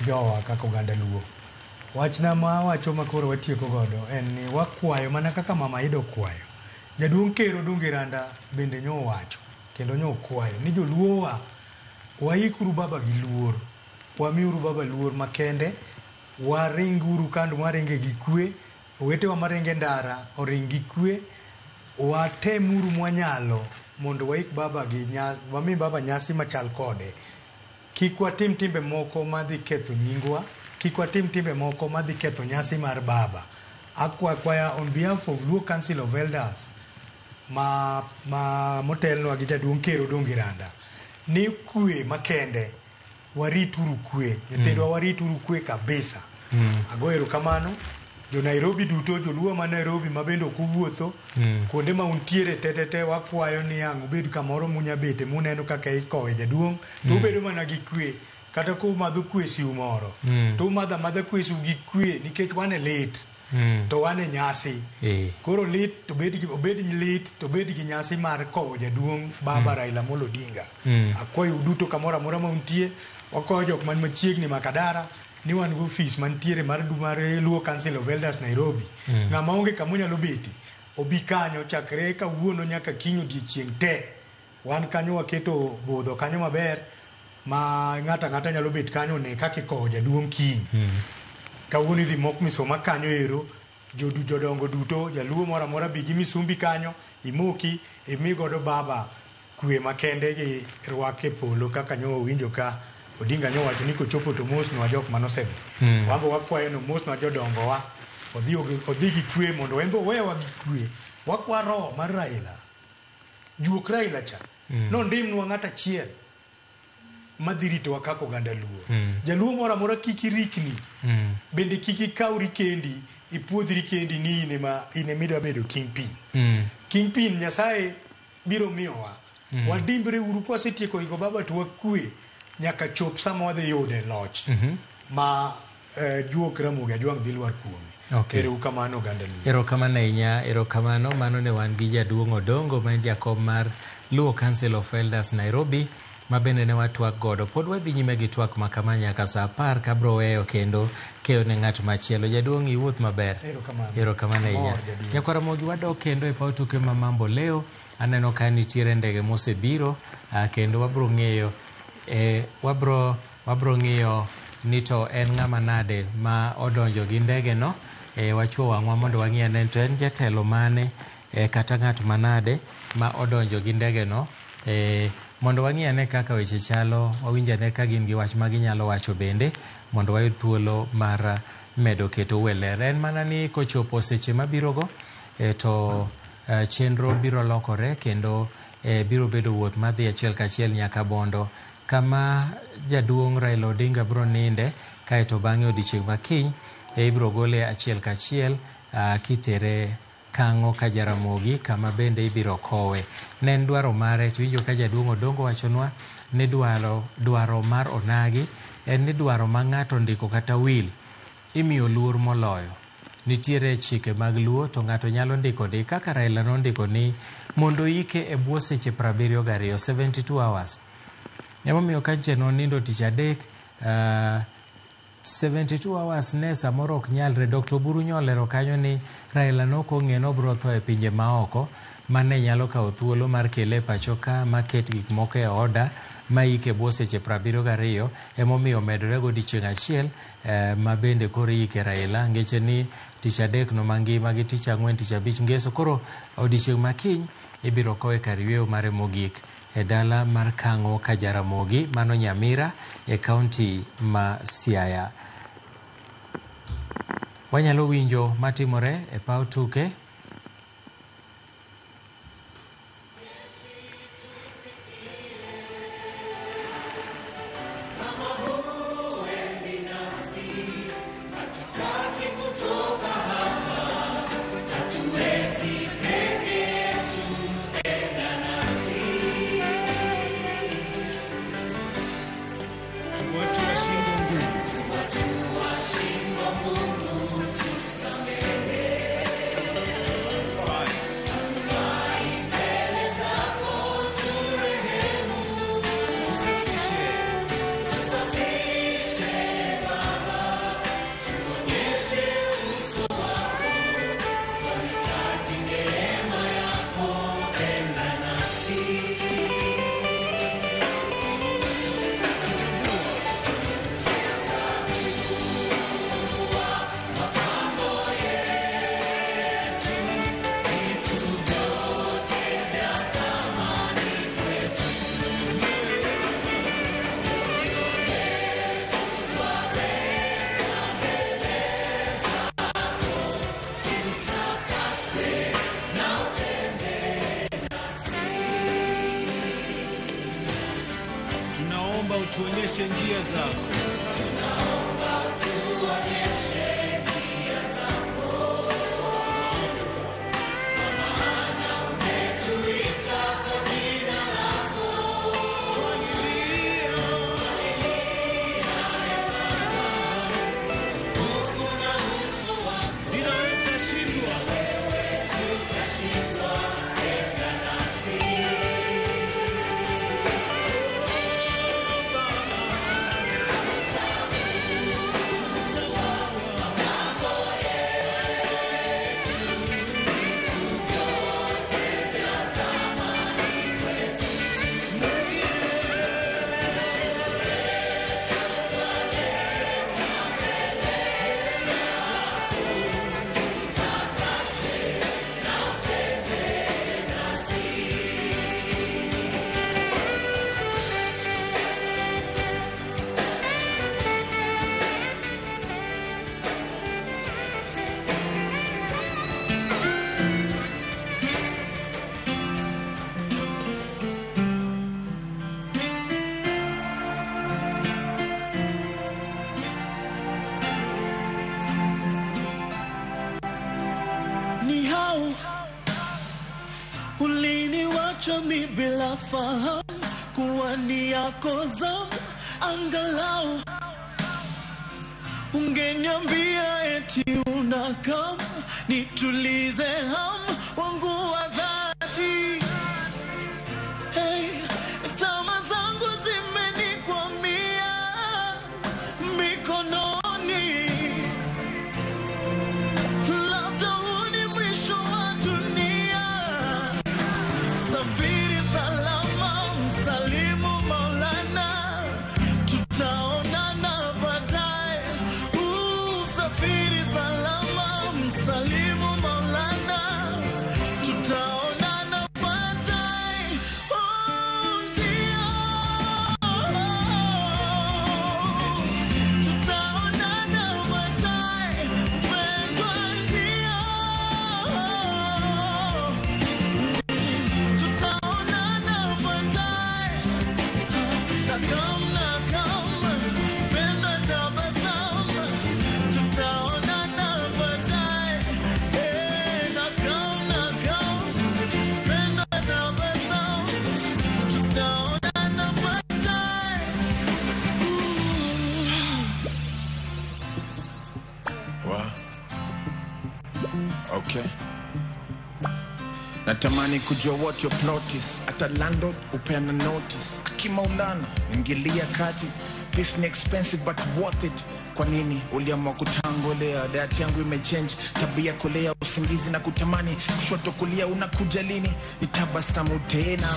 jowa kaka oganda Luo. Wachna ma wacho makoro watieko godo en ni wakwayo mana kaka mama Maida okwayo. Jaduong' Ker Odungi Randa bende nyo wacho kendo nyo kwayo ni joluowa waikuru baba gi luor, wamiuru baba luor makende, waringuru kando waringe gi kwe, wetewa maringe ndara oring gi kwe, watemuru mwanyalo mondo waik baba gi wami baba nyasi machal kode. Kik watim timbe moko madhi ketho nyingwa, kik watim timbe moko madhi ketho nyasi mar baba. Akwaya on behalf of Luo Council of Elders motelnwa gi jaduong' Ker Odungi Randa ni kwe makende, warituru kwe, nyithindwa warituru kwe kabisa. Ago erokamano jo Nairobi duto, joluo ma Nairobi ma bende ok owuotho kuonde ma untiere tetete, wakwayo ni ang' ubed kamoro munyabete muneno kaka ikowe jaduong' to ubedo mana gi kwe, kata ko madho kwe siu moro to umadha kwe siu gi kwe, nikech wan e lit. to wane nyasi koro lit to obed lit to bed gi nyasi mar kowo jaduong' baba Raila Amolo Odinga akwayo duto kamoro amora ma untie wakoyo jok man machiegni Makadara ni wan go office mantiere mar Luo Council of Elders Nairobi ng'ama onge kamunyalo beti obi kanyo chakre kawuono nyaka kiny odiochieng' te wan kanyo waketo budho kanyo maber ma ng'ata nyalo bet kanyo ne kaka ikowo jaduong' kiny kawuono idhi mok misoma kanyo ero jodongo duto jaluo moro amora bi gi misumbi kanyo imoki imi godo baba kwe makende gi rwake polo kaka nyo winjo ka Odinga nyo wacho ni kochopo to mos no jok manosedhi wambo wakwayo no mos no jodongo wa odhi gi kwe mondo wembo wewa gi kwe wakwaro mar Raila juok Raila cha no ndimnwa ng'ata chiel madhirito wakako ganda luo jaluo moro amora kikirikni bende kikikawri kendi ipuodhri kendi ni ine midwa bedo kingpin Nyasaye biro miyowa wadimbre uru kwa setieko higo baba tuwa kwe nyaka chop sama wadhi yude loch ma juok Ramogi Ajwang' dhi lwar kuome erokamano ganda luo
erokamano ahinya erokamano mano ne wan gi jaduong' Odongo ma en jakom mar Luo Council of Elders Nairobi ma bende ne watwak godo pod wadhi nyime gi twak ma kama nyaka saa 10 kabro weyo kendo keyo ne ng'at machielo jaduong' iwuoth maber erokamano ahinya nyakwara Mogi wadok kendo e paw tuke ma Mambo leo aneno ka nitiere ndege mosebiro kendo wabro ng'eyo wabro ng'iyo ni to en ng'ama nade ma odonjo gi ndege no wachuo wang'wa mondo wang'e ne to en jatelo mane kata ng'at manade ma odonjo gi ndege no mondo wang'e ne kaka weche chalo wawinjane ka gin gi wach ma ginyalo wacho bende mondo wayud thuolo mar medo keto weler en mana ni kochopo seche mabirogo to chenro biro lokore kendo biro bedo wuoth madhi achiel kachiel nyaka Bondo kama jaduong' Raila Odinga bro ninde kaeto bang'e odiochieng' makiny ibiro gole achiel kachiel kitere Kang'o ka Jaramogi kama bende ibiro kowe ne en dwaro mare to winjo ka jaduong' Odongo wachonwa ni dwaro mar onagi en ni dwaro ma ng'ato ndiko kata will imiyo luor moloyo nitiere chike mag luo to ng'ato nyalo ndiko kaka Raila nondiko ni mondo ike e bwo seche 72 72 hours emomiyo ka cheno nindo tich adek 72 hours ne samoro ok nyalre. Dr. Oburu nyolero kanyo ni Raila nokong'e nobro tho e pinje maoko mane nyalo kawo thuolo mar kele pacho ka maket gik moko e oda ma ike bwo seche 72 emomiyo medore godiochieng' achiel ma bende koro ike Raila ngeche ni tich adek no mangima gi tich ang'wen tich abich ngeso koro odiochieng' makiny ibiro kowe kar yweyo mare mogik e dala mar Kang'o ka Jaramogi mano Nyamira e kaunti ma Siaya. Wanyalo winjo matimore e paw tuke
tuonyeshe njia zako. Tunaomba tuonyeshe njia zako. Maana umetuita kwa jina lako. Twalilia Baba, tukufu na uso wako. nafahamu kuwa ni yako zamu, angalau ungeniambia eti unakam, nitulize hamu wangu wa dhati. Hey, tama zangu zimenikwamia mikononi, labda huu ni mwisho wa dunia. Safiri salama, msalimu Maulana, tutaonana baadaye. Safiri salama, msalimu Maulana, tutaonana baadaye. Ndio, tutaonana baadaye, mpendwa, ndio, tutaonana baadaye. Nakam, mpendwa, tabasamu, tutaonana baadaye. Nakam, mpendwa, tabasamu, tutaonana baadaye.
Okay. Natamani kujua what your plot is. Ata landlord upeana notice. Akimaulana ingilia kati. Peace ni expensive but worth it. Kwa nini uliamua kutangolea? Diet yangu imechange, tabia kulea, usingizi na kutamani, kushoto kulia, unakuja lini? Nitabasamu tena,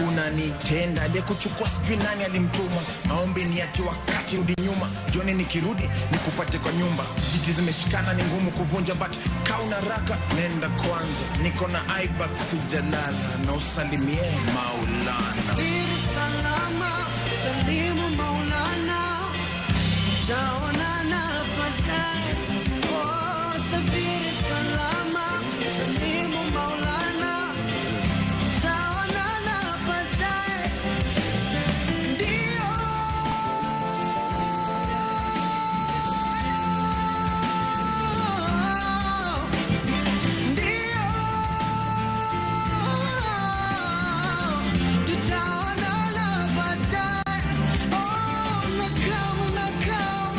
unanitenda. Aliyekuchukua sijui nani alimtuma. Maombi ni ati wakati rudi nyuma, jioni nikirudi nikupate kwa nyumba. Jiji zimeshikana ni ngumu kuvunja, but kauna raka nenda kwanza. Niko na iBack sijalala, na usalimie Maulana.
Safiri salama, salimu Maulana, tutaonana baadaye. Safiri salama, salimu Maulana, tutaonana baadaye. Ndio, tutaonana baadaye. Nakam,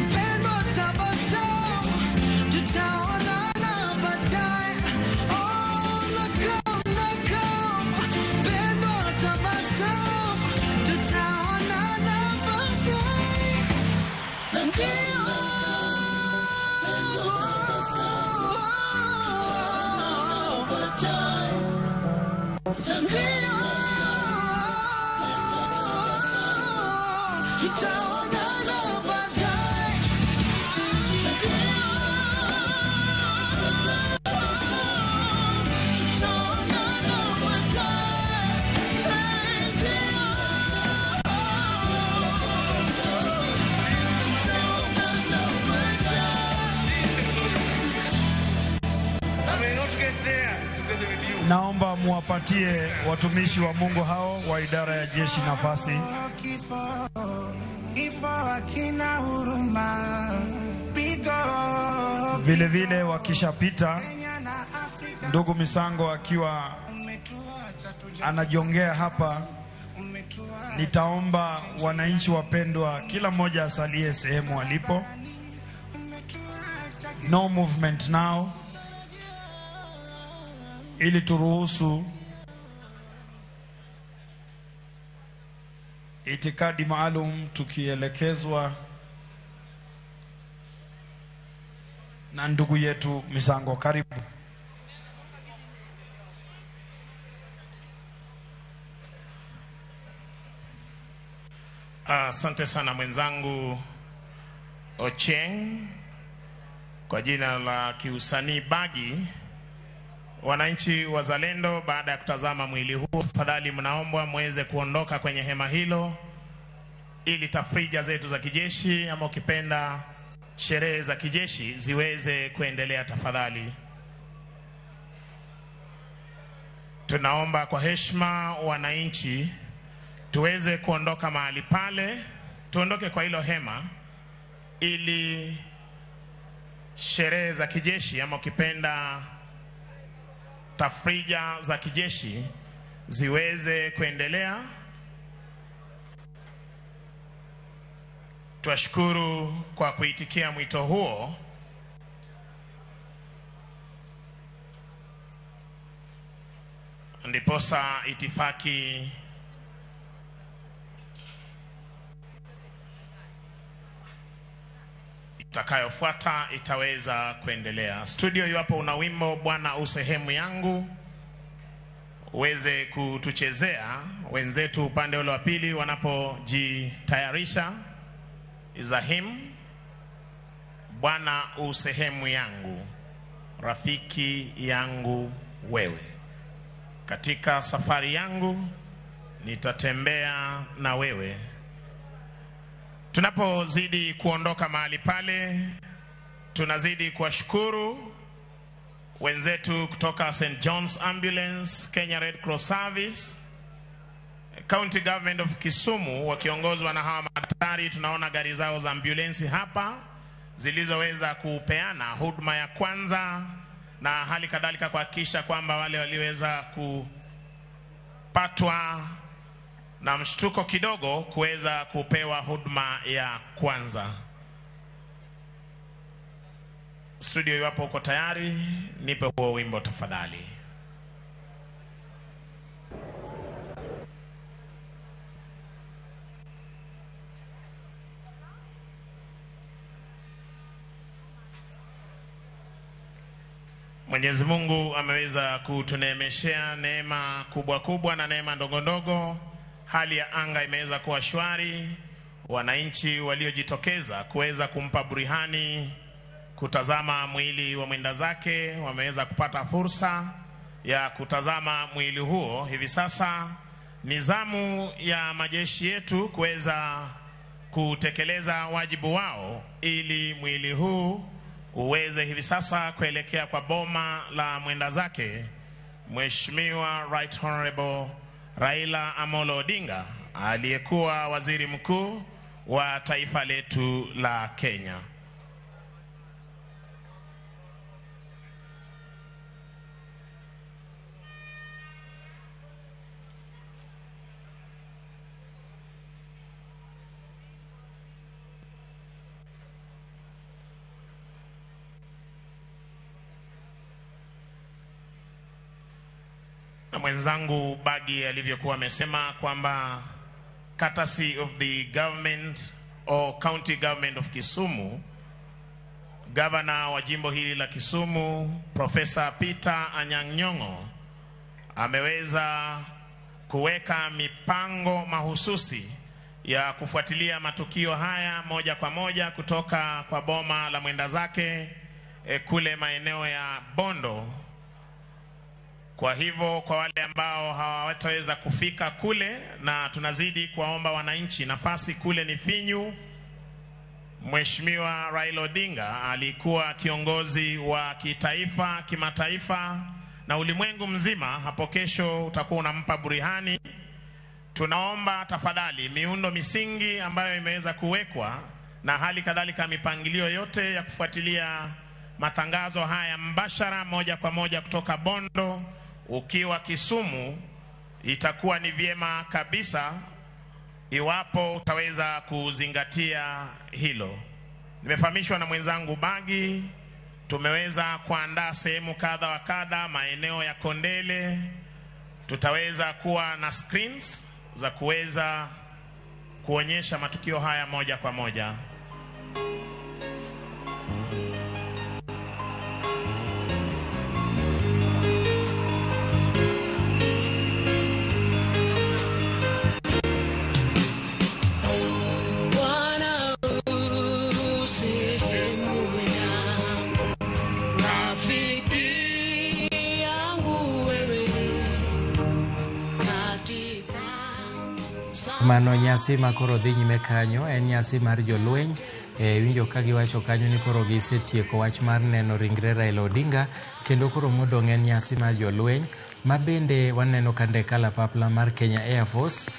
mpendwa, tabasamu, tutaonana baadaye. Nakam, mpendwa, tabasamu, tutaonana baadaye. Ndio, tutaonana baadaye. Ndio, tutaonana baadaye. Tutaonana
Naomba muwapatie watumishi wa Mungu hao wa idara ya jeshi nafasi. Vile vile wakishapita, ndugu Misango akiwa anajongea hapa, nitaomba wananchi wapendwa, kila mmoja asalie sehemu alipo. No movement now, ili turuhusu itikadi maalum tukielekezwa na ndugu yetu Misango. Karibu.
Asante sana mwenzangu Ocheng. Kwa jina la kiusanii Bagi. Wananchi wazalendo, baada ya kutazama mwili huu, tafadhali mnaombwa muweze kuondoka kwenye hema hilo ili tafrija zetu za kijeshi, ama ukipenda sherehe za kijeshi, ziweze kuendelea tafadhali. Tunaomba kwa heshima wananchi tuweze kuondoka mahali pale, tuondoke kwa hilo hema ili sherehe za kijeshi, ama ukipenda tafrija za kijeshi, ziweze kuendelea. Twashukuru kwa kuitikia mwito huo. Ndiposa itifaki itakayofuata itaweza kuendelea. Studio, iwapo una wimbo Bwana usehemu yangu, uweze kutuchezea wenzetu upande ule wa pili wanapojitayarisha. Izahim, Bwana usehemu yangu, rafiki yangu wewe, katika safari yangu nitatembea na wewe. Tunapozidi kuondoka mahali pale, tunazidi kuwashukuru wenzetu kutoka St. John's Ambulance, Kenya Red Cross Service, County Government of Kisumu wakiongozwa na hawa madaktari. Tunaona gari zao za ambulance hapa zilizoweza kupeana huduma ya kwanza, na hali kadhalika kuhakikisha kwamba wale waliweza kupatwa na mshtuko kidogo kuweza kupewa huduma ya kwanza. Studio, iwapo uko tayari, nipe huo wimbo tafadhali. Mwenyezi Mungu ameweza kutuneemeshea neema kubwa kubwa na neema ndogo ndogo. Hali ya anga imeweza kuwa shwari. Wananchi waliojitokeza kuweza kumpa burihani kutazama mwili wa mwenda zake wameweza kupata fursa ya kutazama mwili huo. Hivi sasa ni zamu ya majeshi yetu kuweza kutekeleza wajibu wao ili mwili huu uweze hivi sasa kuelekea kwa boma la mwenda zake Mheshimiwa Right Honorable Raila Amolo Odinga, aliyekuwa waziri mkuu wa taifa letu la Kenya. Na mwenzangu Bagi alivyokuwa amesema kwamba courtesy of the government or county government of Kisumu, governor wa jimbo hili la Kisumu Professor Peter Anyang' Nyong'o ameweza kuweka mipango mahususi ya kufuatilia matukio haya moja kwa moja kutoka kwa boma la mwenda zake kule maeneo ya Bondo. Kwa hivyo kwa wale ambao hawataweza kufika kule, na tunazidi kuwaomba wananchi, nafasi kule ni finyu. Mheshimiwa Raila Odinga alikuwa kiongozi wa kitaifa, kimataifa na ulimwengu mzima. Hapo kesho utakuwa unampa burihani. Tunaomba tafadhali miundo misingi ambayo imeweza kuwekwa na hali kadhalika mipangilio yote ya kufuatilia matangazo haya mbashara moja kwa moja kutoka Bondo ukiwa Kisumu, itakuwa ni vyema kabisa iwapo utaweza kuzingatia hilo. Nimefahamishwa na mwenzangu Bagi, tumeweza kuandaa sehemu kadha wa kadha maeneo ya Kondele. Tutaweza kuwa na screens za kuweza kuonyesha matukio haya moja kwa moja.
Mano nyasi ma koro dhi nyime kanyo en nyasi mar jolweny. Winjo ka giwacho kanyo ni koro gisetieko wach mar neno ringre Raila Odinga, kendo koro modong' en nyasi mar jolweny, ma bende waneno ka ndek kalapapla mar Kenya Air Force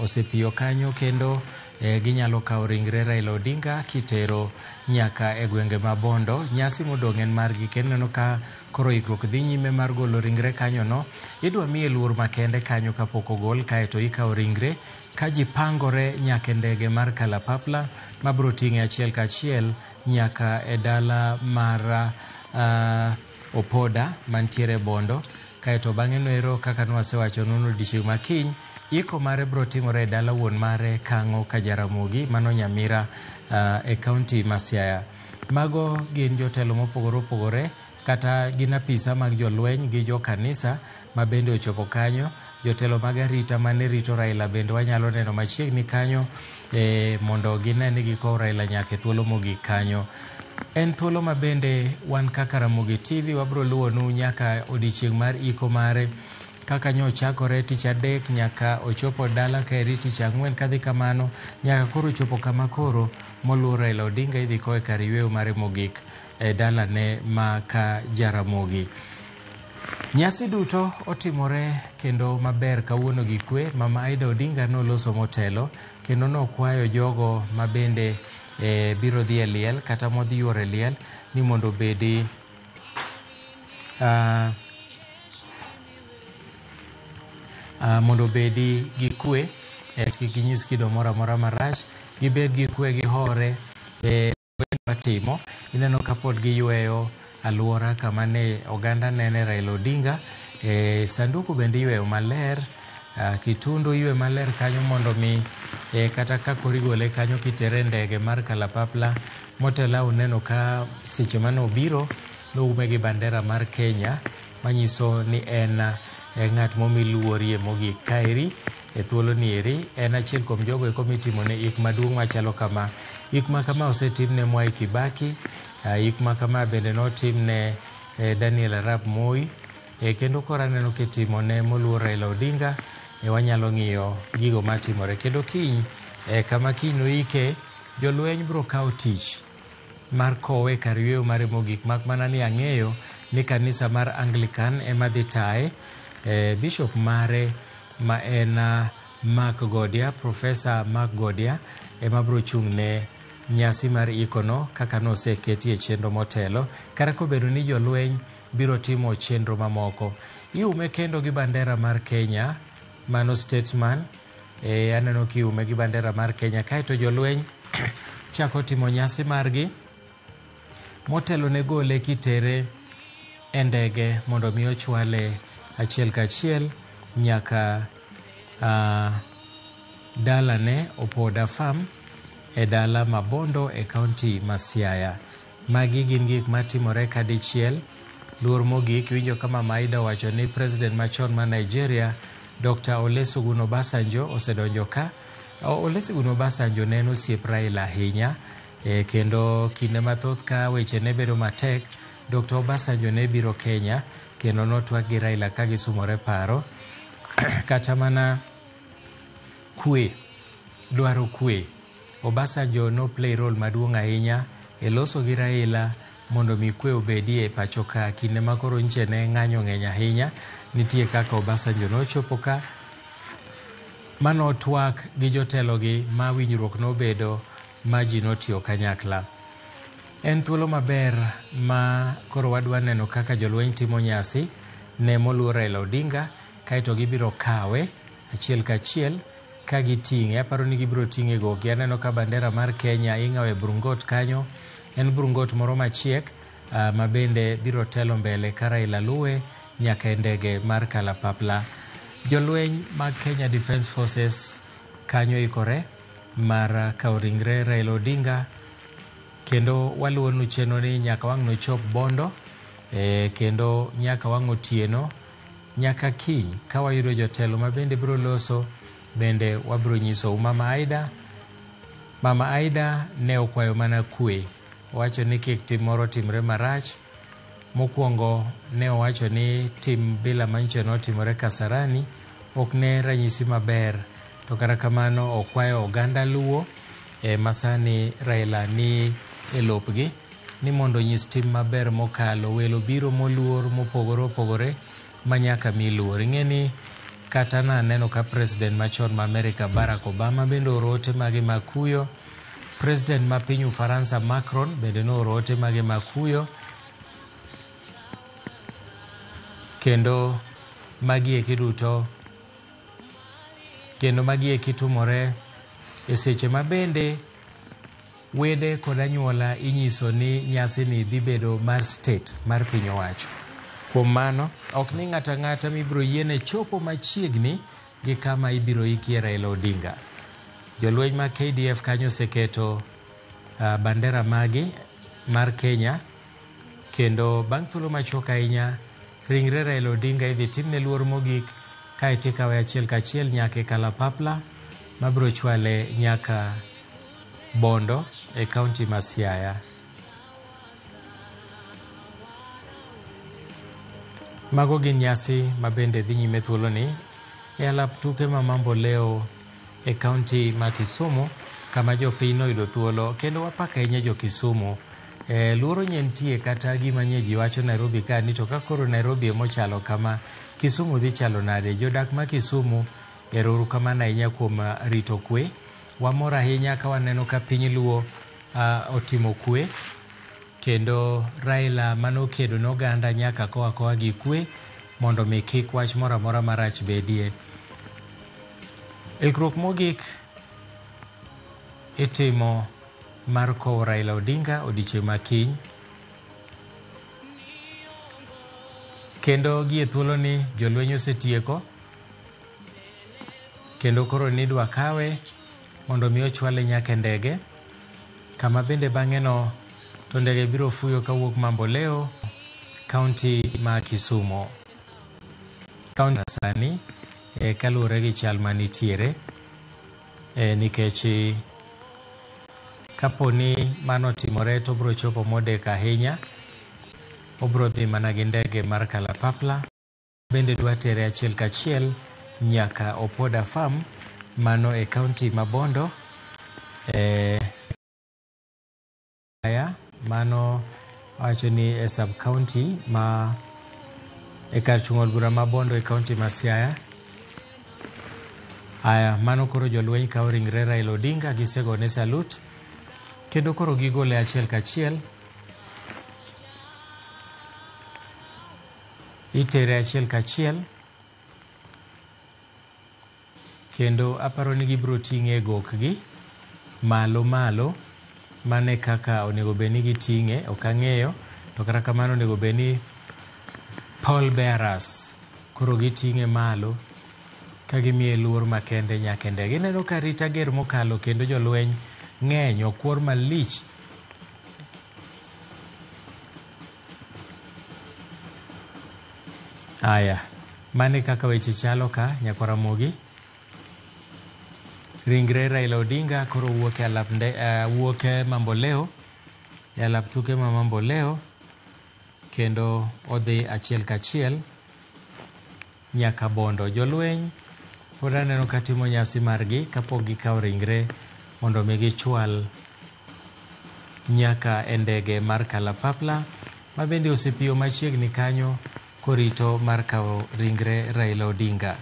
osepiyo kanyo, kendo ginyalo kawo ringre Raila Odinga kitero nyaka e gwenge ma Bondo. Nyasi modong' en margi kendo neno ka koro ikruok dhi nyime mar golo ringre kanyo no. Idwa miye luor makende kanyo kapok ogol, kaeto ikawo ringre ka ji pangore nyaka ndege mar kalapapla mabro ting'e achiel kachiel nyaka e dala mar Opoda mantiere Bondo. Kaeto bang'e noero kaka nwasewacho nono odiechieng' makiny iko mare bro timore e dala wuon mare Kang'o ka Jaramogi mano Nyamira e kaunti ma Siaya. Mago gin jotelo mopogore opogore kata gin apisa mag jolweny gi jo kanisa ma bende ochopo kanyo. Jotelo mag arita mane rito Raila bende wanyalo neno machiegni kanyo mondo gine ni gikowo Raila nyaka e thuolo mogik kanyo. En thuolo ma bende wan kaka Ramogi TV wabro luwonu nyaka odiechieng' mar iko mare kaka nyo chakore tich adek nyaka ochopo dala ka eri tich ang'wen kadhi kamano nyaka koro chopo kama koro moluor Raila Odinga idhi koe kar yweyo mare mogik e dala ne ma ka Jaramogi. Nyasi duto otimore kendo maber kawuono gi kwe. Mama Aida Odinga noloso motelo kendo nokwayo jogo ma bende biro dhi e liel kata modhi yuore liel ni mondo bedi gi kwe, kik ginyis kido moro amora marach, gibed gi kwe gi hore matimo. Ineno ka pod giyweyo aluora kama ne oganda nene Raila Odinga. Sanduku bende yweyo maler, kitundu ywe maler kanyo mondo mi kata ka korigole kanyo kitere ndege mar kalapapla. Motela uneno ka seche mane obiro noume gi bandera mar Kenya manyiso ni en ng'at momiluorie mogik kaeri e thuolo ni eri. En achiel kuom jogo eko mitimone ik maduong' machalo kama. Ik ma kama osetimne Mwai Kibaki, ik ma kama bende notimne Daniel Arap Moi, kendo kora neno kitimone moluor Raila Odinga. Wanyalo ng'iyo gigo matimore kendo kiny kama kiny noike jolweny bro kawo tich mar kowe kar yweyo mare mogik, mak mana ni ang'eyo ni kanisa mar Anglican ema dhi tae. Bishop mare ma en Mark Godia, Professor Mark Godia ema bro chung'ne nyasi mar ikono kaka noseketi e chenro motelo. Kara kobedo ni jolweny biro timo chenro mamoko. Iume kendo gi bandera mar Kenya, mano statesman. Aneno kiume gi bandera mar Kenya. Kaeto jolweny chako timo nyasi margi motelo ne gole kitere e ndege mondo mi ochwale achiel kachiel nyaka dala ne Opoda Farm e dala Mabondo e kaunti ma Siaya. Magi gin gik matimore kadichiel. Luor mogik winjo kama Maida wacho ni president machon ma Nigeria Dr. Olusegun Obasanjo osedonjo ka. Olusegun Obasanjo ne en osiep Raila ahinya, kendo kinde mathoth ka weche ne bedo matek, Dr. Obasanjo ne biro Kenya kendo notwak gi Raila ka gisumore paro kata mana kwe, dwaro kwe. Obasanjo no play role maduong' ahinya e loso gi Raila mondo mi kwe obedie e pacho ka. Kinde ma koro nche ne ng'anyo ng'eny ahinya, nitie kaka Obasanjo nochopo ka mano twak gi jotelo gi ma winjruok nobedo ma ji notiyo kanyakla. En thuolo maber ma koro wadwa neno kaka jolweny timo nyasi ne moluor Raila Odinga, kaeto gibiro kawe achiel kachiel ka giting'e. Aparo ni gibiro ting'e goki. Aneno ka bandera mar Kenya ing'awe Brungot kanyo. En Brungot moro machiek ma bende biro telo mbele ka Raila luwe nyaka e ndege mar kalapapla. Jolweny mag Kenya Defence Forces kanyo ikore mar kawo ringre Raila Odinga, kendo waluonu chenro ni nyaka wang' nochop Bondo, kendo nyaka wang' otieno nyaka kiny ka wayudo jotelo ma bende biro loso. Bende wabiro nyiso Mama Aida ne okwayo mana kwe. Owacho ni kik tim moro timre marach. Mokwongo ne owacho ni tim bila manche notimore Kasarani ok ne ranyisi maber, to kata kamano okwayo oganda Luo masani Raila ni e lopgi ni mondo nyis tim maber mokalo. Welo biro moluor mopogore opogore ma nyaka mi luor. Ing'eni kata naneno ka president machon ma Amerika Barack Obama bende ooro ote mage makuyo. President ma piny Ufaransa Macron bende nooro ote mage makuyo. Kendo magi eki duto, kendo magi eki timore e seche ma bende wede kod anyuola inyiso ni nyasi ni dhi bedo mar state mar piny owacho. Kuom mano, ok ni ng'ata ng'ata mibiro yiene chopo machiegni gi kama ibiro ikie Raila Odinga. Jolweny ma KDF kanyo oseketo bandera magi mar Kenya, kendo bang' thuolo machuok ahinya ringre Raila Odinga idhi timne luor mogik ka itikawe achiel kachiel nyaka e kalapapla mabiro chwale nyaka Bondo e kaunti ma Siaya. Mago gin nyasi ma bende dhi nyime thuolo ni e alap tuke ma Mambo Leo e kaunti ma Kisumu, kama jopiny oyudo thuolo kendo wapaka ahinya jo Kisumu. Luoro nyentie kata gima nye ji wacho Nairobi ka ni to ka koro Nairobi emochalo kama, Kisumu dhi chalo nade? Jodak ma Kisumu erouru kamano ahinya kuom rito kwe. Wamor ahinya ka waneno ka piny Luo otimo kwe, kendo Raila manokedo n'oganda nyaka koa gi kwe mondo mi kik wach moro amora marach bedie. Ikruok mogik itimo mar kowo Raila Odinga odiochieng' makiny, kendo gie thuolo ni jolweny osetieko, kendo koro nidwa kawe mondo mi ochwale nyaka ndege, kama bende bang'e no to ndege biro fuyo kawuok Mambo Leo kaunti ma Kisumu. Kaunti sani kaluwore gi chal manitiere, nikech kaponi mano timore to biro chopo modek ahinya, obiro dhi mana gi ndege mar kalapapla, bende dwa tere achiel kachiel nyaka Opoda Farm mano e kaunti ma Bondo. Mano wacho ni e sub county ma e kar chung' od bura ma Bondo e kaunti ma Siaya. Mano koro jolweny kawo ringre Raila Odinga, gisegone salute, kendo koro gigole achiel kachiel, itere achiel kachiel, kendo aparo ni gibiro ting'e gokgi malo malo, mane kaka onego beni giting'e, ok ang'eyo, to kata kamano onego beni pall bearers koro giting'e malo ka gimiye luor makende nyaka ndege. Ineno ka rita ger mokalo, kendo jolweny ng'eny okwor malich. Mane kaka weche chalo ka nyakwara Mogi. Ringre Raila Odinga koro wuoke Mambo Leo, e alap tuke ma Mambo Leo, kendo odhi achiel kachiel nyaka Bondo. Jolweny pod aneno ka timo nyasi margi kapok gikawo ringre mondo mi gichwal nyaka e ndege mar kalapapla, ma bende osepiyo machiegni kanyo korito mar kawo ringre Raila Odinga.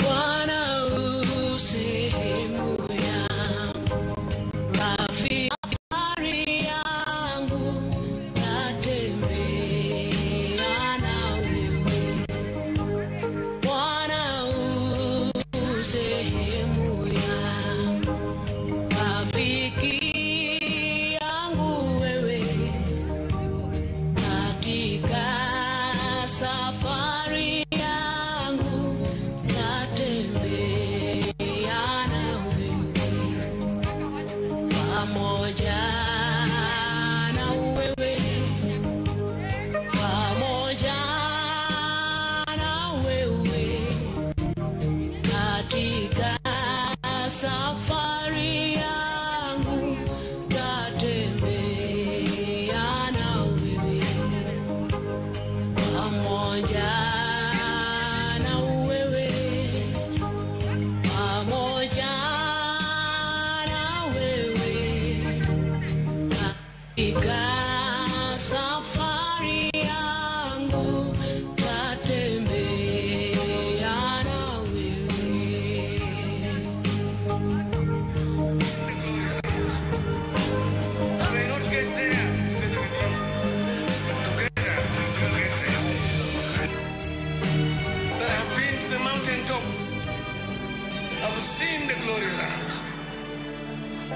One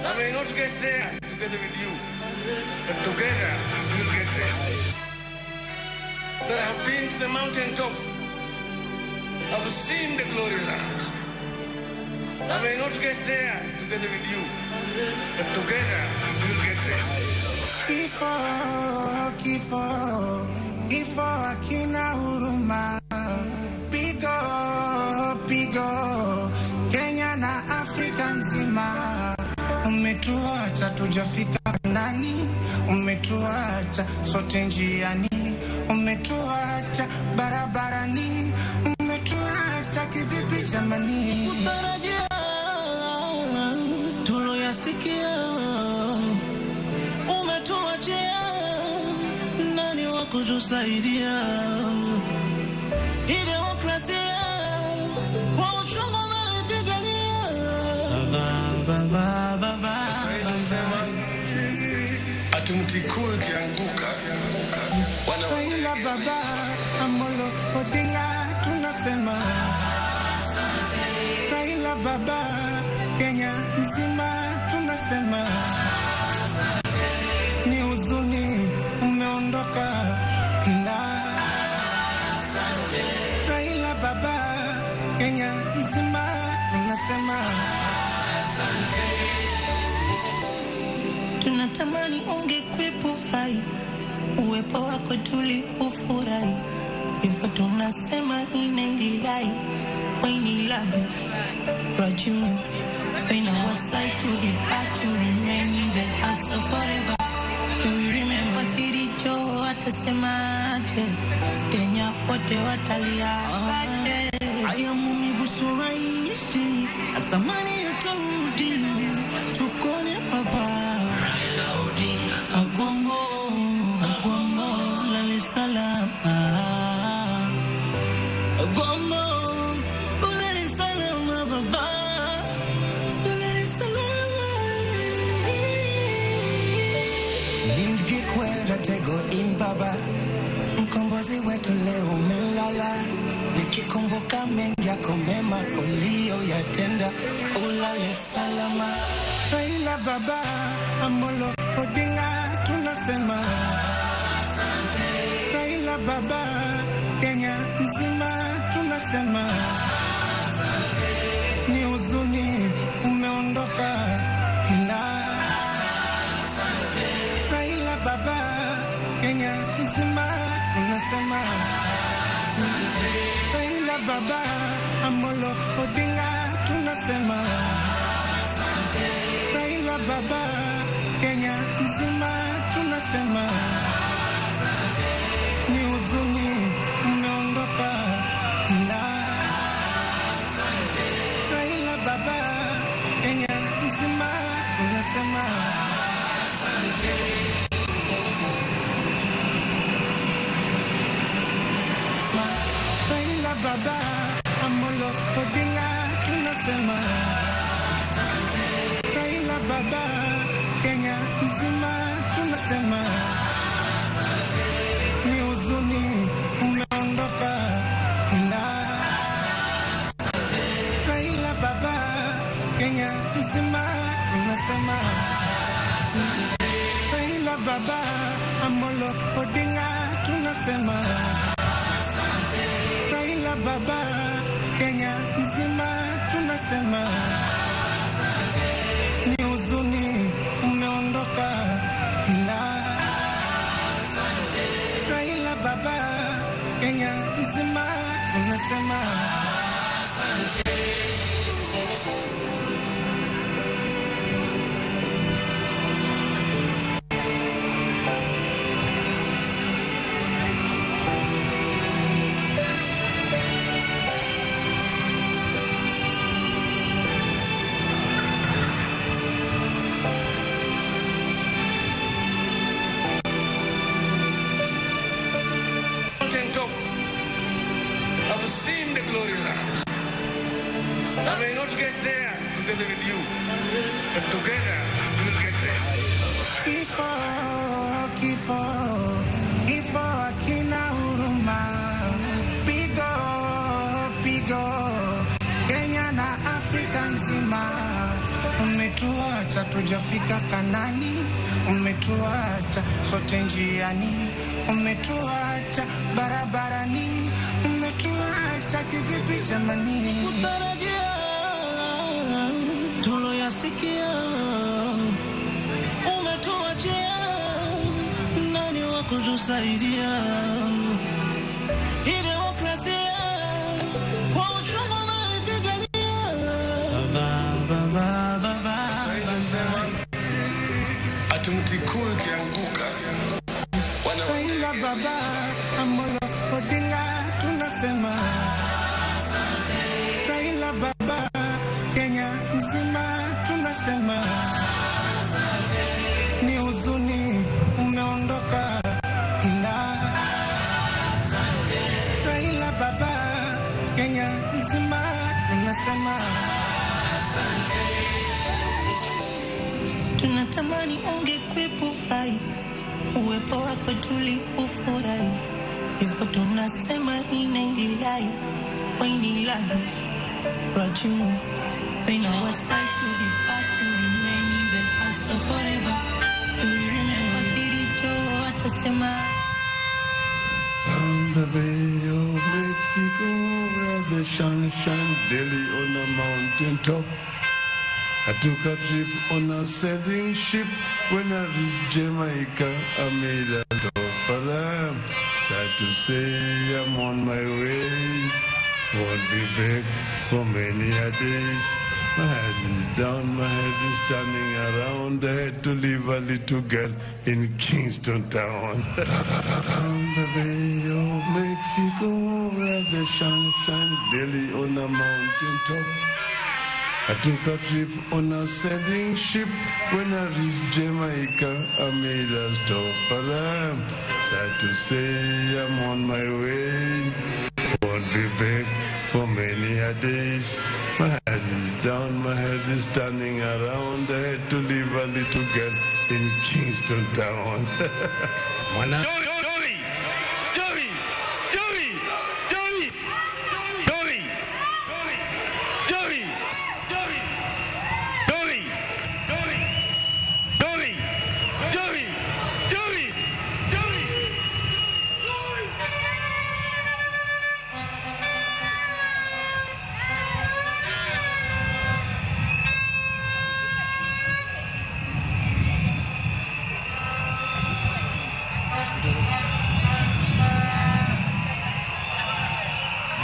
I may not get there together with you, but together we will get there. That I have been to the mountaintop, I've seen the glory land. I may not get there together with you, but together we will get there.
Kifo hakina huruma. Pigo Kenya na Afrika nzima. Umetuacha tujafika nani, umetuacha sote njiani, umetuacha barabarani, umetuacha kivipi jamani? Utarajia tuloyasikia, umetuachia nani wa kutusaidia? Demokrasia kwa uchungu unapigania. Baba
Sema ati mti kuu ukianguka
Raila baba Amolo Odinga tunasema asante. Raila baba Kenya nzima tunasema asante. Ni huzuni umeondoka ina asante. Raila baba Kenya nzima tunasema asante. Tunatamani ungekwepo hai, uwepo wako tuliufurahi, hivyo tunasema inengirai, wainilahi rajuni, pain our side to the heart to remain in the hearts of forever. We remember Siricho atasemaje, Kenya wote watalia wache. Haya maumivu sio rahisi, natamani utarudi, tukone baba Raila Odinga. Agombo, lale salama. Agombo, lale salama baba, lale salama. Ningekwenda tego in baba, mkombozi wetu leo umelala. Nikikumbuka mengi yako mema uliyoyatenda, ulale salama. Raila baba Amolo Odinga tunasema asante. Raila baba Kenya nzima tunasema asante. Ni huzuni umeondoka ina asante. Raila baba Kenya nzima tunasema asante. Raila baba Amolo Odinga tunasema asante. Raila baba Kenya nzima tunasema asante. Ni huzuni umeondoka ina asante. Raila baba Kenya nzima tunasema asante. Raila baba Amolo Odinga tunasema asante. Raila baba Kenya nzima tunasema asante. Ni huzuni umeondoka ina asante. Raila baba Kenya nzima tunasema asante. Raila baba Amolo Odinga tunasema asante. Raila baba Kenya nzima tunasema asante. Ni huzuni umeondoka ina asante. Raila baba Kenya nzima tunasema asante.
mountaintop, I've seen the glory land. I may not get there together with you, but together we'll get there.
Kifo hakina huruma. Pigo Kenya na Afrika nzima. umetuacha tujafika Kanani, umetuacha sote njiani, umetuacha barabarani, umetuacha kivipi jamani?
Kutarajia tuloyasikia, umetuachia nani wa kutusaidia? Hii demokrasia kwa uchungu unaipigania.
Mti kuu ukianguka
Raila baba, Amolo Odinga tunasema asante. Raila baba, Kenya nzima tunasema asante. Ni huzuni umeondoka ila asante. Raila baba, Kenya nzima tunasema asante.
Tunatamani ungekuwepo hai, uwepo wako tuliufurahi, hivyo tunasema inailahi, wainilahi raju. When our side to the party, remain in the past forever. You will remember Kirito watasema.
On the Bay of Mexico, where the sun shines daily on a mountain top. I took a trip on a sailing ship. When I reached Jamaica, I made a stop. But I'm sad to say I'm on my way. Won't be back for many a days. My head is down, my head is turning around. I had to leave a little girl in Kingston town. On the Bay of Mexico, where the sun shines daily on a mountain top. I took a trip on a sailing ship. When I reached Jamaica, I made a stop. But I'm sad to say I'm on my way. Won't be back for many a days. My head is down, my head is turning around. I had to leave a little girl in Kingston town.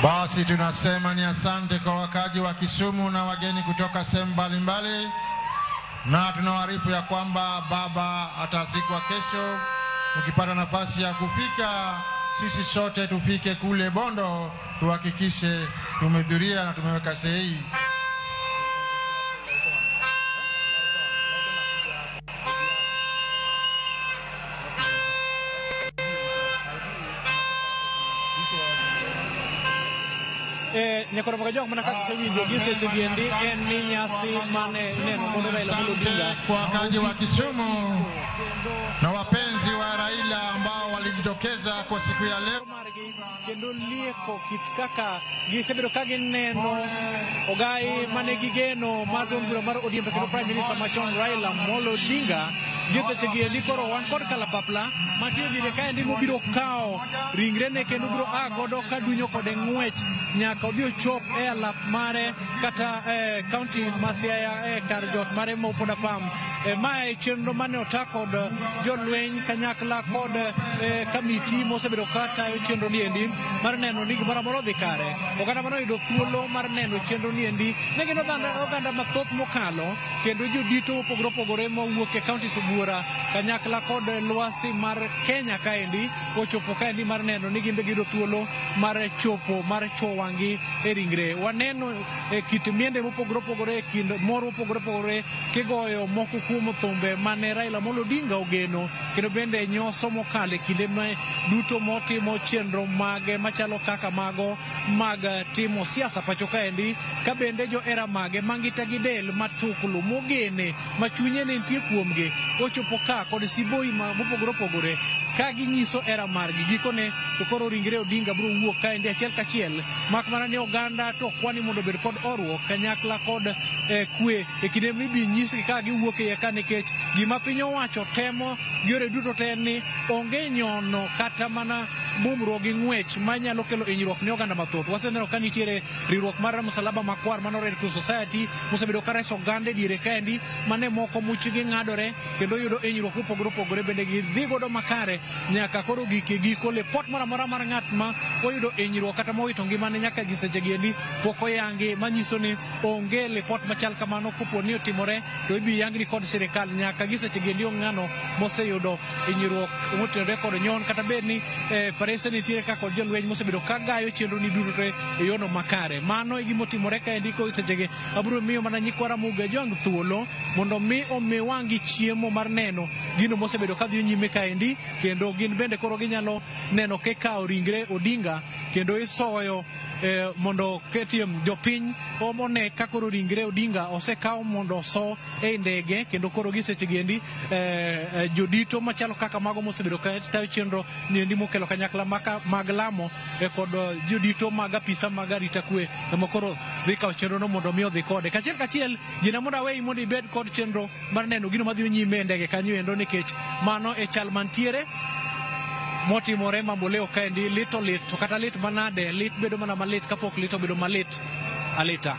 Basi tunasema ni asante kwa wakaji wa Kisumu na wageni kutoka sehemu mbalimbali, na tunawaarifu ya kwamba baba atazikwa kesho. Ukipata nafasi ya kufika, sisi sote tufike kule Bondo, tuhakikishe tumehudhuria na tumeweka sahihi.
Nyakoro magajwa kumana kati winjo gise chegiendi en ni nyasi mane neno kondo Raila Odinga
kwa wakaji wa Kisumu na wapenzi wa Raila ambao walijitokeza kwa siku ya leo
kendo lieko kitkaka gisebedo kage neno ogai mane gigeno madongura mar Odinga kendo Prime Minister machon Raila Amolo Odinga gise chegiendi koro wan kod kalapapla matio dire ka ndi mobiro kao ringrene kendo biro agodo kadunyo kode ngwech nyaka odhi ochop e alap mare kata county Masiaya kar jot mare mopoda farm. Mae chenro mane ota kod jolweny kanyakla kod kamiti mosebedo kata chenro niendi mar neno ni gimoro amora odhi kare. Oganda mano yudo thuolo mar neno chenro niendi ne gin oganda mathoth mokalo kendo jodito mopogore opogore mowuok e county Subuora kanyakla kod lwasi mar Kenya kaendi ochopo kaendi mar neno ni gimbe giyudo thuolo mar chopo mar chowangi e ringre. Waneno kit miende mopogore opogore kind moro mopogore opogore kigoyo moko kuom thumbe mane Raila Amolo Odinga ogeno kendo bende nyoso mokale kinde duto motimo chenro mage machalo kaka mago mag timo siasa pacho kaendi ka bende jo era mage mangita gidel matuklu mogene machunye ne nitie kuomgi ochopo ka kod siboi mopogore opogore ka ginyiso era margi gikone to koro ringre Odinga bro wuok kaendi achiel kachiel mak mana ni oganda to kwani mondo bed kod orruok kanyakla kod kwe e kinde mibi nyisgi ka giwuok e ka nikech gima piny owacho temo giore duto te ni onge nyono kata mana mumruok gi ng'wech manyalo kelo hinyruok ne oganda mathoth. Waseneno ka nitiere riwruok mar Msalaba Makwar mano Red Cross Society mosebedo ka reso oganda diere kaendi mane moko muchgi ng'adore kendo yudo hinyruok mopogore opogore bende gidhi godo makare nyaka koro giko lipot moro amora mar ng'at ma oyudo hinyruok kata mowito ngimane nyaka gi sechegi endi pok oyangi manyiso ni onge lipot machal kamano kopo ni otimore to ibi yangni kod sirikal nyaka gi sechegi endi ng'ano moseyudo hinyruok motenore kod nyon kata bed ni farese nitiere ka kod jolweny mosebedo ka gayo chenro ni duto e yono makare. Mano e gima otimore kaendi ko sechegi abiro miyo mana nyikwa Ramogi Ajwang' thuolo mondo mi omi wang'i chiemo mar neno gino mosebedo ka dhi nyime kaendi kendo gin bende koro ginyalo neno kikawo ringre Odinga kendo isoyo mondo ketiem jopiny omone ka koro ringre Odinga osekaw mondo so e ndege kendo koro gisechegi endi jodito machalo kaka mago mosebedo ka tayo chenro niendi mokelo kanyakla mag lamo kod jodito mag apisa mag arita kwe ema koro dhi kawo chenro no mondo mi odhi kode kachiel gina mondo awei mondo ibed kod chenro mar neno gino madhi nyime e ndege kanyo endo nikech mano e chal mantiere motimore Mamboleo kaendi. Lit to kata lit manade lit bedo mana malit kapok lit obedo malit alita.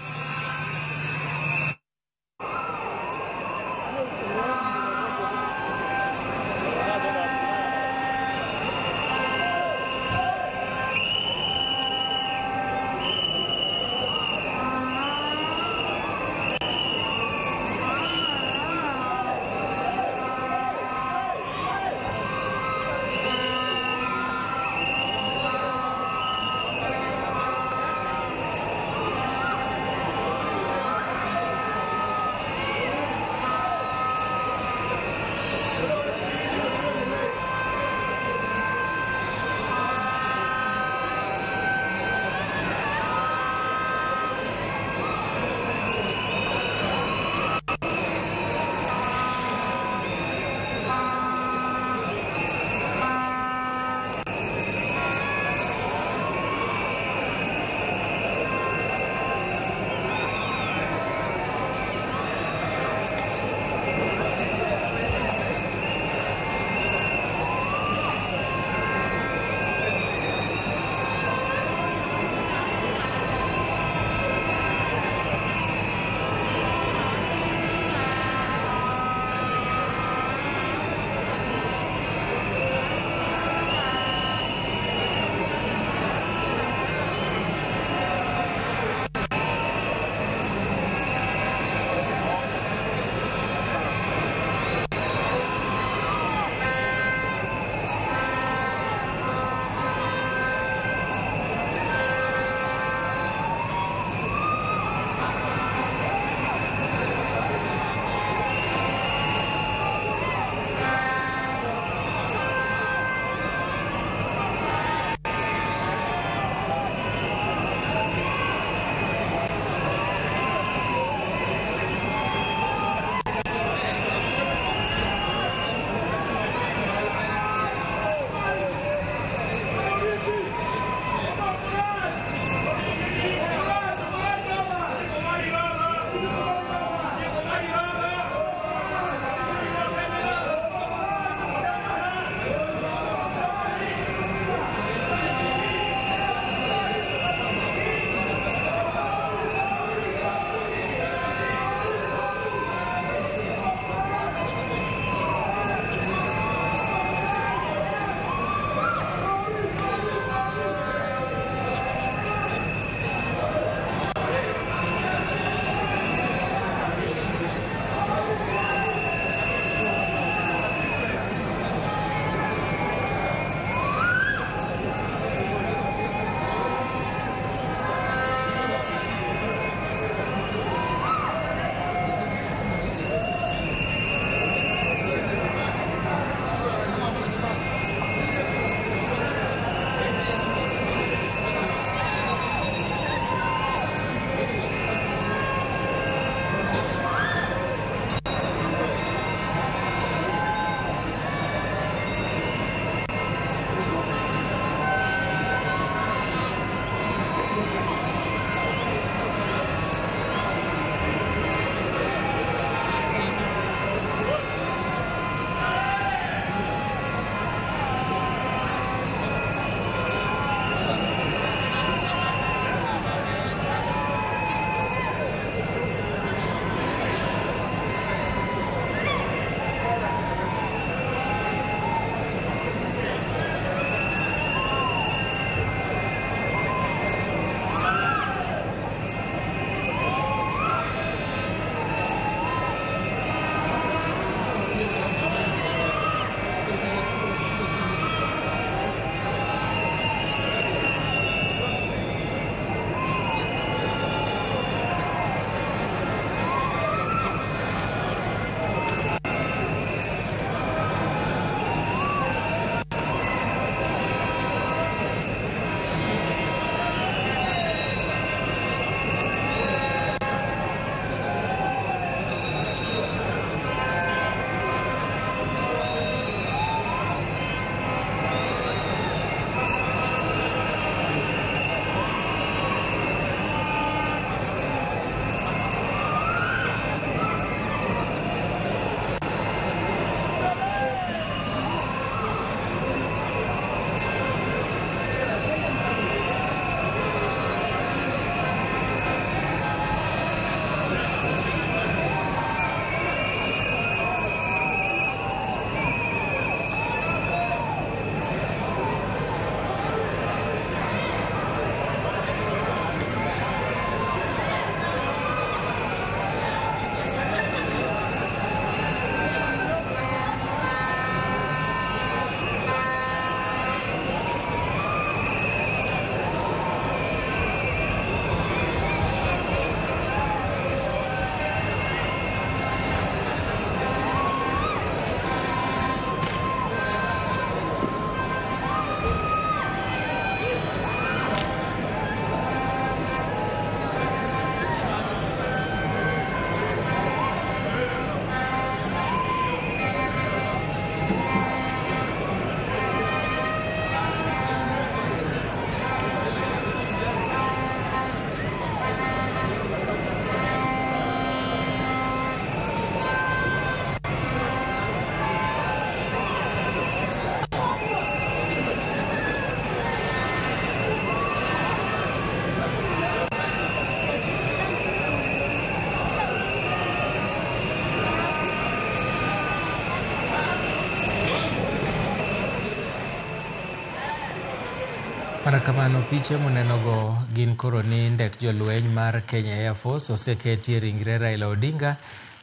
Marakamano piche monenogo gin koro ni ndek jolweny mar Kenya Air Force oseketi ringre Raila Odinga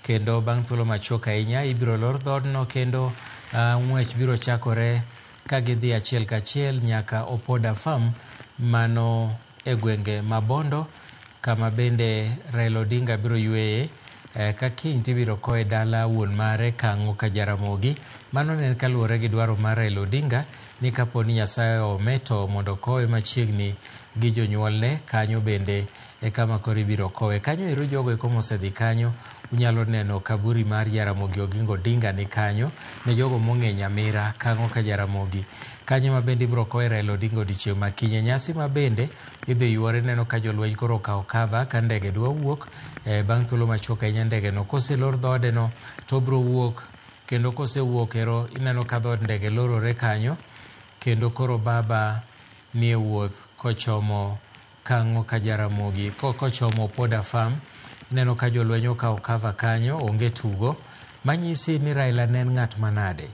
kendo bang' thuolo machuok ahinya ibiro lor dhodno kendo ng'wech biro chakore ka gidhi achiel kachiel nyaka Opoda Farm mano e gwenge mabondo kama bende Raila Odinga biro yweye ka kiny tibiro koe dala wuon mare Kang'o ka Jaramogi. Mano ne kaluwore gi dwaro mar Raila Odinga ni kapo ni Nyasaye ometo mondo kowe machiegni gi jonyuolne kanyo bende e kama koro ibiro kowe. Kanyo ero jogo eko mosedhi kanyo unyalo neno kaburi mar Jaramogi Oginga Odinga ni kanyo ne jogo mong'e Nyamira Kang'o ka Jaramogi. Kanyo ma bende ibiro kowe Raila Odinga odiochieng' ma kinyne. Nyasi ma bende idhi yuore neno ka jolweny koro okawo cover ka ndege dwa wuok bang' thuolo machuok ahinya ndege no koselor dhode no to biro wuok kendo kosewuok ero ineno ka dhod ndege lorore kanyo kendo koro baba nie wuoth kochomo Kang'o ka Jaramogi kochomo Opoda Farm. Ineno ka jolweny okawo cover kanyo onge tugo manyisi ni Raila ne en ng'at manade.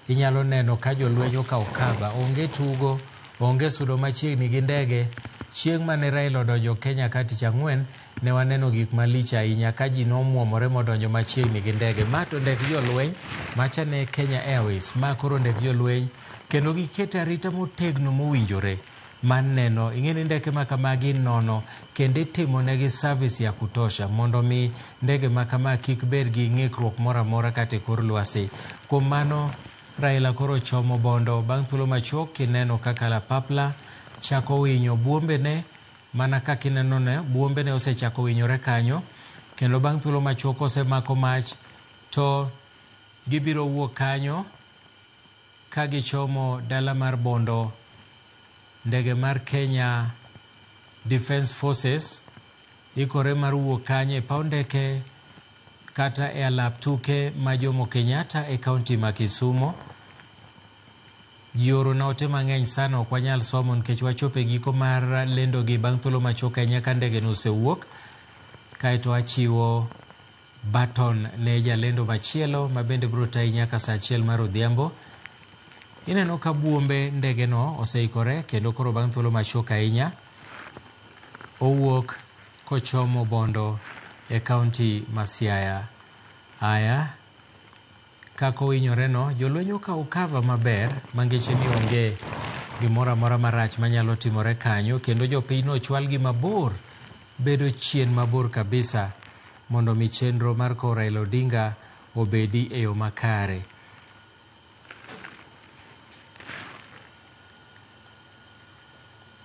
Inyalo neno ka jolweny okawo cover onge tugo onge sudo machiegni gi ndege. Chieng' mane Raila odonjo Kenya ka tich ang'wen ne waneno gik malich ahinya ka ji nomuomore modonjo machiegni gi ndege. Ma to ndek jolweny macha ne Kenya Airways ma koro ndek jolweny kendo giketo arita motegno mowinjore man neno ing'eni ndeke ma kamagi nono kendo itimo negi service ya kutosha mondo mi ndege ma kama kik bed gi ng'ikruok moro amora kata e kor lwasi. Kuom mano Raila koro chomo bondo bang' thuolo machuok kineno ka kalapapla chako winyo buombene mana kaka ineno ne buombene osechako winyore kanyo kendo bang' thuolo machuok osemako mach to gibiro wuok kanyo ka gichomo dala mar bondo. Ndege mar Kenya Defence Forces ikore mar wuok kanyo e paw ndeke kata e alap tuke ma Jomo Kenyatta e kaunti ma Kisumo. Jioro na ote mang'eny sana ok wanyal somo nikech wachope giko mar lendo gi bang' thuolo machuok ahinya ka ndege no osewuok kaeto achiwo baton ne jalendo machielo ma bende biro tayi nyaka saa 1 mar odhiambo. Ineno ka buombe ndege no oseikore kendo koro bang' thuolo machuok ahinya owuok kochomo bondo e kaunti ma Siaya. Aya kako winyore no jolweny okawo cover maber mangeche ni onge gimoro amora marach manyalo timore kanyo kendo jopiny no chwal gi mabor bedo chien mabor kabisa mondo mi chenro mar kowo Raila Odinga obedi e yo makare.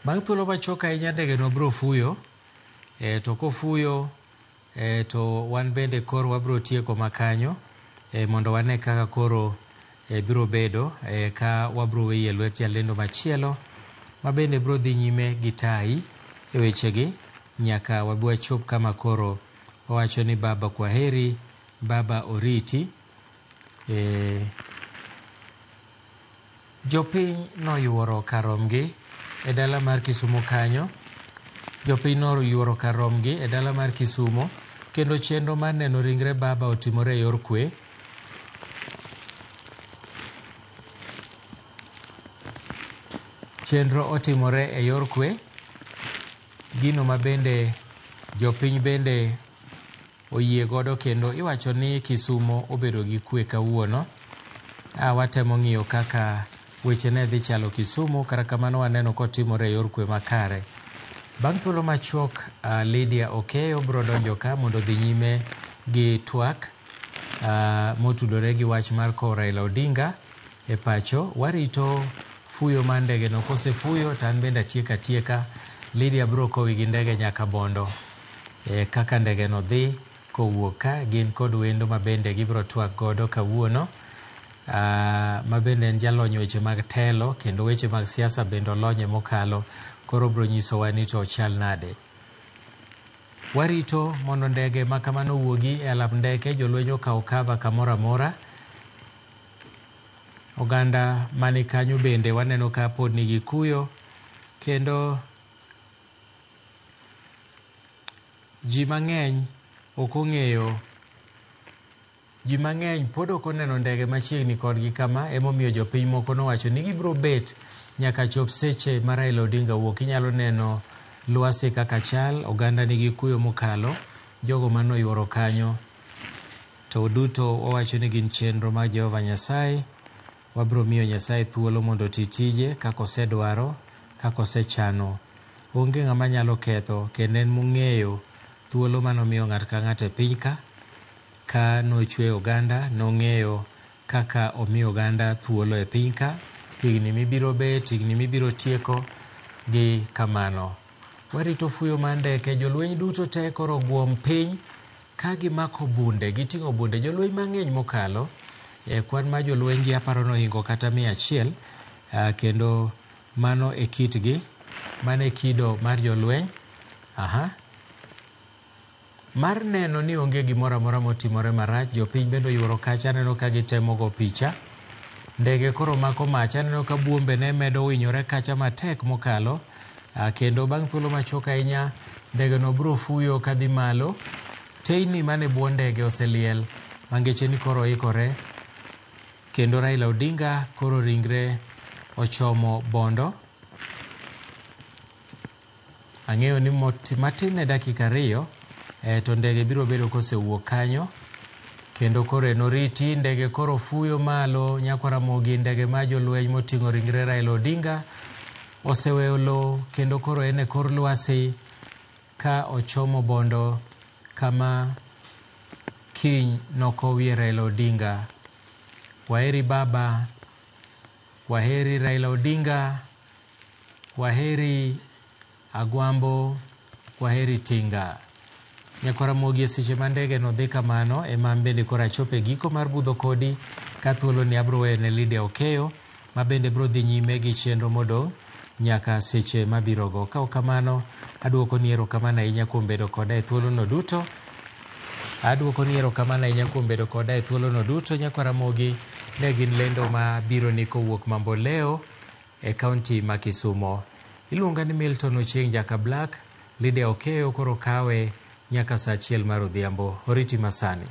Bang' thuolo machuok ahinya ndege no biro fuyo to kofuyo to wan bende koro wabiro tieko makanyo mondo wane kaka koro biro bedo ka wabiro weyo lwet jalendo machielo ma bende biro dhi nyime gi tayi e wechegi nyaka wabi wachop kama koro owacho ni baba kwaheri, baba oriti. Jopiny noyuoro karomgi e dala mar Kisumo kanyo. Jopiny noyuoro karomgi e dala mar Kisumo kendo chenro mar neno ringre baba otimore e yor kwe. Chenro otimore e yor kwe. Gino ma bende jopiny bende oyie godo kendo iwacho ni Kisumo obedo gi kwe kawuono. Watemo ng'iyo kaka weche ne dhi chalo Kisumo kara kamano waneno kotimore e yor kwe makare. Bang' thuolo machuok Lydia Okeyo biro donjo ka mondo dhi nyime gi twak motudore gi wach mar kowo Raila Odinga e pacho. Warito fuyo mar ndege no kosefuyo to an bende atieka. Lydia biro kowi gi ndege nyaka bondo kaka ndege no dhi kowuok ka gin kod wendo ma bende gibiro twak godo kawuono. Ma bende en jalony weche mag telo kendo weche mag siasa bende olonye mokalo koro biro nyisowa ni to chal nade. Warito mondo ndege ma kamano wuogi e alap ndeke jolweny okawo cover kamoro amora. Oganda mani kanyo bende waneno ka pod nigi kuyo kendo ji mang'eny ok ong'eyo. Ji mang'eny pod ok oneno ndege machiegni kodgi kama emomiyo jopiny moko nowacho ni gibiro bet nyaka chop seche ma Raila Odinga wuok. Inyalo neno lwasi kaka chal, oganda nigi kuyo mokalo, jogo mano yuoro kanyo to duto wawacho ni gin chenro mag Jehova Nyasaye. Wabro miyo Nyasaye thuolo mondo titije kako osedwaro, kako osechano. Onge ng'ama nyalo ketho, kendo en mong'eyo thuolo manomiyo ng'at ka ng'at e piny ka nochwe oganda, nong'eyo kaka omiyo oganda thuolo e piny ka, higni mibiro bet, higni mibiro tieko gi kamano. Warito fuyo mar ndeke, jolweny duto te koro guom piny ka gimako bunde, giting'o bunde, jolweny mang'eny mokalo. Kwan ma jolweny gi aparo nohingo kata 100, kendo mano e kitgi, mano e kido mar jolweny. Mar neno ni onge gimoro amora motimore marach, jopiny bende yuoro kacha, neno ka gitemo go picha. Ndege koro mako mach, neno ka buombe ne medo winyore kacha matek mokalo, kendo bang' thuolo machuok ahinya ndege no biro fuyo kadhi malo. Teyni mane buo ndege oseliel, mangeche ni koro ikore, kendo Raila Odinga koro ringre ochomo Bondo. Ang'eyo ni matin ne dakika 2 to ndege biro bedo kosewuok kanyo, kendo koro noriti ndege koro fuyo malo. Nyakwaramogi, ndege ma jolweny moting'o ringre Raila Odinga oseweyo lo, kendo koro en e kor lwasi ka ochomo Bondo kama kiny nokowie Raila Odinga. Kwaheri baba, kwaheri Raila Odinga, kwaheri Agwambo, kwaheri Tinga. Nyakwaramogi e seche ma ndege no dhi kamano, ema bende kora chope giko mar budho kodi, ka thuolo ni abro wene Lydia Okeyo ma bende bro dhi nyime gi chenro modong' nyaka seche mabiro go. Ka kamano, aduoko ni erokamano ahinya kuom bedo koda e thuolo no duto. Nyakwaramogi ne gin lendo ma biro ni kowuok Mamboleo e kaunti ma Kisumo. Iluonga ni Milton Ochieng Jaka Black. Lydia Okeyo koro kawe nyaka saa 1 mar odhiambo. Oriti masani.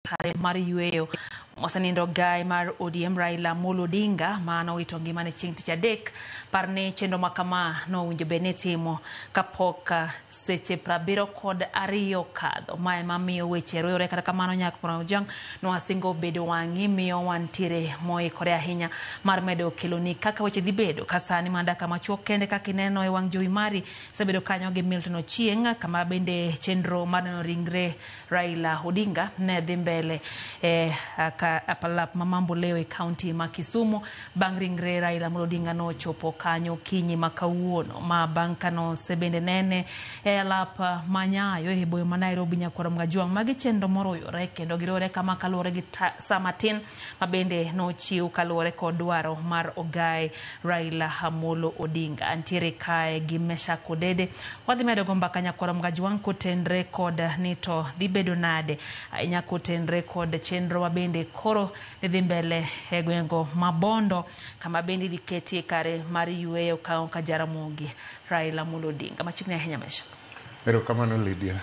kare mar yueyo mosenindo gai mar ODM Raila Amolo Odinga mano wito ngimane chieng' tich adek parne chenro makama no winjo bene timo kapok seche 72 kadho mae mamiyo weche royore kata kamano nyak Ojwang no asingo bedo wangi miyo wantiere moikore ahinya mar medo keloni kaka weche dhi bedo kasani mandaka machuok kende kaka ineno e wang' jowi mari sebedo kanyo gi Milton Ochieng kama bende chenro mar neno ringre Raila Odinga ne dhi mbele apalap mamambo leo e county ma Kisumu bang' ringre Raila Amolo Odinga no chopo kanyo kinyi makawuono ma bang' kano sebende nene e alap manyayo e boyo ma Nairobi nyakwara Ojwang magi chenro moro yore kendo girore kama kaluore gi Samatin ma bende no chiu kaluore kod dwaro mar ogai Raila Amolo Odinga antiere kae gi Meshak Odede wadhi medo gomba kanyakwara Ojwang kotenre kod nito dhi bedo nade ainya kotenre kod chenro bende koro dhi mbele e gwengo Mabondo kama bende diketi kare mar yueyo ka Jaramogi Raila Amolo Odinga machikne ahinya Mesha.
Erokamano Lydia.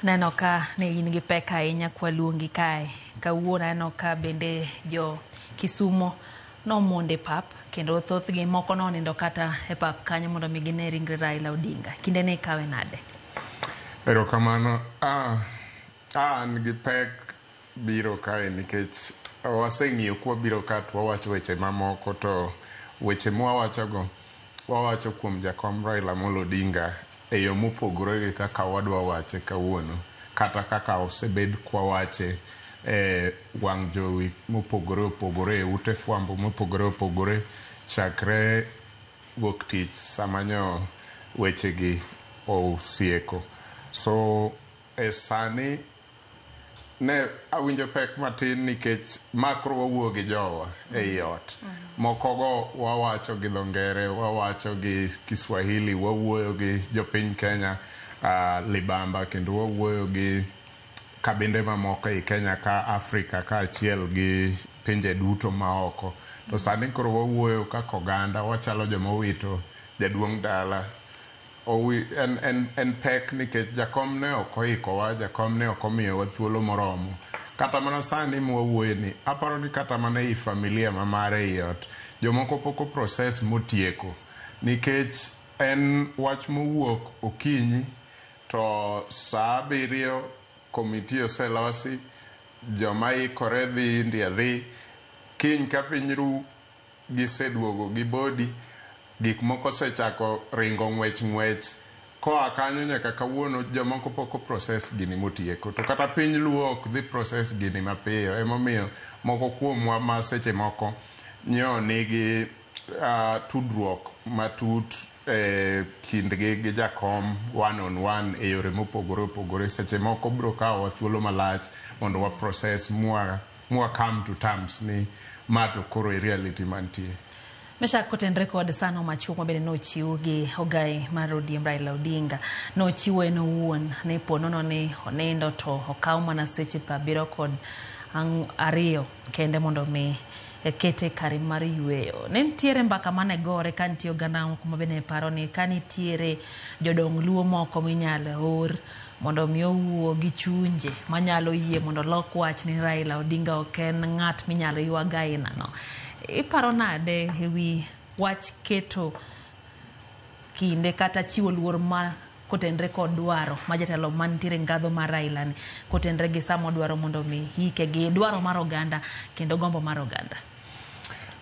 Neno ka ne in gi pek ahinya kwa luongi kae kawuono neno ka bende jo Kisumo no monde pap kendo thothgi moko no nindo kata e pap kanyo mondo mi gine ringre Raila Odinga kinde ne kawe nade.
Erokamano an gi pek biro kae nikech waseng'iyo kwa biro ka wawacho weche mamoko to weche mwawachogo wawacho kuom jakom Raila Amolo Odinga e yo mopogore gi kaka wadwa wache kawuono kata kaka osebed kwa wache wang' jowi mopogore opogore e ute fwambo mopogore opogore chakre wuok tich samanyo wechegi osieko. So sani ne awinjo pek matin nikech makro wawuo gi jowa e ot mokogo wawacho gi dhongere wawacho gi Kiswahili wawuoyo gi jopiny Kenya libamba kendo wawuoyo gi kabinde mamoko e Kenya ka Afrika ka achiel gi pinje duto maoko to sani koro wawuoyo kaka oganda wachalo joma wito jaduong' dala en pek nikech jakom ne okoikowa jakom ne okomiyowa thuolo moromo kata mana sani mwawuoye ni aparo ni kata mana i familia mamare iot jomoko poko proses motieko nikech en wach mowuok okinyi to saa 7 komiti oselosi joma ikore dhi ndhiadhi kiny ka piny ru giseduogo gi bodi gik moko sechako ringo ng'wech koa kanyo nyaka kawuono jomoko poko proses gini motieko to kata piny luo ok dhi proses gini mapiyo emomiyo moko kuomwa ma seche moko nyo nigi tudruok matut kindgi gi jakom one on one e yore mopogore opogore seche moko biro kawo thuolo malach mondo wa proses mwa come to terms ni mato koro e reality mantie.
Mesha kotenre kod sano machuok mabende no chiwo gi ogai mar ODM Raila Odinga no chiwo en owuon ne ponono ne onendo to okaw mana seche 72 kende mondo mi kete kare mar yueyo ne ntiere mbaka mane gore ka nitie oganda moko mabende paro ni ka nitiere jodong luo moko minyalo or mondo mi owuo gi chunje manyalo yie mondo lok wach ni Raila Odinga ok en ng'at minyalo yuaga aina no. Iparo nade ewi wach keto kinde kata chiwo luor ma kotenre kod dwaro ma jatelo mantiere ngadho mar Raila ni kotenre gi samo dwaro mondo mi hike gi dwaro mar oganda kendo gombo mar oganda.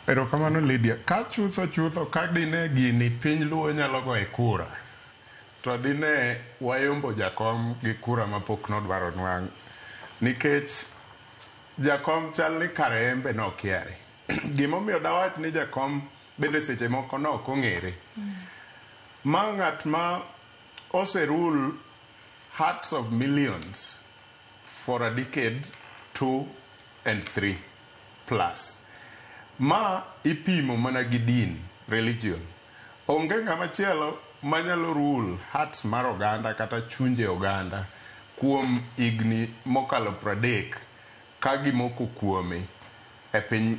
Erokamano Lydia, ka chutho ka dine gini piny luo nyalo go e kura to dine wayombo jakom gi kura mapok nodwaro nwang' nikech jakom chal ni karembe no kiare gimomiyo dawach ni jakom bende seche moko no kong'ere ma ng'at ma rule hearts of millions for a decade 2 and 3 plus ma ipimo mana gi din religion onge ng'ama chielo manyalo rule hearts mar oganda kata chunje oganda kuom igni mokalo 30 ka gimoko kuome e piny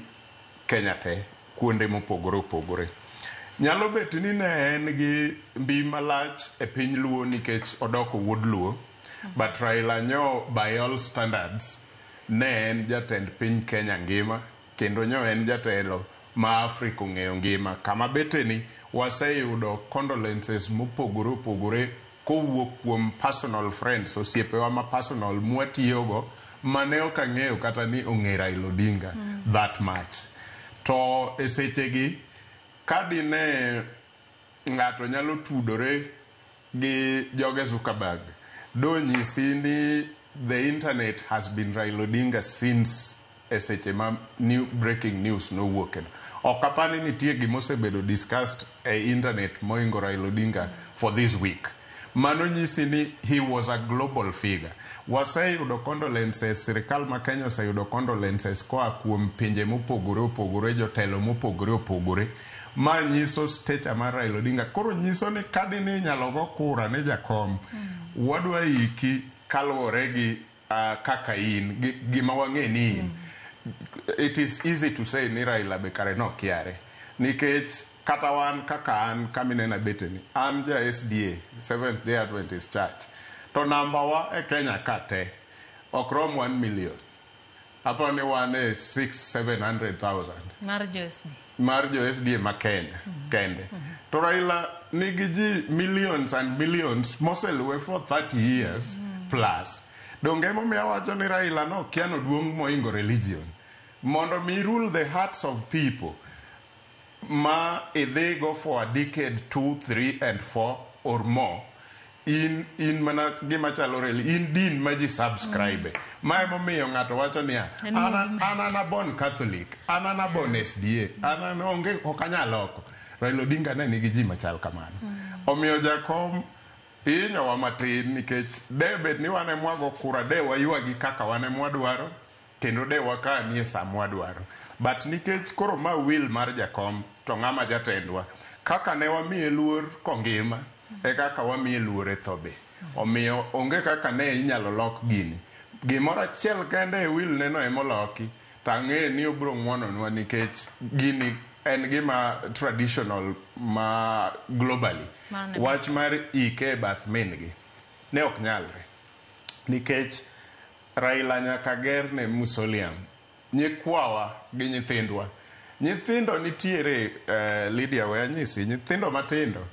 Kenya te kuonde mopogore opogore nyalo bet ni ne en gi mbi malach e piny luo nikech odoko wuod luo but Raila nyo by all standards ne en jatend piny Kenya ngima, kendo nyo en jatelo ma Afrika ong'eyo ngima. Kama beteni waseyudo condolences mopogore opogore kowuok kuom personal friends, osiepewa ma personal mwatiyogo, mane ok ang'eyo kata ni ong'e Raila Odinga that much. To e sechegi kadine ng'ato nyalo tudore gi joge Zuckerberg, do nyisi ni the internet has been Raila Odinga since eseche ma new breaking news no wuoken. Okapani nitie gimosebedo discussed e internet moingo Raila Odinga for this week. Mano nyisi ni he was a global figure. Waseyudo condolences, sirikal ma Kenya oseyudo condolences koa kuom pinje mopogore opogore, jotelo mopogore opogore. Ma nyiso stature mar Raila Odinga. Koro nyiso ni kadini inyalo go kura ne jakom, wadwa iki kaluwore gi kaka in, gima wang'e ni in. It is easy to say ni Raila bekare no kiare. Nikech kata wan kaka an kaminena beteni, an ja SDA, Seventh Day Adventist Church. To namba wa e Kenya kate, okrom 1 million. Hapo ni wane 600,000-700,000. Mar jo SDA ma Kenya, kende. To Raila nigi ji millions and millions, moseluwe for 30 years plus. Donge momiya wacho ni Raila no kiano duong' moingo religion. Mondo mi rule the hearts of people, ma they go for a decade, 2, 3 and 4 or more, in mana gima chalo really, in din ma ji subscribe. Ma momiyo ng'ato wacho niya, ana born Catholic, ana born SDA, ana onge okanyaloko. Raila Odinga ne nigi ji machal kamano. Omiyo jakom inyo wa matin nikech debed ni wane mwago kura de wayuagi kaka wane mwadwaro, kendo de waka nie sa mwadwaro. But nikech koro ma will mar jakom to ng'ama jatendwa, kaka ne wamiye luor kongima, e kaka wamiye luor e thobe. Omiyo onge kaka ne inyalo lok gini. Gimoro achiel kende e will neno emoloki, tang'e ni obro ng'wononwa nikech gini en gima traditional ma globally. Wach mar ike bath min-gi ne ok nyalre. Nikech Raila nyaka ger ne mausoleum. Nyikwawa gi nyithindwa. Nyithindo nitiere Lydia Wanyisi, nyithindo matindo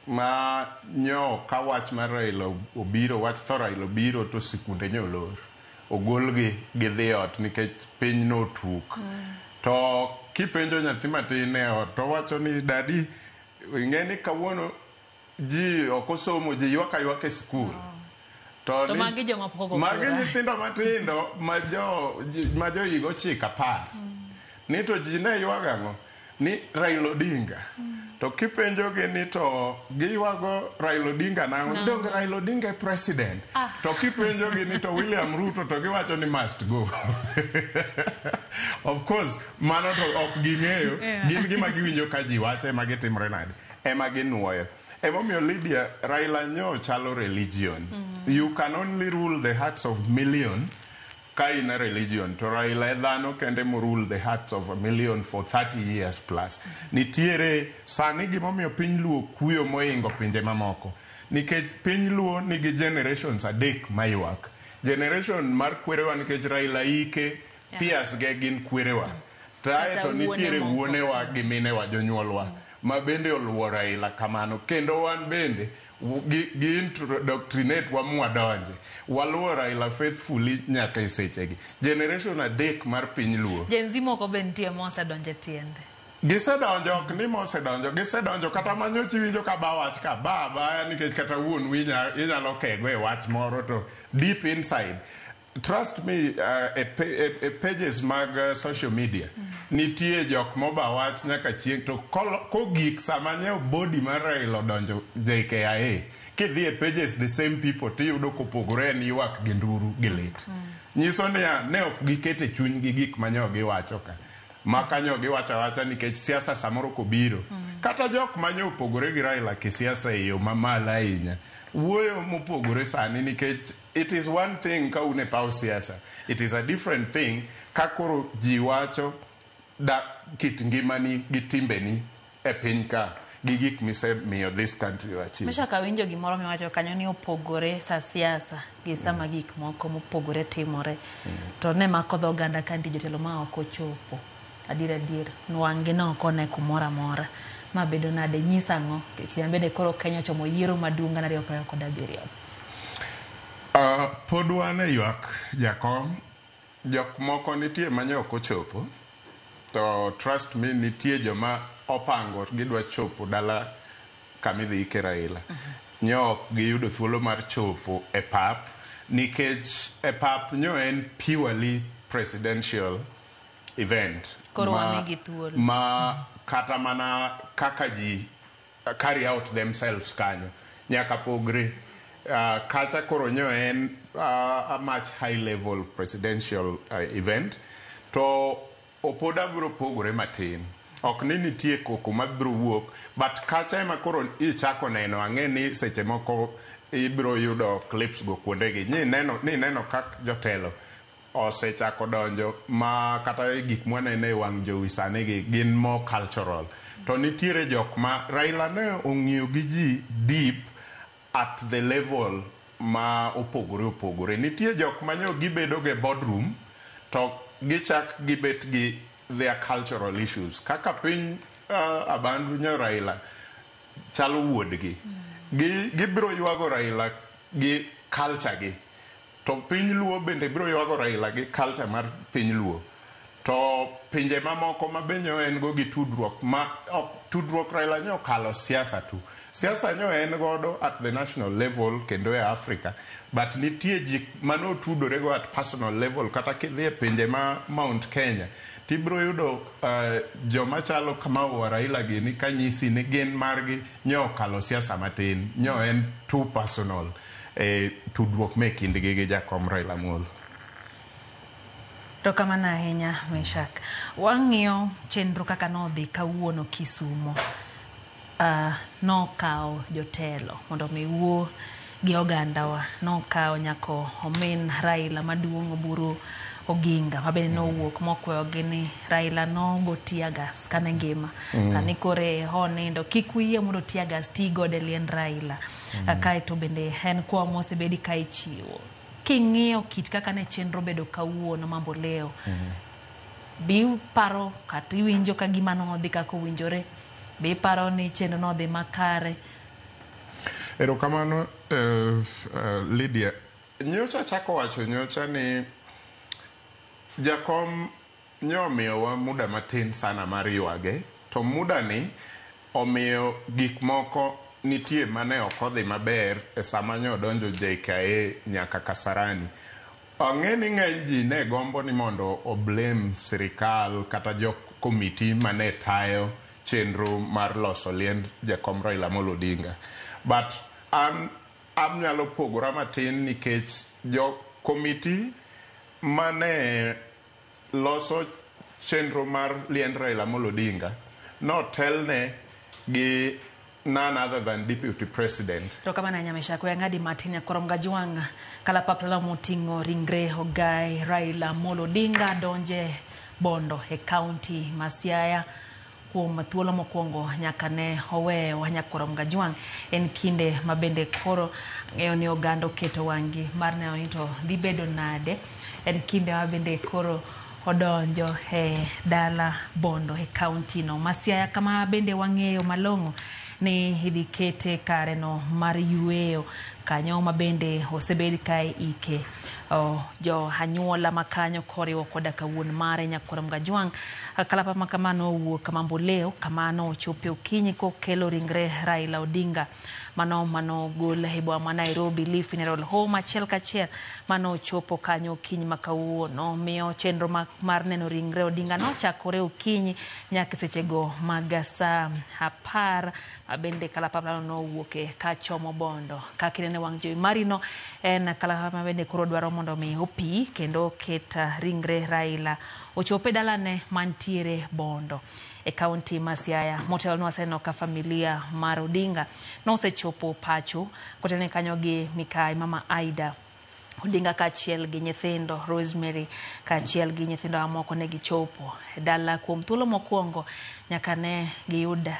ma nyo ka wach mar Raila obiro, wach tho Raila obiro to sikunde nyo olor. Ogolgi gi dhi ot nikech piny no tuk. To kipenjo nyathi matin e ot, to wacho ni dadi, ing'e ni kawuono ji okosomo, ji ywak aywak e skul. To
magi joma poko
magi nyithindo matindo ma jo higa 9-10. Ni to ji ne ywago ang'o? Ni Raila Odinga. To kipenjogi ni to giywago Raila Odinga nang'o? Donge Raila Odinga e president. To kipenjogi ni to William Ruto, to giwacho ni must go. Of course, mano to ok ging'eyo, gin gima giwinjo ka ji wacho ema gitimore nade, ema ginuoyo. Emomiyo Lydia, Raila nyo chalo religion. You can only rule the hearts of million ka in a religion. To Raila e dhano kende mo rule the hearts of a million for 30 years plus. Nitiere sani gimomiyo piny luo kuyo moingo pinje mamoko. Nikech piny luo nigi generations adek mayuak. Generation mar kwerewa nikech Raila ike, pias ge gin kwerewa. To nitiere wuonewa gi minewa, jonyuolwa, ma bende oluwo Raila kamano. Kendo wan bende gi indoctrinate wa mwadonje. Waluwo Raila faithfully nyaka e sechegi. Generation adek mar piny luo.
Jenzi moko bentie mosedonje tiende.
Gisedonjo, ok ni mosedonjo, gisedonjo kata manyochi winjo ka ba wach ka ba nikech kata wuon inyalo kego e wach moro to deep inside. Trust me, pages mag social media nitie jok moba wach nyaka chieng' to kogik sama nyeo body mar Raila donjo JKIA, kidhi e pages the same people tiyudo kopogore en ywak gi nduru gi lit. Nyiso niya ne ok gikete chuny gi gik manyo giwacho ka. Makanyo giwacha nikech siasa samoro kobiro. Kata jok manyo opogore gi Raila ki siasa e yo mamala ahinya. Wuoyo mopogore sani nikech it is one thing ka une pau siasa. It is a different thing ka koro ji wacho da kit ngimani gi timbeni e piny ka. gi gik misemiyo this country achieve.
Mesha kawinjo gimoro miwacho kanyo ni opogore sa siasa gi sama gik moko mopogore timore. To ne makodho oganda kandi jotelo ma ok ochopo. Adier nwange no kone kumora mora. Ma bedo nade nyisango kiambede koro Kenya chomo yiero madunga na 2027.
Pod wan e ywak jakom, jok moko nitie manyo ok ochopo, to trust me nitie joma opango gidwa chopo dala kamidhi ike Raila. Nyo ok giyudo thuolo mar chopo e pap, nikech e pap nyo en purely presidential event. Ma kata mana kaka ji carry out themselves kanyo. Nyaka pogre. Kacha koro nyo en a much high level presidential event. To opoda biro pogore matin. Ok ni nitie koko mabiro wuok, but kacha ema koro ichako neno ang'e ni seche moko ibiro yudo clips go kuondegi. Ni neno kak jotelo osechako donjo ma kata gik mwanene wang' jowi sani gi gin more cultural. To nitiere jok ma Raila ne ong'iyo gi ji deep at the level ma opogore. Nitie jok manyo gibedo ge boardroom to gichak gibet gi their cultural issues. Kaka piny abandu nyo Raila chalo wuodgi. Gibiro ywago Raila gi culture gi. To piny Luo bende biro ywago Raila gi culture mar piny Luo. To pinje mamoko mabenyo en go gi tudruok ma tudruok Raila nyo kalo siasa tu. Siasa nyo en godo at the national level kendo e Africa, but nitie ji mano tudore go at personal level kata kidhi e pinje ma Mount Kenya. Tibro yudo joma chalo kama wa Raila gini kanyisi ni gen margi nyo kalo siasa matin. Nyo en too personal. Tudruok me kindgi gi jakom Raila Amolo.
To kamana ahinya Meshak. Wang'iyo chenro kaka nodhi kawuono Kisumo. Nokao jotelo mondo miwuo gi ogandawa. Nokao nyako omin Raila maduong' Oburu Oginga mabende nowuok mokweyo gini Raila no go tiagas kane ngima. Sani kore honindo kikuye mondo tiagas tigo de lien Raila. Kae to bende en kwa mose bedi ka ichiwo. King'iyo kit kaka ne chenro bedo kawuono mambo leo. Bi paro kati winjo ka gima nodhi kako winjore. Bi paro ni chenro nodhi makare.
Erokamano Lydia. Nyocha chako wacho nyocha ni jakom nyomiyowa muda matin sana mar ywage. To muda ni omiyo gik moko nitie mane okodhi maber e sama nyo donjo JKA nyaka Kasarani. Ang'eni ng'eny ji ne gombo ni mondo oblame sirikal kata jok komiti mane tayo chenro mar loso liend jakom Raila Amolo Odinga. But am nyalo pogora matin nikech jo komiti mane loso chenro mar liend Raila Amolo Odinga no telne gi none other than Deputy President.
To kamana nyamesha kwa ngadi Martin ya korom gajuanga kala papla motingo ringre Ogai Raila Amolo Odinga donje Bondo e county Masiaya kuom thuolo mokwongo nyaka ne owe wanyakorom gajuang en kinde mabende koro ng'eyo ni oganda oketo wangi mar ne onito dhi bedo nade en kinde mabende koro odonjo e dala Bondo e county no Masiaya kama bende wang'eyo malong'o ni idhi kete kare no mar yueyo kanyo mabende osebedi kae ike jo anyuola makanyo koriwo koda kawuon mare nyakorom gajuang kalapa makamano wuok mambo leo kamano ochope okinyi kokelo ringre Raila Odinga mano gol hebwa ma Nairobi Lee Funeral Home achiel kachiel mano ochopo kanyo okinyi makawuono miyo chenro mar neno ringre Odinga no chakore okinyi nyaka sechego magasa 10 abende kalapa no wuoke kachomo Bondo kakine wang' jowi marino en kalapa bende koro dwaro mondo mi opi kendo keta ringre Raila ochope dalane mantiere Bondo e county Masiaya. Motelo nwaseno ka familia mar Odinga no sechopo pacho kotene kanyo gi Mikai mama Aida Odinga kachiel gi nyithindo Rosemary kachiel gi nyithindo amoko ne gichopo dala kuom thuolo mokwongo nyaka ne giyuda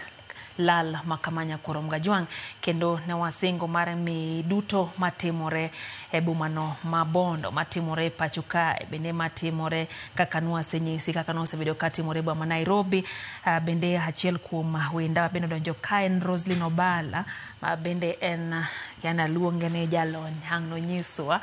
lal makamanya korom gajwang kendo ne wasingo mar mi duto matimore e bumano mabondo matimore pachuka bende matimore kaka nwasenyisi kaka nosebedo katimore boma Nairobi bende achiel kuom wenda bende donjo kaen Roslyn Obala bende en yana luonge ne jalony hangno nyiswa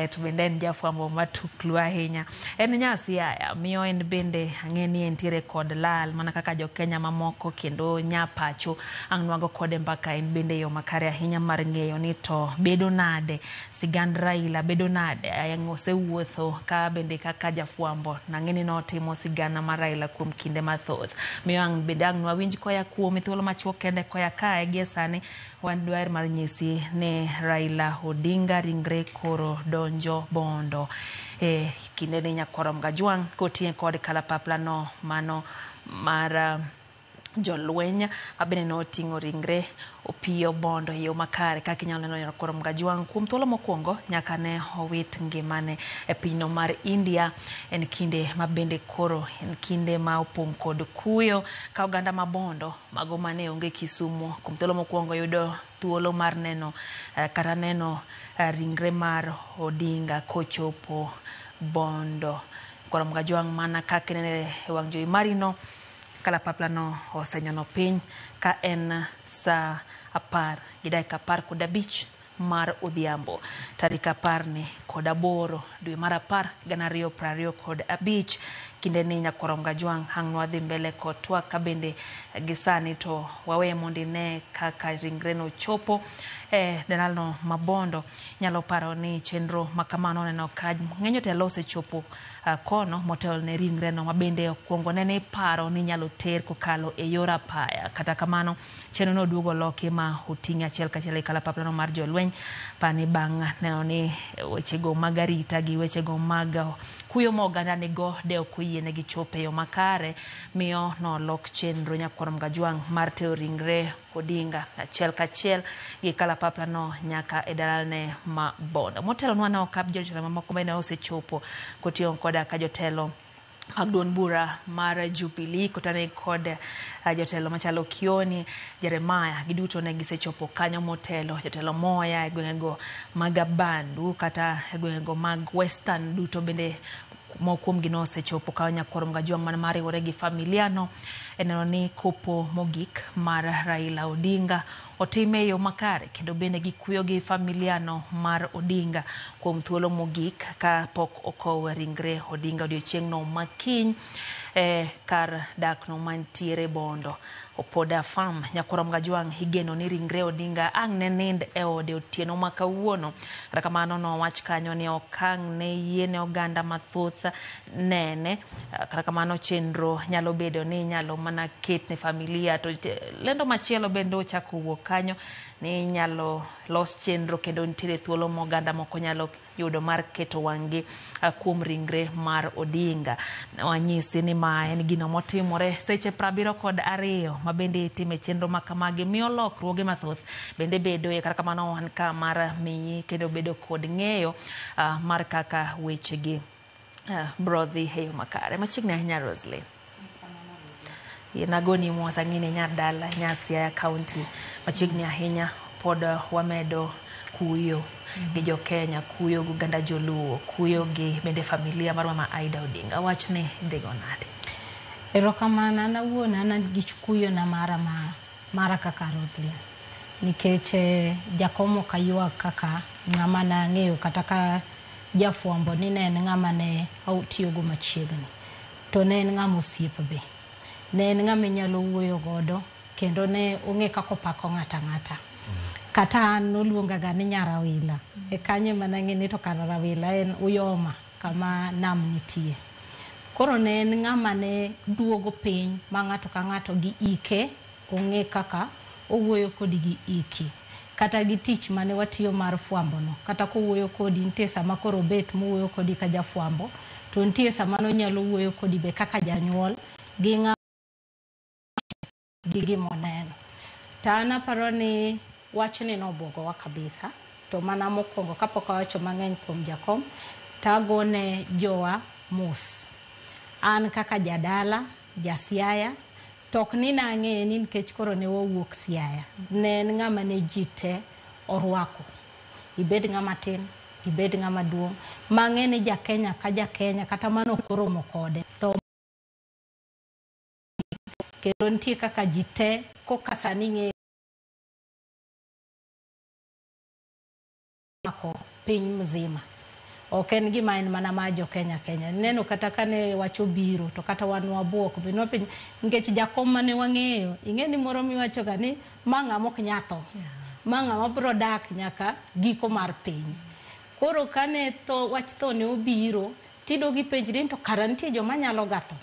to bende en jafwambo matuklu ahinya en nyasi aya miyo en bende ang'eni entiere kod lal mana kaka jo Kenya mamoko kendo nyapacho ang'nwago kode mbaka en bende yo makare ahinya mar ng'eyo ni to bedo nade sigand Raila bedo nade ayango se wuotho ka bende kaka jafwambo nang'eni no timo sigana mar Raila kuom kinde mathoth miyo ang' bende ang'nwa winj koya kuom thuolo machuok kende koya kae gie sani wan dwar mar nyisi ne Raila Odinga ringre koro donjo bondo kinde ne nyakorom gajwang kotie kod kalapapla no mano mar jolweny abene no tingo ringre opiyo bondo yo makare kaka inyalo neno nyakorom gajwang kuom thuolo mokwongo nyaka ne owit ngimane e pinyno mar India en kinde mabende koro en kinde ma opong' kod kuyo ka oganda mabondo mago mane onge Kisumu kuom thuolo mokwongo yudo thuolo mar neno kata neno ringre mar Odinga kochopo bondo korom gajwang mana kaka nene wang' jowi marino kalapapla no osenyono piny ka en sa 10:15 mar odhiambo tarik 18 dwe mar 10 2025 kinde ni nyakorom gajwang hang'nwa dhi mbele kotwa ka bende gisani to wawe mondi ne kaka ringre no chopo denalno mabondo nyalo paro ni chenro makamano neno ka ng'enyo telo osechopo kono motel ne ringre no mabende okwongo ne paro ni nyalo ter kokalo e yor apaya kata kamano chenro no duogo loki ma oting'a achiel kachiel e kalapapla no mar jolweny pani bang' neno ni wechego mag arita gi wechego mag kuyo mo oganda nigo de okuyiene gi chope yo makare miyo no lok chenro nyakorom gajwang mar teo ringre Odinga achiel kachiel gi kalapapla no nyaka e dalane ma bondo motelo nwana okap jotelo mamoko bende osechopo kotiyo koda ka jotelo Agdon Bura mar Jubilee kotane kod jotelo machalo Kioni Jeremiah giduto ne gisechopo kanyo motelo jotelo moya e gwengego mag Bandu kata e gwengego mag Western duto bende mokuom gino osechopo ka nyakorom gajwang man mariwore gi familiano eneno ni kopo mogik mar Raila Odinga otime yo makare kendo bende gikuyo gi familiano mar Odinga kuom thuolo mogik ka pok okow ringre Odinga odiochieng'no makiny kar dak no mantiere bondo opoda fam nyakorom gajwang higeno ni ringre Odinga ang' ne nind e ode otieno makawuono kata kamano no wach kanyo ni okang' ne yiene oganda mathoth nene kata kamano chenro nyalo bedo ni nyalo mana ket ne familia to lendo machielo bende ochako wuok kanyo ni nyalo los chenro kendo nitiere thuolo moganda moko nyalo yudo mar keto wang'gi kuom ringre mar Odinga wanyisi ni ma en gino motimore seche 72 mabende time chenro makamagi miyo lokruoge mathoth bende bedo e kata kamano wan ka mar miyi kendo bedo kod ng'eyo mar kaka wechegi brodhi heyo makare machiegni ahinya Roslyn nagoni mwosa ng'ine nyadala nyasi ya county machiegni ahinya pod wamedo kuyo gi jo Kenya kuyo gi ganda joluo kuyo gi bende familia mar mama Aida Odinga wachne dhigo nade
erokamana na wuona na gi kuyo na mara kaka Roslyn nikech jakomo kaywa kaka ng'ama na ng'eyo kata ka jafwambo ni ne en ng'ama ne autiyogo machiegni to ne en ng'ama osiepe be ne en ng'ama nyalo wuoyo godo kendo ne ong'e kako pako ng'ata kata noluonga ga ni Nyarawila e kanye manang'e ni to Nyarawila en uyoma kama nam nitie koro ne en ng'ama ne duogo piny ma ng'ato ka ng'ato gi ike ong'e kaka owuoyo kodi gi iki kata gi tich mane watiyo mar fwambo no kata ko wuoyo kodi nitie sama koro bet muwuoyo kodi ka jafwambo to nitie sama no nyalo wuoyo kodi be kaka janyuol gi gimoneno tana paro ni wachni no bogowa kabisa to mana mokwongo kapok awacho mang'eny kuom jakom tagone jowa mos an kaka jadala jasiaya tok ni nang'e ni nikech koro ne wawuok Siaya. Ne en ng'ama ne jite orwako. Ibed ng'ama tin, ibed ng'ama duong'. Mang'e ni ja Kenya ka ja Kenya kata mano koromo kode. Tho kendo nitie kaka jite kokasani ng'e ko piny mzima. Ok en gima en mana ma jo Kenya. Neno kata kane wacho biro to kata wan wabuok bino piny nikech jakom mane wang'eyo ing'e ni moro miwacho ga ni mang'a mok nyatho. Mang'a mabro dak nyaka giko mar piny. Koro kane wach tho ne obiro tido gi penjri to kara nitie joma nyalo gatho.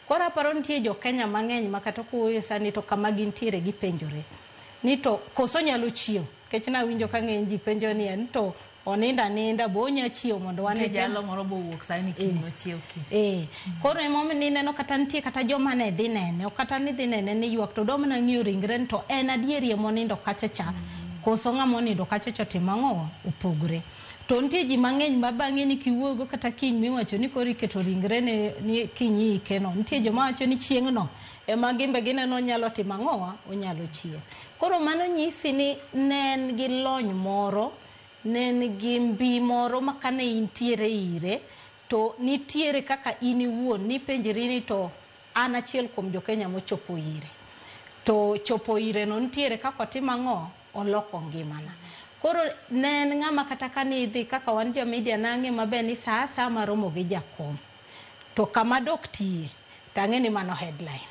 Koro aparo nitie jo Kenya mang'eny makata kuoyo sani to kama gintiere gi penjore ni to koso nyalo chiew. Kech na winjo ka ng'eny ji penjo ni en to oninda bo nya chiew mondo wane
jalo moro bo wuok sani kino chiew ki.
Koro emomi ni neno kata nitie kata joma ne dhi nene o kata ni dhi nene ni ywak to dom na ng'iyo ringre to en adieri monindo kachacha koso ng'ama onindo kachacha timang'o opogre. To nitie ji mang'eny ma bang'e ni kiwuogo kata kiny miwacho ni koro iketo ringre ne ni kinyi ikeno. Nitie joma wacho ni chieng'no ema gimbe gineno nyalo timang'owa onyalo chier. Koro mano nyisi ni nen gi lony moro, nen gi mbi moro makane intiere ire to nitiere kaka ini wuon ni penjiri ni to an achiel kuom jo Kenya mochopo ire. To chopo ire no nitiere kaka timang'o oloko ngimana. Koro nen ng'ama kata kani idhi kaka wan jo media nang'e maber ni saa maromo gi jakom. To kama dok tiye tang'e ni mano headline.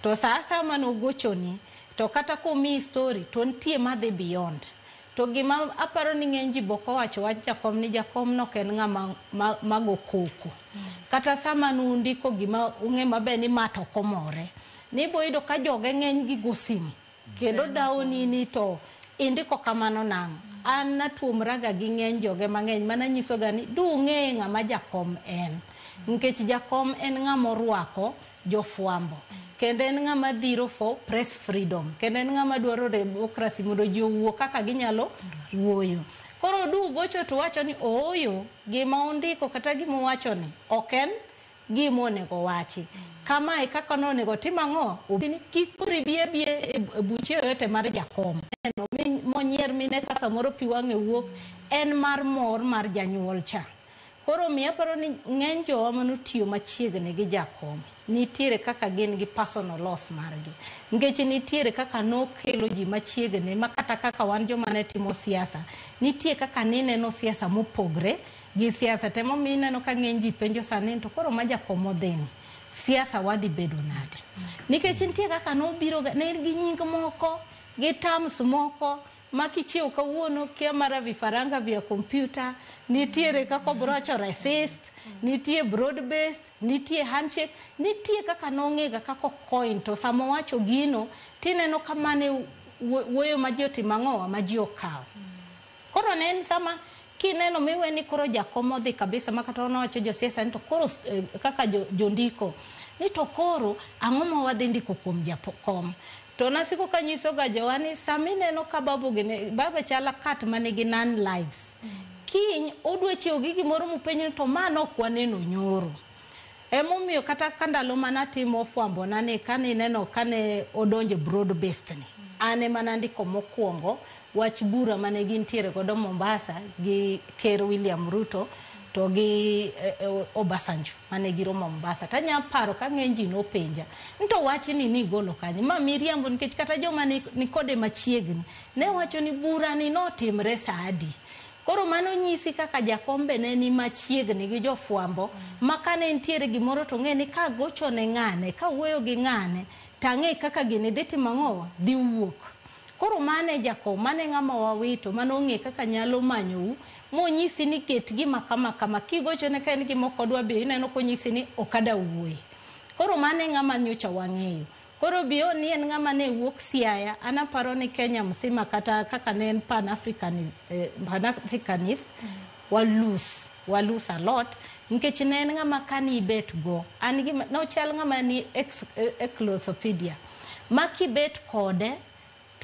To saa mano gochoni to kata komi story to nitie madhi beyond. To gima aparo ni ng'eny ji boko wacho wach jakom ni jakom no ken ng'ama mago koko. Kata sama nundiko gima ung'e maber ni mato komore. Ni boido ka joge ng'eny gi gosim. Kendo daoni ni to indiko kamano nang. An natuomraga gi ng'eny joge mang'eny mana nyiso ga ni dung'e ng'ama jakom en. Nikech jakom en ng'ama orwako jofuambo. Kendo en ng'ama dhiro for press freedom. Kendo en ng'ama dwaro demokrasi mondo ji owuo kaka ginyalo wuoyo. Koro du gocho to wacho ni ooyo gima ondiko kata gima wacho ni oken gima onego wachi. Kama e kaka nonego timang'o ni kikuri bie buche yote mar jakom. Eno monyier mine kasa moro piwang'e wuok en mar mor mar janyuol cha. Koro miya paro ni ng'eny jowa manotiyo machiegni gi jakom nitiere kaka gin gi personal loss margi. Nikech nitiere kaka nokelo ji machiegni makata kaka wan joma ne timo siasa. Nitie kaka nineno siasa mopogre gi siasa. Temo mineno ka ng'eny ji penjo sani to koro ma jakom odhini. Siasa wadhi bedo nade. Nikech nitie kaka nobiro ne gi nying moko gi terms moko makichiew kawuono kia mara vifaranga vya kompyuta, nitiere kako brocho resist, nitie broad based, nitie handshake, nitie kaka nong'ega kako coin to samo wacho gino tineno kamane wuoyo ma ji otimang'owa ma ji okaw. Koro ne en sama kineno miwe ni koro jakom odhi kabisa makata onowacho josiasa ni to koro kaka jondiko ni to koro ang'o ma wadhi ndiko kuom jakom. To nasiko kanyiso ga jowani sami neno ka baba chala kat manigi non lives. Kiny odwe chiew gi gimoro mupenyo to mano ok waneno nyoro. Emomiyo kata kandalo manatimo fuambo nane kane neno kane odonje broad based ni. Ane manandiko mokwongo wach bura mane gintiere godo Mombasa gi Ker William Ruto to gi Obasanjo mane giromo Mombasa. Tanya paro ka ng'eny ji nopenja nto wach ni golo kanye ma miriambo nikech kata joma ni kode machiegni ne wacho ni bura ni notimre saadi. Koro mano nyisi kaka jakombe ne ni machiegni gi jofuambo makane ntiere gimoro to ng'e ni ka gocho ne ng'ane ka wuoyo gi ng'ane tang'e kaka gini dhi timang'owa dhi wuok. Koro mane jakom mane ng'ama wawito mano ng'e kaka nyalo manyou monyisi ni ket gima kama kigocho ne kaen gima kodwa be ineno konyisi ni okada wuoyi. Koro mane ng'ama nyocha wang'eyo. Koro biyo ni en ng'ama ne wuok Siaya. Anaparo ni Kenya msima kata kaka ne en pan-Africanist walus a lot. Nikech ne en ng'ama kani bet go. An no chal ng'ama ni enclosopedia. Maki bet kode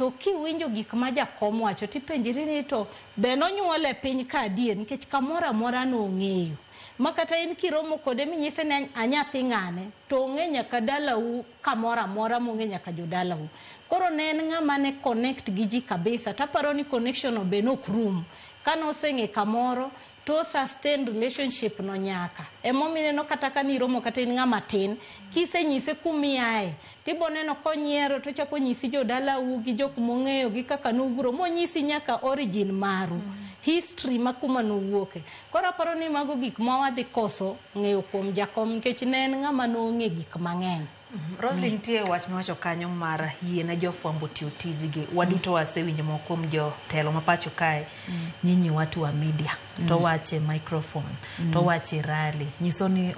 to kiwinjo gik ma jakom wacho tipenjiri ni to be nonyuole piny ka adier nikech kamoro amora nong'eyo makata in kiromo kode minyise ni anyathi ng'ane to ong'e nyaka dalau kamoro amora mong'e nyaka jodalau. Koro ne en ng'ama ne connect gi ji kabisa, taparo ni connection no be nok rum kanoseng'e kamoro to sustain relationship no nyaka emomineno kata kaniromo kata in ng'ama tin kisenyise kumiae tiboneno konyiero to chako nyisi jodalau gi jok mong'eyo gi kaka nuguro monyisi nyaka origin maru history makuma nowuoke. Koro aparo ni mago gik ma wadhi koso ng'eyo kuom jakom nikech ne en ng'ama nong'e gik mang'eny.
Roslyn tie wach miwacho kanyo mar yie na jofwambo tiyo tijgi waduto wasewinjo moko kuom jotelo mapacho kae nyinyi watu wa media to wache microphone to wache rally nyiso ni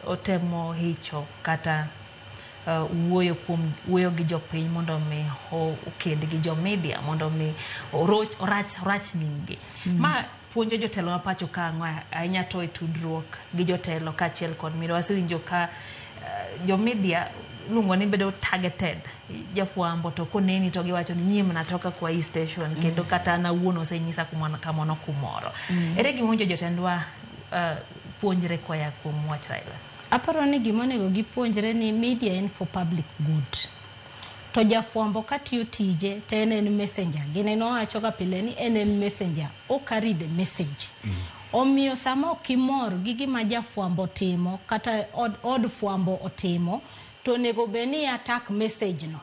otemo hicho kata wuoyo gi jopiny mondo mi oked gi jo media mondo mi orach nyingi ma puonjo jotelo mapacho ka ahinya to tudruok gi jotelo kaachiel kod miyo wasewinjo ka jo media lungo ni bedo targeted jafwambo to koneni to giwacho ni nyie mnatoka kwa hii station kendo kata na uono senyisa kamono kumoro ere gimonjo jotendwa puonjre koya kuom wach Raila.
Aparo ni gimonego gipuonjre ni media in for public good to jafwambo katiyo tije to en messenger gineno wacho ka pile ni en messenger o carry the message omiyo sama okimor gi gima jafwambo timo kata od fwambo otimo to nego beni attack message no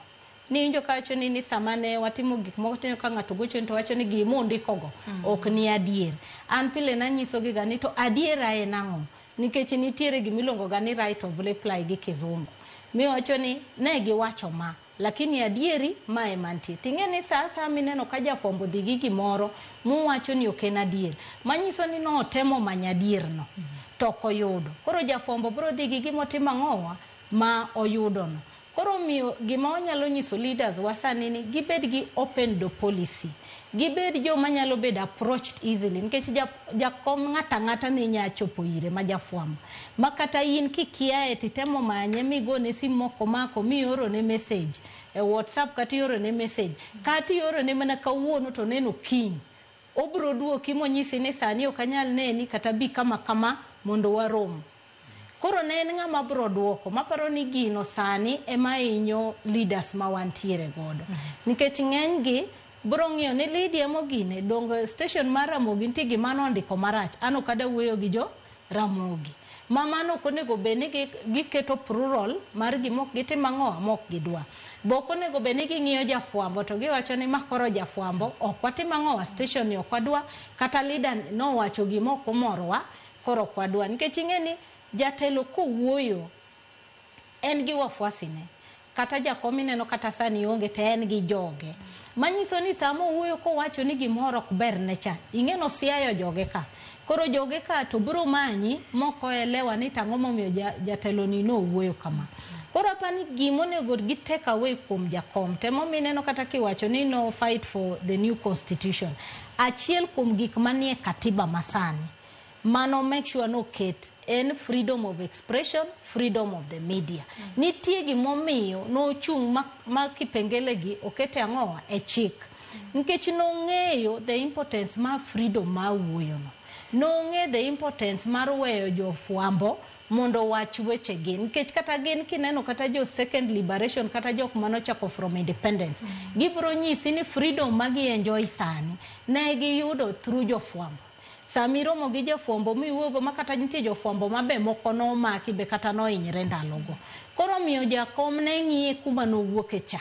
ninjo kacho ni sama ne watimo gik moko teno ka ng'ato gocho to wacho ni gimo ndikogo ok ni adier an pile na nyiso gi gani to adiera en ang'o nikech nitiere gimilongo gani right of reply gi kizungu mi wacho ni ne giwacho ma lakini adieri ma emantie ting'eni sasa mineno ka jafwambo dhi gi gimoro muwacho ni ok en adier manyiso ni no temo manya adier no to koyudo koro jafwambo bro dhi gi gimotimo ang'owa ma oyudo no. Koro miyo gima wanyalo nyiso leaders wasani ni gibed gi open door policy gibed jo manyalo bed approached easily nikech jakom ng'ata ni nya chopo ire ma jafwambo makata in kikiae titemo manye migone simu moko mako mioro ne message e WhatsApp kata ioro ne message kata ioro ne mana kawuono to neno kiny obro duoki monyisi ni sani ok anyal neni kata bi kama mondo warom. Koro ne en ng'ama bro duoko maparo ni gino sani ema inyo leaders ma wantiere godo nikech ng'eny gi bro ng'iyo ni Lydia Mogine dongo station mar Ramogi nitie gima nondiko marach ano kada wuoyo gi jo Ramogi mamano konego beni giketo plural mar gimok gitimo ang'o mok gidwa boko nego beni ging'iyo jafwambo to giwacho ni makoro jafwambo ok watimo ang'o station ni ok wadwa kata leader no wacho gimoko morwa koro kwadwa nikech ing'eni jatelo kowuoyo en gi wafuasine kata jakom ineno kata sani onge te en gi joge manyiso ni samo wuoyo kowacho ni gimoro ok ber ne cha ing'eno siayo joge ka koro joge ka to bro manyi moko elewa ni tang'o momiyo jatelo ni no wuoyo kama koro apani gimonego gi take away kuom jakom temo mineno kata kiwacho ni no fight for the new constitution achiel kuom gik manie katiba masani mano make sure no ket en freedom of expression, freedom of the media. Nitie gimomiyo no chung ma kipengele gi okete ang'owa e chik. Nikech nong'eyo the importance ma freedom ma wuoyo no. Nong'e the importance mar weyo jofwambo mondo wach weche gin. Nikech kata gin kineno kata jo second liberation kata jok manochako from independence. Gibro nyisi ni freedom magi enjoy sani ne giyudo through jofwambo. Samiro mogi jafwambo miwuogo makata nitie jofwambo mabe moko no maki be kata no hinyre ndalogo. Koro miyo jakom ne ng'iye kuma no wuoke cha.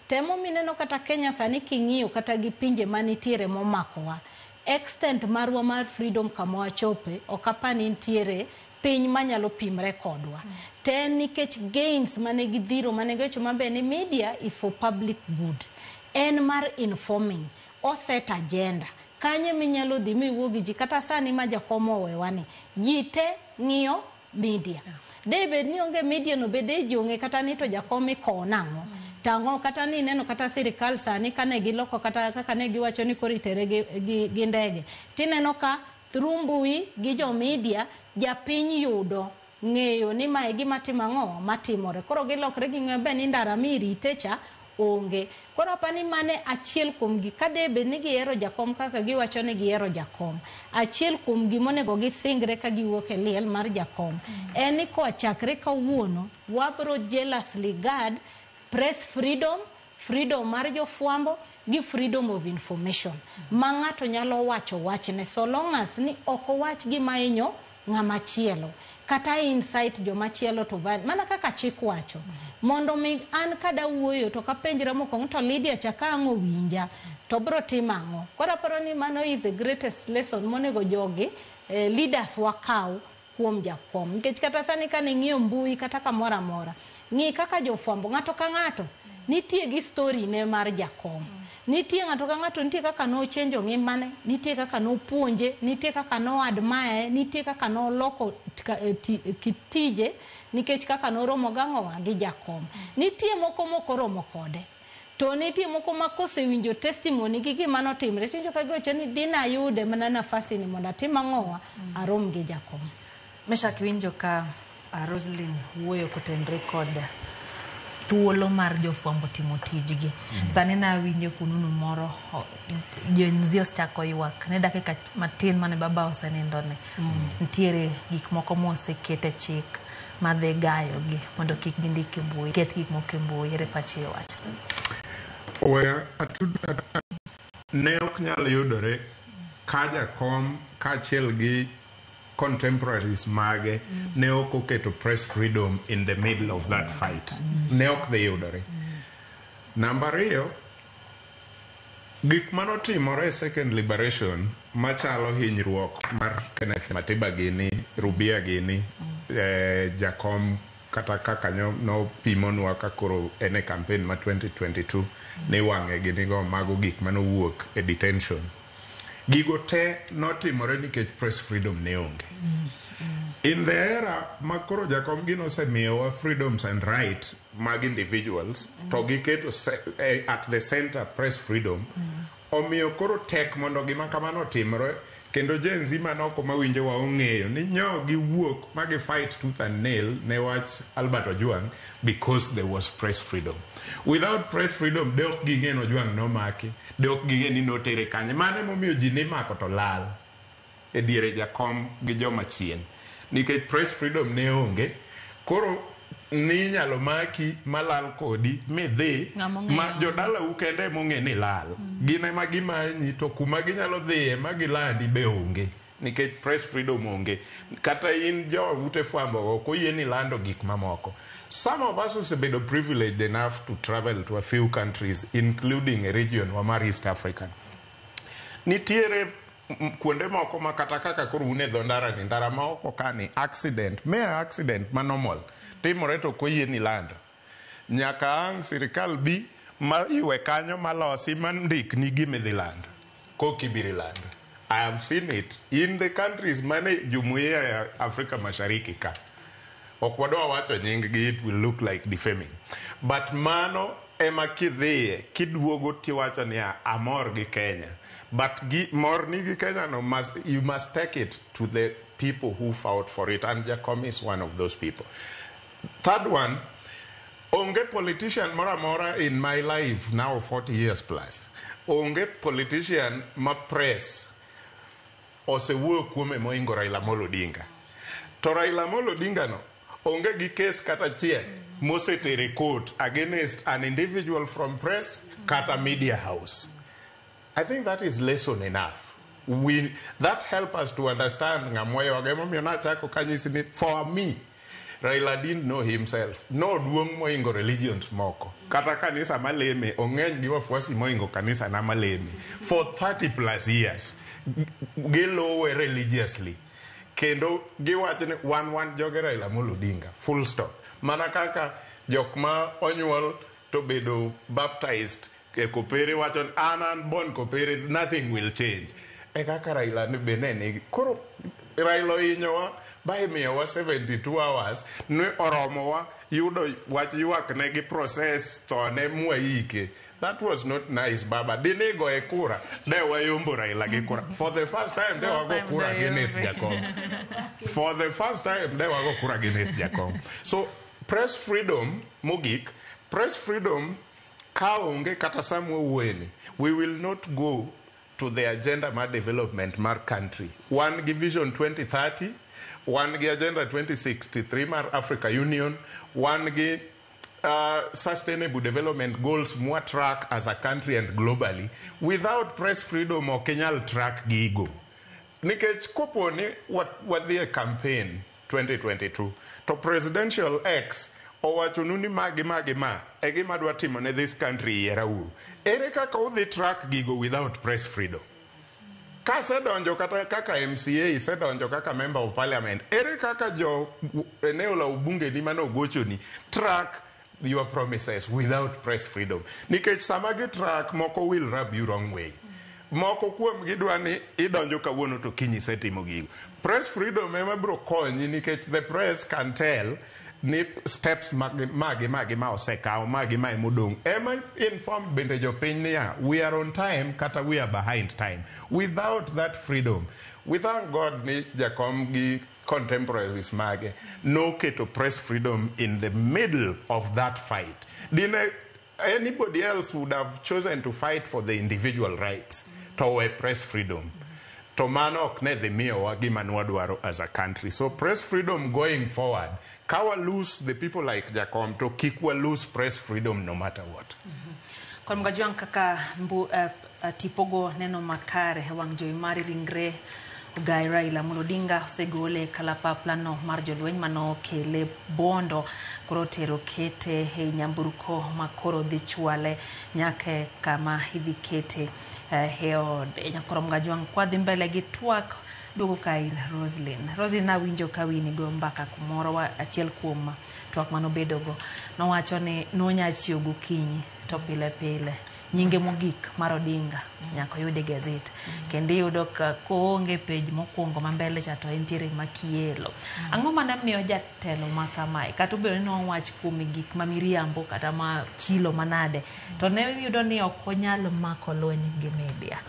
Temo mineno kata Kenya sani king'iyo kata gi pinje manitiere momakowa. Extent marwa mar freedom kama wachope okapani nitiere piny manyalo pimre kodwa. Ten nikech gains mane gidhiro mane gocho mabe ni media is for public good. En mar informing or set agenda. Kanye minyalo dhi miwuogi ji kata sani ma jakomo wewani jite ng'iyo media debe ni onge media no bede jonge kata ni to jakomi konang'o tango kata ni neno kata sirikal sani kane giloko kata kaka ne giwacho ni koritere gi ndege tineno ka through mbui gi jo media japiny yudo ng'eyo ni mae gima timo ang'o matimore koro gilokre gi ng'eyo be ni ndara mirite cha onge. Koro apani mane achiel kuom gi kade be ni gihero jakom kaka giwacho ni gihero jakom. Achiel kuom gi monego gisingre ka giwuok e liel mar jakom. En ni kochakre kawuono wabro jealously guard press freedom, freedom mar jofwambo gi freedom of information. Ma ng'ato nyalo wacho wachne so long as ni ok owach gima hinyo ng'ama chielo. Kata insight joma chielo to van. Mana kaka chik wacho. Mondo mi an kada wuoyo to kapenjra moko to Lydia chaka ang'o winja to bro timango. Kora paro ni mano is the greatest lesson monego jogi leaders wakau kuom jakom. Nikech kata sani ka ng'iyo mbui kata kamora mora. Ng'i kaka jofwambo ng'ato ka ng'ato nitie gi story ne mar jakom. Nitie ng'ato ka ng'ato nitie kaka no chenjo ngimane, nitie kaka no puonje, nitie kaka no admire, nitie kaka no loko kitije, nikech kaka no romo gang'owa gi jakom. Nitie moko romo kode. To nitie moko makosewinjo testimony gi gima notimre, tinjo ka goche ni dina yude mana nafasi ni mondo atim ang'owa arom gi jakom.
Mesha kiwinjo ka Roslyn wuoyo kotenre kod thuolo mar jofwambo timo tijgi. Sani na winjo fununu moro Gen Z osechako ywak ne dakika matin mane baba osenindone. Nitiere gik moko mosekete chik madhe gayo gi mondo kik gindik e mbui, ket gik moko e mbui, ere pachi wacho.
Ne ok nyal yudore ka jakom kaachiel gi contemporaries mage ne ok oketo press freedom in the middle of that fight. Ne ok dhi yudore. Number 2, gik manotimore second liberation machalo hinyruok mar Kenneth Matiba gini, Rubia gini, jakom kata kaka no pimonwa ka koro ene campaign ma 2022 ne wang'e gini go mago gik manowuok e detention. Gigo te notimore nikech press freedom ne onge. In the era makoro jakom gino osemiyowa freedoms and right mag individuals to giketo at the center press freedom, omiyo koro tek mondo gima kamano timre, kendo Gen Z manoko mawinjo wa ong'eyo ni nyo giwuok magi fight tooth and nail ne wach Albert Ojwang because there was press freedom. Without press freedom de ok ging'e Ojwang nomaki, de ok ging'e ni notere kanye. Mane momiyo ji ni mako to lal e diere jakom gi joma chien, nikech press freedom ne onge. Koro ni nyalo maki malal kodi midhi ma jodala ukende mong'e ni lal gine ma gimanyi to kuma ginyalo dhiye ma gilandi be onge nikech press freedom onge. Kata in jo ute fwambo ok oyie ni lando gik mamoko. Some of us have been privileged enough to travel to a few countries, including a region mar East Africa. Nitiere kuonde moko ma kata kaka koro une dho ndara ni ndara ma oko kani accident ma normal timore to koyie ni lando. Nyaka ang' sirikal bi ma iwe kanyo malosi mandik ni gimidhi lando kokibiri lando. I have seen it in the countries mane jumuiya ya Afrika Mashariki ka. Ok wadwa wacho nying gi, it will look like defaming. But mano ema kidhiye kidwogo tiwacho ni amor gi Kenya. But mor ni gi Kenya no, you must take it to the people who fought for it, and Jakom is one of those people. Third one, onge politician mora in my life now 40 years plus. Onge politician ma press osewuoyo kuome moingo Raila Amolo Odinga. To Raila Amolo Odinga no onge gi case kata chiel mosetere court against an individual from press kata media house. I think that is lesson enough. That help us to understand ngamoyo agemo na chako kanyisi ni for me Raila didn't know himself. No duong moingo religions moko. Kata kanisa maleme ong'eny gi wafuasi moingo kanisa na maleme for 30 plus years. Gilowe religiously. Kendo giwacho ni one joge Raila Amolo Odinga. Full stop. Mana kaka jok ma onyuol to bedo baptized kopere wacho anan bon kopere, nothing will change. E kaka Raila ne benene. Koro Raila inyowa by miyowa 72 hours ne oromowa yudo wach ywak ne gi process to ne mwaike. That was not nice, Baba. Dine go e kura, de wayombo Raila gi kura. For the first time, de wago kura against Jakom. For the first time, de wago kura against Jakom. So, press freedom, mogik, press freedom kaonge kata samwa wueni, we will not go to the agenda mar development mar country. One gi vision 2030, one gi agenda 2063 mar Africa Union, one gi sustainable development goals more track as a country and globally. Without press freedom or Kenyal track gigo. Nikech koponi what the campaign 2022 to presidential X owacho nuni magi egima dwa timo ne this country yera uru. Ere kaka udhi track gigo without press freedom? Ka sedonjo kaka MCA, sedonjo kaka member of parliament, ere kaka jo eneo la ubunge ni mano gocho ni track your promises without press freedom? Nikech sama gi track moko will rub you wrong way. Moko kuom gidwa ni idonjo kawuono to kiny isetimo gigo. Press freedom ema bro konyi nikech the press can tell ni steps magi ma osekaw magi ma emodong. Ema inform bende jopiny niya, we are on time kata we are behind time. Without that freedom, we thank God ni Jakom gi contemporaries mage no keto press freedom in the middle of that fight. Anybody else would have chosen to fight for the individual rights to press freedom. To mano ok ne dhi miyowa gima nwadwaro as a country. So press freedom going forward, kawa lose the people like Jakom to kikwa lose press freedom no matter what.
Kwa mgajuang kaka tipogo neno makare wang joy mari ringre Gai Raila Amolo Odinga osegole kalapapla no mar jolweny mano kele bondo koro tero kete he nyamburko makoro dhi chwale nyake kama hivi kete heo nyakoro mgajuang kwa dhi mbele gi twak dugo kair Roslyn na winjo kawini go mbaka kumoro wa achiel kuom twak mano bedogo no wacho ni nonya chiwo gokinyi to pile nyinge mogik mar Odinga nyako yude gazet kendo yudo ka koonge page mokwongo mambele cha to entiere makielo ang'o mana miyo jatelo makamae kata obedo ni owach kuom gik mamiriambo kata ma chilo manade to ne yudo ni ok onyalo mako lweny gi media.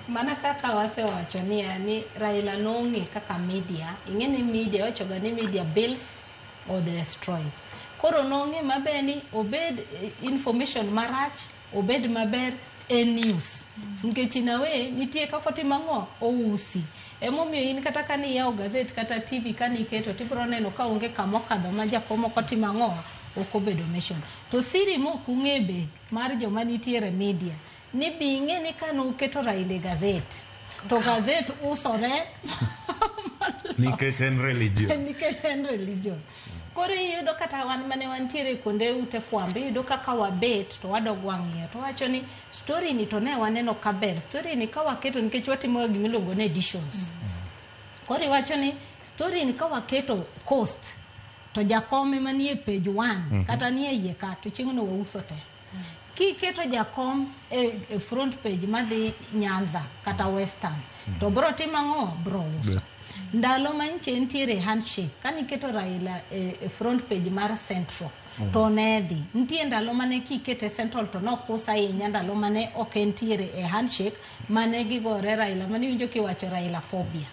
Mana kaka wasewacho ni Raila nong'e kaka media, ing'eni media wachoga ni media builds or destroys. Koro nong'e maber ni obed information marach, obed maber news. Nikech nawe nitie kaka timang'o ousi. Emomiyo in kata kani yawo gazet kata TV kani keto tibro neno ka onge kamokadho ma jakomo kotimang'o okobedo mention. To siri mok ung'ebe mar joma nitiere media ni binge ni kanu keto Raila gazet. To gazet usore
nikech en religion. Koro yudo kata wan mane wantiere konde ute fwambi yudo kaka wabet to wadogwang'ie to wacho ni story ni to ne waneno kaber story ni kawaketo nikech watimo gimiluongo ne editions. Koro wacho ni story ni kawaketo cost to Jakom manie page 1 kata nie yie ka to chieng'no wauso te. Ki keto Jakom e front page madhi Nyanza kata Western to bro timang'o bro uso. Ndalo manche entiere handshake kani keto Raila e front page mar Central to nedhi ntie ndalo mane kikete Central to nokusa ahinya ndalo mane ok entiere e handshake mane gigore Raila mane winjo kiwacho Raila phobia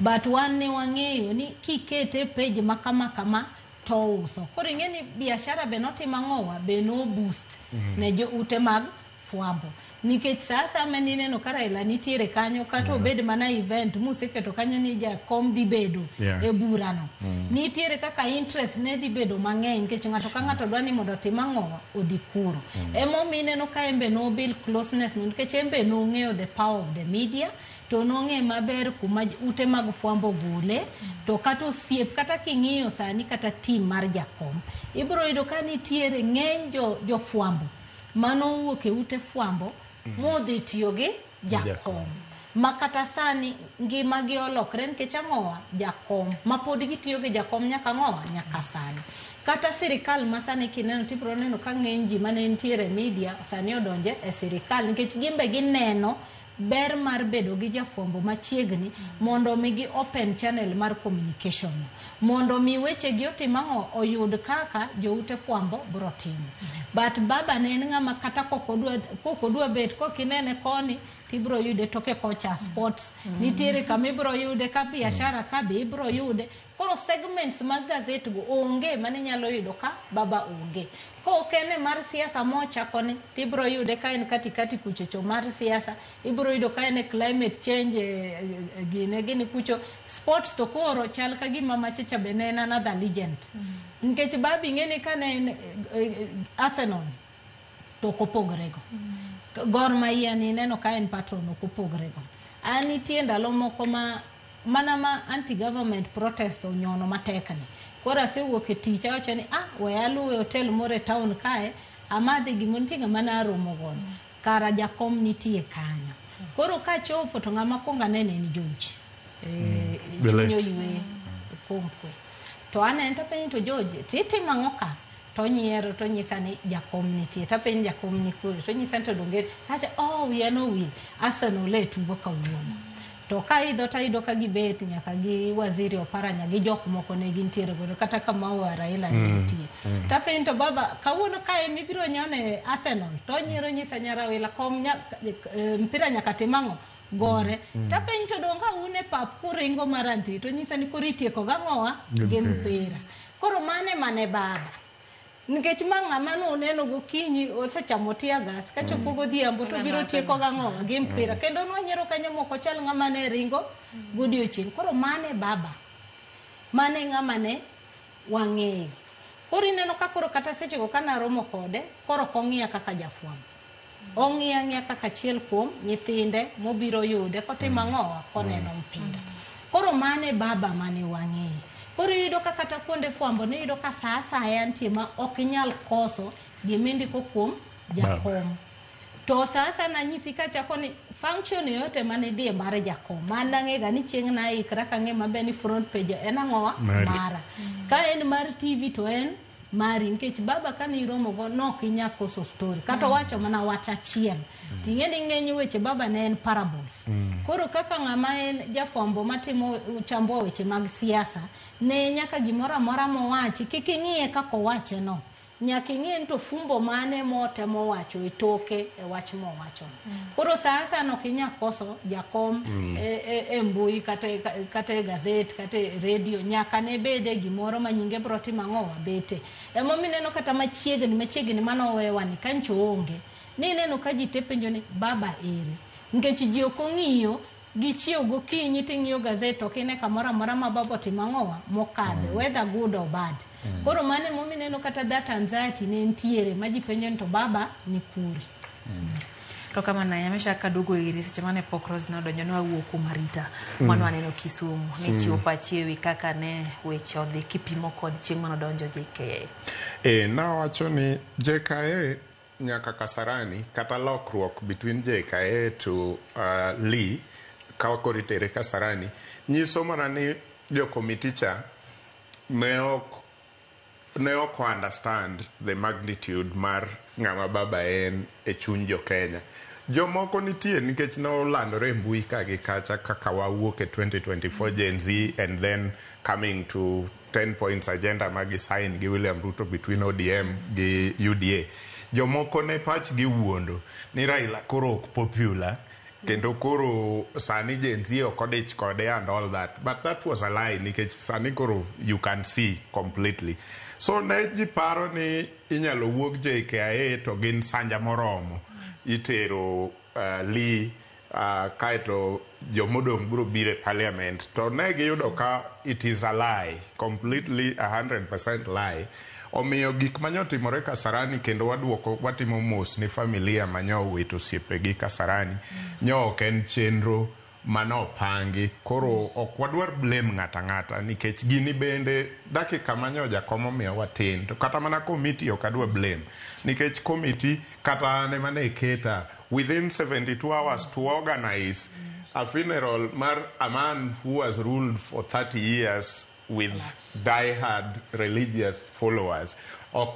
but wan ne wang'eyo ni kikete page makama to uso. Koro ing'eni biashara be notimang'owa be no boost ne jo ute mag fwambo nikech sasa menino ka Raila nitiere kanyo kata obed mana event museketo kanyo ni Jakom dhi bedo e burano nitiere kaka interest ne dhi bedo mang'eny nikech ng'ato ka ng'ato dwani mondo timang'owa odhi kuro emomineno ka embe no build closeness nikech embe no ng'eyo the power of the media to nong'e maber kuma ute mag fwambo gole to kata osiep kata king'iyo sani kata team mar Jakom ibro yudo ka nitiere ng'eny jo fwambo mano wuok e ute fwambo modhi tiyo gi Jakom makata sani ngima gi olokre nikech ang'owa Jakom mapod gitiyo gi Jakom nyaka ng'owa nyaka sani kata sirikal masani kineno tibro neno ka ng'eny ji mane nitiere media sani odonje e sirikal nikech gimbe gineno ber mar bedo gi jafwambo machiegni mondo migi open channel mar communication mondo mi weche gi otimang'o oyud kaka joute fwambo bro timo but baba ne en ng'ama kata kokodwa bet kokinene koni
tibro yude toke kocha sports nitiere kama ibro yude ka biashara ka be ibro yude koro segments mag gazet go onge mane nyalo yudo ka baba onge ko kene mar siasa mocha kone tibro yude ka en katikati kuchocho mar siasa ibro yudo ka en climate change gine kucho sports to koro chal ka gima machacha benena na the legend nkech babi ngene kane Arsenal to kopogrego Gor Mahia ni neno ka en patron kopogrego ani tienda lomo koma mana ma anti government protest onyono matekani kora se woke ticha wacho ni we alu hotel more town kae amade gimontinga mana romo gon kara jakom nitie kanyo koro ka chopo to ngama konga nene ni George chunyo yue fonkwe to ana enta penyi to George titi mangoka to nyiero to nyisani jakom nitie ta penyi jakom ni kule to nyisani to donge acha we are no will Arsenal le tugo kawuono to ka idho ta ido ka gibet nyaka gi waziri oparanya gi jok moko ne gintiere godo kata kama wa Raila nitie ta penyi to baba kawuono kae mibiro nyone Arsenal to nyiero nyisa nyara wila kom mpira nyaka timango gore ta penyi to donga une pap kuringo maranti to nyisani kuritie ko gangowa gi mpira koro mane baba nikech manga mano neno gokinyi osechamo tia gas kacho pogo dhiambo to biro tieko gangowa gi mpira kendo nwanyero kanyo moko chal ngama ne ringo godiochieng koro mane baba mane ngama ne wang'eyo koro ineno ka koro kata seche go kana romo kode koro kong'iya kaka jafuambo ong'iya kaka chiel kuom nyithinde mobiro yude kotimo ang'owa koneno mpira koro mane baba mane wang'eyo koro yudo ka kata kuonde fuambo ne yudo ka saa asaya nitie ma ok inyal koso gimindiko kuom jakom to sasa nanyisi kachako ni function yote mane die mare jakom mandang'ega ni chieng' na ikra kang'e mabe ni front page en ang'owa mara ka en mar TV to en mari nikech baba kani iromo go nok inya koso story kata wacho mana wata chien ting'e ni ng'eny weche baba ne en parables koro kaka ng'ama en jafwambo matimo chambo weche mag siasa ne nyaka gimora mora mowachi kiking'ie kako wache no nyaka ing'e to fumbo mane motemo wacho e toke e wach mowacho koro sasa no kinya koso jakom mbui kata gazet kata radio nyaka ne bede gimoro manyinge broti mang'owa bete emomi neno kata machiegni mano wewani kancho onge ni neno ka ji tepenjo ni baba ere nikech ji okong'iyo gichio gokinyi ting'iyo gazet okine kamora mora ma baba timang'owa mokadhe whether good or bad koro mane momi neno kata that anxiety ne ntiere maji penjo to baba ni kure
to kama na yamesha kadogo iri seche mane pokros na donyo ne wawuok kumarita mano aneno Kisumu ni chiwo pachiewi kaka ne weche odhi kipimo kod chieng' mano donjo JKA
na wacho ni JKA nyaka Kasarani kata lokruok between JKA to Lee kawa koritere Kasarani nyiso mana ni jo committee cha ne ok understand the magnitude mar ng'ama baba en e chuny jo Kenya jomoko nitie nikech no landore mbui ka gi kacha kaka wawuok e 2024 Gen Z and then coming to 10 points agenda magi sign gi William Ruto between ODM gi UDA jomoko ne pach gi wuondo ni Raila koro ok popular kendo koro sani Gen Z okodich kode and all that but that was a lie nikech sani koro you can see completely so ne ji paro ni inyalo wuok JKA to gin sanja moromo itero Lee kaito jomodong biro bire parliament to ne giyudo ka it is a lie completely 100% lie omiyo gik manyotimore Kasarani kendo watimo mos ni familia manyo wito siepegi Kasarani nyo ok en chenro mano pangi koro ok wadwar blame ng'ata nikech gini bende dakika manyo jakomo miyo watin to kata mana committee ok adwa blame nikech committee kata ne mane keta within 72 hours to organize a funeral mar a man who has ruled for 30 years with die-hard religious followers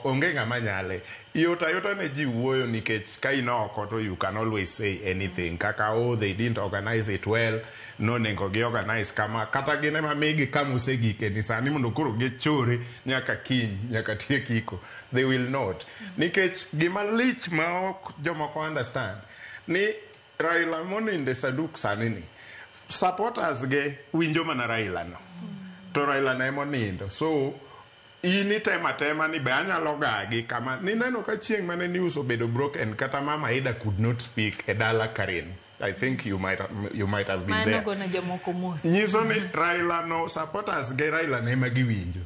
onge ng'ama nyale yota ne ji wuoyo nikech ka inoko to you can always say anything kaka they didn't organize it well no nengo gi organize kama kata gine mamigi kamusegike ni sani mondo koro gichore nyaka kiny nyaka tiekiko they will not nikech gima lich ma ok jomoko understand ni Raila moninde saduk sanini supporters ge winjo mana Raila no to Raila ne monindo so ini tema ni be anyalo gagi kama nineno ka chieng mane news obedo broken kata mama Ida could not speak e dala Karen. I think you might have been there. Nyiso ni Raila no supporters ge Raila ne ma giwinjo.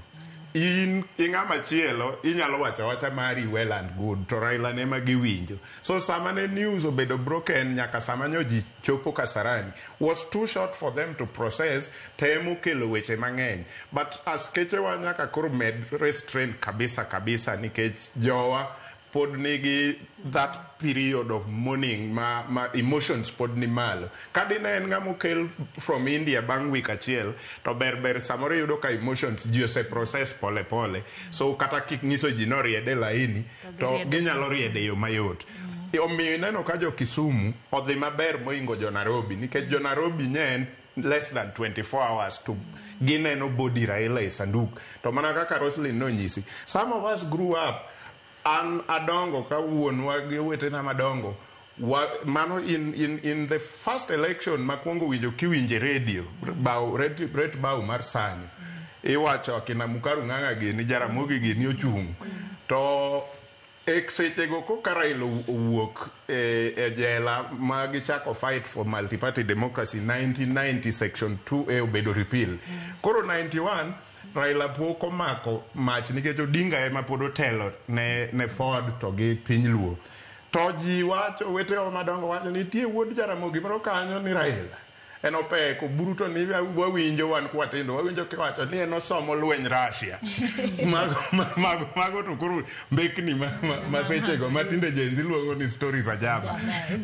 In ng'ama chielo inyalo wacha mari well and good to Raila ne ma giwinjo. So sama ne news obedo broken nyaka sama nyoji chopo Kasarani was too short for them to process temo kelo weche mang'eny. But as kechewa nyaka koro med restraint kabisa nikech jowa pod nigi that period of mourning ma emotions pod ni malo kadine en ng'amo kel from India bang week achiel to ber samoro yudo ka emotions ji ose process pole so kata kik nyiso ji no riede laini to ginyalo riede yo mayot omiyo ineno ka jo Kisumu odhi maber moingo jo Nairobi nikech jo Nairobi nyen less than 24 hours to gineno body Raila e sanduk to mana kaka Roslyn no nyisi some of us grew up an adongo ka wuonwa gi wetena madongo mano in the first election makwongo winjo kiwinje radio bau mar sanyo iwacho kina Mukaru Ng'ang'a gini Jaramogi gini ochung to sechego koka Raila owuok e jela ma gichako fight for multi-party democracy 1990 section 2A obedo repeal koro 91 Raila poko mako mach nikech Odinga ema pod otelo ne Ford to gi piny Luo to ji wacho wetewa madongo wacho nitie wuod Jaramogi moro kanyo ni Raila en opeko buruto ni wawinjo wan kwatindo wawinjo kiwacho ni en osomo lweny Russia mago to koro mbekni ma sechego matinde jenzi luongo ni stories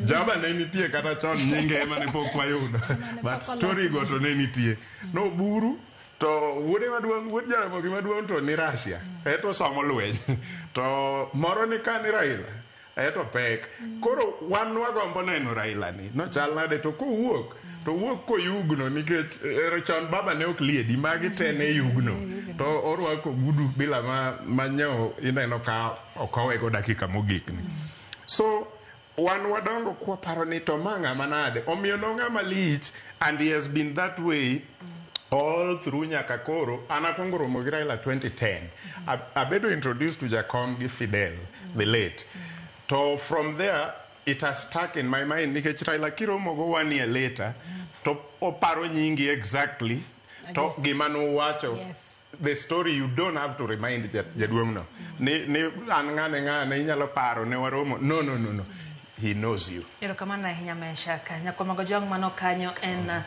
jaba ne nitie kata chon nyinge ema ne pok wayudo but story go to ne nitie no buru to wuode maduong' wuod Jaramogi maduong' to ni Russia eto somo lweny to moro ni ka ni Raila eto pek koro wan wagombo neno Raila ni no chal nade to kowuok koyugno nikech chon baba ne ok liedi magi te ne yugno to orwako gudu bila manyo ineno ka okowego dakika mogikni so wan wadongo kwa paro ni to manga manade omiyo no ng'ama lich and he has been that way all through nyaka koro anakwongo romo gi Raila 2010 abedo introduced to Jakom gi Fidel the late to from there it has stuck in my mind nikech Raila kiromo go 1 year later to oparo nyingi exactly to gima no wacho the story you don't have to remind jaduong' no ni an ng'ane inyalo paro ne waromo no he knows you
erokamana ahinya Meshaka nyakomago jong mano kanyo en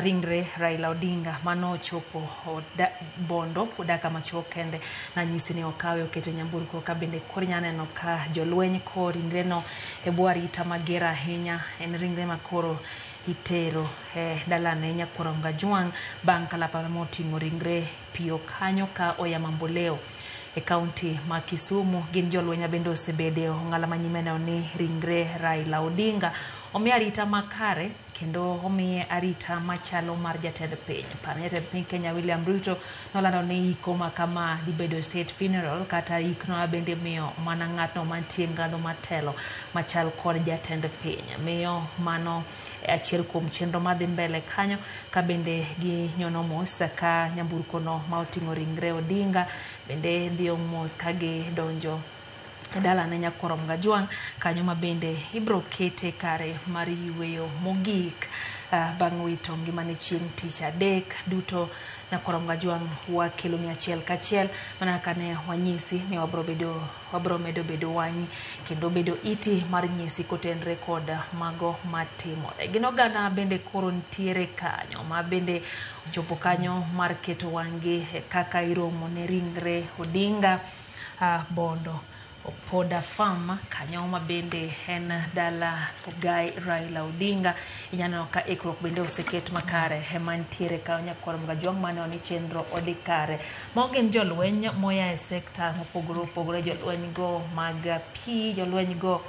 ringre Raila Odinga mano chopo bondo udaka macho kende na nyisi ni okawe okete nyamburko ka bende korinyane no ka jolweny ko ringre no e bwarita magera ahinya en ringre makoro itero dalane nyakoro Ngajwang bang kalapa moting'o ringre pio kanyo ka Oyamamboleo e kaunti ma Kisumu gin jolwenya bende osebede ong'ala manyimene ni ringre Raila Odinga omiya arita makare kendo omiye arita machalo mar jatend piny jatend piny Kenya William Ruto nolando ni iko makama dibedo state funeral kata ikno bende miyo mana ng'atno mantie ngadho matelo machal kod jatend piny miyo mano achiel kuom chenro madhi mbele kanyo ka bende gi nyono mos ka nyamburko no ma oting'o ringre Odinga bende dhi mos ka gi donjo dala ne nyakorom Ngajwang kanyo mabende ibro kete kare mar yweyo mogik bang' wito ngimane chieng' tich adek duto nyakorom Ngajwang wakelo ni achiel kachiel mana kane wanyisi ni wabro medo bedo wanyi kendo bedo iti mar nyisi kotenre kod mago matimore gino gana bende koro ntiere kanyo ma bende chopo kanyo mar keto wangi kaka iromo ne ringre Odinga bondo Poda Farm kanyo mabende en dala Ogai Raila Odinga inyano ka ekruok bende oseket makare hemantiere ka nyakorom Ngajwang mane oni chenro odikare mogen jolweny moya e sekta mopogore jolweny go mag pi jolweny go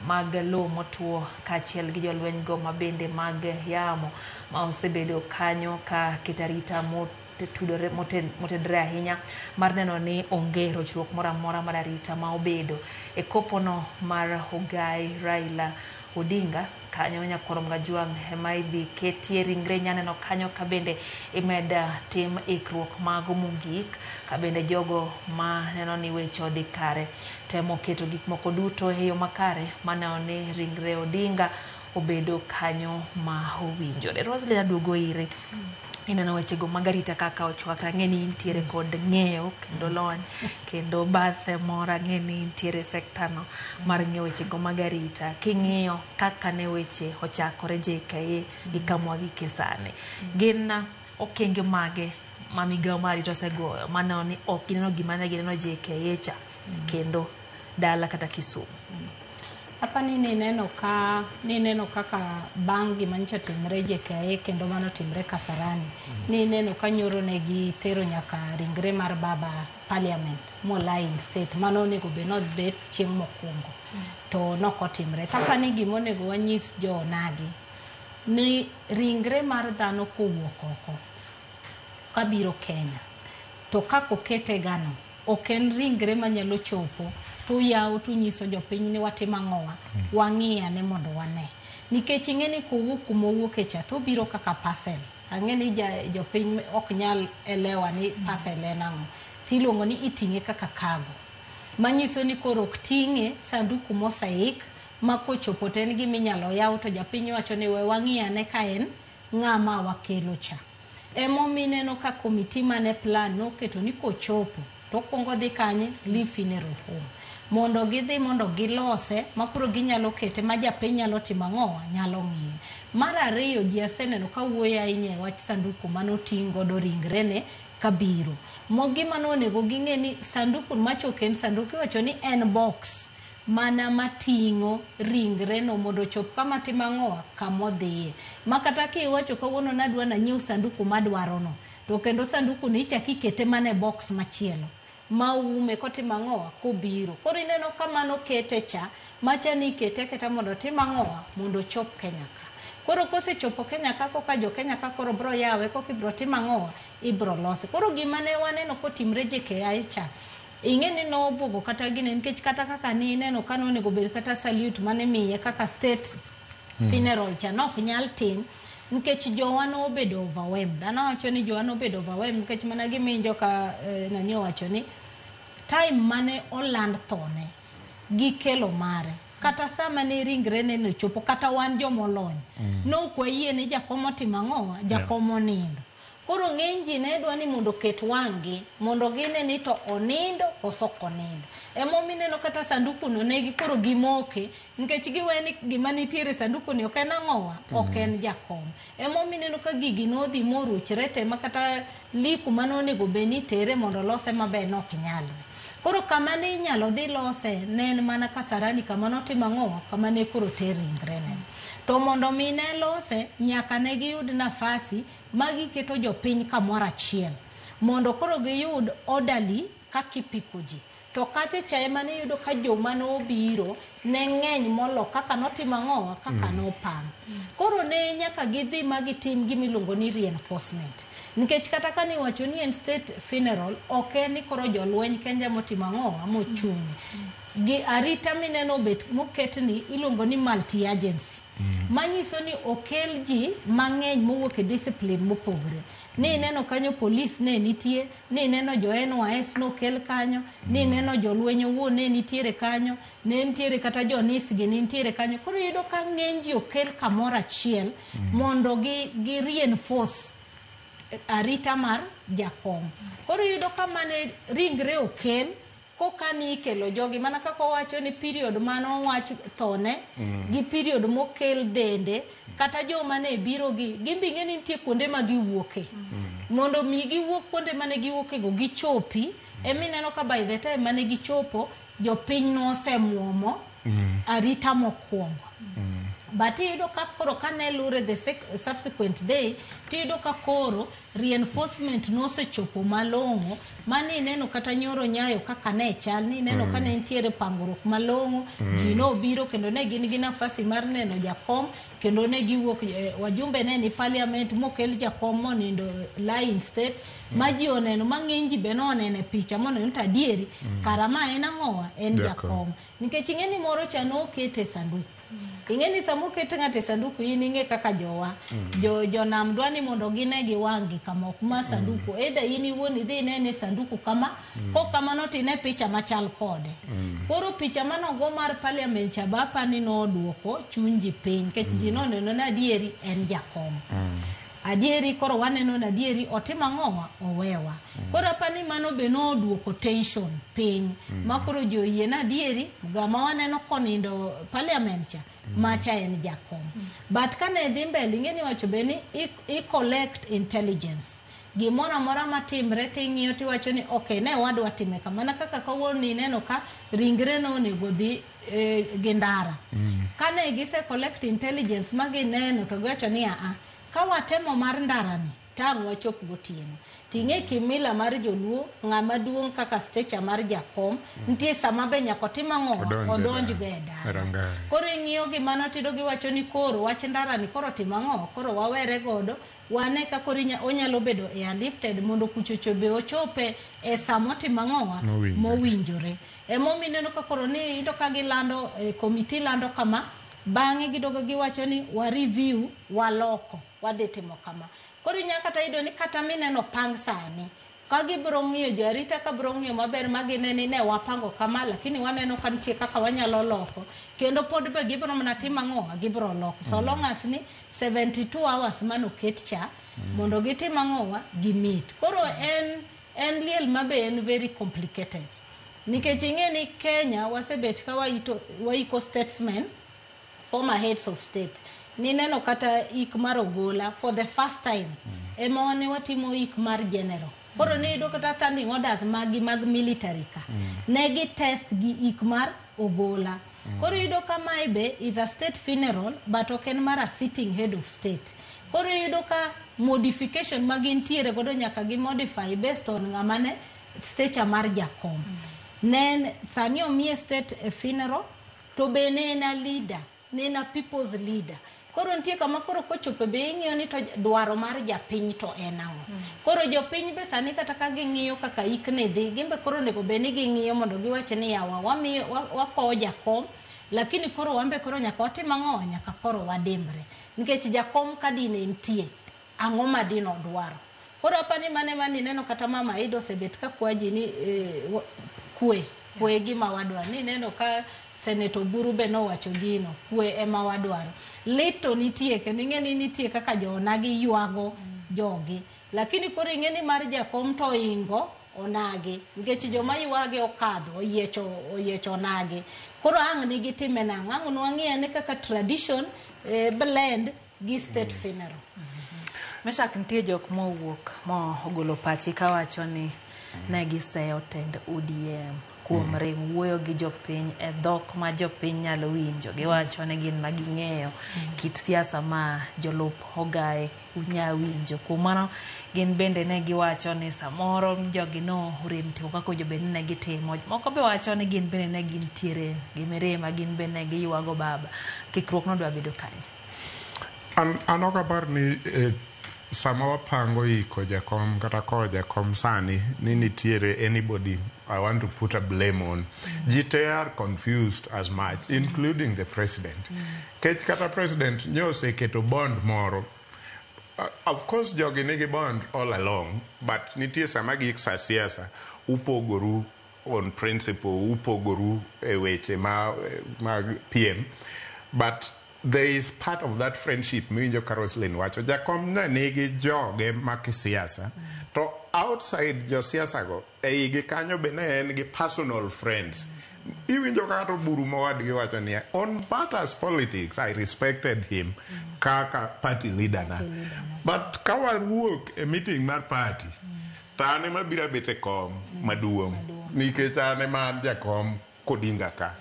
mag lo motuo kachiel gi jolweny go mabende mag yamo ma osebedo kanyo ka ketarita tudore motedre ahinya mar neno ni onge rochruok mora mar arita ma obedo e kopono mar Ogai Raila Odinga kanyo nyakorom Gajuang ema idhi ketie ringre nyaneno kanyo kabende imeda tim ikruok mago mogik kabende jogo ma neno ni weche odhi kare temo keto gik moko duto e yo makare maneno ni ringre Odinga obedo kanyo ma owinjore. Roslyn aduogo ire. Ineno wechego magarita kaka ochwakra ng'eni intiere kod ng'eyo kendo lony kendo bathe mora ng'eni intiere sektano mar ng'eyo wechego magarita king'iyo kaka ne weche ochakore JKA gi kamwa gike sani gin okenge mage ma migawo mar arita osegoyo maneno ni ok gineno gima ne gineno JKA cha kendo dala kata Kisumu.
Hapa ni neno kaka bangi mancho timre JKA kendo mano timre Kasarani. Ni neno ka nyoro negi tero nyaka ringre mar baba parliament Molain state mano nego be not bet chieng' mokwongo. To noko timre. Hapa ni gimo nego wanyis jo nagi. Ni ringre mar dhano kowuok oko kabiro Kenya. To kako kete gano oken ringre manyalo chopo to yawo to nyiso jopiny ni watimo ang'owa wang'iya ne mondo wane nikech ing'eni kowuok kuma owuok e cha to biro kaka parcel ang'eni jopiny ok nyal elewa ni parcel en ang'o tiluongo ni iting'e kaka cargo manyiso ni koro ok ting'e sanduku mosaik ma kochopo to en gima inyalo yaw to japiny wacho ni we wang'iya ne ka en ng'ama wakelo cha emomineno ka komiti mane plan noketo ni kochopo to kongo dhi kanye Lee Funeral Home mondo gidhi mondo gilose makuro ginyalo kete ma japiny nyalo timo ang'owa nyalo ng'iye. Mar ariyo ji aseneno ka wuoyo ahinya wach sanduku manoting' godo ringrene kabiro mogima nonego ging'e ni sanduku machoke en sanduku iwacho ni en box mana mating'o ringreno mondo chop kama timo ang'owa kamodhiye makata kiwacho kawuono nadwa nanyiew sanduku madwarono to kendo sanduku ni ichaki kete mane box machielo maume kotimo ang'owa kobiro koro ineno kamano kete cha macha ni kete keta mondo timo ang'owa mondo chop Kenya ka koro kosechopo Kenya ka koka jo Kenya ka koro bro yawe kokibro timo ang'owa ibro lose koro gima ne waneno kotimre JKA cha ing'eni no obugo kata gine nikech kata kaka ni ineno kano onego bed kata salute mane miye kaka state funeral cha nok nyal tim nikech jowano obedo overwhelmed ana wacho ni jowano obedo overwhelmed nikech mana giminjo ka nani wacho ni time mane oland thone gi kelo mare kata sama ne ringre ne no chopo kata wan jomolony no kwayie ni jakomo timo ang'owa jakomo nindo koro ng'eny ji ne dwa ni mondo ket wangi mondo gine ni to onindo koso konindo emomineno kata sanduku no negi koro gimoke nikech giweni gima nitiere sanduku ni ok en ang'owa ok en jakom emomineno ka gigi nodhi moruchre te makata liku manonego beni tere mondo lose maber nok nyalre koro kama ne inyalo dhi lose ne en mana Kasarani kama notimo ang'owa kama ne koro ter ringrene to mondo mine lose nyaka ne giyud nafasi magiketo jopiny kamoro achiel mondo koro giyud orderly kakipiko ji to kate cha ema ne yudo ka joma nobiro ne ng'eny molo kaka notimo ang'owa kaka nopang koro ne nyaka gidhi magitim gimiluongo ni reinforcement nikech kata kani wacho ni en state funeral ok ni koro jolweny kende motimo ang'owa mochungi gi arita mineno bet moketni iluongo ni multi agency manyiso ni okel ji mang'eny mowuok e discipline mopogre ni neno kanyo police ne nitie ni neno jo NYS no kel kanyo ni neno jolweny owuon ne nitiere kanyo ne nitiere kata jo NIS gi nitiere kanyo koro yudo ka ng'eny ji okel kamoro achiel mondo gi reinforce arita mar jakom koro yudo ka mane ringre okel koka ni ikelo jogi mana kaka wacho ni period mano wach thone gi period mokel dende kata joma ne biro gi gimbing'e ni nitie kuonde ma giwuoke mondo mi giwuok kuonde mane giwuoke go gichopi emineno ka by the time mane gichopo jopiny no osemuomo arita mokwongo but iyudo ka koro kane lure the subsequent day tiyudo ka koro reinforcement nosechopo malong'o mani neno kata nyoro Nyayo kaka ne chal ni neno kane ntiere pangruok malongo ji no biro kendo ne gin gi nafasi mar neno jakom kendo ne giwuok wajumbe ne ni parliament mokel jakom monindo Lion State maji oneno mang'eny ji be nonene picha mono nta dieri karama en ang'owa en jakom nikech ing'eni moro cha no kete sanduku ing'eni samo kete ng'ate sanduku in ing'e kaka jowa jonam dwani mondo gine gi wangi kama ok ma sanduku eda in iwuon idhi nene sanduku kama ko kamano tine picha machal kode koro picha manogo mar parliament cha bapa ni noduoko chunji piny kech ji noneno na adieri en jakom adieri koro waneno na adieri otima ng'owa owewa koro apani mano be noduoko tension piny makoro joyie na adieri gama waneno konindo parliament cha macha en jakom but kane dhi mbele ing'eni wacho be ni i collect intelligence gimora mora matimre ting'iyo tiwacho ni okay ne wadwa time kamana kaka kawuono neno ka ringre no onego dhi gindara kane gise collect intelligence magineno to giwacho ni ka watemo mar ndarani tang' wachop gotieno ting'e kimila mar joluo ng'ama duong' kaka stecha mar jakom ntie sama be nyako tima ng'owa odonj go e dara koro ing'iyo gimano tido giwacho ni koro wach ndarani koro tima ng'owa koro wawere godo wane ka koro onyalo bedo airlifted mondo kuchocho be ochope e samo tima ng'owa mowinjore emomineno ka koro ni ido ka gilando komiti lando kama bang'e gidogo giwacho ni wa review waloko wadhi timo kama koro nyaka ta ido ni kata mineno pang sani ka gibro ng'iyo jarita ka bro ng'iyo maber magineni ne wapango kama lakini waneno ka nitie kaka wanyalo loko kendo pod be gibro mana timo ng'owa gibro loko so long as ni 72 hours manoket cha mondo gitimo ng'owa gimit koro en liel mabe en very complicated nikech ing'eni Kenya wasebet ka waiko statesmen former heads of state ni neno kata ik mar Ogola for the first time ema wane watimo ik mar general koro ne ido kata standing orders mag military ka negi test gi ik mar Ogola koro ido kama ibe is a state funeral but oken mar a sitting head of state koro ido ka modification magintiere godo nyaka gi modify based on ng'amane stature mar jakom nen sani omiye state funeral to be nena leader nena people's leader koro ntie kama koro kochope be ing'iyo ni to dwaro mar japiny to enang'o koro jopiny be sani kata ka ging'iyo kaka ikne dhi gimbe koro nego be ni ging'iyo mondo giwache ni yawa wakowo jakom lakini koro wambe koro nyaka watim ang'o nyaka koro wadimbre nikech jakom kadine ntie ang'o madino dwaro koro apani mane neno kata mama Ido sebet ka kwaji ni kwe gima wadwaro ni neno ka Senator Buru be nowacho gino kwe ema wadwaro lito nitie kendo ing'eni nitie kaka jonagi yuago jogi lakini koro ing'eni mar jakom to ingo onagi nikech joma yuage okadho oyiecho onagi koro ang' nigi time nang'o ang' nwang'iye ni kaka tradition blend gi state funeral
Meshak nitie jok mowuok ogolo pachi kawacho ni ne giseyo tend ODM kuom rem wuoyo gi jopiny e dhok ma jopiny nyalo winjo giwacho ni gin maging'eyo kit siasa ma jolup Ogai unya winjo kuom mano gin bende ne giwacho ni samoro jogi no rem timo kaka jobende ne gitimo moko be wacho ni gin bende ne gintiere gimerema gin bende ne giywago baba kikruok no dwa bedo kanye
an ok apar ni sama wapango iko jakom kata ko jakom sani ni nitiere anybody I want to put a blame on. They are confused as much, including the president. Kech kata president nyose keto bond moro. Of course jogi nigi bond all along, but nitie sama gik sa siasa upogoru on principle, upogoru e weche ma PM, but there is part of that friendship minjo Caroslin wacho jakom na nigi joge makisiasa to outside jo siasa go eigi kanyo be ne en gi personal friends iwinjo kato Buru mawadgi wacho ni on party's politics I respected him kaka party leader na but kawawuok e meeting mar party tane mabira bete kom maduong nikech ane man jakom kodinga ka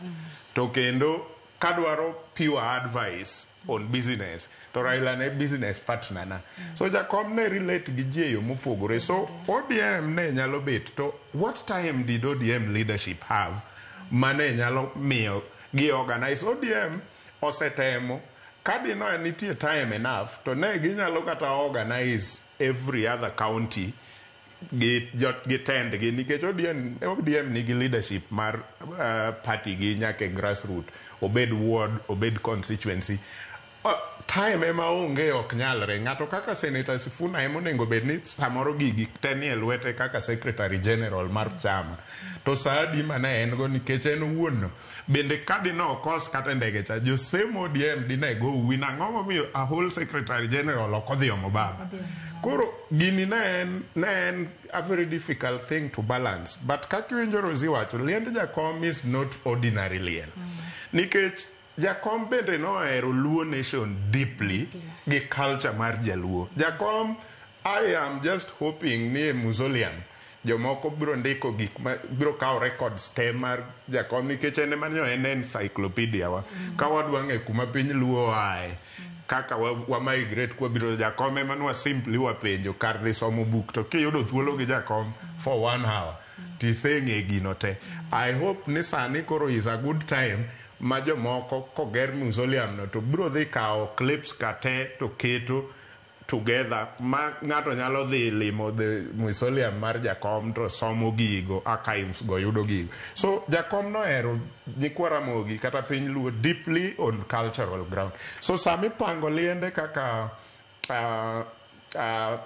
to kendo kadwaro pure advice on business to Raila ne business partner na. So Jakom ne relate gi ji yo mopogore. So ODM ne nyalo bet to what time did ODM leadership have mane nyalo miyo gi organize ODM osetemo kadi no nitie time enough to ne ginyalo kata organize every other county get tend gi nikech ODM nigi leadership mar party gi nyake grassroots obed ward obed constituency time ema onge ok nyalre ng'ato kaka Senator Sifuna ema onego bed ni samoro gigi tenie lwete kaka Secretary General mar chama to saadi mane en go nikech en wuono bende kadi no kos kata ndege cha jo same ODM dine go wina ngomo miyo a whole Secretary General okodhi omobaba koro gini ne a very difficult thing to balance but kaka winjo Rosie wacho liend Jakom is not ordinary liel nikech Jakom bende nohero Luo nation deeply gi culture mar Jaluo. Jakom, I am just hoping ni mausoleum jomoko biro ndiko gik biro kawo records te mar Jakom nikech en manyo en encyclopedia wa ka wadwa ng'e kuma piny Luo ae kaka wa migrate kwa biro Jakom ema simply wapenjo kar dhi somo book to kiyudo thuolo gi Jakom for 1 hour tiseng'e gino te. I hope ni sani koro is a good time ma jomoko koger mausoleum no to biro dhi kawo clips kate to keto together ma ng'ato nyalo dhi limo the mausoleum mar Jakom to somo gigo archives go yudo gigo. So Jakom nohero nyikwa Ramogi kata piny Luo deeply on cultural ground. So sami pango liende kaka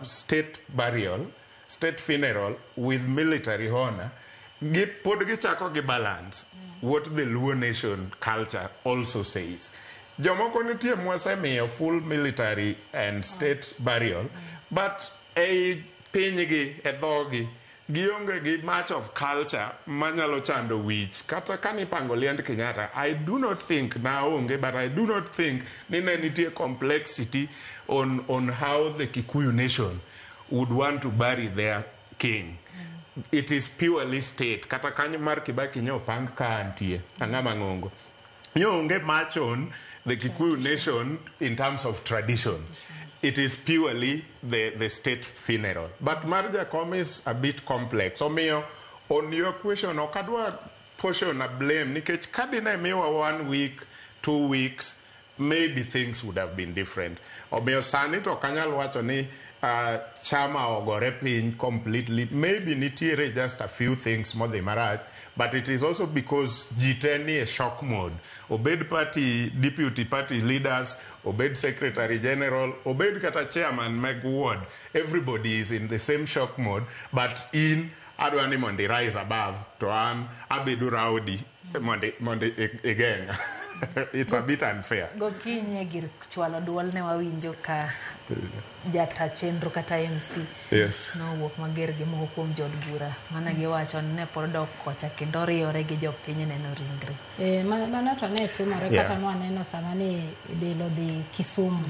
state burial, state funeral with military honor pod gichako gi balance what the Luo nation culture also says. Jomoko nitie mwasemiyo full military and state burial but pinygi dhogi gionge gi much of culture manyalo chando wich kata kanipango liend Kenyatta I do not think naonge but I do not think ni ne nitie complexity on how the Kikuyu nation would want to bury their king. It is purely state kata kanyo mar Kibaki nyo pang ka antie angama ngongo nyonge much on the Kikuyu nation in terms of tradition. It is purely the state funeral but mar Jakom is a bit complex. Omiyo on your question okadwa portion a blame nikech kadina miwa 1 week 2 weeks maybe things would have been different. Omiyo sani to kanyal wacho ni chama ogore piny completely maybe nitiere just a few things modhi marach but it is also because jiteni a shock mode obed party deputy party leaders obed secretary general obed kata chairman mag ward everybody is in the same shock mode but in adwani mondi rise above to an abedu rowdy mondi again it's a bit unfair
gokinye gir chwalo duol ne wawinjo ka jata chenro kata MC
yes
no wuok mager gi moko kuom jod bura mana giwacho ne pod dok kocha kendo riore gi jopiny neno ringre
mana to ne timore kata no aneno sama ni dilo di Kisumu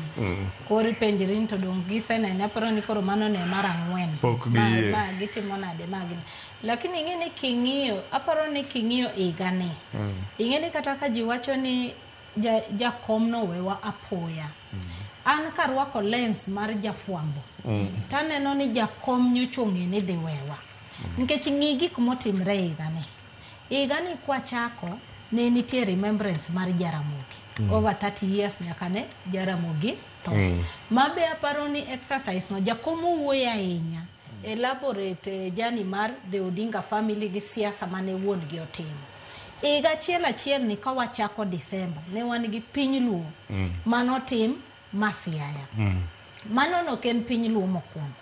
kori penjrin to dong gisenene pero ni koro mano ne mar 4 ma gitimo nade magni lakini ing'eni king'iyo aparo ni king'iyo igani ing'eni kata ka jiwacho ni Jakom no wewa apoya an karwako lens mar jafwambo taneno ni Jakom nyochong'e ni dhi wewa nikech ng'i gik motimre igani kwa chako ne nitie remembrance mar Jaramogi over 30 years nyaka ne Jaramogi to mabe aparo ni exercise no Jakom wuoya ahinya elaborate jani mar the Odinga family gi siasa mane wuon gi otimo iga achiel ni ka wachako December ne wan gi piny Luo manotim Masiaya mano no ken piny Luo mokwongo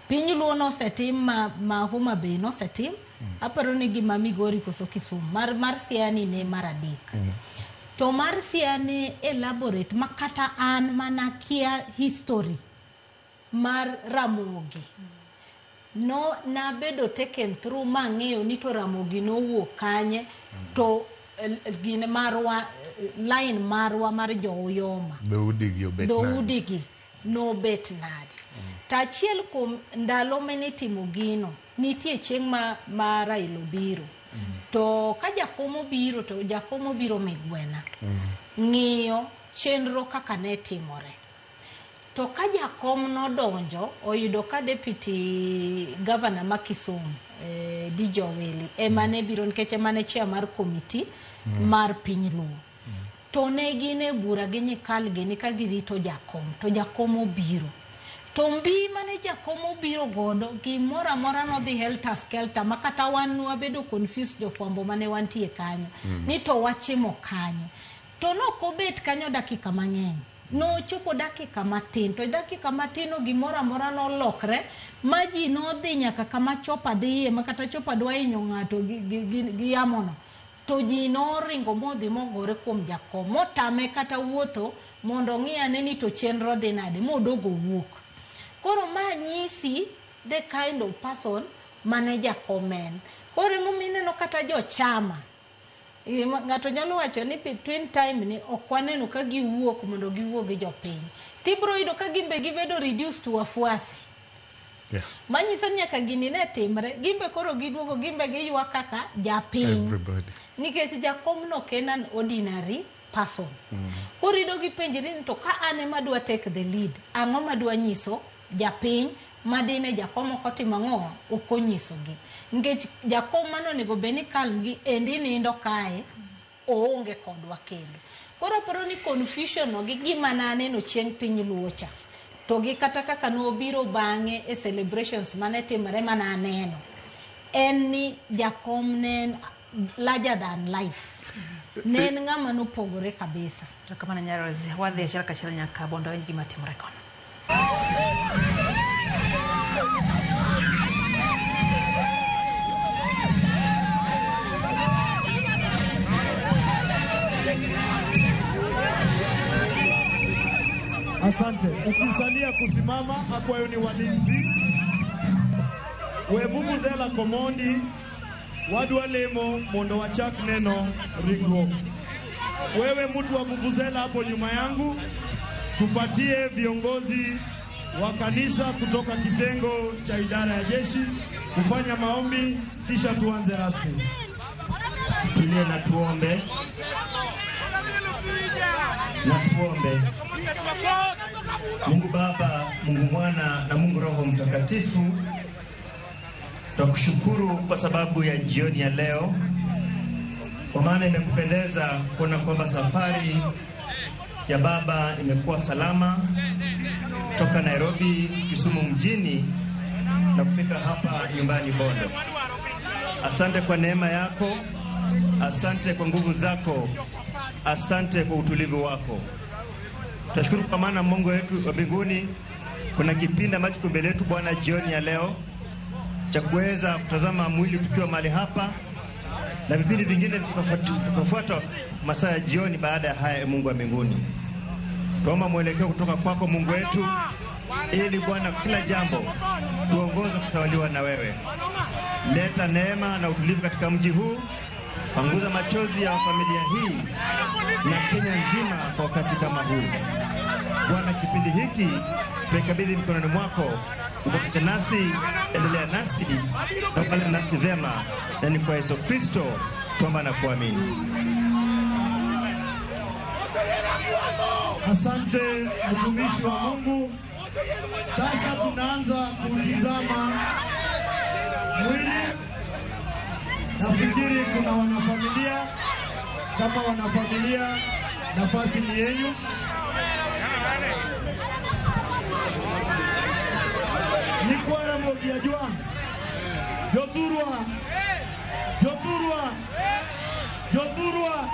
piny Luo no setim ma Homa Bay no setim aparo ni gima Migori koso Kisumu mar Siani ne mar adek to mar Siani elaborate makata an manakia history mar Ramogi no na bedo taken through mang'eyo ni to Ramogi no wuok kanye to gine marwa line marwa mar Jouyoma dhoudigi no bet nade tachiel kum ndalo mene timo gino nitie chieng' ma Raila obiro to to ka jakom obiro to jakom obiro megwena ng'iyo chenro kaka ne timore. To ka jakom nodonjo oyudo ka deputy governor ma Kisumu Dijo Weli emane biro nikech emane chair mar committee mar piny Luo. To ne gine bura gi nyikal gini ka girito jakom to jakom obiro. To mbi mane jakom obiro godo gimora mora no dhi helter skelter makata wan wabedo confused jofwambo mane wantie kanyo ni to wachimo kanye. To no kobet kanyo dakika mang'eny. No chopo dakika matin to dakika matino gimora mora no lokre maji no dhi nyaka kama chopa dhiye makata chopa dwa inyo ng'ato gi yamono. To ji no ringo modhi mogore kuom jakom motame kata wuotho mondo ng'iyane ni to chenro dhi nade modogo wuok. Koro ma nyisi the kind of person mane jakomen. Koro mumineno kata jo chama ng'ato nyalo wacho ni between time ni okwaneno ka giwuok mondo giwuok gi jopiny. Tibro yudo ka gimbe gibedo reduced to wafuasi.
Yeah.
Manyiso nyaka gini ne timre gimbe koro giduogo gimbe giywa kaka japiny.
Everybody.
Nikech jakom no kenan ordinary person. Koro yudo gipenjiri to ka ane madwa take the lead ang'o madwa nyiso japiny madine jakom okotimo ng'o okonyisogi. Nikech jakom mano nego beni kalmgi endi nindo kae oonge kodwa kendo. Koro paro ni confusion no gi gima naneno chieng' piny Luocha. To gi kata kaka no biro bang'e e celebrations mane timore mananeno. En ni jakom nen larger than life. Nen ng'ama nopogore kabisa.
Kamana Nyarozi wadhi achiel kachiel nyaka bondo wenj gima timore kono.
Asante. Ukisalia kusimama akwayo ni walinzi. Wevuvuzela komondi wadwa lemo mondo wachak neno ringruok. Wewe mtu wa vuvuzela hapo nyuma yangu tupatie viongozi wa kanisa kutoka kitengo cha idara ya jeshi kufanya maombi kisha tuanze rasmi.
Tulie na tuombe. Na tuombe. Mungu Baba, Mungu Mwana na Mungu Roho Mtakatifu, tukushukuru kwa sababu ya jioni ya leo, kwa maana imekupendeza kuona kwamba safari ya baba imekuwa salama toka Nairobi Kisumu mjini na kufika hapa nyumbani Bondo. Asante kwa neema yako, asante kwa nguvu zako, asante kwa utulivu wako. Tunashukuru kwa maana Mungu wetu wa mbinguni, kuna kipindi ambacho kiko mbele yetu Bwana jioni ya leo cha kuweza kutazama mwili tukiwa mahali hapa na vipindi vingine vikafuata masaa ya jioni baada ya haya. Mungu wa mbinguni, tuomba mwelekeo kutoka kwako Mungu wetu, ili Bwana kila jambo tuongoze kutawaliwa na wewe. Leta neema na utulivu katika mji huu, panguza machozi ya familia hii na Kenya nzima kwa wakati kama huu. Bwana, kipindi hiki tukabidhi mikononi mwako, upokee nasi, endelea nasi na upale nasi vema, na ni kwa Yesu Kristo tuomba na kuamini.
Asante mtumishi wa Mungu. Sasa tunaanza kutizama mwili. Nafikiri kuna wanafamilia. Kama wanafamilia, nafasi ni yenu. Nikwara mogia juan. Joturwa. Joturwa. Joturwa.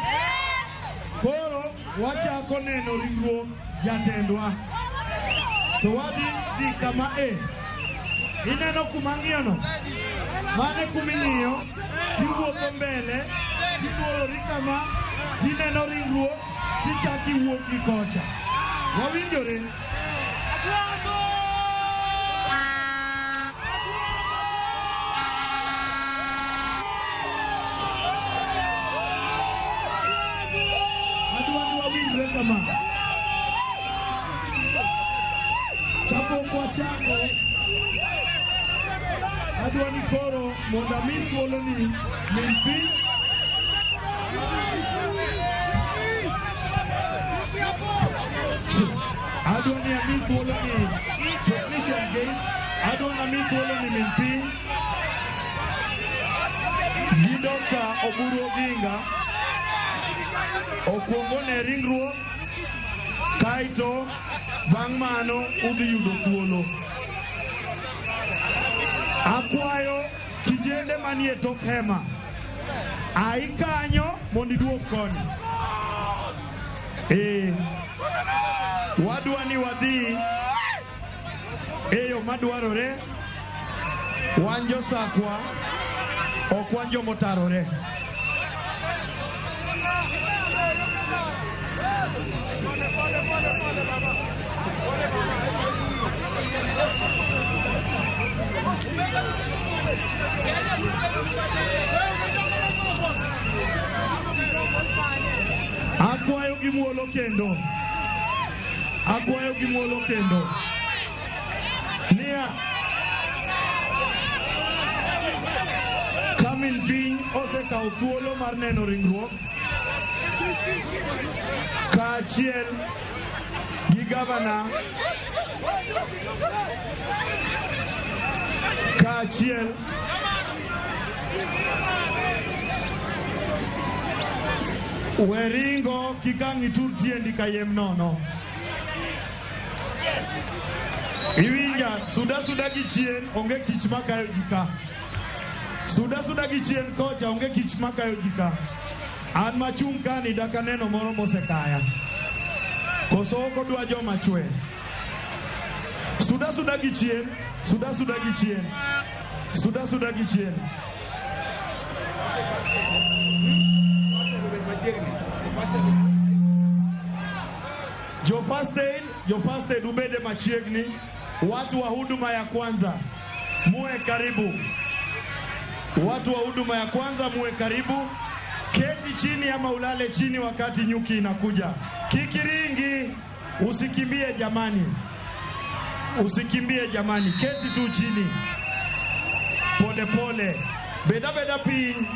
Koro wacha koneno ringruok jatendwa. To wadhi dhi kama ineno kumang'iono mane kuming'iyo tiwuotho mbele tibuorori kama tineno ringruok tichaki wuok gi kocha. Wawinjore? Kama kapok wachako adwa ni koro mondo mi thuolo ni min piny Adwani amitu wolo ni technician game. Adwani amitu wolo ni minpi. Gi Dr. Oburu Oginga. Okuongone ringruok. Kaito bang' mano udhi yudo thuolo. Akwayo kijende manie tok hema. Ai kanyo mondo iduog koni. Wadwani wadhi eyo madwarore. Wan josakwa ok wan jomotarore. Akwayo gimuolo kendo. Akwayo gimuolo kendo. Nia Kamin piny osekawo thuolo mar neno ringruok kaachiel gi gavana kaachiel weringo kikang' itur tiendi kayem nono. Iwinja suda gi chien onge kich makayo jika. Suda gi chien kocha onge kich makayo jika. An machung' kani daka neno moro mosekaya. Koso oko dwa joma chwe. Suda gi chien. Suda gi chien. Suda gi chien. Jo first aid ubede machiegni. Watu wa huduma ya kwanza muwe karibu. Watu wa huduma ya kwanza muwe karibu. Keti chini ama ulale chini wakati nyuki inakuja. Kikiringi usikimbie jamani. Usikimbie jamani. Keti tu chini. Pole pole. Beda piny.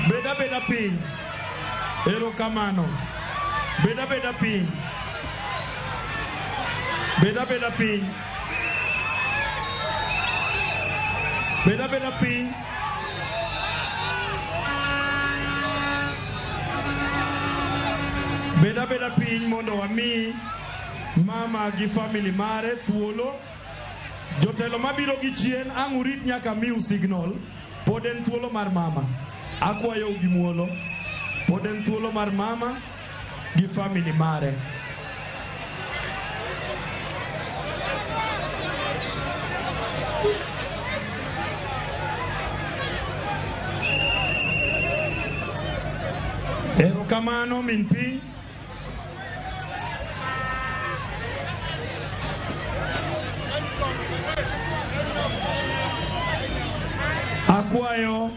Beda piny. Erokamano. Beda piny. Beda piny. Beda piny. Beda piny mondo wami mama gi family mare thuolo. Jotelo mabiro gi chien ang' urit nyaka miu signal. Pod en thuolo mar mama. Akwayo gi muolo. Pod en thuolo mar mama gi family mare. Erokamano min piny. Akwayo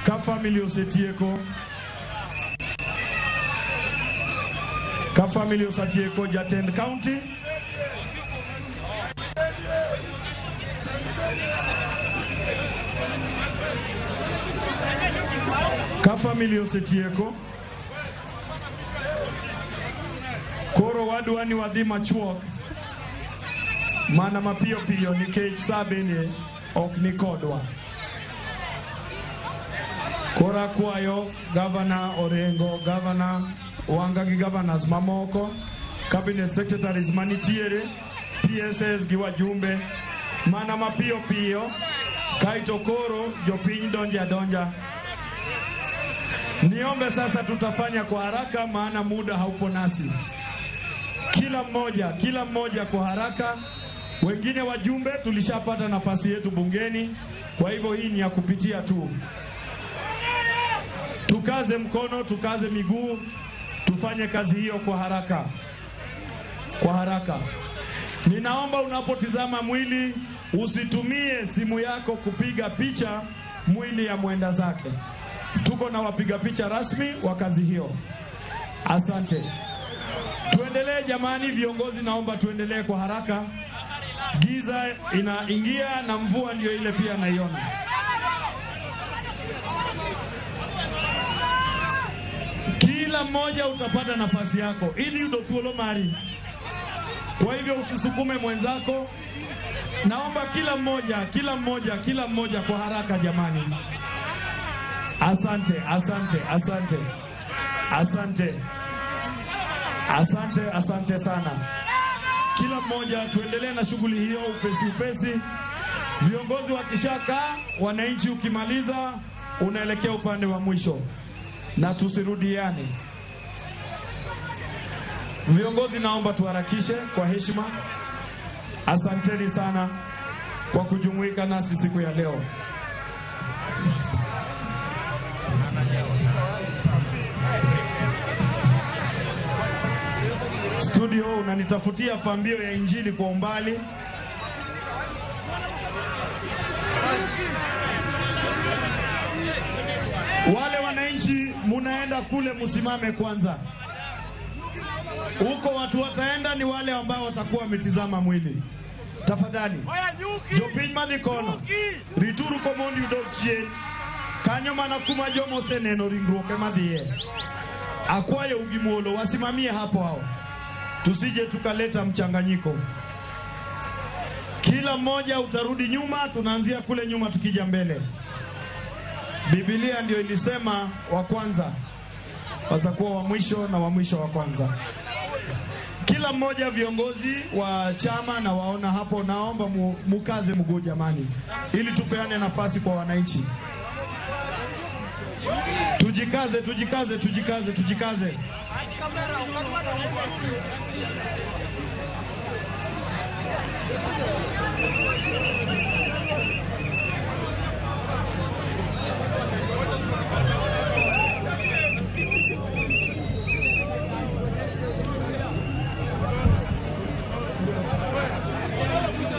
ka family osetieko. Ka family osetieko jatend county. Ka family osetieko. Koro wadwani wadhi machuok. Mana mapiyo piyo nikech saa bende ok ni kodwa. Koro akwayo gavana Orengo, gavana Wanga gi governors mamoko, cabinet secretaries manitiere, PSS gi wajumbe, mana mapiyo piyo, kaito koro jopiny donja. Niombe sasa tutafanya kwa haraka maana muda haupo nasi. Kila mmoja kwa haraka. Wengine wajumbe tulishapata nafasi yetu bungeni, kwa hivyo hii ni ya kupitia tu. Tukaze mkono, tukaze miguu, tufanye kazi hiyo kwa haraka. Kwa haraka. Ninaomba unapotizama mwili usitumie simu yako kupiga picha mwili ya mwenda zake. Tuko na wapiga picha rasmi wa kazi hiyo. Asante. Tuendelee jamani, viongozi naomba tuendelee kwa haraka. Giza inaingia na mvua ndio ile pia naiona. Kila mmoja utapata nafasi yako ili udothuolo mari. Kwa hivyo usisukume mwenzako. Naomba kila mmoja kwa haraka jamani. Asante sana. Kila mmoja tuendelee na shughuli hiyo upesi. Viongozi wakishakaa, wananchi ukimaliza unaelekea upande wa mwisho na tusirudiane. Viongozi naomba tuharakishe kwa heshima. Asanteni sana kwa kujumuika nasi siku ya leo. Studio unanitafutia pambio ya injili kwa umbali. Wale wananchi munaenda kule, musimame kwanza. Huko watu wataenda ni wale ambao watakuwa wametizama mwili. Tafadhali. Jopiny madhikono. Rituru komondi udokchien. Kanyo mana kuma jomo seneno ringruoke madhiye. Akwayo ugimuolo wasimamie hapo hao. Tusije tukaleta mchanganyiko. Kila mmoja utarudi nyuma, tunaanzia kule nyuma tukija mbele. Biblia ndio ilisema wa kwanza watakuwa wa mwisho na wa mwisho wa kwanza. Kila mmoja viongozi wa chama na waona hapo, naomba mukaze mguu jamani, ili tupeane nafasi kwa wananchi. Tujikaze.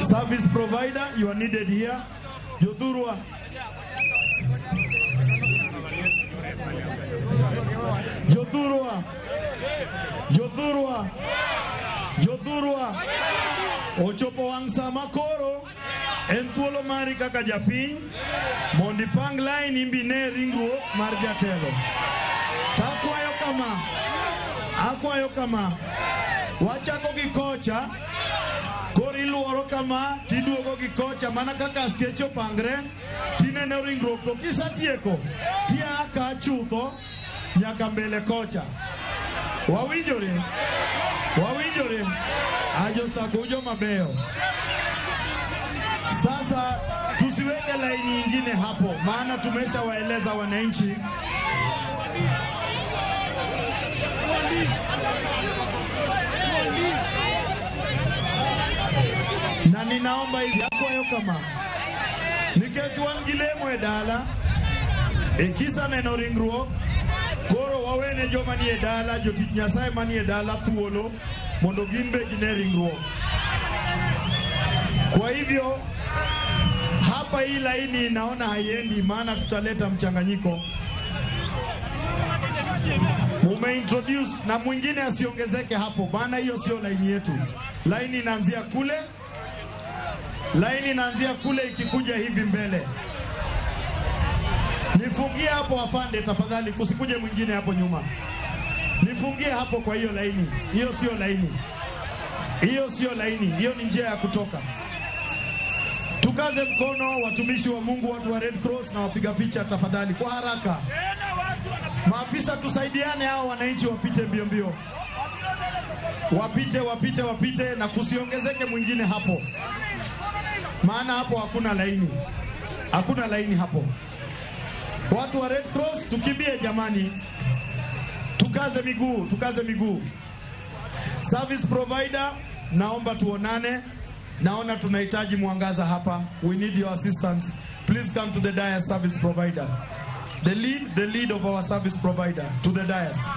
Service provider, you are needed here. Jothurwa. Ochopo wang sama koro. Enthuolo mari kaka japiny. Mondi pang line imbine ringruok mar jatelo. Akwayo kama. Wachako gi kocha. Kori luoro kama, tiduogo gi kocha, mana kaka askeche opangre, tineno ringruok, to kisatieko, tia aka chutho, nyaka mbele kocha. Wawinjore, ajo sakujo mabeyo. Sasa, tusiweke laini nyingine hapo, maana tumesha waeleza wananchi. Na ninaomba hivi akwayo kama nikech wan gi lemo e dala kisa neno ringruok, koro wawene joma ni e dala, jotich Nyasaye mani e dala thuolo mondo gimbe gine ringruok. Kwa hivyo hapa hii laini naona haiendi, maana tutaleta mchanganyiko. Introduce na mwingine asiongezeke hapo, maana hiyo sio laini yetu. Laini inaanzia kule ikikuja hivi mbele. Nifungie hapo afande tafadhali, kusikuje mwingine hapo nyuma. Nifungie hapo kwa hiyo laini. Hiyo sio laini. Hiyo ni njia ya kutoka. Tukaze mkono watumishi wa Mungu, watu wa Red Cross na wapiga picha tafadhali kwa haraka. Maafisa tusaidiane, hao wananchi wapite mbio. Wapite na kusiongezeke mwingine hapo. Maana hapo hakuna laini hapo. Watu wa Red Cross tukimbie jamani. Tukaze miguu. Service provider, naomba tuonane. Naona tunahitaji mwangaza hapa. We need your assistance. Please come to the dais, service provider. The lead of our service provider to the dais.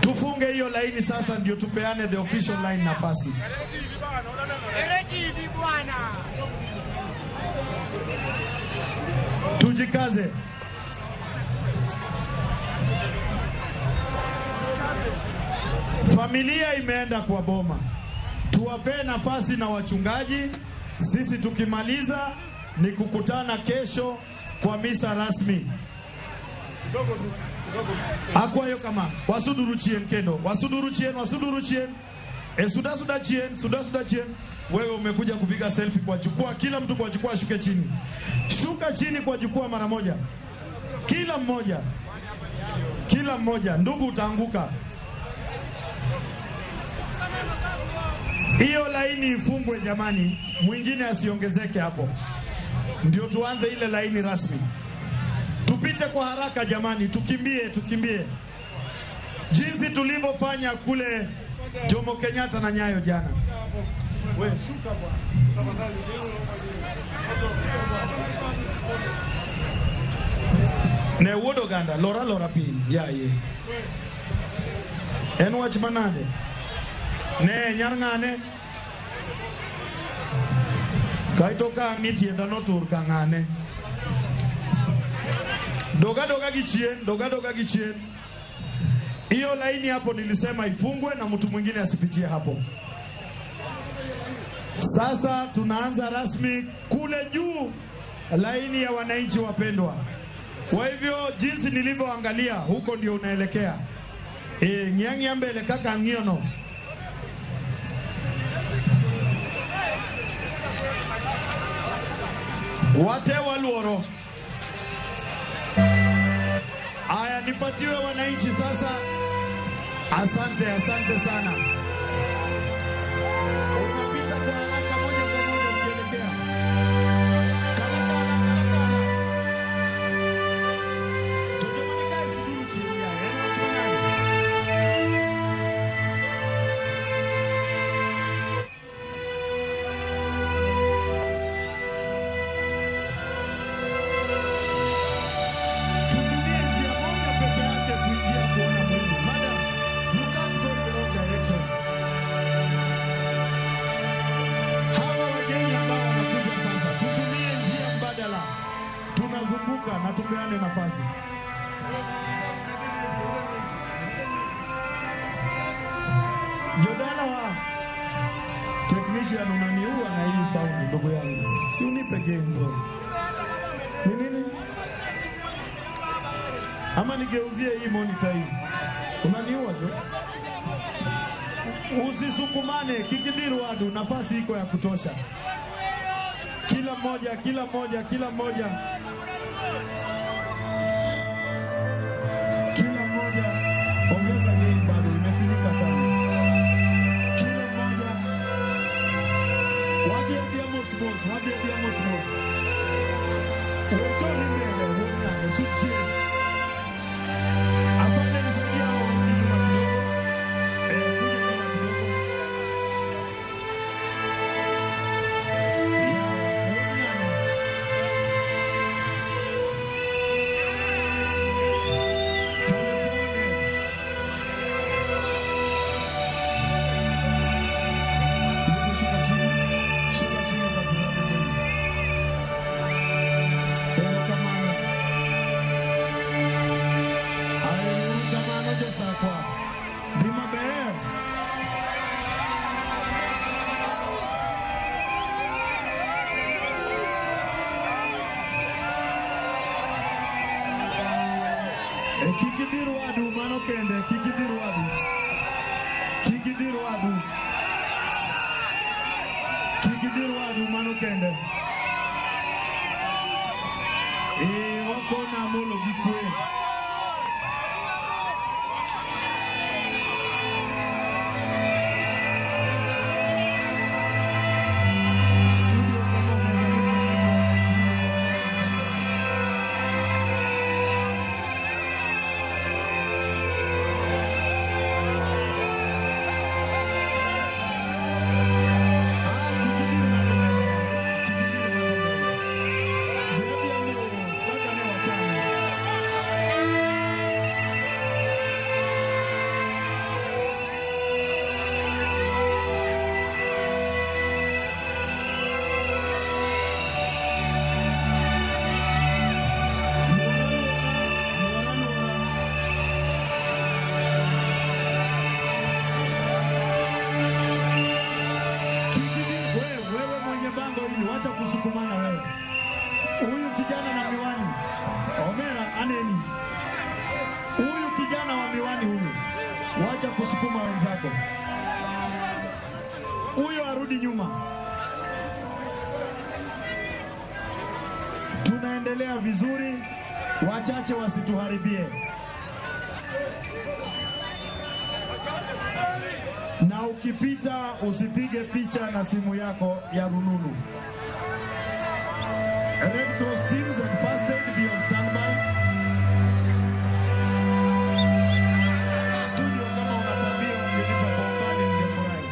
Tufunge hiyo laini sasa, ndio tupeane the official line nafasi. Tujikaze. Familia imeenda kwa boma. Tuwape nafasi na wachungaji. Sisi tukimaliza ni kukutana kesho kwa misa rasmi. Akwayo kama wasuduru chien kendo, wasuduru chien. Suda chien. Wewe umekuja kupiga selfie kwa jukwaa, kila mtu kwa jukwaa shuke chini. Shuka chini kwa jukwaa mara moja. Kila mmoja, ndugu utaanguka. Hiyo laini ifungwe jamani, mwingine asiongezeke hapo. Ndio tuanze ile laini rasmi. Tupite kwa haraka jamani, tukimbie. Jinsi tulivyofanya kule Jomo Kenyatta na Nyayo jana. Wewe shuka bwana. Ne wodo ganda lora pin ya ye. En wach manade. Ne nyar ngane. Kaito ka nitienda no tur ka ngane. Doga gi chien. Hiyo laini hapo nilisema ifungwe na mtu mwingine asipitie hapo. Sasa tunaanza rasmi kule juu, laini ya wananchi wapendwa. Kwa hivyo jinsi nilivyoangalia huko ndio unaelekea. Nyangi ambele kaka ngiono. Wate waluoro. Aya, nipatiwe wananchi sasa. Asante sana. Unapita kwa haraka moja kwa moja ukielekea. Karakana. Tujamanika isuduru chini ya na tupeane nafasi. Jodala wa technician unaniua na hii sound ndugu yangu. Si unipe game bro. Ni nini? Ama nigeuzie hii monitor hii. Unaniua tu. Usisukumane, Kikidiru Wadu, nafasi iko ya kutosha. Kila mmoja. Kila mmoja ongeza game bado imefinika sana. Kila mmoja wadia mos. Wotoni mbele wona suchi. Afanye nisaidia warudi nyuma kidogo. Kuja nyuma kidogo. Kikidiru Wadu mano kende, Kikidiru Wadu mano kende. Wako na molo bikwe. kusukuma wenzako. Huyo arudi nyuma. Tunaendelea vizuri, wachache wasituharibie. Na ukipita usipige picha na simu yako ya rununu. Red Cross teams and first aid be on standby. Studio kama unatabia ungenipa kwa umbali ningefurahi.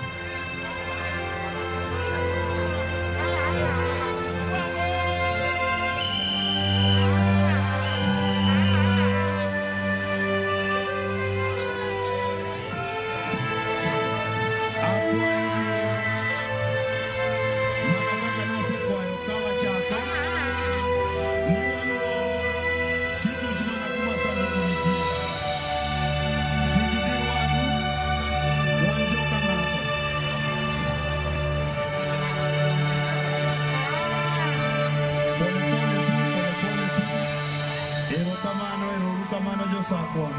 Sakwa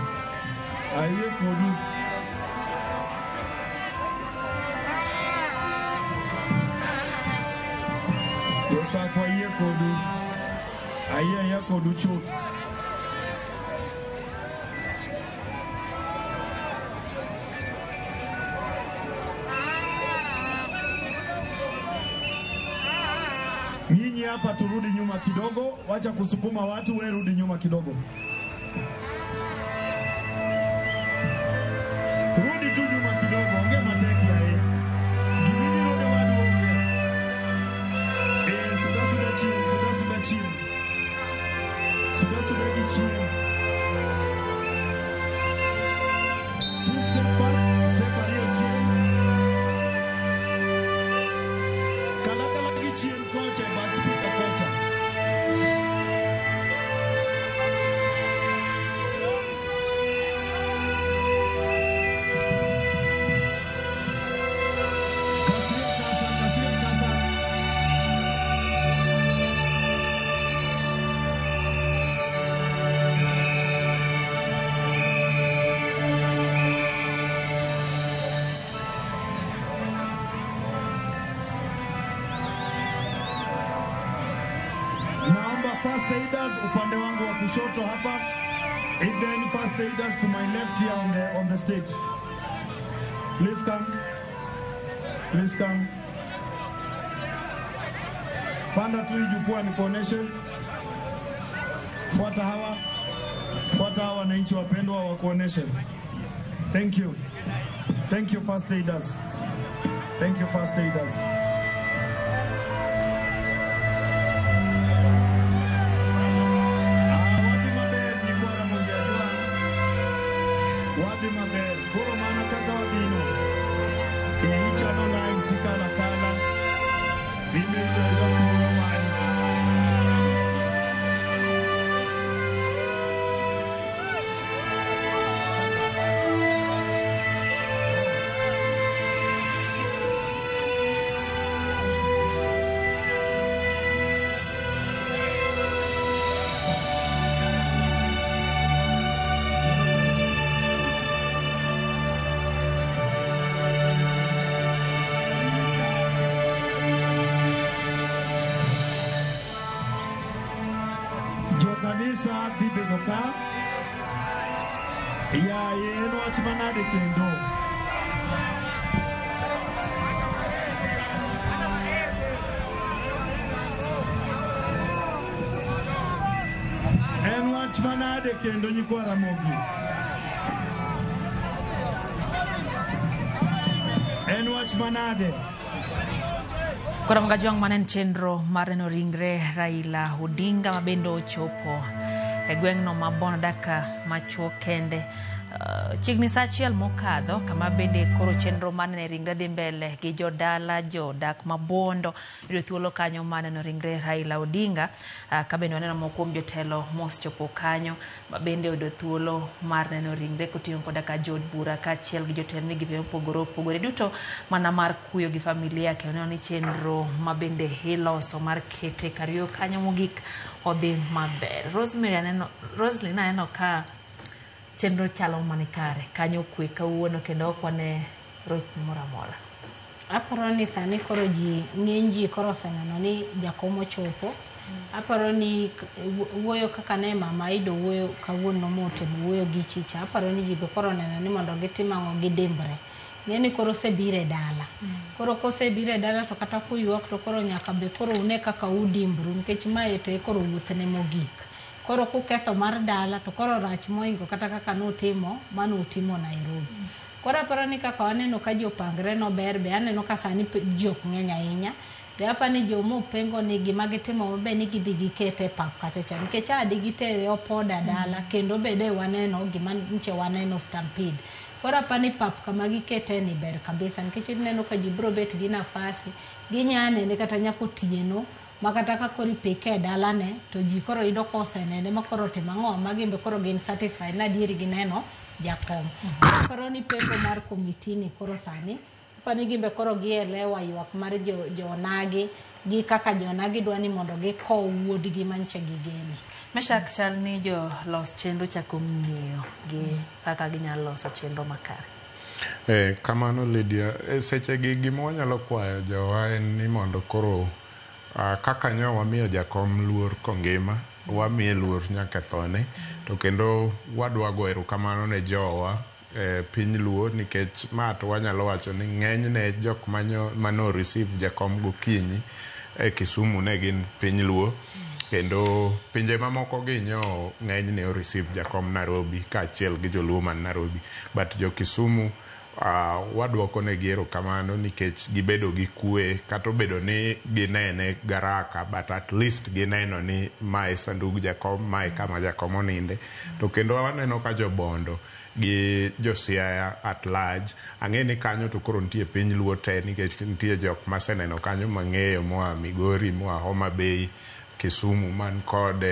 aye kodu yo sakwa aye kodu aye ya kodu chuth nyinyi hapa turudi nyuma kidogo, wacha kusukuma watu, wewe rudi nyuma kidogo. Rudi tu nyuma kidogo, ongea mateki ya yeye. Gimini rode wadu ongea. Suda chini, suda chini. Suda kichini. Two step back, step ariyo chini. Kala kichini kocha, but speaker kocha. First aiders upande wangu wa kushoto hapa. If there are any first aiders to my left here on the stage, please come. Please come. Panda tu jukwaa nikuoneshe. Fuata hawa wananchi wapendwa wakuoneshe. Thank you. Thank you first aiders. Thank you first aiders. Wadi maber, kuro mana kaka wadino. Icha no line tika la kala. Bime idoido kuro mani. Kanisa di bedoka ya yeno achmanade kendo en achmanade kendo nyikwa Ramogi en achmanade
Kora mga jong manen chenro mareno ringre Raila Odinga mabendo ochopo gweng no mabona daka machuo kende chigni sachiel mokadho kama bende koro chenro manene ringre dhi mbele gi jodala jodak mabondo yudo thuolo kanyo maneno ringre Raila Odinga kabende waneno mokuom jotelo mosechopo kanyo mabende yudo thuolo mar neno ringre koting'o koda ka jod bura kaachiel gi jotelo migepe mopogore duto mana mar kuyo gi familia yake. Waneno ni chenro mabende iloso mar kete kariyo kanyo mogik odhi maber. Rosemary aneno ka chenro chalo manikare kanyo kwe kawuono kendo kwane roch mora mora.
Aparo ni sani koro ji ng'eny ji koro oseneno ni jakom ochopo. Aparo ni wuoyo kaka ne mama Ido wuoyo kawuono motimo wuoyo gi chicha. Aparo ni ji be koro neno ni mondo gitim ang'o gidimbre. Ng'eni koro osebire dala. Koro kosebire dala to kata kuyuak to koro nyaka be koro une kaka udimbru nikech mae to koro wuothne mogik. Koro kuketho mar dala to koro rach moingo kata kaka notimo manotimo Nairobi. Koro aparo ni kaka waneno ka jopangre no ber be aneno ka sani jok ng'eny ahinya. Be apani jomo pengo ni gima gitimo be ni gidhi gikete pap kata cha nikech adi gitere opoda dala kendo bede waneno gima nche waneno stampede. Koro apani pap kama gikete ni ber kabisa nikech neno ka ji bro bet gi nafasi ginyane ne kata nyako tieno makata ka kori peke dala ne to ji koro ido kosenene makoro timang'o magimbe koro gin satisfied na dieri gineno jakom. Koro ni pengo mar komiti ni koro sani pani gimbe koro gielewa ywak mar jonagi gi kaka jonagi dwani mondo gikow wuodgi manche gigene.
Meshak chal ni jo los chenro chako ng'iyo gi kaka ginyalo loso chenro makare.
Kamano Lydia, seche gi gima wanyalo kwayo jowa en ni mondo koro kaka nyo wamiyo jakom luor kongima, wamiye luor nyaka thone, to kendo wadwa go erokamano ne jowa piny luo nikech ma to wanyalo wacho ni ng'enyne jok mano receive jakom gokinyi Kisumu ne gin piny luo, kendo pinje mamoko gi nyo ng'enyne o receive jakom Nairobi kaachiel gi joluo man Nairobi, but jo Kisumu wadwoko ne gi erokamano nikech gibedo gi kwe kata obedo ni ginene garaka, but at least gineno ni mae sandug jakom, mae kama jakom oninde. To kendo waneno ka jobondo gi josiaya at large ang'e ni kanyo to koro nitie piny luo te nikech nitie jok maseneno kanyo mang'eyo moa Migori, moa Homa Bay, Kisumu man kod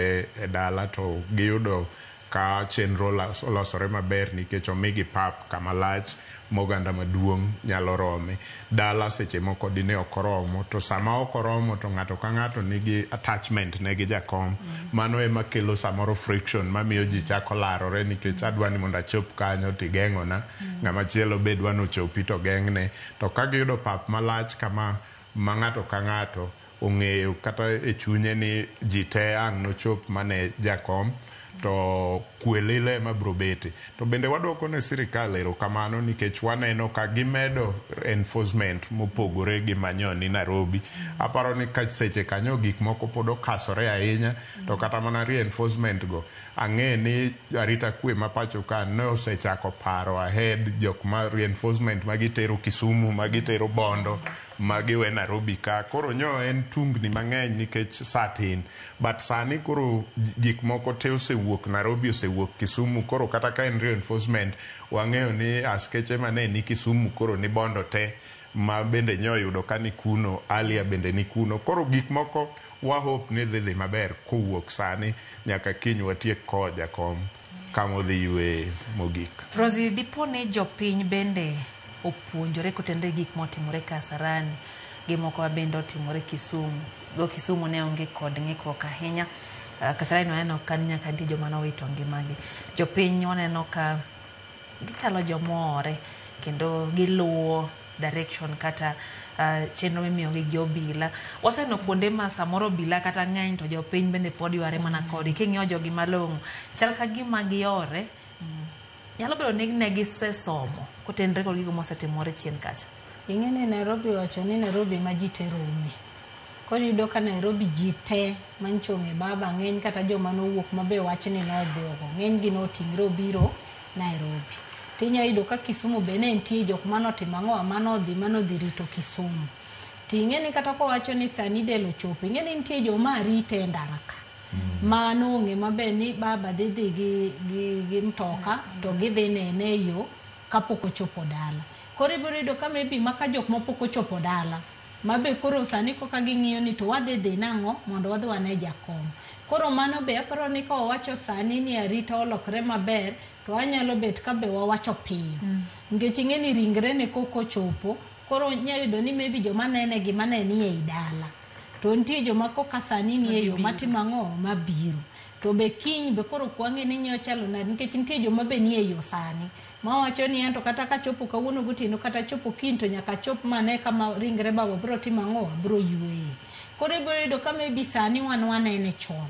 dala, to giyudo ka chenro olosore maber nikech omigi pap kama lach moganda maduong' nyalo rome. Dala seche moko dine okoromo, to sama okoromo to ng'ato ka ng'ato nigi attachment ne gi jakom. Mano ema kelo samoro friction mamiyo ji chako larore nikech adwani mondo achop kanyo tigeng'ona, ng'ama chielo be dwani ochopi to geng'ne. To ka giyudo pap malach kama ma ng'ato ka ng'ato ong'eyo kata e chunye ni ji te ang' nochop mane jakom, to kwelile mabrobete. To bende wadwoko ne sirikal erokamano nikech waneno ka gimedo enforcement mopogore gi manyoni Nairobi. Aparo ni ka seche kanyo gik moko pod okasore ahinya, to kata mana reinforcement go ang'e ni arita kwe ma pacho ka ne osechako paro ahead jok ma reinforcement magitero Kisumu, magitero Bondo, magiwe Nairobi ka. Koro nyo en tungni mang'eny nikech satin, but sani koro gik moko te osewuok Nairobi, osewuok Kisumu. Koro kata ka en reinforcement wang'eyo ni askeche mane ni Kisumu koro ni Bondo te, ma bende nyo yudo ka ni kuno, Alia bende ni kuno. Koro gik moko wa hope ni dhi maber kowuok sani nyaka kiny watiek ko jakom kamodhi ywe mogik.
Rosie, dipo ni jopiny bende opuonjore kotende gik motimore Kasarani, gimoko bende otimore Kisumu. Go Kisumu ne onge kod ng'ikruok ahinya. Kasarani waneno ka nyaka nitie joma nowito ngimagi. Jopiny waneno ka gichalo jomore kendo giluwo direction kata chenro mimiyogi gi obila. Waseneno kuonde ma samoro obila kata ng'eny to jopiny bende pod yware mana kodi. King'iyo jogi malong'o chal ka gima giore. Nyalo bedo ni ne gisesomo kotendre kod gigo mosetimore chien kacha.
Ing'eni Nairobi wacho ni Nairobi ma ji te rome. Koro yudo ka Nairobi ji te manchong'e baba ng'eny kata joma nowuok mabe wach ni nobuogo. Ng'eny gi notingre obiro Nairobi. Tinya yudo ka Kisumu be ne nitie jok manotimo ang'o manodhi rito Kisumu. Ting'eni kata kowacho ni sani del ochopo. Ing'eni nitie joma rite ndaraka. Manong'e mabe ni baba dhi gi mtoka to gidhi nene yo kapok ochopo dala. Koro ibiro yudo ka maybe maka jok mapok ochopo dala mabe koro sani koka ging'iyo ni to wadhi nang'o mondo wadhi wane jakom. Koro mano be aparo ni ka wawacho sani ni arita olokre maber to wanyalo bet ka be wawacho piyo. Nikech ing'eni ringre ne koko chopo, koro nyalo yudo ni maybe joma nene gima ne ni ei dala. To nitie joma koka sani ni e yo matimo ang'o mabiro. to be kiny be koro kwange ni nyo chalo na nikech nitie joma be nie yo sani ma wacho ni anto kata ka chopo kawuono gotieno kata chopo kiny to nyaka chop mane kama ringre babo bro timo ang'o bro yueye. Koro ibro yudo ka maybe sani wan ene chon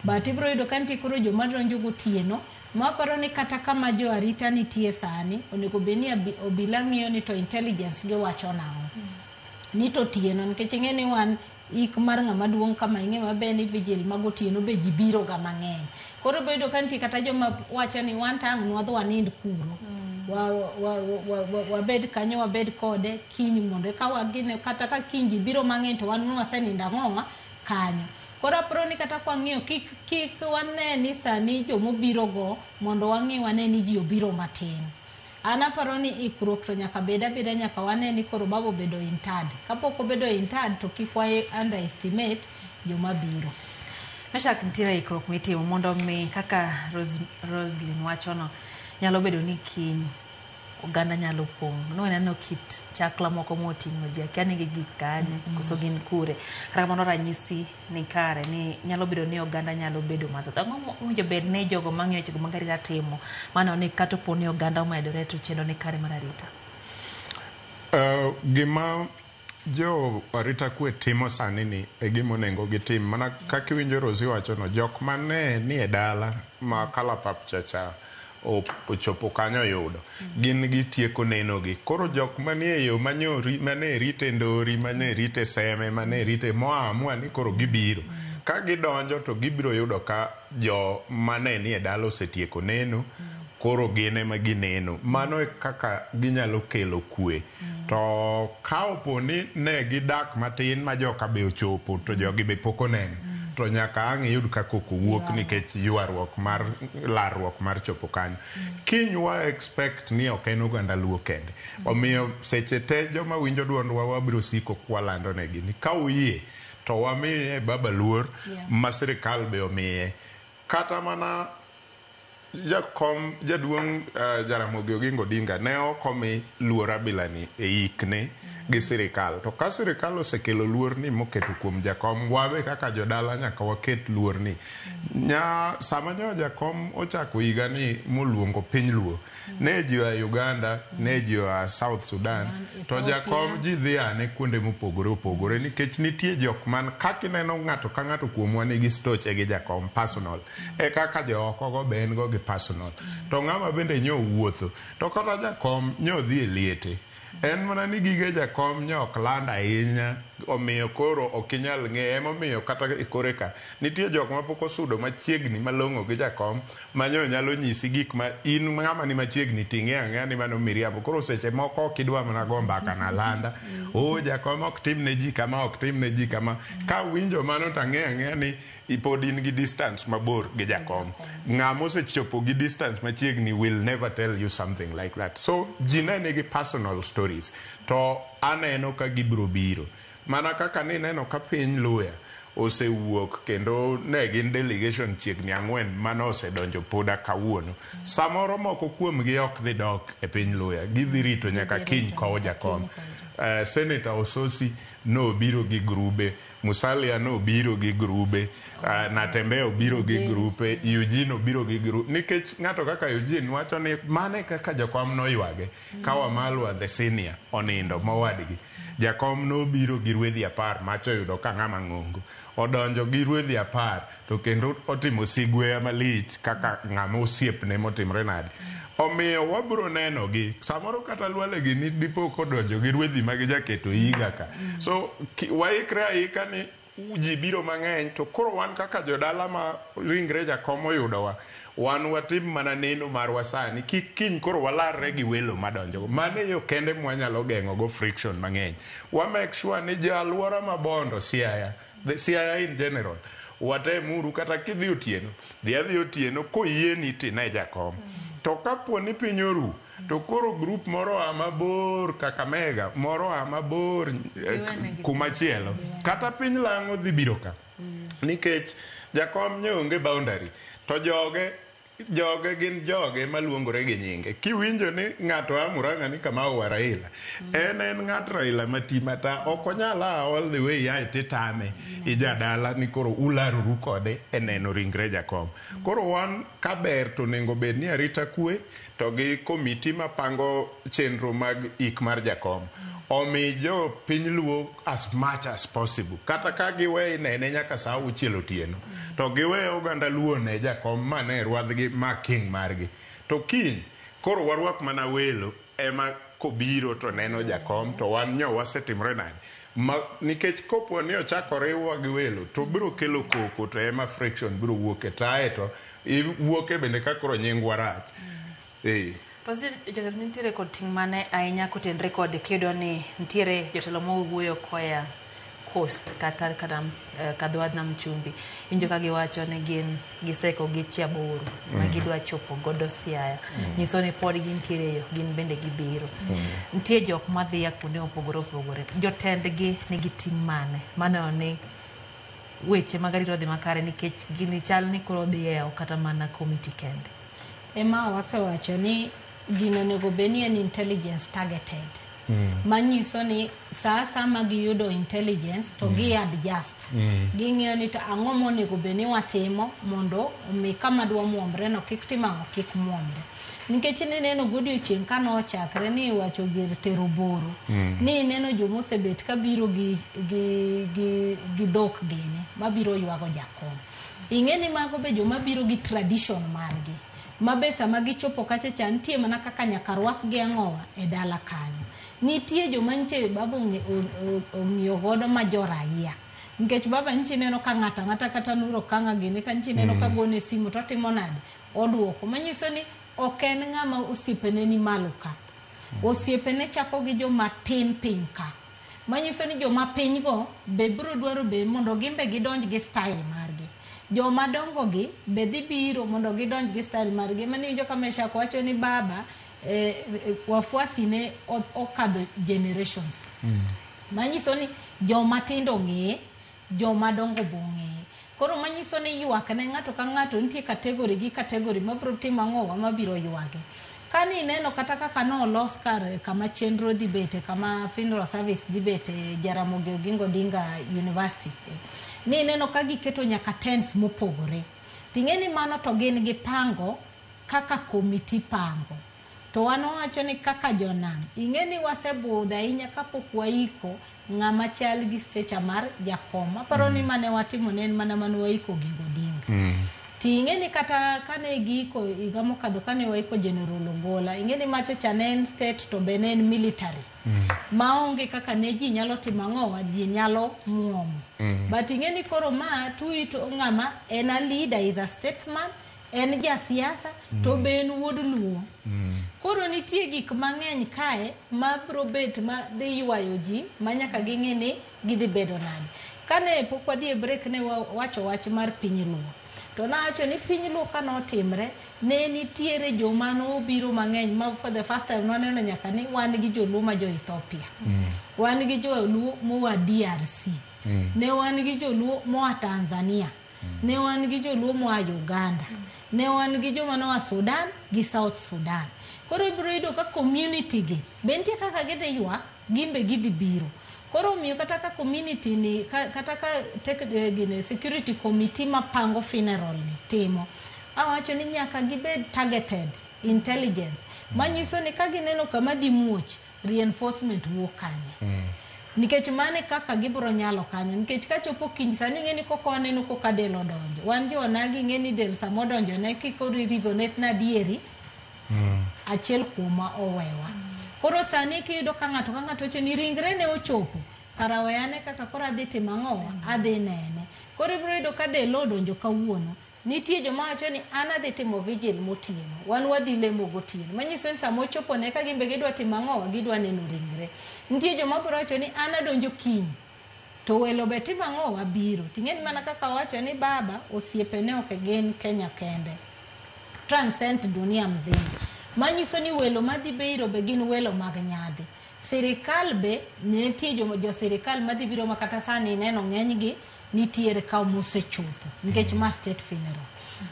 but ibro yudo ka nitie koro joma donjo gotieno ma paro ni kata kama jo arita nitie sani onego beni obila ng'iyo ni to intelligence ge wacho nang'o ni to tieno nikech ing'e ni wan ik mar ng'ama duong' kama ing'e mabe ni vigil magotieno be ji biro ga mang'eny. Koro bedo ka nitie kata joma wacho ni wan tang' nwadho wanind kuro wabed kanyo wabed kode kiny mondo ka wagine kata ka kiny ji biro mang'eny to wan wasenindo ang'owa kanyo. Koro aparo ni kata kwa ng'iyo kik wane ni sani jomobiro go mondo wang'i wane ni ji obiro matin. Ana paro ni ikruok to nyaka beda nyaka wane ni koro babo bedo intad. Kapok obedo intad to kik wa underestimate joma biro.
Meshak nitiere ikruok mitimo mondo mi kaka Roslyn wachono nyalo bedo ni kiny oganda nyalo pong'. No neno kit chakla moko moting'o ji akiani gi gik kanyo koso gin kure. Kata mondo ranyisi ni kare ni nyalo bedo ni oganda nyalo bedo mathoth. Ang'o winjo bed ne jogo mang'iyo chego magarita timo mano ni kata po ni oganda omedore to chendo ni kare mar arita.
Gima jo arita kwe timo sani ni e gima onego gitim mana kaka winjo Rosi wacho no jok mane ni e dala ma kalapap chacha ochopo kanyo yudo gin gitieko neno gi koro jok manie yo manyori mane rite ndori mane rite seme mane rite moamua ni koro gibiro ka gidonjo to gibiro yudo ka jo mane ni e dala osetieko neno koro gine ma gineno mano e kaka ginyalo kelo kwe to ka oponi ne gidak matin ma joka be ochopo to jogi be poko neno to nyaka ang' yud kako wuok nikech yuarruok mar larruok mar chopo kanyo kiny wa expect ni ok en oganda luo kende omiyo seche te joma winjo duondwa wabiro siko kwalando negi ni ka uyie to wamiye baba luor ma sirikal be omiye kata mana jaduong' Jaramogi Oginga Odinga ne okomi luor abilani e ikne gi sirikal to ka sirikal osekelo luor ni moketo kuom jakom wabe kaka jodala nyaka waket luor ni sama nyo jakom ochako higa ni moluongo piny luo ne ji wa Uganda ne ji wa South Sudan to jakom ji dhi ane kuonde mopogore opogore nikech nitie jok man kaka ineno ng'ato ka ng'ato kuomwa nigi stoche gi jakom personal e kaka jooko go be en go gi personal to ng'ama bende nyo wuotho to kata jakom nyo dhi e liete en mana ni gige jakom nyok land ahinya omiyo koro okinyal ng'e emomiyo kata koreka nitie jok mapok osudo machiegni malong'o gi jakom manyo nyalo nyisi gik ma in ng'ama ni machiegni ting'e ang'eya ni mano miriambo koro seche moko kidwa mana go mbaka na landa jakom ok tim ne ji kama ok tim ne ji kama ka winjo mano tang'eya ni pod in gi distance mabor gi jakom ng'ama osechopo gi distance machiegni will never tell you something like that so ji ne nigi personal stories to aneno ka gibiro biro mana kaka ni neno ka piny Luya osewuok kendo ne gin delegation chiegni 4 mano osedonjo poda kawuono samoro moko kuomgi ok dhi dok e piny Luya gidhi rito nyaka kiny kowo jakom Senator Ososi no biro gi grube Musalia no biro gi grube Natembeya obiro gi grupe Eugene obiro gi grupe nikech ng'ato kaka Eugene wacho ni mane kaka jakom no ywage ka Wamalwa the senior onindo mowadgi jakom no biro gi rwedhi 10 macho yudo ka ng'ama ng'ongo odonjo gi rwedhi 10 to kendo otimo sigwe malich kaka ng'ama osiepne motimre nade omiyo wabro neno gi samoro kata lwale gi ni dipo kodonjo gi rwedhi magi jaketo higa ka so waikre aika ni ji biro mang'eny to koro wan kaka jodala ma ringre jakom oyudowa wan watim mana neno mar wasani kiny koro walarre gi welo madonjo mane yo kende mwanyalo geng'o go friction mang'eny wa make sure ni jalwora mabondo Siaya in general watemuru kata kidhi otieno dhi otieno koyieni tine jakom to kapo ni piny oru to koro grup moro amabor Kakamega moro amabor kumachielo kata piny Lang'o dhi biro ka nikech jakom nyeonge boundary to joge joge gin joge maluongore gi nyinge. Kiwinjo ni ng'ato amuranga ni Kamau wa Raila, en ng'at Raila matimata, ok onyala all the way ya titame ijadala ni koro ularoru kode eneno ringre jakom. Koro wan kaber to nengo bed ni arita kwe to gi komiti mapango chenro mag ik mar jakom. Omi jo piny luo as much as possible. Kata ka giwe nene nyaka saa 6 otieno. To giwe oganda luo ne jakom mane rwadhgi ma king margi. To kiny, koro warwak mana welo ema kobiro to neno jakom to wan nyo wasetimre nani. Nikech kopo ni ochakore wa gi welo to biro kelo koko to ema friction biro wuoke tae to wuoke bende ka koro nying warach.
Jotelo nitiere kod ting' mane ahinya kotenre kod kiyudo ni nitiere jotelo mowuoyo koya coast kata kadhwadh nam chumbi. Injo ka giwacho ni gin giseko gi Chiaburu ma gidwa chopo godo Siaya. Nyiso ni pod gintiere yo, gin bende gibiro. Nitie jok madhiya kuonde opogore opogore. Jotendgi nigi ting' mane maneno ni weche mag arita odhi makare nikech gini chal ni koro dhieo kata mana komiti kende.
Ema wasewacho ni gino onego beni en intelligence targeted. Manyiso ni saa ma giyudo intelligence to gi adjust. Ging'iyo ni ang'o monego beni watimo mondo omi kama dwa muomre no kik timang'o kik muomre. Nikech ni neno godiochieng' ka nochakre ni wacho gir tero boro. Ni neno jomosebet ka biro gi dhok gene mabiro ywago jakom. Ing'eni mago be joma biro gi tradition margi. Mabesa magichopo kacha chantie mana kaka nyaka rwak gi ang'owa e dala kanyo. Nitie joma nche baba ong'iyo godo ma joraia. Nikech baba nchi neno ka ng'ata kata nuro kanga gini ka nchi neno ka gone simu to timo nade oduoko. Manyiso ni ok en ng'ama osiepene ni malo ka. Osiepene chako gi joma tin piny ka. Manyiso ni joma piny go be biro dwaro be mondo gimbe gidonj gi style margi. Joma dongo gi be dhi biro mondo gidonj gi style margi. Mani jo kamesha kwacho ni baba wafuasi ne okadho generations. Manyiso ni joma tindo ng'e, joma dongo bong'e. Koro manyiso ni ywak ne ng'ato ka ng'ato nitie kategori gi kategori mabiro timo ang'owa mabiro ywage. Kani neno kata kaka no los kar kama chenro dhi bete kama funeral service dhi bete Jaramogi Oginga Odinga University. Ni neno ka giketo nyaka tents mopogore. Ting'eni mano to gin gi pango kaka komiti pango. To wano wacho ni kaka jonam. Ing'eni wasebudha ahinya kapok waiko ng'ama chal gi stecha mar jakom. Aparo ni mane watimo ne mana mane waiko Oginga Odinga. Ing'eni kata kane giko higa mokadho kane waiko General Ogola. Ing'eni machacha ne en state to be ne en military. Maonge kaka ne ji nyalo timo ang'owa ji nyalo muomo. But ing'eni koro ma tuito ng'ama en a leader, is a statesman, en jasiasa to be en wuod luo. Koro nitie gik mang'eny kae ma biro bet ma dhi ywayo ji ma nyaka ging'e ni gidhi bedo nade. Kane pok wadhi e break ne wacho wach mar piny luo. To nawacho ni piny luo ka notimre ne nitiere joma nobiro mang'eny ma for the first time noneno nyaka ni wan gi joluo ma jo Ethiopia. Wan gi joluo moa DRC. Ne wan gi joluo moa Tanzania. Ne wan gi joluo moa Uganda. Ne wan gi joma noa Sudan gi South Sudan. Koro ibiro yudo ka community gi bentie kaka gidhi ywak gimbe gidhi biro. Koro miyo kata ka community ni kata ka gine security committee mapango funeral ni timo. Awacho ni nyaka gibed targeted intelligence. Manyiso ni ka gineno kama dhi muoch reinforcement wuok kanye. Nikech mane kaka gibiro nyalo kanyo. Nikech ka chopo kiny sani ng'eni koko aneno koka del odonjo. Wan jo nagi ng'eni del samo donjo ne kikori resonate na dieri. Achiel kuma owewa. Koro sani kiyudo ka ng'ato choni ringre ne ochopo. Karawayane kaka kora adhi timo ang'owa adhi nene. Koro ibiro yudo ka del odonjo kawuono. Nitie joma wacho ni an adhi timo vigil motieno. Wan wadhi lemo gotieno. Manyiso ni samo chopo ne ka gimbe gidwa timo ang'owa gidwa neno ringre. Nitie joma biro wacho ni an adonjo kiny. To welo be timo ang'owa biro. Ting'eni mana kaka wacho ni baba osiepene ok gin Kenya kende. Transcend dunia mzima. Manyiso ni welo madhi biro be gin welo mag nyadhi. Sirikal be nitie jo sirikal madhi biro makata sani neno ng'eny gi nitiere ka mosechopo nikech ma state funeral.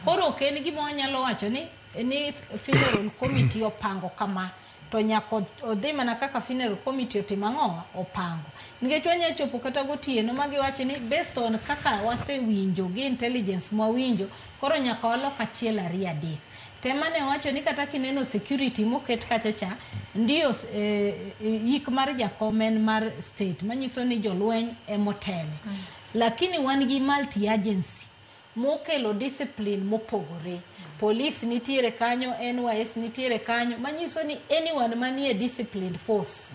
Koro ken gima wanyalo wacho ni funeral committee opango kama to nyako odhi mana kaka funeral committee otimo ang'o opango. Nikech wanya chopo kata gotieno ma giwacho ni based on kaka wasewinjo gi intelligence mwawinjo koro nyaka walok achiel 2 3. Temane wacho ni kata kineno security moket kachacha ndio yik mar jakomen mar state manyiso ni jolweny emotele. Lakini wan gi multi agency mokelo discipline mopogore. Police nitiere kanyo, NYS nitiere kanyo, manyiso ni anyone manie disciplined force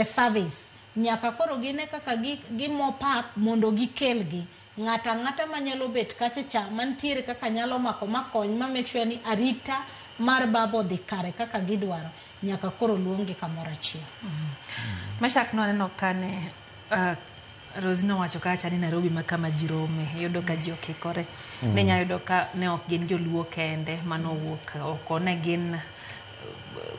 service nyaka koro gine kaka gimopap mondo gikelgi ng'ata manyalo bet kachacha mantiere kaka nyalo makony ma make sure ni arita mar babo dhi kare kaka gidwaro nyaka koro luongi kamoro achiel.
Mashak no aneno kane Rosina wacho kacha ni Nairobi makama jirome yudo ka ji okikore ne nya yudo ka ne ok gin joluo kende manowuok oko ne gin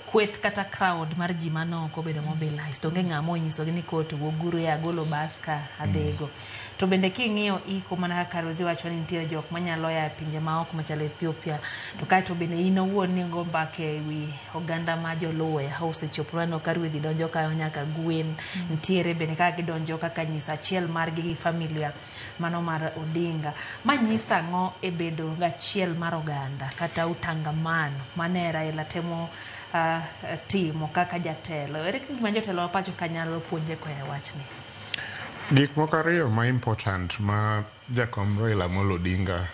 kweth kata crowd mar ji manoko bedo mobilized onge ng'amo nyiso ni koto woguru ya golo baska adego to bende king'iyo iko mana kaka Rosi wacho ni nitie jok manyalo ya pinje maoko machalo Ethiopia to kae to bende ino wuon ni go mbake wi oganda ma joluo ya house choprano karwedhi donjo kayo nyaka gwen nitiere bende kaka gidonjo kaka nyisa achiel mar gi familia mano mar Odinga manyisa ngo e bedo gachiel mar oganda kata utangamano mane Raila temo timo kaka jatelo. Ere gima jotelo pacho kanyalo puonje ko e wachni?
Gik moko ariyo ma important ma Jakom Raila Amolo Odinga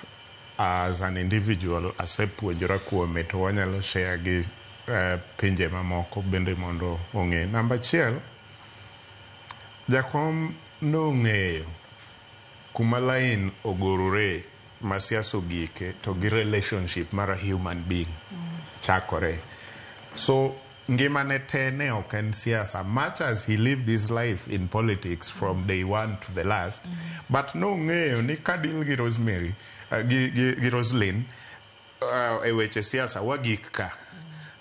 as an individual asepuonjora kuome to wanyalo share gi pinje mamoko bende mondo ong'e. Namba achiel, Jakom nong'eyo kuma lain ogorore ma siasa ogike to gi relationship mar a human being chakore. So ngimane te ne ok en siasa, much as he lived his life in politics from day one to the last, but nong'eyo ni kadil gi Rosemary gi Roslyn e weche siasa wagik ka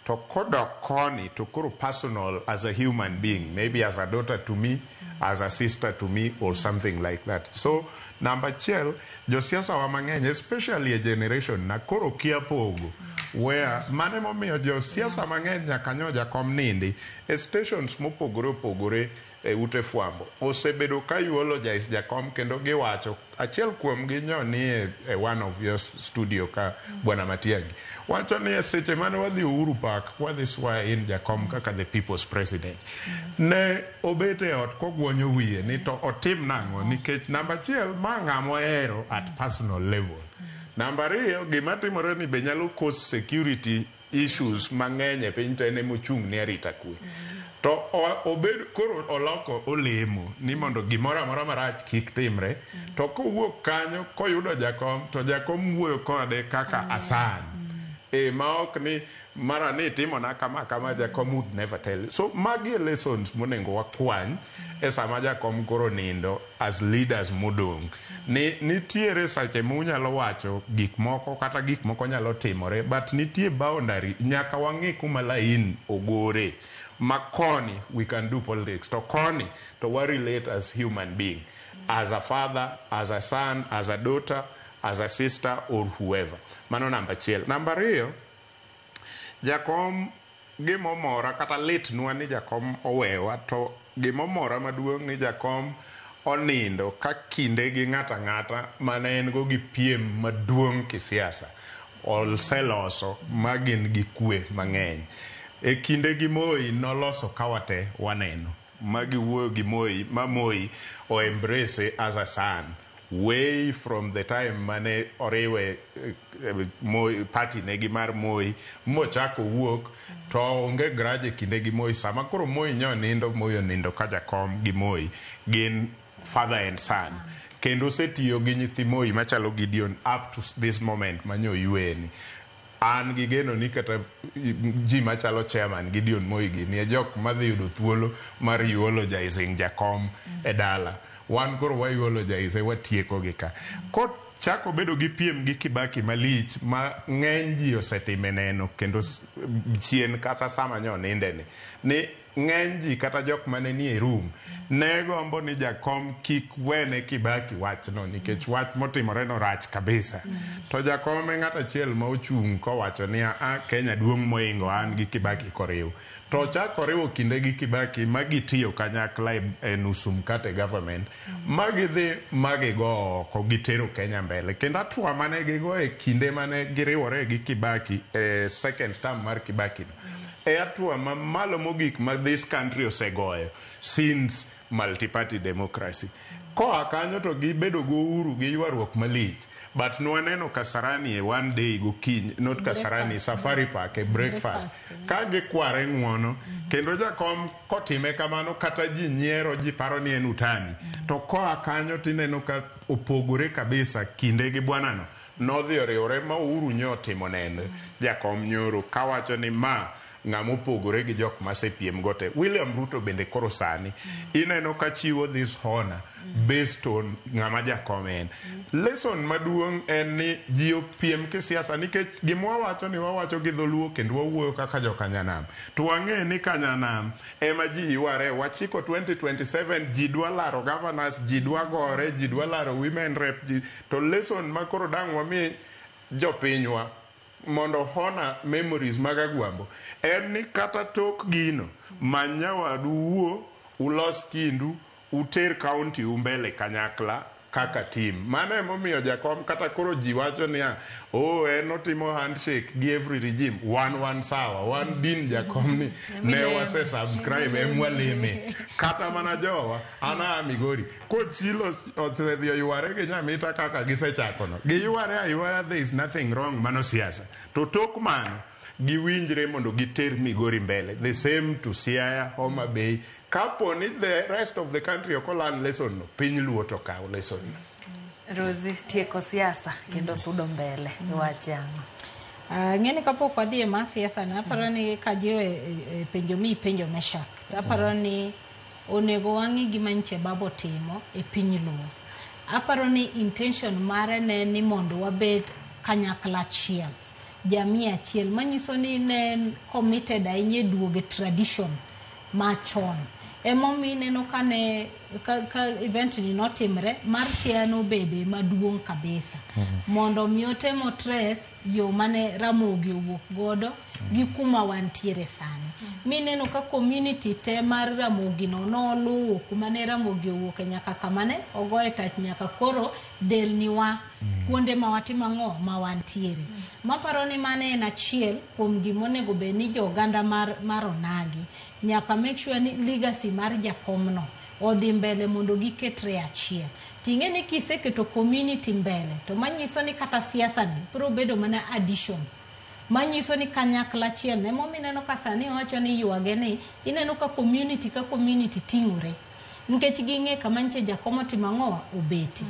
to kodok koni to koro personal as a human being, maybe as a daughter to me, as a sister to me or something like that. So number achiel, jo siasa wa mang'eny, especially a generation na koro kia pogo where mane momiyo jo siasa mang'eny nyaka nyo Jakom nindi e stations mopogore e ute fwambo osebedo ka eulogize Jakom kendo giwacho achiel kuom gi nyo ni e one of your studio ka Bwana Matiang'i wacho ni seche mane wadhi Uhuru Park wadhi swaye in Jakom kaka the people's president ne obete ot kogwonyo wiye ni to otim nang'o nikech namba achiel ma ng'amo hero at personal level. Namba ariyo, gima timore ni be nyalo cause security issues mang'eny e piny tene mochung' ne arita kwe. To obed koro oloko olemo ni mondo gimoro amora marach kik timre to kowuok kanyo koyudo Jakom to Jakom wuoyo kode kaka asan ma ok ni mara ni timo na kama Jakom would never tell you. So magi lessons monengo wakwany e sama Jakom koro nindo as leaders modong ni nitiere sache munyalo wacho gik moko kata gik moko nyalo timore but nitie boundary nyaka wang'i kuma lain ogore makoni we can do politics to koni to we relate as human being, as a father, as a son, as a daughter, as a sister or whoever. Mano namba achiel. Namba ariyo, Jakom gimomora kata lit nwa ni Jakom owewa to gimomora maduong' ni Jakom onindo ka kinde gi ng'ata mane en go gi piem maduong' kisiasa oseloso magin gi kwe mang'eny e kinde gi Moi noloso kawate waneno magi wuoyo gi Moi ma Moi o embrace as a son way from the time mane oriwe Moi party negi mar Moi mochako wuok to onge graje kinde gi Moi sama koro Moi nyo nindo Moi onindo ka Jakom gi Moi gin father and son kendo setiyo gi nyithi Moi machalo Gideon up to this moment manyo yueni an gi geno ni kata ji machalo chairman Gideon Moi gi ni jok madhi yudo thuolo mar eulogizing Jakom e dala wan koro wa eulogize watieko gi ka ko chako bedo gi piem gi Kibaki malich ma ng'eny ji osetime neno kendo chien kata sama ninde ni ng'eny ji kata jok mane ni e room ne gombo ni jakom kik wene Kibaki wachno nikech wach motimore no rach kabisa. To jakom ng'at achiel ma ochung' kowacho ni Kenya duong' moingo an gi Kibaki koriw. To chakoriwo kinde gi Kibaki magitiyo kanyakla e nusu mkate government magidhi magigo oko gitero Kenya mbele. Kendo atua mane gigo e kinde mane giriwore gi Kibaki second term mar Kibaki no. Atua mamalo mogik ma this country osegoyo since multi-party democracy. Koa kanyo to gibedo go uhuru gi ywaruok malich. But nwaneno Kasarani one day go kiny, not Kasarani, Safari Park, a breakfast. Kage kware ng'wono, kendo jakom kotime kamano kata ji nyiero ji paro ni en utani. To koa kanyo tineno ka opogore kabisa kinde gi bwanano. Nodhi oriwore ma Uhuru nyotimo neno. Jakom nyoro kawacho ni ma ng'amo pogore gi jok masepiem gote. William Ruto bende koro sani ineno ka chiwo this honor based on ng'ama jakom en. Lesson maduong' en ni ji opiem kisiasa nikech gimwa wacho ni wawacho gi dholuo kendo wawuoyo kaka jokanyanam. To wang'e ni kanyanam ema ji yware wachiko 2027 ji dwa laro governors, ji dwa gore, ji dwa laro women rep ji. To lesson ma koro dang' wami jopinywa mondo hona memories magagwambo en ni kata tok gino manyawadu wuo ulos kindu uter county umbele kanyakla kaka team. Mane momiyo jakom kata koro ji wacho ni en otimo handshake gi every regime one sawa one din jakom ni ne wase subscribe emwaleme kata mana jowa ana Migori ko chilo othedhio yware gi nyamita kaka gisechakono gi yware aywa there is nothing wrong mano siasa to tok mano giwinjre mondo giter Migori mbele the same to Siaya, Homa Bay. Kaponi the rest of the country okolan lesson no piny luo to kaw lesson no.
Rosie tieko siasa kendo sudo mbele wachano.
Ng'eni kapok wadhi e ma siasa na aparo ni kajiwe penjo Meshak. Aparo ni onego wang'i gima nche babo timo e piny luo. Aparo ni intention mare ne ni mondo wabed kanyakla achiel. Jamii achiel manyiso ni ne committed ahinya duoge tradition machon. Emomi neno kane ka event ni notimre mar fiano bede maduong' kabisa mondo miotemo trace yo mane Ramogi owuok godo gi kuma wantiere sani. Mineno ka community te mar Ramogi no noluwo kuma ne Ramogi owuok nyaka kamane ogoye tach nyaka koro delniwa kuonde ma watimo ang'o ma wantiere. Maparo ni mane en achiel kuom gimonego bed ni joganda mar Onagi nyaka make sure ni legacy mar jakomno odhi mbele mondo giketre achiel. Ting'e ni kiseketo community mbele to manyiso ni kata siasa ni biro bedo mana addition. Manyiso ni kanyakla achiel ne momineno ka sani wacho ni ywage ni ineno ka community ting'ore nikech ging'e kama nche jakomo timo ang'o obeti.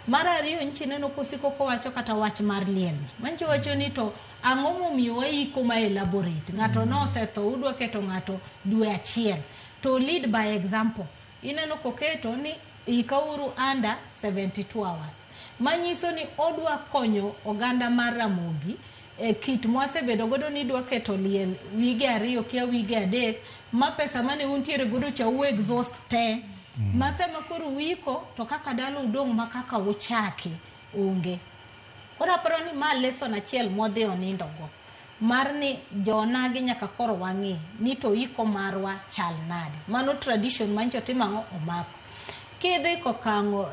Mar ariyo nchi neno kosiko kowacho kata wach mar liel. Mancho wacho ni to ang'o momiyo waiko ma elaborate. Ng'ato nosetho udwa keto ng'ato dwe achiel. To lead by example. Ineno koketo ni ikauru under 72 hours. Manyiso ni odwa konyo oganda mar Ramogi kit mwasebedo godo ni dwa keto liel wige ariyo kia wige adek ma pesa mane untiere godo cha exhaust te. Masema koro wiko to kaka dalo udong' makaka uchaki unge. Kora paro ni ma lesson achiel modhi onindo go. Mar ni Onagi nyaka koro wang'i ni to iko marwa chal nade. Mano tradition mancho timang'o omako. Kidhi kokang'o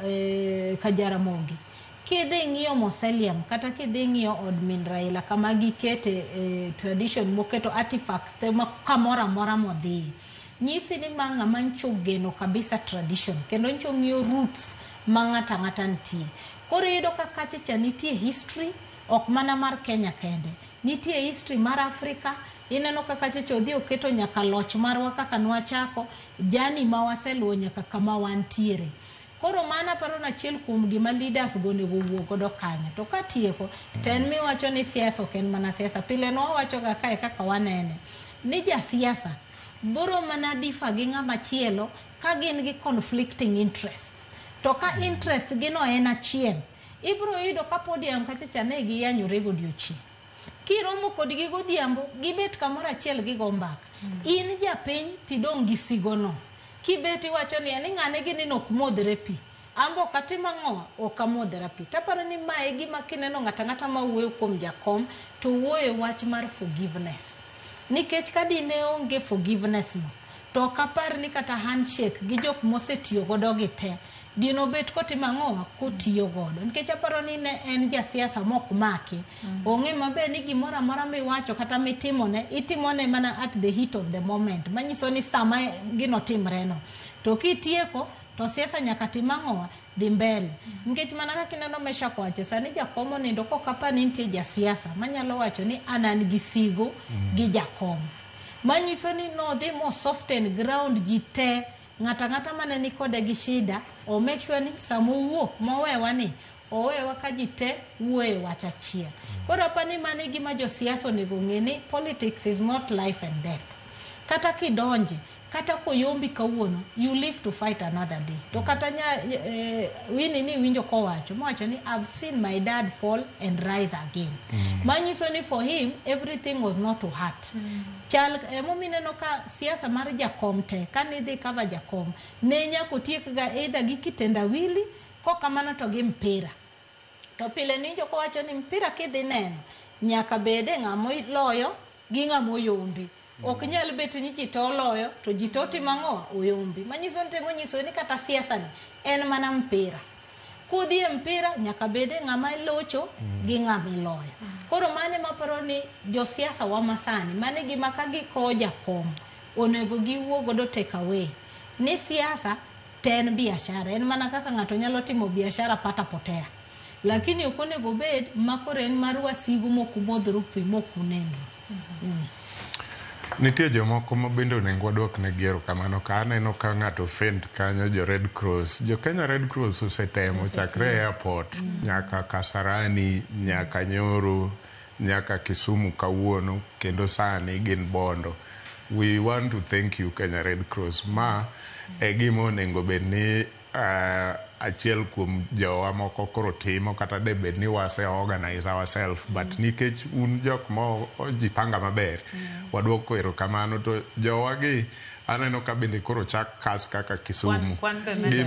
Kajaramogi. Kidhi ng'iyo Mausoleum kata kidhi ng'iyo od min Raila kama gikete tradition moketo artifacts te kamora mora modhi. Nyisi ni manga mancho geno kabisa tradition kendo ncho ng'iyo roots mang'ata ntie. Koro yudo ka kacha nitie history ok mana mar Kenya kende. Nitie history mar Afrika. Ineno kaka chacha odhi oketo nyaka loch marwa kaka nwachako jani ma waseluwo nyaka kama wantiere. Koro mana paro na chiel kuom gima leaders gonego wuok godo kanyo. To katieko ten mi wacho ni siasa ok en mana siasa. Pile no wacho kaka wanene ni ja siasa boro mana difa gi ng'ama chielo ka gin gi conflicting interests. To ka interest gino en achiel ibro yudo ka podium kachacha ne giyanyore godiochieng'. kiromo kodgi godhiambo gibet kamoro achiel gigo mbaka. In japiny tidong' gi sigono. Kibeti wacho ni ng'ane gini nok modre pi. Ambo katima ng'oa ok amodhera pi. Taparo ni mae gima kineno ng'ata ma wuoyo kuom jakom to wuoyo wach mar forgiveness. Nikech ka dine onge forgiveness no, to kapar ni kata handshake gi jok mosetiyo godo gite dino bet kotima ng'oa kotiyo godo. Nikech aparo ni ne en jasiasa mok maki. Ong'e maber ni gimoro amora miwacho kata mitimone itimone mana at the heat of the moment. Manyiso ni sama gino timre no. To kitieko to siasa nyaka timang'oa dhi mbele. Nikech mana kaka kineno mesha kwacho sani jakom nindo kokapa ni nitie jasiasa manyalo wacho ni anan gi sigo gi jakom. Manyiso ni no dhi mo soften ground jite ng'ata mane ni kode gi shida o make sure ni samo wuok mowewa ni owewa ka jite wuoye wach achiel. Koro apani mane gima josiasa onego ng'e ni politics is not life and death. Kata kidonje kata koyombi kawuono you live to fight another day. To kata wini ni winjo kowacho mowacho ni I've seen my dad fall and rise again. Manyiso ni for him everything was not to hurt. Chal momineno ka siasa mar jakom te kanidhi cover jakom ne nyako tiek ga either gi kitendawili kokamana to gi mpira. To pile ni joko wacho ni mpira kidhi neno nyaka bede ng'amo loyo gi ng'amo yombi. Ok nyal bet ni ji to loyo to ji to timang'oa oyombi. Manyiso ni kata siasa ni en mana mpira. Kudhi mpira nyaka bede ng'ama locho gi ng'ama loyo. Koro mane maparo ni josiasa wa masani mane gima ka giko jakom onego giwuo godo take away ni siasa ten biashara en mana kaka ng'ato nyalo timo biashara pata potea. Lakini okonego bed makore en mar wasigu mokumodhro pi mokunendo.
Nitie jomoko mabende onego wadwok ne giero kamano ka aneno ka ng'ato faint kanyo jo Red Cross. Jo Kenya Red Cross osetemo chakre airport nyaka Kasarani nyaka Nyoro nyaka Kisumu kawuono kendo sani gin Bondo. We want to thank you Kenya Red Cross. Ma e gima onego bed ni achiel kuom jowa moko koro timo kata debed ni wase organize ourselves but nikech un jok mo jipanga maber wadwoko erokamano to jowa gi aneno ka bende koro chak kas kaka Kisumu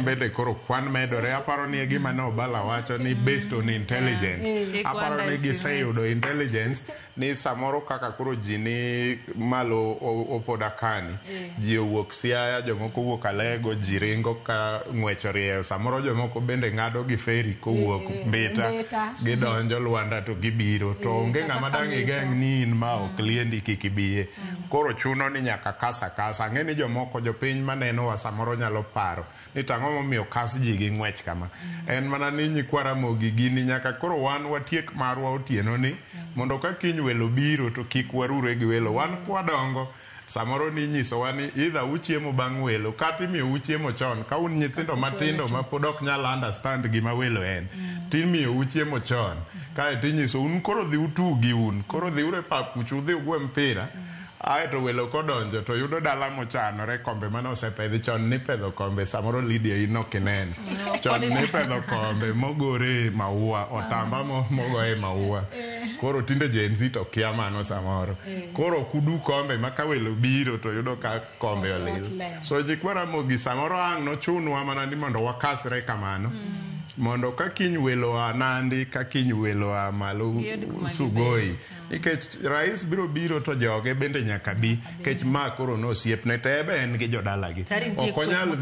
bende koro kwan medore. Aparo ni gima no Bala wacho ni based on intelligence. Aparo ni giseyudo intelligence ni samoro kaka koro ji ni malo opodakani ji owuok Siaya jomoko wuok Alego ji ringo ka ng'wecho riel samoro jomoko bende ng'ado gi feri kowuok Mbita gidonjo Luanda to gibiro to onge ng'ama dang' igeng' ni in ma ok liendi kik ibiye. Koro chuno ni nyaka kasa ng'eni jomoko jopiny maneno wa samoro nyalo paro ni tang'o momiyo kas ji gi ng'wech kama en mana ni nyikwara mogi gini nyaka koro wan watiek marwa otieno ni mondo ka kiny welo biro to kik warure gi welo. Wan kwadongo samoro ni nyisowa ni either uchiemo bang' welo kata imiyo uchiemo chon ka un nyithindo matindo ma pod ok nyal understand gima welo en timiyo uchiemo chon kae tinyiso un koro dhi utugi koro dhi ure pap kuchu dhi ugwe mpira aeto welo kodonjo to yudo dala mochanore kombe mane osepedhi chon ni pedho kombe samoro Lydia inokineno chon ni pedho kombe mogore maua otamba mogoe maua koro tinde Gen Z to kia mano samoro koro kudu kombe maka welo biro to yudo ka kombe olil. So jikwara mogi samoro ang' nochunwa mana ni mondo wakasre kamano mondo ka kiny welo a Nandi ka kiny welo a malo Sugoi nikech rais biro to joge bende nyaka bi kech ma koro no osiepne tebe en gi jodalagi okonyal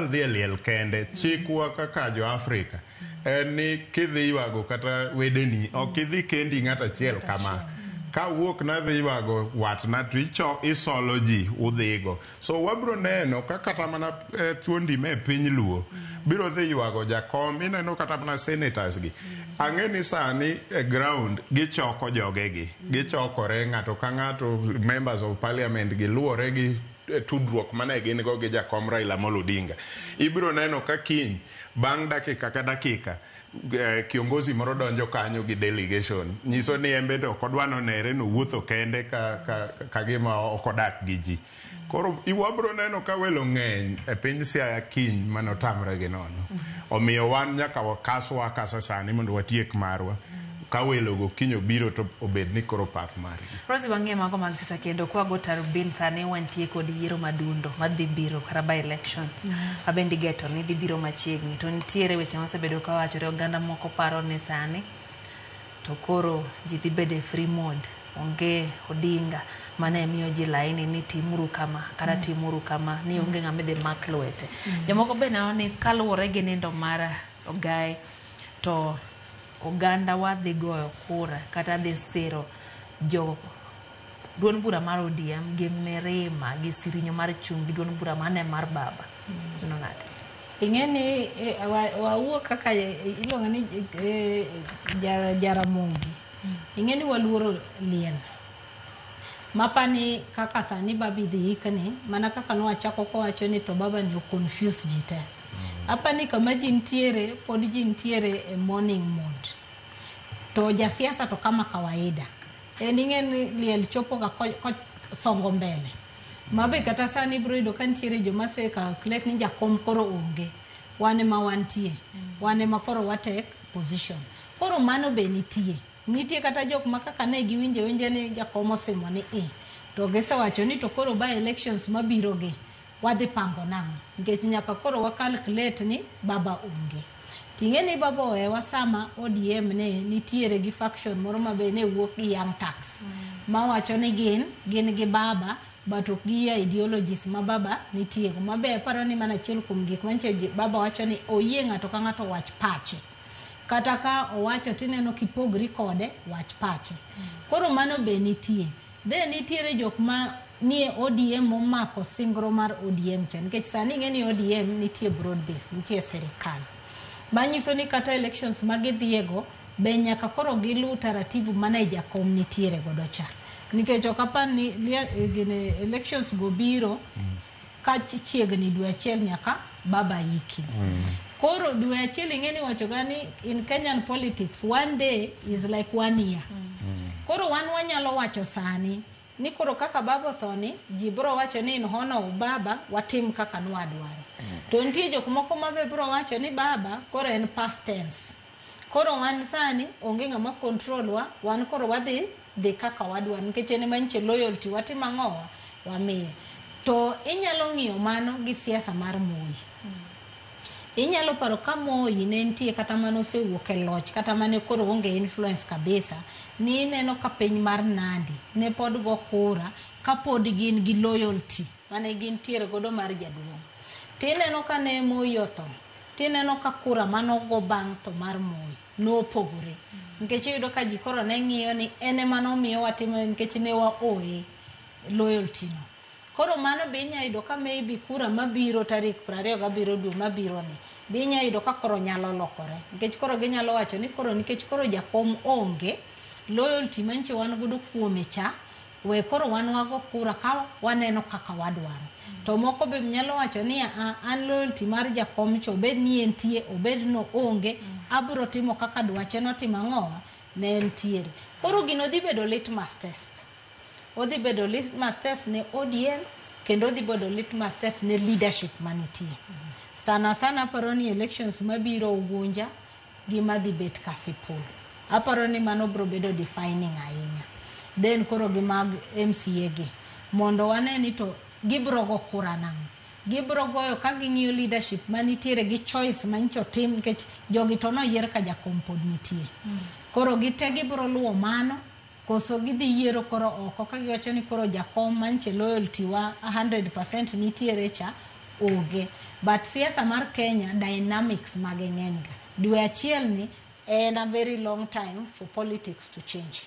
dhi e liel kende. Chikwa kaka jo Afrika en ni kidhi ywago kata wedeni ok idhi kendi ng'ata achiel kama ka wuok na dhi ywago watna to isolo ji udhigo. So wabro neno ka kata mana thuondi me piny Luo biro dhi ywago jakom ineno kata mana senators gi ang'eni sani e ground gichoko jogegi gichokore ng'ato ka ng'ato members of parliament gi luwore gi tudruok mane gin go gi jakom Raila Amolo Odinga. Ibiro neno ka kiny bang' dakika ka dakika kiongozi moro donjo kanyo gi delegation nyiso ni en bende ok odwa nonere no wuotho kende ka gima ok odak gi ji. Koro iwabro neno ka welo ng'eny e piny Siaya kiny manotamre gi nono omiyo wan nyaka wakaswa sani mondo watiek marwa ka welo go kinyo biro to obed ni koro pap margi.
Rosi wange mago mag sisa kendo kwa go Tarubin sane wantie kod yiero madundo madhi biro kara by elections. Abendi geto ni dhi biro machiegni to nitiere weche mosebedo ka wachore oganda moko paro ni sani to koro ji dhi bede free mode onge Odinga mane miyo ji laini ni timuru kama kara timuru kama ni onge ng'ame de mak lwete. Jomoko be ni kaluwore gi nindo mara Ogai to oganda wa dhi goyo kura kata dhi siro jo duond bura mar ODM gi mirima gi sirinyo mar chung gi duond bura mane mar baba. Nonade
ingeni wauo kaka ilonga ni Jaramogi ingeni waluoro liel mapani kaka sani babi dhi ikani mana kaka no achako ko wacho ni to baba ni confuse jite apani kama jintiere pod jintiere e morning mode to jasiasa to kama kawaida ingeni liel chopo ka songo mbele mabe kata sani broido kantiere joma se calculate ni jakom koro onge wane ma wantie wane ma koro watek position koro mano be nitie kata jok makaka ne giwinje ni jakomo simo ni to gisewacho ni to koro ba elections mabiro ge wadhi pango nang'o nikech nyaka koro wa calculate ni baba onge tingeni baba oewa sama ODM ne nitiere gi faction moro mabe ne wuok gi young tax ma wacho ni gin gi baba but ok gi ideologies ma baba nitie mabe paro ni mana chiel kuom gik manche baba wacho ni oyie ng'ato ka ng'ato wach pache kata ka owacho tineno kipogri kode wach pache koro mano be nitiere jok ma nie ODM momako singro mar ODM chen nikech sani ng'eni ODM nitie broad base nitie serikal manyiso ni kata elections magidhiego be nyaka koro gilu taratibu mane jakom nitiere godo cha nikech okapa ni elections go biro ka chiegni dwe achiel nyaka baba yiki koro dwe achiel ing'eni wacho gani in Kenyan politics one day is like 1 year koro wanyalo wacho sani ni koro kaka baba thoni ji bro wacho ni in hono baba watim kaka nwadwaro to nitie jok moko mabe bro wacho ni baba koro en past tense koro wan sani onge ng'ama control wan koro wadhi kaka wadwaro nikech en manche loyalty watima ng'owa wamiye to inyalo ng'iyo mano gi siasa mar Moi inyalo paro ka Moi ne nitie kata mano osewuok e loch kata mane koro onge influence kabisa ni neno ka piny mar Nandi ne pod go kura ka pod gin gi loyalty mane gin tiere godo mar jaduong tineno ka ne Moi otho tineno ka kura mano go bang' to mar Moi no pogore nikech yudo ka ji koro ne ng'iyo ni ene mano miyo watimo nikech ne wa loyalty no koro mano be inyayudo ka maybe kura mabiro tarik 27 dwe mabiro ni be inyayudo ka koro nyalo lokore nikech koro ginyalo wacho ni koro nikech koro jakom onge loyalty manche wan godo kuome cha we koro wan wago kura ka waneno kaka wadwaro to moko be nyalo wacho ni an loyalty mar jakom cho obed ni entie obed no onge abro timo kaka dwache no timo ng'owa ne entiere koro gino dhi bedo litmus test odhi bedo litmus test ne ODM kendo odhi bedo litmus test ne leadership manitie sana paro ni elections mabiro Ugunja gima dhi bet Kasipul aparo ni mano bro bedo defining ahinya then koro gi mag MCA gi mondo wane ni to gibro go kura nang'o gibro goyo ka ging'iyo leadership manitiere gi choice mancho tim nikech jogi to noyier ka jakom pod nitie koro gite gibro luwo mano koso gidhi yiero koro oko ka giwacho ni koro jakom manche loyalty wa 100% nitiere cha onge but siasa mar Kenya dynamics mage ng'eny ga dwe achiel ni and a very long time for politics to change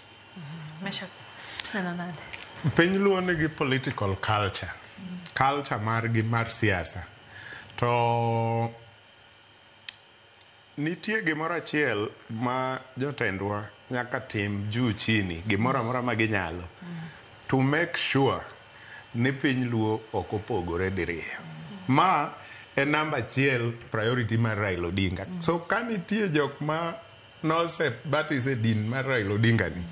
piny luo nigi political culture margi mar siasa to nitie gimoro achiel ma jotendwa nyaka tim juu chini gimoro amora ma ginyalo to make sure ni piny luo ok opogore diriyo ma en namba achiel priority mar Raila Odinga so ka nitie jok ma nose batise din mar Raila Odinga ni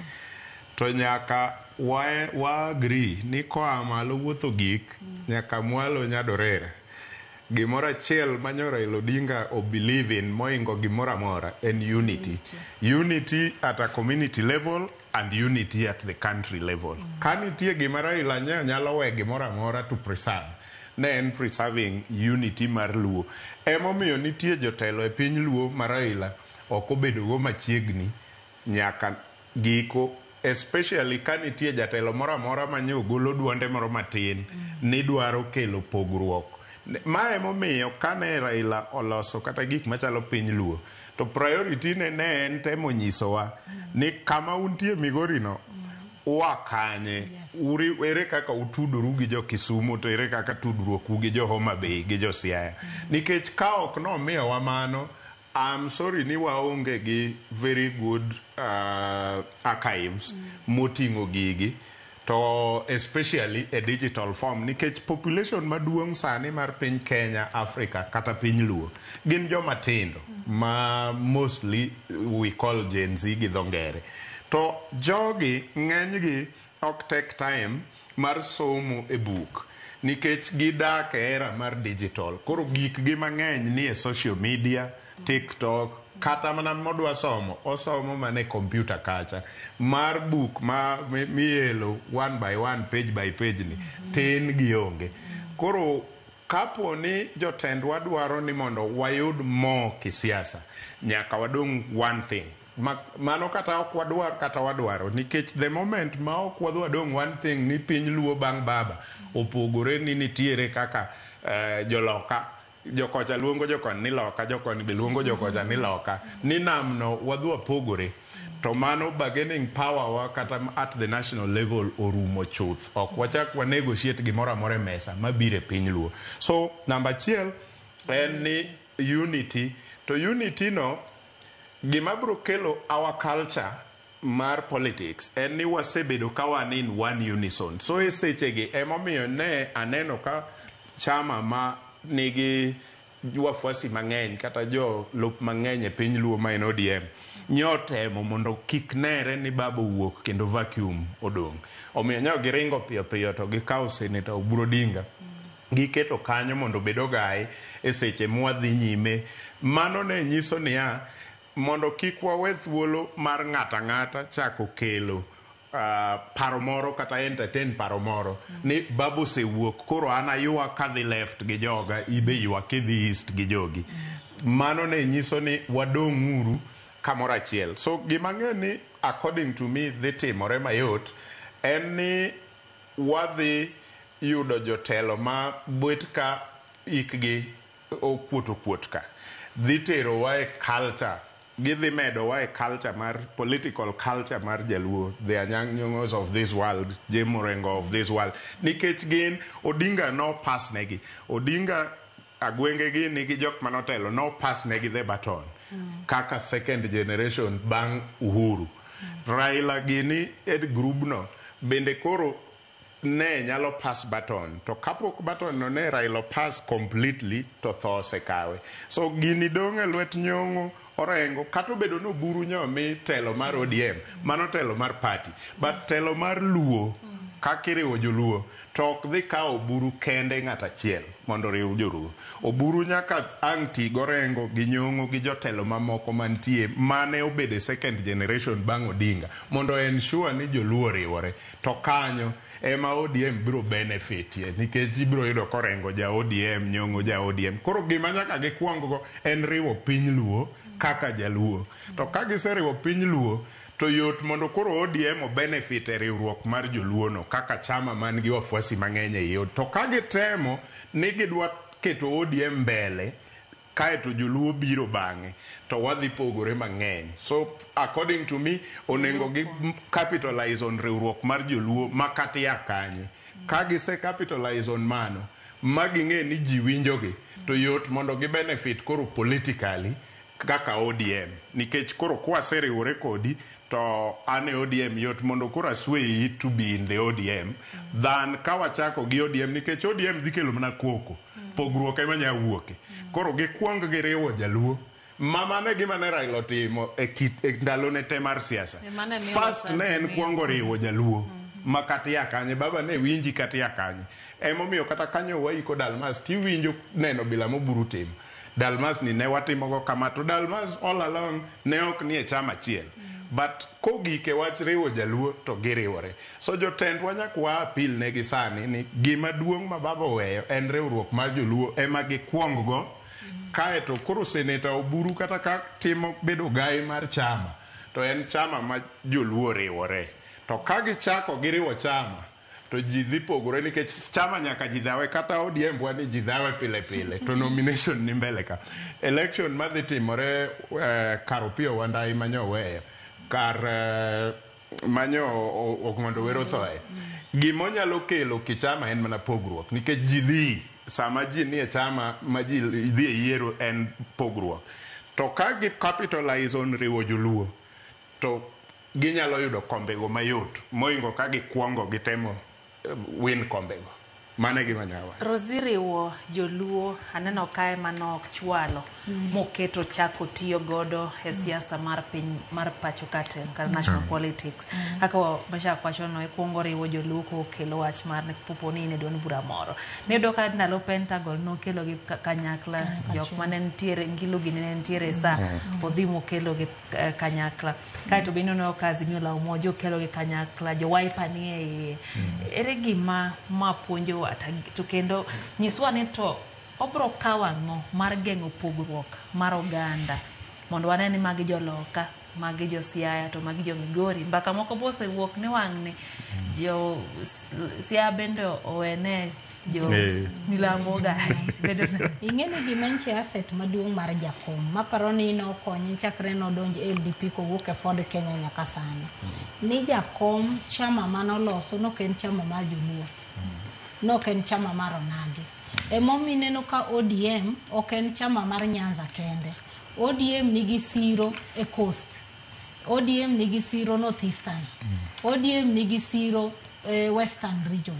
to nyaka wa agree ni koa malo wuotho gik nyaka mwalo nyadorera gimoro achiel manyo Raila Odinga o believe in moingo gimoro amora en unity. Unity at a community level and unity at the country level. Ka nitie gima Raila nyalo we gimoro amora to preserve, ne en preserving unity mar Luo. Emomiyo nitie jotelo e piny Luo ma Raila ok obedogo machiegni nyaka giko, especially ka nitie jatelo moro amora manyo golo duonde moro matin ni dwaro kelo pogruok. Ma emomiyo kane Raila oloso kata gik machalo piny Luo, to priority ne en temo nyisowa ni kama untie Migori no wakanye, ere kaka utuduru gi jo Kisumu, to ere kaka tudruoku gi jo Homa Bay gi jo Siaya. Nikech ka ok no miyo wa mano, I'm sorry ni waonge gi very good archives moting'o gigi, to especially a digital form, nikech population maduong' sani mar piny Kenya, Africa kata piny Luo gin joma tindo ma mostly we call Gen Z gi dho ngere. To jogi ng'enygi ok take time mar somo e buk nikech gidak e era mar digital. Koro gik gi mang'eny ni e social media, TikTok, kata mana modwa somo osomo mana e computer kacha. Mar book ma mielo one by one, page by page ni tin gionge. Koro kapo ni jotendwa dwaro ni mondo wayud mo kisiasa, nyaka wadong one thing. Mano kata ok wadwar kata wadwaro, nikech the moment ma ok wadwa dong one thing ni piny Luo bang' baba opogore ni nitiere kaka joloka, jokocha luongo jokon ni loka, jokon be luongo jokocha ni loka, ni namno wadwa pogore, to mano bargaining power wa kata at the national level orumo chuth. Ok wachak wa negotiate gimoro amora mesa mabire piny Luo. So number 1 en ni unity, to unity no gima bro kelo our culture mar politics en ni wasebedo ka wan in one unison. So e sechegi emomiyo ne aneno ka chama ma nigi wafuasi mang'eny kata jo lop mang'eny e piny Luo ma en ODM nyotemo mondo kik nere ni baba wuok kendo vacuum odong'. Omiyo nyago giringo piyo piyo to gikawo Senator Oburu Odinga giketo kanyo mondo bedo gai e seche mwadhi nyime. Mano ne nyiso niya, mondo kik wawe thuolo mar ng'ata ng'ata chako kelo paro moro kata entertain paro moro ni babu osewuok koro an ayua kadhi left gi joga, ibe yua kidhi east gi jogi. Mano ne nyiso ni wadong' uru kamoro achiel. So gima ng'e ni according to me dhi timore mayot en ni wadhi yudo jotelo ma bet ka ikgi okuot ka dhi tero wa e culture, gidhi medo wa e culture mar political culture mar Jaluo, the Anyang' Nyong'os of this world, Jim Orengo of this world, nikech gin Odinga no pass negi. Odinga agwenge gi nigi jok manotelo no pass negi the baton kaka second generation bang' Uhuru. Raila gini ed group no bende koro ne nyalo pass baton, to kapok baton no ne Raila pass completely to tho sekawe. So gini dong' e lwet Nyong'o, Orengo, kata obedo no Oburu nyomi telo mar ODM, mano telo mar party, but telo mar Luo kakiriwo joluo to ok dhi kawo Oburu kende ng'ata achiel mondo riw joluo. Oburu nyaka ang' ti gorengo gi Nyong'o gi jotelo mamoko mantie mane obede second generation bang' Odinga mondo ensure ni joluo riwore, to kanyo ema ODM biro benefitie nikech ibiro yudo korengo ja ODM, Nyong'o ja ODM. Koro gima nyaka gikwong go en riwo piny Luo kaka Jaluo, to ka giseriwo piny Luo to yot mondo koro ODM o benefit e riwruok mar joluo no kaka chama man gi wafuasi mang'eny e yo. To ka gitemo ni gidwa keto ODM mbele kaeto joluo biro bang'e to wadhi pogore mang'eny. So according to me onengo gi capitalize on riwruok mar joluo makati ya kanye. Ka gise capitalize on mano maging'e ni ji winjogi to yot mondo gi benefit koro politically kaka ODM, nikech koro kwa seriwore kodi to ane ODM yot mondo koro asweyi to be in the ODM than kawachako gi ODM, nikech ODM dhi kelo mana koko pogruok ema nya wuoke. Koro gikwong giriwo Jaluo mamane gima ne Raila otimo e ndalo ne te mar siasa. First ne en kwongo riwo Jaluo ma katia kanye baba ne winji katia kanye emomiyo kata kanyo waiko Dalmas ti winjo neno bila moburu tim Dalmas ni ne watimogo kama to Dalmas all along ne ok nie chama chiel but kogike wach riwo jaluo to giriwore so jotend wanyakwa apil ne gisani ni gima duong' ma baba weyo en riwruok mar joluo ema gikwong go kae to koro seneta oburu kata ka timo bedo gai mar chama to en chama ma joluo riwore to ka gichako giriwo chama to ji dhi pogore nikech chama nyaka ji dhawe kata ODM wani ji dhawe pile pile to nomination ni mbele ka election madhi timore kar Opiyo Wandayi manyo weyo kar manyo Ogmondo Wero thoe gimonyalo kelo kichama en mana pogruok nikech ji dhi sama ji nie chama ma ji dhi yiero en pogruok to ka gi capitalize on riwo joluo to ginyalo yudo kombego mayot moingo ka gikwongo gitemo win kombego mane gima nyawa
Rosiriwo joluo aneno kae manok chwalo moketo chako tiyo godo e siasa mar piny mar pacho kate kar national politics aka basha kwacho no ikuongo riwo joluo ko kelo wach mar ne poponi ne don bura moro ne do ka ndalo Pentagon no kelo gi kanyakla jok mane ntiere ngilo gi ne ntiere sa odhimo kelo gi kanyakla kae to bino no kazi miola umoja kelo gi kanyakla jo Wiper ni ere gima mapuonjo to kendo nyiswa ni to obro kawango mar gengo pogruok mar oganda mondo waneni magi joloka magi jo Siaya to magi jo Migori mbaka moko bose wuok ni wang'ni jo Siaya bende owene jo milambo gai
ing'eni gimenche asset maduong' mar jakom maparo ni nokonye chakre nodonjo LDP kowuok e Ford Kenya nyaka sani ni jakom chama manoloso no ken chama mar joluo no ken chama mar onagi emomi neno ka ODM ok en chama mar Nyanza kende ODM nigi siro e Coast ODM nigi siro Northeastern ODM nigi siro Western region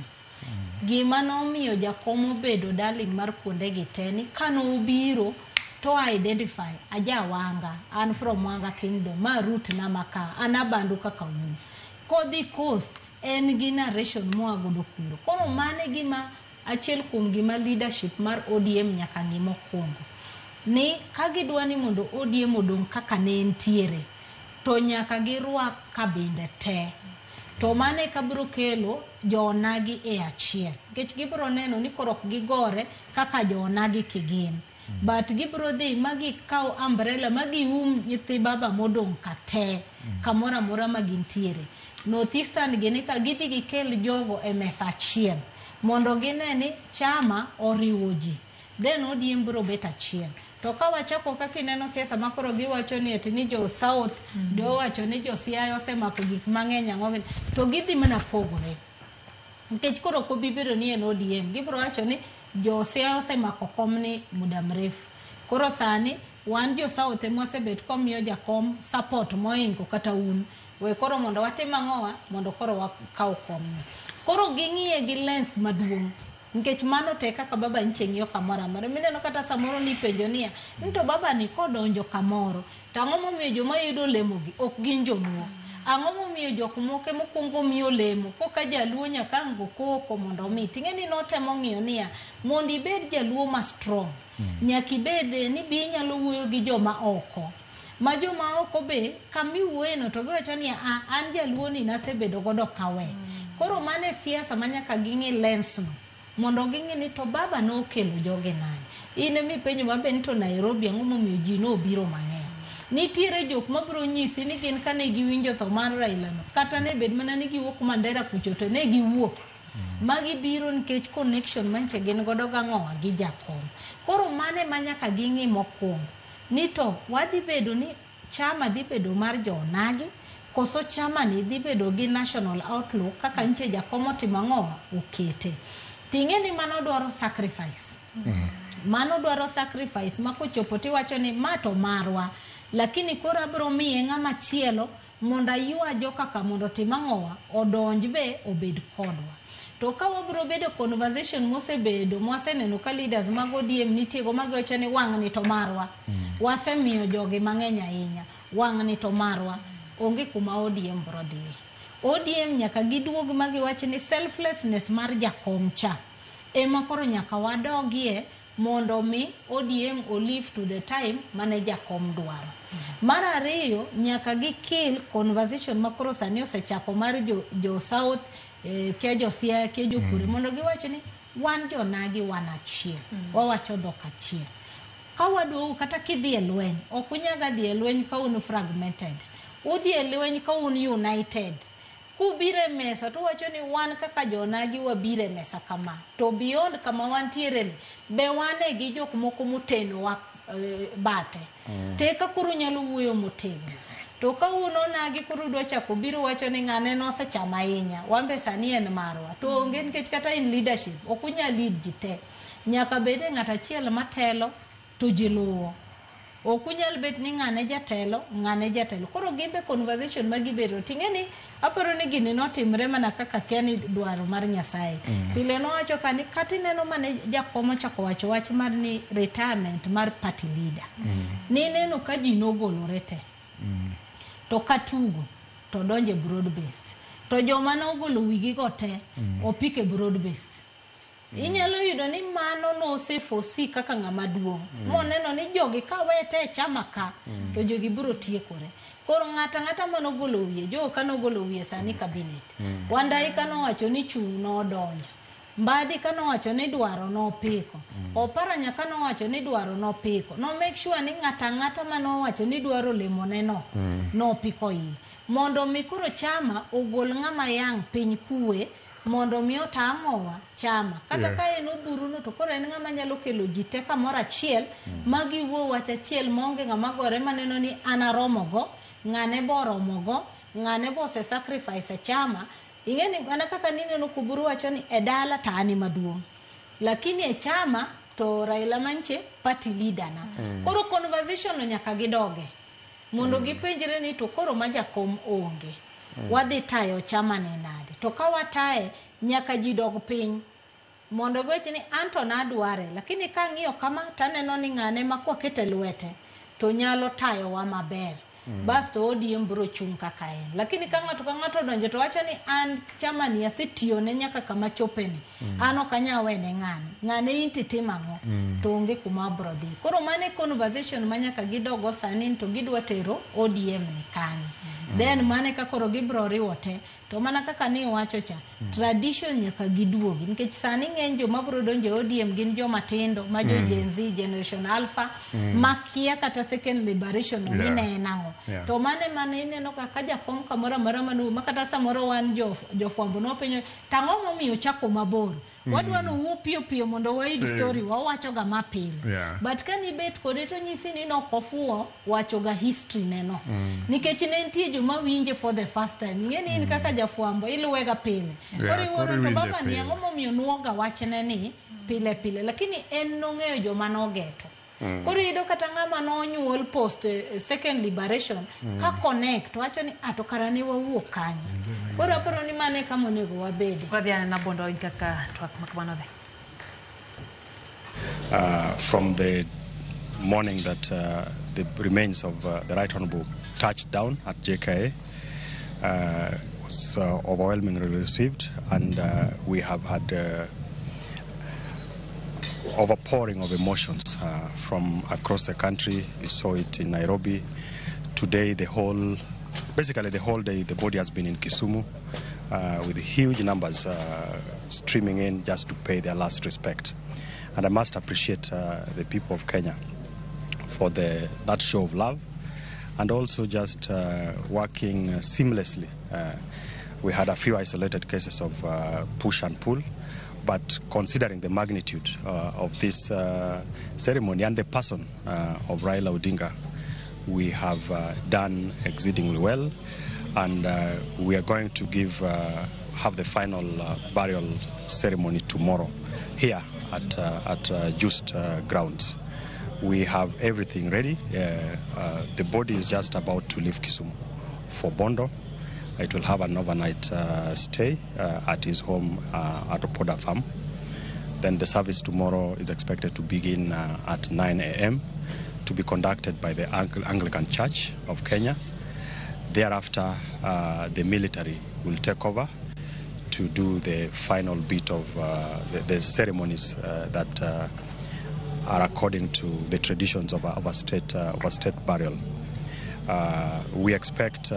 gima nomiyo jakom obedo darling mar kuonde giteni kano ubiro to identify aja wanga an from Wanga Kingdom ma root na maka anabandu kaka unu kodhi Coast en gi narration moagodo kuro kono mane gima achiel kuom gima leadership mar ODM nyaka ngimo kongo ni kagidwani mondo ODM odong kaka ne entiere to nyaka girwak kabinde te to mane kabro kelo jonagi e achiel kech gibro neno ni korok gigore kaka jonagi kigin but gibro dhi magi kaw umbrella magi nyithi baba modong kate kamora mora magintiere Northeastern gini ka gidhi gikel jogo e mesa achiel mondo gineni chama oriwo ji then ODM bro bet achiel to ka wachako kaka ineno siasa makoro giwacho ni eti ni jo South do wacho ni jo Siaya osemako gik mang'eny ang'o to gidhi mana pogore nikech koro ko bibiro ni en ODM gibro wacho ni jo Siaya osemako komni muda mrefu koro sani wan jo South emosebet komiyo jakom support moingo kata un we koro mondo watim ang'owa mondo koro wakaw komno koro ging'iye gi lens maduong' nikech mano te kaka baba ncheng'iyo kamora mara mineno kata samoro ni penjo niya nto baba ni kodonjo kamoro to ang'o momiyo joma yudo lemo gi ok gin joluo ang'o momiyo jok moke mokwongo miyo lemo koka jaluo nyaka ngo koko mondo mi ting'eni notemo ng'iyo niya mondo ibed jaluo ma strong nyaki bed ni bi nyalo wuoyo gi joma oko ma joma oko be kami wueno to giwacho ni an jaluo ni nasebedo godo kawe koro mane siasa manyaka ging'i lens no mondo ging'i ni to baba no kelo joge nani ine mi penjo mabe ni to Nairobi ang'o momiyo ji no biro mang'eny nitiere jok mabro nyisi ni gin kane giwinjo tho mar Raila no kata ne bed mana ni giwuok Mandera kucho to ne giwuok magi biro nikech connection manche gin godo gang'owa gi jakom koro mane manyaka ging'i mokwongo ni to wadhi bedo ni chama dhi bedo mar jonagi koso chama ni dhi bedo gi national outlook kaka nche jakom otimo ang'owa okete ting'eni mano dwaro sacrifice mano dwaro sacrifice makochopo tiwacho ni mato marwa lakini koro abro miye ng'ama chielo mondo aywa joka ka mondo tim ang'owa odonj be obed kodwa to ka wabro bedo conversation mosebedo mwaseneno ka leaders mag ODM nitiego magiwacho ni wang' ni to marwa wasemiyo jogi mang'eny ahinya wang' ni to marwa onge kuma ODM bro dhiye ODM nyaka giduog magiwacho ni selflessness mar jakom cha ema koro nyaka wadogie mondo mi ODM live to the time mane jakom dwaro. Mar ariyo nyaka gikill conversation makoro sani osechako mar jo South ke jo Siaya ke jo Kure mondo giwacho ni wan jonagi wan achiel wawacho dhok achiel. Ka wadwo kata kidhi e lweny ok unyaga dhi e lweny ka un fragmented, udhi e lweny ka un united. Kubire mesa to wacho ni wan kaka jonagi wabire mesa kama to beyond kama wantiere ni be wane gi jok moko moteno wa bathe te ka kuru nyalo wuoyo motego to ka uno nagi kuru dwa chako biro wacho ni ngane no sechama inya wambe sani en marwa to onge nikech kata in leadership okunya lead jite nyaka bede ngata chiel matelo to jiluwo okunyal bet ni ngane jatelo koro gimbe conversation magibedo tingeni aparo ni gini notimre mana kaka keni dwaro mar Nyasaye pile no wacho kani kati neno mane jakomo chako wacho wach mar ni retirement mar party leader ni neno ka ji nogolore te to katugo to donje broad based to joma nogolo wigi go te opike broad based. Inyalo yudo ni mano no se fosi kaka ngama duong moneno ni jogi ka wete chama ka to jogi biro tiekore. Koro ngata mano golo wiye jo kano golo wiye sani cabinet Wandai kano wacho ni chung no donjo Mbadi kano wacho ni dwaro no piko Oparanya kano wacho ni dwaro no piko no make sure ni ngata mano wacho ni dwaro lemone no piko yi mondo mikuro chama ogol ngama yang piny kuwe mondo mi otamowa chama kata ka en oburu no to koro en ngama nyalo kelo jite kamoro achiel magi wuo wach achiel monge ngama gore maneno ni anaromogo ngane boromogo ngane bo se sacrifice chama ingeni ana kaka nini no kuburu wacho ni edala tani maduong lakini e chama to Raila manche party leader na koro conversation no nyaka gidoge mondo gipenjre ni to koro majakom onge wadhi tayo chama ne nade to ka watae nyaka jidog piny mondo gweche ni anto na dware lakini ka ng'iyo kama taneno ni ngane makwa kete lwete to nyalo tayo wa maber bas to ODM bro chung kaka en lakini ka ng'ato donje to wacho ni an chama ni asetiyo ne nyaka kama chopeni ano kanya wene ngane inti timango to onge kuma bro dhi koro mane conversation manyaka gidogo sani to gidwa tero ODM ni kanyi then mane ka koro gibro riwote to mana kaka ni wacho cha tradition nyaka giduogi nikech sani ng'enjo mabro donje ODM gin joma tindo ma jo Gen Z generation alpha makia kata second liberation no ni nango to mane ineno kaka jakom kamoro manu makata samoro wan jo fwambo no penyo tango momiyo chako mabor wadwa no wuopio mondo waid story wawacho ga mapil but kani bet kode to nyisi ni no kofuo wacho ga history neno nikech ne ntie joma winje for the first time ngeni ni kaka jafwambo iluwega pile koro to baba ni ango momiyo nuoga wachne ni pile lakini en no ng'eyo joma nogeto koro ido kata ng'ama nonyuol post second liberation ka connect wacho ni ato karane wawuok kanye koro aparo ni mane kama onego wabedi
Wadhiana na bondo kaka twak makamano dhe
from the morning that the remains of the Right Honorable touched down at JKA was overwhelmingly received, and we have had overpouring of emotions from across the country. You saw it in Nairobi. Today, basically the whole day, the body has been in Kisumu with huge numbers streaming in just to pay their last respect. And I must appreciate the people of Kenya for that show of love, and also just working seamlessly. We had a few isolated cases of push and pull, but considering the magnitude of this ceremony and the person of Raila Odinga, we have done exceedingly well, and we are going to have the final burial ceremony tomorrow here at Just Grounds. We have everything ready. The body is just about to leave Kisumu for Bondo. It will have an overnight stay at his home at Opoda Farm. Then the service tomorrow is expected to begin at 9 a.m. to be conducted by the Anglican Church of Kenya. Thereafter, the military will take over to do the final bit of the ceremonies that are according to the traditions of a state burial. We expect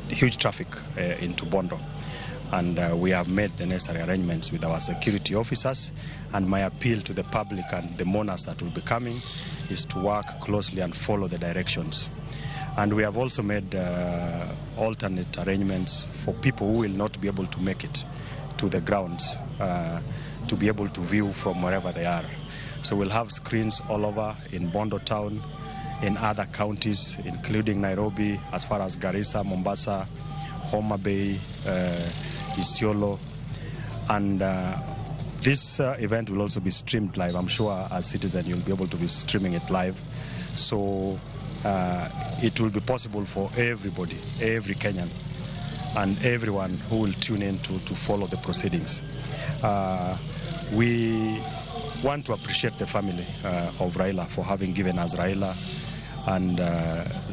huge traffic into Bondo, and we have made the necessary arrangements with our security officers. And my appeal to the public and the mourners that will be coming is to work closely and follow the directions. And we have also made alternate arrangements for people who will not be able to make it to the grounds to be able to view from wherever they are. So we'll have screens all over in Bondo town, in other counties, including Nairobi, as far as Garissa, Mombasa, Homa Bay, Isiolo. And this event will also be streamed live. I'm sure as citizens you'll be able to be streaming it live. So it will be possible for everybody, every Kenyan, and everyone who will tune in to follow the proceedings. We want to appreciate the family of Raila for having given us Raila, and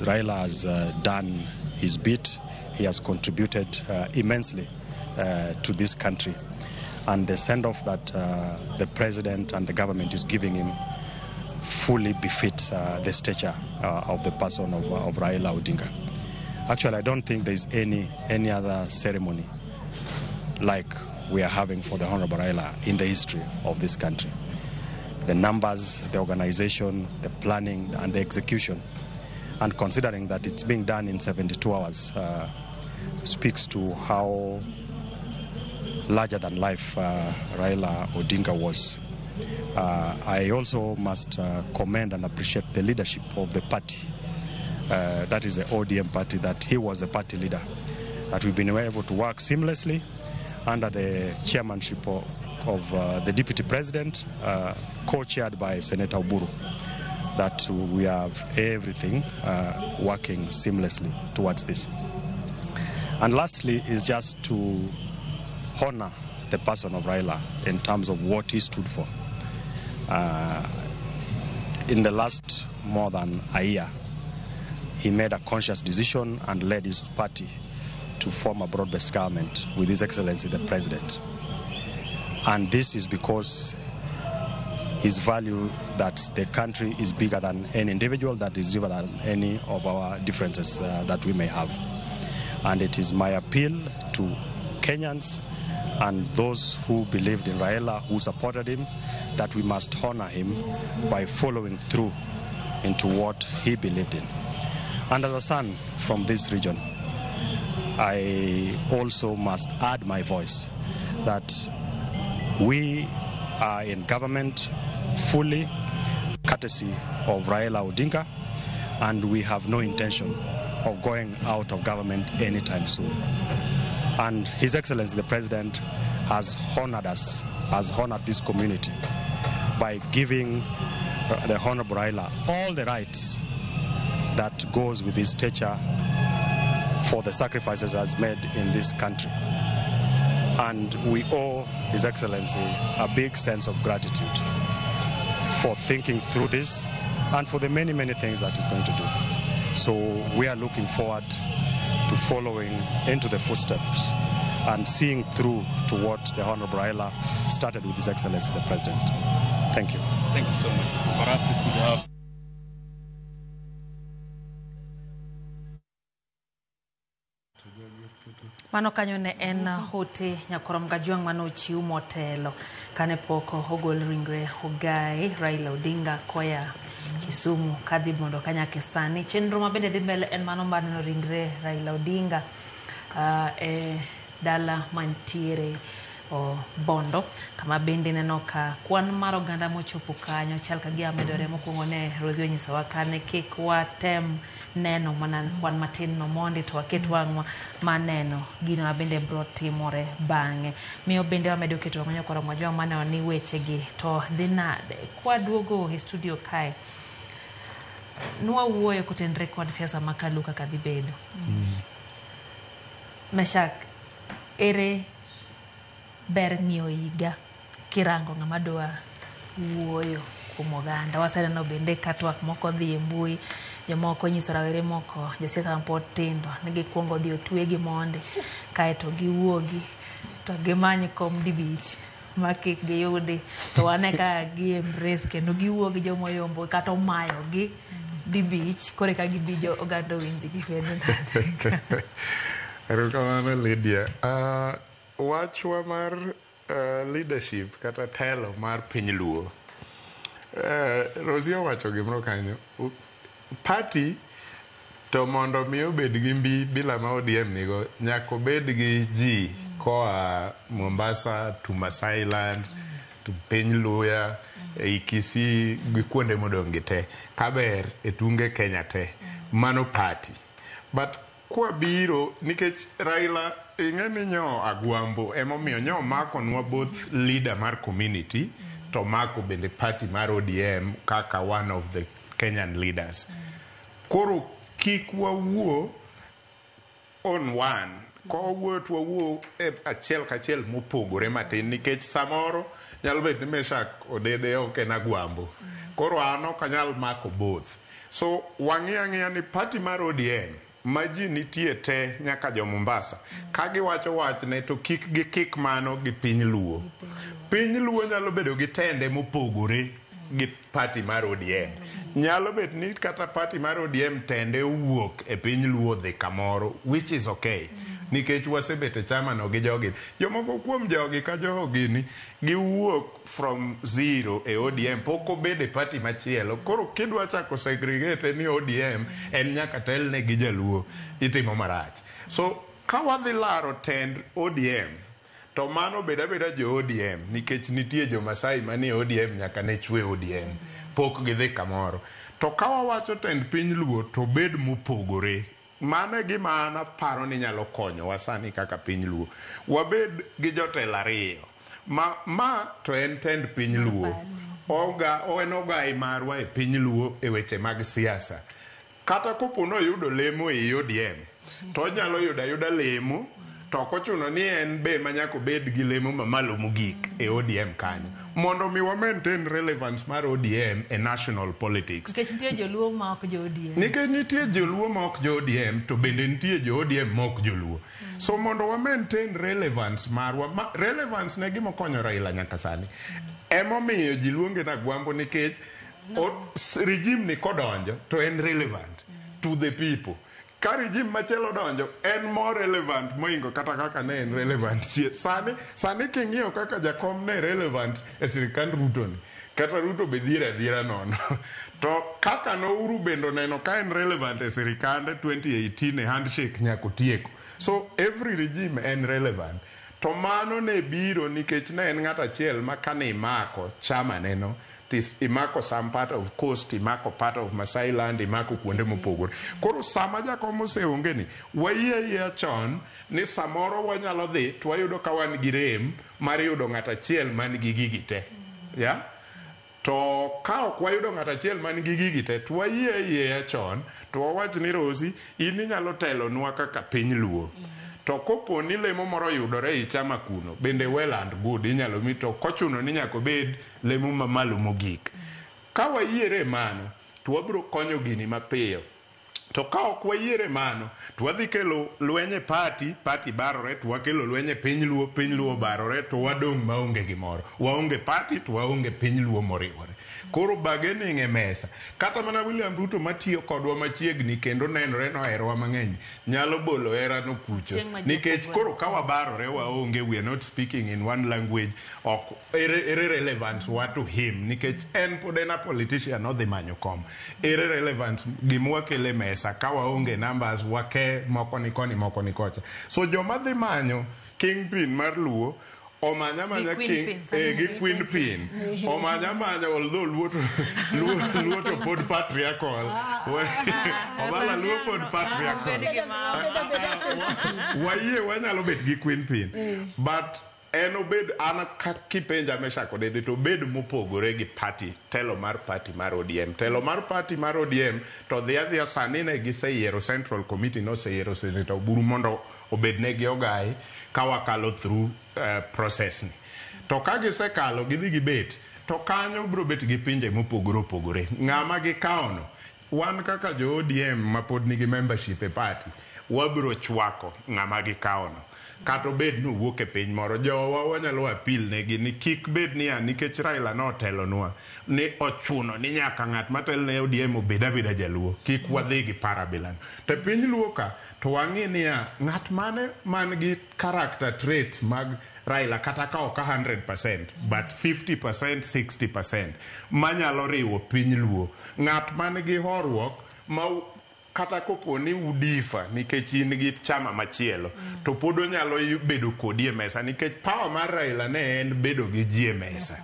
Raila has done his bit. He has contributed immensely to this country, and the send-off that the president and the government is giving him fully befits the stature of the person of Raila Odinga. Actually, I don't think there's any other ceremony like we are having for the Honorable Raila in the history of this country. The numbers, the organization, the planning, and the execution, and considering that it's being done in 72 hours, speaks to how larger than life Raila Odinga was. I also must commend and appreciate the leadership of the party. That is the ODM party, that he was the party leader, that we've been able to work seamlessly under the chairmanship of the deputy president, co-chaired by Senator Oburu, that we have everything working seamlessly towards this. And lastly is just to honor the person of Raila in terms of what he stood for. In the last more than a year, he made a conscious decision and led his party to form a broad-based government with His Excellency the President. And this is because his value that the country is bigger than any individual, that is bigger than any of our differences that we may have. And it is my appeal to Kenyans and those who believed in Raila, who supported him, that we must honor him by following through into what he believed in. And as a son from this region, I also must add my voice that we are in government fully courtesy of Raila Odinga, and we have no intention of going out of government anytime soon. And His Excellency the President has honored us, has honored this community by giving the Honorable Raila all the rights that goes with his stature for the sacrifices he has made in this country. And we owe His Excellency a big sense of gratitude for thinking through this and for the many, many things that he's going to do. So we are looking forward to following into the footsteps and seeing through to what the Honorable Raila started with His Excellency the President. Thank you.
Thank you so much. Perhaps it could have
Mano kanyo ne en hote nyakorom Gajuang mano chiu motelo kane poko ogol ringre Ogai Raila Odinga koya Kisumu kadhi mondo kanya kesani. Chenro mabende dhi mbele en mano maneno ringre Raila Odinga dala mantiere Bondo, kama bende neno ka kwan mar oganda mochopo kanyo chal ka gia medore mokwongo ne Rosie onyisowa kane kik watem neno mana kwan matin no mondi to waket wang'wa maneno gino mabende bro timore bang'e. Miyo bende wamedo keto wang'o nyokoro Gajuang mane ni weche gi to dhi nade. Kwa duogo e studio kae nwa wuoyo kutenre kod siasa makalu kaka dhi bedo. Meshak ere ber ng'iyo higa kirango ng'ama dwa wuoyo kuom oganda. Waseneno bende ka twak moko dhi e mbui, jomoko nyiso rawere moko, josiasa mapod tindo, ni gikuongo dhi otwegi mondi, kaeto giwuogi, to gimany kom dibich ma kik giyudi, to wane ka gi embrace kendo giwuogi jomoyombo kata omayogi dibich, kore ka gibijo oganda winji gifendo.
Erokamano Lydia. Wachwa mar leadership kata telo mar piny Luo. Rosie owacho gimoro kanyo. Party to mondo mi obed gi mbi bila ma ODM nigo, nyaka obed gi ji koa Mombasa to Masailand to piny Luya e Kisii gi kuonde modong' gi te kaber e tunge Kenya te. Mano party. But kwa biro nikech Raila ing'eni nyo Agwambo emomiyo nyo mako nwa both leader mar community to mako bende party mar ODM kaka one of the Kenyan leaders. Koro kik wawuo on one, ko wawuo achiel kachiel mopogore matin nikech samoro nyalo bet ni Meshak Odede ok en Agwambo. Koro an ok anyal mako both. So wang'e ni party mar ODM maji nitie te nyaka jo Mombasa ka giwacho wachne to kik mano gi piny Luo. Piny Luo nyalo bedo gi tende mopogore gi party mar ODM. Nyalo bet ni kata party mar ODM tende wuok e piny Luo dhi kamoro, which is okay. Nikech wasebete chama no gi jogi. Jomoko kuom jogi ka jogi ni giwuok from zero e ODM poko bede party machielo. Koro kidwa chako segregate ni ODM en nyaka telne gi jaluo, itimo marach. So ka wadhi laro tend ODM to mano beda jo ODM nikech nitie jo Masai manie ODM nyaka ne chwe ODM pok gidhi kamoro. To ka wawacho tend piny Luo to bed mopogore. Mane gima ana paro ni nyalo konyo wasani kaka piny Luo. Wabed gi jotelo ariyo. Ma to en tend piny Luo. En ogai marwa e piny Luo e weche mag siasa. Kata kopono yudo lemo e ODM, to nyalo yuda lemo, to kochuno ni en be manyako bed gi lemo mamalo mogik e ODM kanyo. Mondo mi wa maintain relevance mar ODM e national politics.
Nikech nitie joluo ma ok jo ODM.
Nikech nitie joluo ma ok jo ODM to bende nitie jo ODM ma ok joluo. So mondo wa maintain relevance marwa, relevance ne gimo konyo Raila nyaka sani. Emomiyo ji luonge na Agwambo nikech regime ni kodonjo to en relevant to the people. Ka regime machelo donjo en more relevant moingo kata kaka ne en relevant. Sani king'iyo kaka jakom ne relevant e sirikand Ruto ni. Kata Ruto be dhira nono. To kaka no uru bendo neno ka en relevant e sirikande 2018 e handshake nyako tieko. So every regime en relevant. To mano ne biro nikech ne en ng'at achiel ma kane imako chama neno. Imako some part of coast, imako part of Masailand, imako kuonde mopogore. Koro sama jakom oseonge ni, wayie chon ni samoro wanyalo dhi to wayudo ka wan gi rem mar yudo ng'at achiel man gi gigi te. Ya? To ka ok wayudo ng'at achiel man gi gigi te, to wayie chon to wawach ni Rosie, in inyalo telo nwa kaka piny Luo. To kopo ni lemo moro yudore i chama kuno, bende well and good, inyalo mi to kochuno ni nyako bed lemo mamalo mogik. Ka wayiere mano, to wabiro konyo gini mapiyo. To ka ok wayiere mano, to wadhi kelo lwenye party barore, to wakelo lwenye piny Luo barore, to wadong' maonge gimoro. Waonge party, to waonge piny Luo moriwore. Koro bargaining e mesa. Kata mana William Ruto matiyo kodwa machiegni kendo nenore no herowa mang'eny, nyalo bolo hera no kucho. Nikech koro ka wabarore waonge, we are not speaking in one language, ok ere relevance wa to him, nikech en pod en a politician odhi manyo kom. Ere relevance gimwa kele mesa ka waonge numbers wake moko ni koni moko ni kocha. So joma dhi manyo kingpin mar Luo omanya king gi queen pin omanya although Luo to pod patriarchal omala Luo pod patriarchal waye wanyalo bet gi queen pin but en obed ana kipenja Meshak Odede to bed mopogore gi party telo mar party mar ODM to dhia sani ne giseyiero Central Committee no seyiero Senator Oburu mondo obed ne gi ogai ka wakalo through process ni. To ka gisekalo gidhi gibet to kanyo bro bet gi pinje mopogore opogore. Ng'ama gi kaono wan kaka jo ODM mapod nigi membership e party wabro chwako ng'ama gi kaono. Kato bed no wuok e piny moro jowa wanyalo appeal negi ni kik bed ni nikech Raila no telonwa ni ochuno ni nyaka ng'at matel ne ODM obed abeda jaluo kik wadhi gi parabilan. To piny luo ka to wang'i ni ng'at mane man gi character traits mag Raila kata ka ok 100% but 50% 60% manyalo riwo piny luo. Ng'at man gi horuok ma kata kopo ni udifa nikech in gi chama machielo to pod onyalo bedo kodi e mesa nikech power mar Raila ne en bedo gi ji e mesa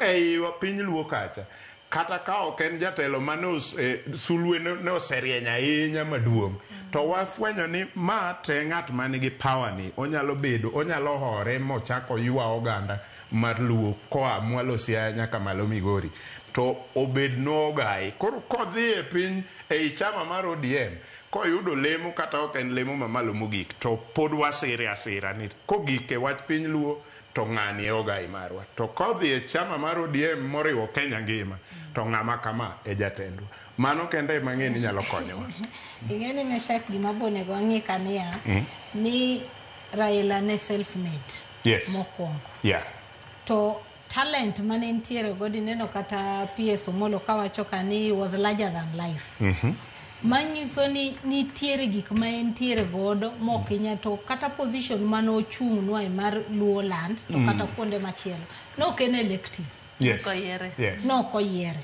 ei piny luo kacha. Kata ka ok en jatelo manos sulwe ne oserieny ahinya maduong' to wafwenyo ni ma te ng'at man gi power ni onyalo bedo onyalo hore mochako ywa oganda mar luo koa Mwalo Siaya nyaka malo Migori to obed no gai koro kodhi e piny ei chama mar ODM koyudo lemo kata ok en lemo mamalo mogik to pod wasire asira ni kogik e wach piny luo to ng'ani e ogai marwa to kodhi e chama mar ODM moriwo Kenya ngima to ng'ama kama e jatendwa. Mano kende mang'eni nyalo konyowa.
Ing'eni Meshak gima bonego ang'e kania ni Raila ne self made.
Yes.
Mokwongo.
Yeah.
To talent mane ntiere godi neno kata PS Omolo kawacho kani was larger than life. Manyiso ni nitiere gik ma entiere godo mokinya to kata position mano ochung' nwa mar Luo land to kata kuonde machielo no ken elective.
Yes.
Yes. No koyere.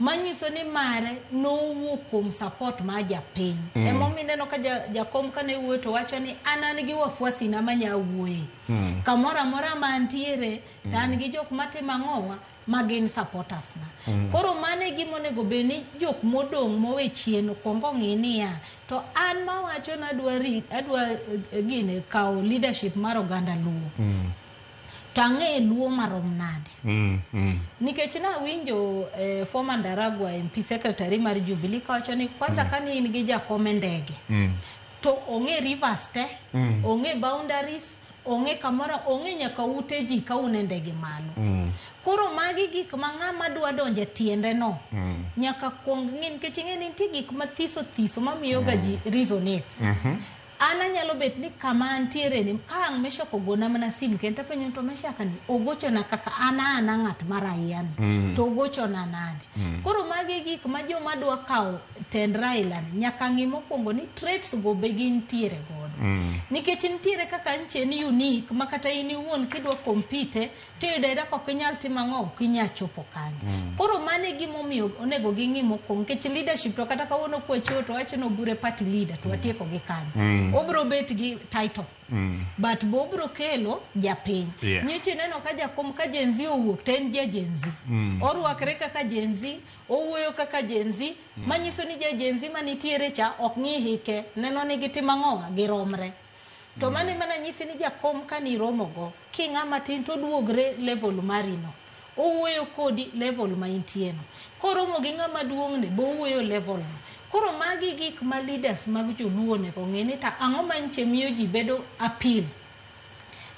Manyiso ni mare no wuok kuom support ma japiny. Emomi neno ka jakom kane wuoyo to wacho ni an gi wafuasi na manya wuoye. Kamora mora mantiere tan gi jok matimo ang'owa magin supporters na. Koro mane gimonego beni jok modong' mowe chien kongo ng'inia to an mawacho na adwa gine kao leadership mar oganda Luo. Tange Luo marom nade. Nikech na winjo former Ndaragwa MP secretary mar Jubilee kawacho ni kwanza kani in gi jakom ndege to onge rivers te, onge boundaries, onge kamora, onge nyaka ute ji ka une ndege malo. Koro magi gik ma ng'ama dwa donje tiende no nyaka kuong ng'in nikech ing'eni nitie gik mathiso mamiyo ga ji resonate. Ana nyalo bet ni kama antiere ni kang Meshak ogona mana sim kenta penyo to Meshak ni ogocho na kaka ana ng'at maraian to ogocho na nade. Koro magi gik ma joma dwa kao tend Raila nyaka ng'i mokwongo ni traits go be gin tiere godo. Nikech ntiere kaka ncheni unique makata ini wuon kidwa compete to yudo ka kinyal timang'o kinya chopo kanyo. Koro mane gimomiyo onego ging'i mokwongo nikech leadership to kata kawono kwecho to wacho no bure party leader to atieko gi kanyo. Obro bet gi title but bobro kelo japiny. Nyiche neno ka jakom ka jenzi owuok ten jenzi orwakre kaka jenzi owuoyo kaka jenzi manyiso ni jenzi manitiere cha ok ng'i hike neno ni gitimo ang'owa giromre. To mane mana nyisi ni jakom kani romogo king'ama tin to duogre level marino owuoyo kodi level ma intieno koromo gi ng'ama duong'ne bo owuoyo level no. Koro magi gik ma leaders mag joluo ne kong'eni ta ang'o manche miyo ji bedo appeal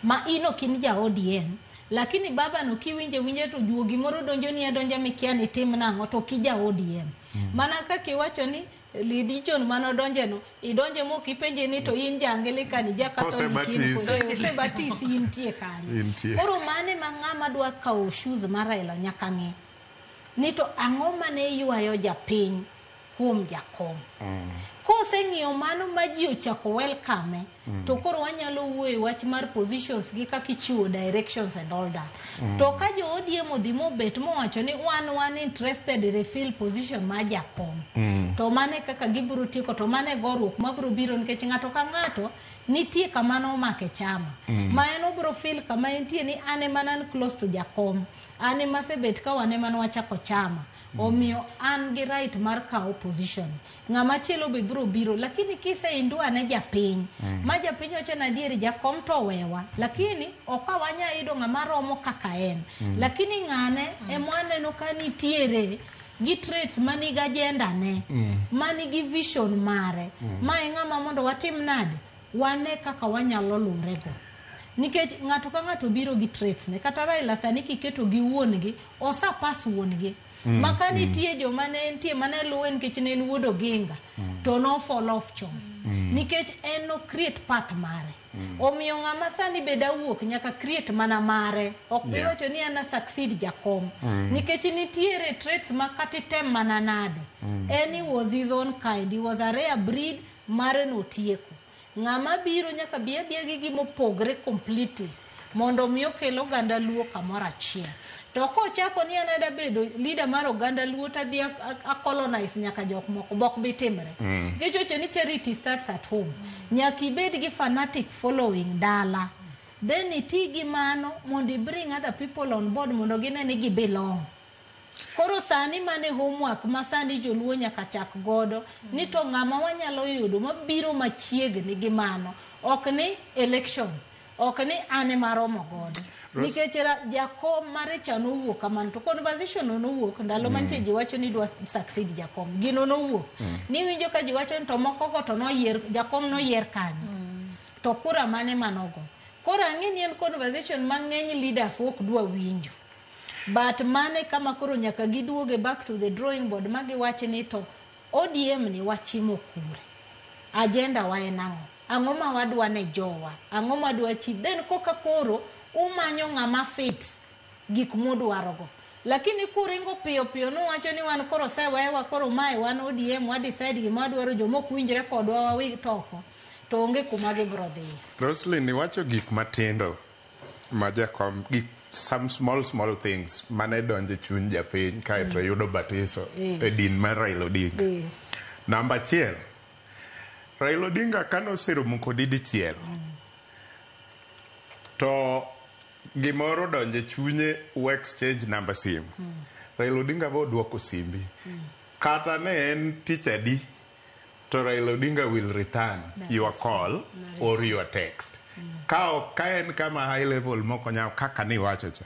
ma ino kin ja ODM lakini baba no kiwinje to juogi moro donjo ni adonja mikia ni tim nang'o to kija ODM. Mana kaka iwacho ni lidichon mano donje no idonje mo kipenje ni to in Anglican ni ja Catholic se batisi intie kanyo. Koro mane mang'ama dwa kawo shoes mar Raila nyaka ng'e ni to ang'o mane ywayo japiny kuom jakom. Koseng'iyo mano ma ji ochako welcome to koro wanyalo wuoyo wach mar positions gi kaka ichiwo directions and all that. To ka jo ODM odhi mobet mowacho ni one interested refill position ma jakom. To mane kaka gibiro tieko to mane goruok mabiro biro nikech ng'ato ka ng'ato nitie kama no make chama. Ma en obiro feel kama entie ni ane manan close to jakom. Ane masebet ka wane mano wachako chama. Omiyo an gi right mar kao position. Ng'ama chielo be biro lakini kise indua ne japiny. Ma japiny wacho na dieri jakom to wewa. Lakini okawanya ido ng'ama romo kaka en. Lakini ng'ane emwane no kanitiere gi traits manigi agenda ne. Manigi vision mare. Ma ng'ama mondo watim nade. Wane kaka wanyalo lurego. nikech ng'ato ka ng'ato biro gi traits ne kata Raila sani kiketo gi wuon gi osa pas wuon gi maka nitie joma ne nitie mane luwe nikech ne en wuod Oginga to no fall off chon nikech en no create path mare omiyo ng'ama sani beda wuok nyaka create mana mare ok biwacho ni ana succeed jakom nikech nitiere traits makati tem mana nade he was his own kind, he was a rare breed mare no tieko ng'ama biro nyaka biya gi gimopogre completely mondo miyo kelo oganda Luo kamoro achiel to kochako ni anada bedo leader mar oganda Luo tadhi a colonize nyaka jok moko bok bitimre gichocho ni charity starts at home nyaki bed gi fanatic following dala then iti gi mano mondo bring other people on board mondo gine ni belong. Koro sani mane homework masani joluo nyaka chak godo ni to ng'ama wanyalo yudo mabiro machiegni gi mano ok ni election ok ni ane maromo godo nikech jakom mare chano wuok kamano to conversation no wuok ndalo manche ji wacho ni dwa succeed jakom gino no wuok ni winjo ka ji wacho ni to moko go to no yier jakom no yier kanyo to kura mane manogo koro ang'eni en conversation mang'eny leaders wok dwa winjo but mane kama koro nyaka giduoge back to the drawing board magi wache ni to ODM ni wachimo kure agenda wa enango ang'o ma wadwa ne jowa ang'o ma dwa chi then koka koro umanyo ng'ama fit gik modwarogo lakini kuringo piyo no wacho ni wan koro sewewa koro mae wan ODM wa decide gima dwaro jomok winjre kodwa wawi toko to onge kuma gibro dhi.
Roslyn wacho gik matindo ma jakom gik some small things mane donje chuny japiny kaeto yudo batiso e din mar Raila Odinga. Namba 1 Raila Odinga kano seromo kodi dichiel to gimoro donje chunye u exchange number sim Raila Odinga bo duoko simbi kata ne en tich adi to Raila Odinga will return your call or your text ka en kama high level moko nyao kaka ni wacho cha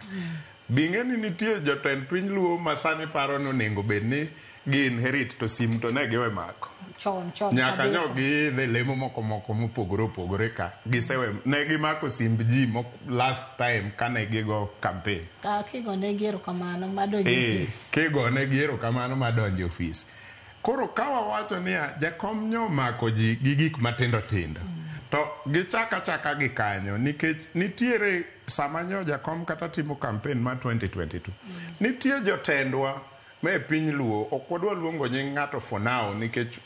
bingeni nitie jotend piny Luo masani paro no nengo bedni gin herit to sim to ne giwe mako
chon
nyaka nyo gi the lemo moko mopogore ka gisewe ne gimako simb ji last time kane gigo campaign
ka kigo ne giero kamano madonjo office
kigo ne giero kamano madonjo office koro kawa wacho ni jakom nyo mako ji gi gik matindo to gichaka gi kanyo nikech nitiere sama nyo jakom kata timo campaign ma 2022 nitie jotendwa me piny Luo ok wadwa luongo nying ng'ato for now nikech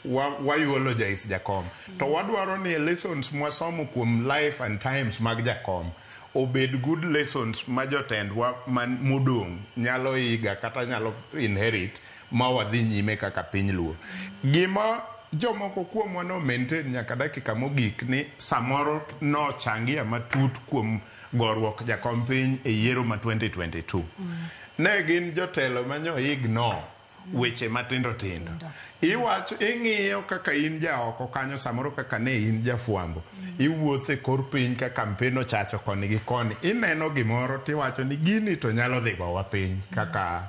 wayuolo jais jakom to wadwaro ni lessons mwasomo kuom life and times mag jakom obed good lessons ma jotendwa modong nyalo iga kata nyalo inherit ma wadhi nyime kaka piny Luo gima jomoko kuomwa no maintain nyaka dakika mogik ni samoro no changia matut kuom gorruok jakom piny e yiero ma 2022 ne gin jotelo manyo ignore weche matindo iwacho ing'iyo kaka in jaoko kanyo samoro kaka ne in jafuambo iwuothe kor piny ka kampen ochacho koni gi koni ineno gimoro tiwacho ni gini to nyalo dhi gowa piny kaka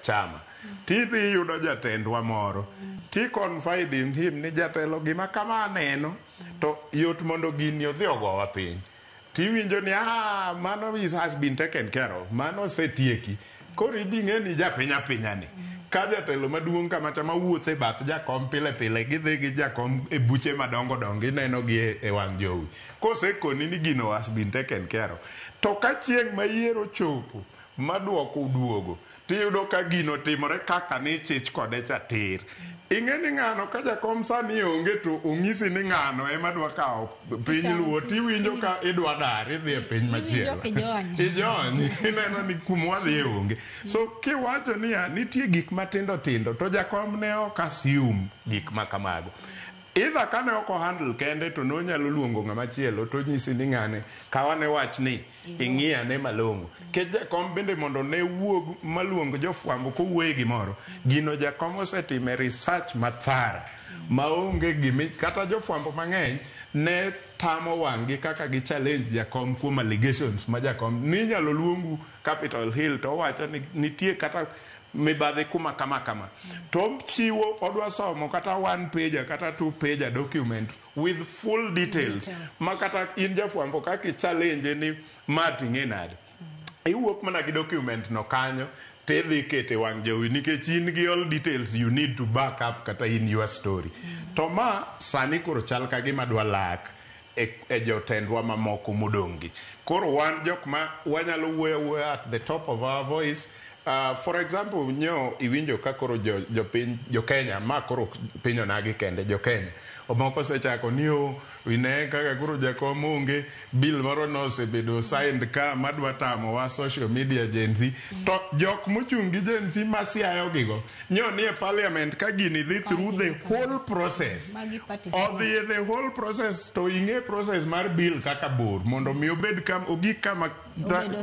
chama tidhi yudo jatendwa moro ti confide in him ni jatelo gima kama aneno to yot mondo gini odhi ogowa piny tiwinjo ni mano has been taken care of mano setieki koro iding'e ni japiny ni ka jatelo maduong' kama chama wuothe bath jakom pile gidhi gi jakom e buche madongo ineno gi e wang' jowi kosekoni ni gino has been taken care of to ka chieng' ma yiero chopo maduoko duogo tiyudo ka gino timore kaka ni chich kode cha tir ing'e ni ng'ano ka jakom sani onge to ong'isi ni ng'ano ema dwa kawo piny Luo tiwinjo ka idwa dar idhi e piny machielo ijony ineno ni kumwa dhi onge so kiwacho ni nitie gik matindo to jakom ne ok assume gik makamago idha kane oko handle kende to nonyalo luongo ng'ama chielo to nyisi ni ng'ane kawane wach ni ing'iyane malong'o ke jakom bende mondo ne wuog maluongo jofuambo kowuoye gimoro gino jakom osetime research mathara maonge gimi kata jofwambo mang'eny ne tamo wang'gi kaka gi challenge jakom kuom allegations ma jakom ni nyalo luongu Capitol Hill to wacho ni nitie kata mibadhi kuma kama to chiwo odwa somo kata 1 page kata 2 page document with full details makata in jafwambo kaka challenge ni mating'e nade iwuok mana gi document no kanyo tedhi kete wang' jowi nikech in gi all details you need to back up kata in your story to ma sani koro chal ka gima dwa lak e jotendwa mamoko modongi koro wan jok ma wanyalo wuoyo at the top of our voice. For example, nyo iwinjo ka koro jo Kenya ma koro pinyo nagi kende jo Kenya omoko sechako niyo wine kaka koro jakom onge bill moro nosebedo signed ka madwa tamo wa social media Gen Z to jok mochung gi Gen Z masiayo gigo nyo nie parliament ka gini dhi through the whole process the whole process to inge process mar bill kaka bor mondo mi obed kam ogik kama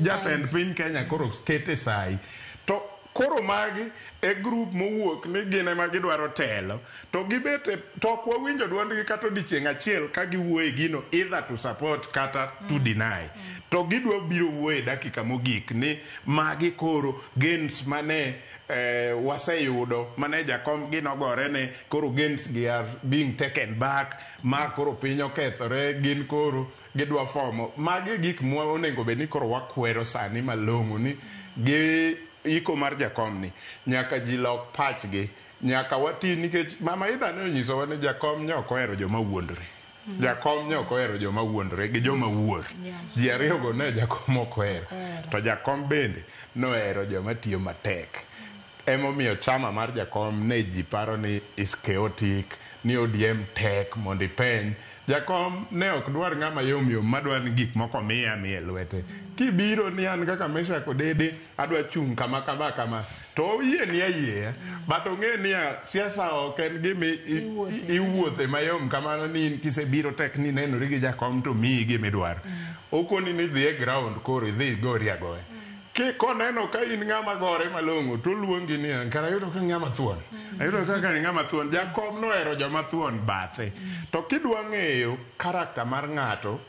jatend piny Kenya koro kete sai to koro magi e group mowuok ni gine ma gidwaro telo to gibete to kwa winjo duondgi kata odichieng' achiel ka giwuoye gino either to support kata to deny to gidwa biro wuoye dakika mogik ni magi koro gains mane waseyudo mane jakom gino gore ne koro gains gi are being taken back ma koro piny okethore gin koro gidwa fomo magi gik mwa onego bed ni koro wakwero sani malong'o ni gi iko mar jakom ni nyaka ji lok pachgi nyaka wati nikech mama Ida ne onyiso ni jakom nyok ohero joma wuondore jakom nyok ohero joma wuondore gi joma wuor ji ariyo go ne jakom ok ohero to jakom bende nohero joma tiyo matek emomiyo chama mar jakom ne ji paro ni is chaotic ni ODM tek mondo ipeny jakom ne ok dwar ng'ama yomyom madwa ni gik moko miya lwete kibiro ni an kaka mesha kodede adwa chung kama to yie ni ayie but ong'e ni siasa ok en gimi iwuothe mayom kamano ni kisebiro tek ni nenori gi jakom to miyi gimidwaro okoni ni dhi e ground koro idhi gori agoya koneno ka in ng'ama gore malong'o to luongi ni kara yudo ka ng'ama thuon ayudo kaka ni ng'ama thuon jakom nohero joma thuon bathe to kidwa ng'eyo karakta mar ng'ato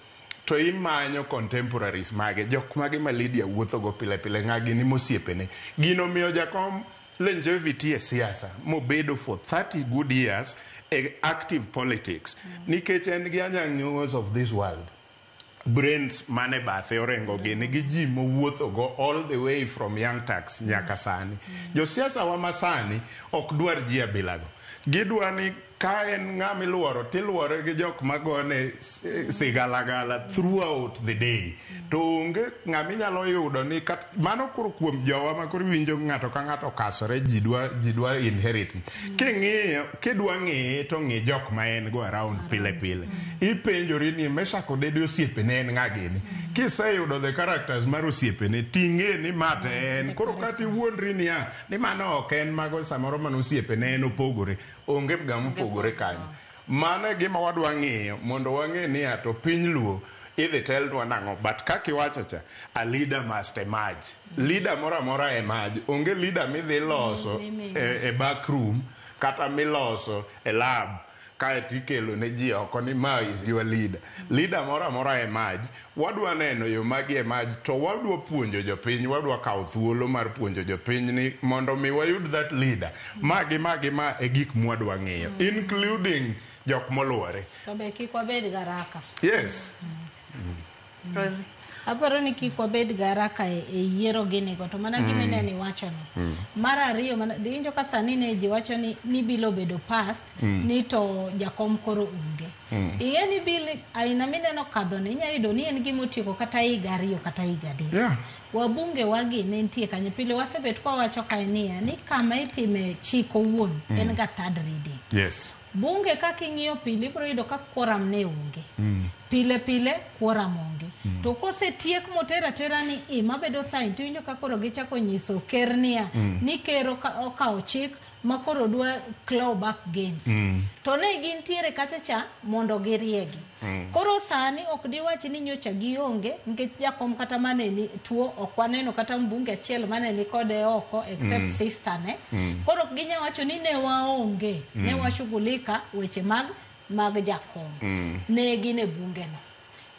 to imanyo contemporaries mage jok mage ma Lydia wuothogo pile ng'agi ni mosiepene gino miyo jakom longevity e siasa mobedo for 30 good years e active politics nikech en gi anyang' of this world brains mane bathe orengo gini gi ji mowuotho go all the way from young tax nyaka sani jo siasa wa masani ok dwar ji abilago gidwa ni ka en ng'ama iluoro tiluore gi jok magone sigalagala throughout the day to onge ng'ama inyalo yudo ni mano koro kuom jowa ma koro winjo ng'ato ka ng'ato kasore ji dwa inherit king'iyo kidwa ng'eye to ng'i jok ma en go around pile ipenjori ni Mesha Kodede osiepene en ng'agini kiseyudo the characters mar osiepene ting'e ni mate en koro kati wuondri ni mano ok en mago samoro mano osiepene en opogore onge gamo pogore kanyo mano gima wadwa ng'iyo mondo wang'e ni to piny luo idhi telnwa nang'o but kaki wacho cha a leader must emerge leader mora emerge onge leader midhi loso e back room kata miloso e lab kae tikelo ne ji oko ni ma is your leader mora emerge wadwa neno yo magi emerge to wadwa puonjo jopiny wadwa kawo thuolo mar puonjo jopiny ni mondo mi wayud that leader magi ma e gik mwadwa ng'iyo including jok moluore
to be kik wabed garaka
yes
Rosie aparo ni kik wabed garaka e yiero gini go to mana gimene ni wacho no mar ariyo dinjo ka sani ne ji wacho ni bilo bedo past ni to jakom koro unge iye ni bili aina mineno kadho ne inya yudo ni en gimotieko kata higa ariyo kata higa adek wabunge wagi ne nitie kanyo pile wasebet kwa wacho kae ni kama itime chiko wuon en ga third reading
yes
bunge kaka ing'iyo pile ibiro yudo ka quorum ne unge pile quorum onge To kose tiek motera tera ni ima bedo sign to injo kakoro gichako nyiso kernia ni kero okao chik makoro dwa claw back gains. To ne gintiere kacha mondo giriegi. Koro sani ok diwachi ni nyocha gionge nikech jakom kata mane ni tuo okwaneno kata mbunge achiel mane ni kode oko except sister ne. Koro ginya wacho ni ne waonge ne washughulika weche mag jakom. Ne gine bunge no.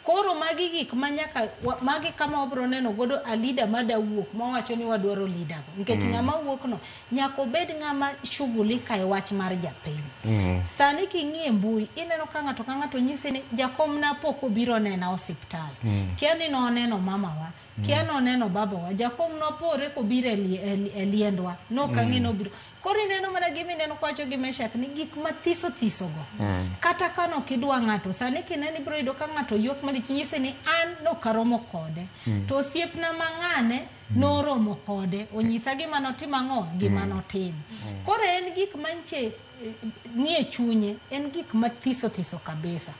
Koro magi gik manyaka magi kama obro neno godo a leader mada wuok ma wacho ni wadwaro leader go nikech ngama wuok no nyako bed ngama shughulika e wach mar japiny. Sani kingie mbui ineno ka ngato nyise ni jakom na poko biro nena hospital. Kiani no neno mama wa kiano neno baba wa jakom no pore ko bire liendwa no kangino biro. Kori neno mana gimi neno kwacho gimeshak ni gik mathiso go. Kata kano kidwa ngato sani kineni bro ido ka ngato yok mali nyise ni an no karomo kode. To osiepna mangane no romo kode onyisa gima notima ngo gima notim. Koro en gik manche nie chunye en gik mathiso kabisa.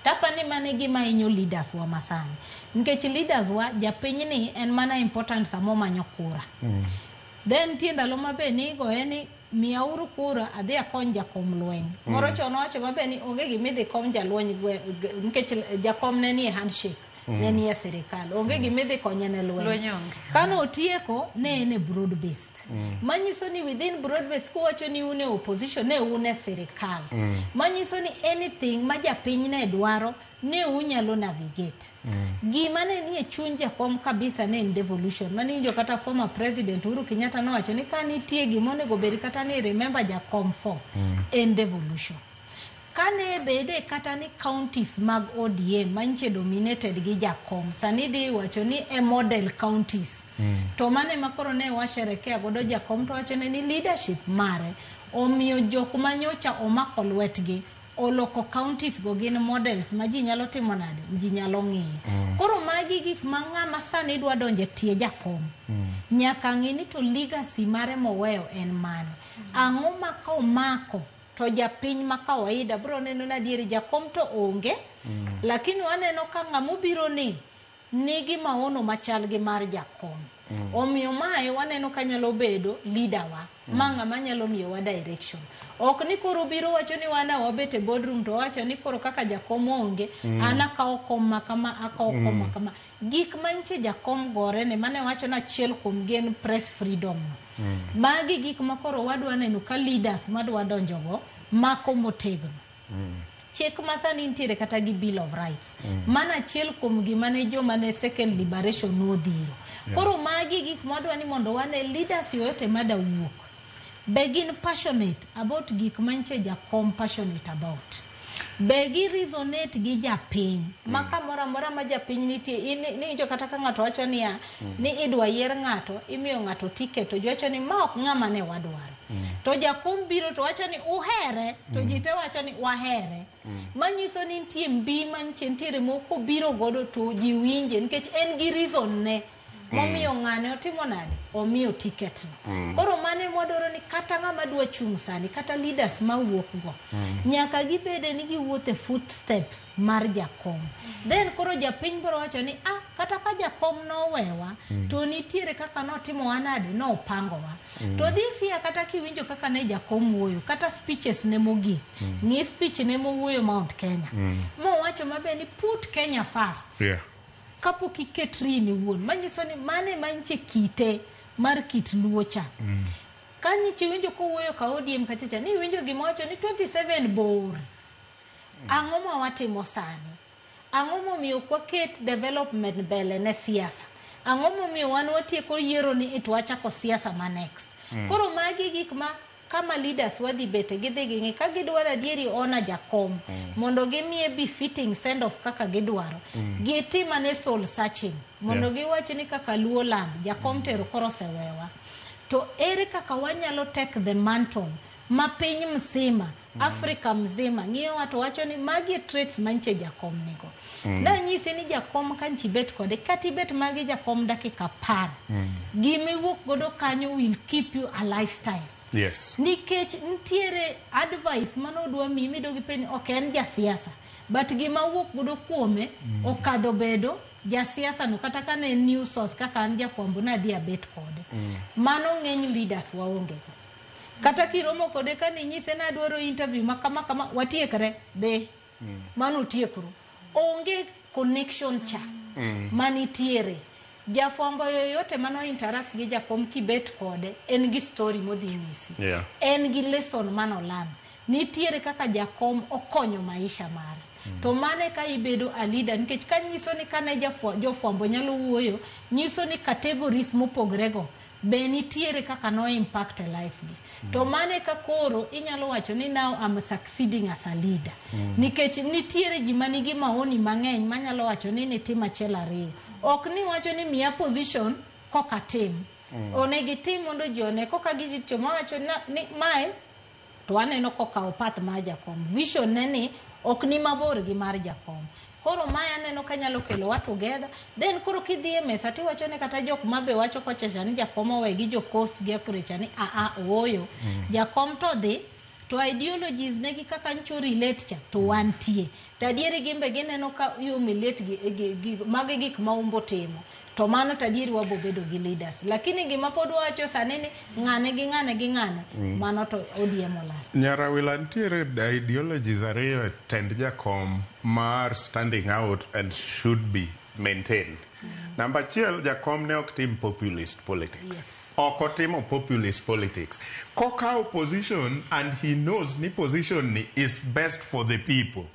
Tapa ni mane gima inyo leaders wa masani. Nkech leaders wa japiny ni en mana important samo manyo kura. Then tienda lo mabe ni go eni miauru kura adhi akony jakom lweny. Moro chono wacho mabe ni onge gimidhi kom jalweny nkech jakom ne ni handshake. Ne ni serikal onge gimidhi konye ne lweny. Kano otieko ne ene broad based. Manyiso ni within broad based ko wacho ni une opposition ne une serikal. Manyiso ni anything ma japiny ne dwaro ne unyalo navigate. Gima ne ni e chuny jakom kabisa ne in devolution. Mani njo kata former president Uhuru Kenyatta no wacho ni kanitie gimone go beri kata ni remember jakom for in devolution. Kane bede kata ni counties mag ODM manche dominated gi jakom sanidi wacho ni e model counties. To mane makoro ne washerekea godo jakom to wacho ni leadership mare omiyo jok manyocha omako lwetgi oloko counties go gin models ma ji nyalo timo nade ji nyalo ng'iyo. Koro magi gik mang'ama sani dwa donje tie jakom nyaka ng'ini to legacy mare moweyo en mane ang'o ma ka omako to japiny ma kawaida bro neno na dieri jakom to onge lakini waneno ka ng'amu biro ni nigi maono machal gi mar jakom. Omiyo mae waneno kanyalo bedo leader wa manga manyalo miyo wa direction. Ok ni koro biro wacho ni wana wabete boardroom to wacho ni koro kaka jakom onge ana ka okoma kama aka okoma kama gik manche jakom gore ne mane wacho na chiel kum gen press freedom. Magi gik makoro wadwa neno ka leaders madwa donjogo mako motegno. Chek masani ntiere kata gi Bill of Rights. Mana chiel kum gima ne jo mane second liberation no dhiro. Koro magi gik madwa ni mondo wane leaders yote mada wuok. Begin passionate about gik manche jakom passionate about. Begi resonate gi japiny. Maka mora ma japiny nitie ni jo kata ka ngato wacho ni ni idwa yier ngato imiyo ngato ticket to jocho ni ma ok ngama ne wadwaro. To jakom biro to wacho ni uhere to jite wacho ni wahere. Manyiso ni nitie mbi manche ntiere moko biro godo to ji winje nikech en gi reason ne momiyo ngane otimo nade omiyo ticket no. Koro mane modoro ni kata ngama dwa chung sani kata leaders ma wuok go nyaka gibede ni giwuothe footsteps mar jakom. Then koro japiny bro wacho ni kata ka jakom no wewa to nitiere kaka notimo anade no pangowa. To this year kata kiwinjo kaka ne jakom wuoyo kata speeches ne mogik ni speech ne mowuoyo Mount Kenya mo wacho mabe ni put Kenya first. Kapo kiketri ni wuon manyiso ni mane manche kite mar kit luocha. Kanyi chiwinjo ko wuoyo ka ODM kachacha ni winjo gimocho ni 27 bor. Ang'o ma watimo sani? Ang'o momiyo kwaket development mbele ne siasa? Ang'o momiyo wan watieko yiero ni itwachako siasa ma next? Koro magi gik ma kama leaders wadhi bete gidhi gingi ka gidwara dieri ona jakom mondo gimie befitting send off kaka gidwaro gitima ne soul searching mondo giwachi ni kaka luo land jakom tero koro sewewa to ere kaka wanyalo take the mantle ma piny mzima Afrika mzima ng'iyo watu wacho ni magi traits manche jakom nigo na nyisi ni jakom kanchi bet kode katibet magi jakom dakika 10 gimi wuok godo kanyo will keep you a lifestyle.
Yes.
Nikech ntiere advice manodwa mimi dogi penny ok en ja siasa but gima wuok budo kuome okadho bedo jasiasa no kata kane news source kaka anja fwambo na dia bet kode mano ng'eny leaders waonge go kata kiromo kode kane nyise na dwaro interview makama watiekre de mano tiekru onge connection cha manitiere jafwambo yoyote mano interact gi jakom kibet kode en gi story modhi nyisi en gi lesson mano lan nitiere kaka jakom okonyo maisha mare to mane ka ibedo a leader nikech kanyiso ni kane jofwambo nyalo wuoyo nyiso ni categories mopogrego be nitiere kaka no impact life gi to mane ka koro inyalo wacho ni now I'm succeeding as a leader nikech nitiere ji manigi maoni mang'eny manyalo wacho ni nitima chela riyo ok ni wacho ni miya position koka tim onegi tim mondo jone koka gijito mawacho ni mae to aneno koka opath ma jakom vision neni ok ni mabor gi mar jakom koro maya neno kanyalo kelo wa together then koro kidhie mesa tiwacho ne kata jok mabe wacho kochacha ni jakom owe gi jokost gi akurecha ni oyo jakom to dhi to ideologies negi kaka ncho relate cha to wantie tadieri gimbe gineno ka humiliate gi mage gik maumbo timo to mano tadieri wabo bedo gi leaders lakini gima pod wacho sani ni ng'ane mano to odiemo la
nyara wilantiere ideologies ariyo tend jakom mar standing out and should be maintained. Number 1, jakom ne ok tim populist politics. Oko timo populist politics. Koka opposition and he knows ni position ni is best for the people.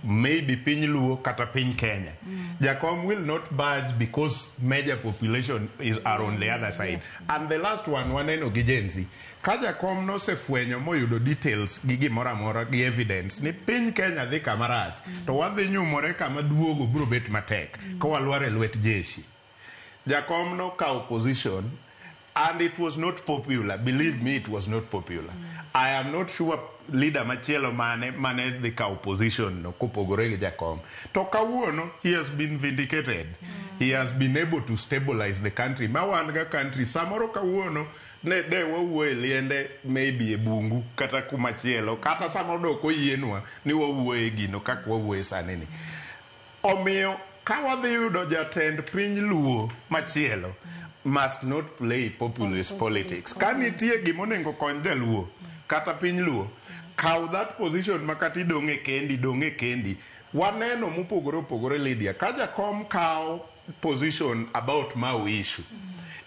Maybe piny Luo kata piny Kenya. Jakom will not budge because major population are on the other side. And the last one, waneno gi Gen Z. Ka jakom no se fwenyo moyudo details gi gimoro amora gi evidence ni piny Kenya dhi kamarach to wadhi nyumore kama duogo biro bet matek ko walware lwet jeshi. Jakom no ka opposition and it was not popular. Believe me, it was not popular. I am not sure leader machielo mane the opposition no kopogore gi jakom. To kawuono he has been vindicated. He has been able to stabilize the country. Mawanga country samoro kawuono ne de wawuoye liende maybe e bungu kata kumachielo kata samoro dok oyienwa ni wawuoye gino kaka wawuoye sanini. Omiyo ka wadhi yudo jatend piny Luo machielo must not play populist politics. Ka nitie gimonengo kony jaluo kata piny Luo kaw that position makati donge kendi waneno mopogore Lydia ka jakom kaw position about Mau issue.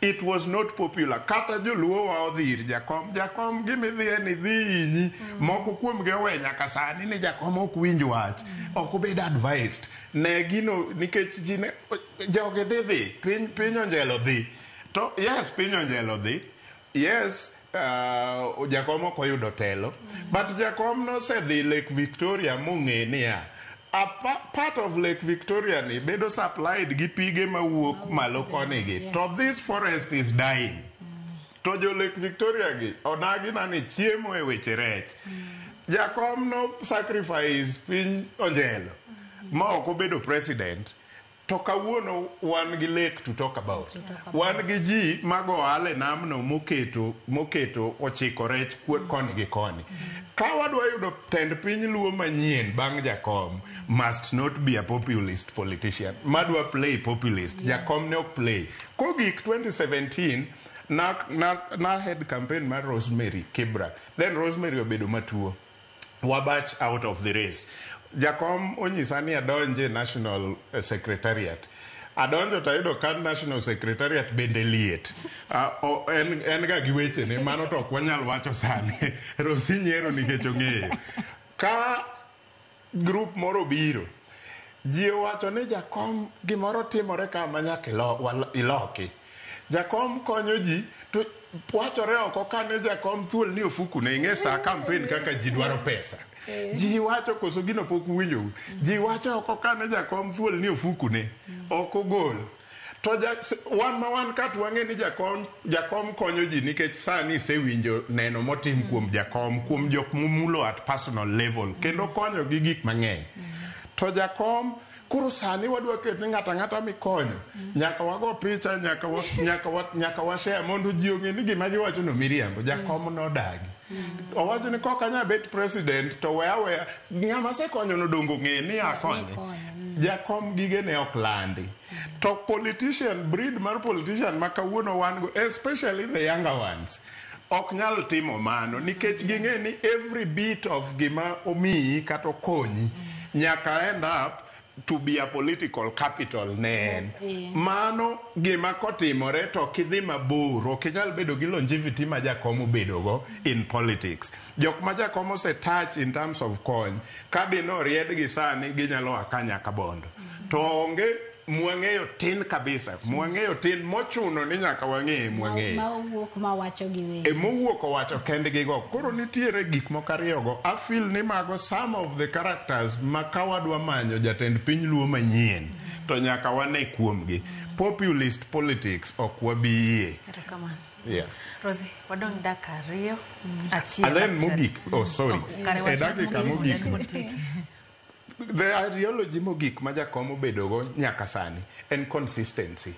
It was not popular. Kata joluo wa odhir jakom gimidhie ni dhinyi moko kuom gewe nyaka sani ni jakom ok winj wach ok obed advised ne gino nikech jine joge dhi piny onjelo dhi to yes piny onjelo dhi yes jakom ok oyudo telo but jakom no se dhi Lake Victoria mong'e niya a part of Lake Victoria ni bedo supplied gi pige mawuok malo koni gi to this forest is dying to jo Lake Victoria gi onagi nani chiemo e weche rech jakom no sacrifice piny onjelo ma ok obedo president to kawuono wan gi lake to talk about wan gi ji mago ale namno moketo ochiko rech koni gi koni ka wadwa yudo tend piny Luo manyien bang' jakom must not be a populist politician madwa play populist jakom ne ok play kogik 2017 na head campaign mar Rosemary Kibra then Rosemary obedo matuo wabach out of the race jakom onyisa ni adonje national secretariat adonjo tayudo kan national secretariat bende liet en ga gi weche ne mano to ok wanyal wacho sani Rosinyiero nikech ong'eyo ka group moro biro ji wacho ni jakom gimoro timore kama nyaka iloki jakom konyo ji to wachore oko kane jakom thuol ni ofuku ne ing'e sa campaign kaka ji dwaro pesa ji wacho koso gino pok winjo ji wacho oko kane jakom thuol ni ofuku ne oko gol to wan kat wang'e ni jakom konyo ji nikech sani sewinjo neno motim kuom jakom kuom jok mumulo at personal level kendo konyo gi gik mang'eny to jakom Koro sani wadwa ket ni ng'ata mikonyo. Nyaka wago picha, nyaka wa share mondo ji ong'e ni gima giwacho no miriambo. Jakom nodagi. Owacho ni koka nya bet president to weya ng'ama sekonyo no dongo ng'e ni akonye. Jakom gige ne ok landi. To politician, breed mar politician ma kawuono wan go, especially the younger ones, ok nyal timo mano nikech ging'e ni every bit of gima omiyi kata okonyi nyaka end up to be a political capital ne mano gima kotimore to kidhi mabor ok nyal bedo gi longevity ma jakom bedogo in politics. Jok ma jakom se touch in terms of kony kadino ried gi sani ginyalo akanya ka bondo to onge mwang'eyo tin kabisa, mwang'eyo tin mochuno ni nyaka wang'e mwang'eyo
mawuok mawacho giwe
mowuok owacho kendgi go. Koro nitiere gik moko ariyogo afil ni mago some of the characters ma kawadwa manyo jatend piny luo manyien to nyaka wane kuomgi. Populist politics ok wabiyie. Yeah.
Rosie, wadong dakika ariyo
and then mogik, sorry, dakika mogik. The ideology mogik ma jakom obedogo nyaka sani en consistency.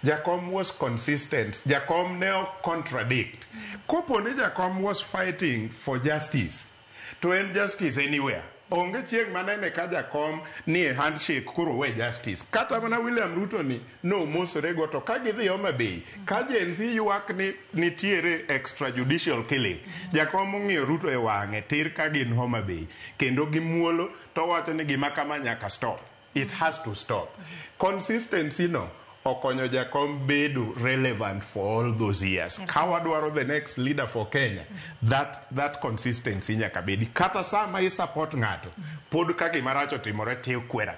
Jakom was consistent. Jakom ne ok contradict. Kopo ni Jakom was fighting for justice, to end justice anywhere. Onge chieng manene ka Jakom ni handshake kuro we justice. Kata mana William Ruto ni no mosore go to ka gidhi Homa Bay, ka Gen Z ywak ni nitiere extrajudicial killing. Jakom ng'iyo Ruto e wang'e tir ka gin Homa Bay kendo gimuolo to wacho ni gima kama nyaka stop. It has to stop. Consistency no okonyo Jakom bedo relevant for all those years. Kawadwaro the next leader for Kenya, that consistency nyaka bedi. Kata sama I support ng'ato, pod ka gimaracho timore tiyo kwera.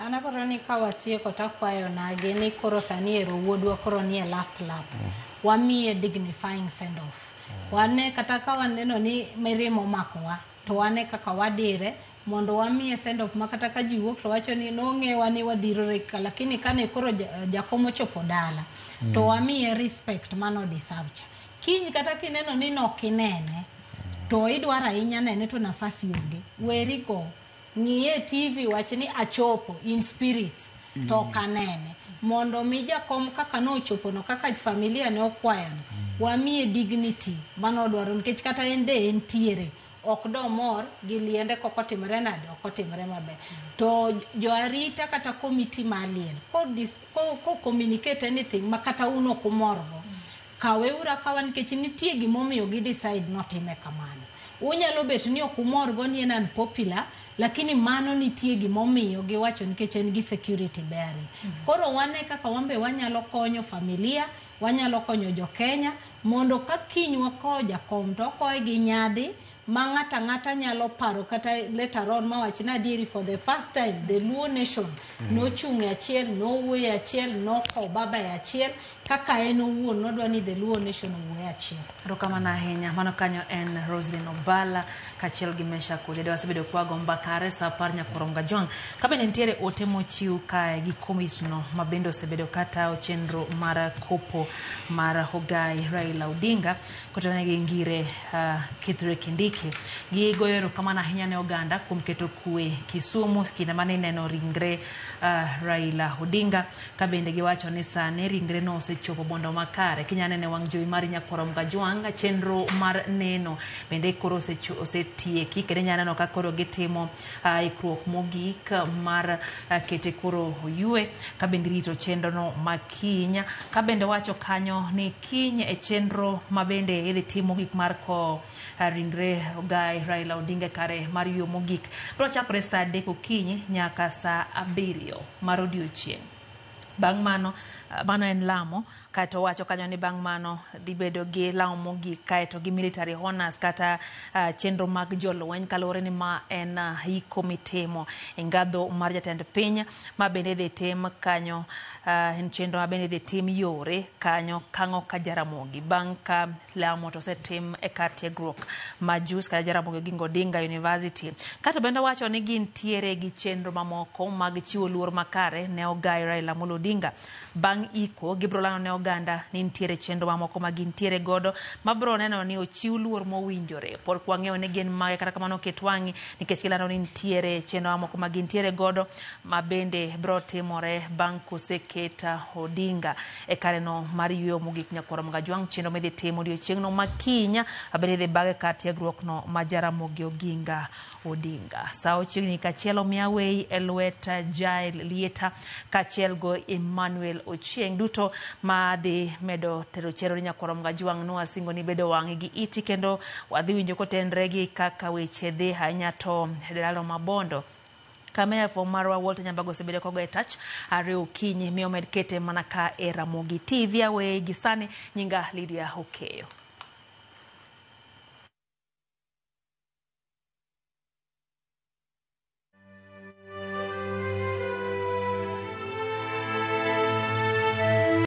Anaparo ni kawatieko takwayo nage ni koro sani ero wuodwa koro ni last lap. Wamiye dignifying send off. Wane kata ka waneno ni mirimo makowa, to wane kaka wadire mondo wamiye send off makata ka ji wuok to wacho ni nong'ewa ni wadhirore ka, lakini kane koro jakom ochopo dala to wamiye respect mano deserve cha. Kiny kata kineno ni nokinene to idwaro ahinya nene to nafasi onge, weri go ng'iye TV wacho ni achopo in spirit to kanene mondo mi jakom kaka no ochopo no kaka familia ne okwayo wamiye dignity mano dwaro nikech kata ende entiere ok do mor gi liende koko timre nade ok timre maber to jo arita kata committee malien ko communicate anything makata uno kumorgo kaweura kawan nikech nitie gimomiyo gi decide not time kamano. Unyalo bet ni okumorgo ni en unpopular lakini mano nitie gimomiyo giwacho nikech en gi security bearing. Koro wane kaka wambe wanyalo konyo familia, wanyalo konyo jo Kenya mondo ka kiny wako jakom to koe gi nyadhi ma ng'ata nyalo paro kata later on mawach na diri for the first time the Luo nation no chung achiel, no wuoye achiel, no ko baba achiel kaka en owuon nodwa ni the Luo nation wuoye achiel.
Rokamana ahinya mano kanyo en Roslyn Obala kachiel gi Mesha Kudede wasebedo kwago mbakare sa par nyakoronga John kabende ntiere ote mochiw kae gi komiti no mabendo osebedo kata chenro mar kopo mar Hogai Raila Odinga kotone gi ngire Kithure Kindiki gi goyo erokamano ahinya ne oganda kuom keto kwe Kisumu kinde mane neno ringre Raila Odinga kabende giwacho ni sani ringre no osechopo bondo makare kinyane ne wang' jowi mar nyakoronga John chenro mar neno bende koro osetieki kendo nyana no ka koro gitimo ikruok mogik mar kete koro oyue kabende rito chenro no makinya kabende wacho kanyo ni kiny e chenro mabende idhi timo gik mar ko ringre Ogai Raila Odinga kare mar yo mogik bro chakore saa 3 okinyi nyaka saa 7 mar odiochieng'. Bang' mano en lamo kato wacho kanyo ni bang' mano dhi bedo gi lamo mogik kaeto gi military honors kata chenro mag jolweny kalore ni ma en hiko mitimo engadho mar jatend piny ma bende dhi tim kanyo en chenro ma bende dhi tim yore kanyo Kang'o ka Jaramogi bang' ka lamo to setim e kar tiegruok ma Jus kata Jaramogi Oginga Odinga University kato bende wacho ni gin tiere gi chenro mamoko mag chiwo luor makare ne Ogai Raila Odinga Odinga. Bang' iko gibrolano ne oganda ni ntiere chenro mamoko ma gintiere godo mabro neno ni ochiw luor mowinjore por kwang'eyo ne gin mage kata kamano ketwangi nikech kilano ni ntiere chenro mamoko ma gintiere godo ma bende bro timore bang' koseketa Odinga e kare no mar yweyo mogik nyakoro Magajwang'. Chenro midhi timo odiochieng'no makinya abende dhi bage kar tiegruok no ma Jaramogi Oginga Odinga. Sao chiegni kachielo miawei Elweta Jael Lieta kachiel go Emmanuel Ochieng duto ma dhi medo tero chero ni nyakoro Magajwang' no asingo ni bedo wang'i gi iti kendo wadhi winjo kotenre gi kaka weche dhi hanya to dalo mabondo. Kamera for Marwa Walter Nyambago sebede kogo etach are okinyi miyo med kete manaka era Ramogi TV awe gisane nyinga Lydia Okeyo.